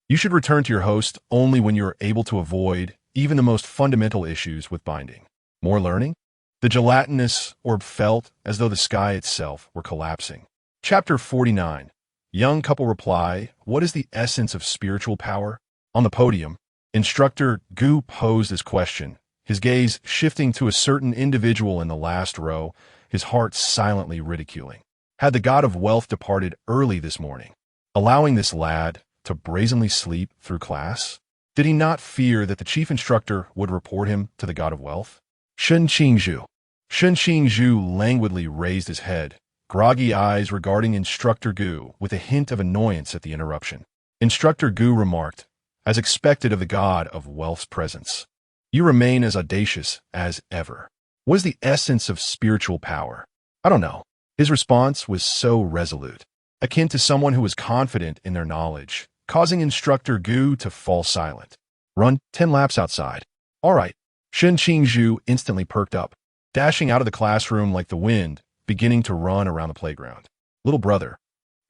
You should return to your host only when you are able to avoid even the most fundamental issues with binding. More learning? The gelatinous orb felt as though the sky itself were collapsing. Chapter 49. Young couple reply, what is the essence of spiritual power? On the podium, Instructor Gu posed his question, his gaze shifting to a certain individual in the last row, his heart silently ridiculing. Had the god of wealth departed early this morning, allowing this lad to brazenly sleep through class? Did he not fear that the chief instructor would report him to the god of wealth? Qingzhu. Qingzhu languidly raised his head, groggy eyes regarding Instructor Gu with a hint of annoyance at the interruption. Instructor Gu remarked, as expected of the god of wealth's presence, you remain as audacious as ever. What is the essence of spiritual power? I don't know. His response was so resolute, akin to someone who was confident in their knowledge, causing Instructor Gu to fall silent. Run 10 laps outside. All right. Qingzhu instantly perked up, dashing out of the classroom like the wind, beginning to run around the playground. Little brother,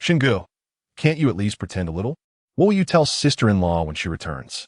Xingu, can't you at least pretend a little? What will you tell sister-in-law when she returns?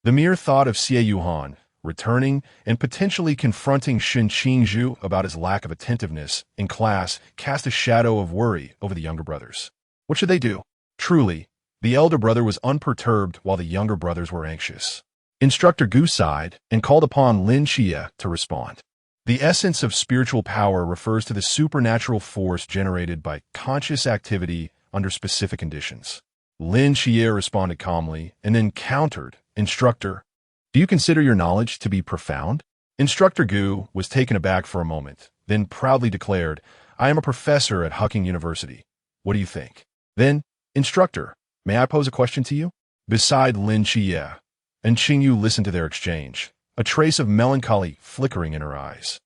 The mere thought of Xie Yuhan returning and potentially confronting Qingzhu about his lack of attentiveness in class cast a shadow of worry over the younger brothers. What should they do? Truly, the elder brother was unperturbed while the younger brothers were anxious. Instructor Gu sighed and called upon Lin Xie to respond. The essence of spiritual power refers to the supernatural force generated by conscious activity under specific conditions. Lin Xie responded calmly and then countered, Instructor, do you consider your knowledge to be profound? Instructor Gu was taken aback for a moment, then proudly declared, I am a professor at Hucking University. What do you think? Then, Instructor, may I pose a question to you? Beside Lin Xie and Qingyu listened to their exchange, a trace of melancholy flickering in her eyes.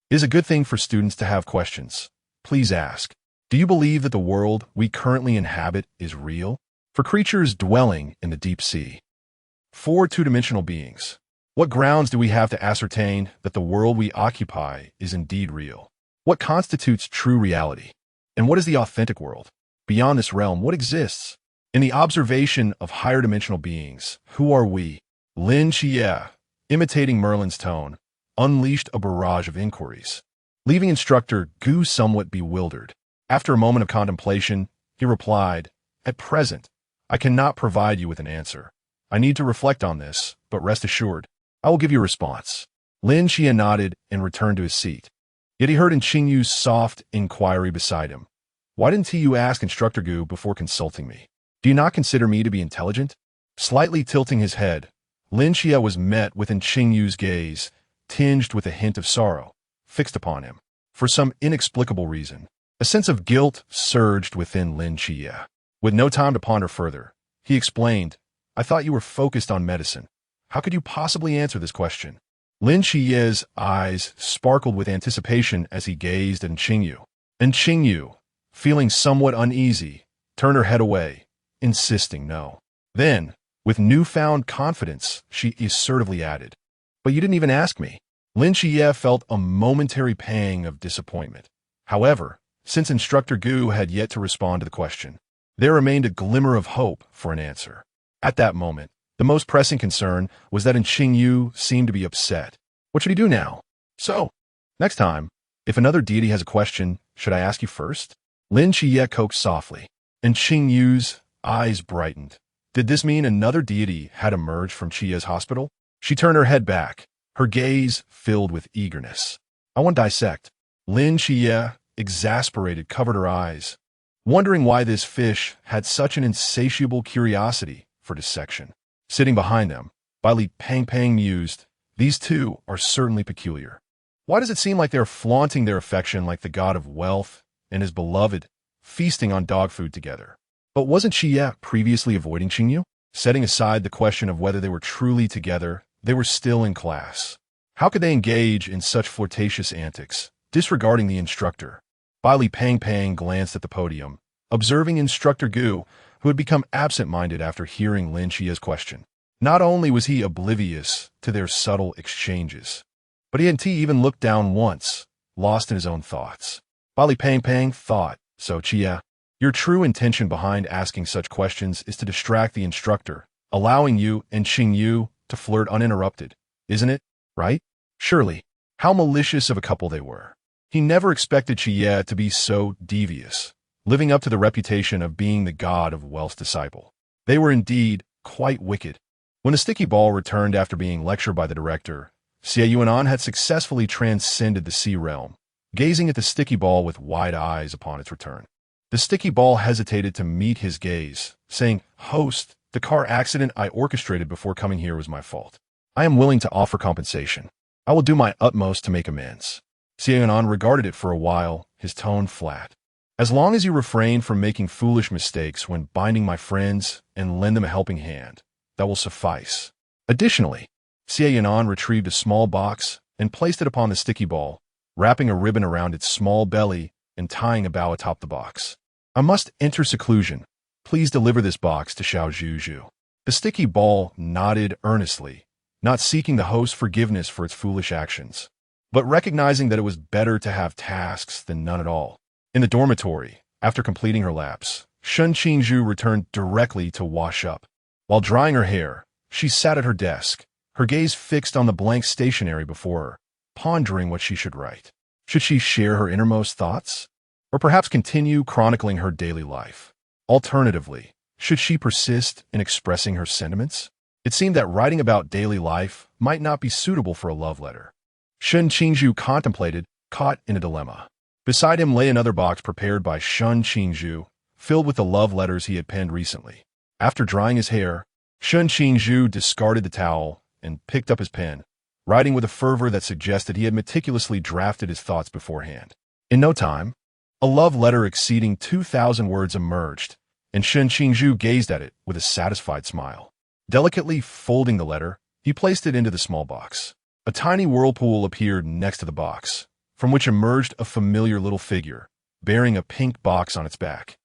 It is a good thing for students to have questions. Please ask, do you believe that the world we currently inhabit is real? For creatures dwelling in the deep sea, 4 two-dimensional beings, what grounds do we have to ascertain that the world we occupy is indeed real? What constitutes true reality? And what is the authentic world? Beyond this realm, what exists? In the observation of higher dimensional beings, who are we? Lin Xie, imitating Merlin's tone, unleashed a barrage of inquiries, leaving Instructor Gu somewhat bewildered. After a moment of contemplation, he replied, at present, I cannot provide you with an answer. I need to reflect on this, but rest assured, I will give you a response. Lin Xie nodded and returned to his seat. Yet he heard in Qingyu's soft inquiry beside him. Why didn't you ask Instructor Gu before consulting me? Do you not consider me to be intelligent? Slightly tilting his head, Lin Xie was met with Qingyu's gaze, tinged with a hint of sorrow, fixed upon him. For some inexplicable reason, a sense of guilt surged within Lin Xie. With no time to ponder further, he explained, I thought you were focused on medicine. How could you possibly answer this question? Lin Xie's eyes sparkled with anticipation as he gazed at Qingyu. And Qingyu, feeling somewhat uneasy, turned her head away, insisting no. Then, with newfound confidence, she assertively added, But you didn't even ask me. Lin Xie felt a momentary pang of disappointment. However, since Instructor Gu had yet to respond to the question, there remained a glimmer of hope for an answer. At that moment, the most pressing concern was that Qingyu seemed to be upset. What should he do now? So, next time, if another deity has a question, should I ask you first? Lin Xie coaxed softly, and Qingyu's eyes brightened. Did this mean another deity had emerged from Xie's hospital? She turned her head back, her gaze filled with eagerness. I want to dissect. Lin Xie, exasperated, covered her eyes, wondering why this fish had such an insatiable curiosity for dissection. Sitting behind them, Baili Pang mused, these two are certainly peculiar. Why does it seem like they are flaunting their affection like the god of wealth and his beloved, feasting on dog food together? But wasn't Xie previously avoiding Qingyu? Setting aside the question of whether they were truly together, they were still in class. How could they engage in such flirtatious antics, disregarding the instructor? Baili Pang glanced at the podium, observing Instructor Gu, who had become absent-minded after hearing Lin Xie's question. Not only was he oblivious to their subtle exchanges, but he hadn't even looked down once, lost in his own thoughts. Baili Pang thought, so Xie, your true intention behind asking such questions is to distract the instructor, allowing you and Qingyu to flirt uninterrupted, isn't it? Right? Surely. How malicious of a couple they were. He never expected Xie to be so devious, living up to the reputation of being the god of wealth's disciple. They were indeed quite wicked. When the sticky ball returned after being lectured by the director, Xie Yunan had successfully transcended the sea realm, gazing at the sticky ball with wide eyes upon its return. The sticky ball hesitated to meet his gaze, saying, Host, the car accident I orchestrated before coming here was my fault. I am willing to offer compensation. I will do my utmost to make amends. Xie Yunan regarded it for a while, his tone flat. As long as you refrain from making foolish mistakes when binding my friends and lend them a helping hand, that will suffice. Additionally, Xie Yunan retrieved a small box and placed it upon the sticky ball, wrapping a ribbon around its small belly and tying a bow atop the box. I must enter seclusion. Please deliver this box to Xiao Zhu. The sticky ball nodded earnestly, not seeking the host's forgiveness for its foolish actions, but recognizing that it was better to have tasks than none at all. In the dormitory, after completing her laps, Shen Qingzhu returned directly to wash up. While drying her hair, she sat at her desk, her gaze fixed on the blank stationery before her, pondering what she should write. Should she share her innermost thoughts? Or perhaps continue chronicling her daily life? Alternatively, should she persist in expressing her sentiments? It seemed that writing about daily life might not be suitable for a love letter. Shen Qingzhu contemplated, caught in a dilemma. Beside him lay another box prepared by Shen Qingzhu, filled with the love letters he had penned recently. After drying his hair, Shen Qingzhu discarded the towel and picked up his pen, writing with a fervor that suggested he had meticulously drafted his thoughts beforehand. In no time, a love letter exceeding 2,000 words emerged, and Shen Qingzhu gazed at it with a satisfied smile. Delicately folding the letter, he placed it into the small box. A tiny whirlpool appeared next to the box, from which emerged a familiar little figure, bearing a pink box on its back,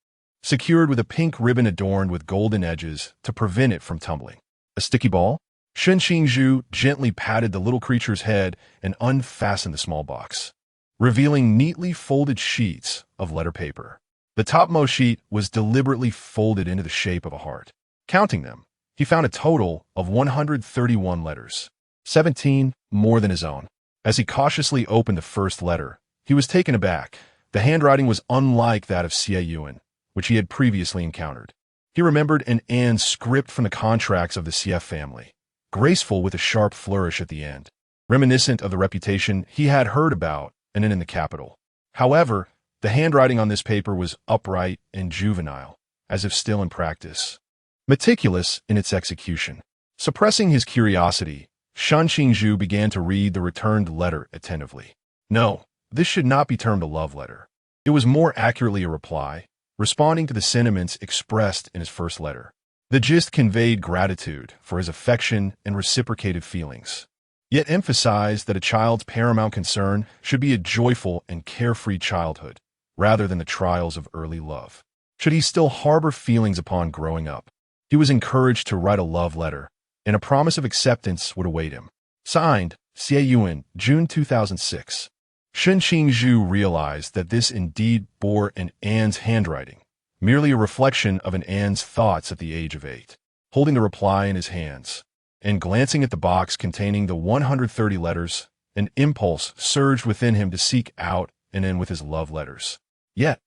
secured with a pink ribbon adorned with golden edges to prevent it from tumbling. A sticky ball? Shen Qingzhu gently patted the little creature's head and unfastened the small box, revealing neatly folded sheets of letter paper. The topmost sheet was deliberately folded into the shape of a heart. Counting them, he found a total of 131 letters, 17 more than his own. As he cautiously opened the first letter, he was taken aback. The handwriting was unlike that of Xie Yunan, which he had previously encountered. He remembered an script from the contracts of the Xie family, graceful with a sharp flourish at the end, reminiscent of the reputation he had heard about and in the capital. However, the handwriting on this paper was upright and juvenile, as if still in practice, meticulous in its execution. Suppressing his curiosity, Shen Qingzhu began to read the returned letter attentively. No, this should not be termed a love letter. It was more accurately a reply, responding to the sentiments expressed in his first letter. The gist conveyed gratitude for his affection and reciprocated feelings, yet emphasized that a child's paramount concern should be a joyful and carefree childhood, rather than the trials of early love. Should he still harbor feelings upon growing up, he was encouraged to write a love letter, and a promise of acceptance would await him. Signed, Xie Yunan, June 2006. Shen Qingzhu realized that this indeed bore an Anne's handwriting, merely a reflection of an Anne's thoughts at the age of 8. Holding the reply in his hands, and glancing at the box containing the 130 letters, an impulse surged within him to seek out and end with his love letters. Yet,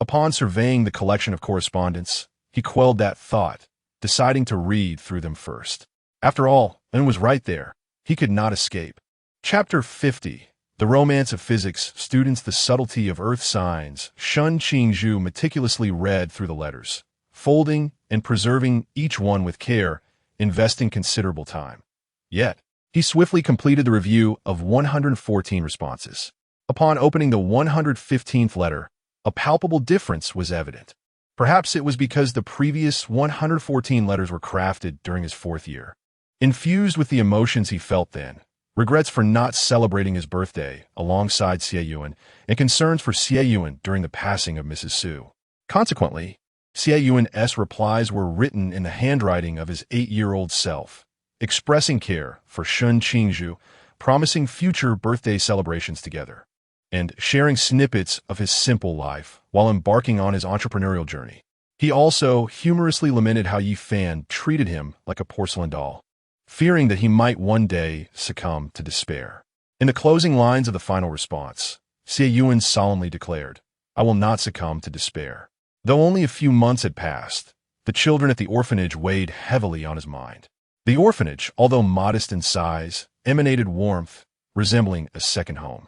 upon surveying the collection of correspondence, he quelled that thought, deciding to read through them first. After all, Anne was right there. He could not escape. Chapter 50. The Romance of Physics, Students the Subtlety of Earth Signs. Shen Qingzhu meticulously read through the letters, folding and preserving each one with care, investing considerable time. Yet, he swiftly completed the review of 114 responses. Upon opening the 115th letter, a palpable difference was evident. Perhaps it was because the previous 114 letters were crafted during his 4th year. Infused with the emotions he felt then, regrets for not celebrating his birthday alongside Xie Yunan, and concerns for Xie Yunan during the passing of Mrs. Su. Consequently, Xie Yunan's replies were written in the handwriting of his 8-year-old self, expressing care for Shen Qingzhu, promising future birthday celebrations together, and sharing snippets of his simple life while embarking on his entrepreneurial journey. He also humorously lamented how Yi Fan treated him like a porcelain doll, fearing that he might one day succumb to despair. In the closing lines of the final response, Xie Yunan solemnly declared, "I will not succumb to despair." Though only a few months had passed, the children at the orphanage weighed heavily on his mind. The orphanage, although modest in size, emanated warmth, resembling a second home.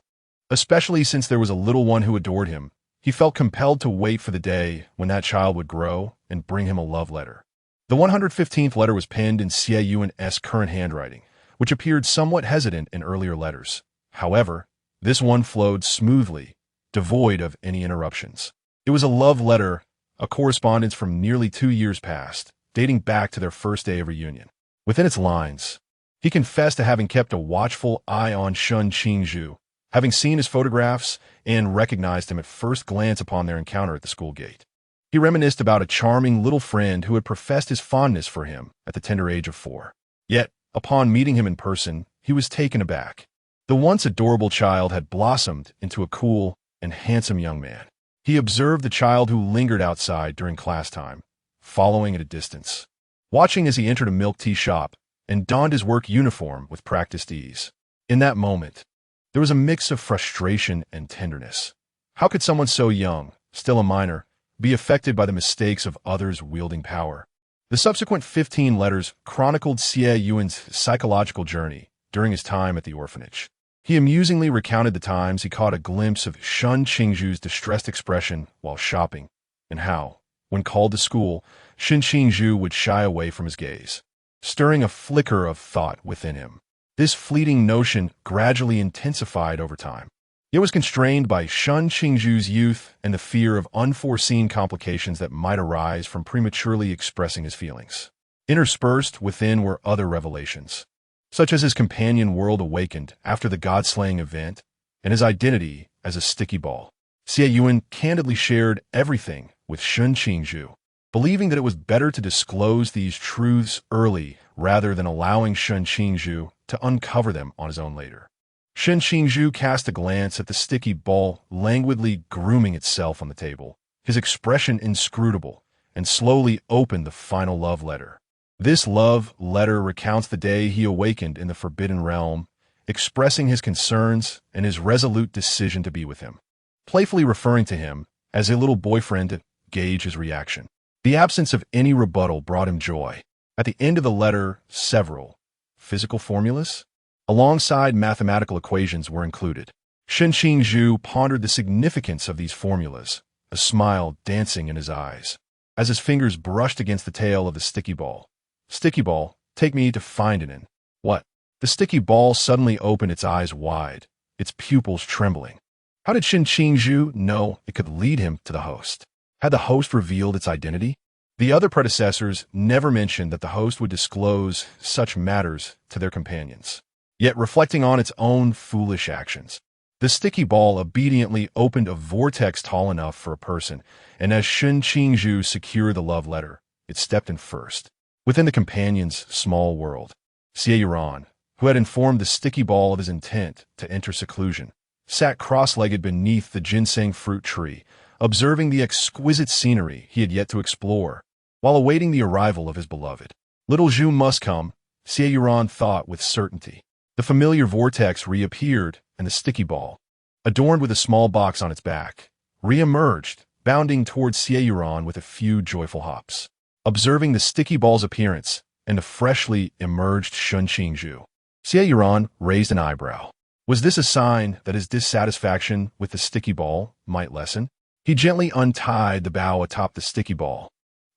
Especially since there was a little one who adored him, he felt compelled to wait for the day when that child would grow and bring him a love letter. The 115th letter was penned in Xie Yunan's current handwriting, which appeared somewhat hesitant in earlier letters. However, this one flowed smoothly, devoid of any interruptions. It was a love letter, a correspondence from nearly 2 years past, dating back to their first day of reunion. Within its lines, he confessed to having kept a watchful eye on Shen Qingzhu, having seen his photographs and recognized him at first glance upon their encounter at the school gate. He reminisced about a charming little friend who had professed his fondness for him at the tender age of 4. Yet, upon meeting him in person, he was taken aback. The once adorable child had blossomed into a cool and handsome young man. He observed the child who lingered outside during class time, following at a distance, watching as he entered a milk tea shop and donned his work uniform with practiced ease. In that moment, there was a mix of frustration and tenderness. How could someone so young, still a minor, be affected by the mistakes of others wielding power? The subsequent 15 letters chronicled Xie Yunan's psychological journey during his time at the orphanage. He amusingly recounted the times he caught a glimpse of Shen Qingzhu's distressed expression while shopping, and how, when called to school, Shen Qingzhu would shy away from his gaze, stirring a flicker of thought within him. This fleeting notion gradually intensified over time. It was constrained by Shen Qingzhu's youth and the fear of unforeseen complications that might arise from prematurely expressing his feelings. Interspersed within were other revelations, such as his companion world awakened after the god-slaying event and his identity as a sticky ball. Xie Yunan candidly shared everything with Shen Qingzhu, believing that it was better to disclose these truths early rather than allowing Shen Qingzhu to uncover them on his own later. Shen Qingzhu cast a glance at the sticky ball languidly grooming itself on the table, his expression inscrutable, and slowly opened the final love letter. This love letter recounts the day he awakened in the Forbidden Realm, expressing his concerns and his resolute decision to be with him, playfully referring to him as a little boyfriend to gauge his reaction. The absence of any rebuttal brought him joy. At the end of the letter, several physical formulas? Alongside mathematical equations were included. Qingzhu pondered the significance of these formulas, a smile dancing in his eyes, as his fingers brushed against the tail of the sticky ball. Sticky ball, take me to find it in. What? The sticky ball suddenly opened its eyes wide, its pupils trembling. How did Qingzhu know it could lead him to the host? Had the host revealed its identity? The other predecessors never mentioned that the host would disclose such matters to their companions. Yet reflecting on its own foolish actions, the sticky ball obediently opened a vortex tall enough for a person, and as Qingzhu secured the love letter, it stepped in first. Within the companion's small world, Xie Yunan, who had informed the sticky ball of his intent to enter seclusion, sat cross-legged beneath the ginseng fruit tree, observing the exquisite scenery he had yet to explore, while awaiting the arrival of his beloved. Little Zhu must come, Xie Yunan thought with certainty. The familiar vortex reappeared, and the sticky ball, adorned with a small box on its back, re-emerged, bounding towards Xie Yunan with a few joyful hops. Observing the sticky ball's appearance and the freshly emerged Qingzhu, Xie Yunan raised an eyebrow. Was this a sign that his dissatisfaction with the sticky ball might lessen? He gently untied the bow atop the sticky ball,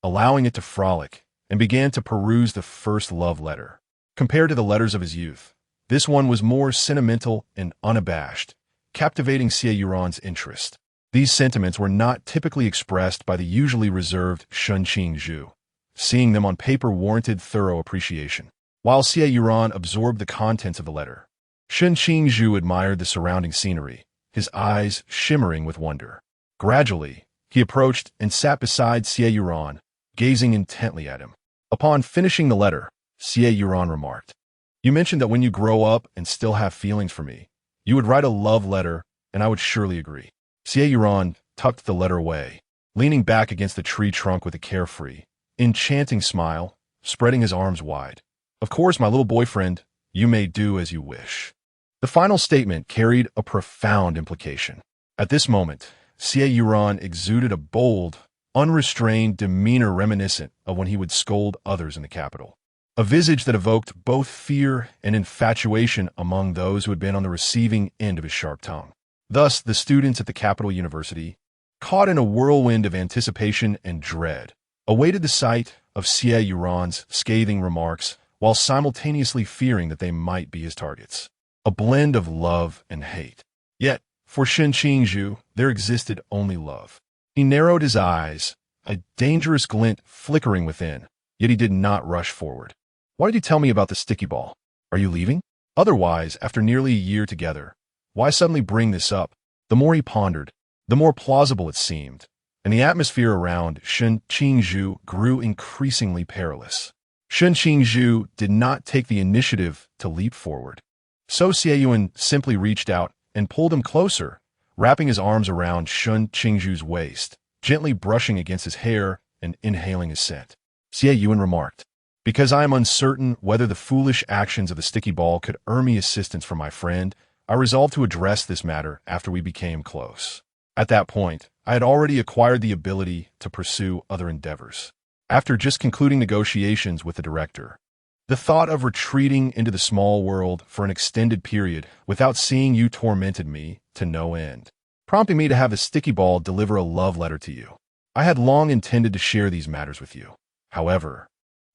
allowing it to frolic, and began to peruse the first love letter. Compared to the letters of his youth, this one was more sentimental and unabashed, captivating Xie Yunan's interest. These sentiments were not typically expressed by the usually reserved Qingzhu. Seeing them on paper warranted thorough appreciation. While Xie Yunan absorbed the contents of the letter, Qingzhu admired the surrounding scenery, his eyes shimmering with wonder. Gradually, he approached and sat beside Xie Yunan, gazing intently at him. Upon finishing the letter, Xie Yunan remarked, "You mentioned that when you grow up and still have feelings for me, you would write a love letter, and I would surely agree." Xie Yunan tucked the letter away, leaning back against the tree trunk with a carefree, enchanting smile, spreading his arms wide. "Of course, my little boyfriend, you may do as you wish." The final statement carried a profound implication. At this moment, Xie Yunan exuded a bold, unrestrained demeanor reminiscent of when he would scold others in the capital. A visage that evoked both fear and infatuation among those who had been on the receiving end of his sharp tongue. Thus, the students at the capital university, caught in a whirlwind of anticipation and dread, awaited the sight of Xie Yunan's scathing remarks while simultaneously fearing that they might be his targets. A blend of love and hate. Yet, for Qingzhu, there existed only love. He narrowed his eyes, a dangerous glint flickering within, yet he did not rush forward. "Why did you tell me about the sticky ball? Are you leaving? Otherwise, after nearly a year together, why suddenly bring this up?" The more he pondered, the more plausible it seemed, and the atmosphere around Qingzhu grew increasingly perilous. Qingzhu did not take the initiative to leap forward. So Xie Yunan simply reached out and pulled him closer, wrapping his arms around Qingzhu's waist, gently brushing against his hair and inhaling his scent. Xie Yunan remarked, "Because I am uncertain whether the foolish actions of the sticky ball could earn me assistance from my friend, I resolved to address this matter after we became close." At that point, I had already acquired the ability to pursue other endeavors. After just concluding negotiations with the director, the thought of retreating into the small world for an extended period without seeing you tormented me to no end, prompting me to have the sticky ball deliver a love letter to you. I had long intended to share these matters with you. However,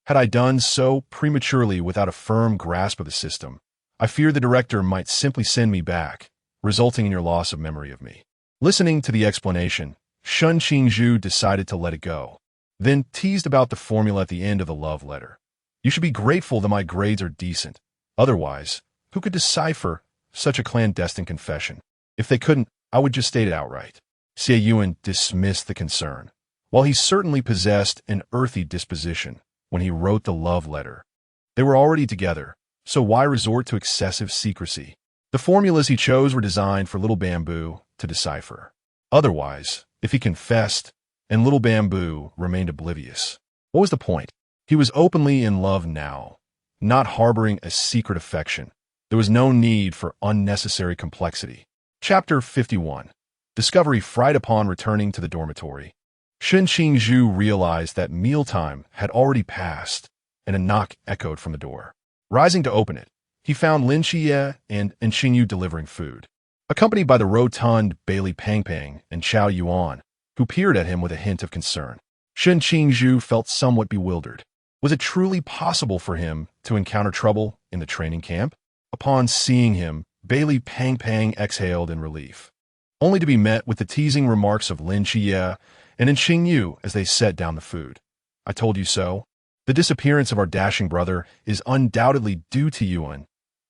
had I done so prematurely without a firm grasp of the system, I fear the director might simply send me back, resulting in your loss of memory of me. Listening to the explanation, Qingzhu decided to let it go, then teased about the formula at the end of the love letter. "You should be grateful that my grades are decent. Otherwise, who could decipher such a clandestine confession? If they couldn't, I would just state it outright." Xie Yunan dismissed the concern. While he certainly possessed an earthy disposition when he wrote the love letter, they were already together, so why resort to excessive secrecy? The formulas he chose were designed for Little Bamboo to decipher. Otherwise, if he confessed and Little Bamboo remained oblivious, what was the point? He was openly in love now, not harboring a secret affection. There was no need for unnecessary complexity. Chapter 51. Discovery fright upon returning to the dormitory. Qingzhu realized that mealtime had already passed, and a knock echoed from the door. Rising to open it, he found Lin Xie and Xingyu delivering food, accompanied by the rotund Bailey Pangpang and Xie Yunan, who peered at him with a hint of concern. Shen Qingzhu felt somewhat bewildered. Was it truly possible for him to encounter trouble in the training camp? Upon seeing him, Bailey Pangpang exhaled in relief, only to be met with the teasing remarks of Lin Xie and Xingyu as they set down the food. I told you so. The disappearance of our dashing brother is undoubtedly due to Yuan.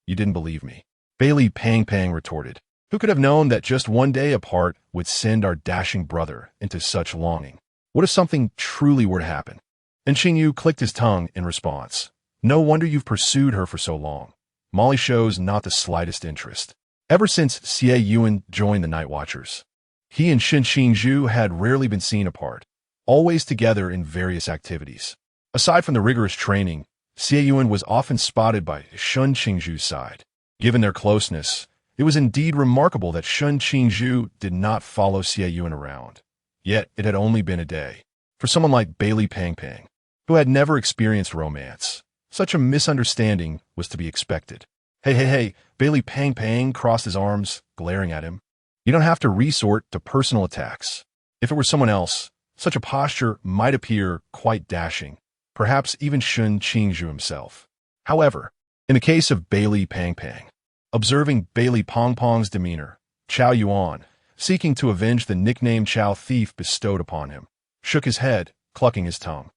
You didn't believe me. Bailey Pangpang retorted. Who could have known that just one day apart would send our dashing brother into such longing? What if something truly were to happen? And Xingyu clicked his tongue in response. No wonder you've pursued her for so long. Molly shows not the slightest interest. Ever since Xie Yunan joined the Night Watchers, he and Shen Qingzhu had rarely been seen apart, always together in various activities. Aside from the rigorous training, Xie Yunan was often spotted by Shen Qingzhu's side. Given their closeness, it was indeed remarkable that Shen Qingzhu did not follow Xie Yunan around. Yet it had only been a day. For someone like Bailey Pangpang, who had never experienced romance, such a misunderstanding was to be expected. Hey, Bailey Pangpang crossed his arms, glaring at him. You don't have to resort to personal attacks. If it were someone else, such a posture might appear quite dashing, perhaps even Shen Qingzhu himself. However, in the case of Bailey Pangpang, observing Bailey Pangpang's demeanor, Chao Yuan, seeking to avenge the nickname Chao Thief bestowed upon him, shook his head, clucking his tongue.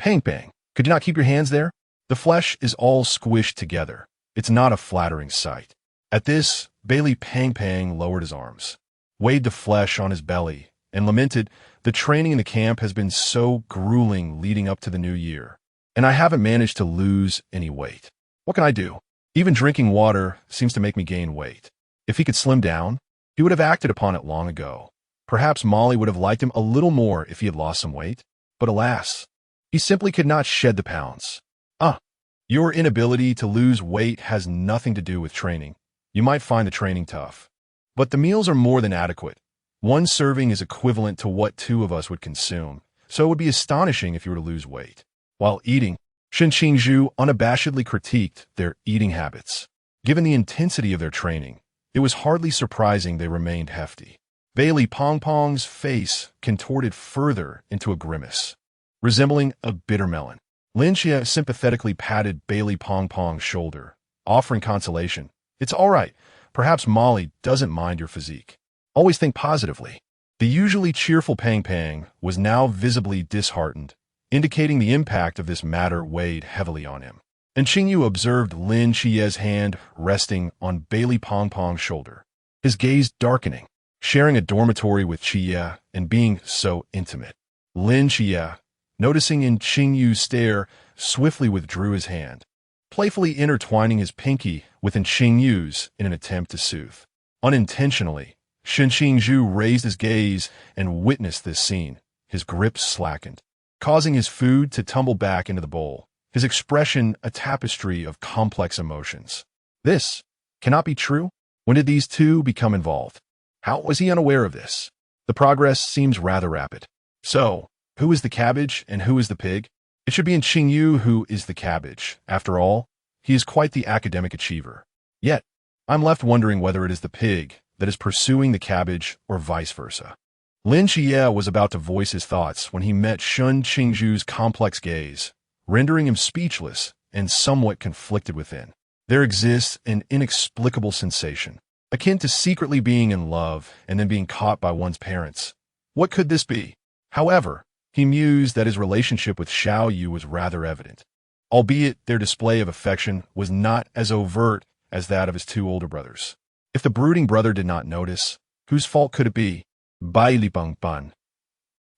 Pangpang, could you not keep your hands there? The flesh is all squished together. It's not a flattering sight. At this, Bailey Pangpang lowered his arms, weighed the flesh on his belly, and lamented, the training in the camp has been so grueling leading up to the new year, and I haven't managed to lose any weight. What can I do? Even drinking water seems to make me gain weight. If he could slim down, he would have acted upon it long ago. Perhaps Molly would have liked him a little more if he had lost some weight. But alas, he simply could not shed the pounds. Your inability to lose weight has nothing to do with training. You might find the training tough, but the meals are more than adequate. One serving is equivalent to what two of us would consume, so it would be astonishing if you were to lose weight. While eating, Shen Qingzhu unabashedly critiqued their eating habits. Given the intensity of their training, it was hardly surprising they remained hefty. Bailey Pangpang's face contorted further into a grimace, resembling a bitter melon. Lin Xie sympathetically patted Bailey Pangpang's shoulder, offering consolation. It's all right. Perhaps Molly doesn't mind your physique. Always think positively. The usually cheerful Pangpang was now visibly disheartened, indicating the impact of this matter weighed heavily on him. And Xingyu observed Lin Xie's hand resting on Bailey Pangpang's shoulder, his gaze darkening, sharing a dormitory with Xie and being so intimate. Lin Xie, noticing in Xingyu's stare, swiftly withdrew his hand, playfully intertwining his pinky within Xingyu's in an attempt to soothe. Unintentionally, Shen Qingzhu raised his gaze and witnessed this scene. His grip slackened, causing his food to tumble back into the bowl, his expression a tapestry of complex emotions. This cannot be true. When did these two become involved? How was he unaware of this? The progress seems rather rapid. So, who is the cabbage and who is the pig? It should be in Xingyu who is the cabbage. After all, he is quite the academic achiever. Yet, I'm left wondering whether it is the pig that is pursuing the cabbage or vice versa. Lin Xie was about to voice his thoughts when he met Shen Qingzhu's complex gaze, rendering him speechless and somewhat conflicted within. There exists an inexplicable sensation, akin to secretly being in love and then being caught by one's parents. What could this be? However, he mused that his relationship with Xiao Yu was rather evident, albeit their display of affection was not as overt as that of his two older brothers. If the brooding brother did not notice, whose fault could it be? Bai Li Bang Ban.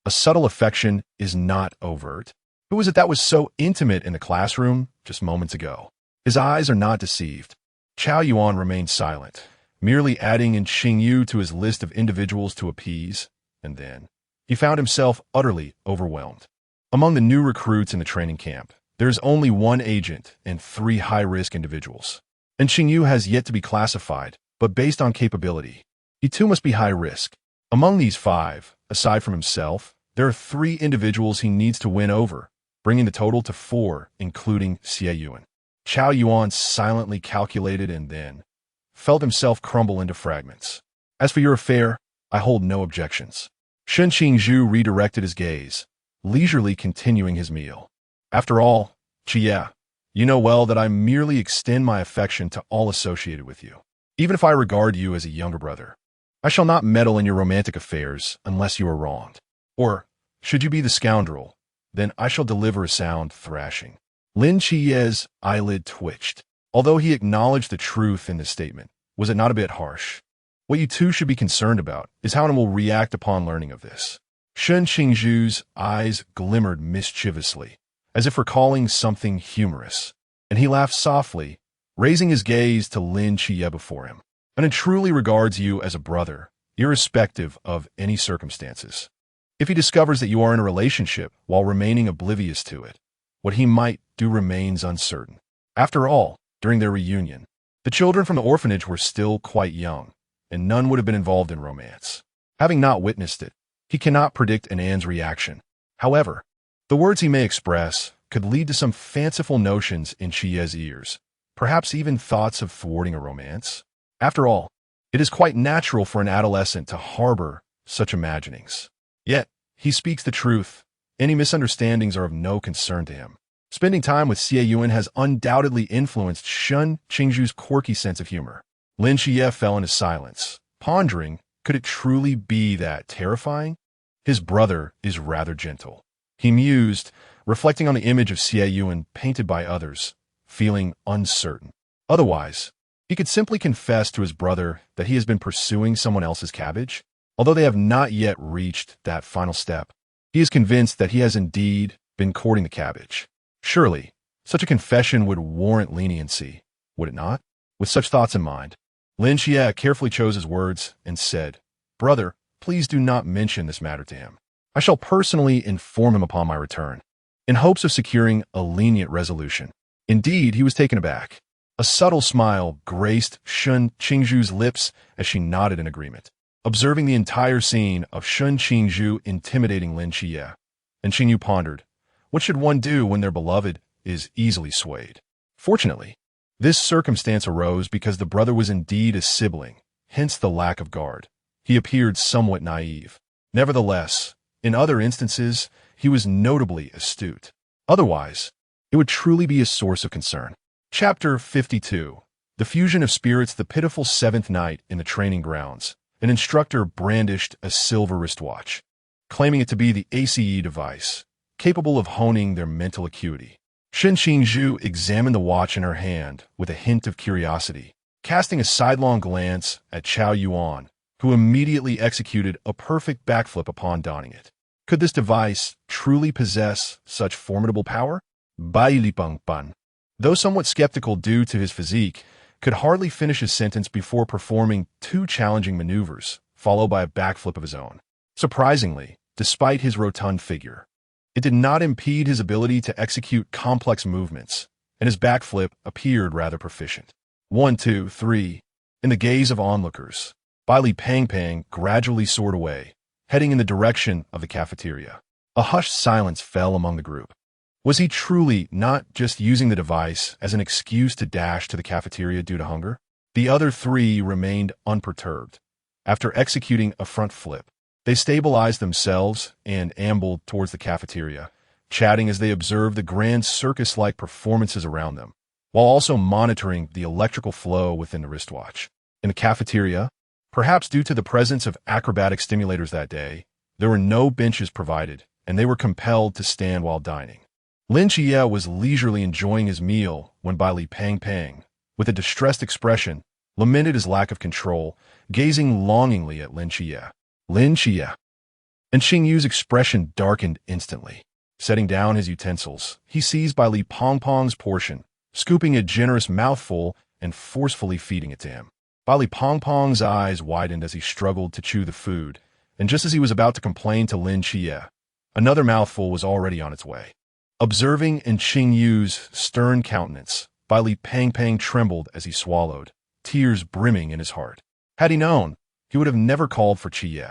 A subtle affection is not overt. Who was it that was so intimate in the classroom just moments ago? His eyes are not deceived. Chao Yuan remained silent, merely adding in Xingyu to his list of individuals to appease, and then he found himself utterly overwhelmed. Among the new recruits in the training camp, there is only one agent and 3 high-risk individuals. And Xingyu has yet to be classified, but based on capability, he too must be high-risk. Among these 5, aside from himself, there are 3 individuals he needs to win over, bringing the total to 4, including Xie Yunan. Xie Yunan silently calculated and then felt himself crumble into fragments. As for your affair, I hold no objections. Shen Qingzhu redirected his gaze, leisurely continuing his meal. After all, Xie, you know well that I merely extend my affection to all associated with you. Even if I regard you as a younger brother, I shall not meddle in your romantic affairs unless you are wronged. Or, should you be the scoundrel, then I shall deliver a sound thrashing. Lin Chie's eyelid twitched. Although he acknowledged the truth in this statement, was it not a bit harsh? What you two should be concerned about is how one will react upon learning of this. Shen Qingzhu's eyes glimmered mischievously, as if recalling something humorous, and he laughed softly, raising his gaze to Lin Chie before him. And it truly regards you as a brother, irrespective of any circumstances. If he discovers that you are in a relationship while remaining oblivious to it, what he might do remains uncertain. After all, during their reunion, the children from the orphanage were still quite young, and none would have been involved in romance. Having not witnessed it, he cannot predict Anan's reaction. However, the words he may express could lead to some fanciful notions in Xie's ears, perhaps even thoughts of thwarting a romance. After all, it is quite natural for an adolescent to harbor such imaginings. Yet, he speaks the truth. Any misunderstandings are of no concern to him. Spending time with Xie Yunan has undoubtedly influenced Shen Qingzhu's quirky sense of humor. Lin Chie fell into silence, pondering, could it truly be that terrifying? His brother is rather gentle. He mused, reflecting on the image of Xie Yunan painted by others, feeling uncertain. Otherwise, he could simply confess to his brother that he has been pursuing someone else's cabbage. Although they have not yet reached that final step, he is convinced that he has indeed been courting the cabbage. Surely, such a confession would warrant leniency, would it not? With such thoughts in mind, Lin Chie carefully chose his words and said, "Brother, please do not mention this matter to him. I shall personally inform him upon my return, in hopes of securing a lenient resolution." Indeed, he was taken aback. A subtle smile graced Shen Qingzhu's lips as she nodded in agreement. Observing the entire scene of Shen Qingzhu intimidating Lin Chie, and Qingyu pondered, what should one do when their beloved is easily swayed? Fortunately, this circumstance arose because the brother was indeed a sibling, hence the lack of guard. He appeared somewhat naive. Nevertheless, in other instances, he was notably astute. Otherwise, it would truly be a source of concern. Chapter 52. The Fusion of Spirits. The pitiful seventh night in the training grounds. An instructor brandished a silver wristwatch, claiming it to be the ACE device, capable of honing their mental acuity. Shen Qingzhu examined the watch in her hand with a hint of curiosity, casting a sidelong glance at Xie Yunan, who immediately executed a perfect backflip upon donning it. Could this device truly possess such formidable power? Bai Lipeng Ban, though somewhat skeptical due to his physique, could hardly finish his sentence before performing two challenging maneuvers, followed by a backflip of his own. Surprisingly, despite his rotund figure, it did not impede his ability to execute complex movements, and his backflip appeared rather proficient. 1, 2, 3. In the gaze of onlookers, Bai Li Pang Pang gradually soared away, heading in the direction of the cafeteria. A hushed silence fell among the group. Was he truly not just using the device as an excuse to dash to the cafeteria due to hunger? The other three remained unperturbed. After executing a front flip, they stabilized themselves and ambled towards the cafeteria, chatting as they observed the grand circus-like performances around them, while also monitoring the electrical flow within the wristwatch. In the cafeteria, perhaps due to the presence of acrobatic stimulators that day, there were no benches provided, and they were compelled to stand while dining. Lin Chie was leisurely enjoying his meal when Bai Li Pang Pang, with a distressed expression, lamented his lack of control, gazing longingly at Lin Chie. Lin Chie. And Xingyu's expression darkened instantly. Setting down his utensils, he seized Bai Li Pong Pong's portion, scooping a generous mouthful and forcefully feeding it to him. Bai Li Pong Pong's eyes widened as he struggled to chew the food, and just as he was about to complain to Lin Chie, another mouthful was already on its way. Observing in Xingyu's stern countenance, Bai Li Pang Pang trembled as he swallowed, tears brimming in his heart. Had he known, he would have never called for Chie.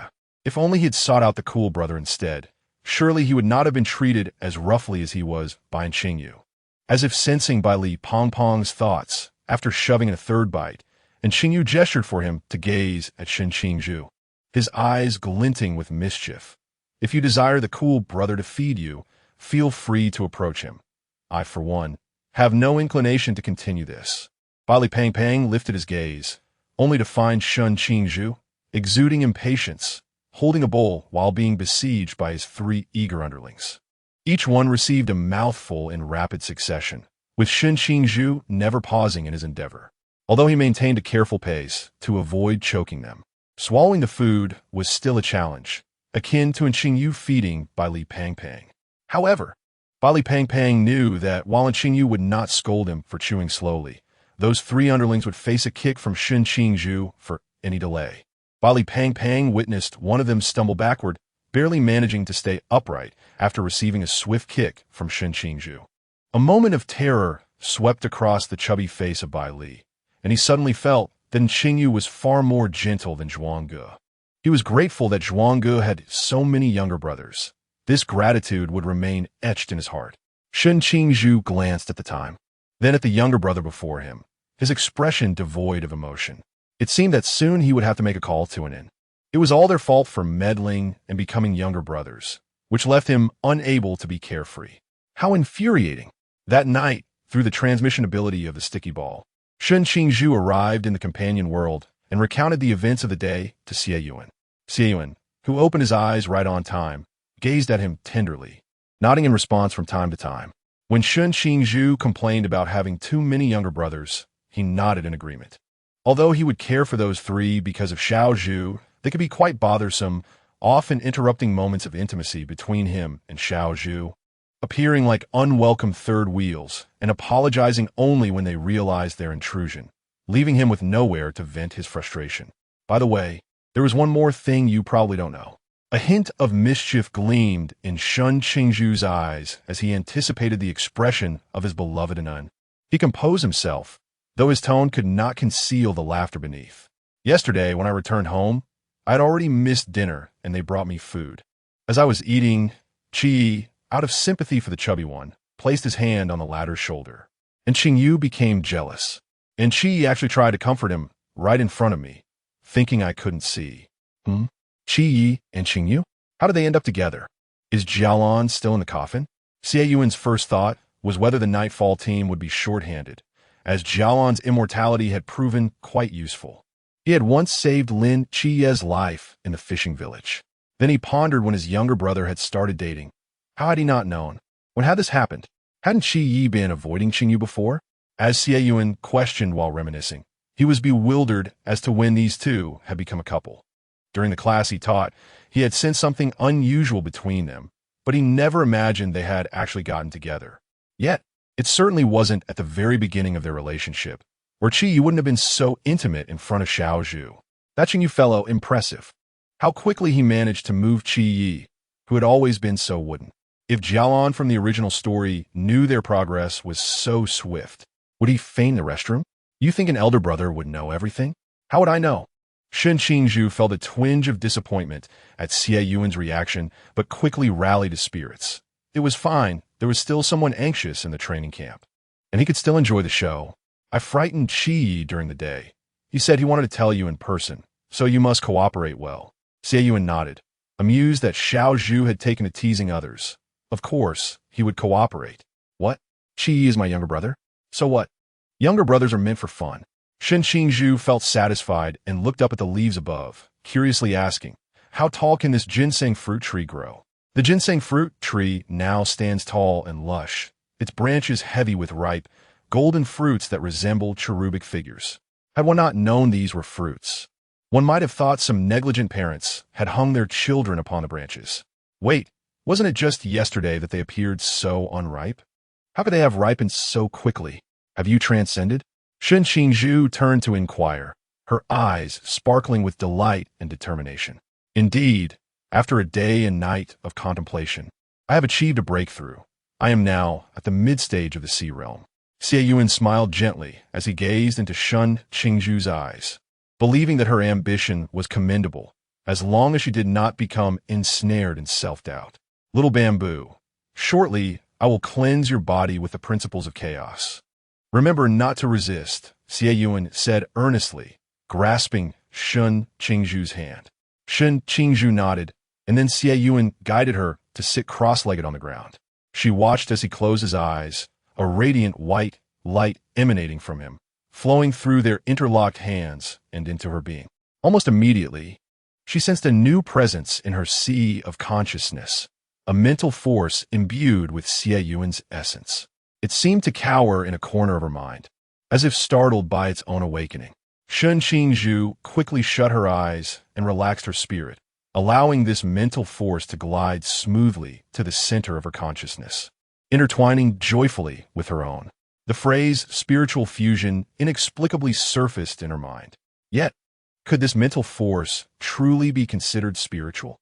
If only he had sought out the cool brother instead, surely he would not have been treated as roughly as he was by Xingyu. As if sensing Bai Li Pongpong's thoughts, after shoving in a third bite, and Qingyu gestured for him to gaze at Shen Qingzhu, his eyes glinting with mischief. If you desire the cool brother to feed you, feel free to approach him. I, for one, have no inclination to continue this. Bai Li Pangpang lifted his gaze, only to find Shen Qingzhu exuding impatience, holding a bowl while being besieged by his 3 eager underlings. Each one received a mouthful in rapid succession, with Shen Qingzhu never pausing in his endeavor, although he maintained a careful pace to avoid choking them. Swallowing the food was still a challenge, akin to Qingyu feeding Bai Li Pangpang. However, Bai Li Pangpang knew that while Qingyu would not scold him for chewing slowly, those 3 underlings would face a kick from Shen Qingzhu for any delay. Bai Li Pangpang witnessed one of them stumble backward, barely managing to stay upright after receiving a swift kick from Shen Qingzhu. A moment of terror swept across the chubby face of Bai Li, and he suddenly felt that Qingyu was far more gentle than Zhuangge. He was grateful that Zhuangge had so many younger brothers. This gratitude would remain etched in his heart. Shen Qingzhu glanced at the time, then at the younger brother before him, his expression devoid of emotion. It seemed that soon he would have to make a call to an inn. It was all their fault for meddling and becoming younger brothers, which left him unable to be carefree. How infuriating! That night, through the transmission ability of the sticky ball, Shen Qingzhu arrived in the companion world and recounted the events of the day to Xie Yunan. Xie Yunan, who opened his eyes right on time, gazed at him tenderly, nodding in response from time to time. When Shen Qingzhu complained about having too many younger brothers, he nodded in agreement. Although he would care for those 3 because of Xiao Zhu, they could be quite bothersome, often interrupting moments of intimacy between him and Xiao Zhu, appearing like unwelcome third wheels and apologizing only when they realized their intrusion, leaving him with nowhere to vent his frustration. By the way, there was one more thing you probably don't know. A hint of mischief gleamed in Shen Qingzhu's eyes as he anticipated the expression of his beloved Yunan. He composed himself, though his tone could not conceal the laughter beneath. Yesterday, when I returned home, I had already missed dinner, and they brought me food. As I was eating, Qi, out of sympathy for the chubby one, placed his hand on the latter's shoulder. And Qingyu became jealous. And Qi actually tried to comfort him right in front of me, thinking I couldn't see. Qi and Qingyu? How did they end up together? Is Jialan still in the coffin? Xie Yuan's first thought was whether the Nightfall team would be short-handed, as Jialan's immortality had proven quite useful. He had once saved Lin Chiye's life in the fishing village. Then he pondered when his younger brother had started dating. How had he not known? When had this happened? Hadn't Qi been avoiding Qingyu before? As Xie Yunan questioned while reminiscing, he was bewildered as to when these 2 had become a couple. During the class he taught, he had sensed something unusual between them, but he never imagined they had actually gotten together. Yet, it certainly wasn't at the very beginning of their relationship, where Qi wouldn't have been so intimate in front of Xiao Zhu. That Qingyu fellow, impressive. How quickly he managed to move Qi, who had always been so wooden. If Jialan from the original story knew their progress was so swift, would he feign the restroom? You think an elder brother would know everything? How would I know? Shen Qingzhu felt a twinge of disappointment at Xie Yuan's reaction, but quickly rallied his spirits. It was fine. There was still someone anxious in the training camp, and he could still enjoy the show. I frightened Qi during the day. He said he wanted to tell you in person, so you must cooperate well. Xie Yuan nodded, amused that Xiao Zhu had taken to teasing others. Of course, he would cooperate. What? Qi is my younger brother? So what? Younger brothers are meant for fun. Shen Qingzhu felt satisfied and looked up at the leaves above, curiously asking, how tall can this ginseng fruit tree grow? The ginseng fruit tree now stands tall and lush, its branches heavy with ripe, golden fruits that resemble cherubic figures. Had one not known these were fruits, one might have thought some negligent parents had hung their children upon the branches. Wait, wasn't it just yesterday that they appeared so unripe? How could they have ripened so quickly? Have you transcended? Shen Qingzhu turned to inquire, her eyes sparkling with delight and determination. Indeed, after a day and night of contemplation, I have achieved a breakthrough. I am now at the mid-stage of the sea realm. Xie Yunan smiled gently as he gazed into Shen Qingzhu's eyes, believing that her ambition was commendable, as long as she did not become ensnared in self-doubt. Little bamboo, shortly I will cleanse your body with the principles of chaos. Remember not to resist, Xie Yunan said earnestly, grasping Shen Qingzhu's hand. Shen Qingzhu nodded, and then Xie Yunan guided her to sit cross-legged on the ground. She watched as he closed his eyes, a radiant white light emanating from him, flowing through their interlocked hands and into her being. Almost immediately, she sensed a new presence in her sea of consciousness, a mental force imbued with Xie Yuan's essence. It seemed to cower in a corner of her mind, as if startled by its own awakening. Shen Qingzhu quickly shut her eyes and relaxed her spirit, allowing this mental force to glide smoothly to the center of her consciousness, intertwining joyfully with her own. The phrase spiritual fusion inexplicably surfaced in her mind. Yet, could this mental force truly be considered spiritual?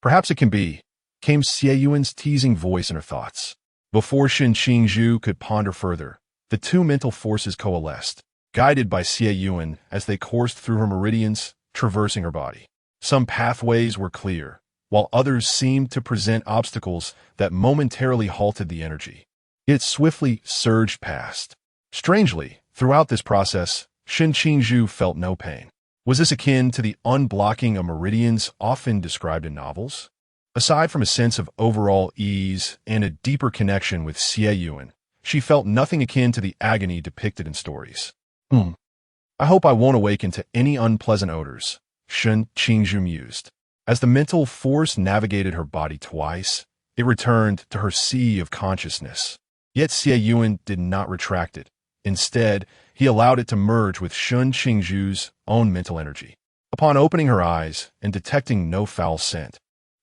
Perhaps it can be, came Xie Yuan's teasing voice in her thoughts. Before Shen Qingzhu could ponder further, the two mental forces coalesced, guided by Xie Yunan as they coursed through her meridians, traversing her body. Some pathways were clear, while others seemed to present obstacles that momentarily halted the energy. It swiftly surged past. Strangely, throughout this process, Shen Qingzhu felt no pain. Was this akin to the unblocking of meridians often described in novels? Aside from a sense of overall ease and a deeper connection with Xie Yunan, she felt nothing akin to the agony depicted in stories. I hope I won't awaken to any unpleasant odors, Shen Qingzhu mused. As the mental force navigated her body twice, it returned to her sea of consciousness. Yet Xie Yunan did not retract it. Instead, he allowed it to merge with Shen Qingzhu's own mental energy. Upon opening her eyes and detecting no foul scent,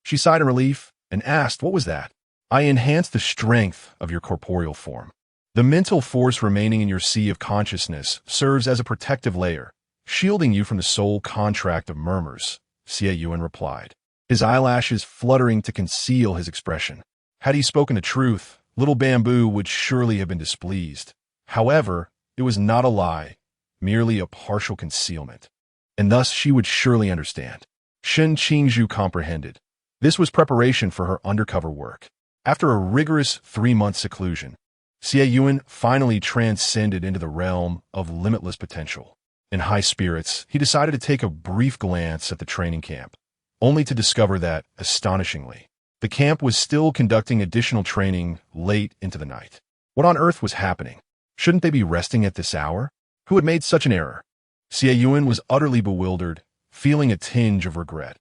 she sighed in relief and asked, "What was that?" "I enhanced the strength of your corporeal form. The mental force remaining in your sea of consciousness serves as a protective layer, shielding you from the soul contract of murmurs," Xie Yunan replied, his eyelashes fluttering to conceal his expression. Had he spoken the truth, little Bamboo would surely have been displeased. However, it was not a lie, merely a partial concealment, and thus she would surely understand. Shen Qingzhu comprehended. This was preparation for her undercover work. After a rigorous 3-month seclusion, Xie Yunan finally transcended into the realm of limitless potential. In high spirits, he decided to take a brief glance at the training camp, only to discover that, astonishingly, the camp was still conducting additional training late into the night. What on earth was happening? Shouldn't they be resting at this hour? Who had made such an error? Xie Yunan was utterly bewildered, feeling a tinge of regret.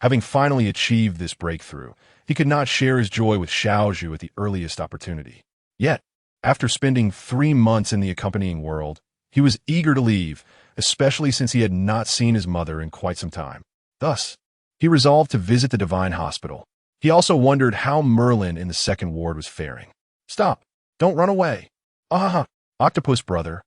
Having finally achieved this breakthrough, he could not share his joy with Xiaozhu at the earliest opportunity. Yet, after spending 3 months in the accompanying world, he was eager to leave, especially since he had not seen his mother in quite some time. Thus, he resolved to visit the Divine Hospital. He also wondered how Merlin in the second ward was faring. "Stop! Don't run away! Ah, octopus brother!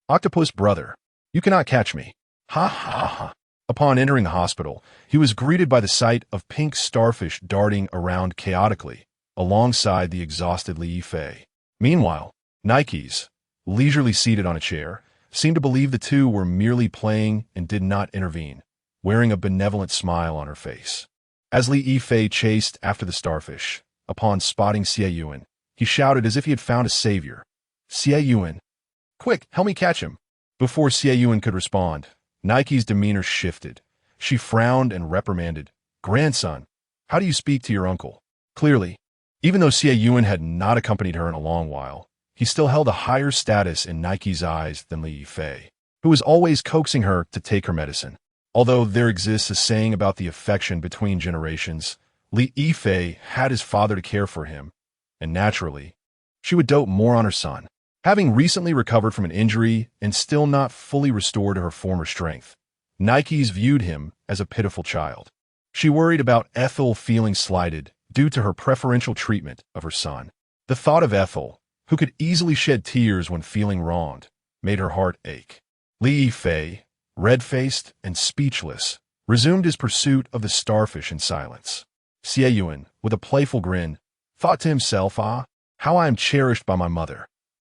Octopus brother! You cannot catch me! Ha ha ha!" Upon entering the hospital, he was greeted by the sight of pink starfish darting around chaotically, alongside the exhausted Li Yifei. Meanwhile, Nikes, leisurely seated on a chair, seemed to believe the two were merely playing and did not intervene, wearing a benevolent smile on her face. As Li Yifei chased after the starfish, upon spotting Xie Yunan, he shouted as if he had found a savior. "Xie Yunan! Quick, help me catch him!" Before Xie Yunan could respond, Nike's demeanor shifted. She frowned and reprimanded, "Grandson, how do you speak to your uncle?" Clearly, even though Xie Yunan had not accompanied her in a long while, he still held a higher status in Nike's eyes than Li Yifei, who was always coaxing her to take her medicine. Although there exists a saying about the affection between generations, Li Yifei had his father to care for him, and naturally, she would dote more on her son. Having recently recovered from an injury and still not fully restored to her former strength, Nikes viewed him as a pitiful child. She worried about Ethel feeling slighted due to her preferential treatment of her son. The thought of Ethel, who could easily shed tears when feeling wronged, made her heart ache. Li Yifei, red-faced and speechless, resumed his pursuit of the starfish in silence. Xie Yunan, with a playful grin, thought to himself, "Ah, how I am cherished by my mother."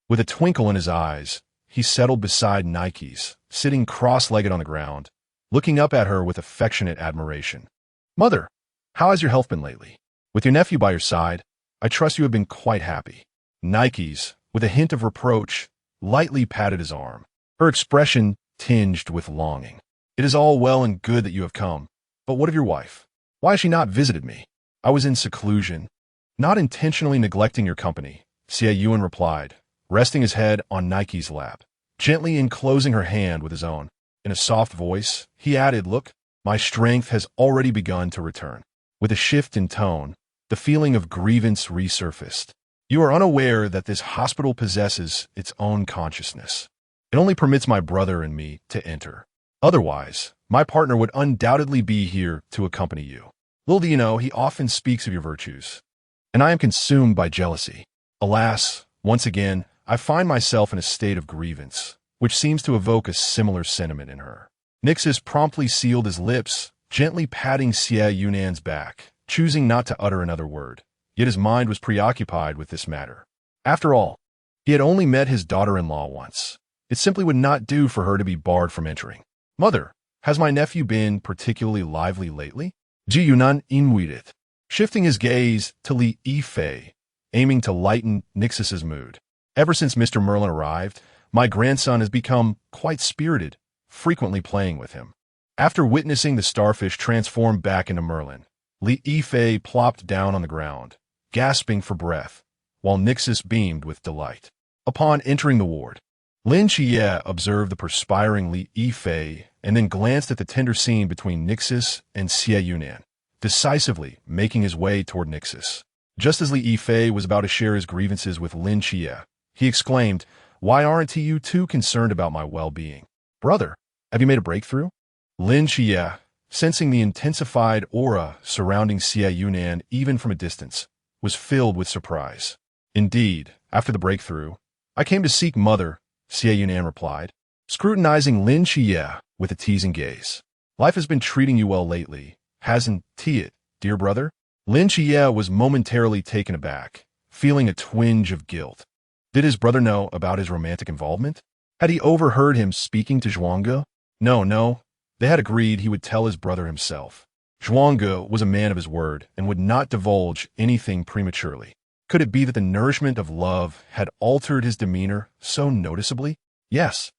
With a twinkle in his eyes, he settled beside Nikes, sitting cross-legged on the ground, looking up at her with affectionate admiration. "Mother, how has your health been lately? With your nephew by your side, I trust you have been quite happy. Nikes, with a hint of reproach, lightly patted his arm. Her expression tinged with longing. It is all well and good that you have come, but what of your wife? Why has she not visited me? I was in seclusion, not intentionally neglecting your company, Xie Yunan replied, resting his head on Nike's lap, gently enclosing her hand with his own. In a soft voice, he added, look, my strength has already begun to return. With a shift in tone, the feeling of grievance resurfaced. You are unaware that this hospital possesses its own consciousness. It only permits my brother and me to enter. Otherwise, my partner would undoubtedly be here to accompany you. Little do you know, he often speaks of your virtues, and I am consumed by jealousy. Alas, once again, I find myself in a state of grievance, which seems to evoke a similar sentiment in her. Nixis promptly sealed his lips, gently patting Xie Yunan's back, choosing not to utter another word. Yet his mind was preoccupied with this matter. After all, he had only met his daughter-in-law once. It simply would not do for her to be barred from entering. Mother, has my nephew been particularly lively lately? Xie Yunan inwided, shifting his gaze to Li Yifei, aiming to lighten Nixis's mood. Ever since Mr. Merlin arrived, my grandson has become quite spirited, frequently playing with him. After witnessing the starfish transform back into Merlin, Li Yifei plopped down on the ground, gasping for breath, while Nixis beamed with delight. Upon entering the ward, Lin Xie observed the perspiring Li Yifei and then glanced at the tender scene between Nixis and Xie Yunan, decisively making his way toward Nixis. Just as Li Yifei was about to share his grievances with Lin Xie, he exclaimed, why aren't you too concerned about my well-being? Brother, have you made a breakthrough? Lin Xie, sensing the intensified aura surrounding Xie Yunan even from a distance, was filled with surprise. Indeed, after the breakthrough, I came to seek Mother, Xie Yunan replied, scrutinizing Lin Xie with a teasing gaze. Life has been treating you well lately, hasn't it, dear brother? Lin Xie was momentarily taken aback, feeling a twinge of guilt. Did his brother know about his romantic involvement? Had he overheard him speaking to Zhuangge? No, they had agreed he would tell his brother himself. Zhuangge was a man of his word and would not divulge anything prematurely. Could it be that the nourishment of love had altered his demeanor so noticeably? Yes,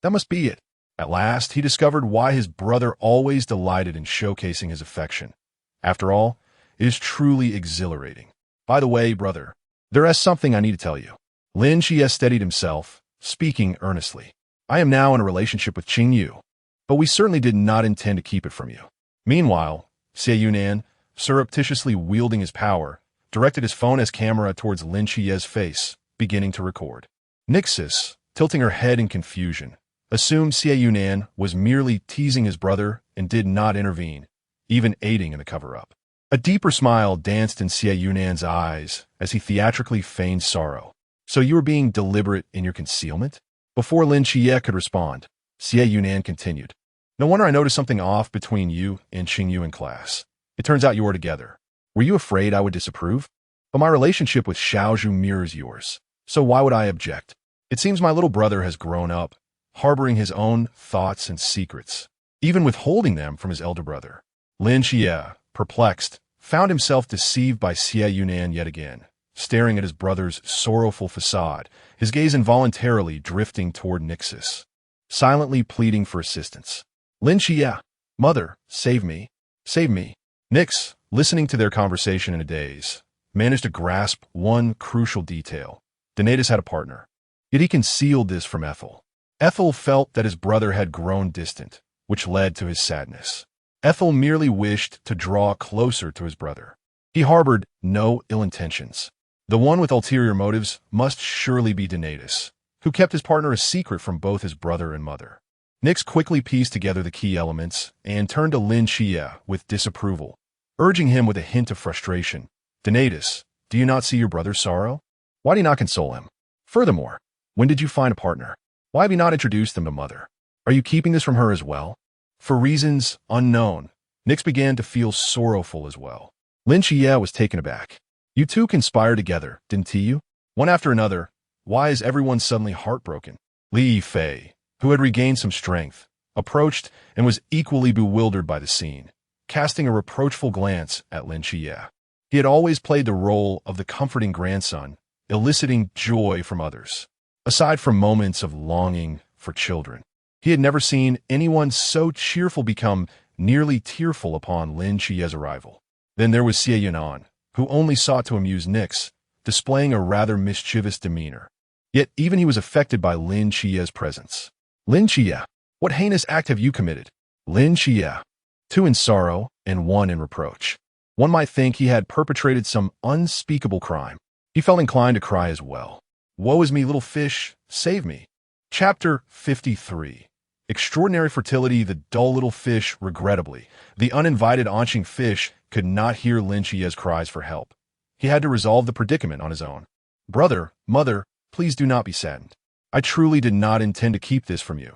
that must be it. At last, he discovered why his brother always delighted in showcasing his affection. After all, it is truly exhilarating. By the way, brother, there is something I need to tell you. Lin Xie steadied himself, speaking earnestly. I am now in a relationship with Qingzhu, but we certainly did not intend to keep it from you. Meanwhile, Xie Yunan, surreptitiously wielding his power, directed his phone as camera towards Lin Xie's face, beginning to record. Nixis, tilting her head in confusion, assumed Xie Yunan was merely teasing his brother and did not intervene, even aiding in the cover-up. A deeper smile danced in Xie Yunan's eyes as he theatrically feigned sorrow. So you were being deliberate in your concealment? Before Lin Xie could respond, Xie Yunan continued. No wonder I noticed something off between you and Qingzhu in class. It turns out you were together. Were you afraid I would disapprove? But my relationship with Xiaozhu mirrors yours, so why would I object? It seems my little brother has grown up, harboring his own thoughts and secrets, even withholding them from his elder brother. Lin Xie, perplexed, found himself deceived by Xie Yunan yet again, staring at his brother's sorrowful facade, his gaze involuntarily drifting toward Nixis, silently pleading for assistance. Lin Xie, mother, save me, save me. Nix, listening to their conversation in a daze, managed to grasp one crucial detail. Donatus had a partner, yet he concealed this from Ethel. Ethel felt that his brother had grown distant, which led to his sadness. Ethel merely wished to draw closer to his brother. He harbored no ill intentions. The one with ulterior motives must surely be Donatus, who kept his partner a secret from both his brother and mother. Nix quickly pieced together the key elements and turned to Lin Xie with disapproval, urging him with a hint of frustration. Donatus, do you not see your brother's sorrow? Why do you not console him? Furthermore, when did you find a partner? Why have you not introduced them to mother? Are you keeping this from her as well? For reasons unknown, Nix began to feel sorrowful as well. Lin Xie was taken aback. You two conspired together, didn't you? One after another, why is everyone suddenly heartbroken? Li Yifei, who had regained some strength, approached and was equally bewildered by the scene, casting a reproachful glance at Lin Xie. He had always played the role of the comforting grandson, eliciting joy from others. Aside from moments of longing for children, he had never seen anyone so cheerful become nearly tearful upon Lin Xie's arrival. Then there was Xie Yunan, who only sought to amuse Nix, displaying a rather mischievous demeanor. Yet even he was affected by Lin Xie's presence. Lin Xie, what heinous act have you committed? Lin Xie, two in sorrow and one in reproach. One might think he had perpetrated some unspeakable crime. He felt inclined to cry as well. Woe is me, little fish, save me. Chapter 53. Extraordinary fertility. The dull little fish, regrettably. The uninvited onching fish could not hear Lin Xie's cries for help. He had to resolve the predicament on his own. Brother, mother, please do not be saddened. I truly did not intend to keep this from you.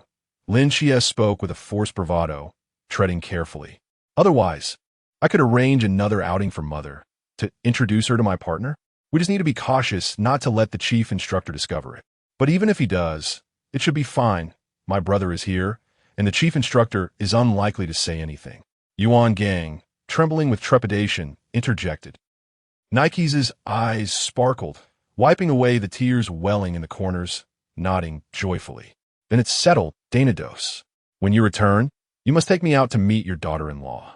Lin Xie spoke with a forced bravado, treading carefully. Otherwise, I could arrange another outing for mother, to introduce her to my partner. We just need to be cautious not to let the chief instructor discover it. But even if he does, it should be fine. My brother is here, and the chief instructor is unlikely to say anything. Yuan Gang, trembling with trepidation, interjected. Nike's eyes sparkled, wiping away the tears welling in the corners, nodding joyfully. Then it's settled, Danados. When you return, you must take me out to meet your daughter-in-law.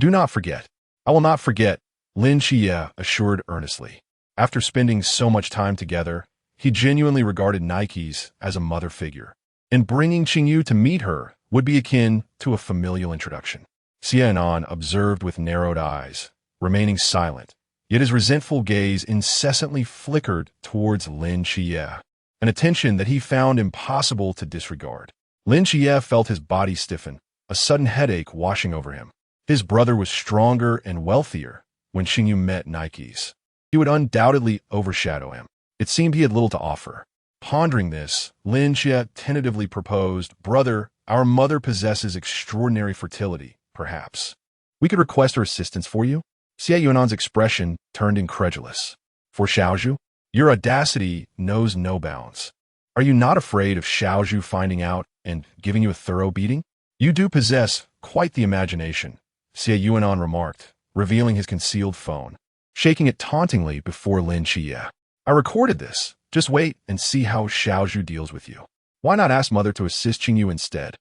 Do not forget. I will not forget, Lin Xie assured earnestly. After spending so much time together, he genuinely regarded Nike's as a mother figure, and bringing Qingzhu to meet her would be akin to a familial introduction. Xie Yunan observed with narrowed eyes, remaining silent, yet his resentful gaze incessantly flickered towards Lin Xie, an attention that he found impossible to disregard. Lin Xie felt his body stiffen, a sudden headache washing over him. His brother was stronger and wealthier when Qingzhu met Nike's. He would undoubtedly overshadow him. It seemed he had little to offer. Pondering this, Lin Xie tentatively proposed, Brother, our mother possesses extraordinary fertility, perhaps. We could request her assistance for you? Xie Yunan's expression turned incredulous. For Xiaozhu? Your audacity knows no bounds. Are you not afraid of Xiaozhu finding out and giving you a thorough beating? You do possess quite the imagination, Xie Yunan remarked, revealing his concealed phone, shaking it tauntingly before Lin Xie. I recorded this. Just wait and see how Xiaozhu deals with you. Why not ask mother to assist Qingzhu instead?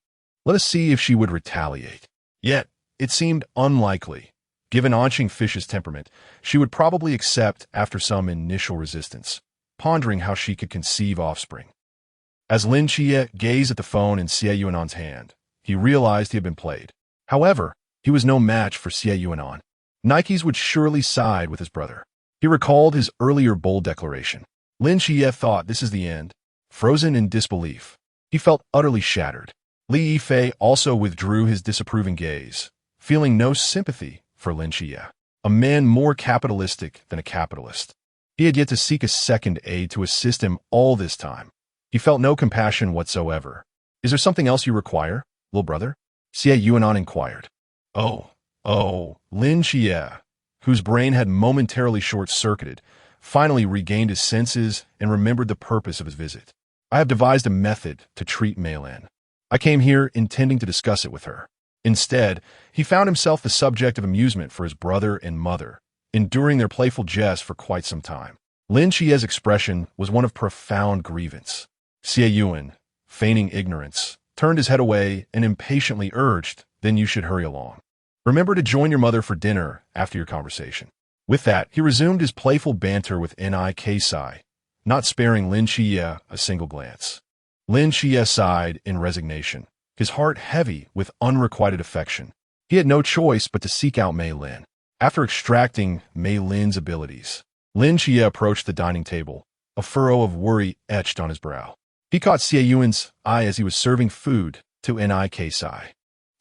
Let us see if she would retaliate. Yet, it seemed unlikely. Given Onqing Fish's temperament, she would probably accept after some initial resistance, pondering how she could conceive offspring. As Lin Xie gazed at the phone in Xie Yunan's hand, he realized he had been played. However, he was no match for Xie Yunan. Nike's would surely side with his brother. He recalled his earlier bold declaration. Lin Xie thought this is the end. Frozen in disbelief, he felt utterly shattered. Li Yifei also withdrew his disapproving gaze, feeling no sympathy for Lin Xie, a man more capitalistic than a capitalist. He had yet to seek a second aid to assist him all this time. He felt no compassion whatsoever. Is there something else you require, little brother? Xie Yunan inquired. Lin Xie, whose brain had momentarily short-circuited, finally regained his senses and remembered the purpose of his visit. I have devised a method to treat Mei Lin. I came here intending to discuss it with her. Instead, he found himself the subject of amusement for his brother and mother, enduring their playful jest for quite some time. Lin Xie's expression was one of profound grievance. Xie Yuan, feigning ignorance, turned his head away and impatiently urged, Then you should hurry along. Remember to join your mother for dinner after your conversation. With that, he resumed his playful banter with Niki, not sparing Lin Xie a single glance. Lin Xie sighed in resignation, his heart heavy with unrequited affection. He had no choice but to seek out Mei Lin. After extracting Mei Lin's abilities, Lin Xie approached the dining table, a furrow of worry etched on his brow. He caught Xie Yuan's eye as he was serving food to Niki.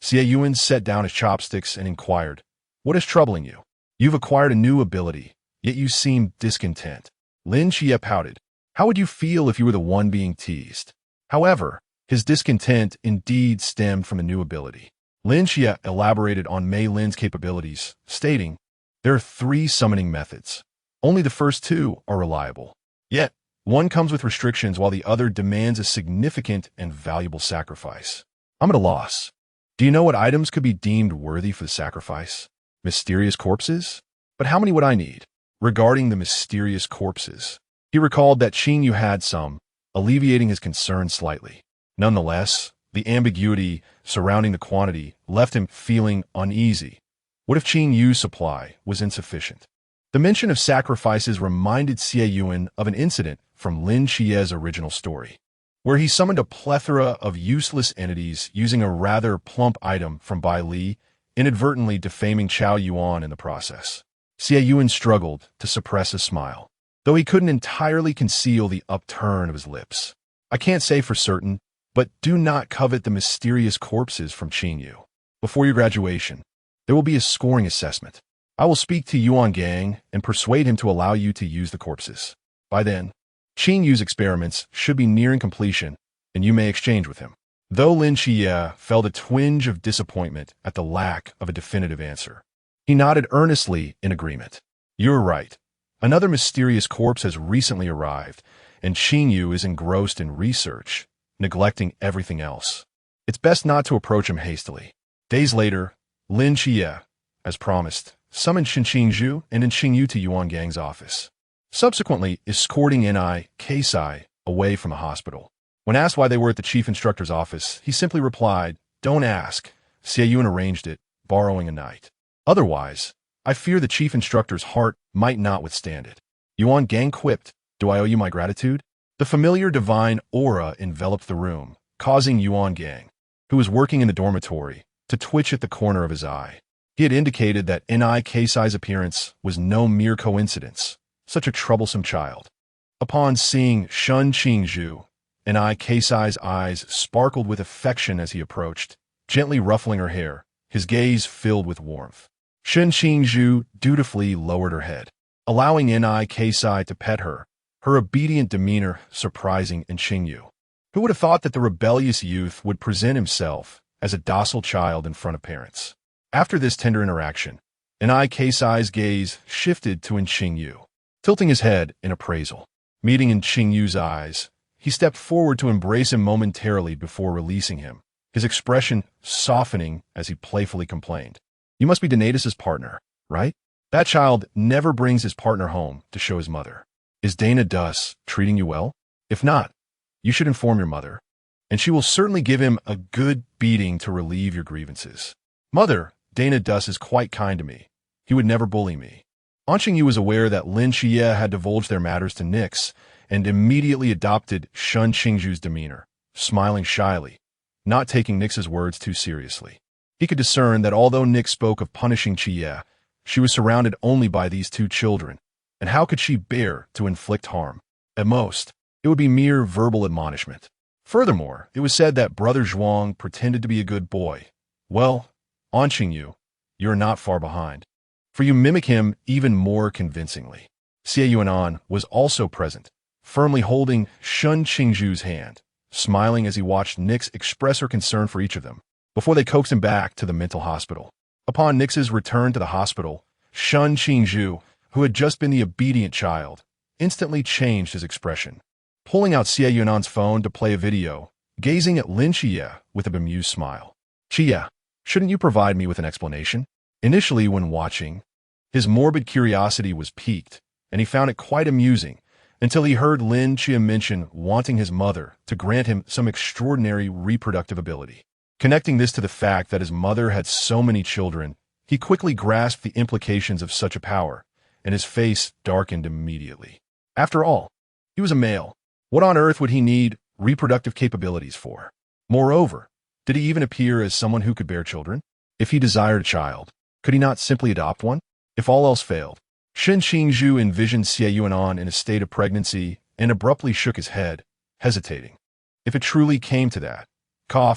Xie Yuan set down his chopsticks and inquired, What is troubling you? You've acquired a new ability, yet you seem discontent. Lin Xie pouted. How would you feel if you were the one being teased? However, his discontent indeed stemmed from a new ability. Lin Xie elaborated on Mei Lin's capabilities, stating, There are 3 summoning methods. Only the first 2 are reliable. Yet, one comes with restrictions while the other demands a significant and valuable sacrifice. I'm at a loss. Do you know what items could be deemed worthy for the sacrifice? Mysterious corpses? But how many would I need? Regarding the mysterious corpses, he recalled that Qingzhu had some, alleviating his concern slightly. Nonetheless, the ambiguity surrounding the quantity left him feeling uneasy. What if Qingzhu's supply was insufficient? The mention of sacrifices reminded Xie Yunan of an incident from Lin Xie's original story, where he summoned a plethora of useless entities using a rather plump item from Bai Li, inadvertently defaming Chao Yuan in the process. Xie Yunan struggled to suppress a smile, though he couldn't entirely conceal the upturn of his lips. I can't say for certain, but do not covet the mysterious corpses from Qingzhu. Before your graduation, there will be a scoring assessment. I will speak to Yuan Gang and persuade him to allow you to use the corpses. By then, Qingzhu's experiments should be nearing completion, and you may exchange with him. Though Lin Xie felt a twinge of disappointment at the lack of a definitive answer, he nodded earnestly in agreement. You're right. Another mysterious corpse has recently arrived, and Qingzhu is engrossed in research, neglecting everything else. It's best not to approach him hastily. Days later, Lin Xie, as promised, summoned Qingzhu and Qingzhu to Yuan Gang's office, subsequently escorting Xie away from the hospital. When asked why they were at the chief instructor's office, he simply replied, "Don't ask. Xie Yunan arranged it, borrowing a night. Otherwise, I fear the chief instructor's heart might not withstand it." Yuan Gang quipped, "Do I owe you my gratitude?" The familiar divine aura enveloped the room, causing Yuan Gang, who was working in the dormitory, to twitch at the corner of his eye. He had indicated that Xie's appearance was no mere coincidence, such a troublesome child. Upon seeing Shen Qingzhu, Xie's eyes sparkled with affection as he approached, gently ruffling her hair, his gaze filled with warmth. Shen Qingzhu dutifully lowered her head, allowing Xie to pet her, her obedient demeanor surprising in Qingzhu. Who would have thought that the rebellious youth would present himself as a docile child in front of parents? After this tender interaction, Xie's gaze shifted to Qingzhu, tilting his head in appraisal. Meeting in Qingzhu's eyes, he stepped forward to embrace him momentarily before releasing him, his expression softening as he playfully complained. "You must be Donatus's partner, right? That child never brings his partner home to show his mother. Is Dana Dus treating you well? If not, you should inform your mother, and she will certainly give him a good beating to relieve your grievances. Mother, Dana Dus is quite kind to me. He would never bully me." Qingzhu was aware that Lin Xie had divulged their matters to Nix and immediately adopted Shen Qingzhu's demeanor, smiling shyly, not taking Nix's words too seriously. He could discern that although Nix spoke of punishing Xie, she was surrounded only by these two children, and how could she bear to inflict harm? At most, it would be mere verbal admonishment. Furthermore, it was said that Brother Zhuang pretended to be a good boy. Well, Qingzhu, you're not far behind, for you mimic him even more convincingly. Xie Yunan was also present, firmly holding Shen Qingzhu's hand, smiling as he watched Nix express her concern for each of them, before they coaxed him back to the mental hospital. Upon Nix's return to the hospital, Shen Qingzhu, who had just been the obedient child, instantly changed his expression, pulling out Xie Yunan's phone to play a video, gazing at Lin Xie with a bemused smile. "Xie, shouldn't you provide me with an explanation?" Initially, when watching, his morbid curiosity was piqued, and he found it quite amusing, until he heard Lin Xie mention wanting his mother to grant him some extraordinary reproductive ability. Connecting this to the fact that his mother had so many children, he quickly grasped the implications of such a power, and his face darkened immediately. After all, he was a male. What on earth would he need reproductive capabilities for? Moreover, did he even appear as someone who could bear children? If he desired a child, could he not simply adopt one? If all else failed, Shen Qingzhu envisioned Xie Yunan in a state of pregnancy and abruptly shook his head, hesitating. If it truly came to that,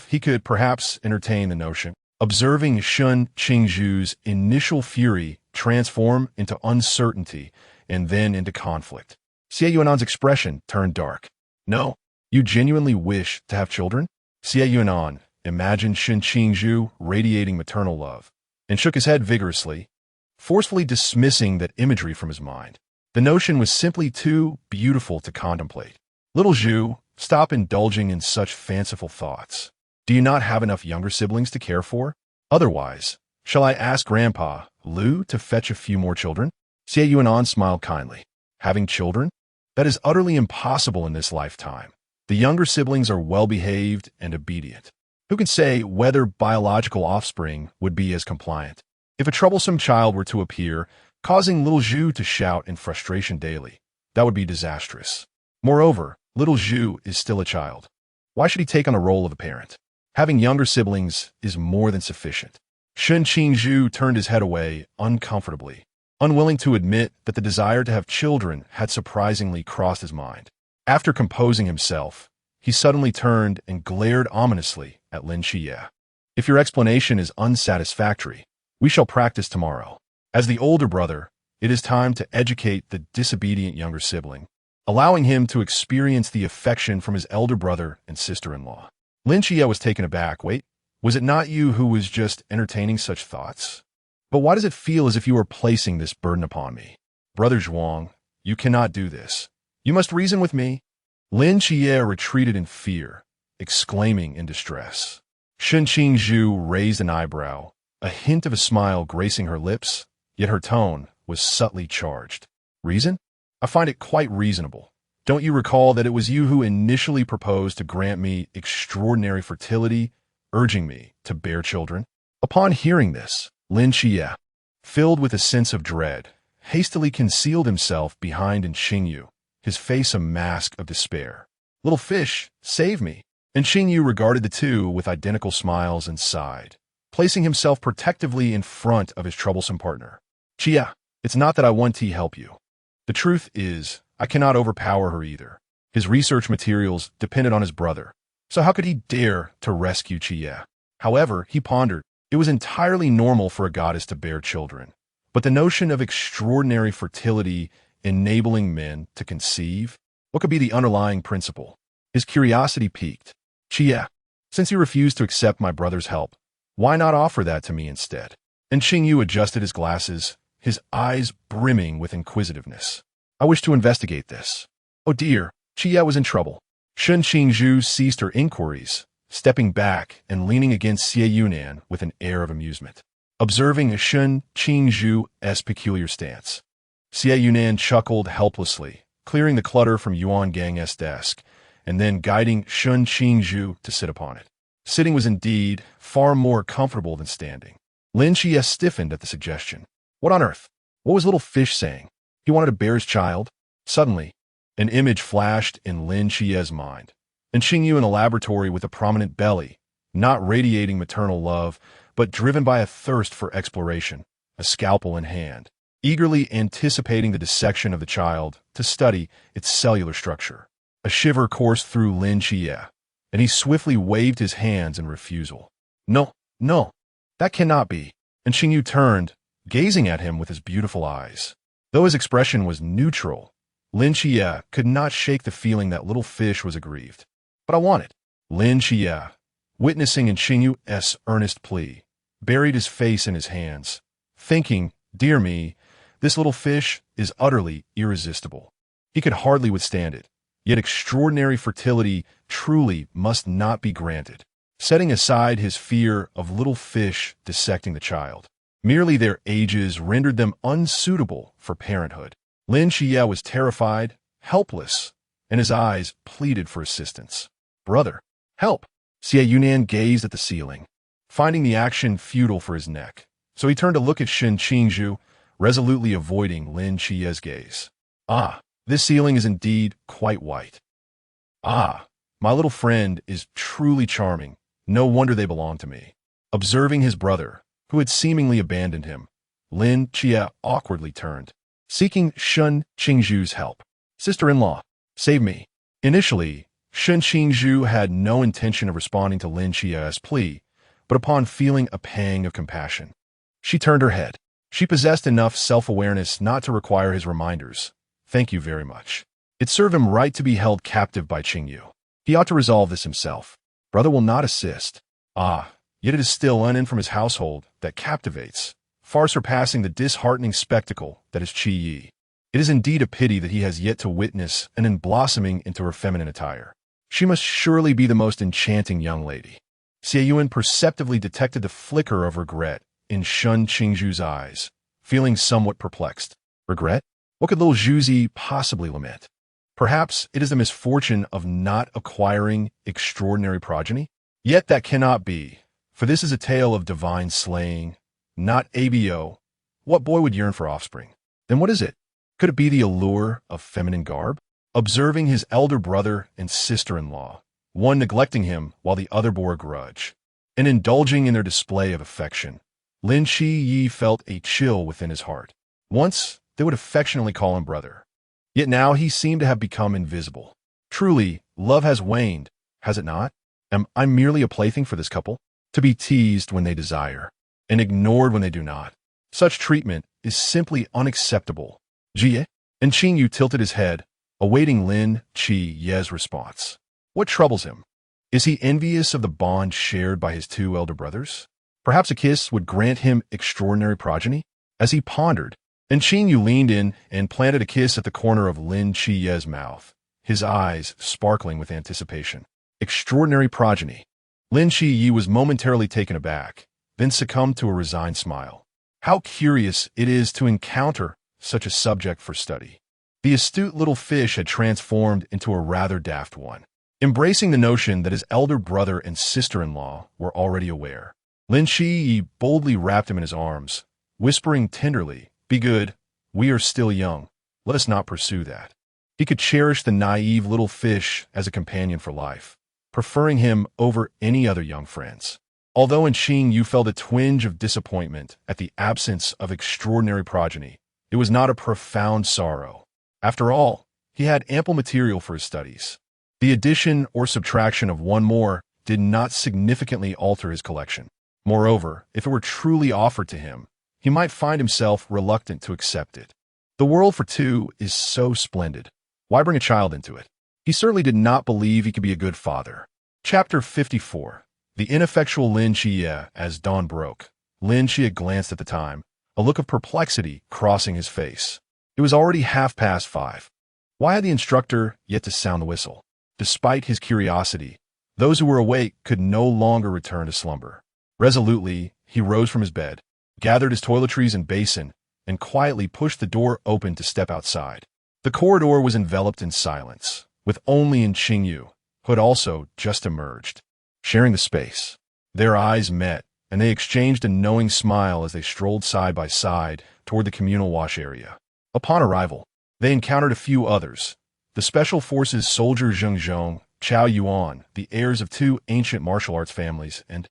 he could perhaps entertain the notion. Observing Shen Qingzhu's initial fury transform into uncertainty and then into conflict, Xie Yunan's expression turned dark. "No, you genuinely wish to have children?" Xie Yunan imagined Shen Qingzhu radiating maternal love, and shook his head vigorously, forcefully dismissing that imagery from his mind. The notion was simply too beautiful to contemplate. "Little Zhu, stop indulging in such fanciful thoughts. Do you not have enough younger siblings to care for? Otherwise, shall I ask Grandpa Lu to fetch a few more children? Xie Yunan smiled kindly. Having children? That is utterly impossible in this lifetime. The younger siblings are well-behaved and obedient. Who can say whether biological offspring would be as compliant? If a troublesome child were to appear, causing little Zhu to shout in frustration daily, that would be disastrous. Moreover, little Zhu is still a child. Why should he take on the role of a parent? Having younger siblings is more than sufficient. Qingzhu turned his head away uncomfortably, unwilling to admit that the desire to have children had surprisingly crossed his mind. After composing himself, he suddenly turned and glared ominously at Lin Xie. If your explanation is unsatisfactory, we shall practice tomorrow. As the older brother, it is time to educate the disobedient younger sibling, allowing him to experience the affection from his elder brother and sister-in-law. Lin Xie was taken aback. Wait, was it not you who was just entertaining such thoughts? But why does it feel as if you are placing this burden upon me? Brother Zhuang, you cannot do this. You must reason with me. Lin Xie retreated in fear, exclaiming in distress. Qingzhu raised an eyebrow, a hint of a smile gracing her lips, yet her tone was subtly charged. Reason? I find it quite reasonable. Don't you recall that it was you who initially proposed to grant me extraordinary fertility, urging me to bear children? Upon hearing this, Lin Xie, filled with a sense of dread, hastily concealed himself behind Qingzhu, his face a mask of despair. Little fish, save me. And Qingzhu regarded the two with identical smiles and sighed, placing himself protectively in front of his troublesome partner. Xie, it's not that I want to help you. The truth is, I cannot overpower her either. His research materials depended on his brother, so how could he dare to rescue Xie? However, he pondered, it was entirely normal for a goddess to bear children, but the notion of extraordinary fertility enabling men to conceive, what could be the underlying principle? His curiosity piqued. Xie, since you refused to accept my brother's help, why not offer that to me instead? And Qingzhu adjusted his glasses, his eyes brimming with inquisitiveness. I wish to investigate this. Oh dear, Xie was in trouble. Qingzhu ceased her inquiries, stepping back and leaning against Xie Yunan with an air of amusement. Observing Qingzhu's peculiar stance, Xie Yunan chuckled helplessly, clearing the clutter from Yuan Gang's desk, and then guiding Qingzhu to sit upon it. Sitting was indeed far more comfortable than standing. Lin Xie stiffened at the suggestion. What on earth? What was little fish saying? He wanted to bear his child? Suddenly, an image flashed in Lin Xie's mind. And Qingzhu in a laboratory with a prominent belly, not radiating maternal love, but driven by a thirst for exploration, a scalpel in hand, eagerly anticipating the dissection of the child to study its cellular structure. A shiver coursed through Lin Xie, and he swiftly waved his hands in refusal. No, no, that cannot be. And Qingzhu turned, gazing at him with his beautiful eyes. Though his expression was neutral, Lin Xie could not shake the feeling that little fish was aggrieved. But I want it. Lin Xie, witnessing in Qingzhu's earnest plea, buried his face in his hands, thinking, dear me, this little fish is utterly irresistible. He could hardly withstand it, yet extraordinary fertility truly must not be granted. Setting aside his fear of little fish dissecting the child, merely their ages rendered them unsuitable for parenthood. Lin Xie was terrified, helpless, and his eyes pleaded for assistance. Brother, help! Xie Yunan gazed at the ceiling, finding the action futile for his neck, so he turned to look at Qingzhu, resolutely avoiding Lin Xie's gaze. Ah, this ceiling is indeed quite white. Ah, my little friend is truly charming. No wonder they belong to me. Observing his brother, who had seemingly abandoned him, Lin Xie awkwardly turned, seeking Qingzhu's help. Sister-in-law, save me. Initially, Qingzhu had no intention of responding to Lin Xie's plea, but upon feeling a pang of compassion, she turned her head. She possessed enough self-awareness not to require his reminders. Thank you very much. It served him right to be held captive by Qingzhu. He ought to resolve this himself. Brother will not assist. Ah, yet it is still an in from his household that captivates, far surpassing the disheartening spectacle that is Qi Yi. It is indeed a pity that he has yet to witness an unblossoming into her feminine attire. She must surely be the most enchanting young lady. Xie Yunan perceptibly detected the flicker of regret in Qingzhu's eyes, feeling somewhat perplexed. Regret? What could little Zhuzi possibly lament? Perhaps it is the misfortune of not acquiring extraordinary progeny? Yet that cannot be, for this is a tale of divine slaying, not abo. What boy would yearn for offspring? Then what is it? Could it be the allure of feminine garb? Observing his elder brother and sister-in-law, one neglecting him while the other bore a grudge, and indulging in their display of affection, Lin Yi felt a chill within his heart. Once, they would affectionately call him brother. Yet now he seemed to have become invisible. Truly, love has waned, has it not? Am I merely a plaything for this couple? To be teased when they desire, and ignored when they do not. Such treatment is simply unacceptable. Jie? And Qingzhu tilted his head, awaiting Lin Ye's response. What troubles him? Is he envious of the bond shared by his two elder brothers? Perhaps a kiss would grant him extraordinary progeny? As he pondered, and Qingzhu leaned in and planted a kiss at the corner of Lin Ye's mouth, his eyes sparkling with anticipation. Extraordinary progeny. Lin Yi was momentarily taken aback, then succumbed to a resigned smile. How curious it is to encounter such a subject for study. The astute little fish had transformed into a rather daft one. Embracing the notion that his elder brother and sister-in-law were already aware, Lin Yi boldly wrapped him in his arms, whispering tenderly, "Be good, we are still young, let us not pursue that." He could cherish the naive little fish as a companion for life, preferring him over any other young friends. Although in Qingzhu felt a twinge of disappointment at the absence of extraordinary progeny, it was not a profound sorrow. After all, he had ample material for his studies. The addition or subtraction of one more did not significantly alter his collection. Moreover, if it were truly offered to him, he might find himself reluctant to accept it. The world for two is so splendid. Why bring a child into it? He certainly did not believe he could be a good father. Chapter 54. The ineffectual Lin Xie. As dawn broke, Lin Xie glanced at the time, a look of perplexity crossing his face. It was already 5:30. Why had the instructor yet to sound the whistle? Despite his curiosity, those who were awake could no longer return to slumber. Resolutely, he rose from his bed, gathered his toiletries and basin, and quietly pushed the door open to step outside. The corridor was enveloped in silence, with only Qingzhu, who had also just emerged, sharing the space. Their eyes met, and they exchanged a knowing smile as they strolled side by side toward the communal wash area. Upon arrival, they encountered a few others: the Special Forces soldier Zheng Zhong, Qiao Yuan, the heirs of two ancient martial arts families, and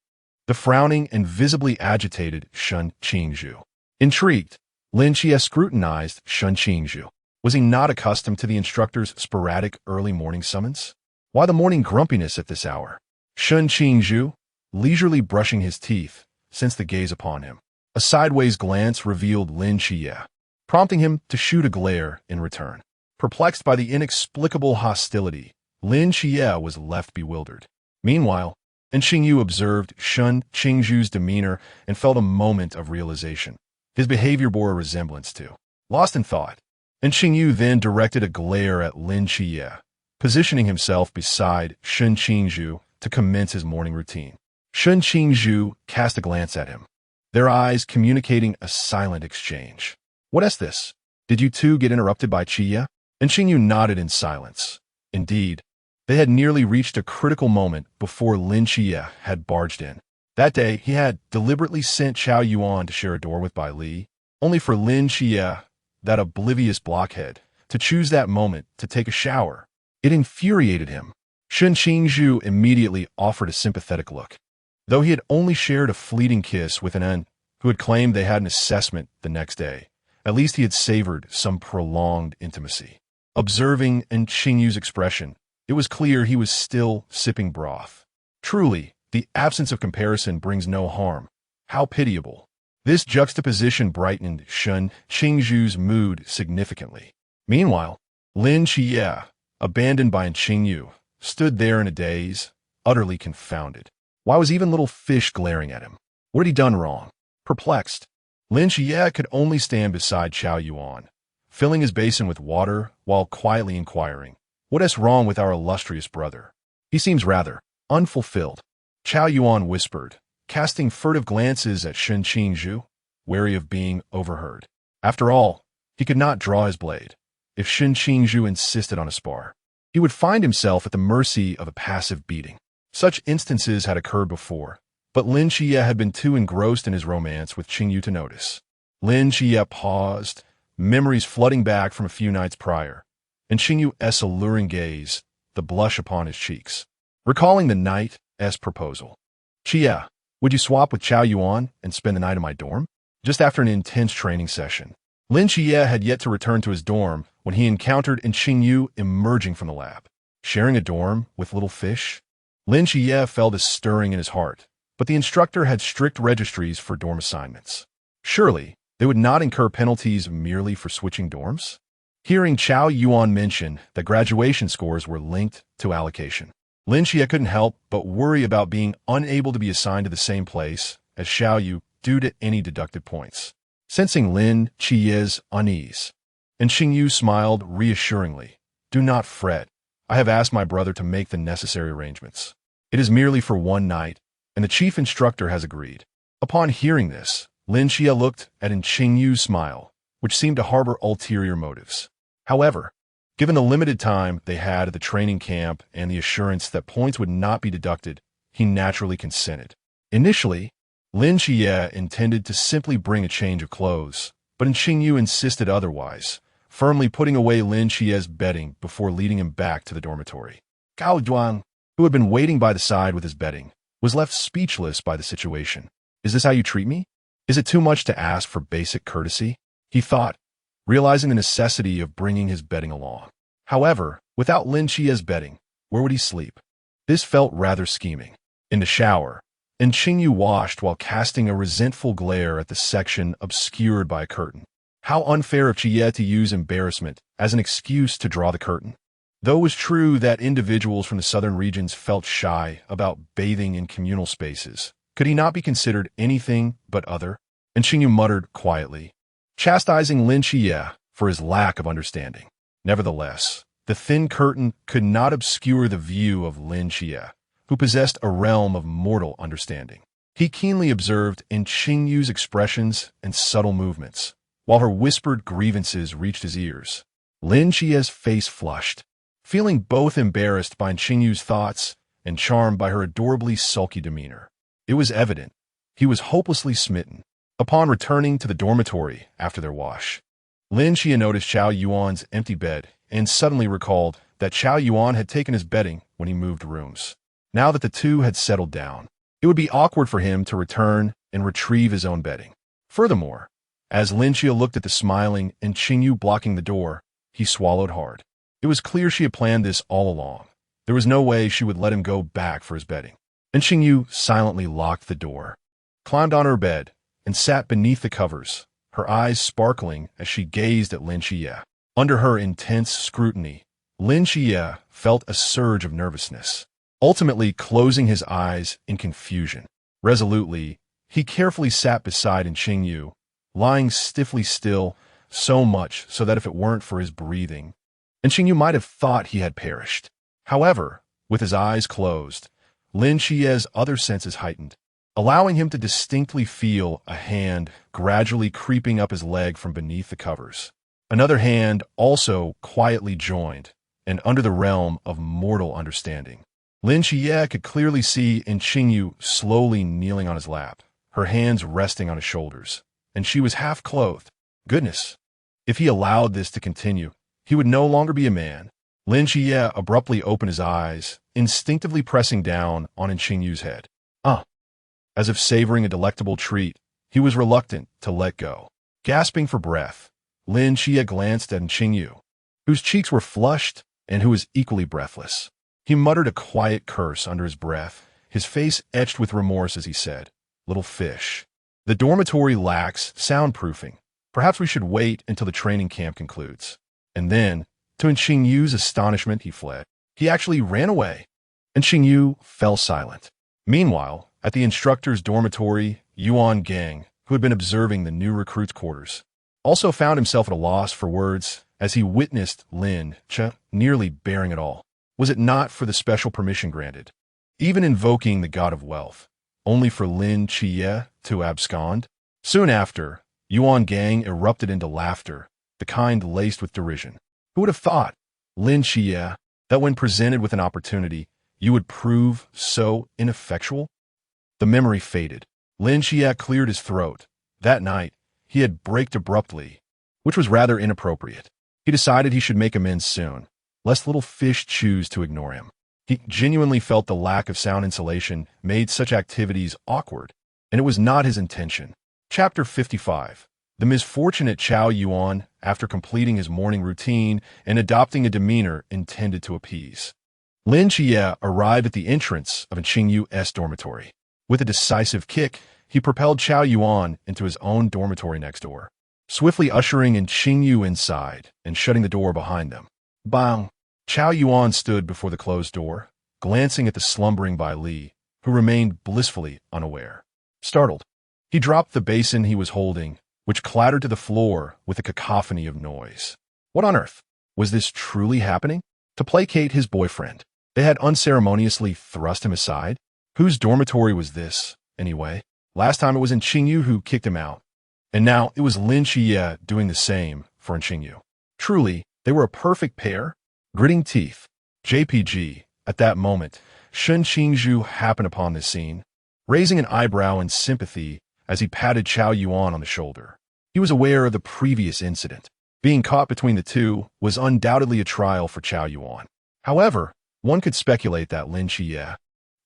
the frowning and visibly agitated Shen Qingzhu. Intrigued, Lin Xie scrutinized Shen Qingzhu. Was he not accustomed to the instructor's sporadic early morning summons? Why the morning grumpiness at this hour? Shen Qingzhu, leisurely brushing his teeth, sensed the gaze upon him. A sideways glance revealed Lin Xie, prompting him to shoot a glare in return. Perplexed by the inexplicable hostility, Lin Xie was left bewildered. Meanwhile, Qingzhu observed Shen Qingzhu's demeanor and felt a moment of realization. His behavior bore a resemblance to. Lost in thought, Qingzhu then directed a glare at Lin Xie, positioning himself beside Shen Qingzhu to commence his morning routine. Shen Qingzhu cast a glance at him, their eyes communicating a silent exchange. "What is this? Did you two get interrupted by Xie?" Qingzhu nodded in silence. Indeed, they had nearly reached a critical moment before Lin Xie had barged in. That day, he had deliberately sent Qiao Yuan to share a door with Bai Li, only for Lin Xie, that oblivious blockhead, to choose that moment to take a shower. It infuriated him. Shen Qingzhu immediately offered a sympathetic look. Though he had only shared a fleeting kiss with an N who had claimed they had an assessment the next day, at least he had savored some prolonged intimacy. Observing Qingzhu's expression, it was clear he was still sipping broth. Truly, the absence of comparison brings no harm. How pitiable. This juxtaposition brightened Shen Qingzhu's mood significantly. Meanwhile, Lin Xie, abandoned by Qingzhu, stood there in a daze, utterly confounded. Why was even little fish glaring at him? What had he done wrong? Perplexed, Lin Xie could only stand beside Qiao Yuan, filling his basin with water while quietly inquiring, "What is wrong with our illustrious brother? He seems rather unfulfilled." Qiao Yuan whispered, casting furtive glances at Shen Qingzhu, wary of being overheard. After all, he could not draw his blade. If Qingzhu insisted on a spar, he would find himself at the mercy of a passive beating. Such instances had occurred before, but Lin Xie had been too engrossed in his romance with Qingyu to notice. Lin Xie paused, memories flooding back from a few nights prior, and Qingyu's alluring gaze, the blush upon his cheeks. Recalling the knight's proposal. "Xie, would you swap with Xie Yunan and spend the night in my dorm?" Just after an intense training session, Lin Xie had yet to return to his dorm when he encountered Qingyu emerging from the lab. Sharing a dorm with little fish? Lin Xie felt a stirring in his heart, but the instructor had strict registries for dorm assignments. Surely, they would not incur penalties merely for switching dorms? Hearing Xie Yunan mention that graduation scores were linked to allocation, Lin Xie couldn't help but worry about being unable to be assigned to the same place as Xiao Yu due to any deducted points. Sensing Lin Xie's unease, and Qingyu smiled reassuringly. "Do not fret. I have asked my brother to make the necessary arrangements. It is merely for one night, and the chief instructor has agreed." Upon hearing this, Lin Xie looked at Qingyu's smile, which seemed to harbor ulterior motives. However, given the limited time they had at the training camp and the assurance that points would not be deducted, he naturally consented. Initially, Lin Xie intended to simply bring a change of clothes, but Qingyu insisted otherwise, firmly putting away Lin Xie's bedding before leading him back to the dormitory. Gao Duan, who had been waiting by the side with his bedding, was left speechless by the situation. "Is this how you treat me? Is it too much to ask for basic courtesy?" he thought, realizing the necessity of bringing his bedding along. However, without Lin Xie's bedding, where would he sleep? This felt rather scheming. In the shower, Qingyu washed while casting a resentful glare at the section obscured by a curtain. How unfair of Xie to use embarrassment as an excuse to draw the curtain. Though it was true that individuals from the southern regions felt shy about bathing in communal spaces, could he not be considered anything but other? Qingyu muttered quietly, chastising Lin Xie for his lack of understanding. Nevertheless, the thin curtain could not obscure the view of Lin Xie, who possessed a realm of mortal understanding. He keenly observed Qingyu's expressions and subtle movements, while her whispered grievances reached his ears. Lin Xie's face flushed, feeling both embarrassed by Qingyu's thoughts and charmed by her adorably sulky demeanor. It was evident he was hopelessly smitten. Upon returning to the dormitory after their wash, Lin Xie noticed Xiao Yuan's empty bed and suddenly recalled that Xiao Yuan had taken his bedding when he moved rooms. Now that the two had settled down, it would be awkward for him to return and retrieve his own bedding. Furthermore, as Lin Xie looked at the smiling Qingyu blocking the door, he swallowed hard. It was clear she had planned this all along. There was no way she would let him go back for his bedding. Qingyu silently locked the door, climbed on her bed, and sat beneath the covers, her eyes sparkling as she gazed at Lin Xie. Under her intense scrutiny, Lin Xie felt a surge of nervousness, ultimately closing his eyes in confusion. Resolutely, he carefully sat beside Qingyu, lying stiffly still, so much so that if it weren't for his breathing, Qingyu might have thought he had perished. However, with his eyes closed, Lin Xie's other senses heightened, allowing him to distinctly feel a hand gradually creeping up his leg from beneath the covers. Another hand also quietly joined, and under the realm of mortal understanding. Lin Xie could clearly see Qingyu slowly kneeling on his lap, her hands resting on his shoulders, and she was half-clothed. Goodness! If he allowed this to continue, he would no longer be a man. Lin Xie abruptly opened his eyes, instinctively pressing down on Qingyu's head. As if savoring a delectable treat, he was reluctant to let go. Gasping for breath, Lin Xie glanced at Qingyu, whose cheeks were flushed and who was equally breathless. He muttered a quiet curse under his breath, his face etched with remorse as he said, "Little fish. The dormitory lacks soundproofing. Perhaps we should wait until the training camp concludes." And then, to Qingyu's astonishment, he fled. He actually ran away, and Qingyu fell silent. Meanwhile, at the instructor's dormitory, Yuan Gang, who had been observing the new recruits' quarters, also found himself at a loss for words as he witnessed Lin Xie nearly bearing it all. Was it not for the special permission granted, even invoking the god of wealth, only for Lin Xie to abscond? Soon after, Yuan gang erupted into laughter, the kind laced with derision. Who would have thought, Lin Xie, that when presented with an opportunity, you would prove so ineffectual? The memory faded. Lin Xie cleared his throat. That night, he had braked abruptly, which was rather inappropriate. He decided he should make amends soon, lest little fish choose to ignore him. He genuinely felt the lack of sound insulation made such activities awkward, and it was not his intention. Chapter 55. The misfortunate Qiao Yuan, after completing his morning routine and adopting a demeanor intended to appease. Lin Xie arrived at the entrance of Qingzhu's dormitory. With a decisive kick, he propelled Qiao Yuan into his own dormitory next door, swiftly ushering in Qingzhu inside and shutting the door behind them. Bang! Qiao Yuan stood before the closed door, glancing at the slumbering Bai Li, who remained blissfully unaware. Startled, he dropped the basin he was holding, which clattered to the floor with a cacophony of noise. What on earth? Was this truly happening? To placate his boyfriend, they had unceremoniously thrust him aside? Whose dormitory was this, anyway? Last time it was in Qingzhu who kicked him out, and now it was Lin Xie doing the same for Qingzhu. Truly, they were a perfect pair. Gritting teeth. JPG. At that moment, Shen Qingzhu happened upon this scene, raising an eyebrow in sympathy as he patted Qiao Yuan on the shoulder. He was aware of the previous incident. Being caught between the two was undoubtedly a trial for Qiao Yuan. However, one could speculate that Lin Xie,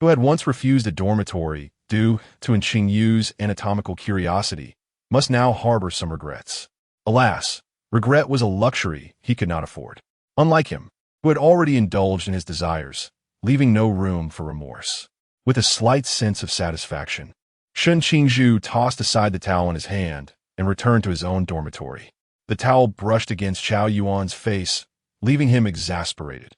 who had once refused a dormitory due to Qingzhu's anatomical curiosity, must now harbor some regrets. Alas, regret was a luxury he could not afford. Unlike him, who had already indulged in his desires, leaving no room for remorse. With a slight sense of satisfaction, Shen Qingzhu tossed aside the towel in his hand and returned to his own dormitory. The towel brushed against Qiao Yuan's face, leaving him exasperated.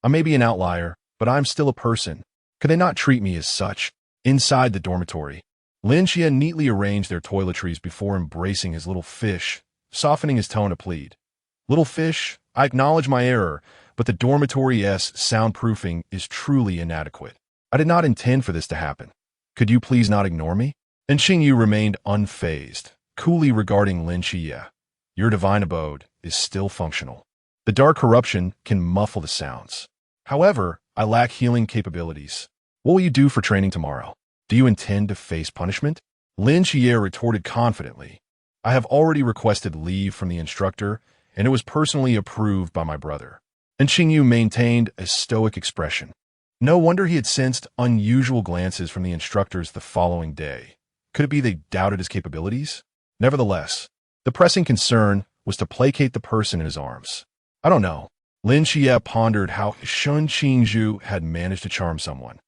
I may be an outlier, but I'm still a person. Could they not treat me as such? Inside the dormitory, Lin Xie neatly arranged their toiletries before embracing his little fish, softening his tone to plead. Little fish, I acknowledge my error, but the dormitory's soundproofing is truly inadequate. I did not intend for this to happen. Could you please not ignore me? And Qingzhu remained unfazed, coolly regarding Lin Xie. Your divine abode is still functional. The dark corruption can muffle the sounds. However, I lack healing capabilities. What will you do for training tomorrow? Do you intend to face punishment? Lin Xie retorted confidently. I have already requested leave from the instructor, and it was personally approved by my brother. And Qingzhu maintained a stoic expression. No wonder he had sensed unusual glances from the instructors the following day. Could it be they doubted his capabilities? Nevertheless, the pressing concern was to placate the person in his arms. I don't know. Lin Xie pondered how Shen Qingzhu had managed to charm someone,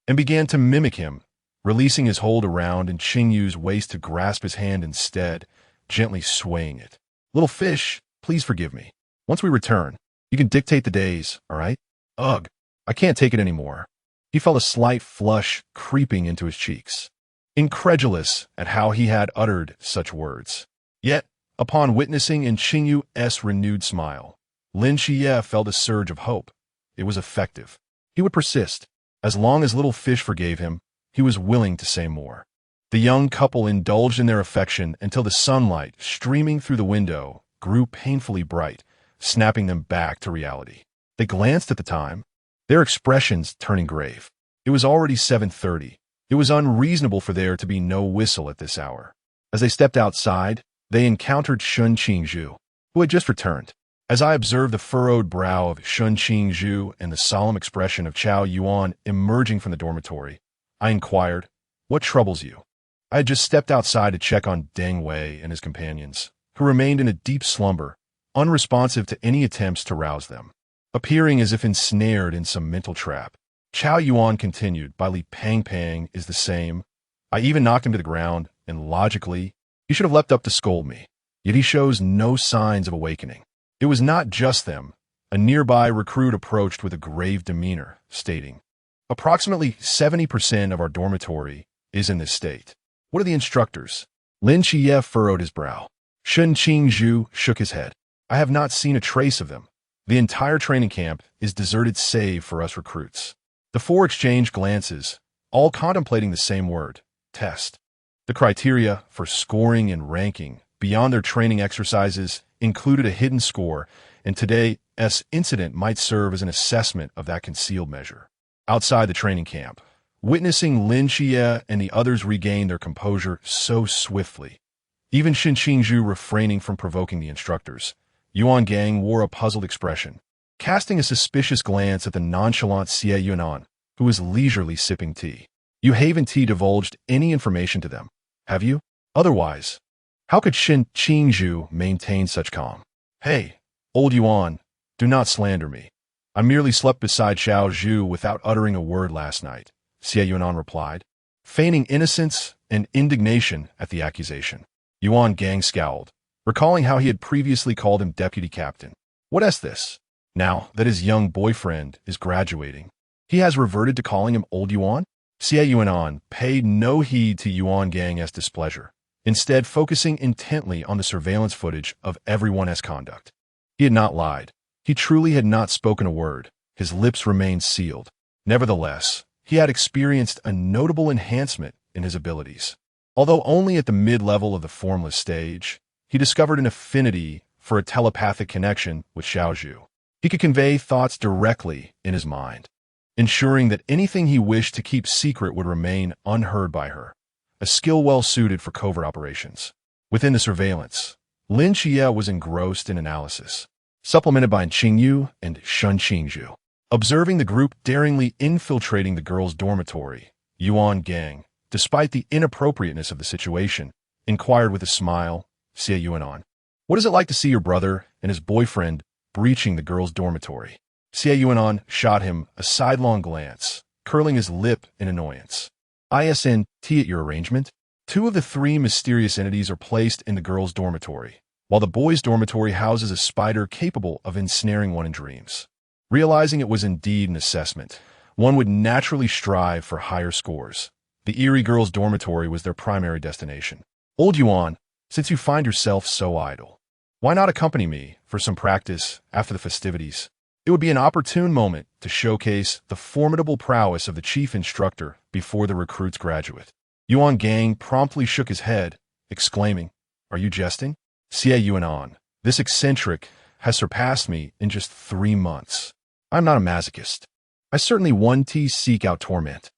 and began to mimic him, releasing his hold around in Qingzhu's waist to grasp his hand instead, gently swaying it. Little fish, please forgive me. Once we return, you can dictate the days, all right? Ugh, I can't take it anymore. He felt a slight flush creeping into his cheeks, incredulous at how he had uttered such words. Yet, upon witnessing Qingzhu's renewed smile, Lin Xie felt a surge of hope. It was effective. He would persist. As long as little fish forgave him, he was willing to say more. The young couple indulged in their affection until the sunlight streaming through the window grew painfully bright, snapping them back to reality. They glanced at the time, their expressions turning grave. It was already 7:30. It was unreasonable for there to be no whistle at this hour. As they stepped outside, they encountered Shen Qingzhu, who had just returned. As I observed the furrowed brow of Shen Qingzhu and the solemn expression of Qiao Yuan emerging from the dormitory, I inquired, "What troubles you?" I had just stepped outside to check on Deng Wei and his companions, who remained in a deep slumber, unresponsive to any attempts to rouse them, appearing as if ensnared in some mental trap. Qiao Yuan continued, "Bai Li Pang Pang is the same. I even knocked him to the ground, and logically, he should have leapt up to scold me. Yet he shows no signs of awakening." It was not just them. A nearby recruit approached with a grave demeanor, stating, "Approximately 70% of our dormitory is in this state. What are the instructors?" Lin Xie furrowed his brow. Shen Qingzhu shook his head. "I have not seen a trace of them. The entire training camp is deserted save for us recruits." The four exchanged glances, all contemplating the same word, test. The criteria for scoring and ranking beyond their training exercises included a hidden score, and today's incident might serve as an assessment of that concealed measure. Outside the training camp, witnessing Lin Xie and the others regain their composure so swiftly, even Qingzhu refraining from provoking the instructors, Yuan Gang wore a puzzled expression, casting a suspicious glance at the nonchalant Xie Yunan, who was leisurely sipping tea. You haven't divulged any information to them, have you? Otherwise, how could Qingzhu maintain such calm? Hey, old Yuan, do not slander me. I merely slept beside Xiao Zhu without uttering a word last night, Xie Yunan replied, feigning innocence and indignation at the accusation. Yuan Gang scowled, recalling how he had previously called him deputy captain. What is this? Now that his young boyfriend is graduating, he has reverted to calling him old Yuan? Xie Yunan paid no heed to Yuan Gang's displeasure, instead focusing intently on the surveillance footage of everyone's conduct. He had not lied. He truly had not spoken a word. His lips remained sealed. Nevertheless, he had experienced a notable enhancement in his abilities. Although only at the mid-level of the formless stage, he discovered an affinity for a telepathic connection with Xiao Zhu. He could convey thoughts directly in his mind, ensuring that anything he wished to keep secret would remain unheard by her, a skill well-suited for covert operations. Within the surveillance, Lin Xie was engrossed in analysis, supplemented by Qingyu and Qingzhu. Observing the group daringly infiltrating the girls' dormitory, Yuan Gang, despite the inappropriateness of the situation, inquired with a smile, Xie Yunan, what is it like to see your brother and his boyfriend breaching the girls' dormitory? Xie Yunan shot him a sidelong glance, curling his lip in annoyance. ISNT at your arrangement? 2 of the 3 mysterious entities are placed in the girls' dormitory, while the boys' dormitory houses a spider capable of ensnaring one in dreams. Realizing it was indeed an assessment, one would naturally strive for higher scores. The eerie girls' dormitory was their primary destination. Old Yuan, since you find yourself so idle, why not accompany me for some practice after the festivities? It would be an opportune moment to showcase the formidable prowess of the chief instructor before the recruits graduate. Yuan Gang promptly shook his head, exclaiming, are you jesting? Xie Yunan, this eccentric has surpassed me in just 3 months. I'm not a masochist. I certainly want to seek out torment.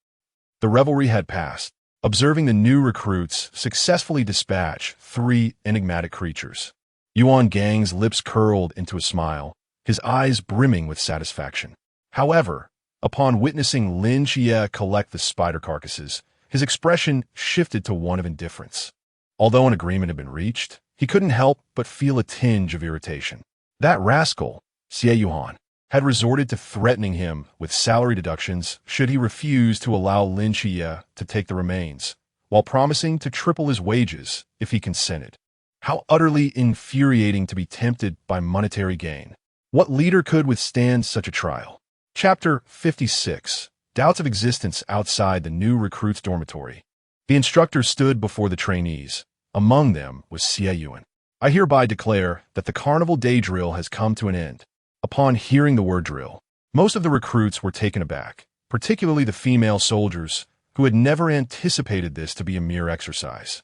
The revelry had passed, observing the new recruits successfully dispatch 3 enigmatic creatures. Yuan Gang's lips curled into a smile, his eyes brimming with satisfaction. However, upon witnessing Lin Xie collect the spider carcasses, his expression shifted to one of indifference. Although an agreement had been reached, he couldn't help but feel a tinge of irritation. That rascal, Xie Yuhan, had resorted to threatening him with salary deductions should he refuse to allow Lin Xie to take the remains, while promising to triple his wages if he consented. How utterly infuriating to be tempted by monetary gain. What leader could withstand such a trial? Chapter 56. Doubts of existence outside the new recruits' dormitory. The instructor stood before the trainees. Among them was Xie Yuan. I hereby declare that the carnival day drill has come to an end. Upon hearing the word drill, most of the recruits were taken aback, particularly the female soldiers, who had never anticipated this to be a mere exercise.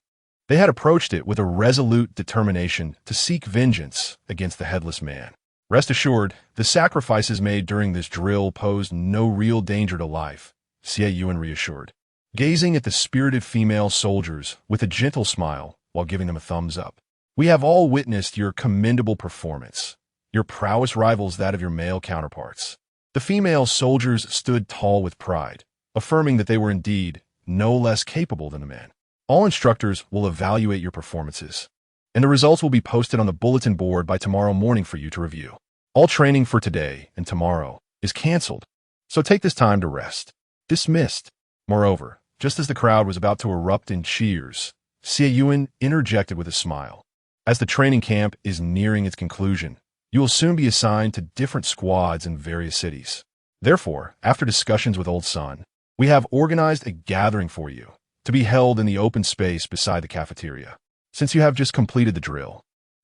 They had approached it with a resolute determination to seek vengeance against the headless man. Rest assured, the sacrifices made during this drill posed no real danger to life, Xie Yuan reassured, gazing at the spirited female soldiers with a gentle smile while giving them a thumbs up. We have all witnessed your commendable performance. Your prowess rivals that of your male counterparts. The female soldiers stood tall with pride, affirming that they were indeed no less capable than the men. All instructors will evaluate your performances, and the results will be posted on the bulletin board by tomorrow morning for you to review. All training for today and tomorrow is canceled, so take this time to rest. Dismissed. Moreover, just as the crowd was about to erupt in cheers, Xie Yuan interjected with a smile. As the training camp is nearing its conclusion, you will soon be assigned to different squads in various cities. Therefore, after discussions with Old Sun, we have organized a gathering for you to be held in the open space beside the cafeteria. Since you have just completed the drill,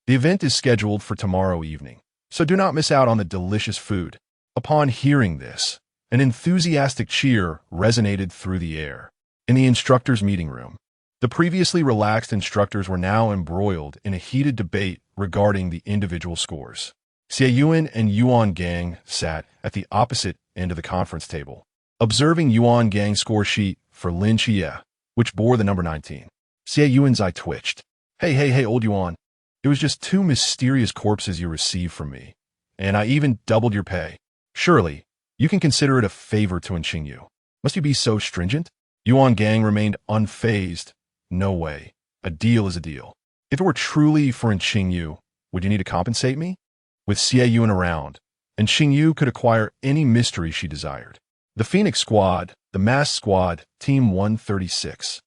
the event is scheduled for tomorrow evening, so do not miss out on the delicious food. Upon hearing this, an enthusiastic cheer resonated through the air. In the instructor's meeting room, The previously relaxed instructors were now embroiled in a heated debate regarding the individual scores. Xie Yuan and Yuan Gang sat at the opposite end of the conference table, observing Yuan Gang's score sheet for Lin Xie, which bore the number 19. Xie Yuan's eye twitched. Hey, old Yuan. It was just 2 mysterious corpses you received from me, and I even doubled your pay. Surely, you can consider it a favor to Qingzhu. Must you be so stringent? Yuan Gang remained unfazed. No way. A deal is a deal. If it were truly for Qingzhu, would you need to compensate me? With Xie Yuan around, and Qingzhu could acquire any mystery she desired. The Phoenix Squad, the Mass Squad, Team 136.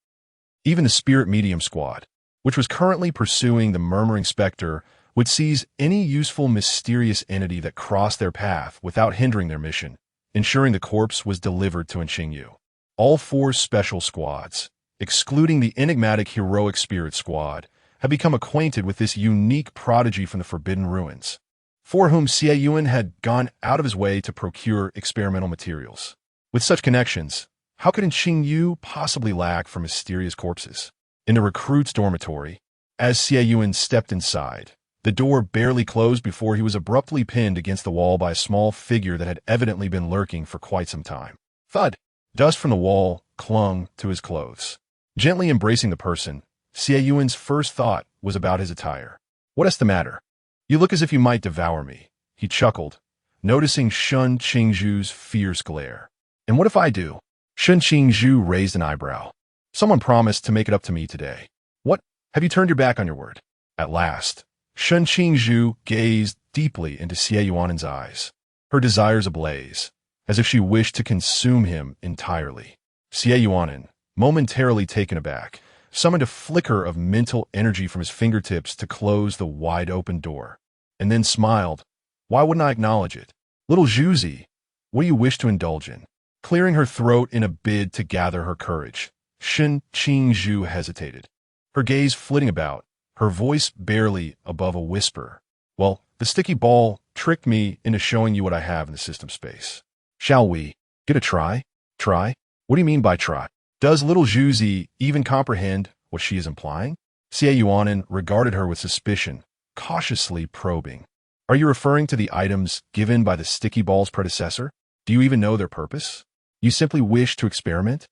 Even the Spirit Medium Squad, which was currently pursuing the Murmuring Spectre, would seize any useful mysterious entity that crossed their path without hindering their mission, ensuring the corpse was delivered to Qingzhu. All 4 special squads, excluding the enigmatic Heroic Spirit Squad, had become acquainted with this unique prodigy from the Forbidden Ruins, for whom Xie Yuan had gone out of his way to procure experimental materials. With such connections, how could Qingzhu possibly lack for mysterious corpses? In the recruit's dormitory, as Xie Yuan stepped inside, the door barely closed before he was abruptly pinned against the wall by a small figure that had evidently been lurking for quite some time. Thud! Dust from the wall clung to his clothes. Gently embracing the person, Xie Yuan's first thought was about his attire. What's the matter? You look as if you might devour me, he chuckled, noticing Shen Qingzhu's fierce glare. And what if I do? Shen Qingzhu raised an eyebrow. Someone promised to make it up to me today. What? Have you turned your back on your word? At last, Shen Qingzhu gazed deeply into Xie Yuan's eyes, her desires ablaze, as if she wished to consume him entirely. Xie Yuan, momentarily taken aback, summoned a flicker of mental energy from his fingertips to close the wide-open door, and then smiled. Why wouldn't I acknowledge it? Little Zhuzi, what do you wish to indulge in? Clearing her throat in a bid to gather her courage, Shen Qingzhu hesitated, her gaze flitting about, her voice barely above a whisper. Well, the sticky ball tricked me into showing you what I have in the system space. Shall we get a try? Try? What do you mean by try? Does little Zhuzi even comprehend what she is implying? Xie Yuan regarded her with suspicion, cautiously probing. Are you referring to the items given by the sticky ball's predecessor? Do you even know their purpose? You simply wish to experiment?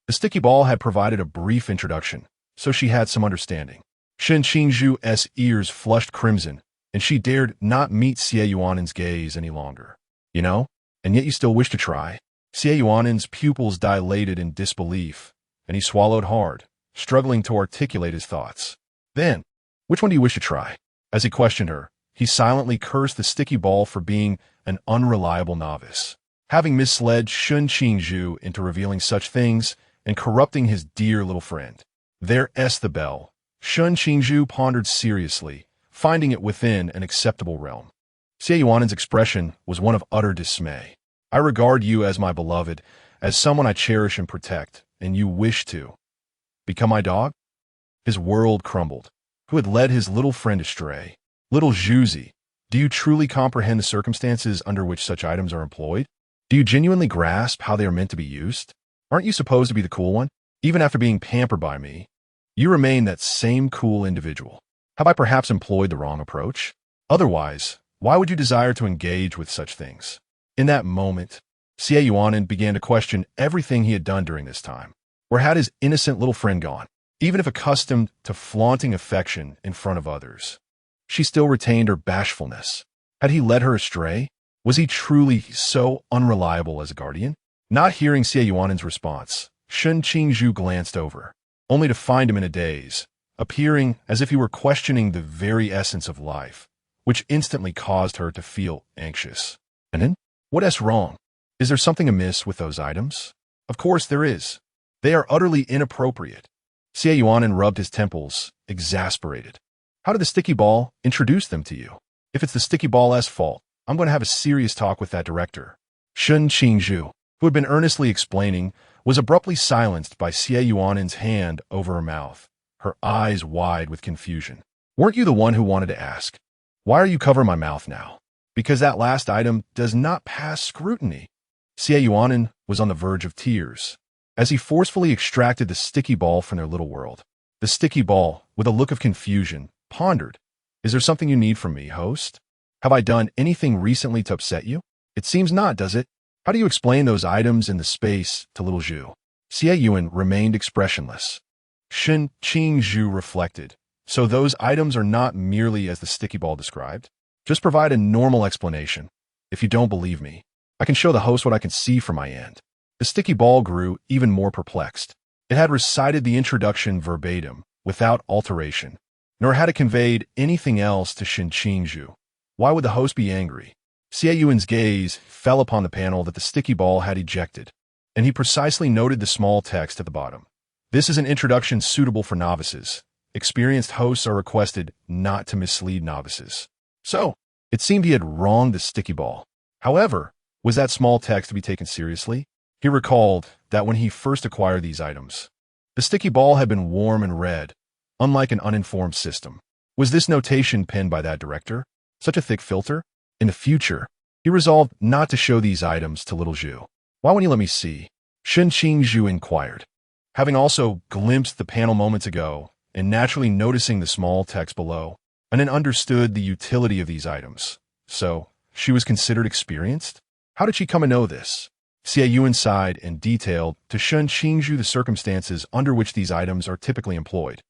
The sticky ball had provided a brief introduction, so she had some understanding. Shen Qingzhu's ears flushed crimson, and she dared not meet Xie Yuan's gaze any longer. You know, and yet you still wish to try? Xie Yuan's pupils dilated in disbelief, and he swallowed hard, struggling to articulate his thoughts. Then, which one do you wish to try? As he questioned her, he silently cursed the sticky ball for being an unreliable novice, having misled Shen Qingzhu into revealing such things and corrupting his dear little friend. There's the bell. Shen Qingzhu pondered seriously, finding it within an acceptable realm. Xie Yuan's expression was one of utter dismay. I regard you as my beloved, as someone I cherish and protect, and you wish to become my dog? His world crumbled. Who had led his little friend astray? Little Zhuzi, do you truly comprehend the circumstances under which such items are employed? Do you genuinely grasp how they are meant to be used? Aren't you supposed to be the cool one? Even after being pampered by me, you remain that same cool individual. Have I perhaps employed the wrong approach? Otherwise, why would you desire to engage with such things? In that moment, Xie Yuan began to question everything he had done during this time. Where had his innocent little friend gone? Even if accustomed to flaunting affection in front of others, she still retained her bashfulness. Had he led her astray? Was he truly so unreliable as a guardian? Not hearing Xie Yuan's response, Shen Qingzhu glanced over, only to find him in a daze, appearing as if he were questioning the very essence of life, which instantly caused her to feel anxious. And then? What's wrong? Is there something amiss with those items? Of course there is. They are utterly inappropriate. Xie Yuan rubbed his temples, exasperated. How did the sticky ball introduce them to you? If it's the sticky ball's fault, I'm going to have a serious talk with that director. Shen Qingzhu, who had been earnestly explaining, was abruptly silenced by Xie Yuan's hand over her mouth, her eyes wide with confusion. Weren't you the one who wanted to ask? Why are you covering my mouth now? Because that last item does not pass scrutiny. Xie Yuan was on the verge of tears as he forcefully extracted the sticky ball from their little world. The sticky ball, with a look of confusion, pondered. Is there something you need from me, host? Have I done anything recently to upset you? It seems not, does it? How do you explain those items in the space to little Zhu? Xie Yunan remained expressionless. Shen Qingzhu reflected. So those items are not merely as the sticky ball described? Just provide a normal explanation. If you don't believe me, I can show the host what I can see from my end. The sticky ball grew even more perplexed. It had recited the introduction verbatim, without alteration, nor had it conveyed anything else to Shen Qingzhu. Why would the host be angry? Xie Yuan's gaze fell upon the panel that the sticky ball had ejected, and he precisely noted the small text at the bottom. This is an introduction suitable for novices. Experienced hosts are requested not to mislead novices. So, it seemed he had wronged the sticky ball. However, was that small text to be taken seriously? He recalled that when he first acquired these items, the sticky ball had been warm and red, unlike an uninformed system. Was this notation penned by that director? Such a thick filter? In the future, he resolved not to show these items to little Zhu. Why won't you let me see? Shen Qingzhu inquired. Having also glimpsed the panel moments ago, and naturally noticing the small text below, and then understood the utility of these items. So, she was considered experienced? How did she come to know this? Xie Yunan sighed and detailed to Shen Qingzhu the circumstances under which these items are typically employed.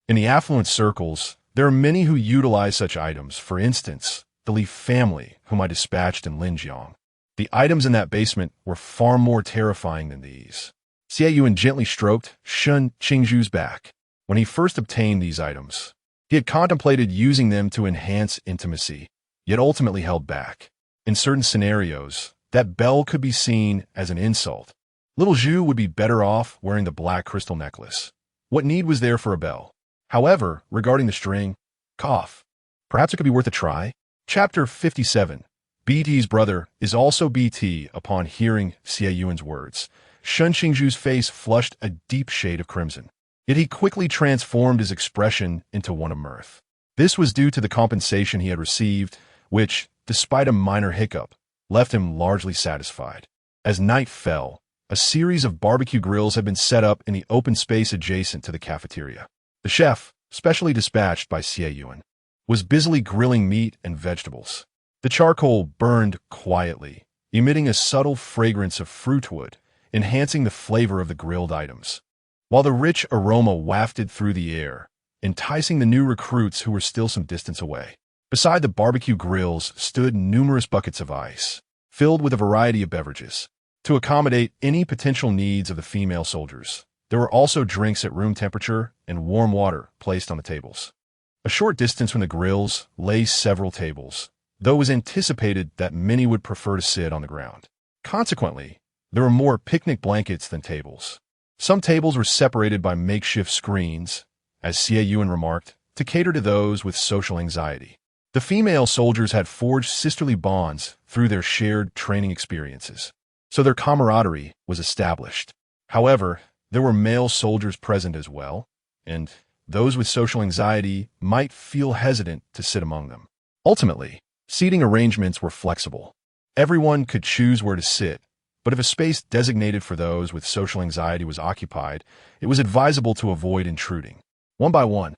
In the affluent circles, there are many who utilize such items. For instance, the Li family, whom I dispatched in Linjiang. The items in that basement were far more terrifying than these. Xie Yunan gently stroked Shen Qingzhu's back. When he first obtained these items, he had contemplated using them to enhance intimacy, yet ultimately held back. In certain scenarios, that bell could be seen as an insult. Little Zhu would be better off wearing the black crystal necklace. What need was there for a bell? However, regarding the string, cough. Perhaps it could be worth a try? Chapter 57. BT's brother is also BT. Upon hearing Xie Yuan's words, Shen Qingzhu's face flushed a deep shade of crimson. Yet he quickly transformed his expression into one of mirth. This was due to the compensation he had received, which, despite a minor hiccup, left him largely satisfied. As night fell, a series of barbecue grills had been set up in the open space adjacent to the cafeteria. The chef, specially dispatched by Xie Yunan, was busily grilling meat and vegetables. The charcoal burned quietly, emitting a subtle fragrance of fruitwood, enhancing the flavor of the grilled items, while the rich aroma wafted through the air, enticing the new recruits who were still some distance away. Beside the barbecue grills stood numerous buckets of ice, filled with a variety of beverages. To accommodate any potential needs of the female soldiers, there were also drinks at room temperature and warm water placed on the tables. A short distance from the grills lay several tables, though it was anticipated that many would prefer to sit on the ground. Consequently, there were more picnic blankets than tables. Some tables were separated by makeshift screens, as Xie Yunan remarked, to cater to those with social anxiety. The female soldiers had forged sisterly bonds through their shared training experiences, so their camaraderie was established. However, there were male soldiers present as well, and those with social anxiety might feel hesitant to sit among them. Ultimately, seating arrangements were flexible. Everyone could choose where to sit, but if a space designated for those with social anxiety was occupied, it was advisable to avoid intruding. One by one,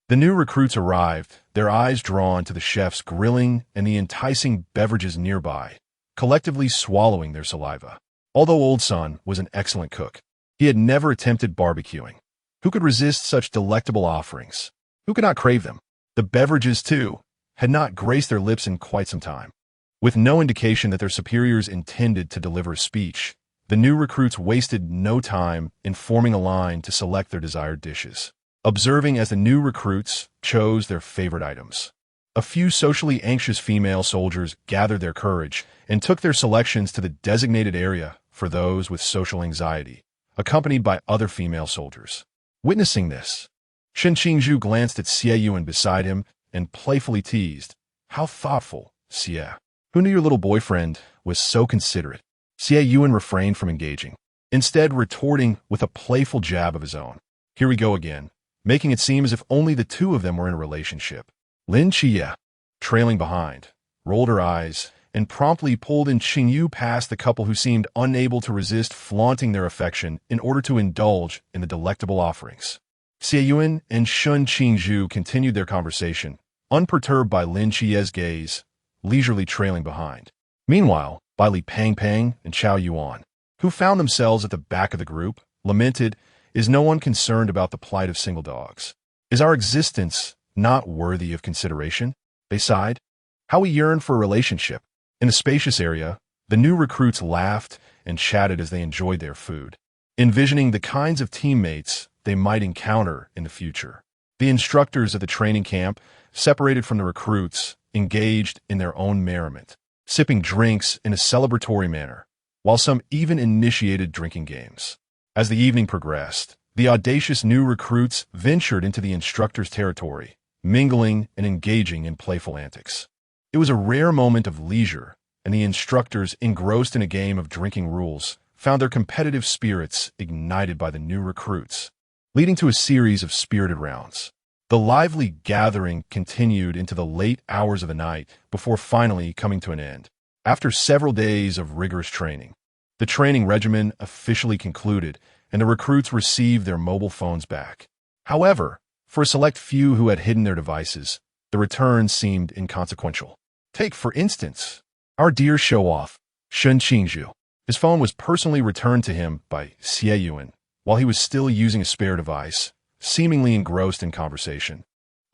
the new recruits arrived, their eyes drawn to the chef's grilling and the enticing beverages nearby, collectively swallowing their saliva. Although Old Sun was an excellent cook, he had never attempted barbecuing. Who could resist such delectable offerings? Who could not crave them? The beverages, too, had not graced their lips in quite some time. With no indication that their superiors intended to deliver a speech, the new recruits wasted no time in forming a line to select their desired dishes, observing as the new recruits chose their favorite items. A few socially anxious female soldiers gathered their courage and took their selections to the designated area for those with social anxiety, accompanied by other female soldiers. Witnessing this, Shen Qingzhu glanced at Xie Yunan beside him and playfully teased, "How thoughtful, Xie. Who knew your little boyfriend was so considerate?" Xie Yunan refrained from engaging, instead retorting with a playful jab of his own. Here we go again, making it seem as if only the two of them were in a relationship. Lin Xie, trailing behind, rolled her eyes and promptly pulled in Qingyu past the couple who seemed unable to resist flaunting their affection in order to indulge in the delectable offerings. Xie Yunan and Shen Qingzhu continued their conversation, unperturbed by Lin Chie's gaze, leisurely trailing behind. Meanwhile, Bai Li Pang Pang and Chao Yuan, who found themselves at the back of the group, lamented, "Is no one concerned about the plight of single dogs? Is our existence not worthy of consideration?" They sighed. "How we yearn for a relationship." In the spacious area, the new recruits laughed and chatted as they enjoyed their food, envisioning the kinds of teammates they might encounter in the future. The instructors at the training camp, separated from the recruits, engaged in their own merriment, sipping drinks in a celebratory manner, while some even initiated drinking games. As the evening progressed, the audacious new recruits ventured into the instructor's territory, mingling and engaging in playful antics. It was a rare moment of leisure, and the instructors, engrossed in a game of drinking rules, found their competitive spirits ignited by the new recruits, leading to a series of spirited rounds. The lively gathering continued into the late hours of the night before finally coming to an end. After several days of rigorous training, the training regimen officially concluded, and the recruits received their mobile phones back. However, for a select few who had hidden their devices, the return seemed inconsequential. Take, for instance, our dear show-off, Shen Qingzhu. His phone was personally returned to him by Xie Yunan while he was still using a spare device, seemingly engrossed in conversation,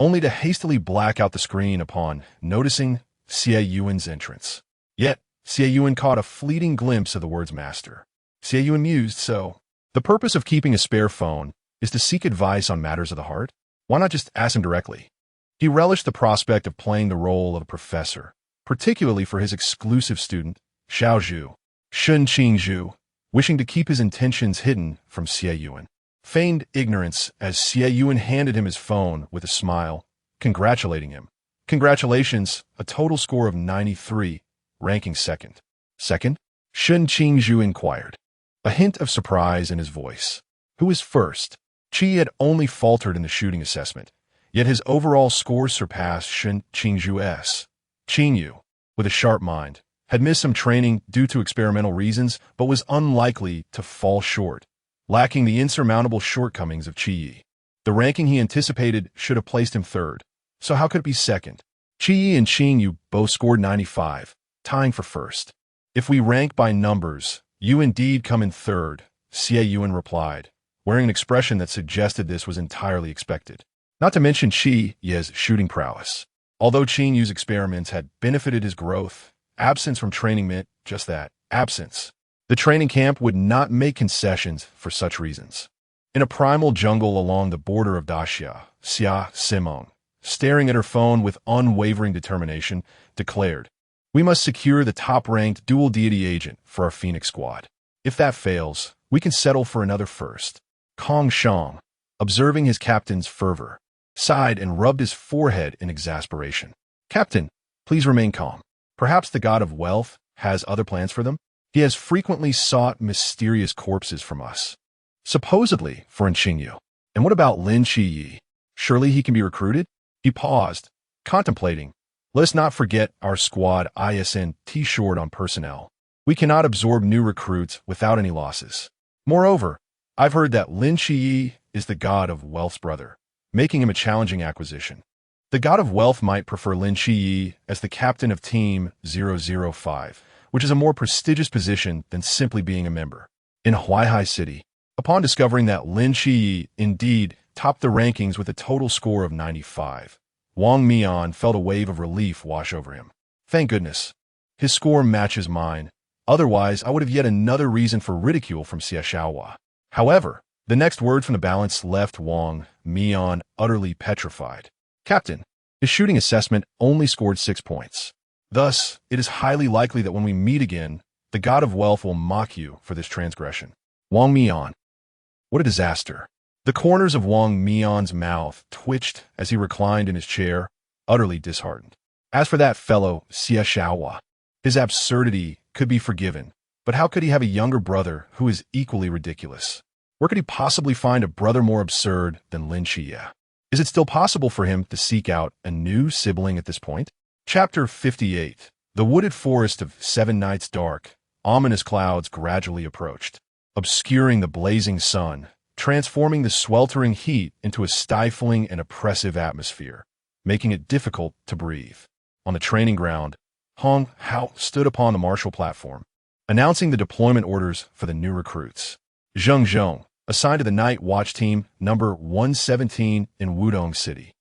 only to hastily black out the screen upon noticing Xie Yuan's entrance. Yet, Xie Yunan caught a fleeting glimpse of the words master. Xie Yunan mused, "So, the purpose of keeping a spare phone is to seek advice on matters of the heart? Why not just ask him directly?" He relished the prospect of playing the role of a professor, particularly for his exclusive student, Xiao Zhu. Shen Qingzhu, wishing to keep his intentions hidden from Xie Yunan, feigned ignorance as Xie Yunan handed him his phone with a smile, congratulating him. "Congratulations, a total score of 93, ranking second." "Second?" Shen Qingzhu inquired, a hint of surprise in his voice. "Who is first?" Qi had only faltered in the shooting assessment, yet his overall score surpassed Shen Qingzhu's. Qingyu, with a sharp mind, had missed some training due to experimental reasons, but was unlikely to fall short, lacking the insurmountable shortcomings of Qi. The ranking he anticipated should have placed him third, so how could it be second? Qi and Qingyu both scored 95, tying for first. "If we rank by numbers, you indeed come in third," Xie Yuan replied, wearing an expression that suggested this was entirely expected. Not to mention Qi's shooting prowess. Although Qingyu's experiments had benefited his growth, absence from training meant just that, absence. The training camp would not make concessions for such reasons. In a primal jungle along the border of Daxia, Xia Simong, staring at her phone with unwavering determination, declared, "We must secure the top-ranked dual deity agent for our Phoenix squad. If that fails, we can settle for another first." Kong Shang, observing his captain's fervor, sighed and rubbed his forehead in exasperation. "Captain, please remain calm. Perhaps the god of wealth has other plans for them? He has frequently sought mysterious corpses from us. Supposedly for Qingyu. And what about Lin Qiyi? Surely he can be recruited?" He paused, contemplating. "Let us not forget our squad ISN T-short on personnel. We cannot absorb new recruits without any losses. Moreover, I've heard that Lin Qiyi is the god of wealth's brother, making him a challenging acquisition. The god of wealth might prefer Lin Qiyi as the captain of Team 005, which is a more prestigious position than simply being a member." In Huaihai City, upon discovering that Lin Qiyi indeed topped the rankings with a total score of 95, Wang Mian felt a wave of relief wash over him. "Thank goodness. His score matches mine. Otherwise, I would have yet another reason for ridicule from Xie Shaohua." However, the next word from the balance left Wang Mian utterly petrified. "Captain, his shooting assessment only scored 6 points. Thus, it is highly likely that when we meet again, the god of wealth will mock you for this transgression." Wang Mian. What a disaster. The corners of Wang Mian's mouth twitched as he reclined in his chair, utterly disheartened. As for that fellow, Xie Shaohua, his absurdity could be forgiven, but how could he have a younger brother who is equally ridiculous? Where could he possibly find a brother more absurd than Lin Qiyi? Is it still possible for him to seek out a new sibling at this point? Chapter 58. The wooded forest of 7 nights dark, ominous clouds gradually approached, obscuring the blazing sun transforming the sweltering heat into a stifling and oppressive atmosphere, making it difficult to breathe. On the training ground, Hong Hao stood upon the martial platform, announcing the deployment orders for the new recruits. Zheng Zhong, assigned to the Night Watch Team number 117 in Wudong City.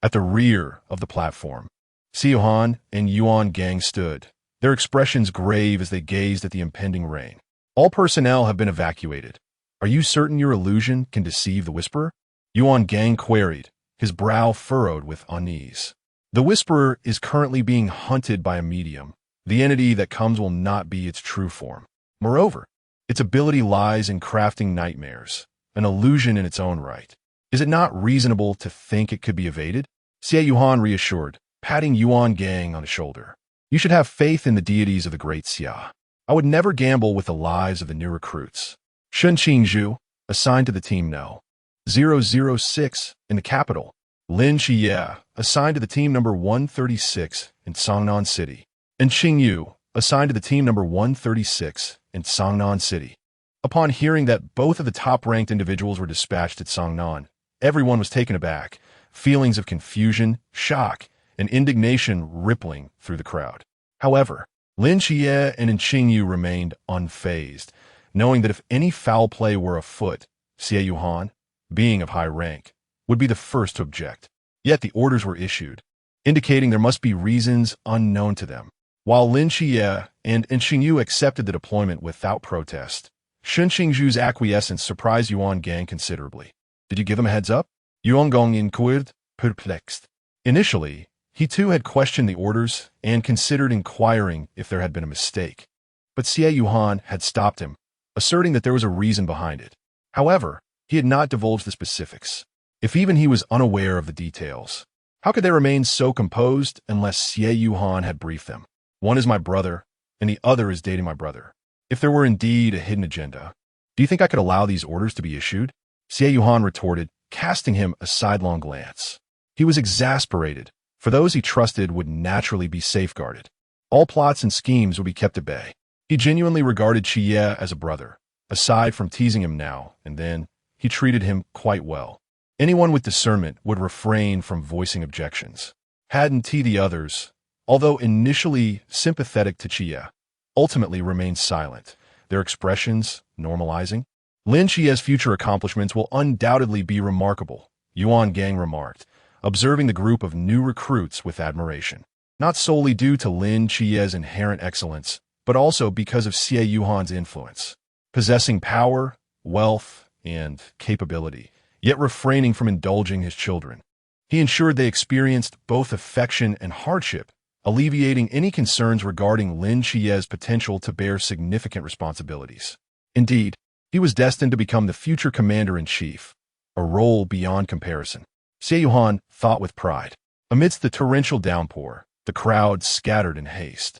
At the rear of the platform, Xie Yuhan and Yuan Gang stood, their expressions grave as they gazed at the impending rain. All personnel have been evacuated. Are you certain your illusion can deceive the Whisperer? Yuan Gang queried, his brow furrowed with unease. The Whisperer is currently being hunted by a medium. The entity that comes will not be its true form. Moreover, its ability lies in crafting nightmares, an illusion in its own right. Is it not reasonable to think it could be evaded? Xie Yuhan reassured, patting Yuan Gang on the shoulder. You should have faith in the deities of the great Xia. I would never gamble with the lives of the new recruits. Shen Qingzhu, assigned to the team No. 006 in the capital. Lin Xie, assigned to the team number 136 in Songnan City. And Qingyu, assigned to the team number 136 in Songnan City. Upon hearing that both of the top-ranked individuals were dispatched at Songnan, everyone was taken aback, feelings of confusion, shock, and indignation rippling through the crowd. However, Lin Xie and Qingyu remained unfazed, knowing that if any foul play were afoot, Xie Yuhan, being of high rank, would be the first to object. Yet the orders were issued, indicating there must be reasons unknown to them. While Lin Xie and Qingyu accepted the deployment without protest, Shen Qingzhu's acquiescence surprised Yuan Gang considerably. Did you give him a heads up? Yuan Gang inquired, perplexed. Initially, he too had questioned the orders and considered inquiring if there had been a mistake. But Xie Yuhan had stopped him, asserting that there was a reason behind it. However, he had not divulged the specifics. If even he was unaware of the details, how could they remain so composed unless Xie Yuhan had briefed them? One is my brother, and the other is dating my brother. If there were indeed a hidden agenda, do you think I could allow these orders to be issued? Xie Yuhan retorted, casting him a sidelong glance. He was exasperated, for those he trusted would naturally be safeguarded. All plots and schemes would be kept at bay. He genuinely regarded Xie as a brother. Aside from teasing him now and then, he treated him quite well. Anyone with discernment would refrain from voicing objections. Hadn't he the others, although initially sympathetic to Xie, ultimately remained silent, their expressions normalizing? Lin Xie's future accomplishments will undoubtedly be remarkable, Yuan Gang remarked, observing the group of new recruits with admiration. Not solely due to Lin Xie's inherent excellence, but also because of Xie Yuhan's influence. Possessing power, wealth, and capability, yet refraining from indulging his children. He ensured they experienced both affection and hardship, alleviating any concerns regarding Lin Xie's potential to bear significant responsibilities. Indeed, he was destined to become the future commander-in-chief, a role beyond comparison. Xie Yuhan thought with pride. Amidst the torrential downpour, the crowd scattered in haste.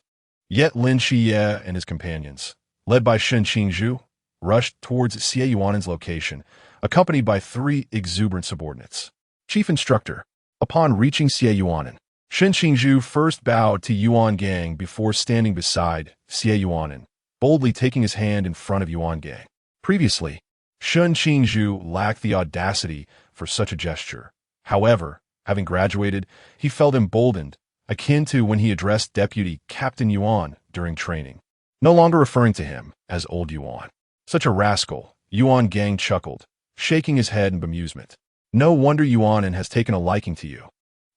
Yet Lin Xie and his companions, led by Shen Qingzhu, rushed towards Xie Yuan's location, accompanied by 3 exuberant subordinates. Chief Instructor, upon reaching Xie Yuan, Shen Qingzhu first bowed to Yuan Gang before standing beside Xie Yuan, boldly taking his hand in front of Yuan Gang. Previously, Shen Qingzhu lacked the audacity for such a gesture. However, having graduated, he felt emboldened, akin to when he addressed Deputy Captain Yuan during training, no longer referring to him as Old Yuan. Such a rascal, Yuan Gang chuckled, shaking his head in bemusement. No wonder Yuan has taken a liking to you.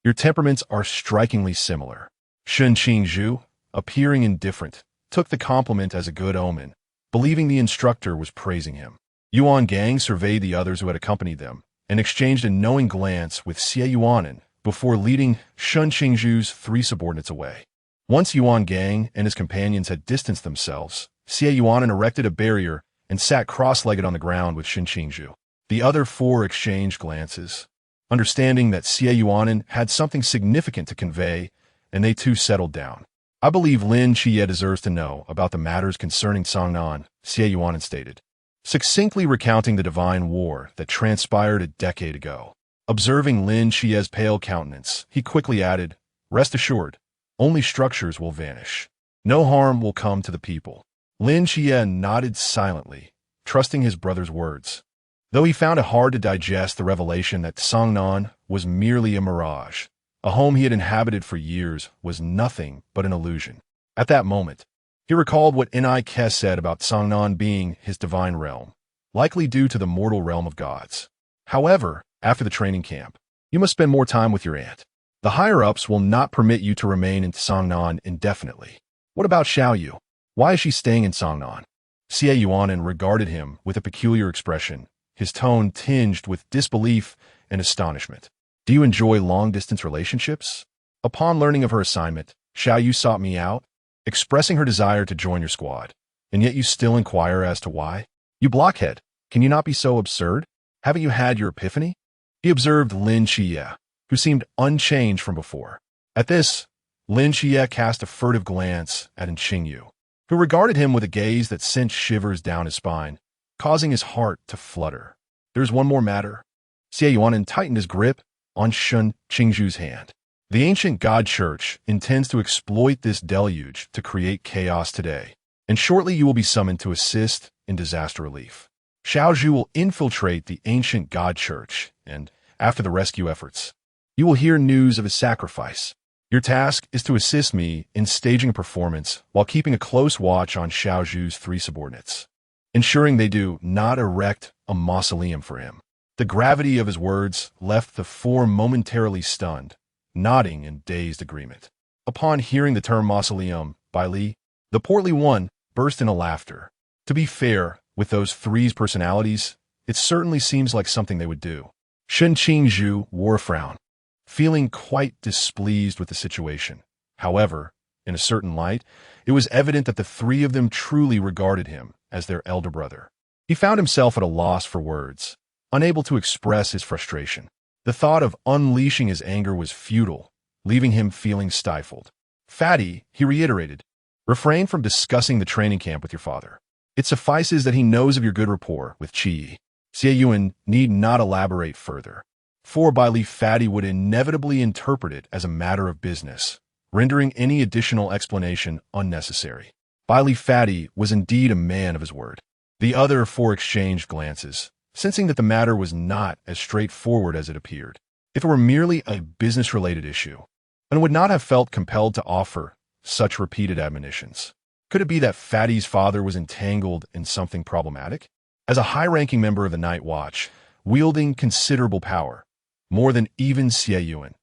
Your temperaments are strikingly similar. Shen Qingzhu, appearing indifferent, took the compliment as a good omen, believing the instructor was praising him. Yuan Gang surveyed the others who had accompanied them and exchanged a knowing glance with Xie Yuan before leading Shen Qingzhu's 3 subordinates away. Once Yuan Gang and his companions had distanced themselves, Xie Yuan erected a barrier and sat cross-legged on the ground with Shen Qingzhu. The other 4 exchanged glances, understanding that Xie Yuan had something significant to convey, and they too settled down. I believe Lin Xie deserves to know about the matters concerning Songnan, Xie Yuan stated, succinctly recounting the divine war that transpired a decade ago. Observing Lin Xie's pale countenance, he quickly added, "Rest assured, only structures will vanish. No harm will come to the people." Lin Xie nodded silently, trusting his brother's words. though he found it hard to digest the revelation that Songnan was merely a mirage. A home he had inhabited for years was nothing but an illusion. At that moment, he recalled what Ni said about Songnan being his divine realm, likely due to the mortal realm of gods. However, after the training camp, you must spend more time with your aunt. The higher-ups will not permit you to remain in Songnan indefinitely. What about Xiao Yu? Why is she staying in Songnan? Xie Yunan regarded him with a peculiar expression, his tone tinged with disbelief and astonishment. Do you enjoy long-distance relationships? Upon learning of her assignment, Xiao Yu sought me out, expressing her desire to join your squad. And yet you still inquire as to why? You blockhead, can you not be so absurd? Haven't you had your epiphany? He observed Lin Xie, who seemed unchanged from before. At this, Lin Xie cast a furtive glance at Qingzhu, who regarded him with a gaze that sent shivers down his spine, causing his heart to flutter. There's one more matter. Xie Yunan tightened his grip on Qingzhu's hand. The ancient God Church intends to exploit this deluge to create chaos today, and shortly you will be summoned to assist in disaster relief. Xiao Zhu will infiltrate the ancient God Church, and, after the rescue efforts, you will hear news of his sacrifice. Your task is to assist me in staging a performance while keeping a close watch on Xiao Zhu's 3 subordinates, ensuring they do not erect a mausoleum for him. The gravity of his words left the 4 momentarily stunned, nodding in dazed agreement. Upon hearing the term mausoleum by Li, the portly one burst into laughter. To be fair, with those 3's personalities, it certainly seems like something they would do. Qingzhu wore a frown, feeling quite displeased with the situation. However, in a certain light, it was evident that the 3 of them truly regarded him as their elder brother. He found himself at a loss for words, unable to express his frustration. The thought of unleashing his anger was futile, leaving him feeling stifled. Fatty, he reiterated, refrain from discussing the training camp with your father. It suffices that he knows of your good rapport with Xie Yunan need not elaborate further. For by Li, Fatty would inevitably interpret it as a matter of business, rendering any additional explanation unnecessary. By Li, Fatty was indeed a man of his word. The other 4 exchanged glances, sensing that the matter was not as straightforward as it appeared. If it were merely a business-related issue, one would not have felt compelled to offer such repeated admonitions. Could it be that Fatty's father was entangled in something problematic? As a high-ranking member of the Night Watch, wielding considerable power, more than even Xie Yunan,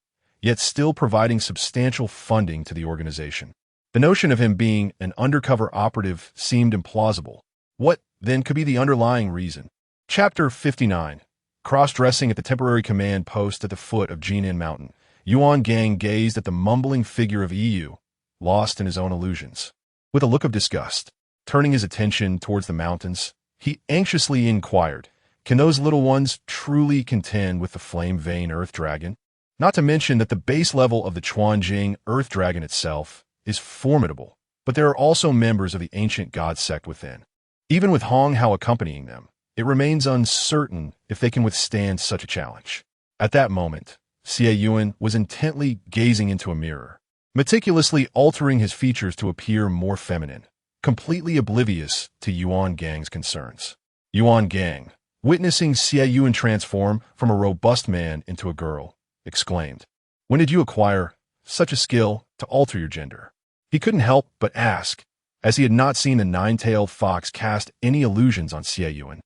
yet still providing substantial funding to the organization, the notion of him being an undercover operative seemed implausible. What, then, could be the underlying reason? Chapter 59. Cross-dressing at the temporary command post at the foot of Jinan Mountain, Yuan Gang gazed at the mumbling figure of EU, lost in his own illusions. With a look of disgust, turning his attention towards the mountains, he anxiously inquired, can those little ones truly contend with the flame-vein Earth Dragon? Not to mention that the base level of the Chuanjing Earth Dragon itself is formidable, but there are also members of the ancient god sect within. Even with Hong Hao accompanying them, it remains uncertain if they can withstand such a challenge. At that moment, Xie Yunan was intently gazing into a mirror, meticulously altering his features to appear more feminine, completely oblivious to Yuan Gang's concerns. Yuan Gang, witnessing Xie Yunan transform from a robust man into a girl, exclaimed, "When did you acquire such a skill to alter your gender?" He couldn't help but ask, as he had not seen the 9-tailed fox cast any illusions on Xie Yunan.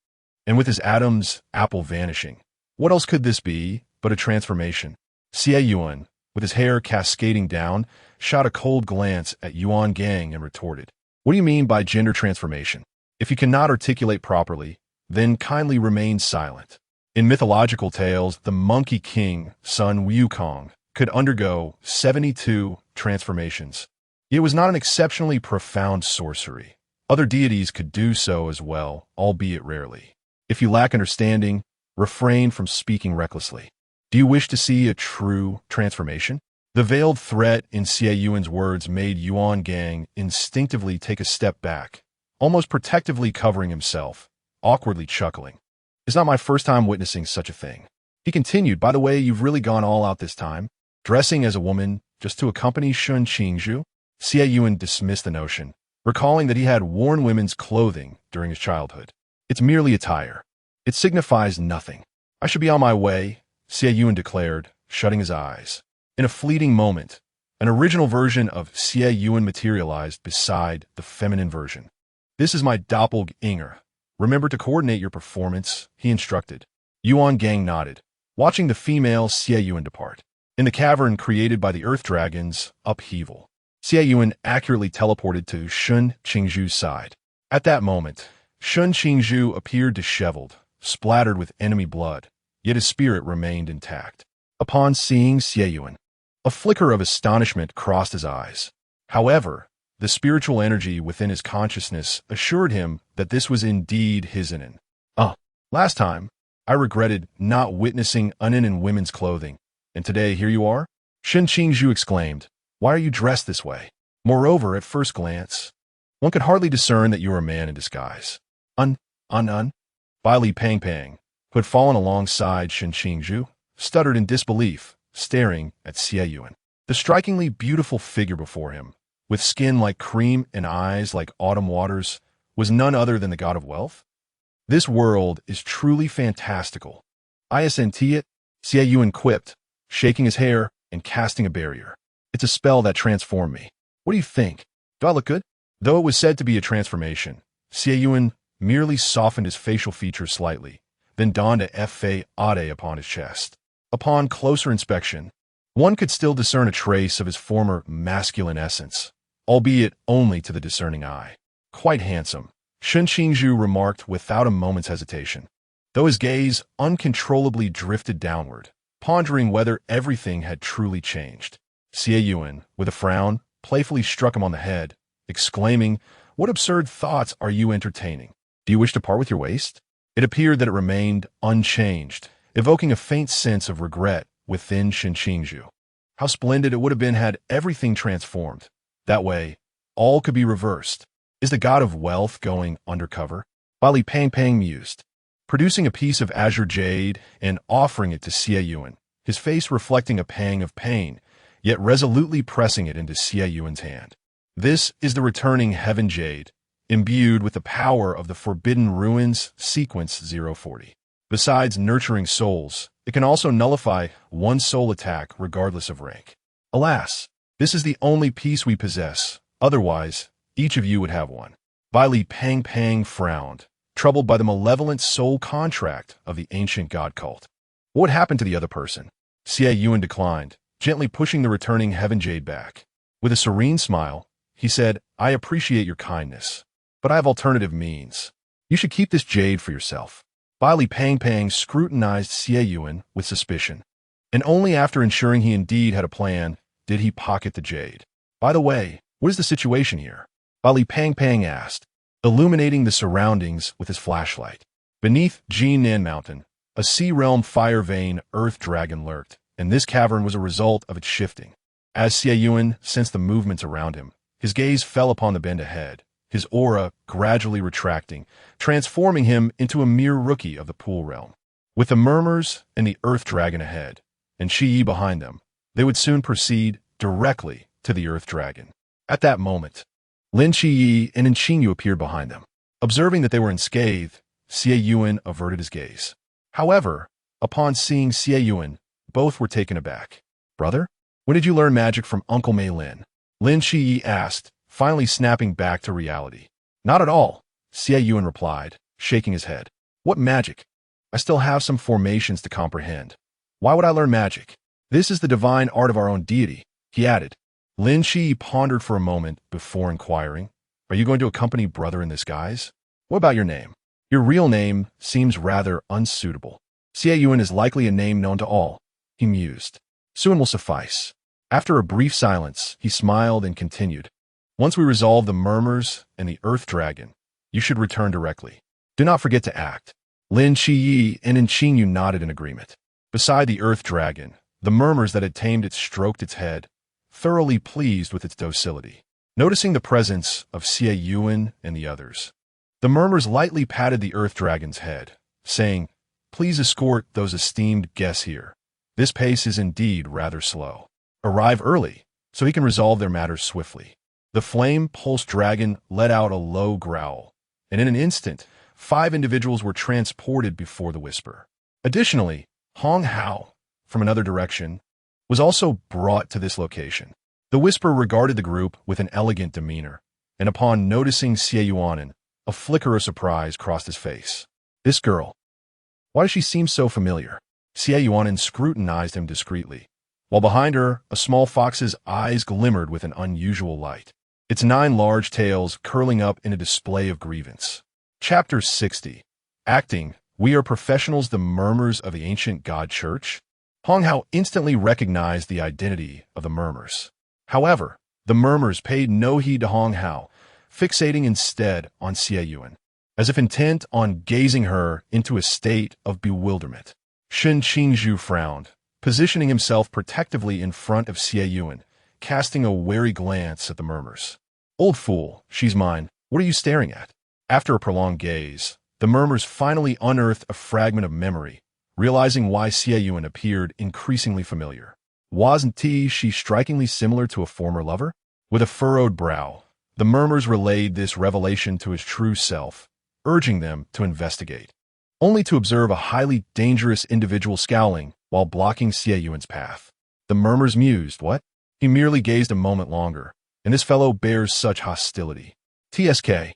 And with his Adam's apple vanishing, what else could this be but a transformation? Xie Yunan, with his hair cascading down, shot a cold glance at Yuan Gang and retorted, "What do you mean by gender transformation? If you cannot articulate properly, then kindly remain silent." In mythological tales, the Monkey King, Sun Wukong, could undergo 72 transformations. It was not an exceptionally profound sorcery. Other deities could do so as well, albeit rarely. If you lack understanding, refrain from speaking recklessly. Do you wish to see a true transformation? The veiled threat in Xie Yunan's words made Yuan Gang instinctively take a step back, almost protectively covering himself, awkwardly chuckling. "It's not my first time witnessing such a thing." He continued, "By the way, you've really gone all out this time, dressing as a woman just to accompany Qingzhu?" Xie Yunan dismissed the notion, recalling that he had worn women's clothing during his childhood. "It's merely attire. It signifies nothing. I should be on my way, Xie Yunan declared, shutting his eyes. In a fleeting moment, an original version of Xie Yunan materialized beside the feminine version. This is my doppelganger. Remember to coordinate your performance, he instructed. Yuan Gang nodded, watching the female Xie Yunan depart. In the cavern created by the Earth Dragon's upheaval, Xie Yunan accurately teleported to Shen Qingzhu's side. At that moment, Shen Qingzhu appeared disheveled, splattered with enemy blood, yet his spirit remained intact. Upon seeing Xie Yunan, a flicker of astonishment crossed his eyes. However, the spiritual energy within his consciousness assured him that this was indeed his Yunan. Last time, I regretted not witnessing Yunan in women's clothing, and today here you are? Shen Qingzhu exclaimed. Why are you dressed this way? Moreover, at first glance, one could hardly discern that you are a man in disguise. Bai Li Pang Pang, who had fallen alongside Shen Qingzhu, stuttered in disbelief, staring at Xie Yunan. The strikingly beautiful figure before him, with skin like cream and eyes like autumn waters, was none other than the god of wealth. This world is truly fantastical. Isn't it? Xie Yunan quipped, shaking his hair and casting a barrier. It's a spell that transformed me. What do you think? Do I look good? Though it was said to be a transformation, Xie Yunan merely softened his facial features slightly, then donned a fade upon his chest. Upon closer inspection, one could still discern a trace of his former masculine essence, albeit only to the discerning eye. Quite handsome, Shen Qingzhu remarked without a moment's hesitation, though his gaze uncontrollably drifted downward, pondering whether everything had truly changed. Xie Yunan, with a frown, playfully struck him on the head, exclaiming, "What absurd thoughts are you entertaining? Do you wish to part with your waist?" It appeared that it remained unchanged, evoking a faint sense of regret within Shen Qingzhu. How splendid it would have been had everything transformed. That way, all could be reversed. Is the god of wealth going undercover? Bai Li Pang Pang mused, producing a piece of azure jade and offering it to Xie Yunan, his face reflecting a pang of pain, yet resolutely pressing it into Xie Yunan's hand. This is the returning heaven jade, imbued with the power of the Forbidden Ruins Sequence 040. Besides nurturing souls, it can also nullify one soul attack regardless of rank. Alas, this is the only piece we possess, otherwise, each of you would have one. Bai Li Pang Pang frowned, troubled by the malevolent soul contract of the ancient god cult. What would happen to the other person? Xie Yunan declined, gently pushing the returning heaven jade back. With a serene smile, he said, "I appreciate your kindness, but I have alternative means. You should keep this jade for yourself." Bai Li Pang Pang scrutinized Xie Yunan with suspicion, and only after ensuring he indeed had a plan did he pocket the jade. "By the way, what is the situation here?" Bai Li Pang Pang asked, illuminating the surroundings with his flashlight. Beneath Xie Yunan Mountain, a sea realm fire vein earth dragon lurked, and this cavern was a result of its shifting. As Xie Yunan sensed the movements around him, his gaze fell upon the bend ahead, his aura gradually retracting, transforming him into a mere rookie of the pool realm. With the murmurs and the earth dragon ahead, and Xie Yi behind them, they would soon proceed directly to the earth dragon. At that moment, Lin Xie Yi and Qingzhu appeared behind them. Observing that they were unscathed, Xie Yunan averted his gaze. However, upon seeing Xie Yunan, both were taken aback. "Brother, when did you learn magic from Uncle Mei Lin?" Lin Xie Yi asked, finally snapping back to reality. "Not at all," Xie Yunan replied, shaking his head. "What magic? I still have some formations to comprehend. Why would I learn magic? This is the divine art of our own deity," he added. Lin Xie Yi pondered for a moment before inquiring, "Are you going to accompany brother in this guise? What about your name? Your real name seems rather unsuitable." "Xie Yunan is likely a name known to all," he mused. "Soon will suffice." After a brief silence, he smiled and continued. "Once we resolve the murmurs and the earth dragon, you should return directly. Do not forget to act." Lin Xie Yi and Qingzhu nodded in agreement. Beside the earth dragon, the murmurs that had tamed it stroked its head, thoroughly pleased with its docility. Noticing the presence of Xie Yunan and the others, the murmurs lightly patted the earth dragon's head, saying, "Please escort those esteemed guests here. This pace is indeed rather slow. Arrive early, so he can resolve their matters swiftly." The flame-pulsed dragon let out a low growl, and in an instant, 5 individuals were transported before the whisper. Additionally, Hong Hao, from another direction, was also brought to this location. The whisper regarded the group with an elegant demeanor, and upon noticing Xie Yunan, a flicker of surprise crossed his face. This girl. Why does she seem so familiar? Xie Yunan scrutinized him discreetly, while behind her, a small fox's eyes glimmered with an unusual light, its 9 large tails curling up in a display of grievance. Chapter 60. Acting, We Are Professionals, the Murmurs of the Ancient God Church? Hong Hao instantly recognized the identity of the murmurs. However, the murmurs paid no heed to Hong Hao, fixating instead on Xie Yunan, as if intent on gazing her into a state of bewilderment. Qingzhu frowned, positioning himself protectively in front of Xie Yunan, casting a wary glance at the murmurs. Old fool, she's mine. What are you staring at? After a prolonged gaze, the murmurs finally unearthed a fragment of memory, realizing why Xie Yunan appeared increasingly familiar. Wasn't she strikingly similar to a former lover? With a furrowed brow, the murmurs relayed this revelation to his true self, urging them to investigate, only to observe a highly dangerous individual scowling while blocking Xie Yuan's path. The murmurs mused, what? He merely gazed a moment longer, and this fellow bears such hostility. TSK.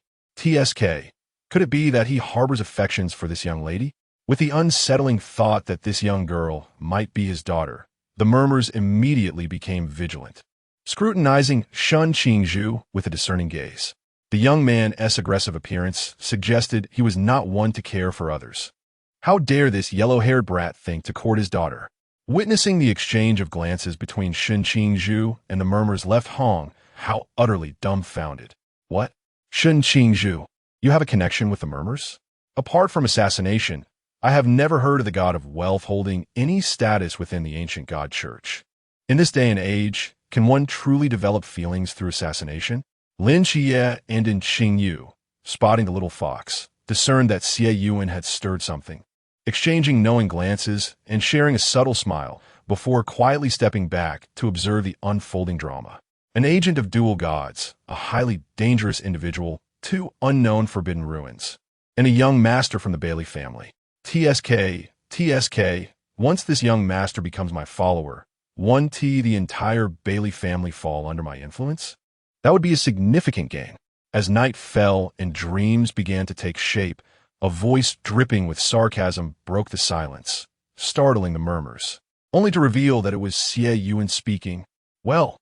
Could it be that he harbors affections for this young lady? With the unsettling thought that this young girl might be his daughter, the murmurs immediately became vigilant, scrutinizing Shen Qingzhu with a discerning gaze. The young man's aggressive appearance suggested he was not one to care for others. How dare this yellow-haired brat think to court his daughter? Witnessing the exchange of glances between Shen Qingzhu and the murmurs left Hong Hao utterly dumbfounded. What? Shen Qingzhu, you have a connection with the murmurs? Apart from assassination, I have never heard of the god of wealth holding any status within the ancient god church. In this day and age, can one truly develop feelings through assassination? Lin Xie and in Qingyu, spotting the little fox, discerned that Xie Yunan had stirred something, exchanging knowing glances and sharing a subtle smile before quietly stepping back to observe the unfolding drama. An agent of dual gods, a highly dangerous individual, 2 unknown forbidden ruins, and a young master from the Bailey family. TSK, once this young master becomes my follower, the entire Bailey family fall under my influence? That would be a significant gain. As night fell and dreams began to take shape, a voice dripping with sarcasm broke the silence, startling the murmurs, only to reveal that it was Xie Yunan speaking. Well,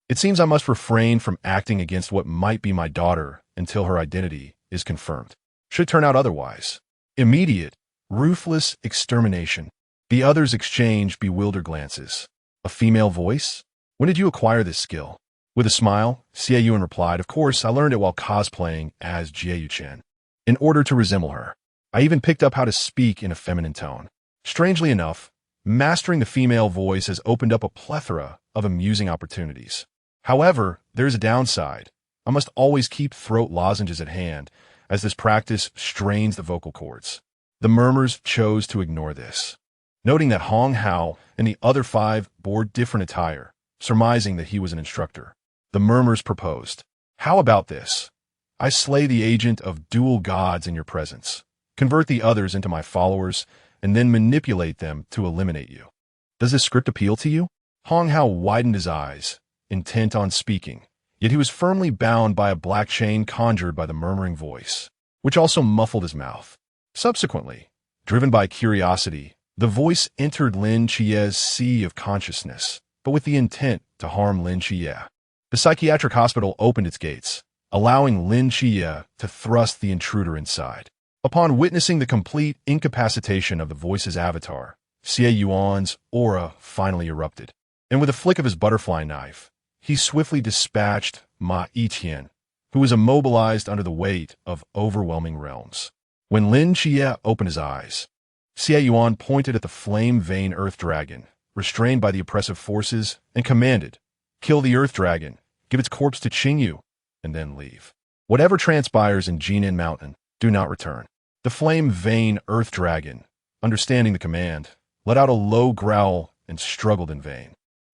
it seems I must refrain from acting against what might be my daughter until her identity is confirmed. Should it turn out otherwise, immediate, ruthless extermination. The others exchanged bewildered glances. A female voice? When did you acquire this skill? With a smile, Xie Yunan replied, of course, I learned it while cosplaying as Xie Yuchen, in order to resemble her. I even picked up how to speak in a feminine tone. Strangely enough, mastering the female voice has opened up a plethora of amusing opportunities. However, there's a downside. I must always keep throat lozenges at hand, as this practice strains the vocal cords. The murmurs chose to ignore this, noting that Hong Hao and the other 5 bore different attire, surmising that he was an instructor. The murmurs proposed, how about this? I slay the agent of dual gods in your presence, convert the others into my followers, and then manipulate them to eliminate you. Does this script appeal to you? Hong Hao widened his eyes, intent on speaking, yet he was firmly bound by a black chain conjured by the murmuring voice, which also muffled his mouth. Subsequently, driven by curiosity, the voice entered Lin Xie's sea of consciousness, but with the intent to harm Lin Xie. The psychiatric hospital opened its gates, allowing Lin Xie to thrust the intruder inside. Upon witnessing the complete incapacitation of the voice's avatar, Xie Yuan's aura finally erupted, and with a flick of his butterfly knife, he swiftly dispatched Ma Yiqian, who was immobilized under the weight of overwhelming realms. When Lin Xie opened his eyes, Xie Yunan pointed at the flame-vein earth dragon, restrained by the oppressive forces, and commanded, kill the earth dragon, give its corpse to Qingyu, and then leave. Whatever transpires in Jinan Mountain, do not return. The flame-vein earth dragon, understanding the command, let out a low growl and struggled in vain.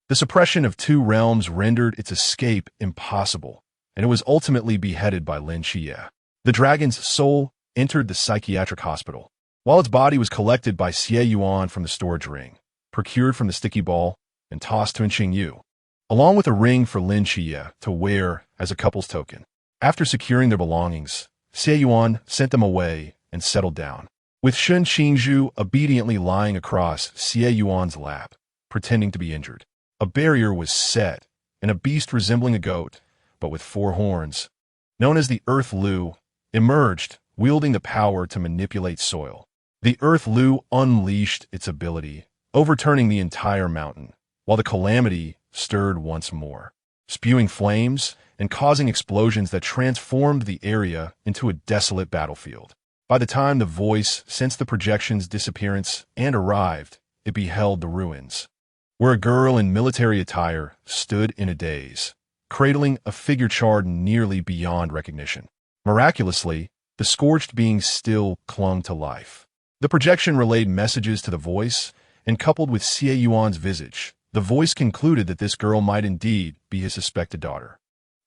The suppression of 2 realms rendered its escape impossible, and it was ultimately beheaded by Lin Xie. The dragon's soul, entered the psychiatric hospital, while its body was collected by Xie Yunan from the storage ring, procured from the sticky ball, and tossed to Qingzhu, along with a ring for Lin Xie to wear as a couple's token. After securing their belongings, Xie Yuan sent them away and settled down, with Shen Qingzhu obediently lying across Xie Yuan's lap, pretending to be injured. A barrier was set, and a beast resembling a goat, but with 4 horns, known as the Earth Lu, emerged, wielding the power to manipulate soil. The Earth Lu unleashed its ability, overturning the entire mountain, while the calamity stirred once more, spewing flames and causing explosions that transformed the area into a desolate battlefield. By the time the voice sensed the projection's disappearance and arrived, it beheld the ruins, where a girl in military attire stood in a daze, cradling a figure charred nearly beyond recognition. Miraculously, the scorched being still clung to life. The projection relayed messages to the voice, and coupled with Xie Yuan's visage, the voice concluded that this girl might indeed be his suspected daughter.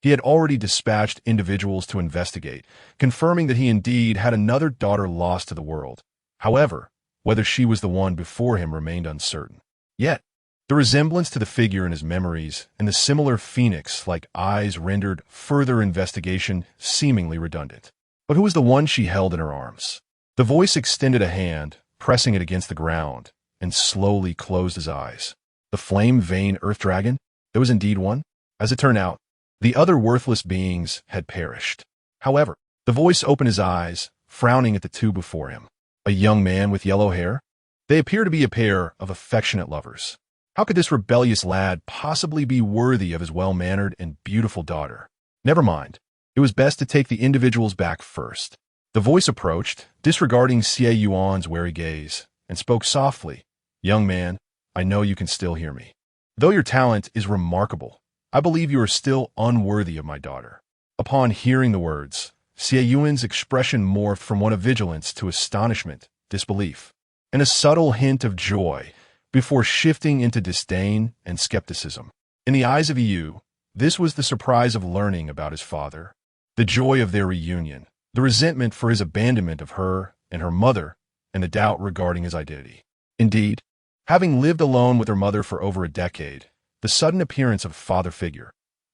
He had already dispatched individuals to investigate, confirming that he indeed had another daughter lost to the world. However, whether she was the one before him remained uncertain. Yet, the resemblance to the figure in his memories and the similar phoenix-like eyes rendered further investigation seemingly redundant. But who was the one she held in her arms? The voice extended a hand, pressing it against the ground, and slowly closed his eyes. The flame-veined earth dragon? There was indeed one. As it turned out, the other worthless beings had perished. However, the voice opened his eyes, frowning at the two before him. A young man with yellow hair? They appear to be a pair of affectionate lovers. How could this rebellious lad possibly be worthy of his well-mannered and beautiful daughter? Never mind. It was best to take the individuals back first. The voice approached, disregarding Xie Yuan's wary gaze, and spoke softly. Young man, I know you can still hear me. Though your talent is remarkable, I believe you are still unworthy of my daughter. Upon hearing the words, Xie Yunan's expression morphed from one of vigilance to astonishment, disbelief, and a subtle hint of joy, before shifting into disdain and skepticism. In the eyes of Yu, this was the surprise of learning about his father, the joy of their reunion, the resentment for his abandonment of her and her mother, and the doubt regarding his identity. Indeed, having lived alone with her mother for over a decade, the sudden appearance of a father figure,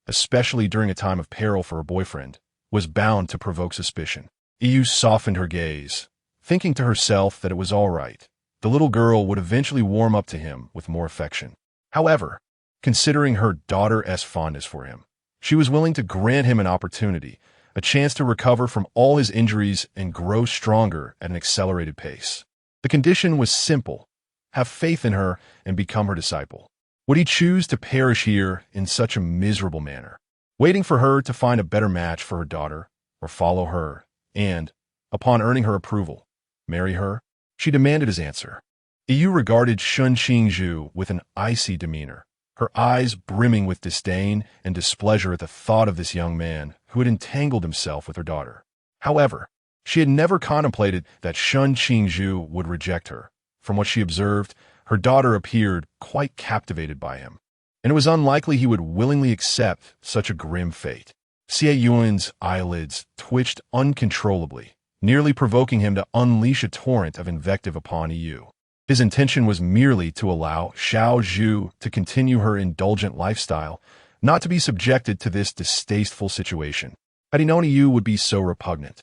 especially during a time of peril for her boyfriend, was bound to provoke suspicion. Yu softened her gaze, thinking to herself that it was all right. The little girl would eventually warm up to him with more affection. However, considering her daughter's fondness for him, she was willing to grant him an opportunity, a chance to recover from all his injuries and grow stronger at an accelerated pace. The condition was simple: have faith in her and become her disciple. Would he choose to perish here in such a miserable manner, waiting for her to find a better match for her daughter, or follow her and, upon earning her approval, marry her? She demanded his answer. Yu regarded Shen Qingzhu with an icy demeanor, her eyes brimming with disdain and displeasure at the thought of this young man who had entangled himself with her daughter. However, she had never contemplated that Shen Qingzhu would reject her. From what she observed, her daughter appeared quite captivated by him, and it was unlikely he would willingly accept such a grim fate. Xie Yunan's eyelids twitched uncontrollably, nearly provoking him to unleash a torrent of invective upon Yu. His intention was merely to allow Xiao Zhu to continue her indulgent lifestyle, not to be subjected to this distasteful situation. Had he known Yu would be so repugnant,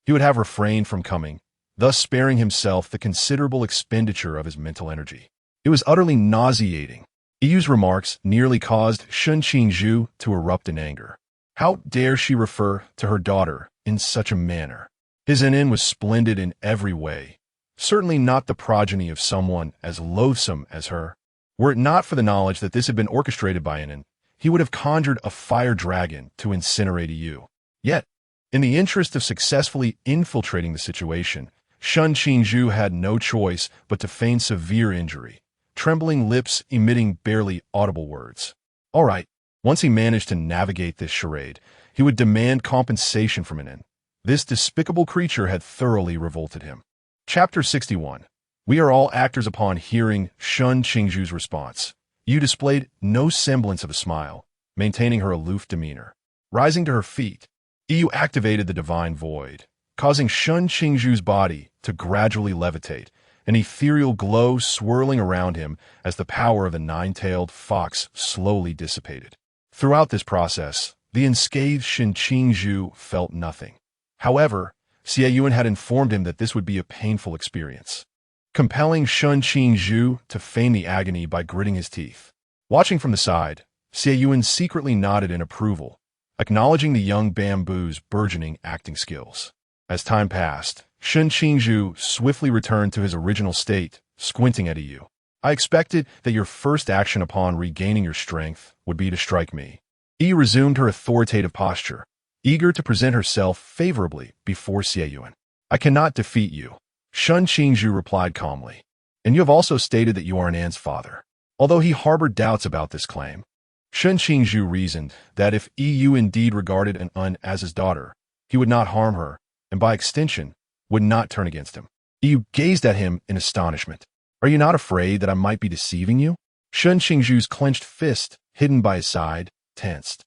he would have refrained from coming, thus sparing himself the considerable expenditure of his mental energy. It was utterly nauseating. Yu's remarks nearly caused Shen Qingzhu to erupt in anger. How dare she refer to her daughter in such a manner? His Nen was splendid in every way, certainly not the progeny of someone as loathsome as her. Were it not for the knowledge that this had been orchestrated by Nen, he would have conjured a fire dragon to incinerate Yu. Yet, in the interest of successfully infiltrating the situation, Shen Qingzhu had no choice but to feign severe injury, trembling lips emitting barely audible words. All right, once he managed to navigate this charade, he would demand compensation from Nen. This despicable creature had thoroughly revolted him. Chapter 61. We are all actors upon hearing Shen Qingzhu's response. Yu displayed no semblance of a smile, maintaining her aloof demeanor. Rising to her feet, Yu activated the divine void, causing Shen Qingzhu's body to gradually levitate, an ethereal glow swirling around him as the power of the nine-tailed fox slowly dissipated. Throughout this process, the unscathed Shen Qingzhu felt nothing. However, Xie Yunan had informed him that this would be a painful experience, compelling Shen Qingzhu to feign the agony by gritting his teeth. Watching from the side, Xie Yunan secretly nodded in approval, acknowledging the young bamboo's burgeoning acting skills. As time passed, Shen Qingzhu swiftly returned to his original state, squinting at Yu. I expected that your first action upon regaining your strength would be to strike me. Yu resumed her authoritative posture, eager to present herself favorably before Xie Yunan. I cannot defeat you, Shen Qingzhu replied calmly. And you have also stated that you are An's father. Although he harbored doubts about this claim, Shen Qingzhu reasoned that if Yu indeed regarded An as his daughter, he would not harm her, and by extension, would not turn against him. Yu gazed at him in astonishment. Are you not afraid that I might be deceiving you? Shen Qingzhu's clenched fist, hidden by his side, tensed.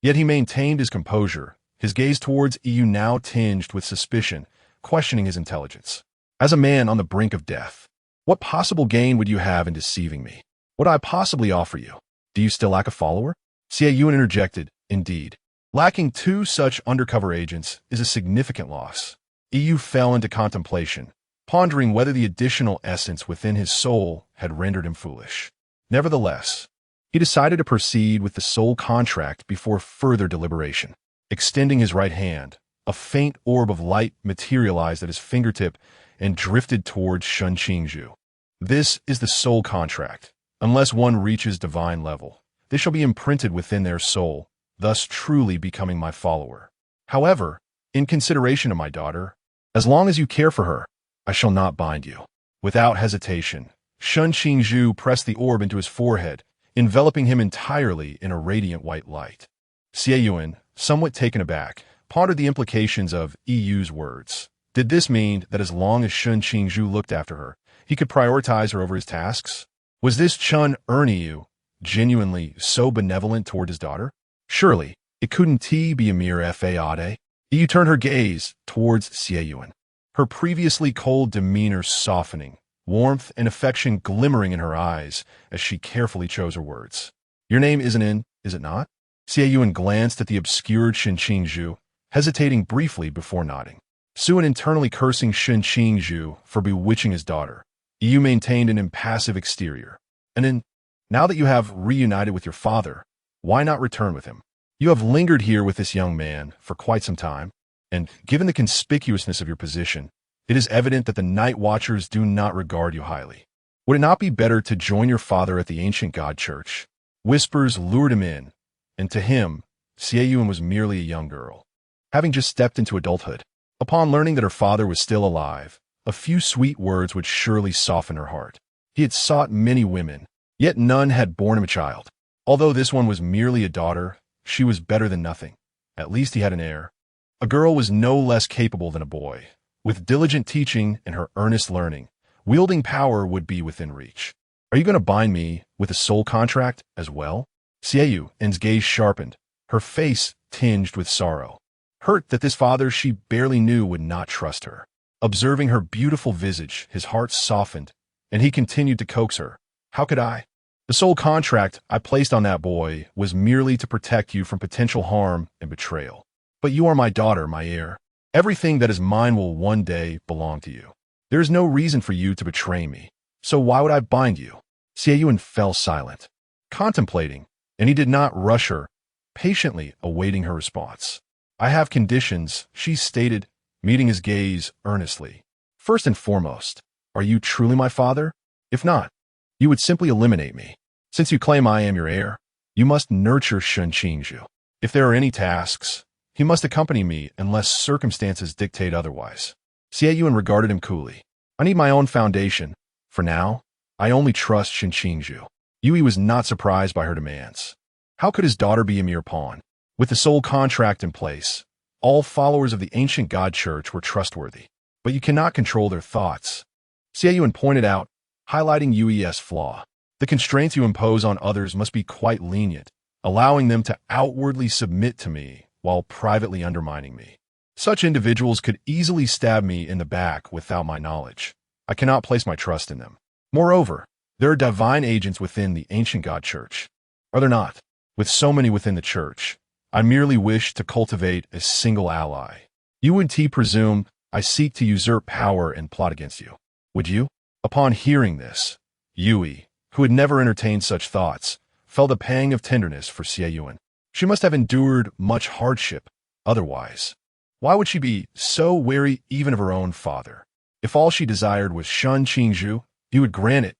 Yet he maintained his composure, his gaze towards Yu now tinged with suspicion, questioning his intelligence. As a man on the brink of death, what possible gain would you have in deceiving me? What I possibly offer you? Do you still lack a follower? Xie Yunan interjected, indeed. Lacking two such undercover agents is a significant loss. Yu fell into contemplation, pondering whether the additional essence within his soul had rendered him foolish. Nevertheless, he decided to proceed with the soul contract before further deliberation. Extending his right hand, a faint orb of light materialized at his fingertip and drifted towards Shen Qingzhu. This is the soul contract. Unless one reaches divine level, they shall be imprinted within their soul, thus truly becoming my follower. However, in consideration of my daughter, as long as you care for her, I shall not bind you. Without hesitation, Shen Qingzhu pressed the orb into his forehead, enveloping him entirely in a radiant white light. Xie Yunan, somewhat taken aback, pondered the implications of Yu's words. Did this mean that as long as Shen Qingzhu looked after her, he could prioritize her over his tasks? Was this Chun Yu genuinely so benevolent toward his daughter? Surely, it couldn't be a mere faade. Yu turned her gaze towards Xie Yunan, her previously cold demeanor softening, warmth and affection glimmering in her eyes as she carefully chose her words. Your name isn't In, is it not? Xie Yunan glanced at the obscured Shen Qingzhu, hesitating briefly before nodding. Soon internally cursing Shen Qingzhu for bewitching his daughter, Yu maintained an impassive exterior. And then, now that you have reunited with your father, why not return with him? You have lingered here with this young man for quite some time, and given the conspicuousness of your position, it is evident that the Night Watchers do not regard you highly. Would it not be better to join your father at the ancient god church? Whispers lured him in, and to him, Xie Yunan was merely a young girl, having just stepped into adulthood. Upon learning that her father was still alive, a few sweet words would surely soften her heart. He had sought many women, yet none had borne him a child. Although this one was merely a daughter, she was better than nothing. At least he had an heir. A girl was no less capable than a boy. With diligent teaching and her earnest learning, wielding power would be within reach. Are you going to bind me with a soul contract as well? Xie Yunan's gaze sharpened, her face tinged with sorrow. Hurt that this father she barely knew would not trust her. Observing her beautiful visage, his heart softened, and he continued to coax her. How could I? The soul contract I placed on that boy was merely to protect you from potential harm and betrayal. But you are my daughter, my heir. Everything that is mine will one day belong to you. There is no reason for you to betray me, so why would I bind you? Xie Yunan fell silent, contemplating, and he did not rush her, patiently awaiting her response. I have conditions, she stated, meeting his gaze earnestly. First and foremost, are you truly my father? If not, you would simply eliminate me. Since you claim I am your heir, you must nurture Shen Qingzhu. If there are any tasks, he must accompany me unless circumstances dictate otherwise. Xie Yunan regarded him coolly. I need my own foundation. For now, I only trust Shen Qingzhu. Yui was not surprised by her demands. How could his daughter be a mere pawn? With the soul contract in place, all followers of the ancient god church were trustworthy. But you cannot control their thoughts. Xie Yunan pointed out, highlighting Yui's flaw. The constraints you impose on others must be quite lenient, allowing them to outwardly submit to me while privately undermining me. Such individuals could easily stab me in the back without my knowledge. I cannot place my trust in them. Moreover, there are divine agents within the ancient God Church. Are there not? With so many within the Church, I merely wish to cultivate a single ally. You would presume I seek to usurp power and plot against you. Would you? Upon hearing this, Yui, who had never entertained such thoughts, felt a pang of tenderness for Xie Yunan. She must have endured much hardship, otherwise. Why would she be so wary even of her own father? If all she desired was Shen Qingzhu, he would grant it,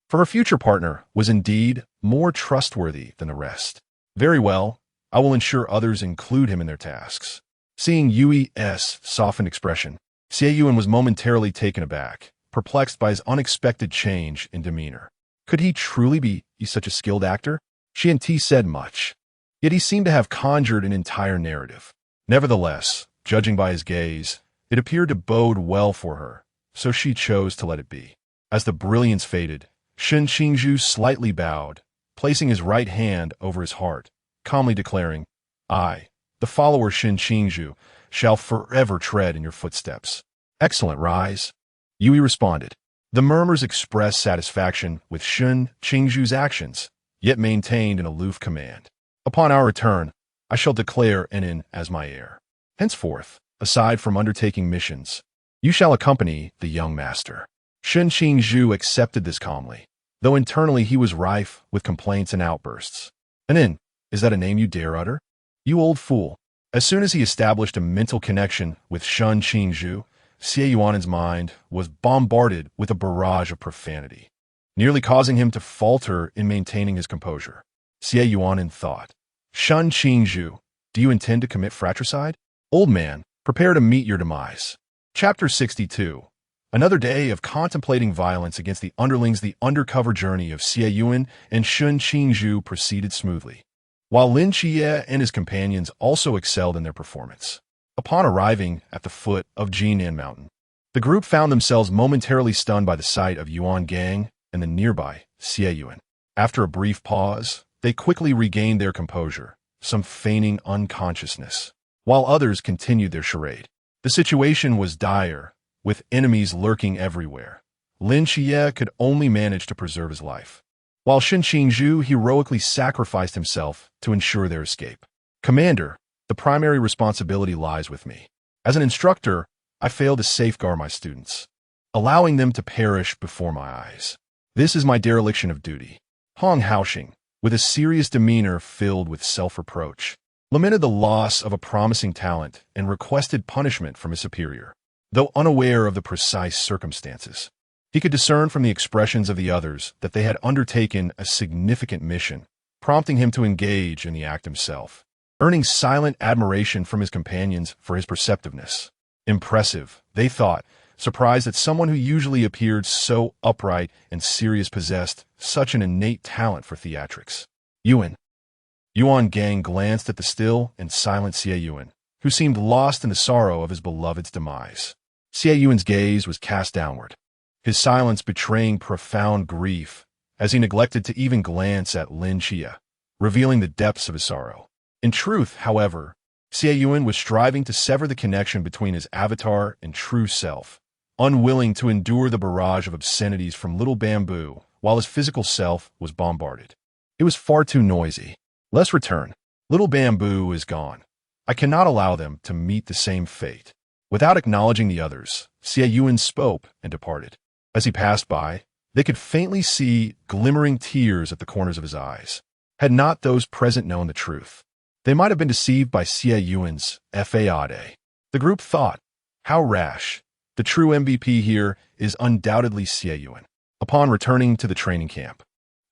for her future partner was indeed more trustworthy than the rest. Very well, I will ensure others include him in their tasks. Seeing Yui's softened expression, Xie Yunan was momentarily taken aback, perplexed by his unexpected change in demeanor. Could he truly be such a skilled actor? She and T said much, yet he seemed to have conjured an entire narrative. Nevertheless, judging by his gaze, it appeared to bode well for her, so she chose to let it be. As the brilliance faded, Shen Qingzhu slightly bowed, placing his right hand over his heart, calmly declaring, I, the follower Shen Qingzhu, shall forever tread in your footsteps. Excellent, rise. Yui responded. The murmurs expressed satisfaction with Shen Qingzhu's actions, yet maintained an aloof command. Upon our return, I shall declare Nen as my heir. Henceforth, aside from undertaking missions, you shall accompany the young master. Shen Qingzhu accepted this calmly, though internally he was rife with complaints and outbursts. Nen, is that a name you dare utter? You old fool. As soon as he established a mental connection with Shen Qingzhu, Xie Yunan's mind was bombarded with a barrage of profanity, nearly causing him to falter in maintaining his composure. Xie Yunan thought, Shen Qingzhu, do you intend to commit fratricide? Old man, prepare to meet your demise. Chapter 62. Another day of contemplating violence against the underlings. The undercover journey of Xie Yunan and Shen Qingzhu proceeded smoothly, while Lin Xie and his companions also excelled in their performance. Upon arriving at the foot of Jinan Mountain, the group found themselves momentarily stunned by the sight of Yuan Gang and the nearby Xie Yunan. After a brief pause, they quickly regained their composure, some feigning unconsciousness, while others continued their charade. The situation was dire, with enemies lurking everywhere. Lin Xie could only manage to preserve his life, while Shen Qingzhu heroically sacrificed himself to ensure their escape. Commander, the primary responsibility lies with me. As an instructor, I fail to safeguard my students, allowing them to perish before my eyes. This is my dereliction of duty. Hong Haoxing, with a serious demeanor filled with self-reproach, lamented the loss of a promising talent and requested punishment from his superior. Though unaware of the precise circumstances, he could discern from the expressions of the others that they had undertaken a significant mission, prompting him to engage in the act himself, earning silent admiration from his companions for his perceptiveness. Impressive, they thought, surprised that someone who usually appeared so upright and serious possessed such an innate talent for theatrics. Yuan Gang glanced at the still and silent Xie Yunan, who seemed lost in the sorrow of his beloved's demise. Xie Yunan's gaze was cast downward, his silence betraying profound grief as he neglected to even glance at Lin Xie, revealing the depths of his sorrow. In truth, however, Xie Yunan was striving to sever the connection between his avatar and true self, unwilling to endure the barrage of obscenities from Little Bamboo while his physical self was bombarded. It was far too noisy. Let's return. Little Bamboo is gone. I cannot allow them to meet the same fate. Without acknowledging the others, Xie Yunan spoke and departed. As he passed by, they could faintly see glimmering tears at the corners of his eyes. Had not those present known the truth, they might have been deceived by Xie Yunan's fade. The group thought, how rash. The true MVP here is undoubtedly Xie Yunan. Upon returning to the training camp,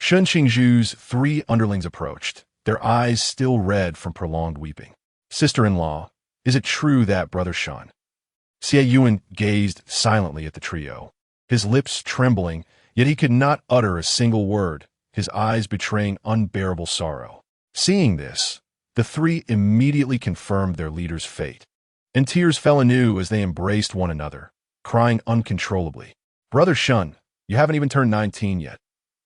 Shen Qingzhu's 3 underlings approached, their eyes still red from prolonged weeping. Sister-in-law, is it true that Brother Shen? Xie Yunan gazed silently at the trio, his lips trembling, yet he could not utter a single word, his eyes betraying unbearable sorrow. Seeing this, the 3 immediately confirmed their leader's fate, and tears fell anew as they embraced one another, crying uncontrollably. Brother Shen, you haven't even turned 19 yet.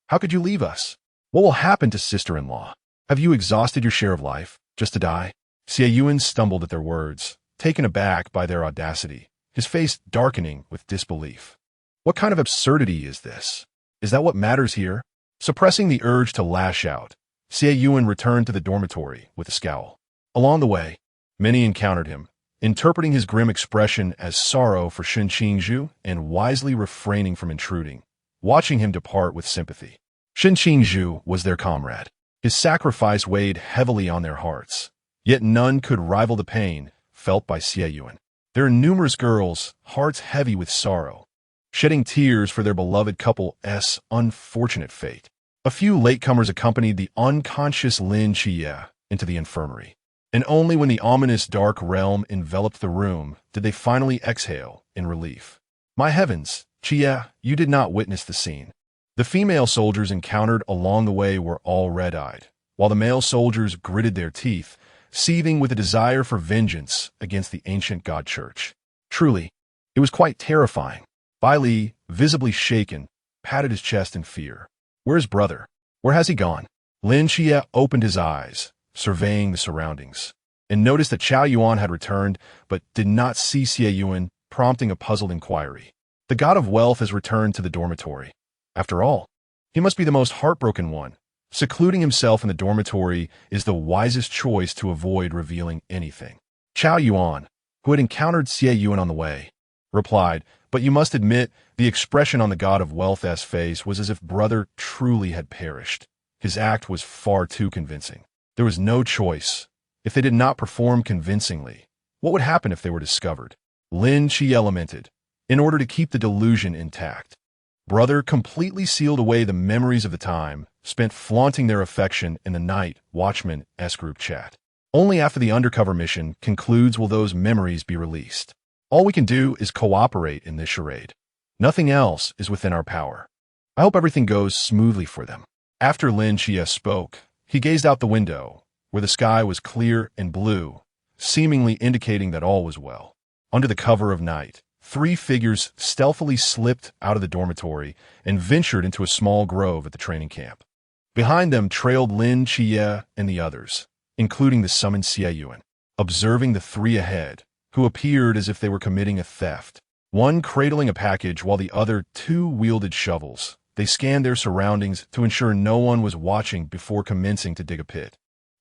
How could you leave us? What will happen to sister-in-law? Have you exhausted your share of life, just to die? Xie Yunan stumbled at their words, taken aback by their audacity, his face darkening with disbelief. What kind of absurdity is this? Is that what matters here? Suppressing the urge to lash out, Xie Yunan returned to the dormitory with a scowl. Along the way, many encountered him, interpreting his grim expression as sorrow for Shen Qingzhu and wisely refraining from intruding, watching him depart with sympathy. Shen Qingzhu was their comrade. His sacrifice weighed heavily on their hearts, yet none could rival the pain felt by Xie Yunan. There are numerous girls, hearts heavy with sorrow, shedding tears for their beloved couple's unfortunate fate. A few latecomers accompanied the unconscious Lin Xie into the infirmary, and only when the ominous dark realm enveloped the room did they finally exhale in relief. My heavens, Xie, you did not witness the scene. The female soldiers encountered along the way were all red-eyed, while the male soldiers gritted their teeth, seething with a desire for vengeance against the ancient god church. Truly, it was quite terrifying. Bai Li, visibly shaken, patted his chest in fear. Where's brother? Where has he gone? Lin Xie opened his eyes, surveying the surroundings, and noticed that Qiao Yuan had returned, but did not see Xie Yunan, prompting a puzzled inquiry. The god of wealth has returned to the dormitory. After all, he must be the most heartbroken one. Secluding himself in the dormitory is the wisest choice to avoid revealing anything. Qiao Yuan, who had encountered Xie Yunan on the way, replied, but you must admit, the expression on the god of wealth's face was as if brother truly had perished. His act was far too convincing. There was no choice. If they did not perform convincingly, what would happen if they were discovered? Lin Xie lamented, in order to keep the delusion intact. Brother completely sealed away the memories of the time spent flaunting their affection in the night watchman's group chat. Only after the undercover mission concludes will those memories be released. All we can do is cooperate in this charade. Nothing else is within our power. I hope everything goes smoothly for them. After Lin Xie spoke, he gazed out the window, where the sky was clear and blue, seemingly indicating that all was well. Under the cover of night, 3 figures stealthily slipped out of the dormitory and ventured into a small grove at the training camp. Behind them trailed Lin Xie and the others, including the summoned Xie Yunan. Observing the 3 ahead, who appeared as if they were committing a theft, one cradling a package while the other 2 wielded shovels, they scanned their surroundings to ensure no one was watching before commencing to dig a pit,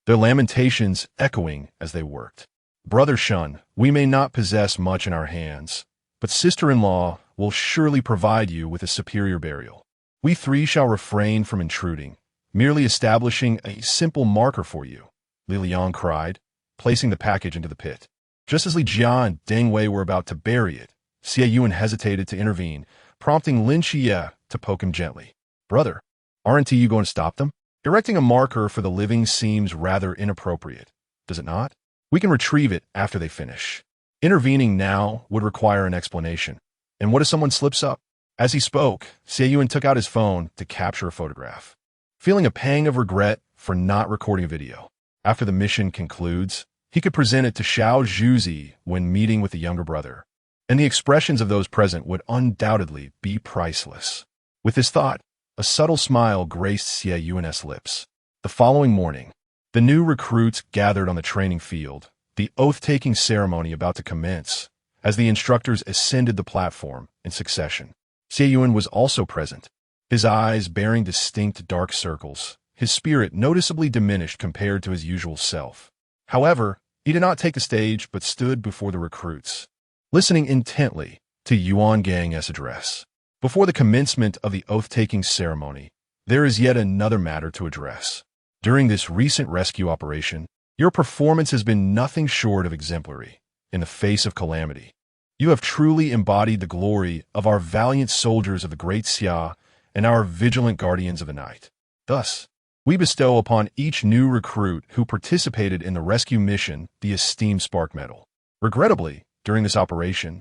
their lamentations echoing as they worked. Brother Shen, we may not possess much in our hands, but sister-in-law will surely provide you with a superior burial. We 3 shall refrain from intruding, merely establishing a simple marker for you, Li Liang cried, placing the package into the pit. Just as Li Jia and Deng Wei were about to bury it, Xie Yunan hesitated to intervene, prompting Lin Xie to poke him gently. Brother, aren't you going to stop them? Erecting a marker for the living seems rather inappropriate, does it not? We can retrieve it after they finish. Intervening now would require an explanation. And what if someone slips up? As he spoke, Xie Yunan took out his phone to capture a photograph, feeling a pang of regret for not recording a video. After the mission concludes, he could present it to Xiao Zhuzi when meeting with the younger brother, and the expressions of those present would undoubtedly be priceless. With this thought, a subtle smile graced Xie Yunan's lips. The following morning, the new recruits gathered on the training field, the oath-taking ceremony about to commence, as the instructors ascended the platform in succession. Xie Yunan was also present, his eyes bearing distinct dark circles, his spirit noticeably diminished compared to his usual self. However, he did not take the stage but stood before the recruits, listening intently to Yuan Gang's address. Before the commencement of the oath-taking ceremony, there is yet another matter to address. During this recent rescue operation, your performance has been nothing short of exemplary. In the face of calamity, you have truly embodied the glory of our valiant soldiers of the Great Xia and our vigilant guardians of the night. Thus, we bestow upon each new recruit who participated in the rescue mission the esteemed Spark Medal. Regrettably, during this operation,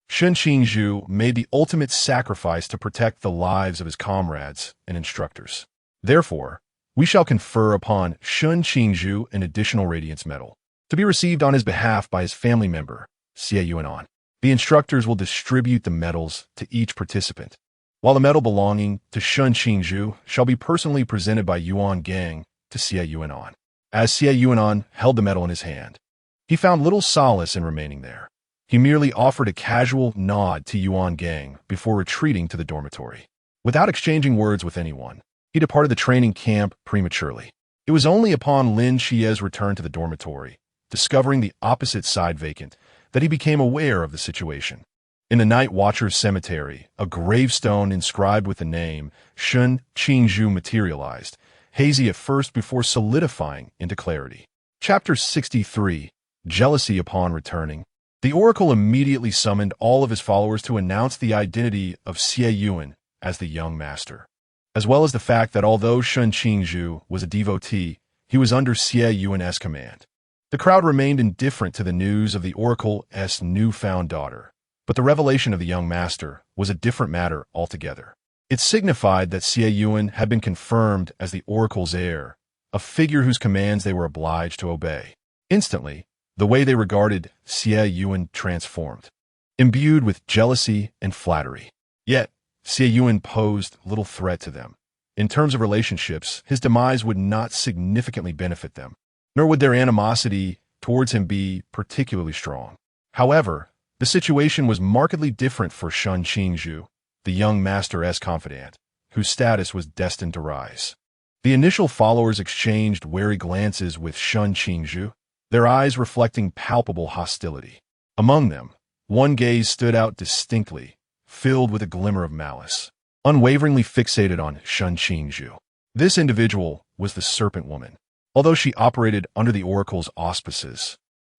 Shen Qingzhu made the ultimate sacrifice to protect the lives of his comrades and instructors. Therefore, we shall confer upon Shen Qingzhu an additional Radiance Medal, to be received on his behalf by his family member, Xie Yunan. The instructors will distribute the medals to each participant, while the medal belonging to Shen Qingzhu shall be personally presented by Yuan Gang to Xie Yunan. As Xie Yunan held the medal in his hand, He found little solace in remaining there. He merely offered a casual nod to Yuan gang before retreating to the dormitory. Without exchanging words with anyone, he departed the training camp prematurely. It was only upon Lin Xie's return to the dormitory, discovering the opposite side vacant, that he became aware of the situation. In the Night Watcher's cemetery, a gravestone inscribed with the name Shen Qingzhu materialized, hazy at first before solidifying into clarity. Chapter 63. Jealousy upon returning. The oracle immediately summoned all of his followers to announce the identity of Xie Yunan as the young master, as well as the fact that although Shen Qingzhu was a devotee, he was under Xie Yunan's command. The crowd remained indifferent to the news of the oracle's newfound daughter, but the revelation of the young master was a different matter altogether. It signified that Xie Yunan had been confirmed as the oracle's heir, a figure whose commands they were obliged to obey. Instantly, the way they regarded Xie Yunan transformed, imbued with jealousy and flattery. Yet, Xie Yunan posed little threat to them. In terms of relationships, his demise would not significantly benefit them, nor would their animosity towards him be particularly strong. However, the situation was markedly different for Shen Qingzhu, the young master's confidant, whose status was destined to rise. The initial followers exchanged wary glances with Shen Qingzhu, their eyes reflecting palpable hostility. Among them, one gaze stood out distinctly, filled with a glimmer of malice, unwaveringly fixated on Shen Qingzhu. This individual was the Serpent Woman. Although she operated under the oracle's auspices,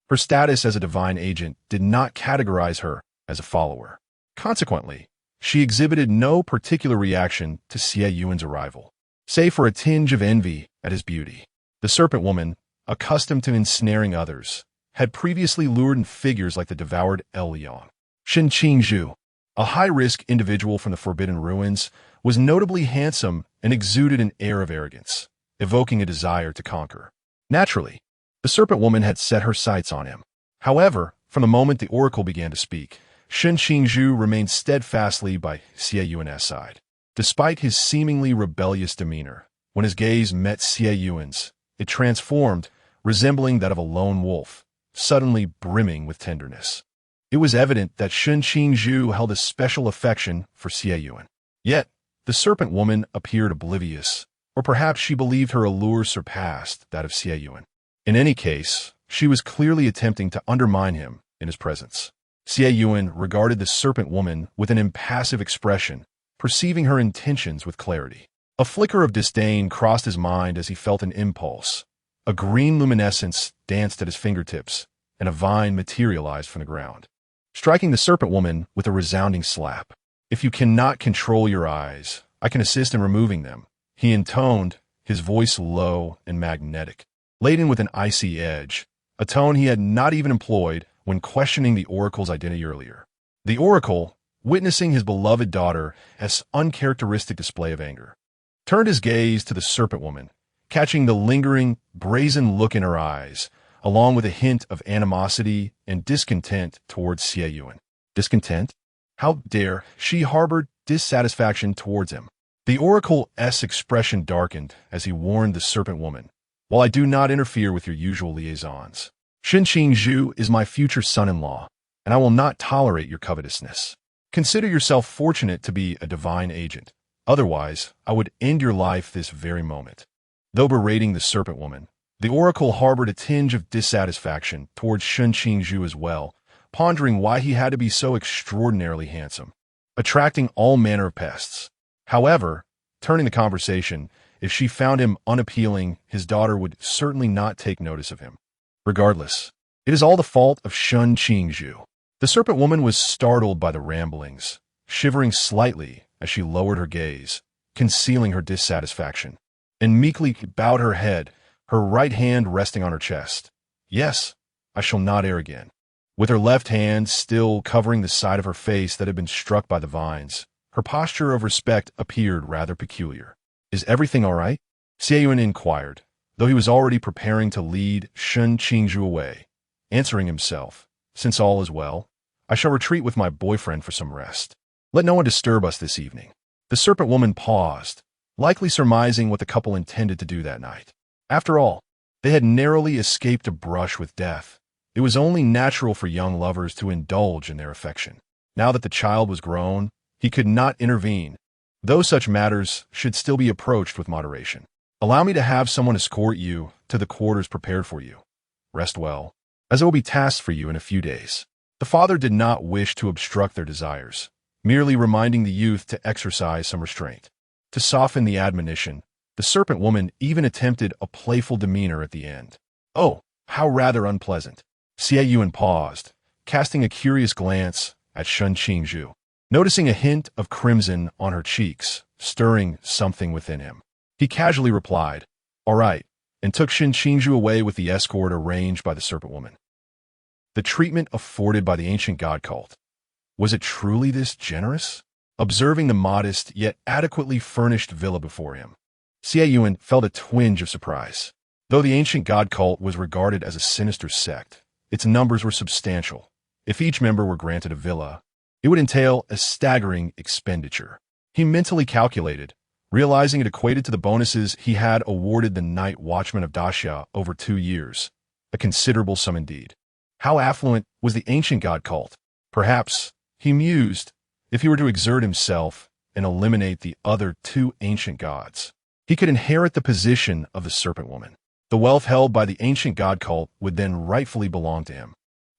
her status as a divine agent did not categorize her as a follower. Consequently, she exhibited no particular reaction to Xie Yunan's arrival, save for a tinge of envy at his beauty. The Serpent Woman, accustomed to ensnaring others, had previously lured in figures like the devoured El Liang. Shen Qingzhu, a high-risk individual from the Forbidden Ruins, was notably handsome and exuded an air of arrogance, evoking a desire to conquer. Naturally, the Serpent Woman had set her sights on him. However, from the moment the oracle began to speak, Shen Qingzhu remained steadfastly by Xie Yunan's side. Despite his seemingly rebellious demeanor, when his gaze met Xie Yunan's, it transformed, resembling that of a lone wolf, suddenly brimming with tenderness. It was evident that Shen Qingzhu held a special affection for Xie Yunan. Yet, the Serpent Woman appeared oblivious, or perhaps she believed her allure surpassed that of Xie Yunan. In any case, she was clearly attempting to undermine him in his presence. Xie Yunan regarded the Serpent Woman with an impassive expression, perceiving her intentions with clarity. A flicker of disdain crossed his mind as he felt an impulse. A green luminescence danced at his fingertips, and a vine materialized from the ground, striking the Serpent Woman with a resounding slap. "If you cannot control your eyes, I can assist in removing them," he intoned, his voice low and magnetic, laden with an icy edge, a tone he had not even employed when questioning the oracle's identity earlier. The oracle, witnessing his beloved daughter's uncharacteristic display of anger, turned his gaze to the Serpent Woman, catching the lingering, brazen look in her eyes, along with a hint of animosity and discontent towards Xie Yunan. Discontent? How dare she harbor dissatisfaction towards him? The oracle's expression darkened as he warned the Serpent Woman, "While I do not interfere with your usual liaisons, Shen Qingzhu is my future son-in-law, and I will not tolerate your covetousness. Consider yourself fortunate to be a divine agent. Otherwise, I would end your life this very moment." Though berating the Serpent Woman, the oracle harbored a tinge of dissatisfaction towards Shen Qingzhu as well, pondering why he had to be so extraordinarily handsome, attracting all manner of pests. However, turning the conversation, if she found him unappealing, his daughter would certainly not take notice of him. Regardless, it is all the fault of Shen Qingzhu. The Serpent Woman was startled by the ramblings, shivering slightly as she lowered her gaze, concealing her dissatisfaction, and meekly bowed her head, her right hand resting on her chest. "Yes, I shall not err again." With her left hand still covering the side of her face that had been struck by the vines, her posture of respect appeared rather peculiar. "Is everything all right?" Xie Yunan inquired, though he was already preparing to lead Shen Qingzhu away, answering himself, "Since all is well, I shall retreat with my boyfriend for some rest. Let no one disturb us this evening." The Serpent Woman paused, likely surmising what the couple intended to do that night. After all, they had narrowly escaped a brush with death, It was only natural for young lovers to indulge in their affection. Now that the child was grown, he could not intervene, though such matters should still be approached with moderation. Allow me to have someone escort you to the quarters prepared for you. Rest well, as it will be tasked for you in a few days. The father did not wish to obstruct their desires, merely reminding the youth to exercise some restraint. To soften the admonition, the serpent woman even attempted a playful demeanor at the end. Oh, how rather unpleasant. Xie Yunan paused, casting a curious glance at Qingzhu, noticing a hint of crimson on her cheeks, stirring something within him. He casually replied, "All right," and took Qingzhu away with the escort arranged by the serpent woman. The treatment afforded by the ancient god cult. Was it truly this generous? Observing the modest yet adequately furnished villa before him, Xie Yunan felt a twinge of surprise. Though the ancient god cult was regarded as a sinister sect, its numbers were substantial. If each member were granted a villa, it would entail a staggering expenditure. He mentally calculated, realizing it equated to the bonuses he had awarded the night watchman of Daxia over 2 years, a considerable sum indeed. How affluent was the ancient god cult? Perhaps, he mused, if he were to exert himself and eliminate the other 2 ancient gods, he could inherit the position of the serpent woman. The wealth held by the ancient god cult would then rightfully belong to him.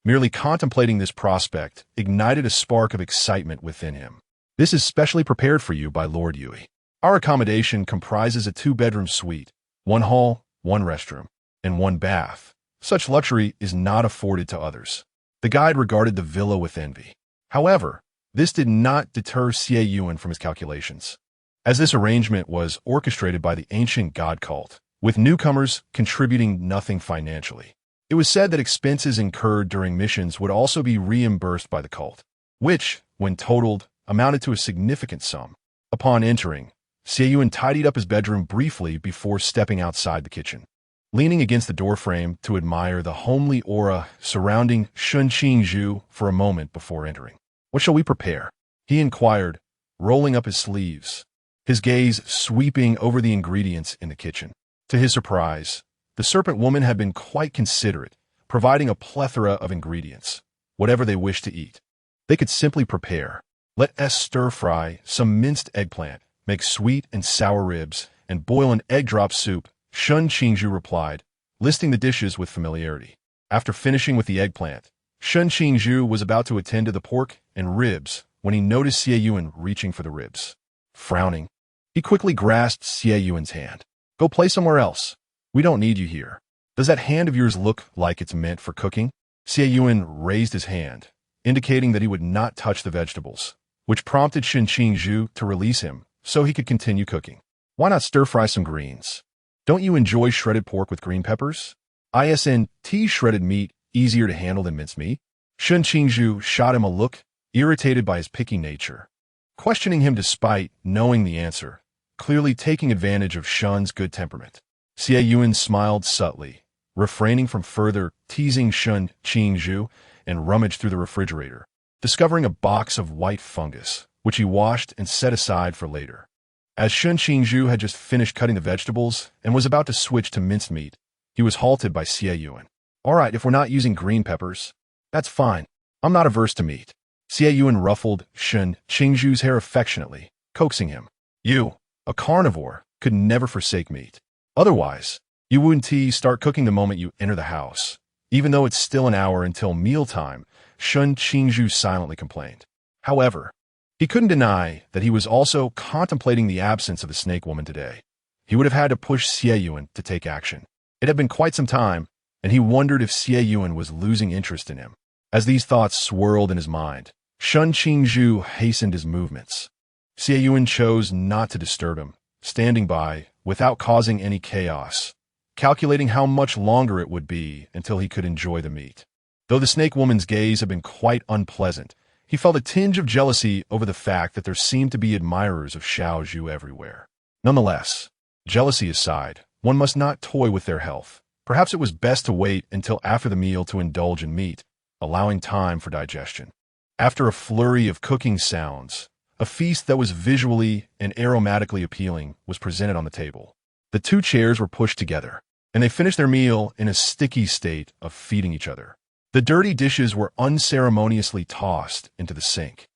Merely contemplating this prospect ignited a spark of excitement within him. This is specially prepared for you by Lord Yui. Our accommodation comprises a 2-bedroom suite, 1 hall, 1 restroom, and 1 bath. Such luxury is not afforded to others. The guide regarded the villa with envy. However, this did not deter Xie Yunan from his calculations, as this arrangement was orchestrated by the ancient god cult, with newcomers contributing nothing financially. It was said that expenses incurred during missions would also be reimbursed by the cult, which, when totaled, amounted to a significant sum. Upon entering, Xie Yunan tidied up his bedroom briefly before stepping outside the kitchen. Leaning against the doorframe to admire the homely aura surrounding Qingzhu for a moment before entering. "What shall we prepare?" he inquired, rolling up his sleeves, his gaze sweeping over the ingredients in the kitchen. To his surprise, the serpent woman had been quite considerate, providing a plethora of ingredients, whatever they wished to eat. They could simply prepare. Let us stir-fry some minced eggplant, make sweet and sour ribs, and boil an egg drop soup, Qingzhu replied, listing the dishes with familiarity. After finishing with the eggplant, Qingzhu was about to attend to the pork and ribs when he noticed Xie Yunan reaching for the ribs. Frowning, he quickly grasped Xie Yunan's hand. "Go play somewhere else. We don't need you here. Does that hand of yours look like it's meant for cooking?" Xie Yunan raised his hand, indicating that he would not touch the vegetables, which prompted Qingzhu to release him so he could continue cooking. "Why not stir-fry some greens? Don't you enjoy shredded pork with green peppers? Isn't shredded meat easier to handle than minced meat?" Qingzhu shot him a look, irritated by his picky nature, questioning him despite knowing the answer, clearly taking advantage of Shen's good temperament. Xie Yunan smiled subtly, refraining from further teasing Qingzhu, and rummaged through the refrigerator, discovering a box of white fungus, which he washed and set aside for later. As Qingzhu had just finished cutting the vegetables and was about to switch to minced meat, he was halted by Xie Yunan. "All right, if we're not using green peppers, that's fine. I'm not averse to meat." Xie Yunan ruffled Qingzhu's hair affectionately, coaxing him. "You, a carnivore, could never forsake meat. Otherwise, you wouldn't start cooking the moment you enter the house, even though it's still an hour until mealtime," Qingzhu silently complained. However, he couldn't deny that he was also contemplating the absence of the snake woman today. He would have had to push Xie Yunan to take action. It had been quite some time, and he wondered if Xie Yunan was losing interest in him. As these thoughts swirled in his mind, Qingzhu hastened his movements. Xie Yunan chose not to disturb him, standing by without causing any chaos, calculating how much longer it would be until he could enjoy the meat. Though the snake woman's gaze had been quite unpleasant, he felt a tinge of jealousy over the fact that there seemed to be admirers of Xiaozhu everywhere. Nonetheless, jealousy aside, one must not toy with their health. Perhaps it was best to wait until after the meal to indulge in meat, allowing time for digestion. After a flurry of cooking sounds, a feast that was visually and aromatically appealing was presented on the table. The 2 chairs were pushed together, and they finished their meal in a sticky state of feeding each other. The dirty dishes were unceremoniously tossed into the sink,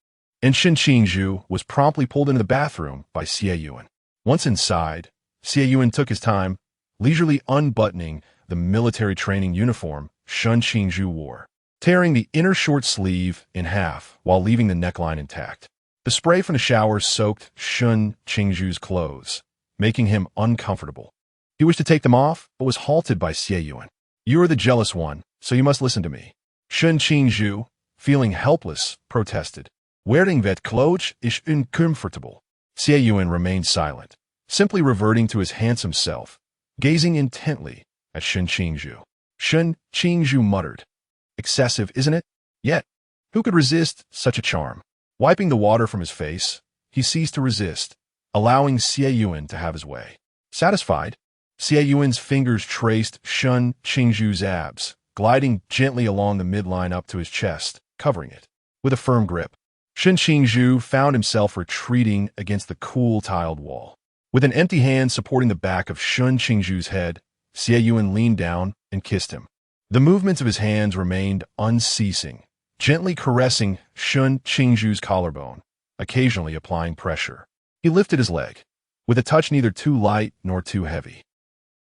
and Qingzhu was promptly pulled into the bathroom by Xie Yunan. Once inside, Xie Yunan took his time, leisurely unbuttoning the military training uniform Qingzhu wore, tearing the inner short sleeve in half while leaving the neckline intact. The spray from the shower soaked Qingzhu's clothes, making him uncomfortable. He wished to take them off, but was halted by Xie Yunan. "You are the jealous one, so you must listen to me." Qingzhu, feeling helpless, protested. "Wearing that clothes is uncomfortable." Xie Yunan remained silent, simply reverting to his handsome self, gazing intently at Qingzhu. Qingzhu muttered, "Excessive, isn't it? Yet, who could resist such a charm?" Wiping the water from his face, he ceased to resist, allowing Xie Yunan to have his way. Satisfied, Xie Yuan's fingers traced Qingzhu's abs, gliding gently along the midline up to his chest, covering it with a firm grip. Qingzhu found himself retreating against the cool tiled wall. With an empty hand supporting the back of Qingzhu's head, Xie Yunan leaned down and kissed him. The movements of his hands remained unceasing, gently caressing Qingzhu's collarbone, occasionally applying pressure. He lifted his leg, with a touch neither too light nor too heavy.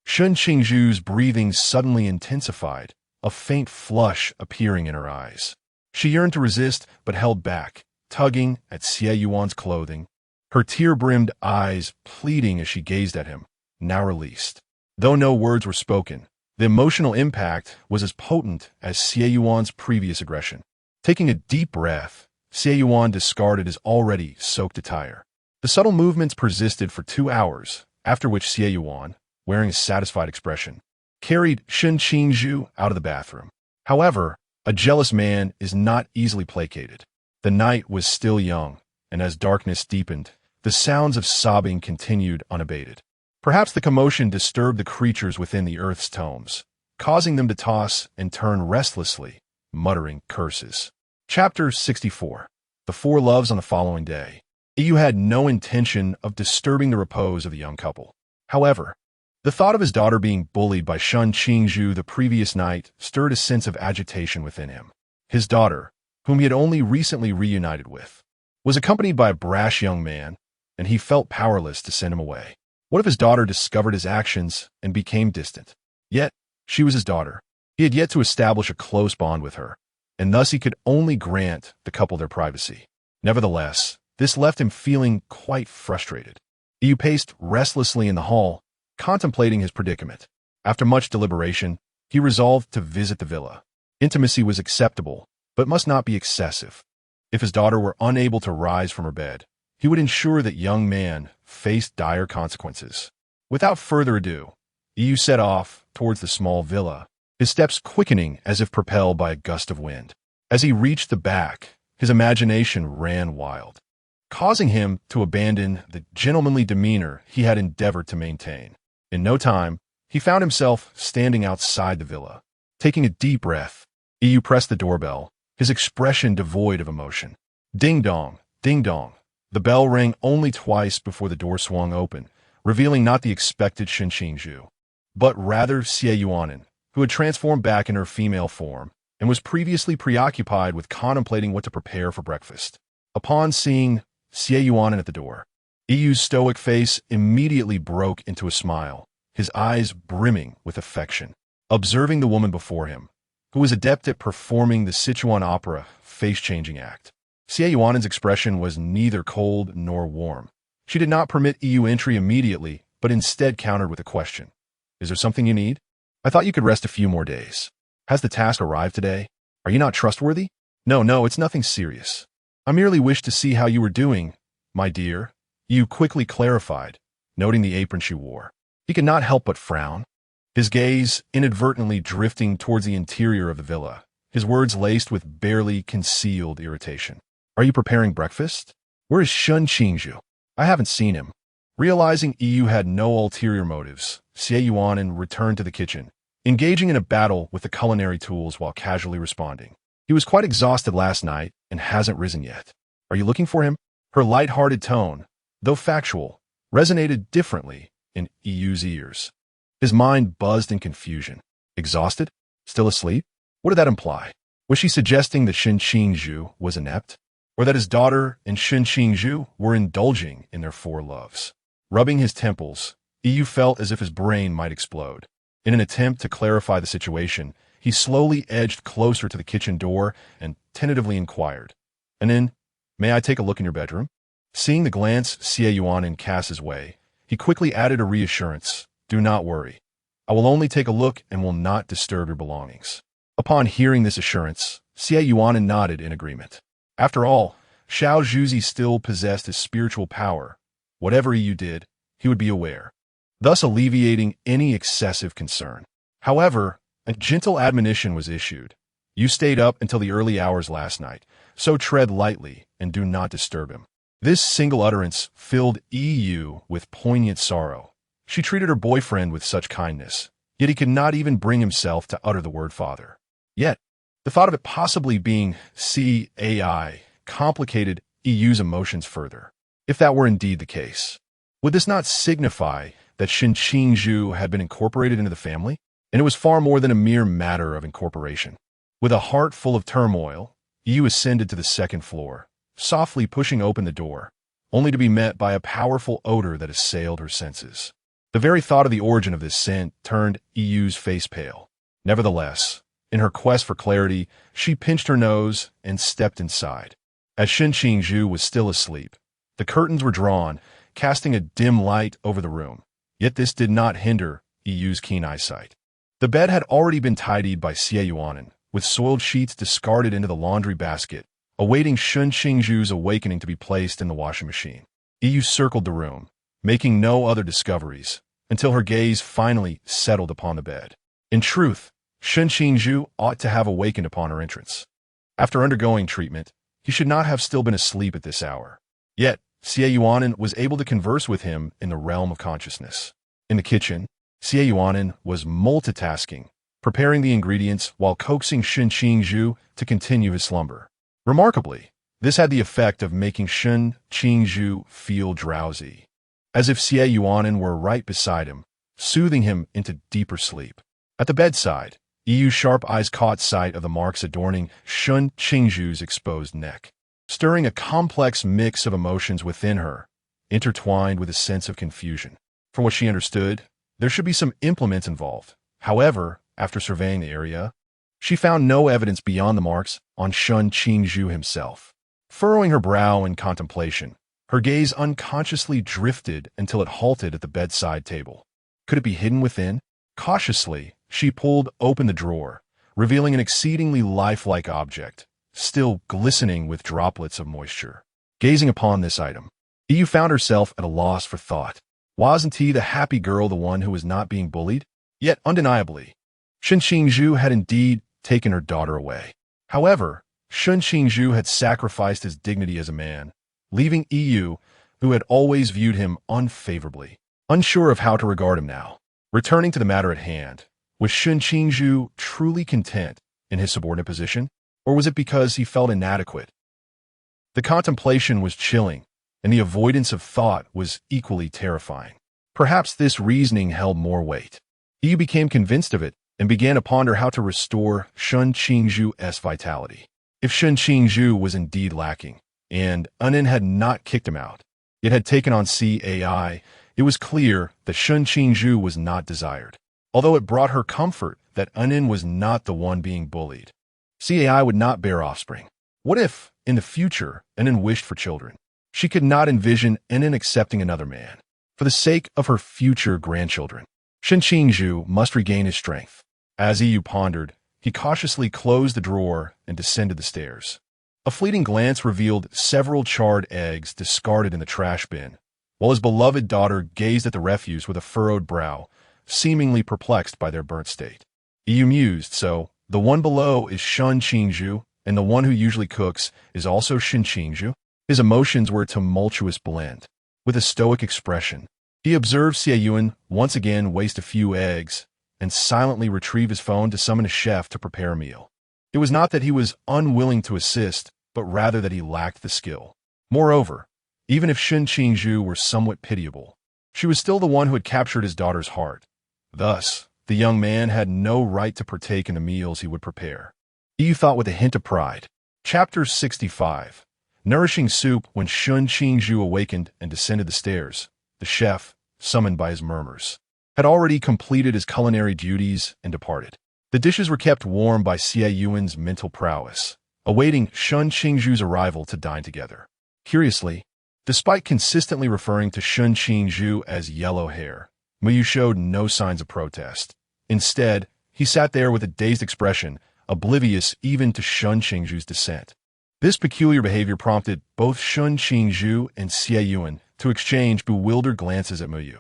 Qingzhu's breathing suddenly intensified, a faint flush appearing in her eyes. She yearned to resist, but held back, tugging at Xie Yuan's clothing, her tear-brimmed eyes pleading as she gazed at him, now released. Though no words were spoken, the emotional impact was as potent as Xie Yuan's previous aggression. Taking a deep breath, Xie Yunan discarded his already soaked attire. The subtle movements persisted for 2 hours, after which Xie Yunan, wearing a satisfied expression, carried Qingzhu out of the bathroom. However, a jealous man is not easily placated. The night was still young, and as darkness deepened, the sounds of sobbing continued unabated. Perhaps the commotion disturbed the creatures within the earth's tomes, causing them to toss and turn restlessly, muttering curses. Chapter 64. The Four Loves on the following day. Yu had no intention of disturbing the repose of the young couple. However, the thought of his daughter being bullied by Qingzhu the previous night stirred a sense of agitation within him. His daughter, whom he had only recently reunited with, was accompanied by a brash young man, and he felt powerless to send him away. What if his daughter discovered his actions and became distant? Yet, she was his daughter. He had yet to establish a close bond with her, and thus he could only grant the couple their privacy. Nevertheless, this left him feeling quite frustrated. Yu paced restlessly in the hall, contemplating his predicament. After much deliberation, he resolved to visit the villa. Intimacy was acceptable, but must not be excessive. If his daughter were unable to rise from her bed, he would ensure that young man faced dire consequences. Without further ado, Yu set off towards the small villa, his steps quickening as if propelled by a gust of wind. As he reached the back, his imagination ran wild, causing him to abandon the gentlemanly demeanor he had endeavored to maintain. In no time, he found himself standing outside the villa. Taking a deep breath, Yu pressed the doorbell, his expression devoid of emotion. Ding dong, ding dong. The bell rang only twice before the door swung open, revealing not the expected Qingzhu, but rather Xie Yunan, who had transformed back in her female form and was previously preoccupied with contemplating what to prepare for breakfast. Upon seeing Xie Yunan at the door, Yu's stoic face immediately broke into a smile, his eyes brimming with affection. Observing the woman before him, who was adept at performing the Sichuan opera face-changing act, Xie Yuan's expression was neither cold nor warm. She did not permit Yu entry immediately, but instead countered with a question. "Is there something you need? I thought you could rest a few more days. Has the task arrived today? Are you not trustworthy?" No, it's nothing serious. I merely wished to see how you were doing, my dear," Yu quickly clarified, noting the apron she wore. He could not help but frown, his gaze inadvertently drifting towards the interior of the villa, his words laced with barely concealed irritation. "Are you preparing breakfast? Where is Qingzhu? I haven't seen him." Realizing Yu had no ulterior motives, Xie Yunan returned to the kitchen, engaging in a battle with the culinary tools while casually responding. "He was quite exhausted last night and hasn't risen yet. Are you looking for him?" Her light-hearted tone, though factual, resonated differently in Yu's ears. His mind buzzed in confusion. Exhausted? Still asleep? What did that imply? Was she suggesting that Qingzhu was inept? Or that his daughter and Qingzhu were indulging in their four loves? Rubbing his temples, Yu felt as if his brain might explode. In an attempt to clarify the situation, he slowly edged closer to the kitchen door and tentatively inquired, "And then, may I take a look in your bedroom?" Seeing the glance Xie Yunan cast his way, he quickly added a reassurance, "Do not worry. I will only take a look and will not disturb your belongings." Upon hearing this assurance, Xie Yunan nodded in agreement. After all, Xiao Zhuzi still possessed his spiritual power. Whatever Yu did, he would be aware, thus alleviating any excessive concern. However, a gentle admonition was issued. "You stayed up until the early hours last night, so tread lightly and do not disturb him." This single utterance filled Yu with poignant sorrow. She treated her boyfriend with such kindness, yet he could not even bring himself to utter the word father. Yet, the thought of it possibly being CAI complicated Yu's emotions further. If that were indeed the case, would this not signify that Qingzhu had been incorporated into the family? And it was far more than a mere matter of incorporation. With a heart full of turmoil, Yu ascended to the second floor, softly pushing open the door, only to be met by a powerful odor that assailed her senses. The very thought of the origin of this scent turned Yu's face pale. Nevertheless, in her quest for clarity, she pinched her nose and stepped inside. As Qingzhu was still asleep, the curtains were drawn, casting a dim light over the room. Yet this did not hinder Yu's keen eyesight. The bed had already been tidied by Xie Yunan, with soiled sheets discarded into the laundry basket, awaiting Qingzhu's awakening to be placed in the washing machine. Yu circled the room, making no other discoveries, until her gaze finally settled upon the bed. In truth, Qingzhu ought to have awakened upon her entrance. After undergoing treatment, he should not have still been asleep at this hour. Yet, Xie Yunan was able to converse with him in the realm of consciousness. In the kitchen, Xie Yunan was multitasking, preparing the ingredients while coaxing Qingzhu to continue his slumber. Remarkably, this had the effect of making Qingzhu feel drowsy, as if Xie Yunan were right beside him, soothing him into deeper sleep. At the bedside, Yu's sharp eyes caught sight of the marks adorning Qingzhu's exposed neck, stirring a complex mix of emotions within her, intertwined with a sense of confusion. From what she understood, there should be some implements involved. However, after surveying the area, she found no evidence beyond the marks on Qingzhu himself. Furrowing her brow in contemplation, her gaze unconsciously drifted until it halted at the bedside table. Could it be hidden within? Cautiously, she pulled open the drawer, revealing an exceedingly lifelike object, still glistening with droplets of moisture. Gazing upon this item, Yu found herself at a loss for thought. Wasn't he the happy girl, the one who was not being bullied? Yet, undeniably, Qingzhu had indeed taken her daughter away. However, Qingzhu had sacrificed his dignity as a man, leaving Yu, who had always viewed him unfavorably, unsure of how to regard him now. Returning to the matter at hand, was Qingzhu truly content in his subordinate position, or was it because he felt inadequate? The contemplation was chilling, and the avoidance of thought was equally terrifying. Perhaps this reasoning held more weight. Yu became convinced of it and began to ponder how to restore Qingzhu's vitality. If Qingzhu was indeed lacking, and Yunan had not kicked him out, yet had taken on CAI, it was clear that Qingzhu was not desired. Although it brought her comfort that Yunan was not the one being bullied. CAI would not bear offspring. What if, in the future, Yunan wished for children? She could not envision Yunan accepting another man. For the sake of her future grandchildren, Qingzhu must regain his strength. As Yu pondered, he cautiously closed the drawer and descended the stairs. A fleeting glance revealed several charred eggs discarded in the trash bin, while his beloved daughter gazed at the refuse with a furrowed brow, seemingly perplexed by their burnt state. Yu mused, so the one below is Qingzhu, and the one who usually cooks is also Qingzhu. His emotions were a tumultuous blend. With a stoic expression, he observed Xie Yunan once again waste a few eggs and silently retrieve his phone to summon a chef to prepare a meal. It was not that he was unwilling to assist, but rather that he lacked the skill. Moreover, even if Qingzhu were somewhat pitiable, she was still the one who had captured his daughter's heart. Thus, the young man had no right to partake in the meals he would prepare. Xie thought with a hint of pride. Chapter 65. Nourishing soup. When Qingzhu awakened and descended the stairs, the chef, summoned by his murmurs, had already completed his culinary duties and departed. The dishes were kept warm by Xie Yunan's mental prowess, awaiting Qingzhu's arrival to dine together. Curiously, despite consistently referring to Qingzhu as yellow hair, Mu showed no signs of protest. Instead, he sat there with a dazed expression, oblivious even to Qingzhu's descent. This peculiar behavior prompted both Qingzhu and Xie Yunan to exchange bewildered glances at Mu.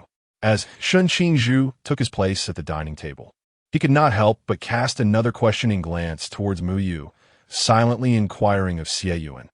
As Qingzhu took his place at the dining table, he could not help but cast another questioning glance towards Mu, silently inquiring of Xie Yunan.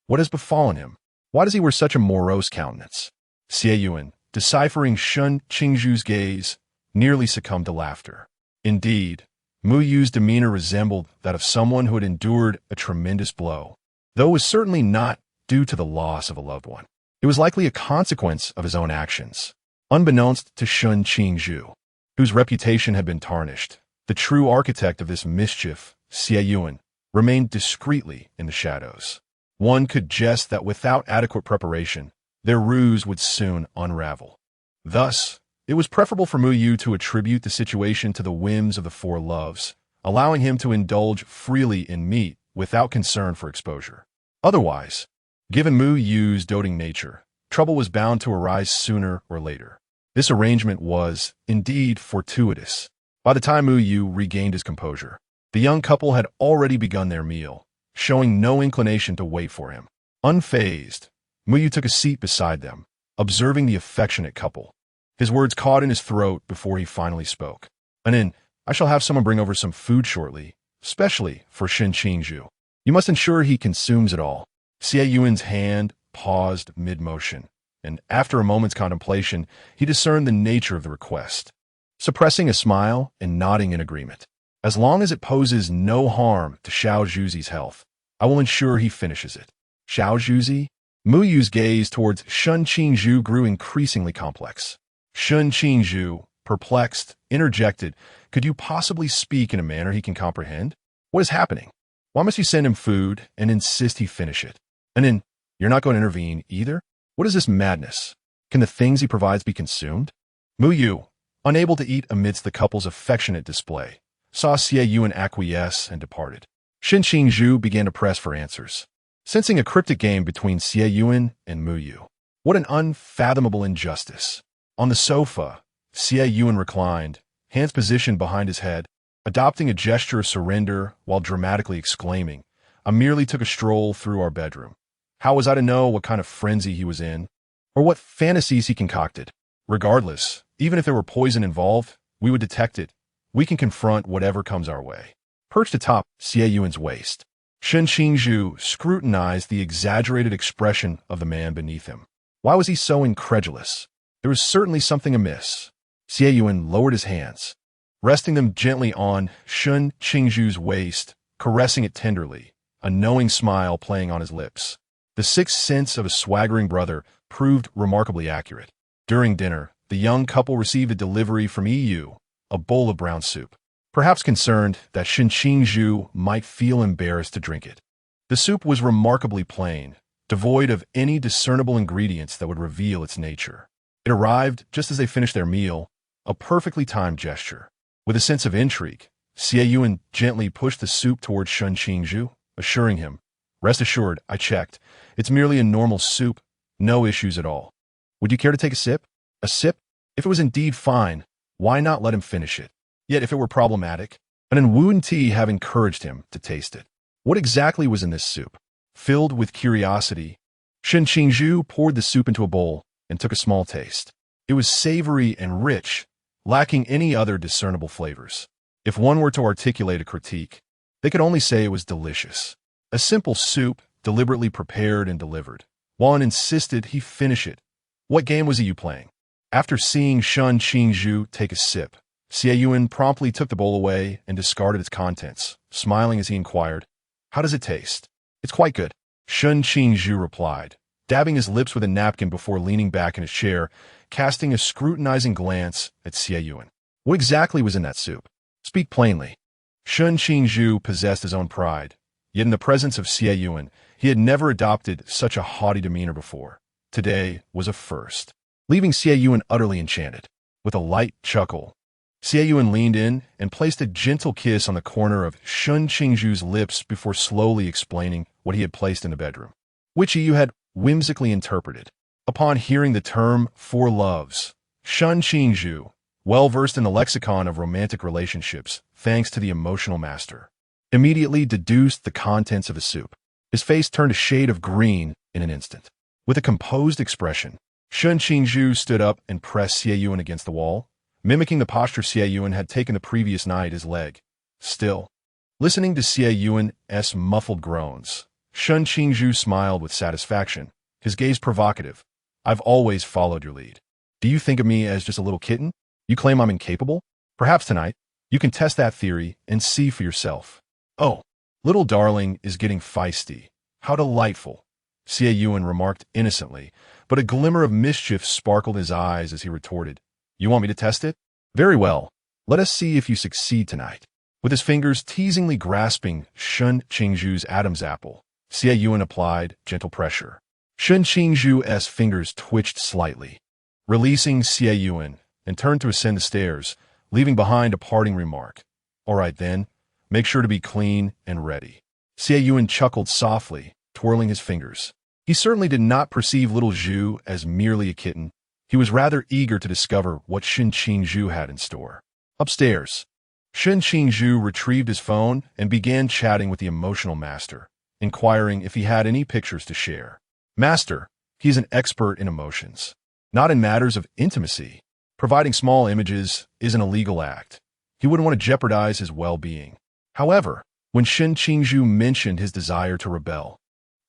What has befallen him? Why does he wear such a morose countenance? Xie Yunan, deciphering Qingzhu's gaze, nearly succumbed to laughter. Indeed, Mu's demeanor resembled that of someone who had endured a tremendous blow, though it was certainly not due to the loss of a loved one. It was likely a consequence of his own actions. Unbeknownst to Qingzhu, whose reputation had been tarnished, the true architect of this mischief, Xie Yunan, remained discreetly in the shadows. One could jest that without adequate preparation, their ruse would soon unravel. Thus, it was preferable for Mu to attribute the situation to the whims of the four loves, allowing him to indulge freely in meat without concern for exposure. Otherwise, given Mu's doting nature, trouble was bound to arise sooner or later. This arrangement was, indeed, fortuitous. By the time Mu regained his composure, the young couple had already begun their meal, showing no inclination to wait for him. Unfazed, Mu took a seat beside them, observing the affectionate couple. His words caught in his throat before he finally spoke. "Anin, I shall have someone bring over some food shortly, especially for Qingzhu. You must ensure he consumes it all." Xie Yunan's hand paused mid-motion, and after a moment's contemplation, he discerned the nature of the request. Suppressing a smile and nodding in agreement. "As long as it poses no harm to Xiao Zhuzi's health, I will ensure he finishes it." Xiao Zhuzi? Mu's gaze towards Qingzhu grew increasingly complex. Qingzhu, perplexed, interjected, "Could you possibly speak in a manner he can comprehend? What is happening? Why must you send him food and insist he finish it? And then, you're not going to intervene either? What is this madness? Can the things he provides be consumed?" Mu, unable to eat amidst the couple's affectionate display, saw Xie Yunan acquiesce and departed. Qingzhu began to press for answers, sensing a cryptic game between Xie Yunan and Mu. What an unfathomable injustice. On the sofa, Xie Yunan reclined, hands positioned behind his head, adopting a gesture of surrender while dramatically exclaiming, "I merely took a stroll through our bedroom. How was I to know what kind of frenzy he was in, or what fantasies he concocted? Regardless, even if there were poison involved, we would detect it. We can confront whatever comes our way." Perched atop Xie Yuan's waist, Qingzhu scrutinized the exaggerated expression of the man beneath him. Why was he so incredulous? There was certainly something amiss. Xie Yunan lowered his hands, resting them gently on Qingzhu's waist, caressing it tenderly, a knowing smile playing on his lips. The sixth sense of a swaggering brother proved remarkably accurate. During dinner, the young couple received a delivery from EU, a bowl of brown soup, perhaps concerned that Qingzhu might feel embarrassed to drink it. The soup was remarkably plain, devoid of any discernible ingredients that would reveal its nature. It arrived just as they finished their meal, a perfectly timed gesture. With a sense of intrigue, Xie Yunan gently pushed the soup towards Qingzhu, assuring him, "Rest assured, I checked. It's merely a normal soup, no issues at all. Would you care to take a sip?" A sip? If it was indeed fine, why not let him finish it? Yet if it were problematic, and Wu and Ti have encouraged him to taste it. What exactly was in this soup? Filled with curiosity, Qingzhu poured the soup into a bowl and took a small taste. It was savory and rich, lacking any other discernible flavors. If one were to articulate a critique, they could only say it was delicious. A simple soup, deliberately prepared and delivered. Wan insisted he finish it. What game was he playing? After seeing Qingzhu take a sip, Xie Yunan promptly took the bowl away and discarded its contents, smiling as he inquired, "How does it taste?" "It's quite good," Qingzhu replied, dabbing his lips with a napkin before leaning back in his chair, casting a scrutinizing glance at Xie Yunan. "What exactly was in that soup? Speak plainly." Shen Qingzhu possessed his own pride, yet in the presence of Xie Yunan, he had never adopted such a haughty demeanor before. Today was a first, leaving Xie Yunan utterly enchanted. With a light chuckle, Xie Yunan leaned in and placed a gentle kiss on the corner of Shen Qingzhu's lips before slowly explaining what he had placed in the bedroom, which Yu had whimsically interpreted. Upon hearing the term "four loves," Shen Qingzhu, well-versed in the lexicon of romantic relationships thanks to the emotional master, immediately deduced the contents of his soup. His face turned a shade of green in an instant. With a composed expression, Shen Qingzhu stood up and pressed Xie Yunan against the wall, mimicking the posture Xie Yunan had taken the previous night his leg. Still, listening to Xie Yunan's muffled groans, Shen Qingzhu smiled with satisfaction, his gaze provocative. "I've always followed your lead. Do you think of me as just a little kitten? You claim I'm incapable? Perhaps tonight, you can test that theory and see for yourself." "Oh, little darling is getting feisty. How delightful," Xie Yunan remarked innocently, but a glimmer of mischief sparkled in his eyes as he retorted. "You want me to test it? Very well. Let us see if you succeed tonight." With his fingers teasingly grasping Shen Qingzhu's Adam's apple, Xie Yunan applied gentle pressure. Shen Qingzhu's fingers twitched slightly, releasing Xie Yunan, and turned to ascend the stairs, leaving behind a parting remark. "All right then, make sure to be clean and ready." Xie Yunan chuckled softly, twirling his fingers. He certainly did not perceive little Zhu as merely a kitten. He was rather eager to discover what Shen Qingzhu had in store. Upstairs, Shen Qingzhu retrieved his phone and began chatting with the emotional master, inquiring if he had any pictures to share. "Master, he is an expert in emotions, not in matters of intimacy. Providing small images is an illegal act. He wouldn't want to jeopardize his well-being." However, when Shen Qingzhu mentioned his desire to rebel,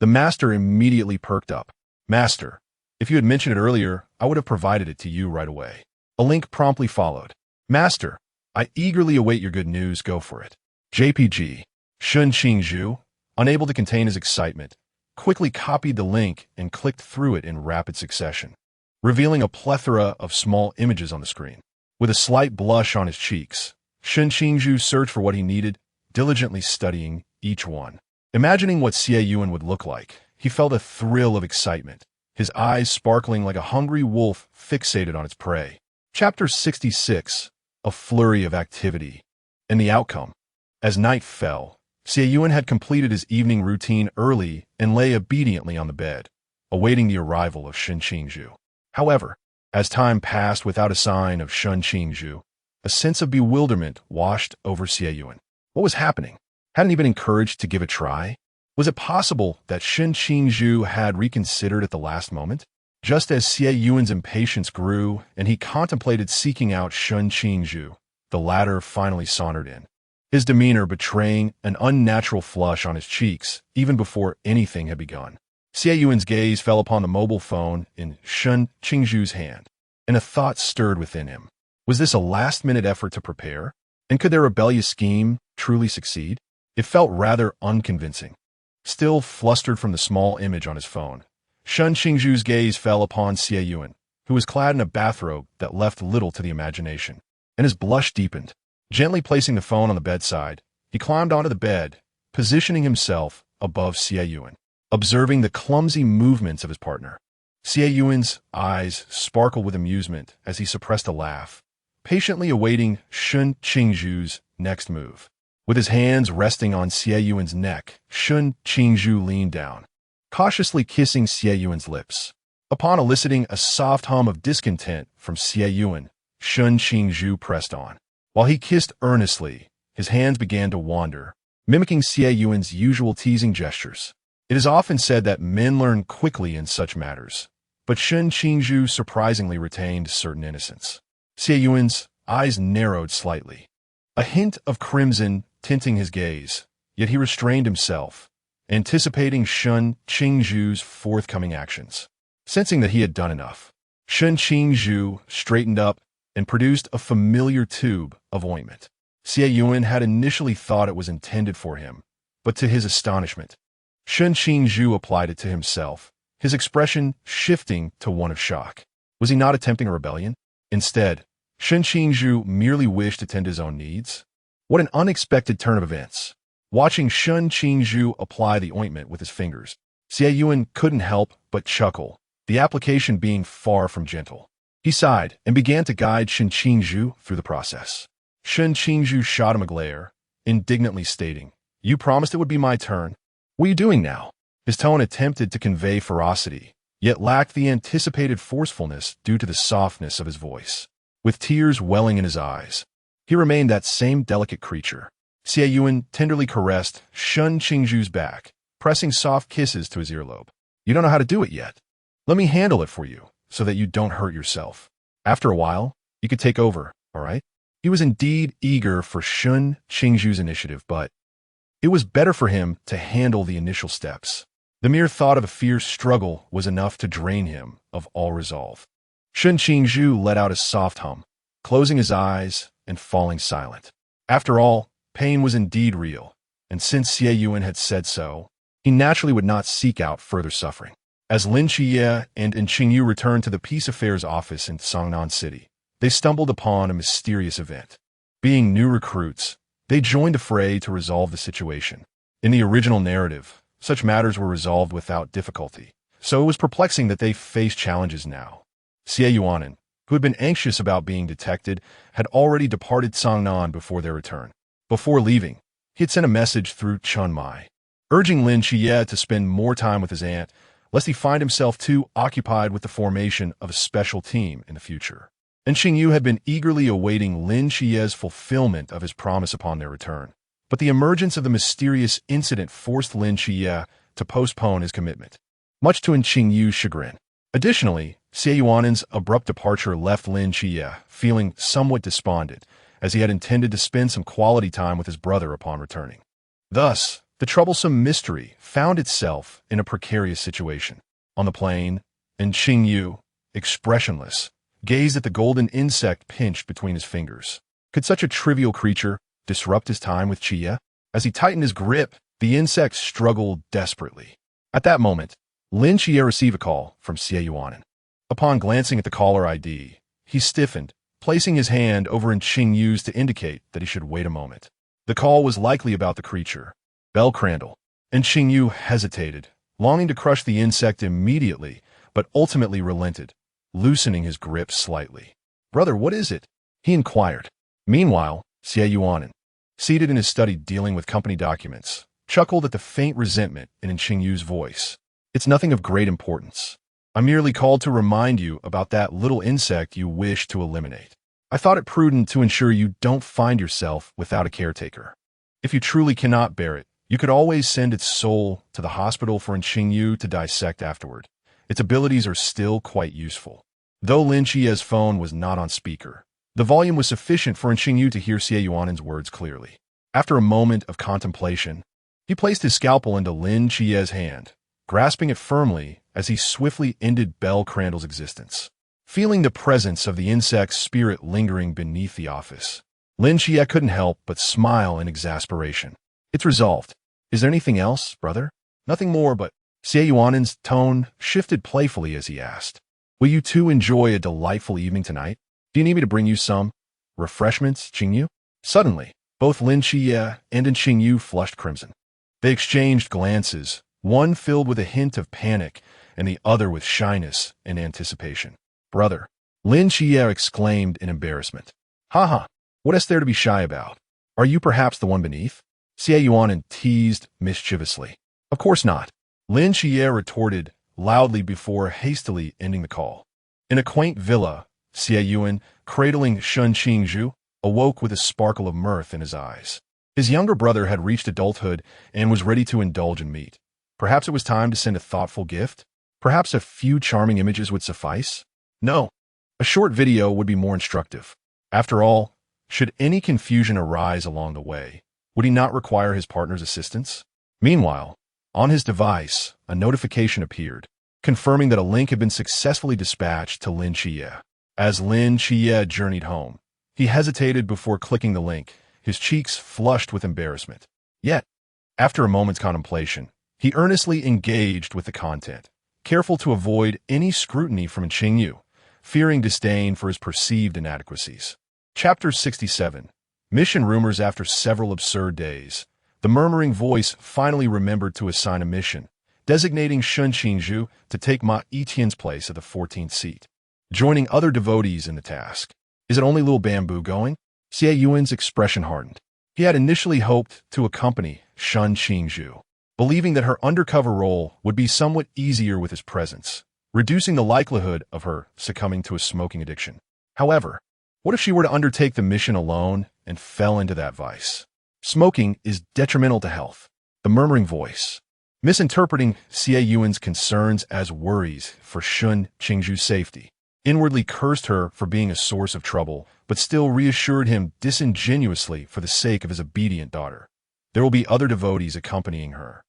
the master immediately perked up. "Master, if you had mentioned it earlier, I would have provided it to you right away." A link promptly followed. "Master, I eagerly await your good news. Go for it." JPG. Shen Qingzhu, unable to contain his excitement, quickly copied the link and clicked through it in rapid succession, revealing a plethora of small images on the screen. With a slight blush on his cheeks, Shen Qingzhu searched for what he needed, diligently studying each one. Imagining what Xie Yunan would look like, he felt a thrill of excitement, his eyes sparkling like a hungry wolf fixated on its prey. Chapter 66. A flurry of activity. And the outcome. As night fell, Xie Yunan had completed his evening routine early and lay obediently on the bed, awaiting the arrival of Shen Qingzhu. However, as time passed without a sign of Shen Qingzhu, a sense of bewilderment washed over Xie Yunan. What was happening? Hadn't he been encouraged to give a try? Was it possible that Shen Qingzhu had reconsidered at the last moment? Just as Xie Yunan's impatience grew and he contemplated seeking out Shen Qingzhu, the latter finally sauntered in, his demeanor betraying an unnatural flush on his cheeks even before anything had begun. Xie Yunan's gaze fell upon the mobile phone in Shen Qingzhu's hand, and a thought stirred within him. Was this a last-minute effort to prepare? And could their rebellious scheme truly succeed? It felt rather unconvincing. Still flustered from the small image on his phone, Shen Qingzhu's gaze fell upon Xie Yunan, who was clad in a bathrobe that left little to the imagination, and his blush deepened. Gently placing the phone on the bedside, he climbed onto the bed, positioning himself above Xie Yunan, observing the clumsy movements of his partner. Xie Yunan's eyes sparkled with amusement as he suppressed a laugh, patiently awaiting Shen Qingzhu's next move. With his hands resting on Xie Yunan's neck, Shen Qingzhu leaned down, cautiously kissing Xie Yunan's lips. Upon eliciting a soft hum of discontent from Xie Yunan, Shen Qingzhu pressed on. While he kissed earnestly, his hands began to wander, mimicking Xie Yunan's usual teasing gestures. It is often said that men learn quickly in such matters, but Shen Qingzhu surprisingly retained certain innocence. Xie Yunan's eyes narrowed slightly, a hint of crimson tinting his gaze, yet he restrained himself, anticipating Shen Qingzhu's forthcoming actions. Sensing that he had done enough, Shen Qingzhu straightened up and produced a familiar tube of ointment. Xie Yunan had initially thought it was intended for him, but to his astonishment, Shen Qingzhu applied it to himself, his expression shifting to one of shock. Was he not attempting a rebellion? Instead, Shen Qingzhu merely wished to tend his own needs. What an unexpected turn of events. Watching Qingzhu apply the ointment with his fingers, Xie Yunan couldn't help but chuckle, the application being far from gentle. He sighed and began to guide Qingzhu through the process. Qingzhu shot him a glare, indignantly stating, "You promised it would be my turn. What are you doing now?" His tone attempted to convey ferocity, yet lacked the anticipated forcefulness due to the softness of his voice. With tears welling in his eyes, he remained that same delicate creature. Xie Yunan tenderly caressed Qingzhu's back, pressing soft kisses to his earlobe. "You don't know how to do it yet. Let me handle it for you, so that you don't hurt yourself. After a while, you could take over, all right?" He was indeed eager for Qingzhu's initiative, but it was better for him to handle the initial steps. The mere thought of a fierce struggle was enough to drain him of all resolve. Qingzhu let out a soft hum, closing his eyes and falling silent. After all, pain was indeed real, and since Xie Yunan had said so, he naturally would not seek out further suffering. As Lin Xie and Qingzhu returned to the Peace Affairs office in Songnan City, they stumbled upon a mysterious event. Being new recruits, they joined the fray to resolve the situation. In the original narrative, such matters were resolved without difficulty, so it was perplexing that they faced challenges now. Xie Yunan, who had been anxious about being detected, had already departed Songnan before their return. Before leaving, he had sent a message through Chunmai, urging Lin Xie to spend more time with his aunt, lest he find himself too occupied with the formation of a special team in the future. And Qingzhu had been eagerly awaiting Lin Xie's fulfillment of his promise upon their return. But the emergence of the mysterious incident forced Lin Xie to postpone his commitment, much to Qingzhu's chagrin. Additionally, Xie Yunan's abrupt departure left Lin Xie feeling somewhat despondent, as he had intended to spend some quality time with his brother upon returning. Thus, the troublesome mystery found itself in a precarious situation. On the plain, and Qingzhu, expressionless, gazed at the golden insect pinched between his fingers. Could such a trivial creature disrupt his time with Xie? As he tightened his grip, the insect struggled desperately. At that moment, Lin Xie received a call from Xie Yunan. Upon glancing at the caller ID, he stiffened, placing his hand over Qingzhu's to indicate that he should wait a moment. The call was likely about the creature, Bell Crandall, and Qingzhu hesitated, longing to crush the insect immediately, but ultimately relented, loosening his grip slightly. "Brother, what is it?" he inquired. Meanwhile, Xie Yunan, seated in his study dealing with company documents, chuckled at the faint resentment in Qingzhu's voice. "It's nothing of great importance. I merely called to remind you about that little insect you wish to eliminate. I thought it prudent to ensure you don't find yourself without a caretaker. If you truly cannot bear it, you could always send its soul to the hospital for Qingzhu to dissect afterward. Its abilities are still quite useful." Though Lin Xie's phone was not on speaker, the volume was sufficient for Qingzhu to hear Xie Yunan's words clearly. After a moment of contemplation, he placed his scalpel into Lin Xie's hand, grasping it firmly as he swiftly ended Bell Crandall's existence. Feeling the presence of the insect's spirit lingering beneath the office, Lin Xie couldn't help but smile in exasperation. "It's resolved. Is there anything else, brother?" "Nothing more, but—" Xie Yunan's tone shifted playfully as he asked, "Will you two enjoy a delightful evening tonight? Do you need me to bring you some refreshments, Qingzhu?" Suddenly, both Lin Xie and Qingzhu flushed crimson. They exchanged glances, one filled with a hint of panic and the other with shyness and anticipation. "Brother," Lin Xie exclaimed in embarrassment. "Ha! What is there to be shy about? Are you perhaps the one beneath?" Xie Yunan teased mischievously. "Of course not," Lin Xie retorted loudly before hastily ending the call. In a quaint villa, Xie Yunan, cradling Qingzhu, awoke with a sparkle of mirth in his eyes. His younger brother had reached adulthood and was ready to indulge in meat. Perhaps it was time to send a thoughtful gift? Perhaps a few charming images would suffice? No, a short video would be more instructive. After all, should any confusion arise along the way, would he not require his partner's assistance? Meanwhile, on his device, a notification appeared, confirming that a link had been successfully dispatched to Lin Xie. As Lin Xie journeyed home, he hesitated before clicking the link, his cheeks flushed with embarrassment. Yet, after a moment's contemplation, he earnestly engaged with the content, careful to avoid any scrutiny from Qingzhu, fearing disdain for his perceived inadequacies. Chapter 67. Mission rumors after several absurd days. The murmuring voice finally remembered to assign a mission, designating Shen Qingzhu to take Ma Yitian's place at the 14th seat, joining other devotees in the task. Is it only little bamboo going? Xie Yuan's expression hardened. He had initially hoped to accompany Shen Qingzhu, believing that her undercover role would be somewhat easier with his presence, reducing the likelihood of her succumbing to a smoking addiction. However, what if she were to undertake the mission alone and fell into that vice? Smoking is detrimental to health. The murmuring voice, misinterpreting Xie Yuan's concerns as worries for Shen Qingzhu's safety, inwardly cursed her for being a source of trouble, but still reassured him disingenuously for the sake of his obedient daughter. There will be other devotees accompanying her,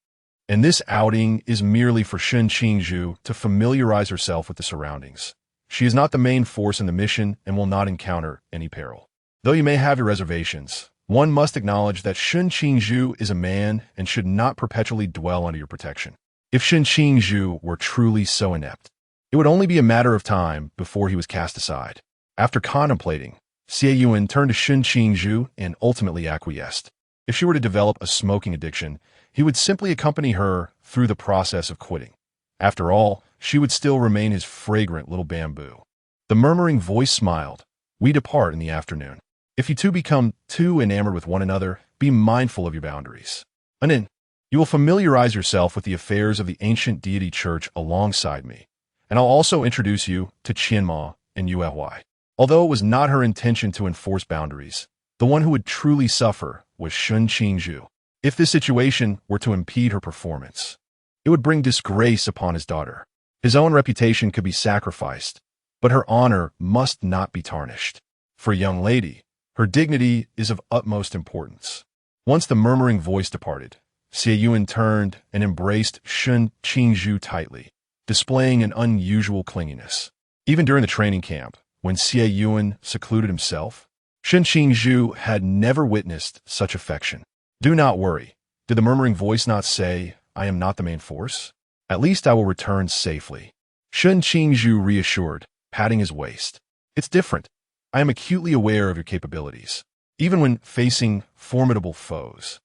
and this outing is merely for Shen Qingzhu to familiarize herself with the surroundings. She is not the main force in the mission and will not encounter any peril. Though you may have your reservations, one must acknowledge that Shen Qingzhu is a man and should not perpetually dwell under your protection. If Shen Qingzhu were truly so inept, it would only be a matter of time before he was cast aside. After contemplating, Xie Yunan turned to Shen Qingzhu and ultimately acquiesced. If she were to develop a smoking addiction, he would simply accompany her through the process of quitting. After all, she would still remain his fragrant little bamboo. The murmuring voice smiled. We depart in the afternoon. If you two become too enamored with one another, be mindful of your boundaries. Anin, you will familiarize yourself with the affairs of the ancient deity church alongside me, and I'll also introduce you to Qianma and Yuehui. Although it was not her intention to enforce boundaries, the one who would truly suffer was Shen Qingzhu. If this situation were to impede her performance, it would bring disgrace upon his daughter. His own reputation could be sacrificed, but her honor must not be tarnished. For a young lady, her dignity is of utmost importance. Once the murmuring voice departed, Xie Yunan turned and embraced Shen Qingzhu tightly, displaying an unusual clinginess. Even during the training camp, when Xie Yunan secluded himself, Shen Qingzhu had never witnessed such affection. Do not worry. Did the murmuring voice not say, I am not the main force? At least I will return safely. Shen Qingzhu reassured, patting his waist. It's different. I am acutely aware of your capabilities. Even when facing formidable foes,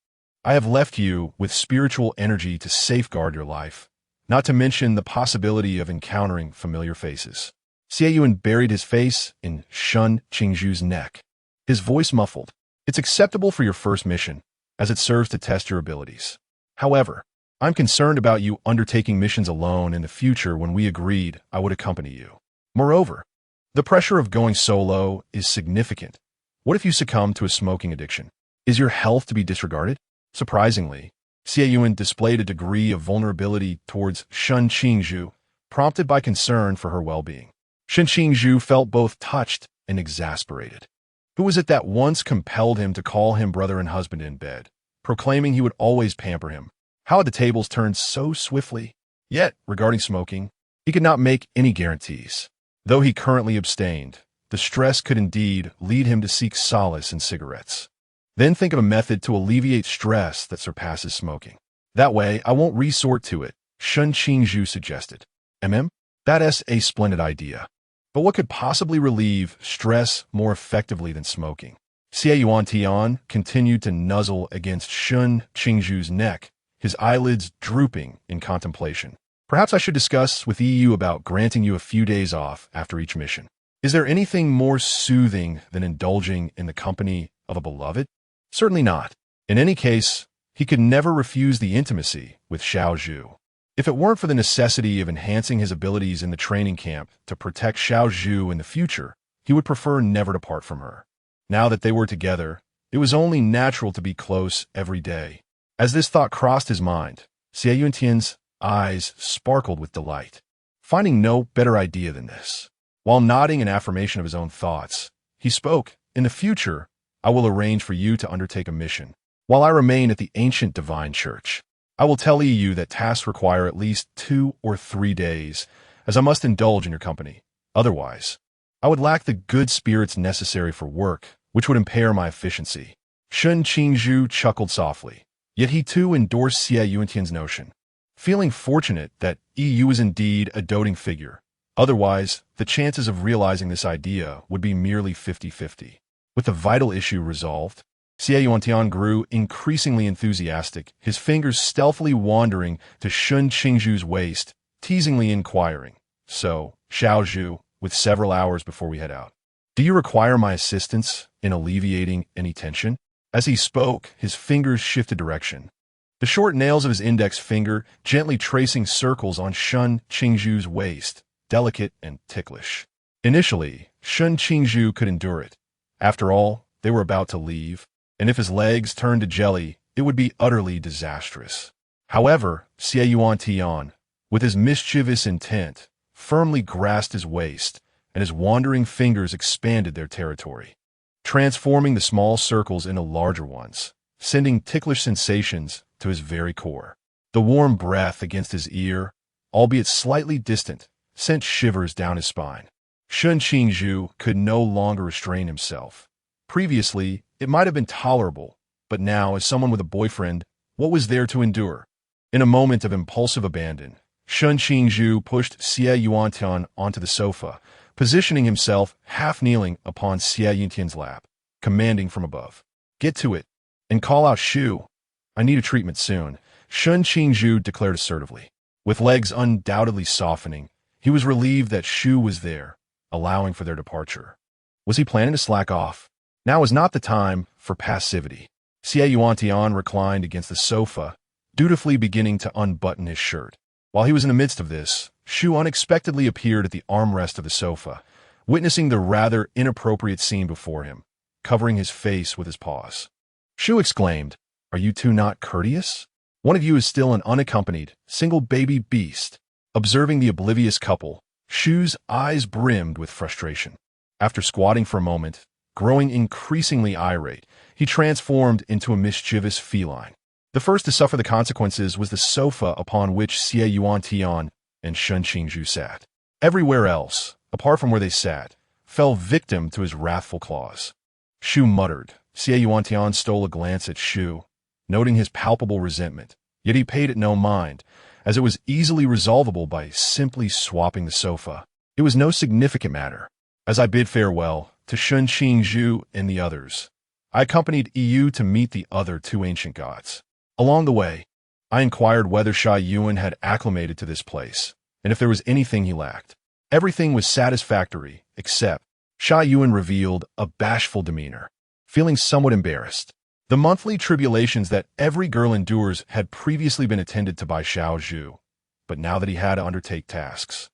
I have left you with spiritual energy to safeguard your life, not to mention the possibility of encountering familiar faces. Xie Yunan buried his face in Shen Qingzhu's neck, his voice muffled. It's acceptable for your first mission, as it serves to test your abilities. However, I'm concerned about you undertaking missions alone in the future when we agreed I would accompany you. Moreover, the pressure of going solo is significant. What if you succumb to a smoking addiction? Is your health to be disregarded? Surprisingly, Xie Yunan displayed a degree of vulnerability towards Shen Qingzhu, prompted by concern for her well-being. Shen Qingzhu felt both touched and exasperated. Who was it that once compelled him to call him brother and husband in bed, proclaiming he would always pamper him? How had the tables turned so swiftly? Yet, regarding smoking, he could not make any guarantees. Though he currently abstained, the stress could indeed lead him to seek solace in cigarettes. Then think of a method to alleviate stress that surpasses smoking. That way, I won't resort to it, Shen Qingzhu suggested. That's a splendid idea. But what could possibly relieve stress more effectively than smoking? Xie Yuan continued to nuzzle against Shen Qingzhu's neck, his eyelids drooping in contemplation. Perhaps I should discuss with EU about granting you a few days off after each mission. Is there anything more soothing than indulging in the company of a beloved? Certainly not. In any case, he could never refuse the intimacy with Xiao Zhu. If it weren't for the necessity of enhancing his abilities in the training camp to protect Xiao Zhu in the future, he would prefer never to part from her. Now that they were together, it was only natural to be close every day. As this thought crossed his mind, Xie Yuntian's eyes sparkled with delight, finding no better idea than this. While nodding in affirmation of his own thoughts, he spoke, In the future, I will arrange for you to undertake a mission. While I remain at the ancient divine church, I will tell EU that tasks require at least 2 or 3 days, as I must indulge in your company. Otherwise, I would lack the good spirits necessary for work, which would impair my efficiency. Shen Qingzhu chuckled softly, yet he too endorsed Xie Yuantian's notion, feeling fortunate that EU is indeed a doting figure. Otherwise, the chances of realizing this idea would be merely 50-50. With the vital issue resolved, Xie Yunan grew increasingly enthusiastic, his fingers stealthily wandering to Qingzhu's waist, teasingly inquiring, "So, Xiaozhu, with several hours before we head out, do you require my assistance in alleviating any tension?" As he spoke, his fingers shifted direction, the short nails of his index finger gently tracing circles on Qingzhu's waist, delicate and ticklish. Initially, Qingzhu could endure it. After all, they were about to leave, and if his legs turned to jelly, it would be utterly disastrous. However, Xie Yunan, with his mischievous intent, firmly grasped his waist, and his wandering fingers expanded their territory, transforming the small circles into larger ones, sending ticklish sensations to his very core. The warm breath against his ear, albeit slightly distant, sent shivers down his spine. Qingzhu could no longer restrain himself. Previously, it might have been tolerable, but now, as someone with a boyfriend, what was there to endure? In a moment of impulsive abandon, Qingzhu pushed Xie Yunan onto the sofa, positioning himself half-kneeling upon Xie Yunan's lap, commanding from above, "Get to it, and call out Shu. I need a treatment soon," Qingzhu declared assertively. With legs undoubtedly softening, he was relieved that Shu was there, allowing for their departure. Was he planning to slack off? Now was not the time for passivity. Xie Yunan reclined against the sofa, dutifully beginning to unbutton his shirt. While he was in the midst of this, Shu unexpectedly appeared at the armrest of the sofa, witnessing the rather inappropriate scene before him, covering his face with his paws. Shu exclaimed, "Are you two not courteous? One of you is still an unaccompanied, single baby beast." Observing the oblivious couple, Shu's eyes brimmed with frustration. After squatting for a moment, growing increasingly irate, he transformed into a mischievous feline. The first to suffer the consequences was the sofa upon which Xie Yunan and Qingzhu sat. Everywhere else, apart from where they sat, fell victim to his wrathful claws. Shu muttered. Xie Yunan stole a glance at Shu, noting his palpable resentment, yet he paid it no mind, as it was easily resolvable by simply swapping the sofa. It was no significant matter. As I bid farewell to Qingzhu and the others, I accompanied Yu to meet the other two ancient gods. Along the way, I inquired whether Xie Yunan had acclimated to this place, and if there was anything he lacked. Everything was satisfactory, except Xie Yunan revealed a bashful demeanor, feeling somewhat embarrassed. The monthly tribulations that every girl endures had previously been attended to by Xiaozhu, but now that he had to undertake tasks,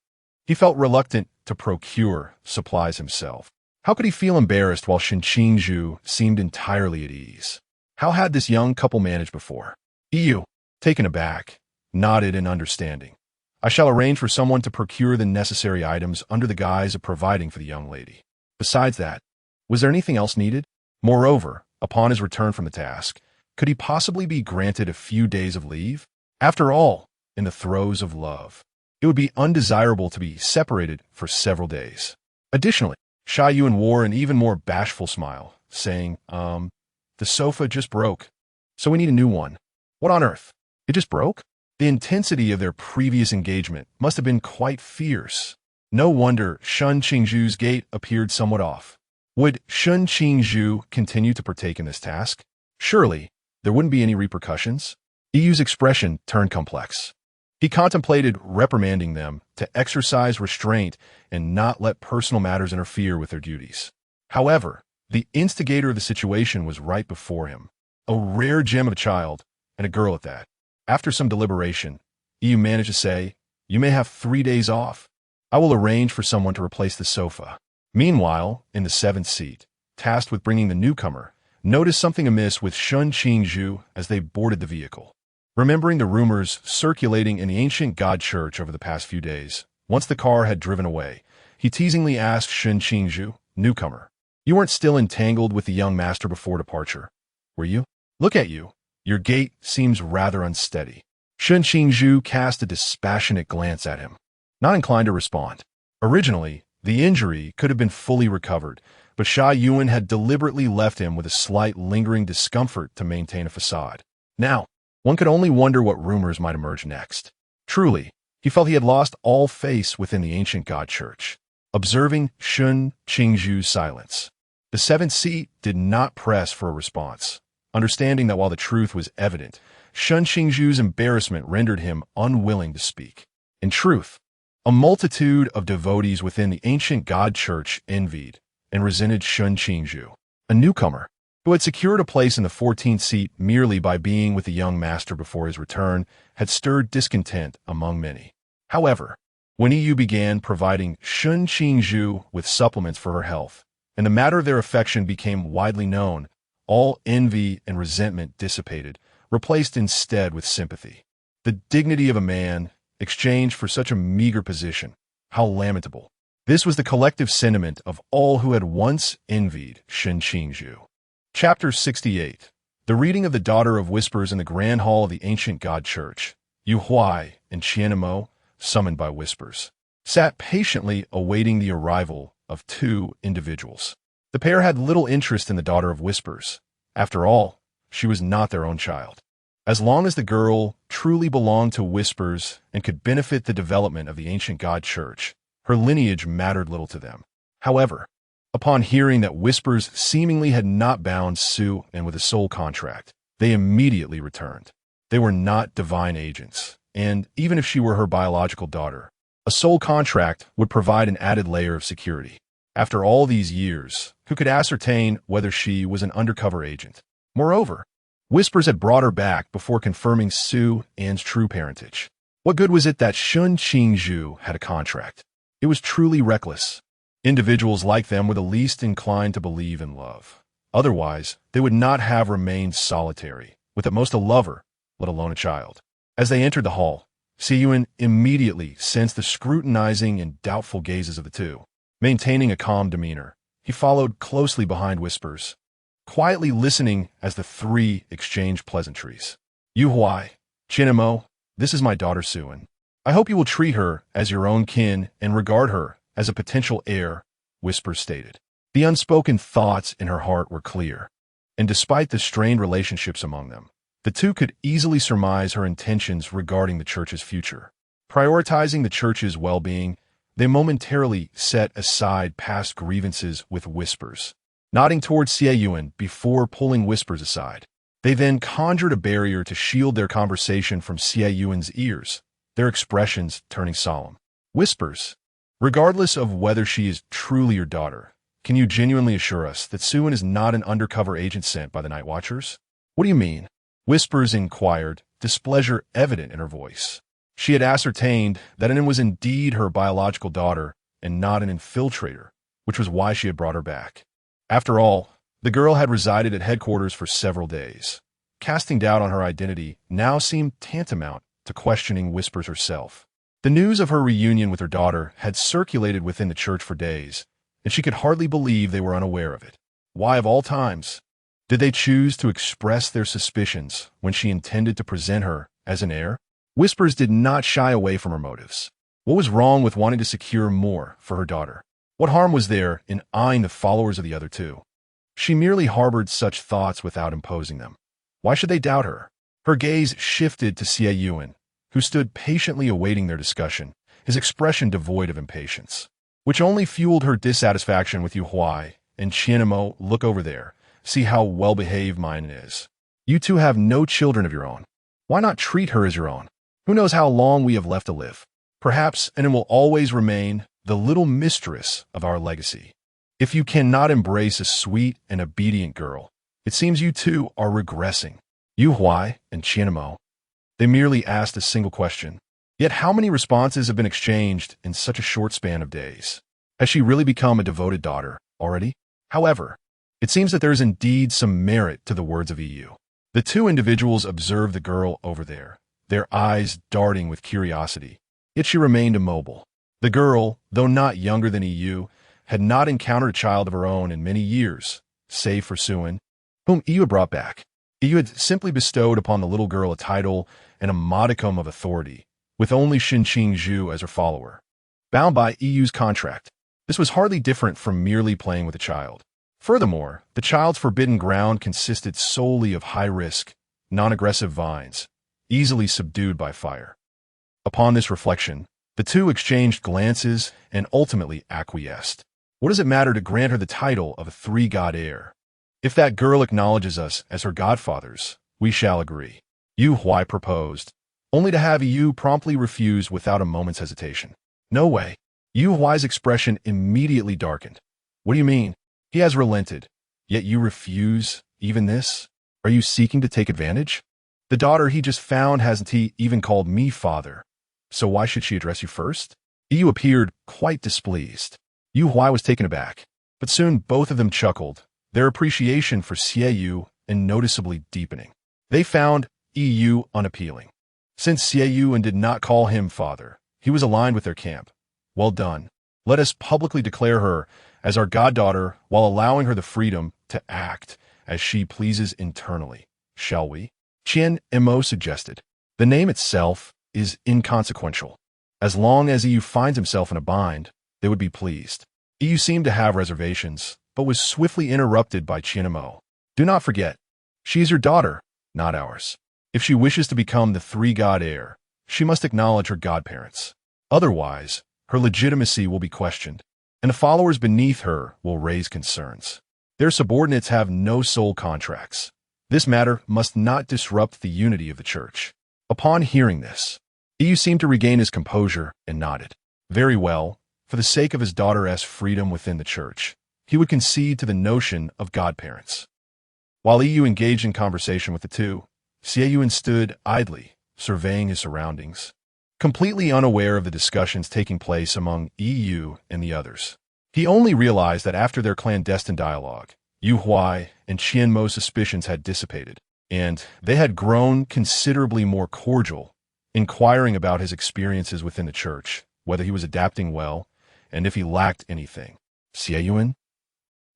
he felt reluctant to procure supplies himself. How could he feel embarrassed while Qingzhu seemed entirely at ease? How had this young couple managed before? Yu, taken aback, nodded in understanding. "I shall arrange for someone to procure the necessary items under the guise of providing for the young lady." Besides that, was there anything else needed? Moreover, upon his return from the task, could he possibly be granted a few days of leave? After all, in the throes of love, it would be undesirable to be separated for several days. Additionally, Xie Yunan wore an even more bashful smile, saying, "The sofa just broke, so we need a new one." What on earth? It just broke? The intensity of their previous engagement must have been quite fierce. No wonder Qingzhu's gait appeared somewhat off. Would Qingzhu continue to partake in this task? Surely, there wouldn't be any repercussions. Yu's expression turned complex. He contemplated reprimanding them to exercise restraint and not let personal matters interfere with their duties. However, the instigator of the situation was right before him. A rare gem of a child, and a girl at that. After some deliberation, Yu managed to say, "You may have 3 days off. I will arrange for someone to replace the sofa." Meanwhile, in the 7th seat, tasked with bringing the newcomer, noticed something amiss with Qingzhu as they boarded the vehicle. Remembering the rumors circulating in the ancient god church over the past few days, once the car had driven away, he teasingly asked Qingzhu, "Newcomer, you weren't still entangled with the young master before departure, were you? Look at you. Your gait seems rather unsteady." Qingzhu cast a dispassionate glance at him, not inclined to respond. Originally, the injury could have been fully recovered, but Xie Yunan had deliberately left him with a slight lingering discomfort to maintain a facade. Now, one could only wonder what rumors might emerge next. Truly, he felt he had lost all face within the ancient god church. Observing Qingzhu's silence, The seventh seat did not press for a response, understanding that while the truth was evident, Qingzhu's embarrassment rendered him unwilling to speak. In truth, a multitude of devotees within the ancient God Church envied and resented Qingzhu, a newcomer who had secured a place in the 14th seat merely by being with the young master before his return, had stirred discontent among many. However, when Xie began providing Qingzhu with supplements for her health, and the matter of their affection became widely known, all envy and resentment dissipated, replaced instead with sympathy. The dignity of a man exchanged for such a meager position. How lamentable. This was the collective sentiment of all who had once envied Qingzhu. Chapter 68. The reading of the Daughter of Whispers in the Grand Hall of the Ancient God Church. Yu Huai and Qianmo, summoned by whispers, sat patiently awaiting the arrival of two individuals. The pair had little interest in the Daughter of Whispers. After all, she was not their own child. As long as the girl truly belonged to Whispers and could benefit the development of the Ancient God Church, her lineage mattered little to them. However, upon hearing that Whispers seemingly had not bound Xie Yunan with a soul contract, they immediately returned. They were not divine agents, and even if she were her biological daughter, a soul contract would provide an added layer of security. After all these years, who could ascertain whether she was an undercover agent? Moreover, Whispers had brought her back before confirming Xie Yunan's true parentage. What good was it that Qingzhu had a contract? It was truly reckless. Individuals like them were the least inclined to believe in love. Otherwise, they would not have remained solitary, with at most a lover, let alone a child. As they entered the hall, Xie Yunan immediately sensed the scrutinizing and doubtful gazes of the two. Maintaining a calm demeanor, he followed closely behind Whispers, quietly listening as the three exchanged pleasantries. Yu Huai, Qianmo, this is my daughter Xie Yunan. I hope you will treat her as your own kin and regard her as a potential heir, Whispers stated. The unspoken thoughts in her heart were clear, and despite the strained relationships among them, the two could easily surmise her intentions regarding the church's future. Prioritizing the church's well-being, they momentarily set aside past grievances with Whispers, nodding towards Xie Yunan before pulling Whispers aside. They then conjured a barrier to shield their conversation from Xie Yunan's ears, their expressions turning solemn. Whispers, regardless of whether she is truly your daughter, can you genuinely assure us that Xie Yunan is not an undercover agent sent by the Night Watchers? What do you mean? Whispers inquired, displeasure evident in her voice. She had ascertained that Xie was indeed her biological daughter and not an infiltrator, which was why she had brought her back. After all, the girl had resided at headquarters for several days. Casting doubt on her identity now seemed tantamount to questioning Whispers herself. The news of her reunion with her daughter had circulated within the church for days, and she could hardly believe they were unaware of it. Why, of all times, did they choose to express their suspicions when she intended to present her as an heir? Whispers did not shy away from her motives. What was wrong with wanting to secure more for her daughter? What harm was there in eyeing the followers of the other two? She merely harbored such thoughts without imposing them. Why should they doubt her? Her gaze shifted to Xie Yunan, who stood patiently awaiting their discussion, his expression devoid of impatience, which only fueled her dissatisfaction with Yu Huai and Qianmo. Look over there. See how well-behaved mine is. You two have no children of your own. Why not treat her as your own? Who knows how long we have left to live? Perhaps Xie will always remain the little mistress of our legacy. If you cannot embrace a sweet and obedient girl, it seems you two are regressing. Yu Huai and Qianmo. They merely asked a single question. Yet how many responses have been exchanged in such a short span of days? Has she really become a devoted daughter already? However, it seems that there is indeed some merit to the words of EU. The two individuals observed the girl over there, their eyes darting with curiosity, yet she remained immobile. The girl, though not younger than EU, had not encountered a child of her own in many years, save for Xie Yunan, whom EU had brought back. EU had simply bestowed upon the little girl a title and a modicum of authority, with only Qingzhu as her follower, bound by EU's contract. This was hardly different from merely playing with a child. Furthermore, the child's forbidden ground consisted solely of high-risk, non-aggressive vines, easily subdued by fire. Upon this reflection, the two exchanged glances and ultimately acquiesced. What does it matter to grant her the title of a three-god heir? If that girl acknowledges us as her godfathers, we shall agree. Yu Huai proposed, only to have Yu promptly refuse without a moment's hesitation. No way. Yu Huai's expression immediately darkened. What do you mean? He has relented. Yet you refuse even this? Are you seeking to take advantage? The daughter he just found hasn't he even called me father. So why should she address you first? Yu appeared quite displeased. Yu Huai was taken aback, but soon both of them chuckled, their appreciation for Xie Yu noticeably deepening. They found Yu unappealing. Since Xie Yunan did not call him father, he was aligned with their camp. Well done. Let us publicly declare her as our goddaughter while allowing her the freedom to act as she pleases internally, shall we? Qian Mo suggested. The name itself is inconsequential. As long as Yu finds himself in a bind, they would be pleased. Yu seemed to have reservations, but was swiftly interrupted by Qian Mo. Do not forget, she is your daughter, not ours. If she wishes to become the three-god heir, she must acknowledge her godparents. Otherwise, her legitimacy will be questioned, and the followers beneath her will raise concerns. Their subordinates have no soul contracts. This matter must not disrupt the unity of the church. Upon hearing this, Yu seemed to regain his composure and nodded. Very well, for the sake of his daughter's freedom within the church, he would concede to the notion of godparents. While Yu engaged in conversation with the two, Xie Yunan stood idly, surveying his surroundings, completely unaware of the discussions taking place among Yu and the others. He only realized that after their clandestine dialogue, Yu Huai and Qian Mo's suspicions had dissipated, and they had grown considerably more cordial, inquiring about his experiences within the church, whether he was adapting well, and if he lacked anything. Xie Yunan?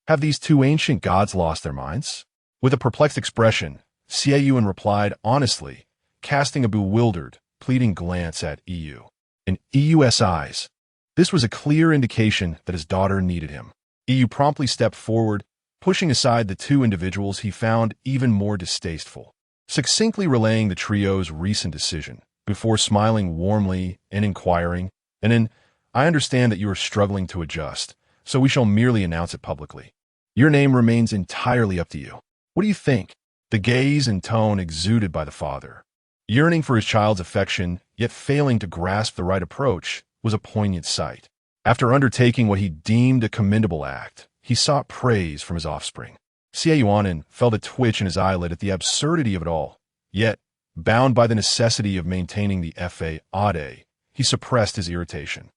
Have these two ancient gods lost their minds? With a perplexed expression, Xie Yunan replied honestly, casting a bewildered, pleading glance at Yu. In Yu's eyes, this was a clear indication that his daughter needed him. Yu promptly stepped forward, pushing aside the two individuals he found even more distasteful, succinctly relaying the trio's recent decision, before smiling warmly and inquiring, and then, I understand that you are struggling to adjust, so we shall merely announce it publicly. Your name remains entirely up to you. What do you think? The gaze and tone exuded by the father, yearning for his child's affection, yet failing to grasp the right approach, was a poignant sight. After undertaking what he deemed a commendable act, he sought praise from his offspring. Xie Yunan felt a twitch in his eyelid at the absurdity of it all, yet, bound by the necessity of maintaining the fa-ade, he suppressed his irritation.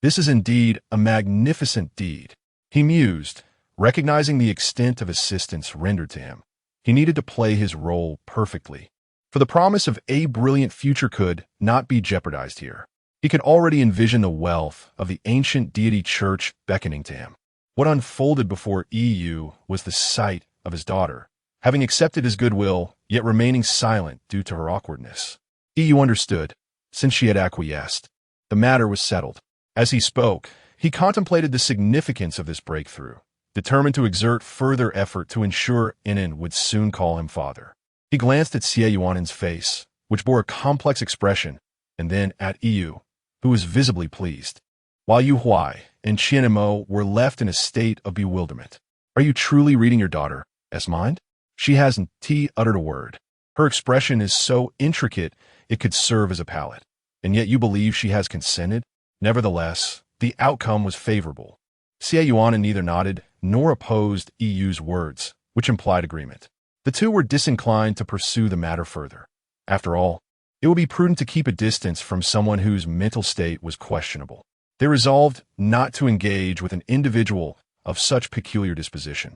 This is indeed a magnificent deed, he mused, recognizing the extent of assistance rendered to him. He needed to play his role perfectly, for the promise of a brilliant future could not be jeopardized here. He could already envision the wealth of the ancient deity church beckoning to him. What unfolded before Yu was the sight of his daughter, having accepted his goodwill, yet remaining silent due to her awkwardness. Yu understood. Since she had acquiesced, the matter was settled. As he spoke, he contemplated the significance of this breakthrough, determined to exert further effort to ensure Inan would soon call him father. He glanced at Xie Yunan's face, which bore a complex expression, and then at Yu, who was visibly pleased, while Yu Huai and Qian Mo were left in a state of bewilderment. Are you truly reading your daughter's mind? She hasn't uttered a word. Her expression is so intricate it could serve as a palette, and yet you believe she has consented? Nevertheless, the outcome was favorable. Xie Yunan neither nodded nor opposed Yu's words, which implied agreement. The two were disinclined to pursue the matter further. After all, it would be prudent to keep a distance from someone whose mental state was questionable. They resolved not to engage with an individual of such peculiar disposition.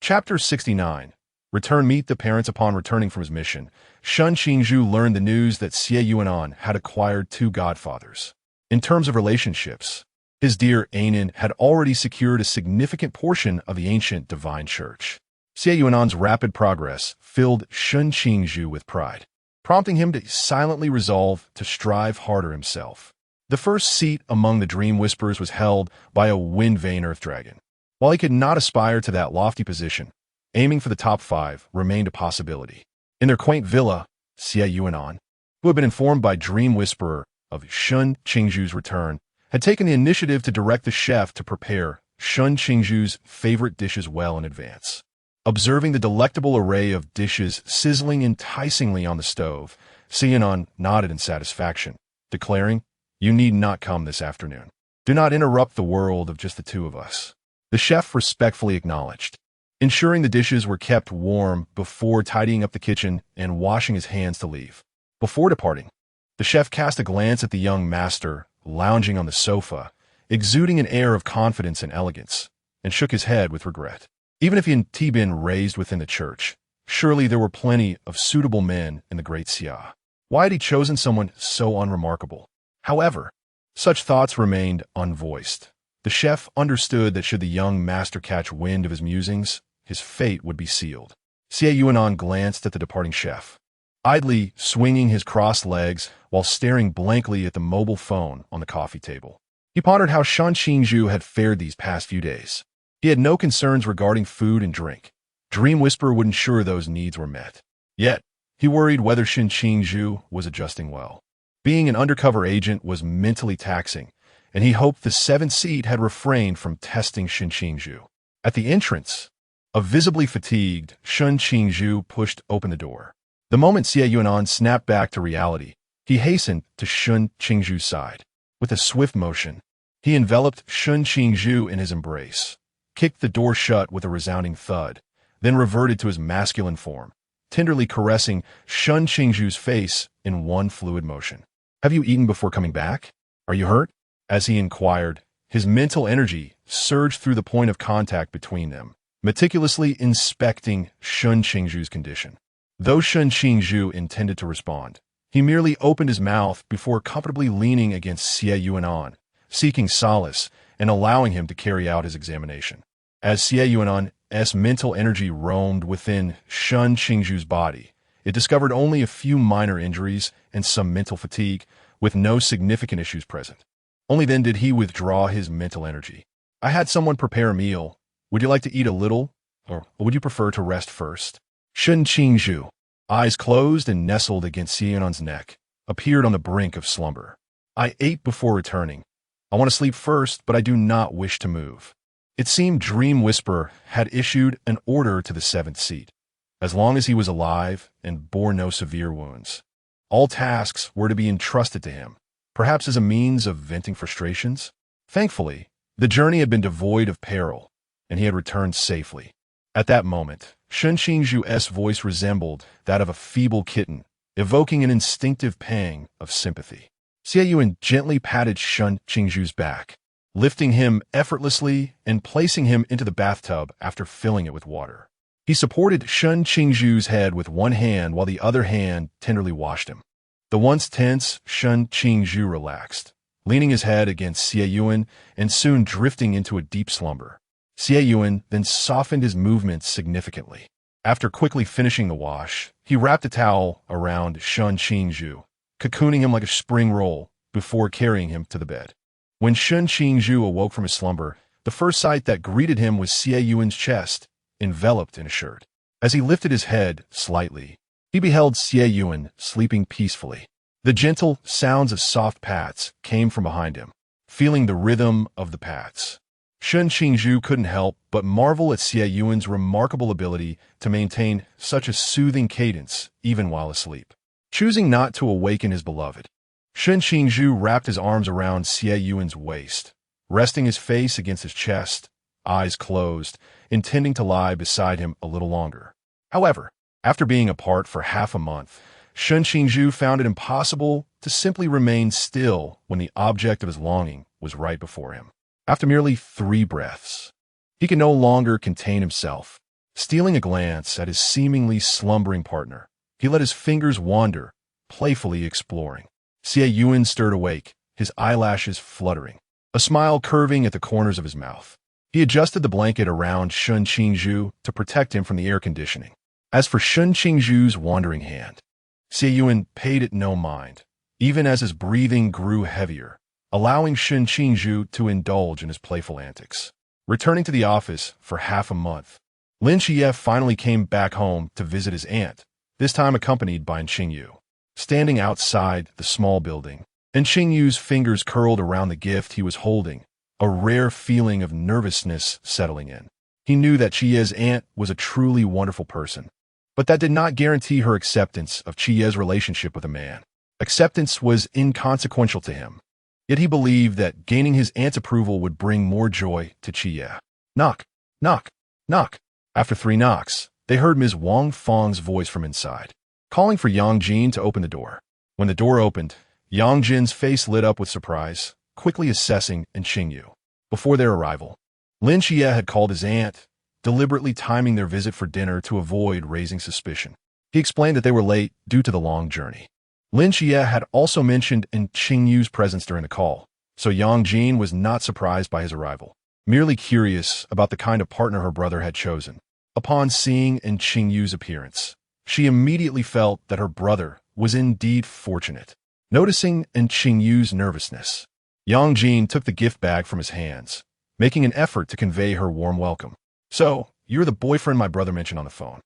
Chapter 69. Meet the parents. Upon returning from his mission, Shen Qingzhu learned the news that Xie Yunan had acquired two godfathers. In terms of relationships, his dear Anan had already secured a significant portion of the ancient divine church. Xie Yunan's rapid progress filled Shen Qingzhu with pride, prompting him to silently resolve to strive harder himself. The first seat among the Dream Whisperers was held by a wind-vane earth dragon. While he could not aspire to that lofty position, aiming for the top 5 remained a possibility. In their quaint villa, Xie Yunan, who had been informed by Dream Whisperer of Shen Qingzhu's return, had taken the initiative to direct the chef to prepare Shen Qingzhu's favorite dishes well in advance. Observing the delectable array of dishes sizzling enticingly on the stove, Xie Yunan nodded in satisfaction, declaring, "You need not come this afternoon. Do not interrupt the world of just the two of us." The chef respectfully acknowledged, ensuring the dishes were kept warm before tidying up the kitchen and washing his hands to leave. Before departing, the chef cast a glance at the young master lounging on the sofa, exuding an air of confidence and elegance, and shook his head with regret. Even if he had been raised within the church, surely there were plenty of suitable men in the great Xia. Why had he chosen someone so unremarkable? However, such thoughts remained unvoiced. The chef understood that should the young master catch wind of his musings, his fate would be sealed. Xie Yunan glanced at the departing chef, idly swinging his crossed legs while staring blankly at the mobile phone on the coffee table. He pondered how Shen Qingzhu had fared these past few days. He had no concerns regarding food and drink. Dream Whisperer would ensure those needs were met. Yet, he worried whether Shen Qingzhu was adjusting well. Being an undercover agent was mentally taxing, and he hoped the seventh seat had refrained from testing Shen Qingzhu. At the entrance, a visibly fatigued Shen Qingzhu pushed open the door. The moment Xie Yunan snapped back to reality, he hastened to Shen Qingzhu's side. With a swift motion, he enveloped Shen Qingzhu in his embrace, kicked the door shut with a resounding thud, then reverted to his masculine form, tenderly caressing Shen Qingzhu's face in one fluid motion. "Have you eaten before coming back? Are you hurt?" As he inquired, his mental energy surged through the point of contact between them, meticulously inspecting Shen Qingzhu's condition. Though Shen Qingzhu intended to respond, he merely opened his mouth before comfortably leaning against Xie Yunan, seeking solace and allowing him to carry out his examination. As Xie Yunan's mental energy roamed within Shen Qingzhu's body, it discovered only a few minor injuries and some mental fatigue, with no significant issues present. Only then did he withdraw his mental energy. "I had someone prepare a meal. Would you like to eat a little, or would you prefer to rest first?" Shen Qingzhu, eyes closed and nestled against Xie Yunan's neck, appeared on the brink of slumber. "I ate before returning. I want to sleep first, but I do not wish to move." It seemed Dream Whisperer had issued an order to the seventh seat. As long as he was alive and bore no severe wounds, all tasks were to be entrusted to him, perhaps as a means of venting frustrations. Thankfully, the journey had been devoid of peril, and he had returned safely. At that moment, Shen Qingzhu's voice resembled that of a feeble kitten, evoking an instinctive pang of sympathy. Xie Yunan gently patted Shen Qingzhu's back, lifting him effortlessly and placing him into the bathtub after filling it with water. He supported Shen Qingzhu's head with one hand while the other hand tenderly washed him. The once tense Shen Qingzhu relaxed, leaning his head against Xie Yunan and soon drifting into a deep slumber. Xie Yunan then softened his movements significantly. After quickly finishing the wash, he wrapped a towel around Shen Qingzhu, cocooning him like a spring roll before carrying him to the bed. When Shen Qingzhu awoke from his slumber, the first sight that greeted him was Xie Yuan's chest, enveloped in a shirt. As he lifted his head slightly, he beheld Xie Yunan sleeping peacefully. The gentle sounds of soft pats came from behind him, feeling the rhythm of the pats. Shen Qingzhu couldn't help but marvel at Xie Yuan's remarkable ability to maintain such a soothing cadence even while asleep. Choosing not to awaken his beloved, Shen Qingzhu wrapped his arms around Xie Yuan's waist, resting his face against his chest, eyes closed, intending to lie beside him a little longer. However, after being apart for half a month, Shen Qingzhu found it impossible to simply remain still when the object of his longing was right before him. After merely 3 breaths, he could no longer contain himself. Stealing a glance at his seemingly slumbering partner, he let his fingers wander, playfully exploring. Xie Yuan stirred awake, his eyelashes fluttering, a smile curving at the corners of his mouth. He adjusted the blanket around Shen Qingzhu to protect him from the air conditioning. As for Shen Qingzhu's wandering hand, Xie Yuan paid it no mind, even as his breathing grew heavier, allowing Shen Qingzhu to indulge in his playful antics. Returning to the office for half a month, Lin Xie finally came back home to visit his aunt, this time accompanied by Qingyu. Standing outside the small building, and Qingyu's fingers curled around the gift he was holding, a rare feeling of nervousness settling in. He knew that Xie's aunt was a truly wonderful person, but that did not guarantee her acceptance of Xie's relationship with a man. Acceptance was inconsequential to him, yet he believed that gaining his aunt's approval would bring more joy to Xie. Knock, knock, knock. After 3 knocks, they heard Ms. Wang Feng's voice from inside, calling for Yang Jin to open the door. When the door opened, Yang Jin's face lit up with surprise, quickly assessing Qingzhu. Before their arrival, Lin Xie had called his aunt, deliberately timing their visit for dinner to avoid raising suspicion. He explained that they were late due to the long journey. Lin Xie had also mentioned Qingzhu's presence during the call, so Yang Jin was not surprised by his arrival, merely curious about the kind of partner her brother had chosen. Upon seeing Qingzhu's appearance, she immediately felt that her brother was indeed fortunate. Noticing Qingzhu's nervousness, Yang Jin took the gift bag from his hands, making an effort to convey her warm welcome. So, you're the boyfriend my brother mentioned on the phone.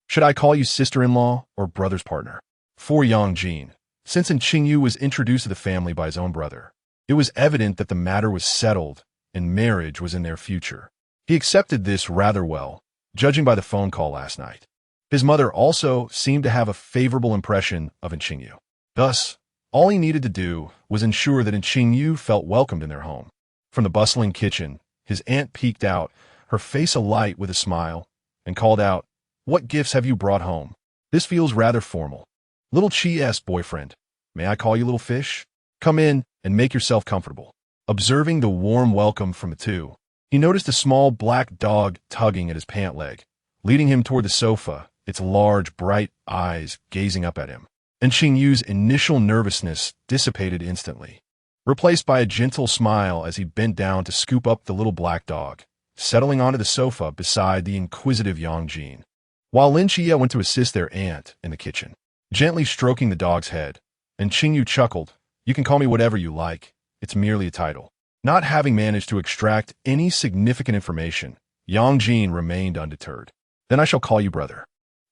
Should I call you sister-in-law or brother's partner? For Yang Jin, since Qingzhu was introduced to the family by his own brother, it was evident that the matter was settled and marriage was in their future. He accepted this rather well, judging by the phone call last night. His mother also seemed to have a favorable impression of Qingzhu. Thus, all he needed to do was ensure that Qingzhu felt welcomed in their home. From the bustling kitchen, his aunt peeked out, her face alight with a smile, and called out, "What gifts have you brought home? This feels rather formal. Little Xie's boyfriend. May I call you little fish? Come in and make yourself comfortable." Observing the warm welcome from the two, he noticed a small black dog tugging at his pant leg, leading him toward the sofa, its large, bright eyes gazing up at him. Qingzhu's initial nervousness dissipated instantly, replaced by a gentle smile as he bent down to scoop up the little black dog, settling onto the sofa beside the inquisitive Yang Jin. While Lin Xie went to assist their aunt in the kitchen, gently stroking the dog's head, Qingzhu chuckled, "You can call me whatever you like. It's merely a title." Not having managed to extract any significant information, Yang Jin remained undeterred. "Then I shall call you brother."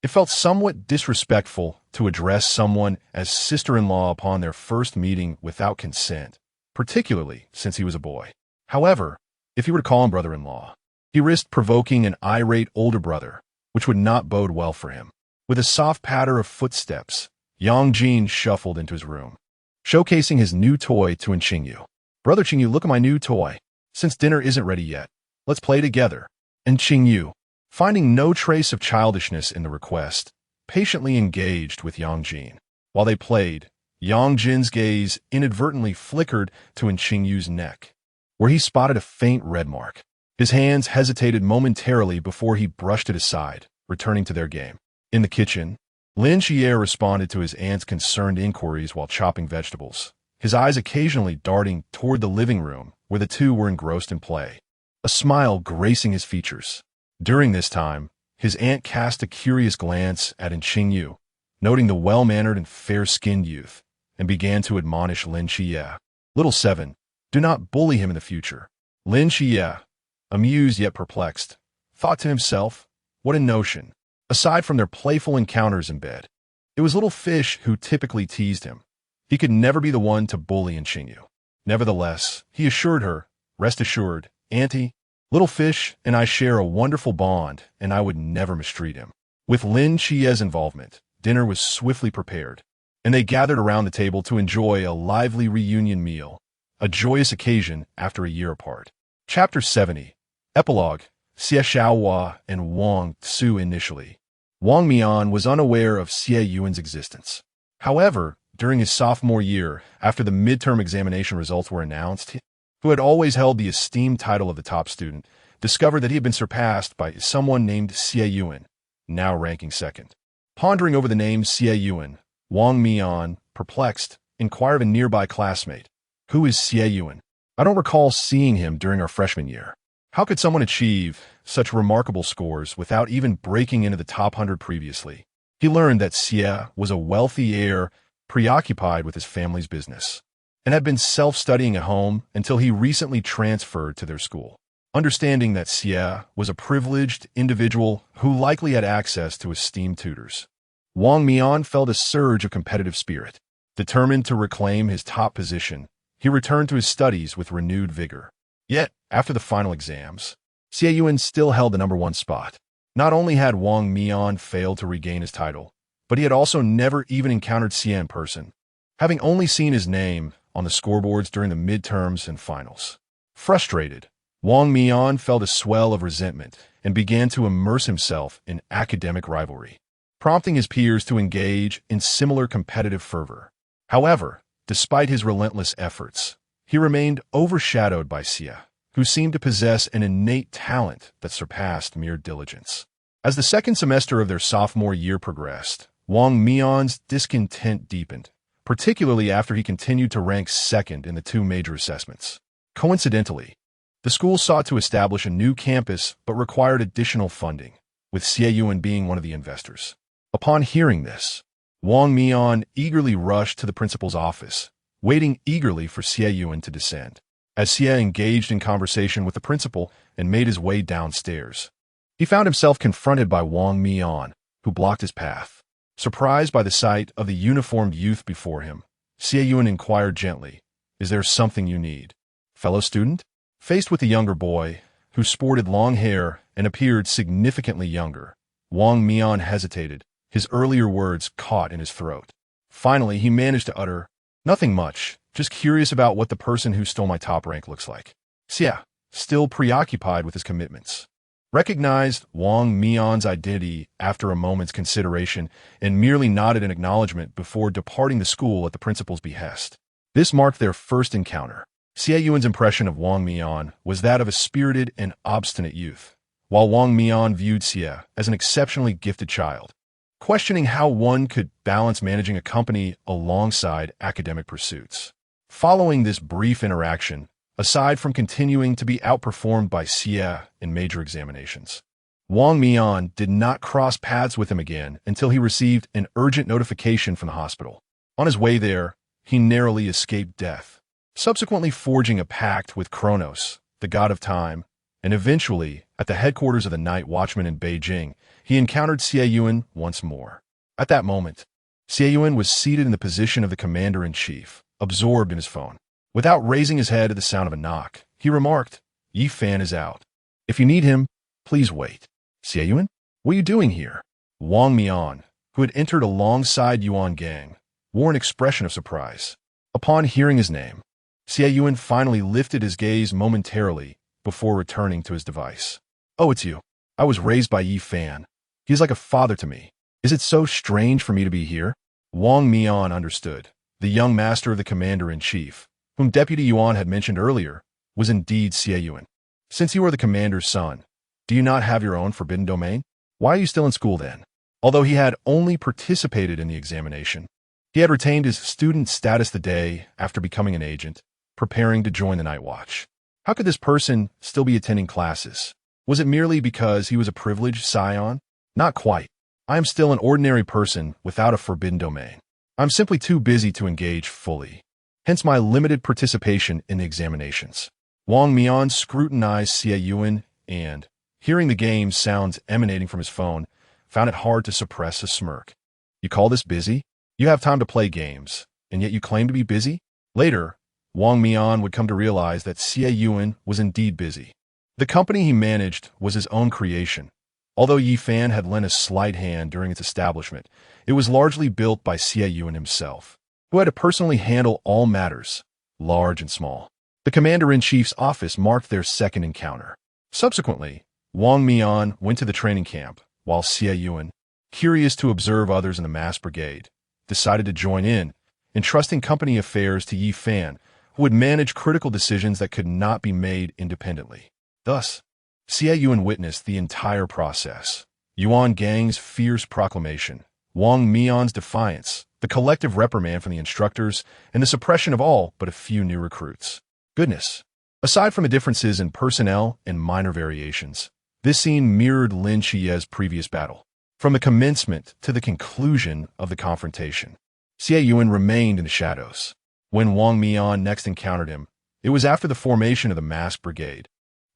It felt somewhat disrespectful to address someone as sister-in-law upon their first meeting without consent, particularly since he was a boy. However, if he were to call him brother-in-law, he risked provoking an irate older brother, which would not bode well for him. With a soft patter of footsteps, Yang Jin shuffled into his room, showcasing his new toy to Qingzhu. "Brother Qingzhu, look at my new toy. Since dinner isn't ready yet, let's play together." Qingzhu, finding no trace of childishness in the request, patiently engaged with Yang Jin. While they played, Yang Jin's gaze inadvertently flickered to Qingzhu's neck, where he spotted a faint red mark. His hands hesitated momentarily before he brushed it aside, returning to their game. In the kitchen, Lin Xie responded to his aunt's concerned inquiries while chopping vegetables, his eyes occasionally darting toward the living room where the two were engrossed in play, a smile gracing his features. During this time, his aunt cast a curious glance at Qingzhu, noting the well-mannered and fair-skinned youth, and began to admonish Lin Xie. "Little Seven, do not bully him in the future." Lin Xie, amused yet perplexed, thought to himself, what a notion. Aside from their playful encounters in bed, it was little fish who typically teased him. He could never be the one to bully Qingzhu. Nevertheless, he assured her, "Rest assured, Auntie, little fish and I share a wonderful bond, and I would never mistreat him." With Lin Xie's involvement, dinner was swiftly prepared, and they gathered around the table to enjoy a lively reunion meal, a joyous occasion after a year apart. Chapter 70. Epilogue. Xie Xiaohua and Wang Tzu initially. Wang Mian was unaware of Xie Yuan's existence. However, during his sophomore year, after the midterm examination results were announced, he, who had always held the esteemed title of the top student, discovered that he had been surpassed by someone named Xie Yunan, now ranking second. Pondering over the name Xie Yuan, Wang Mian, perplexed, inquired of a nearby classmate, "Who is Xie Yuan? I don't recall seeing him during our freshman year. How could someone achieve such remarkable scores without even breaking into the top 100 previously?" He learned that Xie was a wealthy heir preoccupied with his family's business, and had been self-studying at home until he recently transferred to their school. Understanding that Xie was a privileged individual who likely had access to esteemed tutors, Wang Mian felt a surge of competitive spirit. Determined to reclaim his top position, he returned to his studies with renewed vigor. Yet, after the final exams, Xie Yuan still held the #1 spot. Not only had Wang Mian failed to regain his title, but he had also never even encountered Xie in person, having only seen his name on the scoreboards during the midterms and finals. Frustrated, Wang Mian felt a swell of resentment and began to immerse himself in academic rivalry, prompting his peers to engage in similar competitive fervor. However, despite his relentless efforts, he remained overshadowed by Xie, who seemed to possess an innate talent that surpassed mere diligence. As the second semester of their sophomore year progressed, Wang Mian's discontent deepened, particularly after he continued to rank second in the 2 major assessments. Coincidentally, the school sought to establish a new campus but required additional funding, with Xie Yuan being one of the investors. Upon hearing this, Wang Mian eagerly rushed to the principal's office, waiting eagerly for Xie Yuan to descend. As Xie engaged in conversation with the principal and made his way downstairs, he found himself confronted by Wang Mian, who blocked his path. Surprised by the sight of the uniformed youth before him, Xie Yuan inquired gently, "Is there something you need, fellow student?" Faced with the younger boy, who sported long hair and appeared significantly younger, Wang Mian hesitated, his earlier words caught in his throat. Finally, he managed to utter, "Nothing much, just curious about what the person who stole my top rank looks like." Xie, still preoccupied with his commitments, recognized Wang Mian's identity after a moment's consideration and merely nodded in acknowledgement before departing the school at the principal's behest. This marked their first encounter. Xie Yuan's impression of Wang Mian was that of a spirited and obstinate youth, while Wang Mian viewed Xie as an exceptionally gifted child, questioning how one could balance managing a company alongside academic pursuits. Following this brief interaction, aside from continuing to be outperformed by Xie in major examinations, Wang Mian did not cross paths with him again until he received an urgent notification from the hospital. On his way there, he narrowly escaped death, subsequently forging a pact with Kronos, the god of time, and eventually, at the headquarters of the Night Watchman in Beijing, he encountered Xie Yuan once more. At that moment, Xie Yuan was seated in the position of the commander-in-chief, absorbed in his phone. Without raising his head at the sound of a knock, he remarked, "Yi Fan is out. If you need him, please wait." "Xie Yuan? What are you doing here?" Wang Mian, who had entered alongside Yuan Gang, wore an expression of surprise. Upon hearing his name, Xie Yuan finally lifted his gaze momentarily before returning to his device. "Oh, it's you. I was raised by Yi Fan. He is like a father to me. Is it so strange for me to be here?" Wang Mian understood. The young master of the commander-in-chief, whom Deputy Yuan had mentioned earlier, was indeed Xie Yuan. "Since you are the commander's son, do you not have your own forbidden domain? Why are you still in school then?" Although he had only participated in the examination, he had retained his student status the day after becoming an agent, preparing to join the Night Watch. How could this person still be attending classes? Was it merely because he was a privileged scion? Not quite. I am still an ordinary person without a forbidden domain. I'm simply too busy to engage fully. Hence my limited participation in the examinations. Wang Mian scrutinized Xie Yuan and, hearing the game sounds emanating from his phone, found it hard to suppress a smirk. "You call this busy? You have time to play games, and yet you claim to be busy?" Later, Wang Mian would come to realize that Xie Yuan was indeed busy. The company he managed was his own creation. Although Yi Fan had lent a slight hand during its establishment, it was largely built by Xie Yuan himself, who had to personally handle all matters, large and small. The commander-in-chief's office marked their second encounter. Subsequently, Wang Mian went to the training camp, while Xie Yuan, curious to observe others in the mass brigade, decided to join in, entrusting company affairs to Yi Fan, who would manage critical decisions that could not be made independently. Thus, Xie Yuan witnessed the entire process: Yuan Gang's fierce proclamation, Wang Mian's defiance, the collective reprimand from the instructors, and the suppression of all but a few new recruits. Goodness. Aside from the differences in personnel and minor variations, this scene mirrored Lin Chie's previous battle. From the commencement to the conclusion of the confrontation, Xie Yuan remained in the shadows. When Wang Mian next encountered him, it was after the formation of the mass brigade,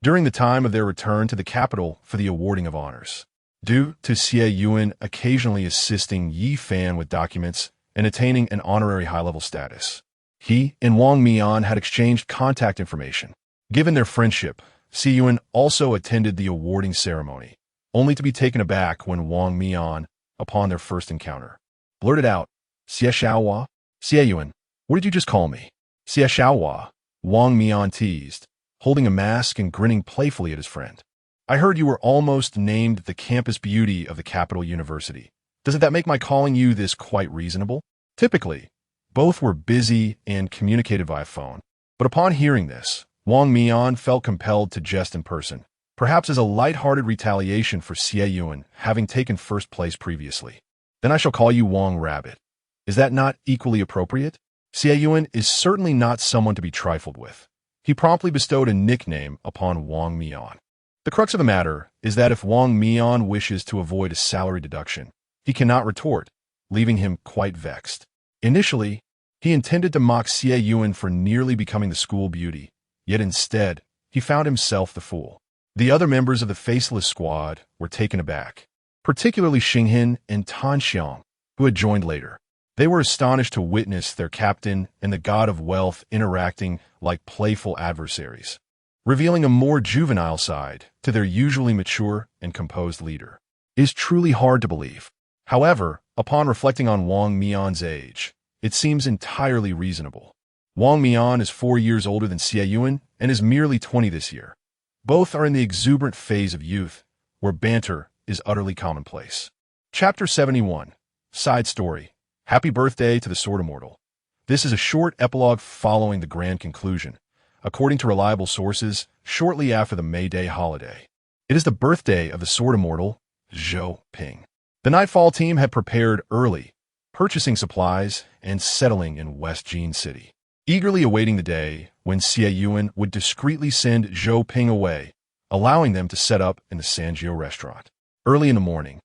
during the time of their return to the capital for the awarding of honors. Due to Xie Yuan occasionally assisting Yi Fan with documents and attaining an honorary high-level status, he and Wang Mian had exchanged contact information. Given their friendship, Xie Yunan also attended the awarding ceremony, only to be taken aback when Wang Mian, upon their first encounter, blurted out, "Xie Xiaohua? Xie Yunan, what did you just call me?" "Xie Xiaohua," Wang Mian teased, holding a mask and grinning playfully at his friend. "I heard you were almost named the campus beauty of the capital university. Doesn't that make my calling you this quite reasonable?" Typically, both were busy and communicated via phone, but upon hearing this, Wang Mian felt compelled to jest in person, perhaps as a light-hearted retaliation for Xie Yunan having taken first place previously. "Then I shall call you Wang Rabbit. Is that not equally appropriate?" Xie Yunan is certainly not someone to be trifled with. He promptly bestowed a nickname upon Wang Mian. The crux of the matter is that if Wang Mian wishes to avoid a salary deduction, he cannot retort, leaving him quite vexed. Initially, he intended to mock Xie Yunan for nearly becoming the school beauty, yet instead, he found himself the fool. The other members of the Faceless Squad were taken aback, particularly Xinghin and Tan Xiang, who had joined later. They were astonished to witness their captain and the god of wealth interacting like playful adversaries, revealing a more juvenile side to their usually mature and composed leader. It is truly hard to believe. However, upon reflecting on Wang Mian's age, it seems entirely reasonable. Wang Mian is 4 years older than Xie Yunan and is merely 20 this year. Both are in the exuberant phase of youth, where banter is utterly commonplace. Chapter 71. Side Story. Happy birthday to the Sword Immortal. This is a short epilogue following the grand conclusion, according to reliable sources, shortly after the May Day holiday. It is the birthday of the Sword Immortal, Zhou Ping. The Nightfall team had prepared early, purchasing supplies and settling in West Jin City, eagerly awaiting the day when Xie Yunan would discreetly send Zhou Ping away, allowing them to set up in the Sanjiu restaurant. Early in the morning,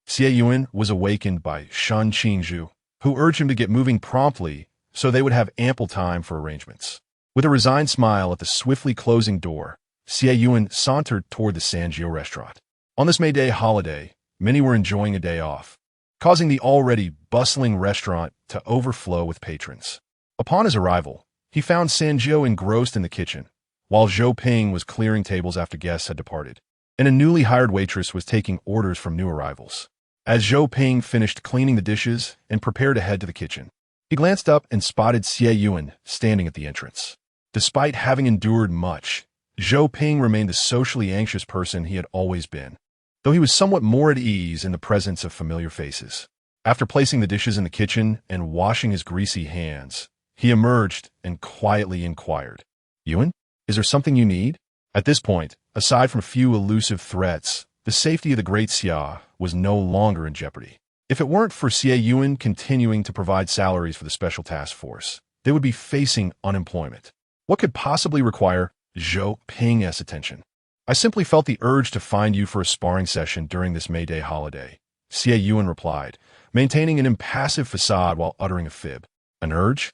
Xie Yunan was awakened by Shen Qingzhu, who urged him to get moving promptly so they would have ample time for arrangements. With a resigned smile at the swiftly closing door, Xie Yunan sauntered toward the Sanjiu restaurant. On this May Day holiday, many were enjoying a day off, causing the already bustling restaurant to overflow with patrons. Upon his arrival, he found Sanjiu engrossed in the kitchen, while Zhou Ping was clearing tables after guests had departed, and a newly hired waitress was taking orders from new arrivals. As Zhou Ping finished cleaning the dishes and prepared to head to the kitchen, he glanced up and spotted Xie Yunan standing at the entrance. Despite having endured much, Zhou Ping remained the socially anxious person he had always been, though he was somewhat more at ease in the presence of familiar faces. After placing the dishes in the kitchen and washing his greasy hands, he emerged and quietly inquired, "Yuan, is there something you need?" At this point, aside from a few elusive threats, the safety of the Great Xia was no longer in jeopardy. If it weren't for Xie Yunan continuing to provide salaries for the Special Task Force, they would be facing unemployment. What could possibly require Zhou Ping's attention? "I simply felt the urge to find you for a sparring session during this May Day holiday," Xie Yunan replied, maintaining an impassive facade while uttering a fib. "An urge?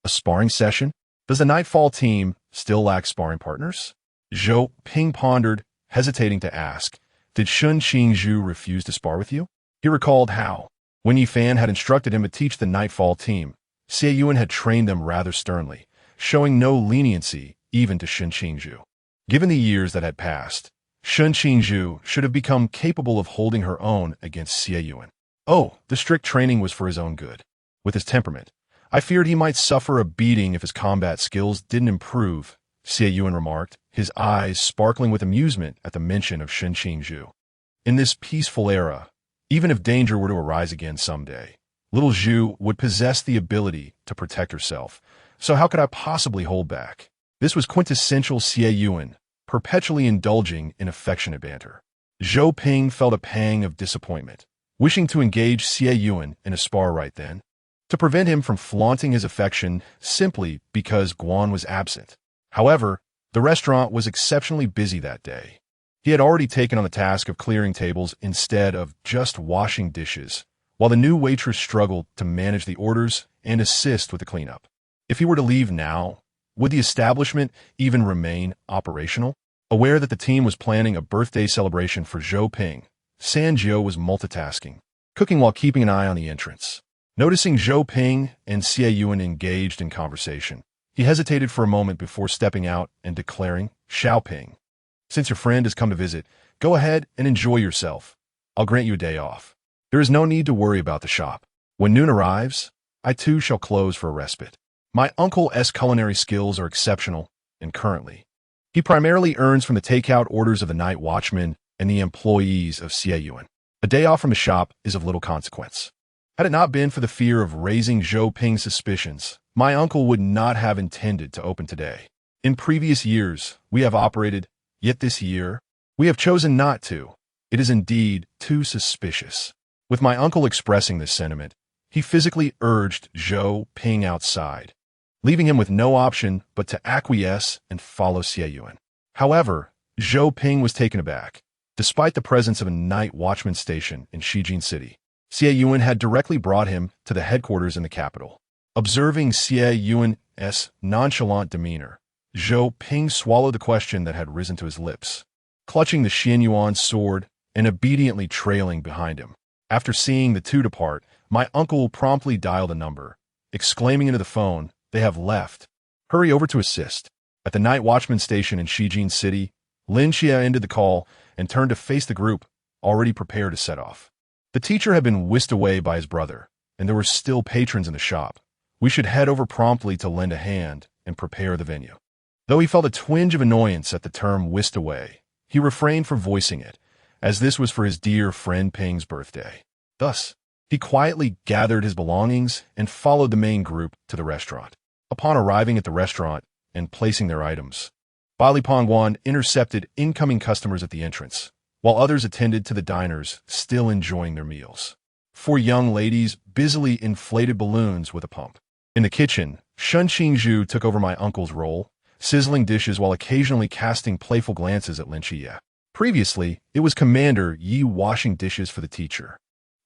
A sparring session? Does the Nightfall team still lack sparring partners?" Zhou Ping pondered, hesitating to ask, "Did Shen Qingzhu refuse to spar with you?" He recalled how, when Yifan had instructed him to teach the Nightfall team, Xie Yunan had trained them rather sternly, showing no leniency even to Shen Qingzhu. Given the years that had passed, Shen Qingzhu should have become capable of holding her own against Xie Yunan. Oh, the strict training was for his own good. With his temperament, I feared he might suffer a beating if his combat skills didn't improve, Xie Yunan remarked, his eyes sparkling with amusement at the mention of Shen Qingzhu. In this peaceful era, even if danger were to arise again someday, little Zhu would possess the ability to protect herself, so how could I possibly hold back? This was quintessential Xie Yunan, perpetually indulging in affectionate banter. Zhou Ping felt a pang of disappointment, wishing to engage Xie Yunan in a spar right then, to prevent him from flaunting his affection simply because Guan was absent. However, the restaurant was exceptionally busy that day. He had already taken on the task of clearing tables instead of just washing dishes, while the new waitress struggled to manage the orders and assist with the cleanup. If he were to leave now, would the establishment even remain operational? Aware that the team was planning a birthday celebration for Zhou Ping, Sanjiu was multitasking, cooking while keeping an eye on the entrance. Noticing Zhou Ping and Xie Yunan engaged in conversation, he hesitated for a moment before stepping out and declaring, Xiaoping. Since your friend has come to visit, go ahead and enjoy yourself. I'll grant you a day off. There is no need to worry about the shop. When noon arrives, I too shall close for a respite. My uncle's culinary skills are exceptional, and currently, he primarily earns from the takeout orders of the night watchman and the employees of Xie Yunan. A day off from the shop is of little consequence. Had it not been for the fear of raising Zhou Ping's suspicions, my uncle would not have intended to open today. In previous years, we have operated, yet this year, we have chosen not to. It is indeed too suspicious. With my uncle expressing this sentiment, he physically urged Zhou Ping outside, leaving him with no option but to acquiesce and follow Xie Yunan. However, Zhou Ping was taken aback. Despite the presence of a night watchman station in Xijin City, Xie Yunan had directly brought him to the headquarters in the capital. Observing Xie Yunan's nonchalant demeanor, Zhou Ping swallowed the question that had risen to his lips, clutching the Shen Yuan sword and obediently trailing behind him. After seeing the two depart, my uncle promptly dialed a number, exclaiming into the phone, "They have left. Hurry over to assist." At the night watchman station in Xijin City, Lin Xie ended the call and turned to face the group, already prepared to set off. The teacher had been whisked away by his brother, and there were still patrons in the shop. We should head over promptly to lend a hand and prepare the venue. Though he felt a twinge of annoyance at the term whisked away, he refrained from voicing it, as this was for his dear friend Ping's birthday. Thus, he quietly gathered his belongings and followed the main group to the restaurant. Upon arriving at the restaurant and placing their items, Bali Pongwan intercepted incoming customers at the entrance, while others attended to the diners still enjoying their meals. 4 young ladies busily inflated balloons with a pump. In the kitchen, Shen Qingzhu took over my uncle's role, sizzling dishes while occasionally casting playful glances at Lin Xie. Previously, it was Commander Yi washing dishes for the teacher.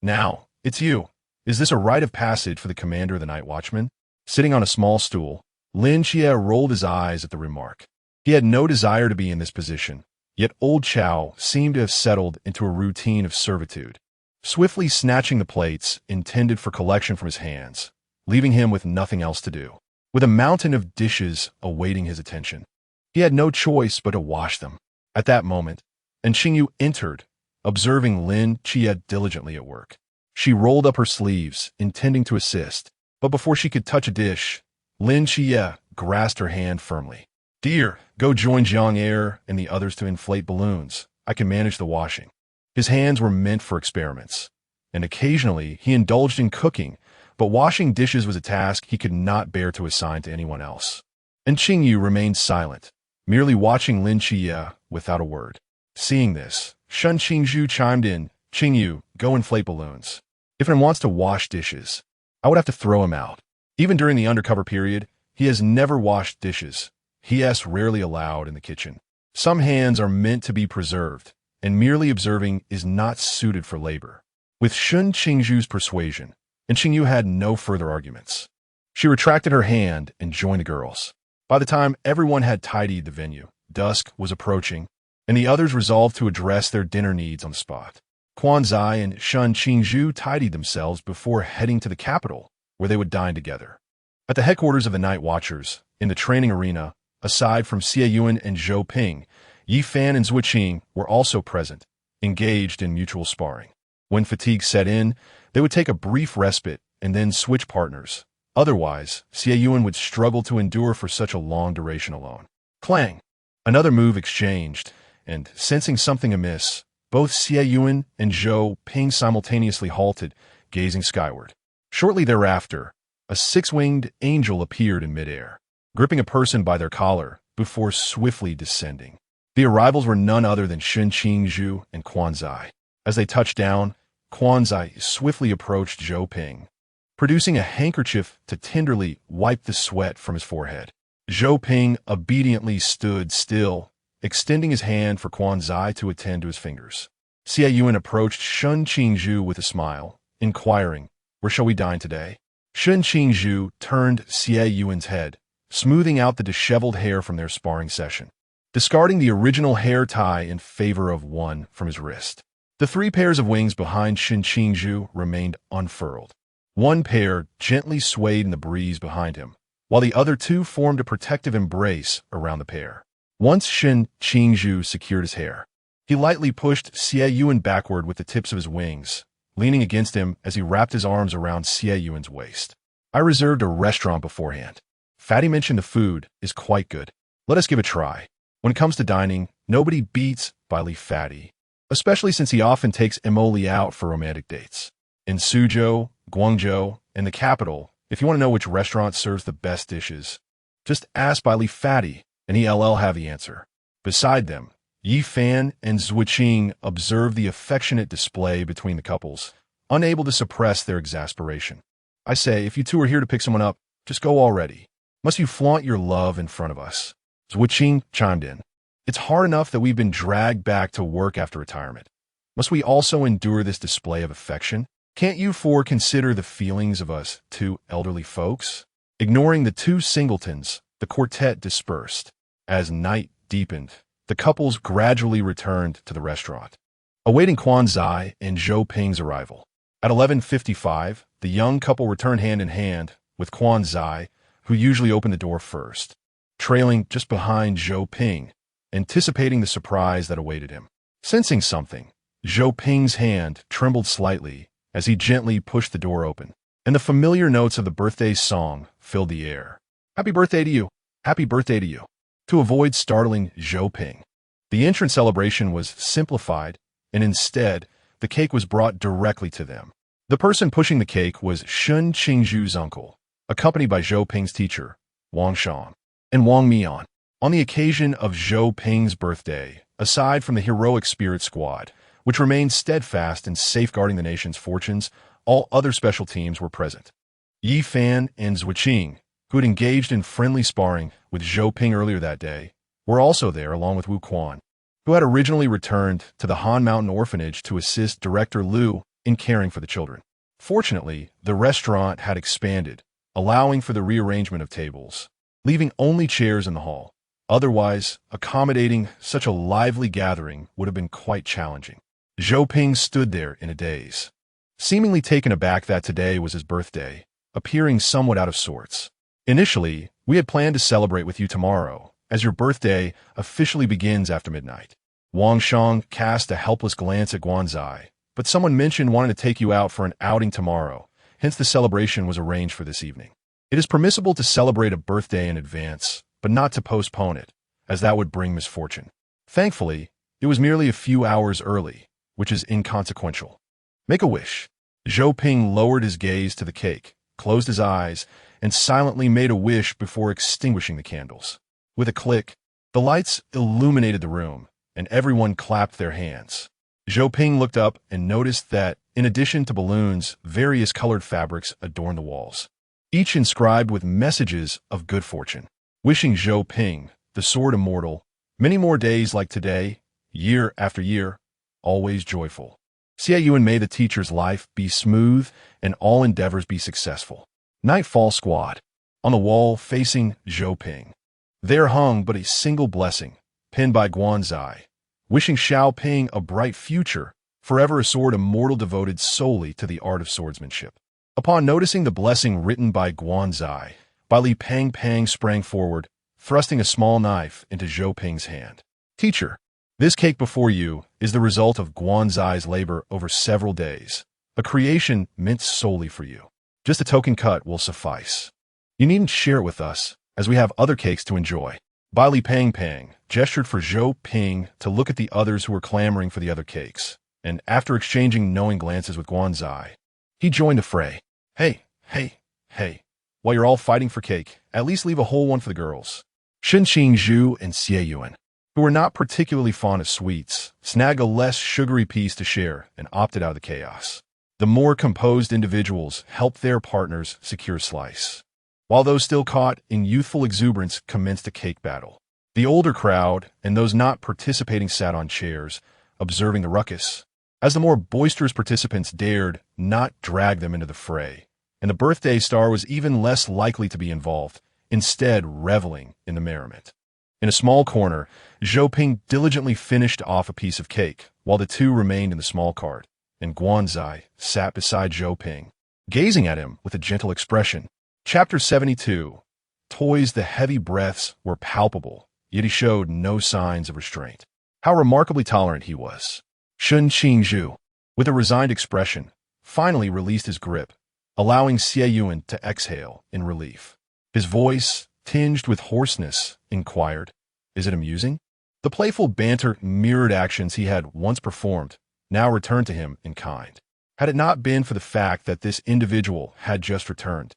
Now, it's you. Is this a rite of passage for the commander of the night watchman? Sitting on a small stool, Lin Xie rolled his eyes at the remark. He had no desire to be in this position, yet old Chow seemed to have settled into a routine of servitude, swiftly snatching the plates intended for collection from his hands, leaving him with nothing else to do. With a mountain of dishes awaiting his attention, he had no choice but to wash them. At that moment, Qingyu entered, observing Lin Xie diligently at work. She rolled up her sleeves, intending to assist, but before she could touch a dish, Lin Xie grasped her hand firmly. "Dear, go join Jiang Er and the others to inflate balloons. I can manage the washing." His hands were meant for experiments, and occasionally he indulged in cooking, but washing dishes was a task he could not bear to assign to anyone else. And Qingyu remained silent, merely watching Lin Xie without a word. Seeing this, Shen Qingzhu chimed in, "Qingyu, go inflate balloons. If anyone wants to wash dishes, I would have to throw him out." Even during the undercover period, he has never washed dishes. He is rarely allowed in the kitchen. Some hands are meant to be preserved, and merely observing is not suited for labor. With Shen Qingzhu's persuasion, and Qingyu had no further arguments. She retracted her hand and joined the girls. By the time everyone had tidied the venue, dusk was approaching, and the others resolved to address their dinner needs on the spot. Quanzai and Shen Qingzhu tidied themselves before heading to the capital, where they would dine together. At the headquarters of the Night Watchers, in the training arena, aside from Xie Yunan and Zhou Ping, Yi Fan and Zuoqing were also present, engaged in mutual sparring. When fatigue set in, they would take a brief respite and then switch partners. Otherwise, Xie Yunan would struggle to endure for such a long duration alone. Clang! Another move exchanged, and, sensing something amiss, both Xie Yunan and Zhou Ping simultaneously halted, gazing skyward. Shortly thereafter, a 6-winged angel appeared in midair, gripping a person by their collar before swiftly descending. The arrivals were none other than Shen Qingzhu and Quanzai. As they touched down, Quanzai swiftly approached Zhou Ping, producing a handkerchief to tenderly wipe the sweat from his forehead. Zhou Ping obediently stood still, extending his hand for Quanzai to attend to his fingers. Xie Yunan approached Shen Qingzhu with a smile, inquiring, "Where shall we dine today?" Shen Qingzhu turned Xie Yuan's head, smoothing out the disheveled hair from their sparring session, discarding the original hair tie in favor of one from his wrist. The 3 pairs of wings behind Shen Qingzhu remained unfurled. One pair gently swayed in the breeze behind him, while the other 2 formed a protective embrace around the pair. Once Qingzhu secured his hair, he lightly pushed Xie Yunan backward with the tips of his wings, leaning against him as he wrapped his arms around Xie Yunan's waist. I reserved a restaurant beforehand. Fatty mentioned the food is quite good. Let us give it a try. When it comes to dining, nobody beats Bailey Fatty, especially since he often takes Emily out for romantic dates. In Suzhou, Guangzhou, and the capital, if you want to know which restaurant serves the best dishes, just ask Bailey Fatty, and he'll have the answer. Beside them, Yi Fan and Zhuqing observed the affectionate display between the couples, unable to suppress their exasperation. I say, if you two are here to pick someone up, just go already. Must you flaunt your love in front of us? Zhuqing chimed in. It's hard enough that we've been dragged back to work after retirement. Must we also endure this display of affection? Can't you four consider the feelings of us two elderly folks? Ignoring the two singletons, the quartet dispersed. As night deepened, the couples gradually returned to the restaurant, awaiting Qingzhu and Zhou Ping's arrival. At 11:55, the young couple returned hand in hand with Qingzhu, who usually opened the door first, trailing just behind Zhou Ping, anticipating the surprise that awaited him. Sensing something, Zhou Ping's hand trembled slightly as he gently pushed the door open, and the familiar notes of the birthday song filled the air. Happy birthday to you! Happy birthday to you! To avoid startling Zhou Ping, the entrance celebration was simplified, and instead, the cake was brought directly to them. The person pushing the cake was Shen Qingzhu's uncle, accompanied by Zhou Ping's teacher, Wang Shang, and Wang Mian. On the occasion of Zhou Ping's birthday, aside from the heroic spirit squad, which remained steadfast in safeguarding the nation's fortunes, all other special teams were present. Yi Fan and Zhuqing, who had engaged in friendly sparring with Zhou Ping earlier that day, were also there along with Wu Quan, who had originally returned to the Han Mountain Orphanage to assist Director Liu in caring for the children. Fortunately, the restaurant had expanded, allowing for the rearrangement of tables, leaving only chairs in the hall. Otherwise, accommodating such a lively gathering would have been quite challenging. Zhou Ping stood there in a daze, seemingly taken aback that today was his birthday, appearing somewhat out of sorts. Initially, we had planned to celebrate with you tomorrow, as your birthday officially begins after midnight. Wang Shang cast a helpless glance at Guanzai, but someone mentioned wanting to take you out for an outing tomorrow, hence the celebration was arranged for this evening. It is permissible to celebrate a birthday in advance, but not to postpone it, as that would bring misfortune. Thankfully, it was merely a few hours early, which is inconsequential. Make a wish. Zhou Ping lowered his gaze to the cake, closed his eyes, and silently made a wish before extinguishing the candles. With a click, the lights illuminated the room, and everyone clapped their hands. Zhou Ping looked up and noticed that, in addition to balloons, various colored fabrics adorned the walls, each inscribed with messages of good fortune. Wishing Zhou Ping, the sword immortal, many more days like today, year after year, always joyful. Xie Yunan, may the teacher's life be smooth and all endeavors be successful. Nightfall Squad. On the wall facing Zhou Ping, there hung but a single blessing, penned by Guanzai, wishing Xiao Ping a bright future, forever a sword immortal devoted solely to the art of swordsmanship. Upon noticing the blessing written by Guanzai, Bailey Pang sprang forward, thrusting a small knife into Zhou Ping's hand. Teacher, this cake before you is the result of Guanzai's labor over several days, a creation meant solely for you. Just a token cut will suffice. You needn't share it with us, as we have other cakes to enjoy. Bailey Pang gestured for Zhou Ping to look at the others who were clamoring for the other cakes, and after exchanging knowing glances with Guanzai, he joined the fray. Hey, while you're all fighting for cake, at least leave a whole one for the girls. Shen Qingzhu and Xie Yunan, who were not particularly fond of sweets, snagged a less sugary piece to share and opted out of the chaos. The more composed individuals helped their partners secure a slice, while those still caught in youthful exuberance commenced a cake battle. The older crowd and those not participating sat on chairs, observing the ruckus, as the more boisterous participants dared not drag them into the fray, and the birthday star was even less likely to be involved, instead reveling in the merriment. In a small corner, Zhou Ping diligently finished off a piece of cake, while the two remained in the small cart, and Guanzai sat beside Zhou Ping, gazing at him with a gentle expression. Chapter 72. Toys. The heavy breaths were palpable, yet he showed no signs of restraint. How remarkably tolerant he was. Qingzhu, with a resigned expression, finally released his grip, allowing Xie Yunan to exhale in relief. His voice, tinged with hoarseness, inquired, "Is it amusing?" The playful banter mirrored actions he had once performed, now returned to him in kind. Had it not been for the fact that this individual had just returned,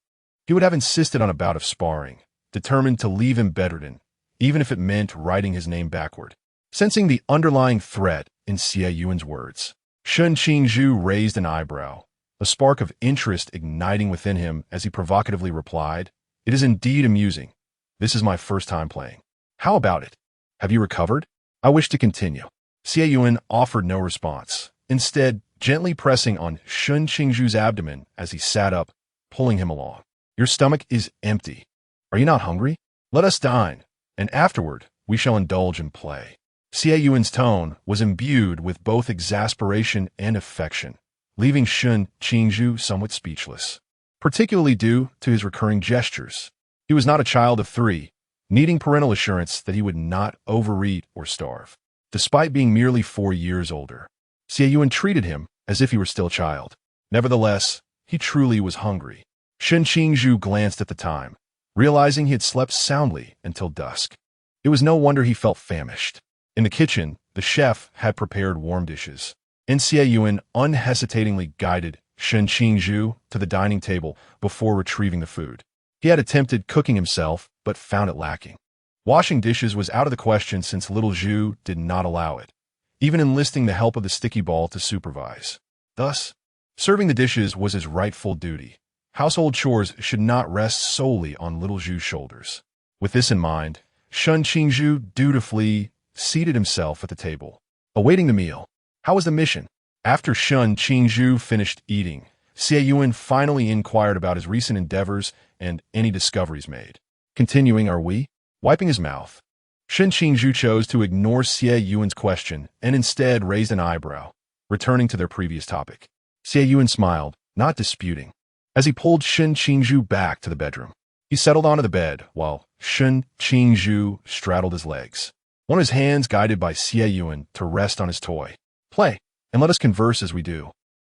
he would have insisted on a bout of sparring, determined to leave him bedridden, even if it meant writing his name backward. Sensing the underlying threat in Xie Yuan's words, Qingzhu raised an eyebrow, a spark of interest igniting within him as he provocatively replied, "It is indeed amusing. This is my first time playing. How about it? Have you recovered? I wish to continue." Xie Yunan offered no response, instead gently pressing on Qingzhu's abdomen as he sat up, pulling him along. "Your stomach is empty. Are you not hungry? Let us dine, and afterward we shall indulge in play." Xie Yuan's tone was imbued with both exasperation and affection, leaving Qingzhu somewhat speechless, particularly due to his recurring gestures. He was not a child of 3, needing parental assurance that he would not overeat or starve. Despite being merely 4 years older, Xie Yunan treated him as if he were still a child. Nevertheless, he truly was hungry. Qingzhu glanced at the time, realizing he had slept soundly until dusk. It was no wonder he felt famished. In the kitchen, the chef had prepared warm dishes, and Xie Yunan unhesitatingly guided Qingzhu to the dining table before retrieving the food. He had attempted cooking himself, but found it lacking. Washing dishes was out of the question since little Zhu did not allow it, even enlisting the help of the sticky ball to supervise. Thus, serving the dishes was his rightful duty. Household chores should not rest solely on little Zhu's shoulders. With this in mind, Qingzhu dutifully seated himself at the table, awaiting the meal. How was the mission? After Qingzhu finished eating, Xie Yunan finally inquired about his recent endeavors and any discoveries made. "Continuing, are we?" Wiping his mouth, Qingzhu chose to ignore Xie Yuan's question and instead raised an eyebrow, returning to their previous topic. Xie Yunan smiled, not disputing. As he pulled Qingzhu back to the bedroom, he settled onto the bed while Qingzhu straddled his legs, one of his hands guided by Xie Yunan to rest on his toy. "Play, and let us converse as we do."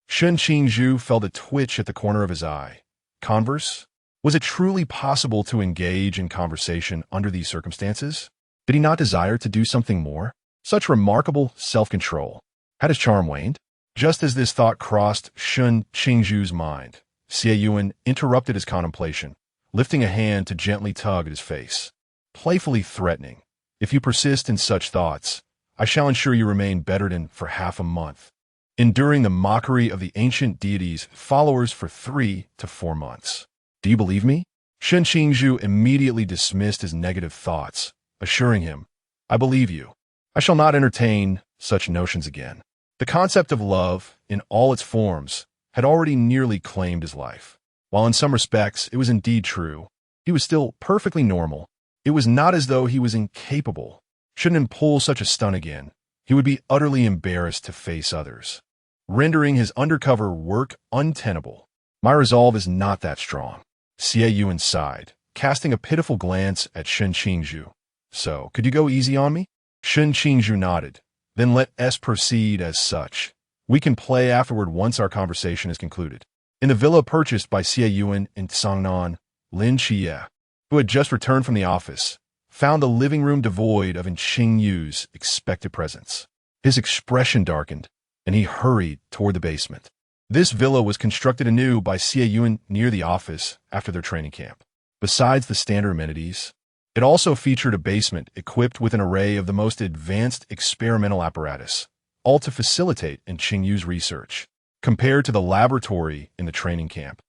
Qingzhu felt a twitch at the corner of his eye. Converse? Was it truly possible to engage in conversation under these circumstances? Did he not desire to do something more? Such remarkable self-control. Had his charm waned? Just as this thought crossed Qingzhu's mind, Xie Yunan interrupted his contemplation, lifting a hand to gently tug at his face, playfully threatening, "If you persist in such thoughts, I shall ensure you remain bedridden for half a month, enduring the mockery of the ancient deity's followers for 3 to 4 months. Do you believe me?" Qingzhu immediately dismissed his negative thoughts, assuring him, "I believe you. I shall not entertain such notions again." The concept of love, in all its forms, had already nearly claimed his life. While in some respects it was indeed true, he was still perfectly normal. It was not as though he was incapable. Shouldn't him pull such a stunt again, he would be utterly embarrassed to face others, rendering his undercover work untenable. "My resolve is not that strong." Xie Yunan sighed, casting a pitiful glance at Qingzhu. "So, could you go easy on me?" Qingzhu nodded. "Then let us proceed as such. We can play afterward once our conversation is concluded." In the villa purchased by Xie Yunan in Sangnan, Lin Xie, who had just returned from the office, found the living room devoid of Qingyu's expected presence. His expression darkened, and he hurried toward the basement. This villa was constructed anew by Xie Yunan near the office after their training camp. Besides the standard amenities, it also featured a basement equipped with an array of the most advanced experimental apparatus, all to facilitate Qingyu's research. Compared to the laboratory in the training camp,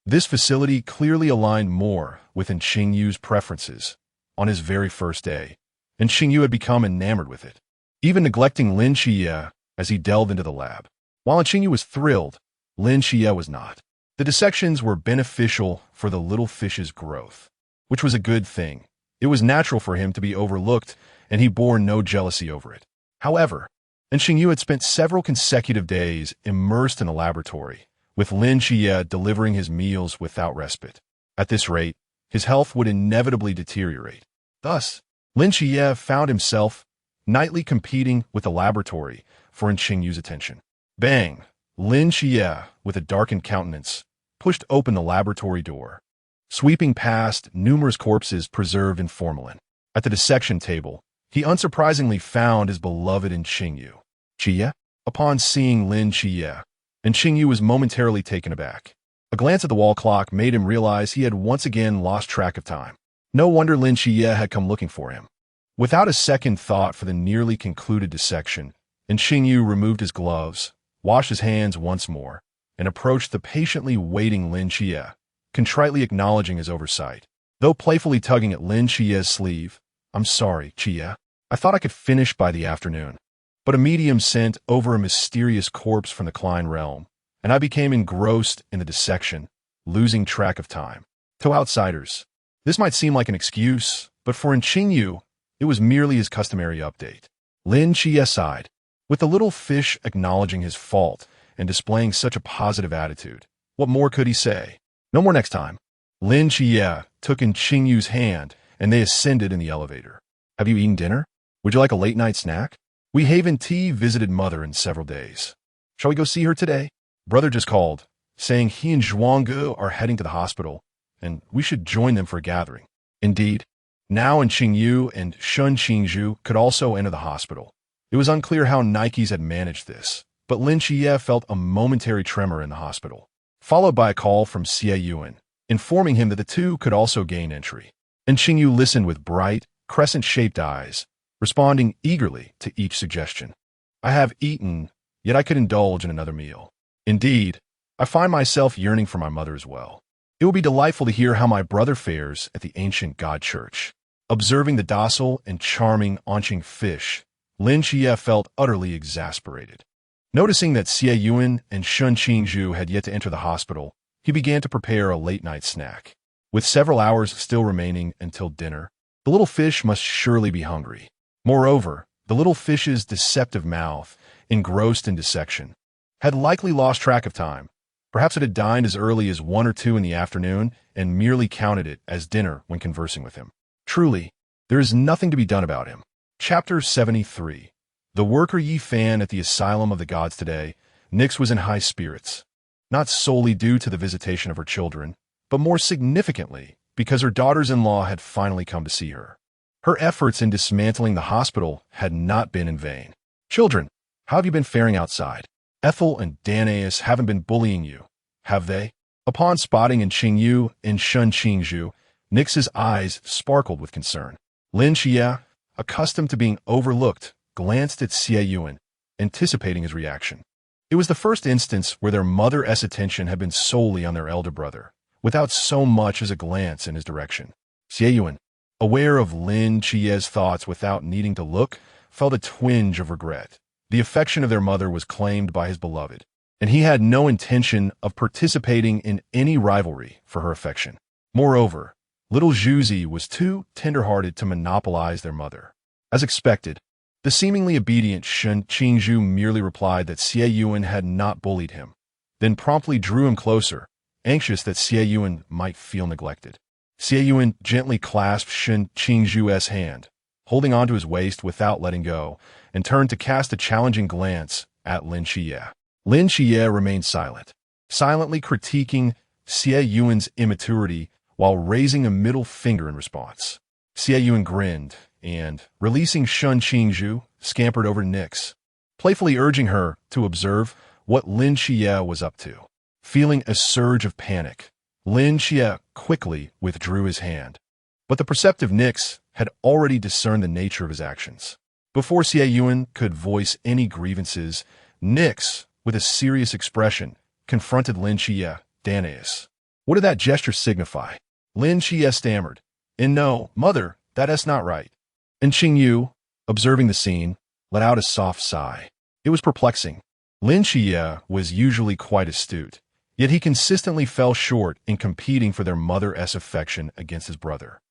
this facility clearly aligned more with Qingyu's preferences on his very first day, and Qingyu had become enamored with it, even neglecting Lin Xie as he delved into the lab. While Qingyu was thrilled, Lin Xie was not. The dissections were beneficial for the little fish's growth, which was a good thing. It was natural for him to be overlooked, and he bore no jealousy over it. However, Qingyu had spent several consecutive days immersed in the laboratory, with Lin Xie delivering his meals without respite. At this rate, his health would inevitably deteriorate. Thus, Lin Xie found himself nightly competing with the laboratory for Qingzhu's attention. Bang! Lin Xie, with a darkened countenance, pushed open the laboratory door, sweeping past numerous corpses preserved in formalin. At the dissection table, he unsurprisingly found his beloved Qingzhu. Xie? Upon seeing Lin Xie, Qingzhu was momentarily taken aback. A glance at the wall clock made him realize he had once again lost track of time. No wonder Lin Xie had come looking for him. Without a second thought for the nearly concluded dissection, Qingzhu removed his gloves, washed his hands once more, and approached the patiently waiting Lin Xie, contritely acknowledging his oversight. Though playfully tugging at Lin Xie's sleeve, "I'm sorry, Xie. I thought I could finish by the afternoon. But a medium sent over a mysterious corpse from the Klein realm, and I became engrossed in the dissection, losing track of time." To outsiders, this might seem like an excuse, but for Qingzhu, it was merely his customary update. Lin Xie sighed. With the little fish acknowledging his fault and displaying such a positive attitude, what more could he say? No more next time. Lin Xie took Qingzhu's hand, and they ascended in the elevator. "Have you eaten dinner? Would you like a late-night snack? We haven't visited Mother in several days. Shall we go see her today? Brother just called, saying he and Zhuanggu are heading to the hospital, and we should join them for a gathering." Indeed, now Qingzhu and Shen Qingzhu could also enter the hospital. It was unclear how Nikes had managed this, but Lin Xie felt a momentary tremor in the hospital, followed by a call from Xie Yunan, informing him that the two could also gain entry. And Qingzhu listened with bright, crescent-shaped eyes, responding eagerly to each suggestion. "I have eaten, yet I could indulge in another meal. Indeed, I find myself yearning for my mother as well. It will be delightful to hear how my brother fares at the ancient God Church." Observing the docile and charming Onqing fish, Lin Xie felt utterly exasperated. Noticing that Xie Yunan and Shen Qingzhu had yet to enter the hospital, he began to prepare a late-night snack. With several hours still remaining until dinner, the little fish must surely be hungry. Moreover, the little fish's deceptive mouth, engrossed in dissection, had likely lost track of time. Perhaps it had dined as early as 1 or 2 in the afternoon and merely counted it as dinner when conversing with him. Truly, there is nothing to be done about him. Chapter 73. The worker Yi Fan at the Asylum of the Gods today. Nix was in high spirits, not solely due to the visitation of her children, but more significantly because her daughters-in-law had finally come to see her. Her efforts in dismantling the hospital had not been in vain. "Children, how have you been faring outside? Ethel and Danaeus haven't been bullying you, have they?" Upon spotting Qingzhu and Shen Qingzhu, Nix's eyes sparkled with concern. Lin Xie, accustomed to being overlooked, glanced at Xie Yunan, anticipating his reaction. It was the first instance where their mother's attention had been solely on their elder brother, without so much as a glance in his direction. Xie Yunan, aware of Lin Xie's thoughts without needing to look, felt a twinge of regret. The affection of their mother was claimed by his beloved, and he had no intention of participating in any rivalry for her affection. Moreover, little Zhuzi was too tender-hearted to monopolize their mother. As expected, the seemingly obedient Shen Qingzhu merely replied that Xie Yunan had not bullied him, then promptly drew him closer, anxious that Xie Yunan might feel neglected. Xie Yunan gently clasped Shen Qingzhu's hand, holding onto his waist without letting go, and turned to cast a challenging glance at Lin Xie. Lin Xie remained silent, silently critiquing Xie Yunan's immaturity while raising a middle finger in response. Xie Yunan grinned and, releasing Shen Qingzhu, scampered over to Nix, playfully urging her to observe what Lin Xie was up to. Feeling a surge of panic, Lin Xie quickly withdrew his hand. But the perceptive Nix had already discerned the nature of his actions. Before Xie Yunan could voice any grievances, Nix, with a serious expression, confronted Lin Xie. "Danaeus, what did that gesture signify?" Lin Xie stammered, "No, mother, that's not right." And Qingzhu, observing the scene, let out a soft sigh. It was perplexing. Lin Xie was usually quite astute, yet he consistently fell short in competing for their mother's affection against his brother.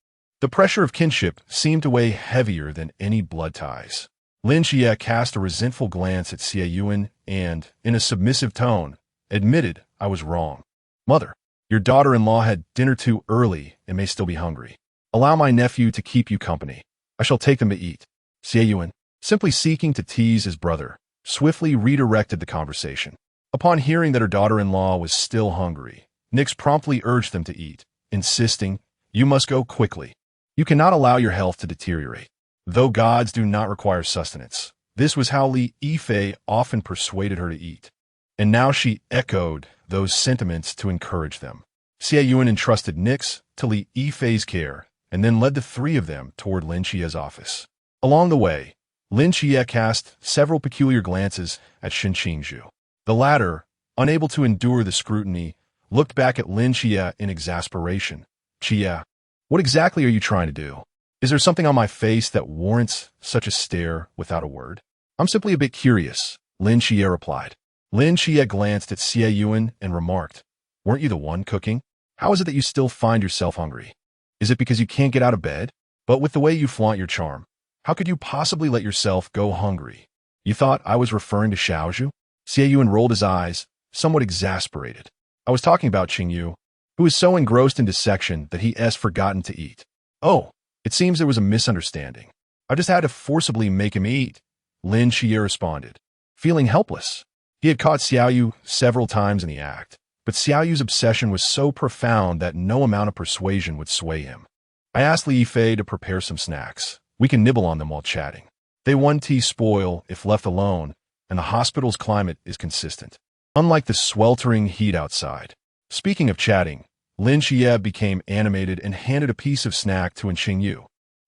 The pressure of kinship seemed to weigh heavier than any blood ties. Lin Xie cast a resentful glance at Xie Yunan and, in a submissive tone, admitted, "I was wrong. Mother, your daughter-in-law had dinner too early and may still be hungry. Allow my nephew to keep you company." I shall take them to eat. Xie Yunan, simply seeking to tease his brother, swiftly redirected the conversation. Upon hearing that her daughter-in-law was still hungry, Nix promptly urged them to eat, insisting, "You must go quickly. You cannot allow your health to deteriorate." Though gods do not require sustenance, this was how Li Yifei often persuaded her to eat. And now she echoed those sentiments to encourage them. Xie Yunan entrusted Nix to Li Yifei's care and then led the three of them toward Lin Xie's office. Along the way, Lin Xie cast several peculiar glances at Qingzhu. The latter, unable to endure the scrutiny, looked back at Lin Xie in exasperation. "Xie, what exactly are you trying to do? Is there something on my face that warrants such a stare without a word?" "I'm simply a bit curious," Lin Xie replied. Lin Xie glanced at Xie Yunan and remarked, "Weren't you the one cooking? How is it that you still find yourself hungry? Is it because you can't get out of bed? But with the way you flaunt your charm, how could you possibly let yourself go hungry? You thought I was referring to Xiaozhu?" Xie Yunan rolled his eyes, somewhat exasperated. "I was talking about Qingzhu, who is so engrossed in dissection that he has forgotten to eat." "Oh, it seems there was a misunderstanding. I just had to forcibly make him eat," Lin Xie responded, feeling helpless. He had caught Xiaoyu several times in the act, but Xiaoyu's obsession was so profound that no amount of persuasion would sway him. "I asked Li Yifei to prepare some snacks. We can nibble on them while chatting. They won't spoil if left alone, and the hospital's climate is consistent, unlike the sweltering heat outside." Speaking of chatting, Lin Xie became animated and handed a piece of snack to Qingzhu,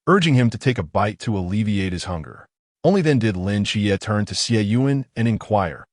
urging him to take a bite to alleviate his hunger. Only then did Lin Xie turn to Xie Yunan and inquire,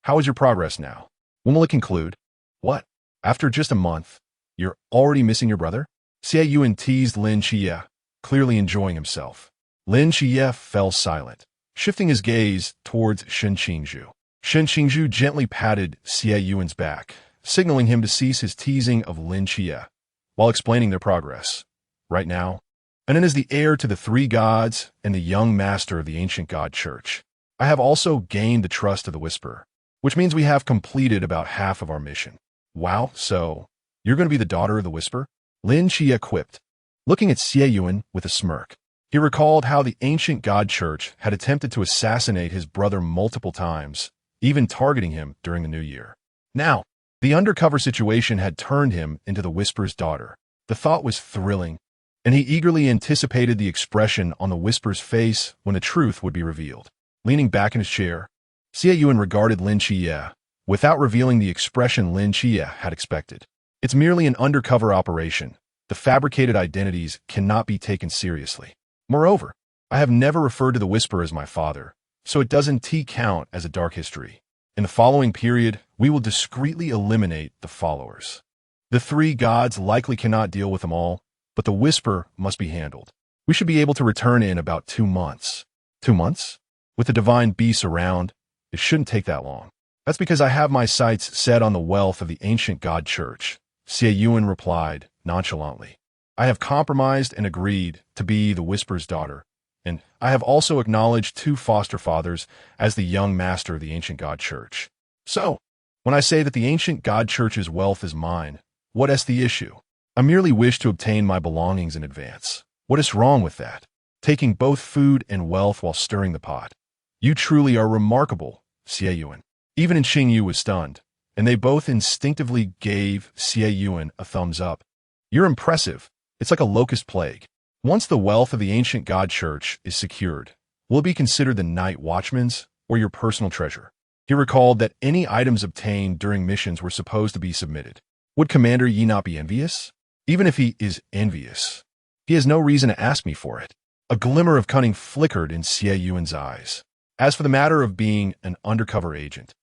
"How is your progress now? When will it conclude?" "What? After just a month? You're already missing your brother?" Xie Yunan teased Lin Xie, clearly enjoying himself. Lin Xie fell silent, shifting his gaze towards Qingzhu. Qingzhu gently patted Xie Yuan's back, signaling him to cease his teasing of Lin Xie, while explaining their progress. "Right now, and as the heir to the three gods and the young master of the ancient god church, I have also gained the trust of the Whisperer, which means we have completed about half of our mission." "Wow, so you're going to be the daughter of the Whisperer?" Lin Xie quipped, looking at Xie Yunan with a smirk. He recalled how the ancient god church had attempted to assassinate his brother multiple times, even targeting him during the new year. Now, the undercover situation had turned him into the Whisperer's daughter. The thought was thrilling, and he eagerly anticipated the expression on the Whisperer's face when the truth would be revealed. Leaning back in his chair, Xie Yunan regarded Lin Xie, without revealing the expression Lin Xie had expected. "It's merely an undercover operation. The fabricated identities cannot be taken seriously. Moreover, I have never referred to the Whisperer as my father, so it doesn't count as a dark history. In the following period, we will discreetly eliminate the followers. The three gods likely cannot deal with them all, but the Whisperer must be handled. We should be able to return in about 2 months." 2 months? With the divine beasts around, it shouldn't take that long. "That's because I have my sights set on the wealth of the ancient god church," Xie Yunan replied nonchalantly. "I have compromised and agreed to be the Whisperer's daughter, and I have also acknowledged 2 foster fathers as the young master of the ancient god church. So, when I say that the ancient god church's wealth is mine, what is the issue? I merely wish to obtain my belongings in advance. What is wrong with that? Taking both food and wealth while stirring the pot. You truly are remarkable, Xie Yunan." Even Qingzhu was stunned, and they both instinctively gave Xie Yunan a thumbs up. "You're impressive. It's like a locust plague. Once the wealth of the ancient god church is secured, will it be considered the night watchman's or your personal treasure?" He recalled that any items obtained during missions were supposed to be submitted. Would Commander Yi not be envious? Even if he is envious, he has no reason to ask me for it. A glimmer of cunning flickered in Xie Yuan's eyes. "As for the matter of being an undercover agent,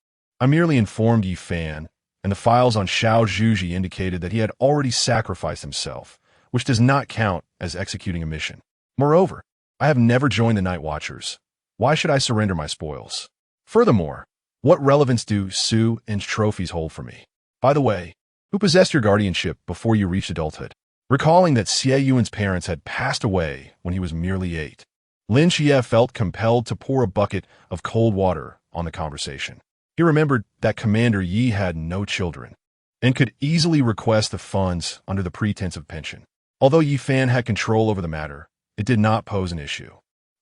I merely informed Yi Fan, and the files on Xiao Zhuji indicated that he had already sacrificed himself, which does not count as executing a mission. Moreover, I have never joined the Night Watchers. Why should I surrender my spoils? Furthermore, what relevance do Su and trophies hold for me? By the way, who possessed your guardianship before you reached adulthood?" Recalling that Xie Yuan's parents had passed away when he was merely 8, Lin Xie felt compelled to pour a bucket of cold water on the conversation. He remembered that Commander Yi had no children, and could easily request the funds under the pretense of pension. Although Yi Fan had control over the matter, it did not pose an issue.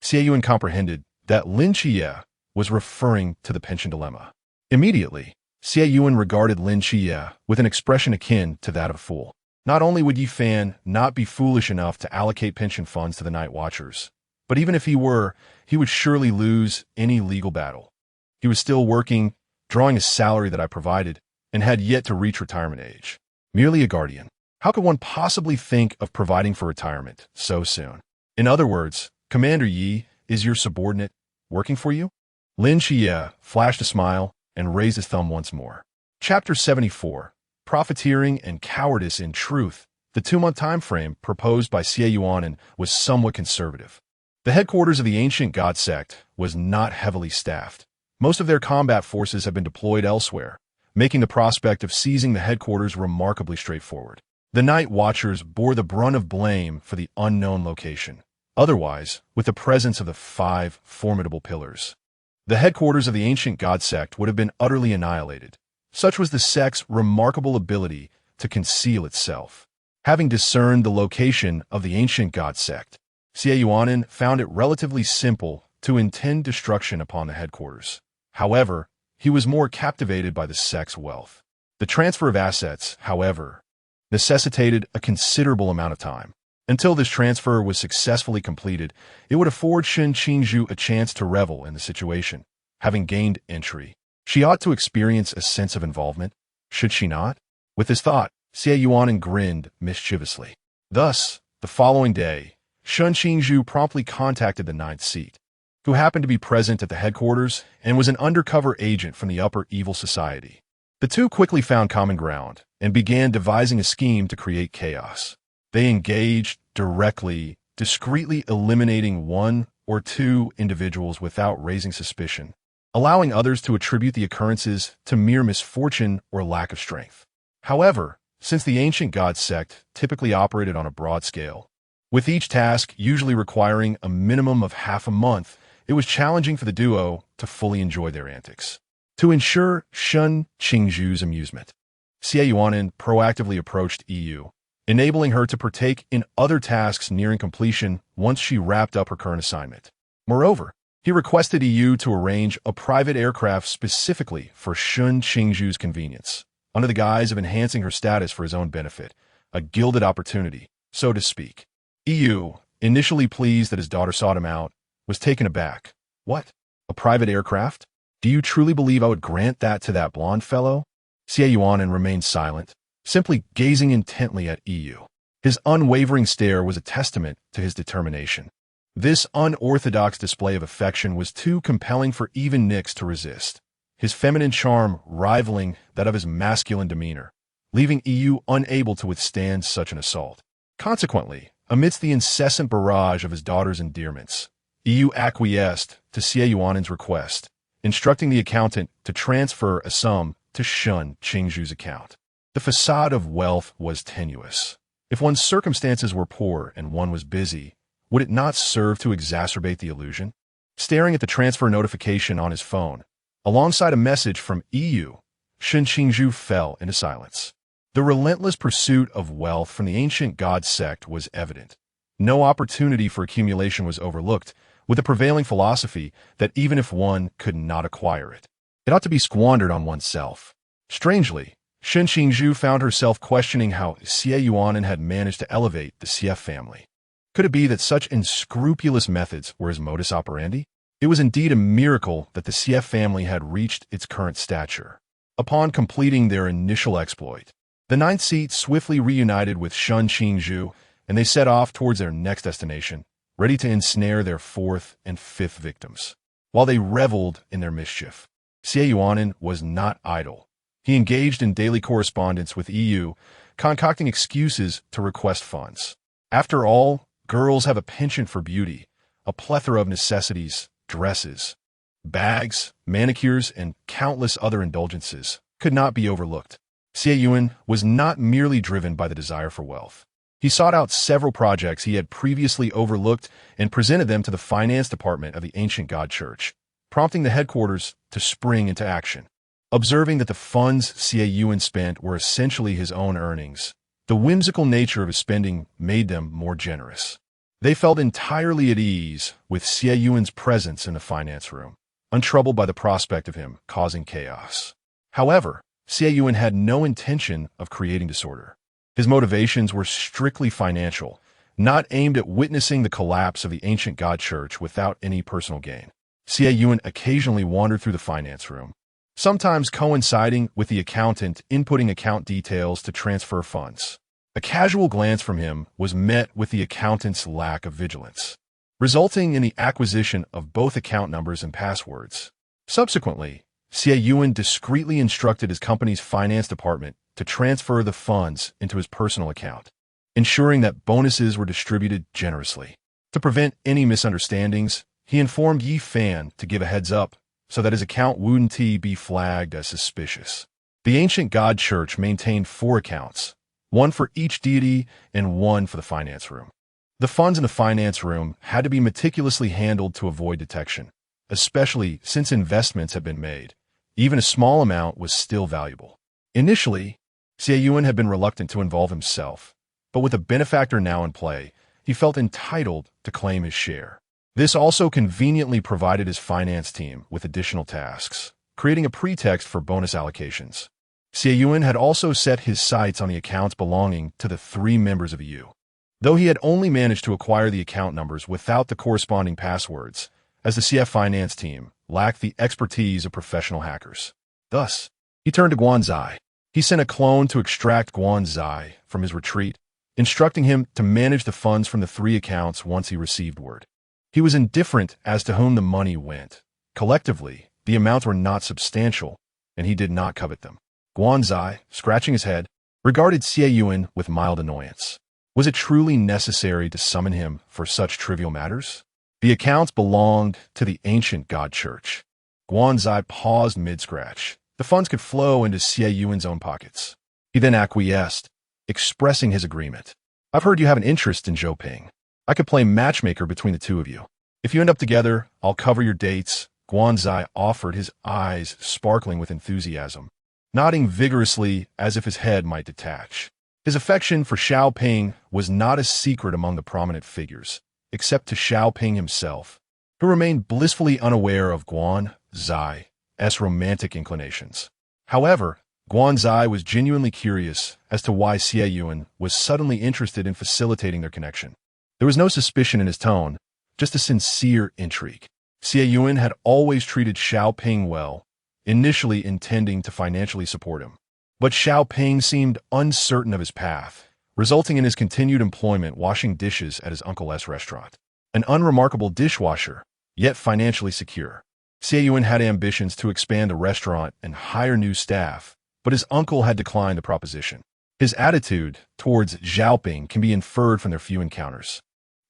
Xie Yunan comprehended that Lin Qie was referring to the pension dilemma. Immediately, Xie Yunan regarded Lin Qie with an expression akin to that of a fool. Not only would Yi Fan not be foolish enough to allocate pension funds to the Night Watchers, but even if he were, he would surely lose any legal battle. He was still working, drawing a salary that I provided, and had yet to reach retirement age. Merely a guardian. How could one possibly think of providing for retirement so soon? In other words, Commander Yi is your subordinate, working for you? Lin Qie flashed a smile and raised his thumb once more. Chapter 74. Profiteering and Cowardice. In truth, the 2-month time frame proposed by Xie Yunan was somewhat conservative. The headquarters of the ancient god sect was not heavily staffed. Most of their combat forces had been deployed elsewhere, making the prospect of seizing the headquarters remarkably straightforward. The Night Watchers bore the brunt of blame for the unknown location. Otherwise, with the presence of the 5 formidable pillars, the headquarters of the ancient god sect would have been utterly annihilated. Such was the sect's remarkable ability to conceal itself. Having discerned the location of the ancient god sect, Xie Yunan found it relatively simple to intend destruction upon the headquarters. However, he was more captivated by the sect's wealth. The transfer of assets, however, necessitated a considerable amount of time. Until this transfer was successfully completed, it would afford Shen Qingzhu a chance to revel in the situation. Having gained entry, she ought to experience a sense of involvement, should she not? With this thought, Xie Yunan grinned mischievously. Thus, the following day, Shen Qingzhu promptly contacted the 9th seat, who happened to be present at the headquarters and was an undercover agent from the Upper Evil Society. The two quickly found common ground and began devising a scheme to create chaos. They engaged directly, discreetly eliminating 1 or 2 individuals without raising suspicion, allowing others to attribute the occurrences to mere misfortune or lack of strength. However, since the ancient god sect typically operated on a broad scale, with each task usually requiring a minimum of half a month, it was challenging for the duo to fully enjoy their antics. To ensure Shen Qingzhu's amusement, Xie Yunan proactively approached EU, enabling her to partake in other tasks nearing completion once she wrapped up her current assignment. Moreover, he requested EU to arrange a private aircraft specifically for Shen Qingzhu's convenience, under the guise of enhancing her status for his own benefit, a gilded opportunity, so to speak. EU, initially pleased that his daughter sought him out, was taken aback. What? A private aircraft? Do you truly believe I would grant that to that blonde fellow? Xie Yunan remained silent, simply gazing intently at EU. His unwavering stare was a testament to his determination. This unorthodox display of affection was too compelling for even Nyx to resist, his feminine charm rivaling that of his masculine demeanor, leaving EU unable to withstand such an assault. Consequently, amidst the incessant barrage of his daughter's endearments, EU acquiesced to Xie Yunan's request, instructing the accountant to transfer a sum to Shen Qingzhu's account. The facade of wealth was tenuous. If one's circumstances were poor and one was busy, would it not serve to exacerbate the illusion? Staring at the transfer notification on his phone, alongside a message from EU, Shen Qingzhu fell into silence. The relentless pursuit of wealth from the ancient god sect was evident. No opportunity for accumulation was overlooked, with the prevailing philosophy that even if one could not acquire it, it ought to be squandered on oneself. Strangely, Shen Qingzhu found herself questioning how Xie Yunan had managed to elevate the Xie family. Could it be that such unscrupulous methods were his modus operandi? It was indeed a miracle that the Xie family had reached its current stature. Upon completing their initial exploit, the 9th seat swiftly reunited with Shen Qingzhu, and they set off towards their next destination, ready to ensnare their 4th and 5th victims. While they reveled in their mischief, Xie Yunan was not idle. He engaged in daily correspondence with EU, concocting excuses to request funds. After all, girls have a penchant for beauty, a plethora of necessities, dresses, bags, manicures, and countless other indulgences could not be overlooked. Xie Yunan was not merely driven by the desire for wealth. He sought out several projects he had previously overlooked and presented them to the finance department of the ancient god church, prompting the headquarters to spring into action. Observing that the funds Xie Yunan spent were essentially his own earnings, the whimsical nature of his spending made them more generous. They felt entirely at ease with Xie Yuan's presence in the finance room, untroubled by the prospect of him causing chaos. However, Xie Yuan had no intention of creating disorder. His motivations were strictly financial, not aimed at witnessing the collapse of the ancient God Church without any personal gain. Xie Yuan occasionally wandered through the finance room, sometimes coinciding with the accountant inputting account details to transfer funds. A casual glance from him was met with the accountant's lack of vigilance, resulting in the acquisition of both account numbers and passwords. Subsequently, Xie Yuan discreetly instructed his company's finance department to transfer the funds into his personal account, ensuring that bonuses were distributed generously. To prevent any misunderstandings, he informed Yi Fan to give a heads-up so that his account wouldn't be flagged as suspicious. The ancient God Church maintained 4 accounts, one for each deity and one for the finance room. The funds in the finance room had to be meticulously handled to avoid detection, especially since investments had been made. Even a small amount was still valuable. Initially, Xie Yuan had been reluctant to involve himself, but with a benefactor now in play, he felt entitled to claim his share. This also conveniently provided his finance team with additional tasks, creating a pretext for bonus allocations. Xie Yuan had also set his sights on the accounts belonging to the 3 members of EU, though he had only managed to acquire the account numbers without the corresponding passwords, as the CF finance team lacked the expertise of professional hackers. Thus, he turned to Guanzai. He sent a clone to extract Guanzai from his retreat, instructing him to manage the funds from the 3 accounts once he received word. He was indifferent as to whom the money went. Collectively, the amounts were not substantial, and he did not covet them. Guanzai, scratching his head, regarded Xie Yuan with mild annoyance. Was it truly necessary to summon him for such trivial matters? The accounts belonged to the ancient God Church. Guanzai paused mid-scratch. The funds could flow into Xie Yuan's own pockets. He then acquiesced, expressing his agreement. I've heard you have an interest in Zhou Ping. I could play matchmaker between the 2 of you. If you end up together, I'll cover your dates. Guanzai offered, his eyes sparkling with enthusiasm, nodding vigorously as if his head might detach. His affection for Xiao Ping was not a secret among the prominent figures, except to Xiao Ping himself, who remained blissfully unaware of Guanzai's romantic inclinations. However, Guanzai was genuinely curious as to why Xie Yuan was suddenly interested in facilitating their connection. There was no suspicion in his tone, just a sincere intrigue. Xie Yuan had always treated Xiao Ping well, initially intending to financially support him. But Xiao Ping seemed uncertain of his path, resulting in his continued employment washing dishes at his uncle's restaurant. An unremarkable dishwasher, yet financially secure. Xie Yuan had ambitions to expand the restaurant and hire new staff, but his uncle had declined the proposition. His attitude towards Xiaoping can be inferred from their few encounters,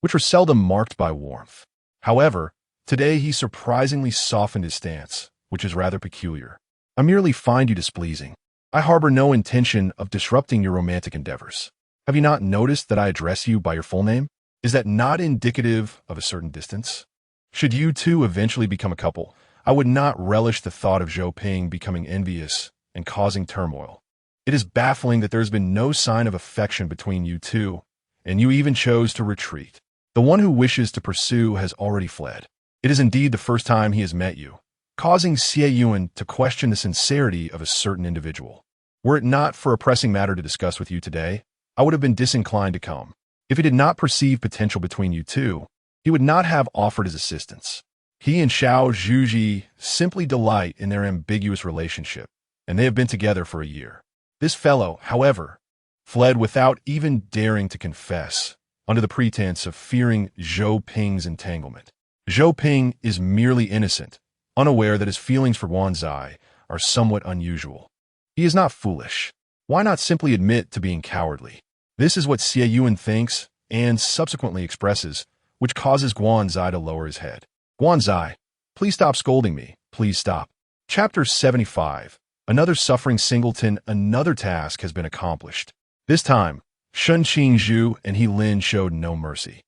which were seldom marked by warmth. However, today he surprisingly softened his stance, which is rather peculiar. I merely find you displeasing. I harbor no intention of disrupting your romantic endeavors. Have you not noticed that I address you by your full name? Is that not indicative of a certain distance? Should you two eventually become a couple, I would not relish the thought of Zhou Ping becoming envious and causing turmoil. It is baffling that there has been no sign of affection between you two, and you even chose to retreat. The one who wishes to pursue has already fled. It is indeed the first time he has met you, causing Xie Yuan to question the sincerity of a certain individual. Were it not for a pressing matter to discuss with you today, I would have been disinclined to come. If he did not perceive potential between you two, he would not have offered his assistance. He and Xiao Zhuji simply delight in their ambiguous relationship, and they have been together for a year. This fellow, however, fled without even daring to confess, under the pretense of fearing Zhou Ping's entanglement. Zhou Ping is merely innocent, unaware that his feelings for Guanzai are somewhat unusual. He is not foolish. Why not simply admit to being cowardly? This is what Xie Yuan thinks and subsequently expresses, which causes Guanzai to lower his head. Guanzai, please stop scolding me. Please stop. Chapter 75. Another suffering singleton, another task has been accomplished. This time, Shen Qingzhu and He Lin showed no mercy.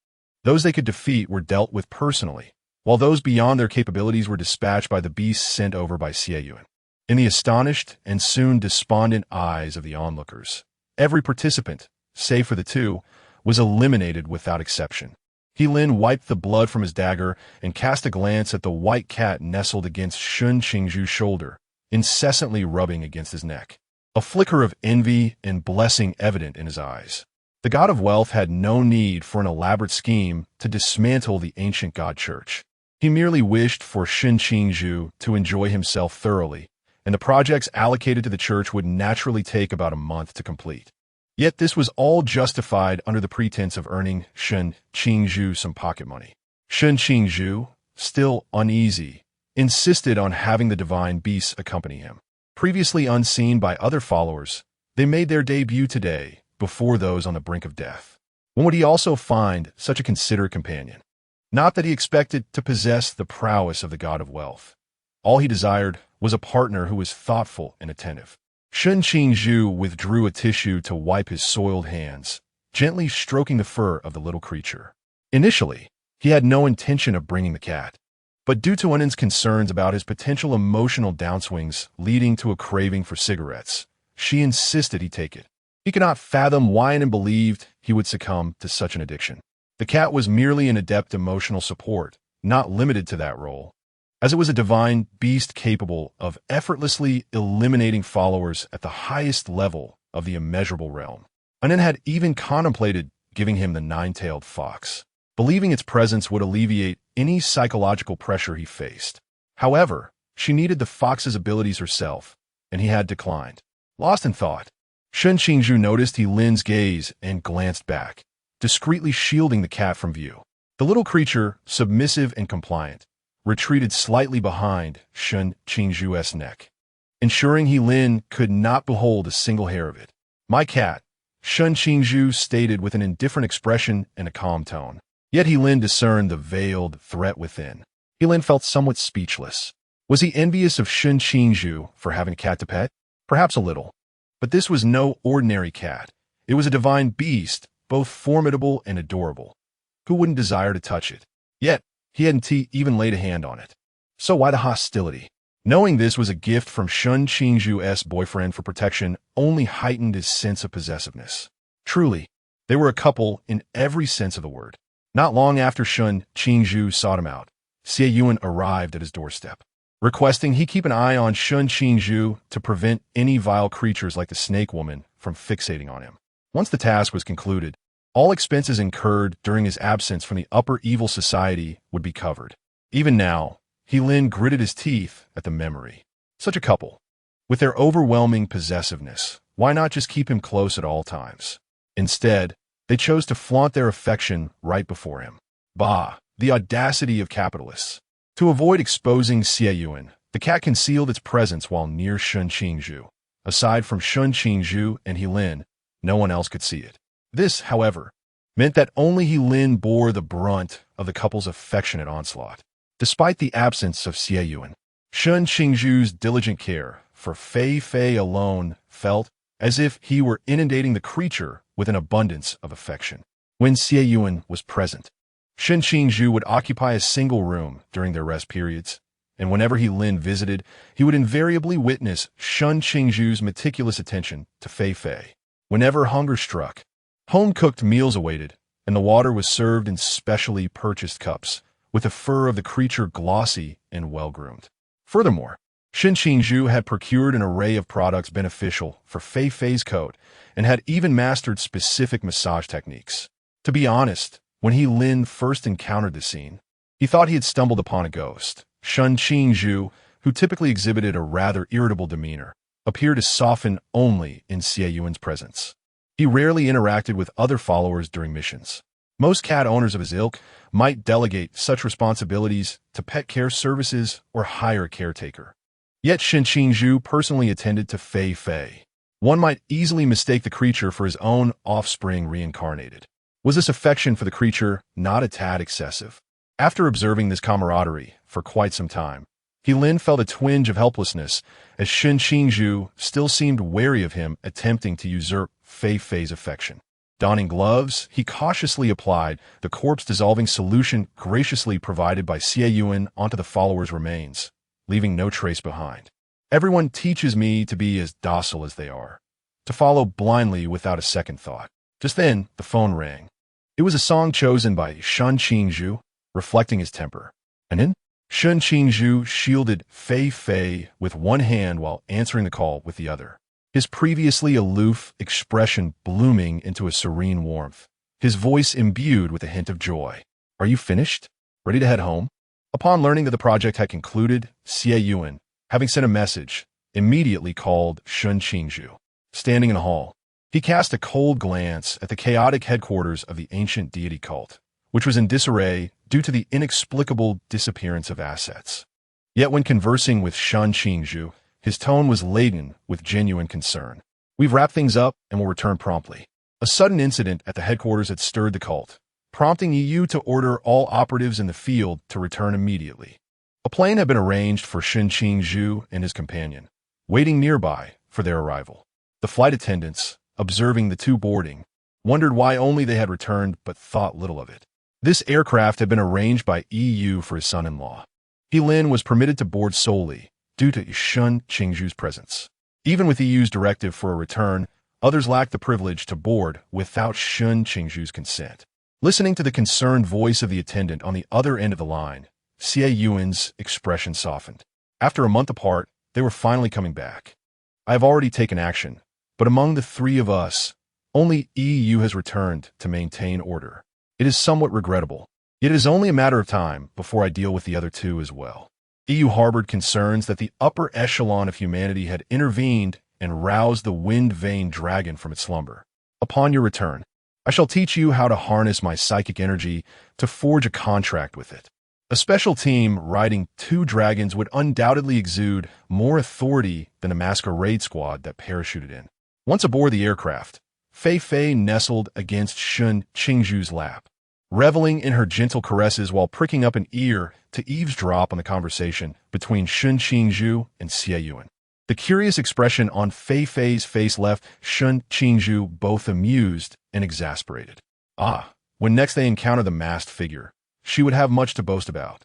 Those they could defeat were dealt with personally, while those beyond their capabilities were dispatched by the beasts sent over by Xie Yuan. In the astonished and soon despondent eyes of the onlookers, every participant, save for the two, was eliminated without exception. He Lin wiped the blood from his dagger and cast a glance at the white cat nestled against Shun Qingzhu's shoulder, incessantly rubbing against his neck. A flicker of envy and blessing evident in his eyes. The god of wealth had no need for an elaborate scheme to dismantle the ancient god church. He merely wished for Shun Qingzhu to enjoy himself thoroughly, and the projects allocated to the church would naturally take about a month to complete. Yet this was all justified under the pretense of earning Shun Qingzhu some pocket money. Shun Qingzhu, still uneasy, insisted on having the divine beasts accompany him. Previously unseen by other followers, they made their debut today before those on the brink of death. When would he also find such a considerate companion? Not that he expected to possess the prowess of the god of wealth. All he desired was a partner who was thoughtful and attentive. Shun Qingzhu withdrew a tissue to wipe his soiled hands, gently stroking the fur of the little creature. Initially, he had no intention of bringing the cat, but due to Yunnan's concerns about his potential emotional downswings leading to a craving for cigarettes, she insisted he take it. He could not fathom why Yunan believed he would succumb to such an addiction. The cat was merely an adept emotional support, not limited to that role, as it was a divine beast capable of effortlessly eliminating followers at the highest level of the immeasurable realm. Yunan had even contemplated giving him the nine-tailed fox, believing its presence would alleviate any psychological pressure he faced. However, she needed the fox's abilities herself, and he had declined. Lost in thought, Shun Qingzhu noticed He Lin's gaze and glanced back, discreetly shielding the cat from view. The little creature, submissive and compliant, retreated slightly behind Shun Qingzhu's neck, ensuring He Lin could not behold a single hair of it. "My cat," Shun Qingzhu stated with an indifferent expression and a calm tone. Yet He Lin discerned the veiled threat within. He Lin felt somewhat speechless. Was he envious of Shun Qingzhu for having a cat to pet? Perhaps a little. But this was no ordinary cat. It was a divine beast, both formidable and adorable. Who wouldn't desire to touch it? Yet, he hadn't even laid a hand on it. So why the hostility? Knowing this was a gift from Shun Qingzhu's boyfriend for protection only heightened his sense of possessiveness. Truly, they were a couple in every sense of the word. Not long after Shun Qingzhu sought him out, Xie Yunan arrived at his doorstep, requesting he keep an eye on Shun Qingzhu to prevent any vile creatures like the snake woman from fixating on him. Once the task was concluded, all expenses incurred during his absence from the upper evil society would be covered. Even now, He Lin gritted his teeth at the memory. Such a couple, with their overwhelming possessiveness, why not just keep him close at all times? Instead, they chose to flaunt their affection right before him. Bah, the audacity of capitalists. To avoid exposing Xie Yunan, the cat concealed its presence while near Shun Qingzhu. Aside from Shun Qingzhu and He Lin, no one else could see it. This, however, meant that only He Lin bore the brunt of the couple's affectionate onslaught. Despite the absence of Xie Yunan, Shun Qingzhu's diligent care for Fei Fei alone felt as if he were inundating the creature with an abundance of affection. When Xie Yunan was present, Shun Qingzhu would occupy a single room during their rest periods, and whenever He Lin visited, he would invariably witness Shun Qingzhu's meticulous attention to Fei Fei. Whenever hunger struck, home-cooked meals awaited, and the water was served in specially purchased cups, with the fur of the creature glossy and well-groomed. Furthermore, Shun Qingzhu had procured an array of products beneficial for Fei Fei's coat and had even mastered specific massage techniques. To be honest, when He Lin first encountered the scene, he thought he had stumbled upon a ghost. Shun Qingzhu, who typically exhibited a rather irritable demeanor, appeared to soften only in Xie Yunan's presence. He rarely interacted with other followers during missions. Most cat owners of his ilk might delegate such responsibilities to pet care services or hire a caretaker. Yet Shun Qingzhu personally attended to Fei Fei. One might easily mistake the creature for his own offspring reincarnated. Was this affection for the creature not a tad excessive? After observing this camaraderie for quite some time, He Lin felt a twinge of helplessness as Shun Qingzhu still seemed wary of him attempting to usurp Fei Fei's affection. Donning gloves, he cautiously applied the corpse-dissolving solution graciously provided by Xie Yunan onto the follower's remains, leaving no trace behind. Everyone teaches me to be as docile as they are, to follow blindly without a second thought. Just then, the phone rang. It was a song chosen by Shen Qingzhu, reflecting his temper. And in Shen Qingzhu shielded Fei Fei with one hand while answering the call with the other, his previously aloof expression blooming into a serene warmth, his voice imbued with a hint of joy. "Are you finished? Ready to head home?" Upon learning that the project had concluded, Xie Yunan, having sent a message, immediately called Shen Qingzhu. Standing in the hall, he cast a cold glance at the chaotic headquarters of the ancient deity cult, which was in disarray due to the inexplicable disappearance of assets. Yet when conversing with Shen Qingzhu, his tone was laden with genuine concern. "We've wrapped things up and will return promptly." A sudden incident at the headquarters had stirred the cult, prompting EU to order all operatives in the field to return immediately. A plane had been arranged for Shen Qingzhu and his companion, waiting nearby for their arrival. The flight attendants, observing the two boarding, wondered why only they had returned but thought little of it. This aircraft had been arranged by EU for his son-in-law. He Lin was permitted to board solely due to Shen Qingzhu's presence. Even with EU's directive for a return, others lacked the privilege to board without Shen Qingzhu's consent. Listening to the concerned voice of the attendant on the other end of the line, Xie Yunan's expression softened. After a month apart, they were finally coming back. "I have already taken action, but among the three of us, only EU has returned to maintain order. It is somewhat regrettable, yet it is only a matter of time before I deal with the other two as well." EU harbored concerns that the upper echelon of humanity had intervened and roused the wind-veined dragon from its slumber. "Upon your return, I shall teach you how to harness my psychic energy to forge a contract with it." A special team riding two dragons would undoubtedly exude more authority than a masquerade squad that parachuted in. Once aboard the aircraft, Fei Fei nestled against Shen Qingzhu's lap, reveling in her gentle caresses while pricking up an ear to eavesdrop on the conversation between Shen Qingzhu and Xie Yunan. The curious expression on Fei Fei's face left Shen Qingzhu both amused and exasperated. When next they encountered the masked figure, she would have much to boast about.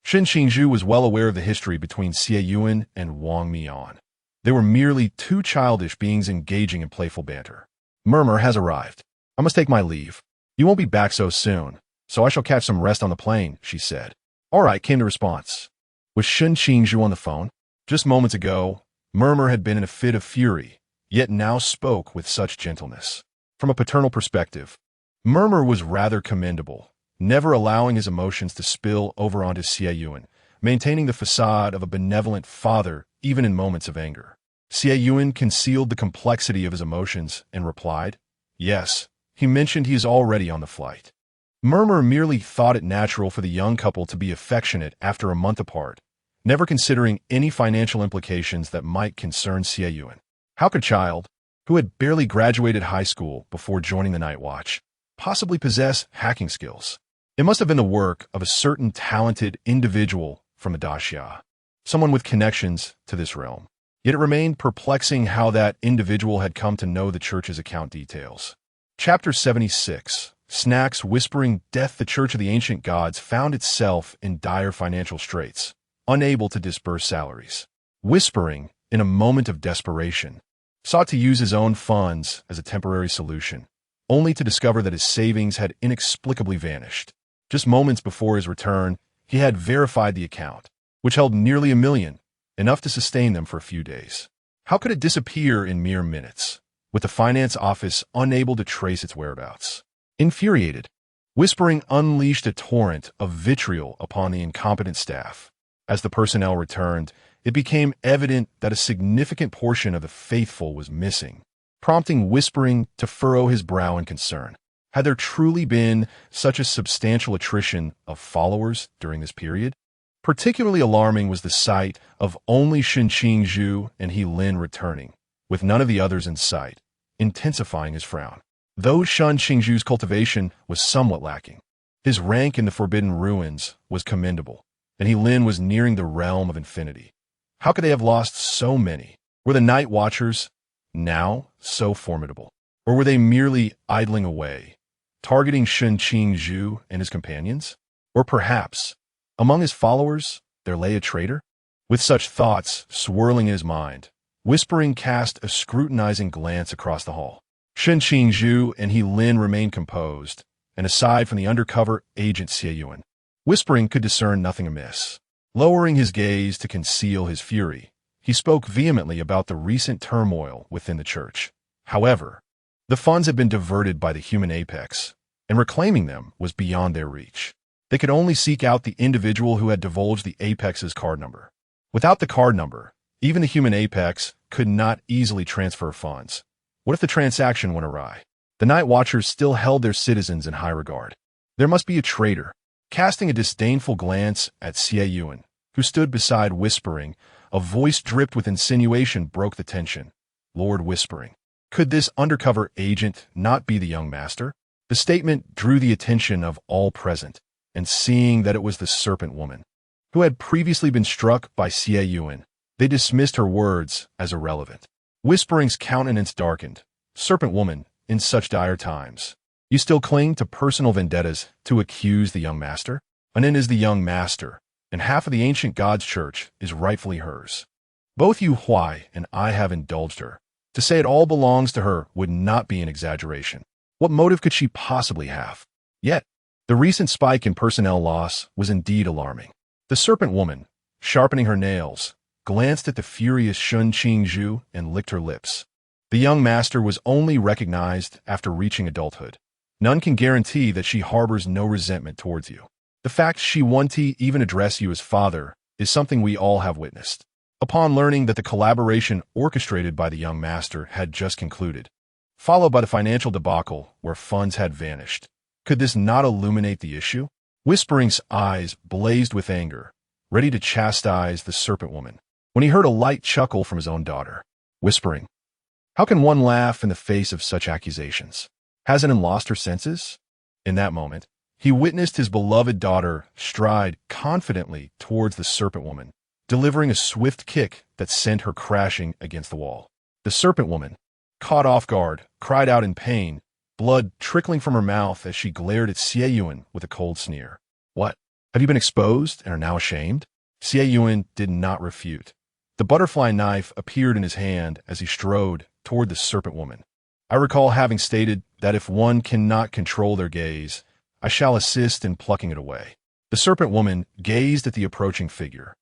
Shen Qingzhu was well aware of the history between Xie Yunan and Wang Mian. They were merely two childish beings engaging in playful banter. "Murmur has arrived. I must take my leave. You won't be back so soon, so I shall catch some rest on the plane," she said. "All right," came the response. Was Shen Qingzhu on the phone? Just moments ago, Murmur had been in a fit of fury, yet now spoke with such gentleness. From a paternal perspective, Murmur was rather commendable, never allowing his emotions to spill over onto Xie Yunan, maintaining the facade of a benevolent father even in moments of anger. Xie Yunan concealed the complexity of his emotions and replied, "Yes, he mentioned he is already on the flight." Murmur merely thought it natural for the young couple to be affectionate after a month apart, never considering any financial implications that might concern Xie Yunan. How could a child, who had barely graduated high school before joining the Night Watch, possibly possess hacking skills? It must have been the work of a certain talented individual from Adaxia, someone with connections to this realm. Yet it remained perplexing how that individual had come to know the church's account details. Chapter 76. Snacks whispering death. The Church of the Ancient Gods found itself in dire financial straits, unable to disburse salaries. Whispering, in a moment of desperation, sought to use his own funds as a temporary solution, only to discover that his savings had inexplicably vanished. Just moments before his return, he had verified the account, which held nearly $1 million, enough to sustain them for a few days. How could it disappear in mere minutes, with the finance office unable to trace its whereabouts? Infuriated, Whispering unleashed a torrent of vitriol upon the incompetent staff. As the personnel returned, it became evident that a significant portion of the faithful was missing, prompting Whispering to furrow his brow in concern. Had there truly been such a substantial attrition of followers during this period? Particularly alarming was the sight of only Qingzhu and He Lin returning, with none of the others in sight, intensifying his frown. Though Shen Qingzhu's cultivation was somewhat lacking, his rank in the Forbidden Ruins was commendable, and He Lin was nearing the realm of infinity. How could they have lost so many? Were the Night Watchers now so formidable? Or were they merely idling away, targeting Shen Qingzhu and his companions? Or perhaps, among his followers, there lay a traitor? With such thoughts swirling in his mind, Whispering cast a scrutinizing glance across the hall. Shen Qingzhu and He Lin remained composed, and aside from the undercover agent Xie Yunan, Whispering could discern nothing amiss. Lowering his gaze to conceal his fury, he spoke vehemently about the recent turmoil within the church. However, the funds had been diverted by the human apex, and reclaiming them was beyond their reach. They could only seek out the individual who had divulged the apex's card number. Without the card number, even the human apex could not easily transfer funds. What if the transaction went awry? The Night Watchers still held their citizens in high regard. There must be a traitor. Casting a disdainful glance at Xie Yunan, who stood beside Whispering, a voice dripped with insinuation broke the tension. Lord Whispering. Could this undercover agent not be the young master? The statement drew the attention of all present, and seeing that it was the serpent woman, who had previously been struck by Xie Yunan, they dismissed her words as irrelevant. Whispering's countenance darkened. Serpent woman, in such dire times, you still cling to personal vendettas to accuse the young master? Anin is the young master, and half of the ancient god's church is rightfully hers. Both you Huai and I have indulged her. To say it all belongs to her would not be an exaggeration. What motive could she possibly have? Yet, the recent spike in personnel loss was indeed alarming. The serpent woman, sharpening her nails, glanced at the furious Qingzhu and licked her lips. The young master was only recognized after reaching adulthood. None can guarantee that she harbors no resentment towards you. The fact she won't even address you as father is something we all have witnessed. Upon learning that the collaboration orchestrated by the young master had just concluded, followed by the financial debacle where funds had vanished, could this not illuminate the issue? Whispering's eyes blazed with anger, ready to chastise the serpent woman, when he heard a light chuckle from his own daughter. Whispering, how can one laugh in the face of such accusations? Hasn't Anin lost her senses? In that moment, he witnessed his beloved daughter stride confidently towards the serpent woman, delivering a swift kick that sent her crashing against the wall. The serpent woman, caught off guard, cried out in pain, blood trickling from her mouth as she glared at Xie Yunan with a cold sneer. What? Have you been exposed and are now ashamed? Xie Yunan did not refute. The butterfly knife appeared in his hand as he strode toward the serpent woman. I recall having stated that if one cannot control their gaze, I shall assist in plucking it away. The serpent woman gazed at the approaching figure,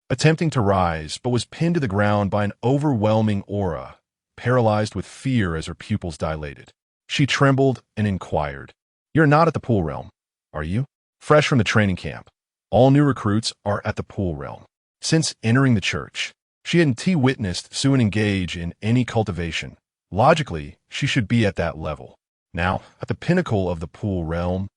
attempting to rise, but was pinned to the ground by an overwhelming aura, paralyzed with fear as her pupils dilated. She trembled and inquired, "You're not at the pool realm, are you?" Fresh from the training camp, all new recruits are at the pool realm. Since entering the church, she hadn't witnessed Suen engage in any cultivation. Logically, she should be at that level. Now, at the pinnacle of the pool realm,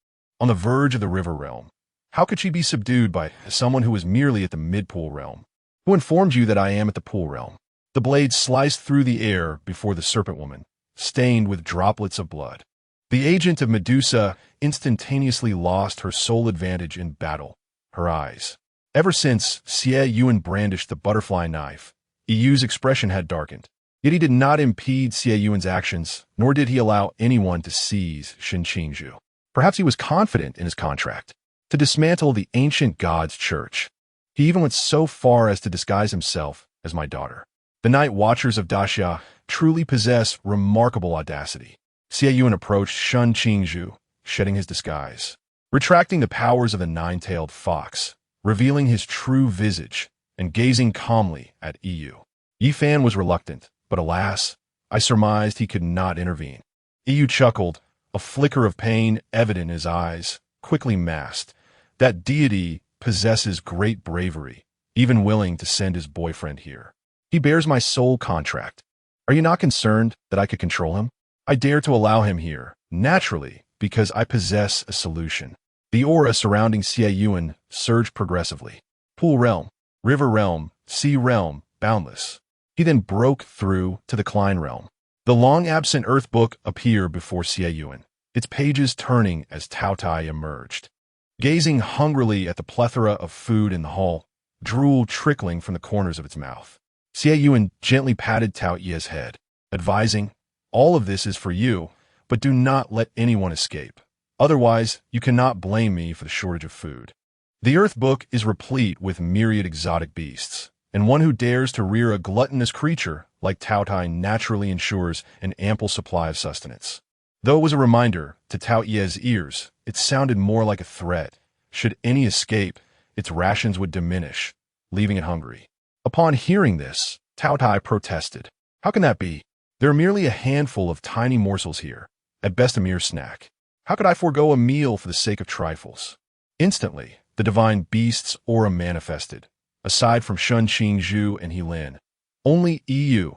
on the verge of the river realm, how could she be subdued by someone who was merely at the mid-pool realm? Who informed you that I am at the pool realm? The blade sliced through the air before the serpent woman, stained with droplets of blood. The agent of Medusa instantaneously lost her sole advantage in battle, her eyes. Ever since Xie Yunan brandished the butterfly knife, Yu's expression had darkened. Yet he did not impede Xie Yunan's actions, nor did he allow anyone to seize Qingzhu. Perhaps he was confident in his contract to dismantle the ancient god's church. He even went so far as to disguise himself as my daughter. The Night Watchers of Daxia truly possess remarkable audacity. Xie Yunan approached Qingzhu, shedding his disguise, retracting the powers of the nine-tailed fox, revealing his true visage, and gazing calmly at Yu. Yifan was reluctant, but alas, I surmised he could not intervene. Yu chuckled, a flicker of pain evident in his eyes, quickly masked. That deity possesses great bravery, even willing to send his boyfriend here. He bears my sole contract. Are you not concerned that I could control him? I dare to allow him here, naturally, because I possess a solution. The aura surrounding Xie Yunan surged progressively. Pool realm, river realm, sea realm, boundless. He then broke through to the Klein realm. The long-absent Earth book appeared before Xie Yunan, its pages turning as Tao Tai emerged. Gazing hungrily at the plethora of food in the hall, drool trickling from the corners of its mouth, Xie Yunan gently patted Tao Ye's head, advising, "All of this is for you, but do not let anyone escape. Otherwise, you cannot blame me for the shortage of food." The Earth book is replete with myriad exotic beasts, and one who dares to rear a gluttonous creature like Tao Tai naturally ensures an ample supply of sustenance. Though it was a reminder to Tao Ye's ears, it sounded more like a threat. Should any escape, its rations would diminish, leaving it hungry. Upon hearing this, Tao Tai protested. How can that be? There are merely a handful of tiny morsels here, at best a mere snack. How could I forego a meal for the sake of trifles? Instantly, the divine beast's aura manifested. Aside from Shen Qingzhu and Lin, only Yu,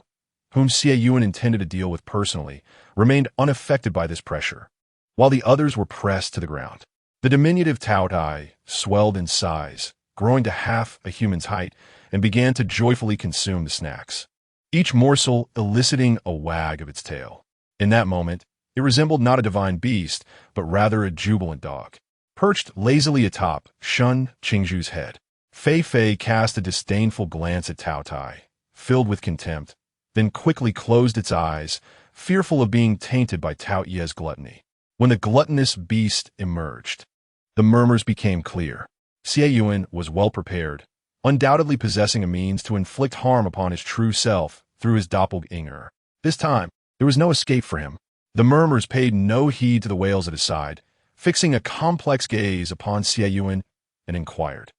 whom Xie Yunan intended to deal with personally, remained unaffected by this pressure, while the others were pressed to the ground. The diminutive Tao Tai swelled in size, growing to half a human's height, and began to joyfully consume the snacks, each morsel eliciting a wag of its tail. In that moment, it resembled not a divine beast, but rather a jubilant dog. Perched lazily atop Shen Qingzhu's head, Fei cast a disdainful glance at Tao Tai, filled with contempt, then quickly closed its eyes, fearful of being tainted by Tao Ye's gluttony. When the gluttonous beast emerged, the murmurs became clear. Xie Yunan was well prepared, undoubtedly possessing a means to inflict harm upon his true self through his doppelganger. This time, there was no escape for him. The murmurs paid no heed to the wails at his side, fixing a complex gaze upon Xie Yunan, and inquired,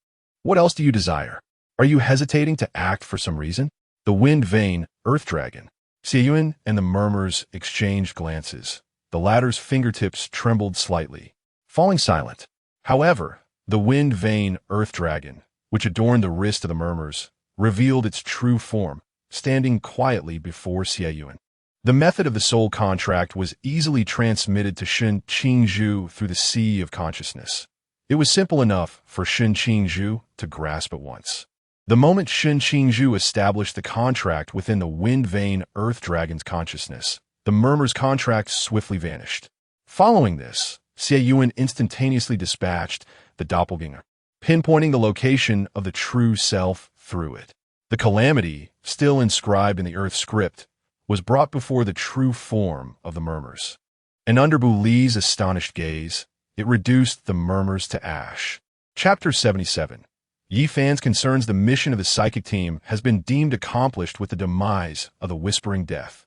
"What else do you desire? Are you hesitating to act for some reason?" The wind-vane earth dragon. Xie Yunan and the murmurs exchanged glances. The latter's fingertips trembled slightly, falling silent. However, the wind-vane earth dragon, which adorned the wrist of the murmurs, revealed its true form, standing quietly before Xie Yunan. The method of the soul contract was easily transmitted to Shen Qingzhu through the sea of consciousness. It was simple enough for Shen Qingzhu to grasp at once. The moment Shen Qingzhu established the contract within the wind-vane earth dragon's consciousness, the murmur's contract swiftly vanished. Following this, Xie Yunan instantaneously dispatched the doppelganger, pinpointing the location of the true self through it. The calamity, still inscribed in the earth script, was brought before the true form of the murmurs. And under Bu Li's astonished gaze, it reduced the murmurs to ash. Chapter 77. Yi Fan's concerns. The mission of the psychic team has been deemed accomplished with the demise of the Whispering Death,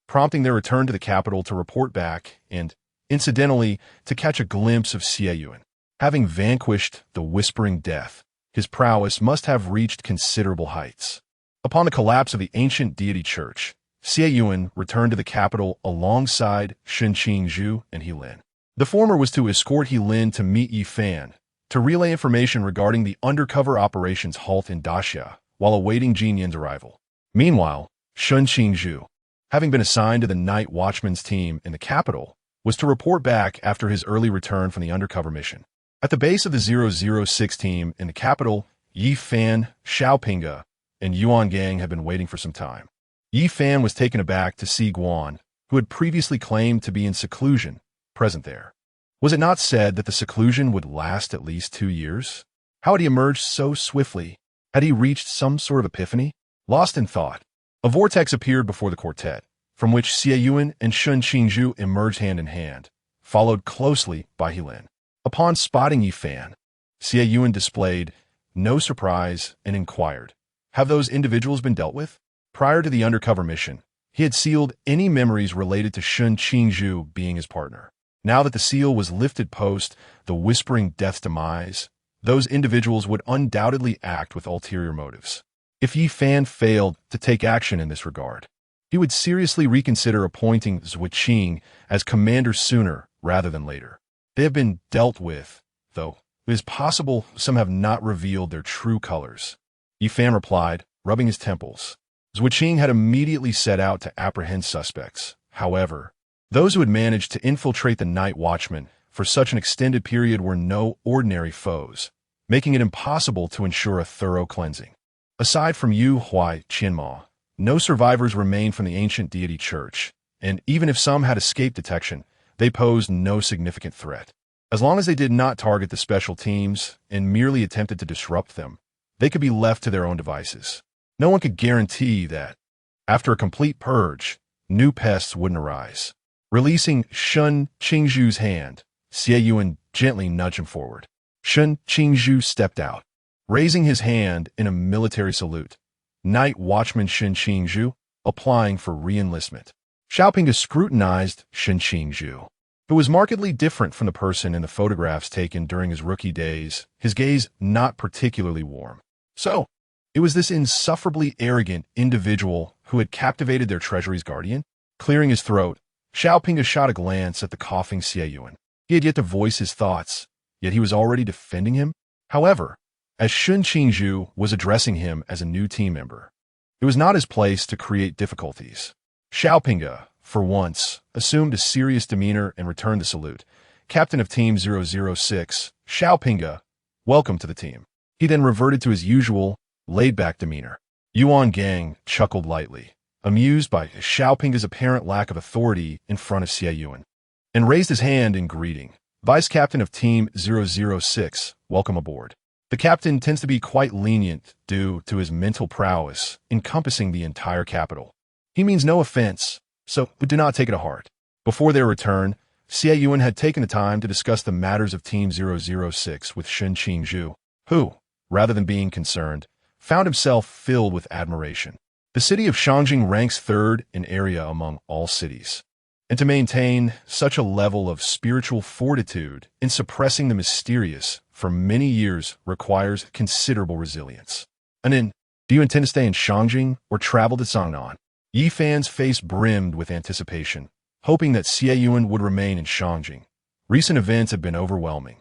prompting their return to the capital to report back and, incidentally, to catch a glimpse of Xie Yunan. Having vanquished the Whispering Death, his prowess must have reached considerable heights. Upon the collapse of the ancient deity church, Xie Yunan returned to the capital alongside Shen Qingzhu and Lin. The former was to escort Lin to meet Yi Fan, to relay information regarding the undercover operations halt in Daxia while awaiting Jin Yin's arrival. Meanwhile, Shen Qingzhu, having been assigned to the night watchman's team in the capital, was to report back after his early return from the undercover mission. At the base of the 006 team in the capital, Yi Fan, Xiaopinga, and Yuan Gang had been waiting for some time. Yi Fan was taken aback to see Guan, who had previously claimed to be in seclusion, present there. Was it not said that the seclusion would last at least 2 years? How had he emerged so swiftly? Had he reached some sort of epiphany? Lost in thought, a vortex appeared before the quartet, from which Xie Yunan and Shen Qingzhu emerged hand in hand, followed closely by Lin. Upon spotting Yi Fan, Xie Yunan displayed no surprise and inquired, "Have those individuals been dealt with?" Prior to the undercover mission, he had sealed any memories related to Shen Qingzhu being his partner. Now that the seal was lifted post the Whispering Death's demise, those individuals would undoubtedly act with ulterior motives. If Yi Fan failed to take action in this regard, he would seriously reconsider appointing Zuiqing as commander sooner rather than later. They have been dealt with, though it is possible some have not revealed their true colors. Yi Fan replied, rubbing his temples. Zuiqing had immediately set out to apprehend suspects. However, those who had managed to infiltrate the night watchman for such an extended period were no ordinary foes, making it impossible to ensure a thorough cleansing. Aside from Yu Huai Qianma, no survivors remained from the ancient deity church, and even if some had escaped detection, they posed no significant threat. As long as they did not target the special teams and merely attempted to disrupt them, they could be left to their own devices. No one could guarantee that, after a complete purge, new pests wouldn't arise. Releasing Shen Qingzhu's hand, Xie Yunan gently nudged him forward. Shen Qingzhu stepped out, raising his hand in a military salute. Night watchman Shen Qingzhu, applying for re-enlistment. Xiaoping scrutinized Shen Qingzhu, who was markedly different from the person in the photographs taken during his rookie days, his gaze not particularly warm. So, it was this insufferably arrogant individual who had captivated their treasury's guardian? Clearing his throat, Xiaoping shot a glance at the coughing Xie Yunan. He had yet to voice his thoughts, yet he was already defending him. However, as Shen Qingzhu was addressing him as a new team member, it was not his place to create difficulties. Xiaoping, for once, assumed a serious demeanor and returned the salute. Captain of Team 006, Xiaoping, welcome to the team. He then reverted to his usual, laid-back demeanor. Yuan Gang chuckled lightly, amused by Xiaoping's apparent lack of authority in front of Xie Yunan, and raised his hand in greeting. Vice Captain of Team 006, welcome aboard. The captain tends to be quite lenient due to his mental prowess encompassing the entire capital. He means no offense, so do not take it to heart. Before their return, Xie Yunan had taken the time to discuss the matters of Team 006 with Shen Qingzhu, who, rather than being concerned, found himself filled with admiration. The city of Shangjing ranks third in area among all cities, and to maintain such a level of spiritual fortitude in suppressing the mysterious for many years requires considerable resilience. And then, do you intend to stay in Shangjing or travel to Sangnan? Yi Fan's face brimmed with anticipation, hoping that Xie Yunan would remain in Shangjing. Recent events had been overwhelming,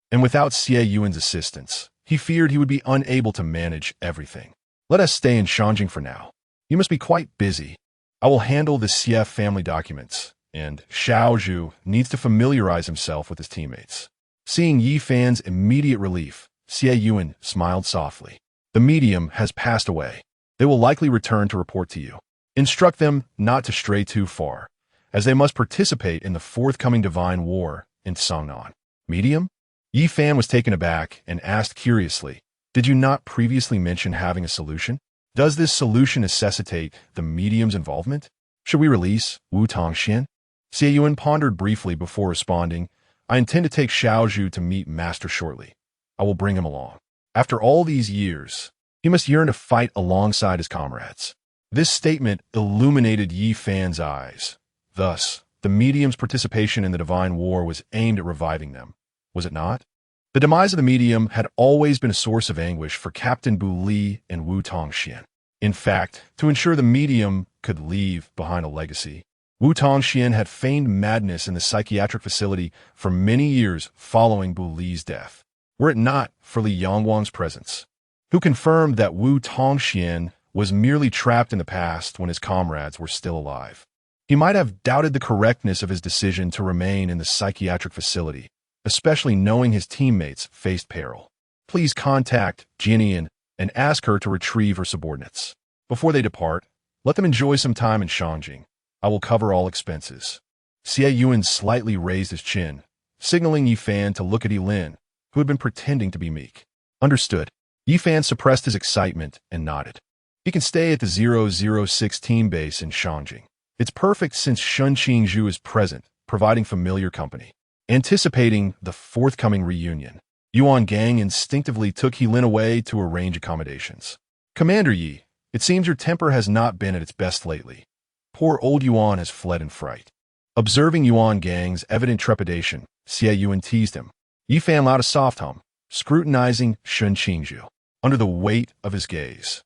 and without Xie Yuan's assistance, he feared he would be unable to manage everything. Let us stay in Shangjing for now. You must be quite busy. I will handle the Xie family documents, and Xiao Zhu needs to familiarize himself with his teammates. Seeing Yi Fan's immediate relief, Xie Yunan smiled softly. The medium has passed away. They will likely return to report to you. Instruct them not to stray too far, as they must participate in the forthcoming divine war in Sangnan. Medium? Yi Fan was taken aback and asked curiously, did you not previously mention having a solution? Does this solution necessitate the medium's involvement? Should we release Wu Tongxian? Xie Yunan pondered briefly before responding, I intend to take Xiao Zhu to meet Master shortly. I will bring him along. After all these years, he must yearn to fight alongside his comrades. This statement illuminated Yi Fan's eyes. Thus, the medium's participation in the divine war was aimed at reviving them, was it not? The demise of the medium had always been a source of anguish for Captain Bu Li and Wu Tongxian. In fact, to ensure the medium could leave behind a legacy, Wu Tongxian had feigned madness in the psychiatric facility for many years following Bu Li's death, were it not for Li Yangwang's presence, who confirmed that Wu Tongxian was merely trapped in the past when his comrades were still alive. He might have doubted the correctness of his decision to remain in the psychiatric facility, especially knowing his teammates faced peril. Please contact Jinian and ask her to retrieve her subordinates. Before they depart, let them enjoy some time in Shangjing. I will cover all expenses. Xie Yunan slightly raised his chin, signaling Yi Fan to look at Lin, who had been pretending to be meek. Understood. Yi Fan suppressed his excitement and nodded. He can stay at the 006 team base in Shangjing. It's perfect since Shen Qingzhu is present, providing familiar company. Anticipating the forthcoming reunion, Yuan Gang instinctively took Lin away to arrange accommodations. Commander Yi, it seems your temper has not been at its best lately. Poor old Yuan has fled in fright. Observing Yuan Gang's evident trepidation, Xie Yunan teased him. Yi Fan allowed a soft hum, scrutinizing Shen Qingzhu. Under the weight of his gaze,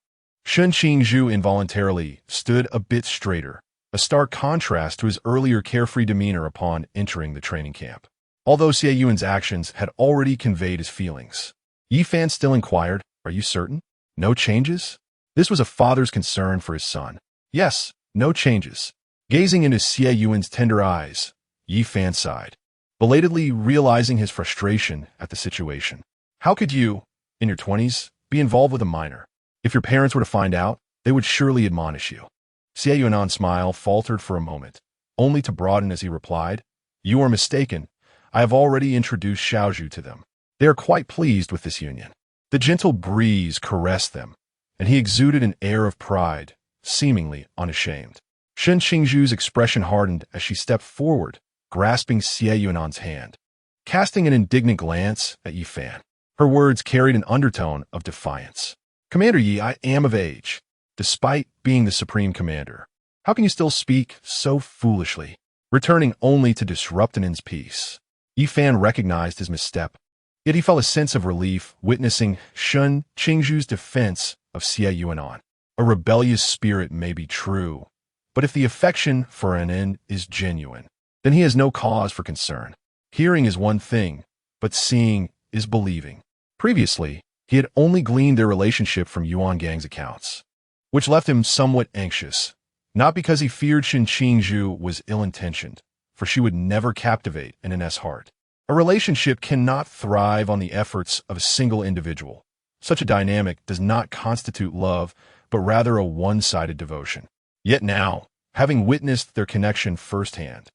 Shen Qingzhu involuntarily stood a bit straighter, a stark contrast to his earlier carefree demeanor upon entering the training camp. Although Xie Yunan's actions had already conveyed his feelings, Yi Fan still inquired, are you certain? No changes? This was a father's concern for his son. Yes, no changes. Gazing into Xie Yunan's tender eyes, Yi Fan sighed, belatedly realizing his frustration at the situation. How could you, in your 20s, be involved with a minor? If your parents were to find out, they would surely admonish you. Xie Yunan's smile faltered for a moment, only to broaden as he replied, you are mistaken. I have already introduced Xiao Zhu to them. They are quite pleased with this union. The gentle breeze caressed them, and he exuded an air of pride, seemingly unashamed. Shen Qingzhu's expression hardened as she stepped forward, grasping Xie Yunan's hand, casting an indignant glance at Yi Fan. Her words carried an undertone of defiance. Commander Yi, I am of age. Despite being the supreme commander, How can you still speak so foolishly, returning only to disrupt Anin's peace? Yifan recognized his misstep, yet he felt a sense of relief witnessing Shen Qingzhu's defense of Xie Yunan. A rebellious spirit may be true, but if the affection for Anin is genuine, then he has no cause for concern. Hearing is one thing, but seeing is believing. Previously, he had only gleaned their relationship from Yuan Gang's accounts, which left him somewhat anxious, not because he feared Shen Qingzhu was ill-intentioned, for she would never captivate Anin's heart. A relationship cannot thrive on the efforts of a single individual. Such a dynamic does not constitute love, but rather a one-sided devotion. Yet now, having witnessed their connection firsthand,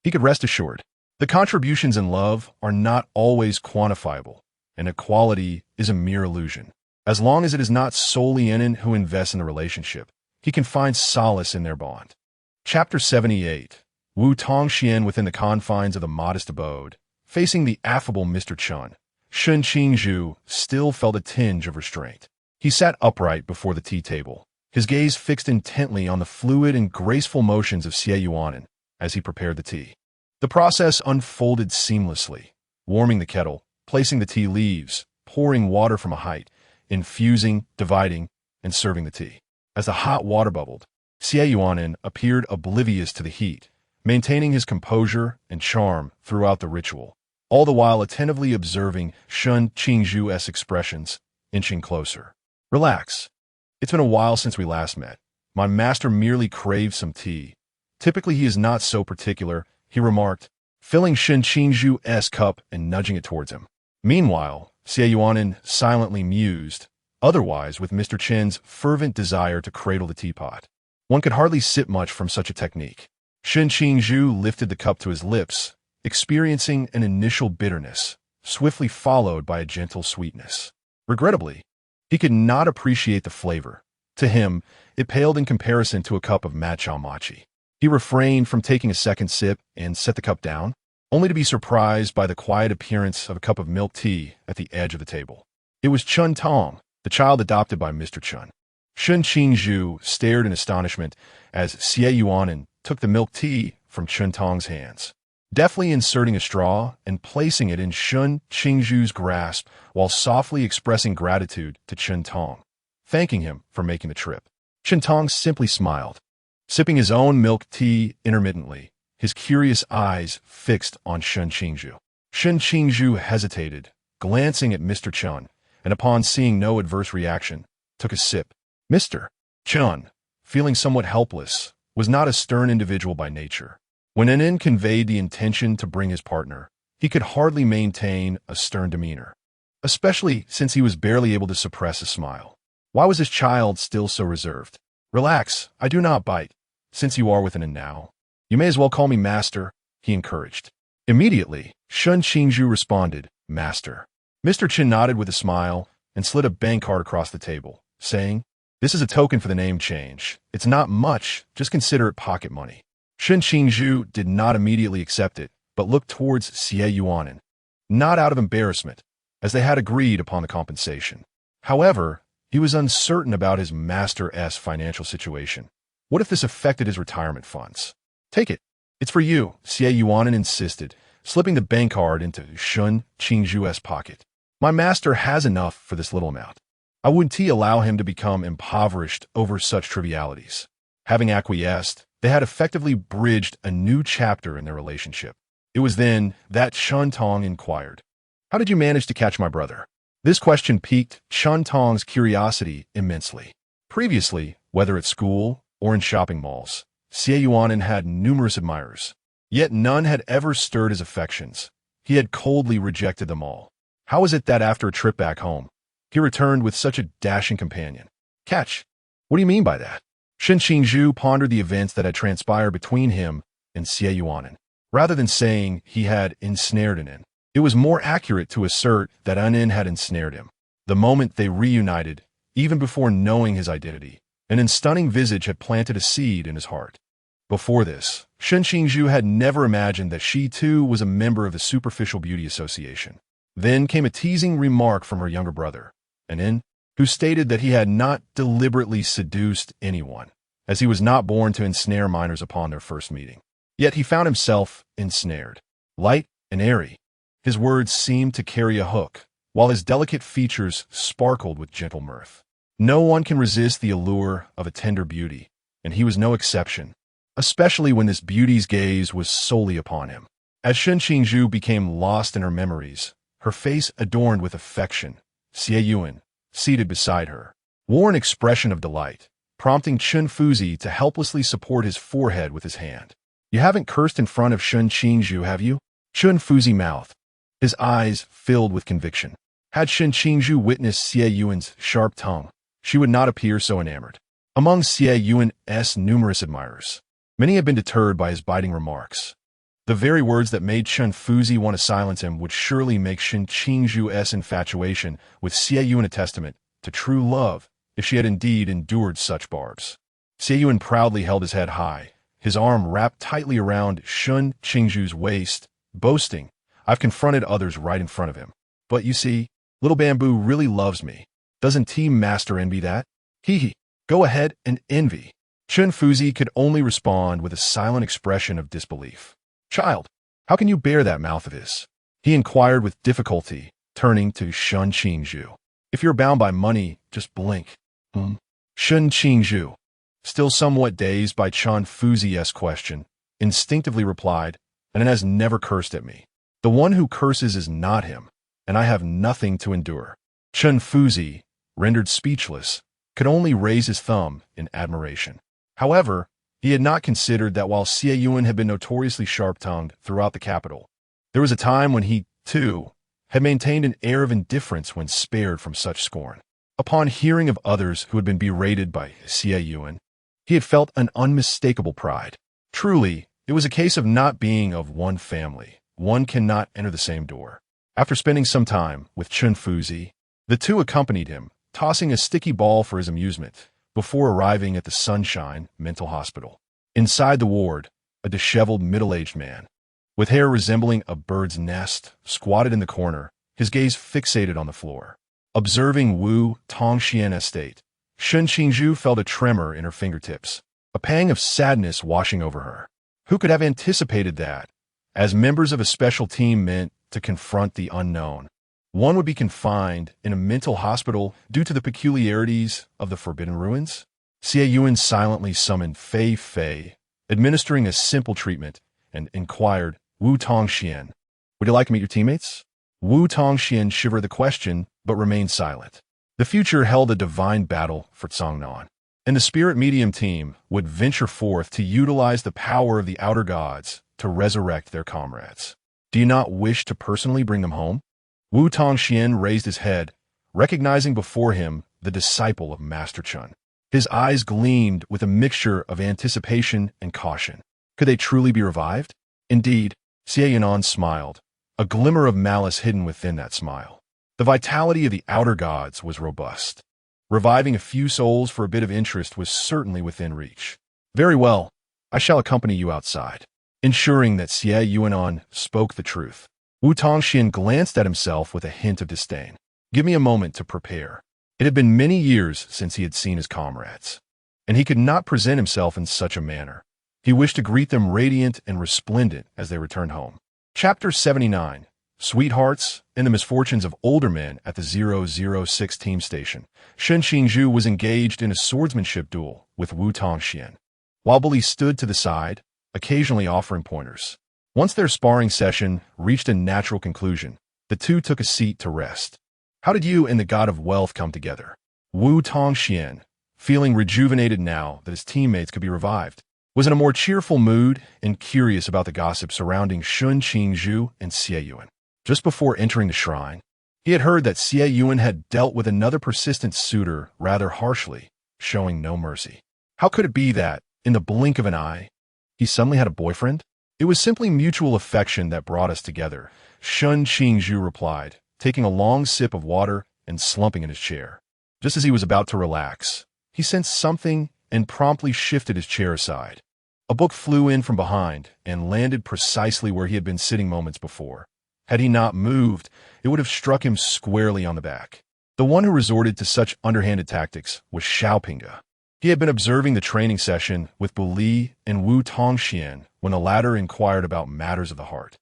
he could rest assured. The contributions in love are not always quantifiable, and equality is a mere illusion. As long as it is not solely Anin who invests in the relationship, he can find solace in their bond. Chapter 78. Wu Tongxian within the confines of the modest abode, facing the affable Mr. Chen, Shen Qingzhu still felt a tinge of restraint. He sat upright before the tea table, his gaze fixed intently on the fluid and graceful motions of Xie Yunan as he prepared the tea. The process unfolded seamlessly, warming the kettle, placing the tea leaves, pouring water from a height, infusing, dividing, and serving the tea. As the hot water bubbled, Xie Yunan appeared oblivious to the heat, maintaining his composure and charm throughout the ritual, all the while attentively observing Shen Qingzhu's expressions, inching closer. Relax. It's been a while since we last met. My master merely craved some tea. Typically he is not so particular, he remarked, filling Shen Qingzhu's cup and nudging it towards him. Meanwhile, Xie Yunan silently mused, otherwise with Mr. Chen's fervent desire to cradle the teapot. One could hardly sip much from such a technique. Shen Qingzhu lifted the cup to his lips, experiencing an initial bitterness, swiftly followed by a gentle sweetness. Regrettably, he could not appreciate the flavor. To him, it paled in comparison to a cup of matcha mochi. He refrained from taking a second sip and set the cup down, only to be surprised by the quiet appearance of a cup of milk tea at the edge of the table. It was Chun Tong, the child adopted by Mr. Chen. Shen Qingzhu stared in astonishment as Xie Yunan took the milk tea from Chun Tong's hands, deftly inserting a straw and placing it in Shen Qingzhu's grasp while softly expressing gratitude to Chun Tong, thanking him for making the trip. Chun Tong simply smiled, sipping his own milk tea intermittently, his curious eyes fixed on Shen Qingzhu. Shen Qingzhu hesitated, glancing at Mr. Chen, and upon seeing no adverse reaction, took a sip. Mr. Chen, feeling somewhat helpless, was not a stern individual by nature. When Anin conveyed the intention to bring his partner, he could hardly maintain a stern demeanor, especially since he was barely able to suppress a smile. Why was his child still so reserved? Relax, I do not bite. Since you are with Anin now, you may as well call me Master, he encouraged. Immediately, Shen Qingzhu responded, Master. Mr. Chen nodded with a smile and slid a bank card across the table, saying, This is a token for the name change. It's not much, just consider it pocket money. Shen Qingzhu did not immediately accept it, but looked towards Xie Yunan, not out of embarrassment, as they had agreed upon the compensation. However, he was uncertain about his master's financial situation. What if this affected his retirement funds? Take it. It's for you, Xie Yunan insisted, slipping the bank card into Shen Qingzhu's pocket. My master has enough for this little amount. I wouldn't allow him to become impoverished over such trivialities. Having acquiesced, they had effectively bridged a new chapter in their relationship. It was then that Chun Tong inquired, How did you manage to catch my brother? This question piqued Chun Tong's curiosity immensely. Previously, whether at school or in shopping malls, Xie Yunan had numerous admirers, yet none had ever stirred his affections. He had coldly rejected them all. How was it that after a trip back home, he returned with such a dashing companion? Catch? What do you mean by that? Shen Qingzhu pondered the events that had transpired between him and Xie Yunan. Rather than saying he had ensnared Anin, it was more accurate to assert that Anin had ensnared him. The moment they reunited, even before knowing his identity, Anin's stunning visage had planted a seed in his heart. Before this, Shen Qingzhu had never imagined that she too was a member of the Superficial Beauty Association. Then came a teasing remark from her younger brother, Anin, who stated that he had not deliberately seduced anyone. as he was not born to ensnare minors upon their first meeting. Yet he found himself ensnared. Light and airy, his words seemed to carry a hook, while his delicate features sparkled with gentle mirth. No one can resist the allure of a tender beauty, and he was no exception, especially when this beauty's gaze was solely upon him. As Qingzhu became lost in her memories, her face adorned with affection, Xie Yunan, seated beside her, wore an expression of delight, prompting Qingzhu to helplessly support his forehead with his hand. "You haven't cursed in front of Qingzhu, have you?" Qingzhu mouthed, his eyes filled with conviction. Had Qingzhu witnessed Xie Yuan's sharp tongue, she would not appear so enamored. Among Xie Yuan's numerous admirers, many had been deterred by his biting remarks. The very words that made Qingzhu want to silence him would surely make Qingzhu's infatuation with Xie Yuan a testament to true love, if she had indeed endured such barbs. Xie Yuan proudly held his head high, his arm wrapped tightly around Qingzhu's waist, boasting, "I've confronted others right in front of him. But you see, Little Bamboo really loves me. Doesn't Team Master envy that? Hee hee. Go ahead and envy." Qingzhu could only respond with a silent expression of disbelief. "Child, how can you bear that mouth of his?" he inquired with difficulty, turning to Qingzhu. "If you're bound by money, just blink." Qingzhu, still somewhat dazed by Qingzhu's question, instinctively replied, "And it has never cursed at me. The one who curses is not him, and I have nothing to endure." Qingzhu, rendered speechless, could only raise his thumb in admiration. However, he had not considered that while Xie Yuan had been notoriously sharp-tongued throughout the capital, there was a time when he, too, had maintained an air of indifference when spared from such scorn. Upon hearing of others who had been berated by Xie Yuan, he had felt an unmistakable pride. Truly, it was a case of not being of one family. One cannot enter the same door. After spending some time with Qingzhu, the two accompanied him, tossing a sticky ball for his amusement, before arriving at the Sunshine Mental Hospital. Inside the ward, a disheveled middle-aged man, with hair resembling a bird's nest, squatted in the corner, his gaze fixated on the floor. Observing Wu Tongxian's state, Qingzhu felt a tremor in her fingertips, a pang of sadness washing over her. Who could have anticipated that, as members of a special team meant to confront the unknown, one would be confined in a mental hospital due to the peculiarities of the Forbidden Ruins? Xie Yuan silently summoned Fei Fei, administering a simple treatment, and inquired, "Wu Tongxian, would you like to meet your teammates?" Wu Tongxian shivered the question, but remained silent. The future held a divine battle for Cangnan, and the spirit medium team would venture forth to utilize the power of the outer gods to resurrect their comrades. "Do you not wish to personally bring them home?" Wu Tongxian raised his head, recognizing before him the disciple of Master Chun. His eyes gleamed with a mixture of anticipation and caution. Could they truly be revived? Indeed, Xie Yunan smiled, a glimmer of malice hidden within that smile. The vitality of the outer gods was robust. Reviving a few souls for a bit of interest was certainly within reach. "Very well, I shall accompany you outside." Ensuring that Xie Yunan spoke the truth, Wu Tongxian glanced at himself with a hint of disdain. "Give me a moment to prepare." It had been many years since he had seen his comrades, and he could not present himself in such a manner. He wished to greet them radiant and resplendent as they returned home. Chapter 79. Sweethearts and the Misfortunes of Older Men at the 006 Team Station. Qingzhu was engaged in a swordsmanship duel with Wu Tongxian, while Bully stood to the side, occasionally offering pointers. Once their sparring session reached a natural conclusion, the two took a seat to rest. "How did you and the God of Wealth come together?" Wu Tongxian, feeling rejuvenated now that his teammates could be revived, was in a more cheerful mood and curious about the gossip surrounding Qingzhu and Xie Yuan. Just before entering the shrine, he had heard that Xie Yuan had dealt with another persistent suitor rather harshly, showing no mercy. How could it be that, in the blink of an eye, he suddenly had a boyfriend? "It was simply mutual affection that brought us together," Qingzhu replied, taking a long sip of water and slumping in his chair. Just as he was about to relax, he sensed something and promptly shifted his chair aside. A book flew in from behind and landed precisely where he had been sitting moments before. Had he not moved, it would have struck him squarely on the back. The one who resorted to such underhanded tactics was Xiaopinga. He had been observing the training session with Bu Li and Wu Tongxian when the latter inquired about matters of the heart.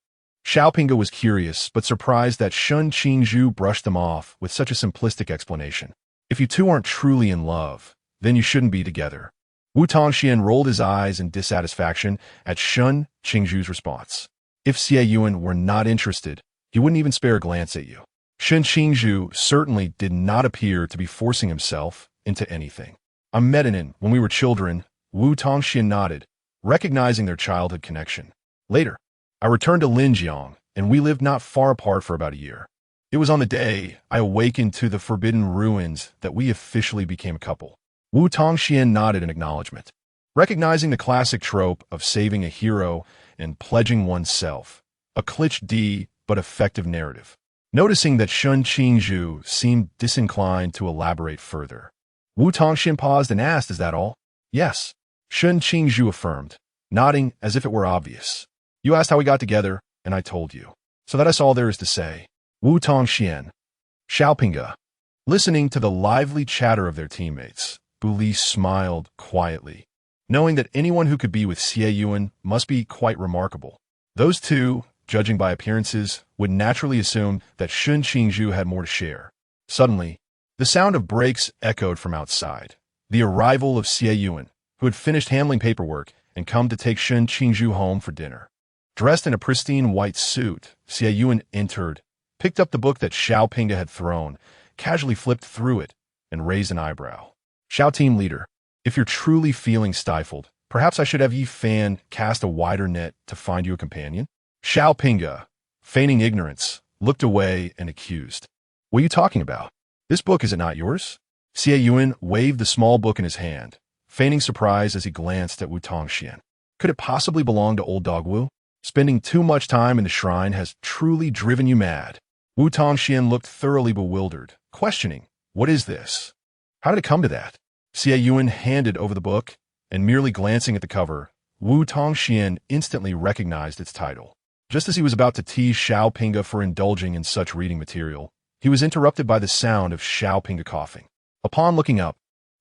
Xiaopinga was curious, but surprised that Shen Qingzhu brushed them off with such a simplistic explanation. If you two aren't truly in love, then you shouldn't be together. Wu Tongxian rolled his eyes in dissatisfaction at Shen Qingzhu's response. If Xie Yunan were not interested, he wouldn't even spare a glance at you. Shen Qingzhu certainly did not appear to be forcing himself into anything. I met him when we were children, Wu Tongxian nodded, recognizing their childhood connection. Later, I returned to Linjiang, and we lived not far apart for about a year. It was on the day I awakened to the forbidden ruins that we officially became a couple. Wu Tongxian nodded in acknowledgement, recognizing the classic trope of saving a hero and pledging oneself, a cliché but effective narrative. Noticing that Shen Qingzhu seemed disinclined to elaborate further, Wu Tongxian paused and asked, "Is that all?" "Yes," Shen Qingzhu affirmed, nodding as if it were obvious. "You asked how we got together, and I told you. So that is all there is to say." Wu Tongxian. Xiaopinga. Listening to the lively chatter of their teammates, Bu Li smiled quietly, knowing that anyone who could be with Xie Yunan must be quite remarkable. Those two, judging by appearances, would naturally assume that Shen Qingzhu had more to share. Suddenly, the sound of brakes echoed from outside. The arrival of Xie Yunan, who had finished handling paperwork and come to take Shen Qingzhu home for dinner. Dressed in a pristine white suit, Xie Yunan entered, picked up the book that Xiaopinga had thrown, casually flipped through it, and raised an eyebrow. "Xiao team leader, if you're truly feeling stifled, perhaps I should have Yi Fan cast a wider net to find you a companion?" Xiaopinga, feigning ignorance, looked away and accused. "What are you talking about? This book, is it not yours?" Xie Yunan waved the small book in his hand, feigning surprise as he glanced at Wu Tongxian. Could it possibly belong to old dog Wu? Spending too much time in the shrine has truly driven you mad. Wu Tongxian looked thoroughly bewildered, questioning, "What is this? How did it come to that?" Xie Yunan handed over the book, and merely glancing at the cover, Wu Tongxian instantly recognized its title. Just as he was about to tease Xiaopinga for indulging in such reading material, he was interrupted by the sound of Xiaopinga coughing. Upon looking up,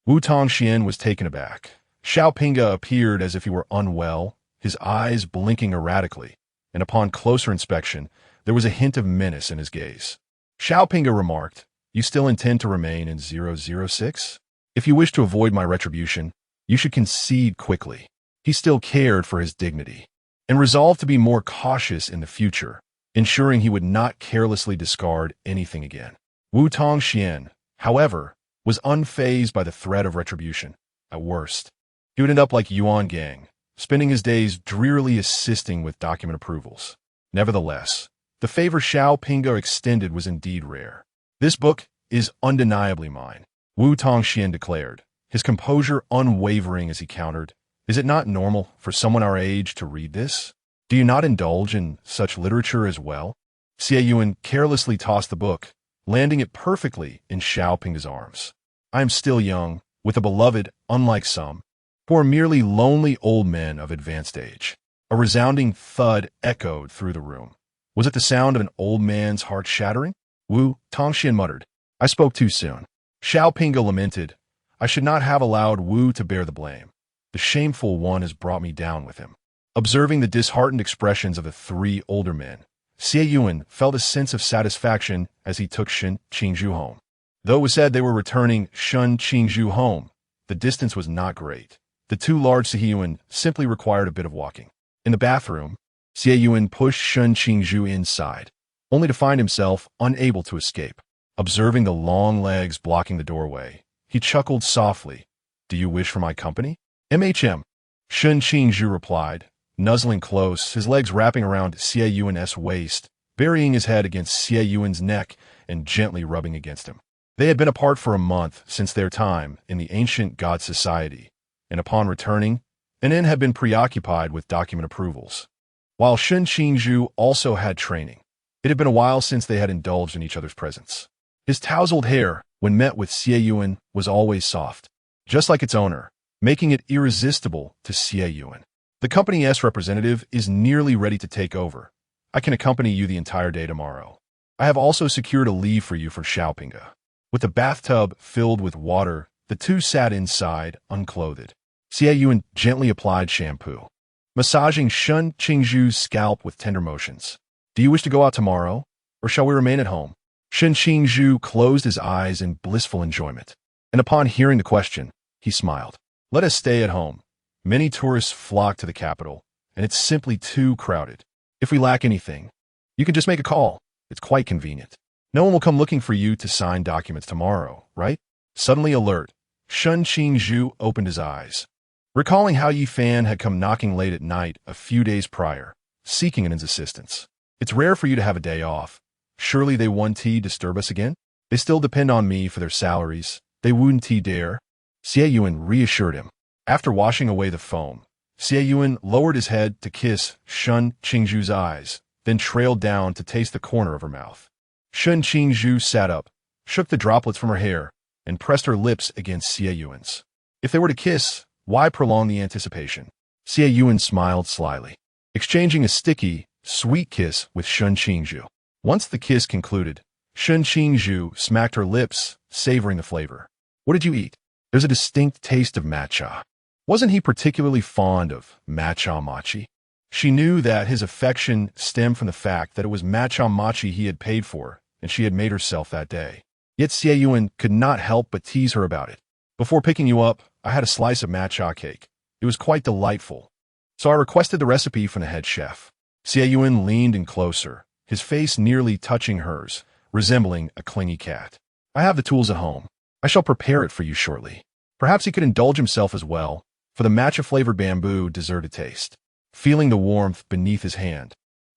Wu Tongxian was taken aback. Xiaopinga appeared as if he were unwell, his eyes blinking erratically, and upon closer inspection, there was a hint of menace in his gaze. Xiaopinga remarked, "You still intend to remain in 006? If you wish to avoid my retribution, you should concede quickly." He still cared for his dignity, and resolved to be more cautious in the future, ensuring he would not carelessly discard anything again. Wu Tongxian, however, was unfazed by the threat of retribution. At worst, he would end up like Yuan Gang, spending his days drearily assisting with document approvals. Nevertheless, the favor Xiaopinga extended was indeed rare. "This book is undeniably mine," Wu Tongxian declared, his composure unwavering as he countered, "Is it not normal for someone our age to read this? Do you not indulge in such literature as well?" Xie Yunan carelessly tossed the book, landing it perfectly in Xiaopinga's arms. "I am still young, with a beloved, unlike some, who are merely lonely old men of advanced age." A resounding thud echoed through the room. Was it the sound of an old man's heart shattering? Wu Tongxian muttered, "I spoke too soon." Xiaopinga lamented, "I should not have allowed Wu to bear the blame. The shameful one has brought me down with him." Observing the disheartened expressions of the three older men, Xie Yunan felt a sense of satisfaction as he took Shen Qingzhu home. Though it was said they were returning Shen Qingzhu home, the distance was not great. The two large Xie Yunan simply required a bit of walking. In the bathroom, Xie Yunan pushed Shen Qingzhu inside, only to find himself unable to escape. Observing the long legs blocking the doorway, he chuckled softly. "Do you wish for my company?" "MHM," Shen Qingzhu replied, nuzzling close, his legs wrapping around Xie Yunan's waist, burying his head against Xie Yuan's neck and gently rubbing against him. They had been apart for a month since their time in the ancient God Society, and upon returning, Nen had been preoccupied with document approvals, while Shen Qingzhu also had training. It had been a while since they had indulged in each other's presence. His tousled hair, when met with Xie Yunan, was always soft, just like its owner, making it irresistible to Xie Yunan. "The company's representative is nearly ready to take over. I can accompany you the entire day tomorrow. I have also secured a leave for you from Xiaopinga." With the bathtub filled with water, The two sat inside, unclothed. Xie Yunan gently applied shampoo, massaging Shen Qingzhu's scalp with tender motions. Do you wish to go out tomorrow, or shall we remain at home? Shen Qingzhu closed his eyes in blissful enjoyment, and upon hearing the question, he smiled. Let us stay at home. Many tourists flock to the capital, and it's simply too crowded. If we lack anything, you can just make a call. It's quite convenient. No one will come looking for you to sign documents tomorrow, right? Suddenly alert, Shen Qingzhu opened his eyes, recalling how Yi Fan had come knocking late at night a few days prior, seeking his assistance. It's rare for you to have a day off. Surely they won't disturb us again? They still depend on me for their salaries. They wouldn't dare. Xie Yunan reassured him. After washing away the foam, Xie Yunan lowered his head to kiss Shen Qingzhu's eyes, then trailed down to taste the corner of her mouth. Shen Qingzhu sat up, shook the droplets from her hair, and pressed her lips against Xie Yuan's. If they were to kiss, why prolong the anticipation? Xie Yunan smiled slyly, exchanging a sticky, sweet kiss with Shen Qingzhu. Once the kiss concluded, Shen Qingzhu smacked her lips, savoring the flavor. What did you eat? There's a distinct taste of matcha. Wasn't he particularly fond of matcha mochi? She knew that his affection stemmed from the fact that it was matcha mochi he had paid for, and she had made herself that day. Yet Xie Yunan could not help but tease her about it. Before picking you up, I had a slice of matcha cake. It was quite delightful. So I requested the recipe from the head chef. Xie Yunan leaned in closer, his face nearly touching hers, resembling a clingy cat. I have the tools at home. I shall prepare it for you shortly. Perhaps he could indulge himself as well, for the matcha-flavored bamboo deserted taste. Feeling the warmth beneath his hand,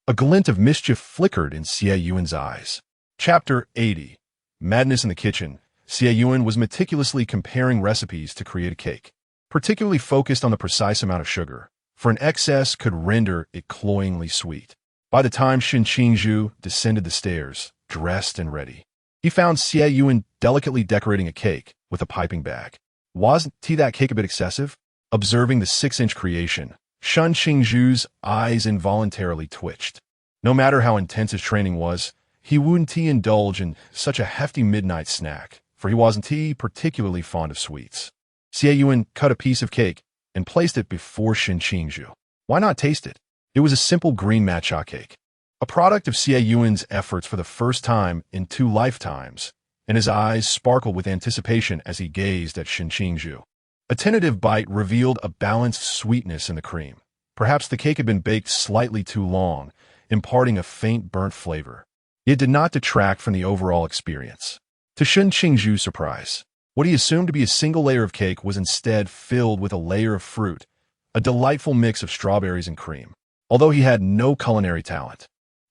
a glint of mischief flickered in Xie Yuan's eyes. Chapter 80. Madness in the Kitchen. Xie Yunan was meticulously comparing recipes to create a cake, particularly focused on the precise amount of sugar, for an excess could render it cloyingly sweet. By the time Shen Qingzhu descended the stairs, dressed and ready, he found Xie Yunan delicately decorating a cake with a piping bag. Wasn't that cake a bit excessive? Observing the 6-inch creation, Shen Qingzhu's eyes involuntarily twitched. No matter how intense his training was, he wouldn't indulge in such a hefty midnight snack, for he wasn't particularly fond of sweets. Xie Yunan cut a piece of cake and placed it before Shen Qingzhu. Why not taste it? It was a simple green matcha cake, a product of Xie Yuan's efforts for the first time in 2 lifetimes, and his eyes sparkled with anticipation as he gazed at Shen Qingzhu. A tentative bite revealed a balanced sweetness in the cream. Perhaps the cake had been baked slightly too long, imparting a faint burnt flavor. It did not detract from the overall experience. To Shen Qingzhu's surprise, what he assumed to be a single layer of cake was instead filled with a layer of fruit, a delightful mix of strawberries and cream. Although he had no culinary talent,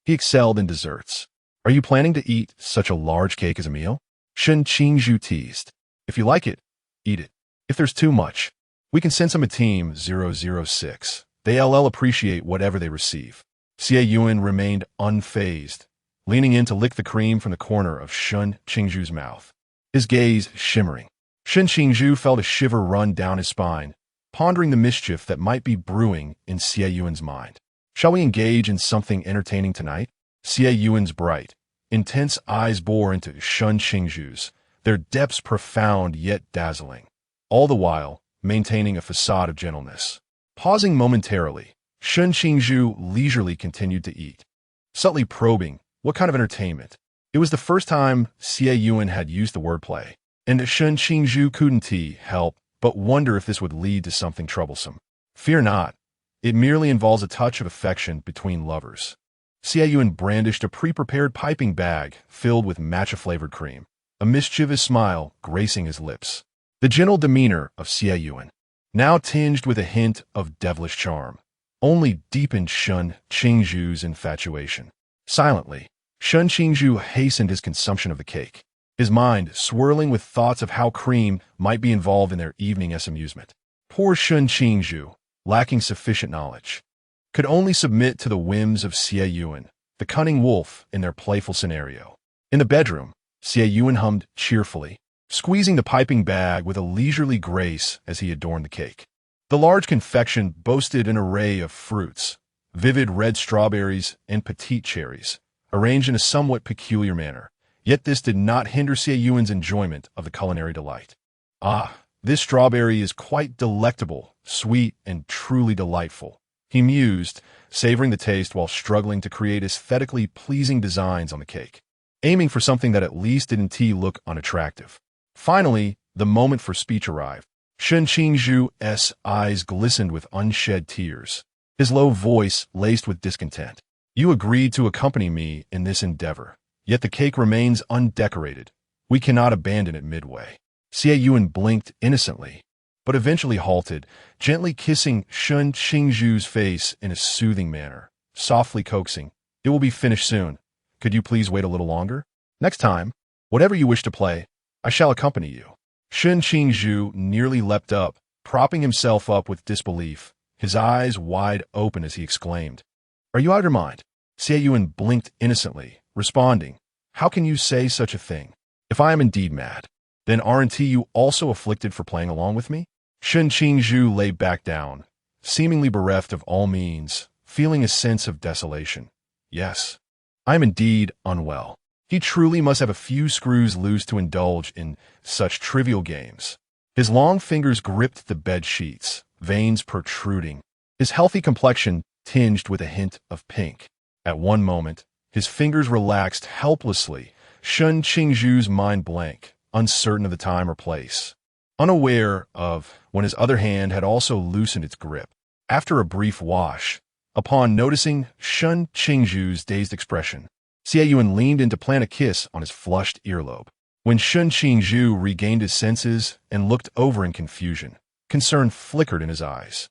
he excelled in desserts. Are you planning to eat such a large cake as a meal? Shen Qingzhu teased. If you like it, eat it. If there's too much, we can send some to Team 006. They'll appreciate whatever they receive. Xie Yunan remained unfazed, leaning in to lick the cream from the corner of Shen Qingzhu's mouth, his gaze shimmering. Shen Qingzhu felt a shiver run down his spine, pondering the mischief that might be brewing in Xie Yuan's mind. Shall we engage in something entertaining tonight? Xie Yuan's bright, intense eyes bore into Shen Qingzhu's, their depths profound yet dazzling, all the while maintaining a facade of gentleness. Pausing momentarily, Shen Qingzhu leisurely continued to eat, subtly probing what kind of entertainment. It was the first time Xie Yunan had used the wordplay, and Shen Qingzhu couldn't help but wonder if this would lead to something troublesome. Fear not, it merely involves a touch of affection between lovers. Xie Yunan brandished a pre-prepared piping bag filled with matcha-flavored cream, a mischievous smile gracing his lips. The gentle demeanor of Xie Yunan, now tinged with a hint of devilish charm, only deepened Shen Qingzhu's infatuation. Silently, Shen Qingzhu hastened his consumption of the cake, his mind swirling with thoughts of how cream might be involved in their evening's amusement. Poor Shen Qingzhu, lacking sufficient knowledge, could only submit to the whims of Xie Yunan, the cunning wolf in their playful scenario. In the bedroom, Xie Yunan hummed cheerfully, squeezing the piping bag with a leisurely grace as he adorned the cake. The large confection boasted an array of fruits, vivid red strawberries and petite cherries, arranged in a somewhat peculiar manner, yet this did not hinder Xie Yuan's enjoyment of the culinary delight. Ah, this strawberry is quite delectable, sweet, and truly delightful, he mused, savoring the taste while struggling to create aesthetically pleasing designs on the cake, aiming for something that at least didn't look unattractive. Finally, the moment for speech arrived. Qingzhu's eyes glistened with unshed tears, his low voice laced with discontent. You agreed to accompany me in this endeavor, yet the cake remains undecorated. We cannot abandon it midway. Xie Yunan blinked innocently, but eventually halted, gently kissing Qingzhu's face in a soothing manner, softly coaxing, "It will be finished soon. Could you please wait a little longer? Next time, whatever you wish to play, I shall accompany you." Qingzhu nearly leapt up, propping himself up with disbelief, his eyes wide open as he exclaimed, "Are you out of your mind?" Xie Yunan blinked innocently, responding, "How can you say such a thing? If I am indeed mad, then aren't you also afflicted for playing along with me?" Qingzhu lay back down, seemingly bereft of all means, feeling a sense of desolation. "Yes, I am indeed unwell." He truly must have a few screws loose to indulge in such trivial games. His long fingers gripped the bed sheets, veins protruding, his healthy complexion tinged with a hint of pink. At one moment, his fingers relaxed helplessly, Qingzhu's mind blank, uncertain of the time or place, unaware of when his other hand had also loosened its grip. After a brief wash, upon noticing Qingzhu's dazed expression, Xie Yunan leaned in to plant a kiss on his flushed earlobe. When Qingzhu regained his senses and looked over in confusion, concern flickered in his eyes.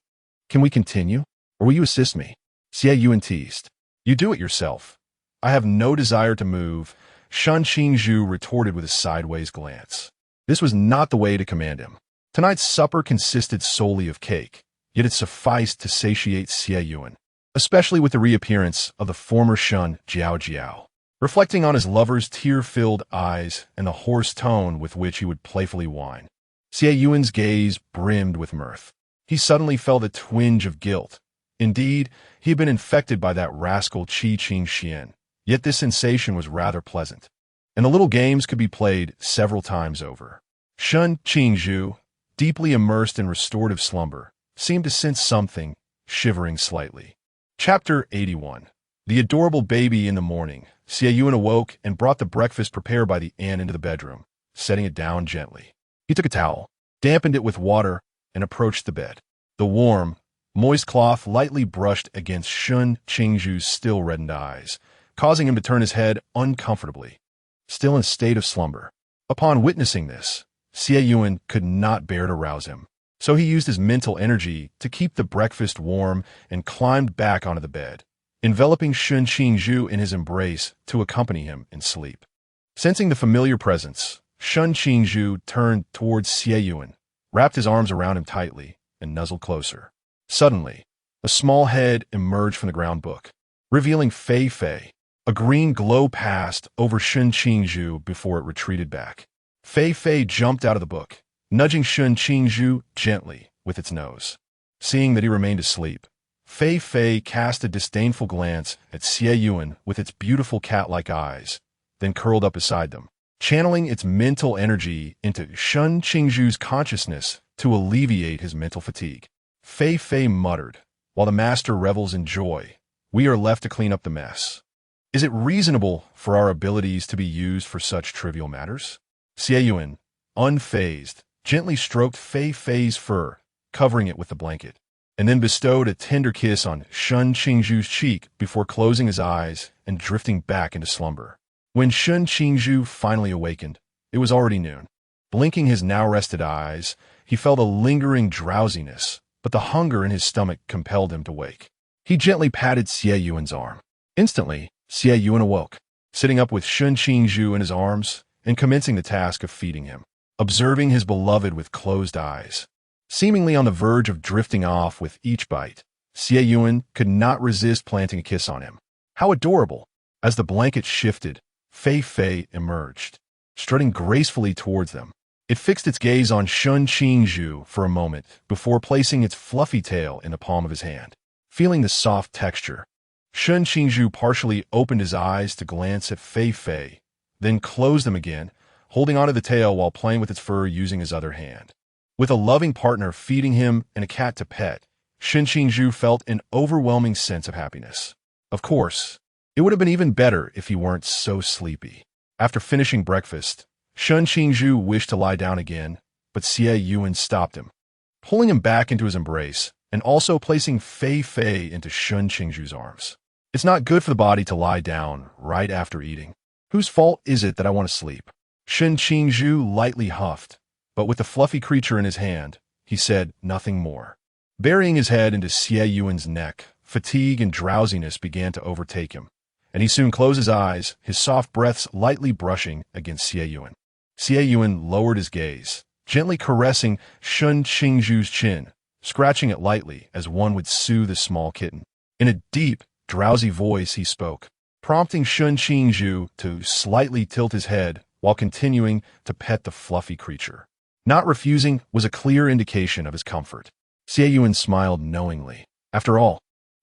"Can we continue, or will you assist me?" Xie Yunan teased. "You do it yourself. I have no desire to move," Qingzhu retorted with a sideways glance. This was not the way to command him. Tonight's supper consisted solely of cake, yet it sufficed to satiate Xie Yunan, especially with the reappearance of the former Shen Jiao. Reflecting on his lover's tear-filled eyes and the hoarse tone with which he would playfully whine, Xie Yunan's gaze brimmed with mirth. He suddenly felt a twinge of guilt. Indeed, he had been infected by that rascal Qingzhu, yet this sensation was rather pleasant, and the little games could be played several times over. Qingzhu, deeply immersed in restorative slumber, seemed to sense something, shivering slightly. Chapter 81. The adorable baby in the morning. Xie Yunan awoke and brought the breakfast prepared by the aunt into the bedroom, setting it down gently. He took a towel, dampened it with water, and approached the bed. The warm, moist cloth lightly brushed against Qingzhu's still reddened eyes, causing him to turn his head uncomfortably, still in a state of slumber. Upon witnessing this, Xie Yunan could not bear to rouse him, so he used his mental energy to keep the breakfast warm and climbed back onto the bed, enveloping Qingzhu in his embrace to accompany him in sleep. Sensing the familiar presence, Qingzhu turned towards Xie Yunan, wrapped his arms around him tightly, and nuzzled closer. Suddenly, a small head emerged from the ground book, revealing Fei. A green glow passed over Qingzhu before it retreated back. Fei jumped out of the book, nudging Qingzhu gently with its nose. Seeing that he remained asleep, Fei cast a disdainful glance at Xie Yunan with its beautiful cat-like eyes, then curled up beside them, channeling its mental energy into Qingzhu's consciousness to alleviate his mental fatigue. Fei muttered, "While the master revels in joy, we are left to clean up the mess. Is it reasonable for our abilities to be used for such trivial matters?" Xie Yunan, unfazed, gently stroked Fei's fur, covering it with the blanket, and then bestowed a tender kiss on Qingzhu's cheek before closing his eyes and drifting back into slumber. When Qingzhu finally awakened, it was already noon. Blinking his now rested eyes, he felt a lingering drowsiness, but the hunger in his stomach compelled him to wake. He gently patted Xie Yunan's arm. Instantly, Xie Yunan awoke, sitting up with Qingzhu in his arms and commencing the task of feeding him, observing his beloved with closed eyes. Seemingly on the verge of drifting off with each bite, Xie Yunan could not resist planting a kiss on him. How adorable! As the blanket shifted, Fei emerged, strutting gracefully towards them. It fixed its gaze on Qingzhu for a moment before placing its fluffy tail in the palm of his hand. Feeling the soft texture, Qingzhu partially opened his eyes to glance at Fei, then closed them again, holding onto the tail while playing with its fur using his other hand. With a loving partner feeding him and a cat to pet, Qingzhu felt an overwhelming sense of happiness. Of course, it would have been even better if he weren't so sleepy. After finishing breakfast, Qingzhu wished to lie down again, but Xie Yunan stopped him, pulling him back into his embrace and also placing Fei into Qingzhu's arms. It's not good for the body to lie down right after eating. Whose fault is it that I want to sleep? Qingzhu lightly huffed, but with the fluffy creature in his hand, he said nothing more. Burying his head into Xie Yuan's neck, fatigue and drowsiness began to overtake him, and he soon closed his eyes, his soft breaths lightly brushing against Xie Yunan. Xie Yunan lowered his gaze, gently caressing Qingzhu's chin, scratching it lightly as one would soothe a small kitten. In a deep, drowsy voice he spoke, prompting Qingzhu to slightly tilt his head while continuing to pet the fluffy creature. Not refusing was a clear indication of his comfort. Xie Yunan smiled knowingly. After all,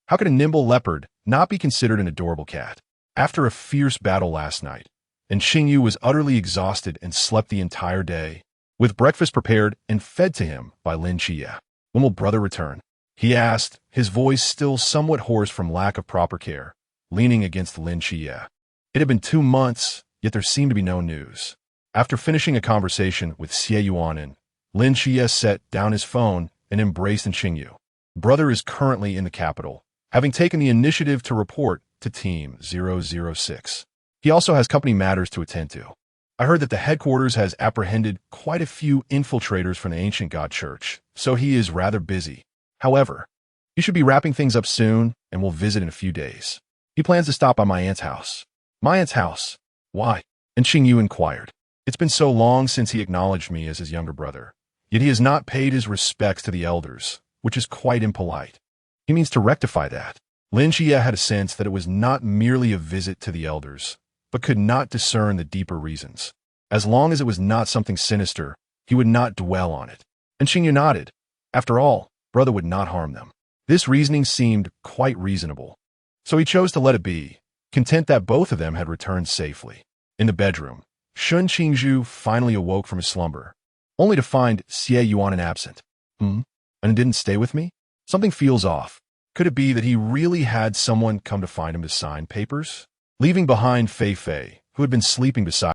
how could a nimble leopard not be considered an adorable cat? After a fierce battle last night, and Qingyu was utterly exhausted and slept the entire day, with breakfast prepared and fed to him by Lin Xie. When will brother return? He asked, his voice still somewhat hoarse from lack of proper care, leaning against Lin Xie. It had been 2 months, yet there seemed to be no news. After finishing a conversation with Xie Yunan, Lin Xie set down his phone and embraced Qingyu. Brother is currently in the capital, having taken the initiative to report to Team 006. He also has company matters to attend to. I heard that the headquarters has apprehended quite a few infiltrators from the ancient god church, so he is rather busy. However, he should be wrapping things up soon and will visit in a few days. He plans to stop by my aunt's house. My aunt's house? Why? And Qingyu inquired. It's been so long since he acknowledged me as his younger brother, yet he has not paid his respects to the elders, which is quite impolite. He means to rectify that. Lin Xie had a sense that it was not merely a visit to the elders, but could not discern the deeper reasons. As long as it was not something sinister, he would not dwell on it. And Qingyu nodded. After all, brother would not harm them. This reasoning seemed quite reasonable. So he chose to let it be, content that both of them had returned safely. In the bedroom, Qingzhu finally awoke from his slumber, only to find Xie Yunan absent. And it didn't stay with me? Something feels off. Could it be that he really had someone come to find him to sign papers? Leaving behind Fei, who had been sleeping beside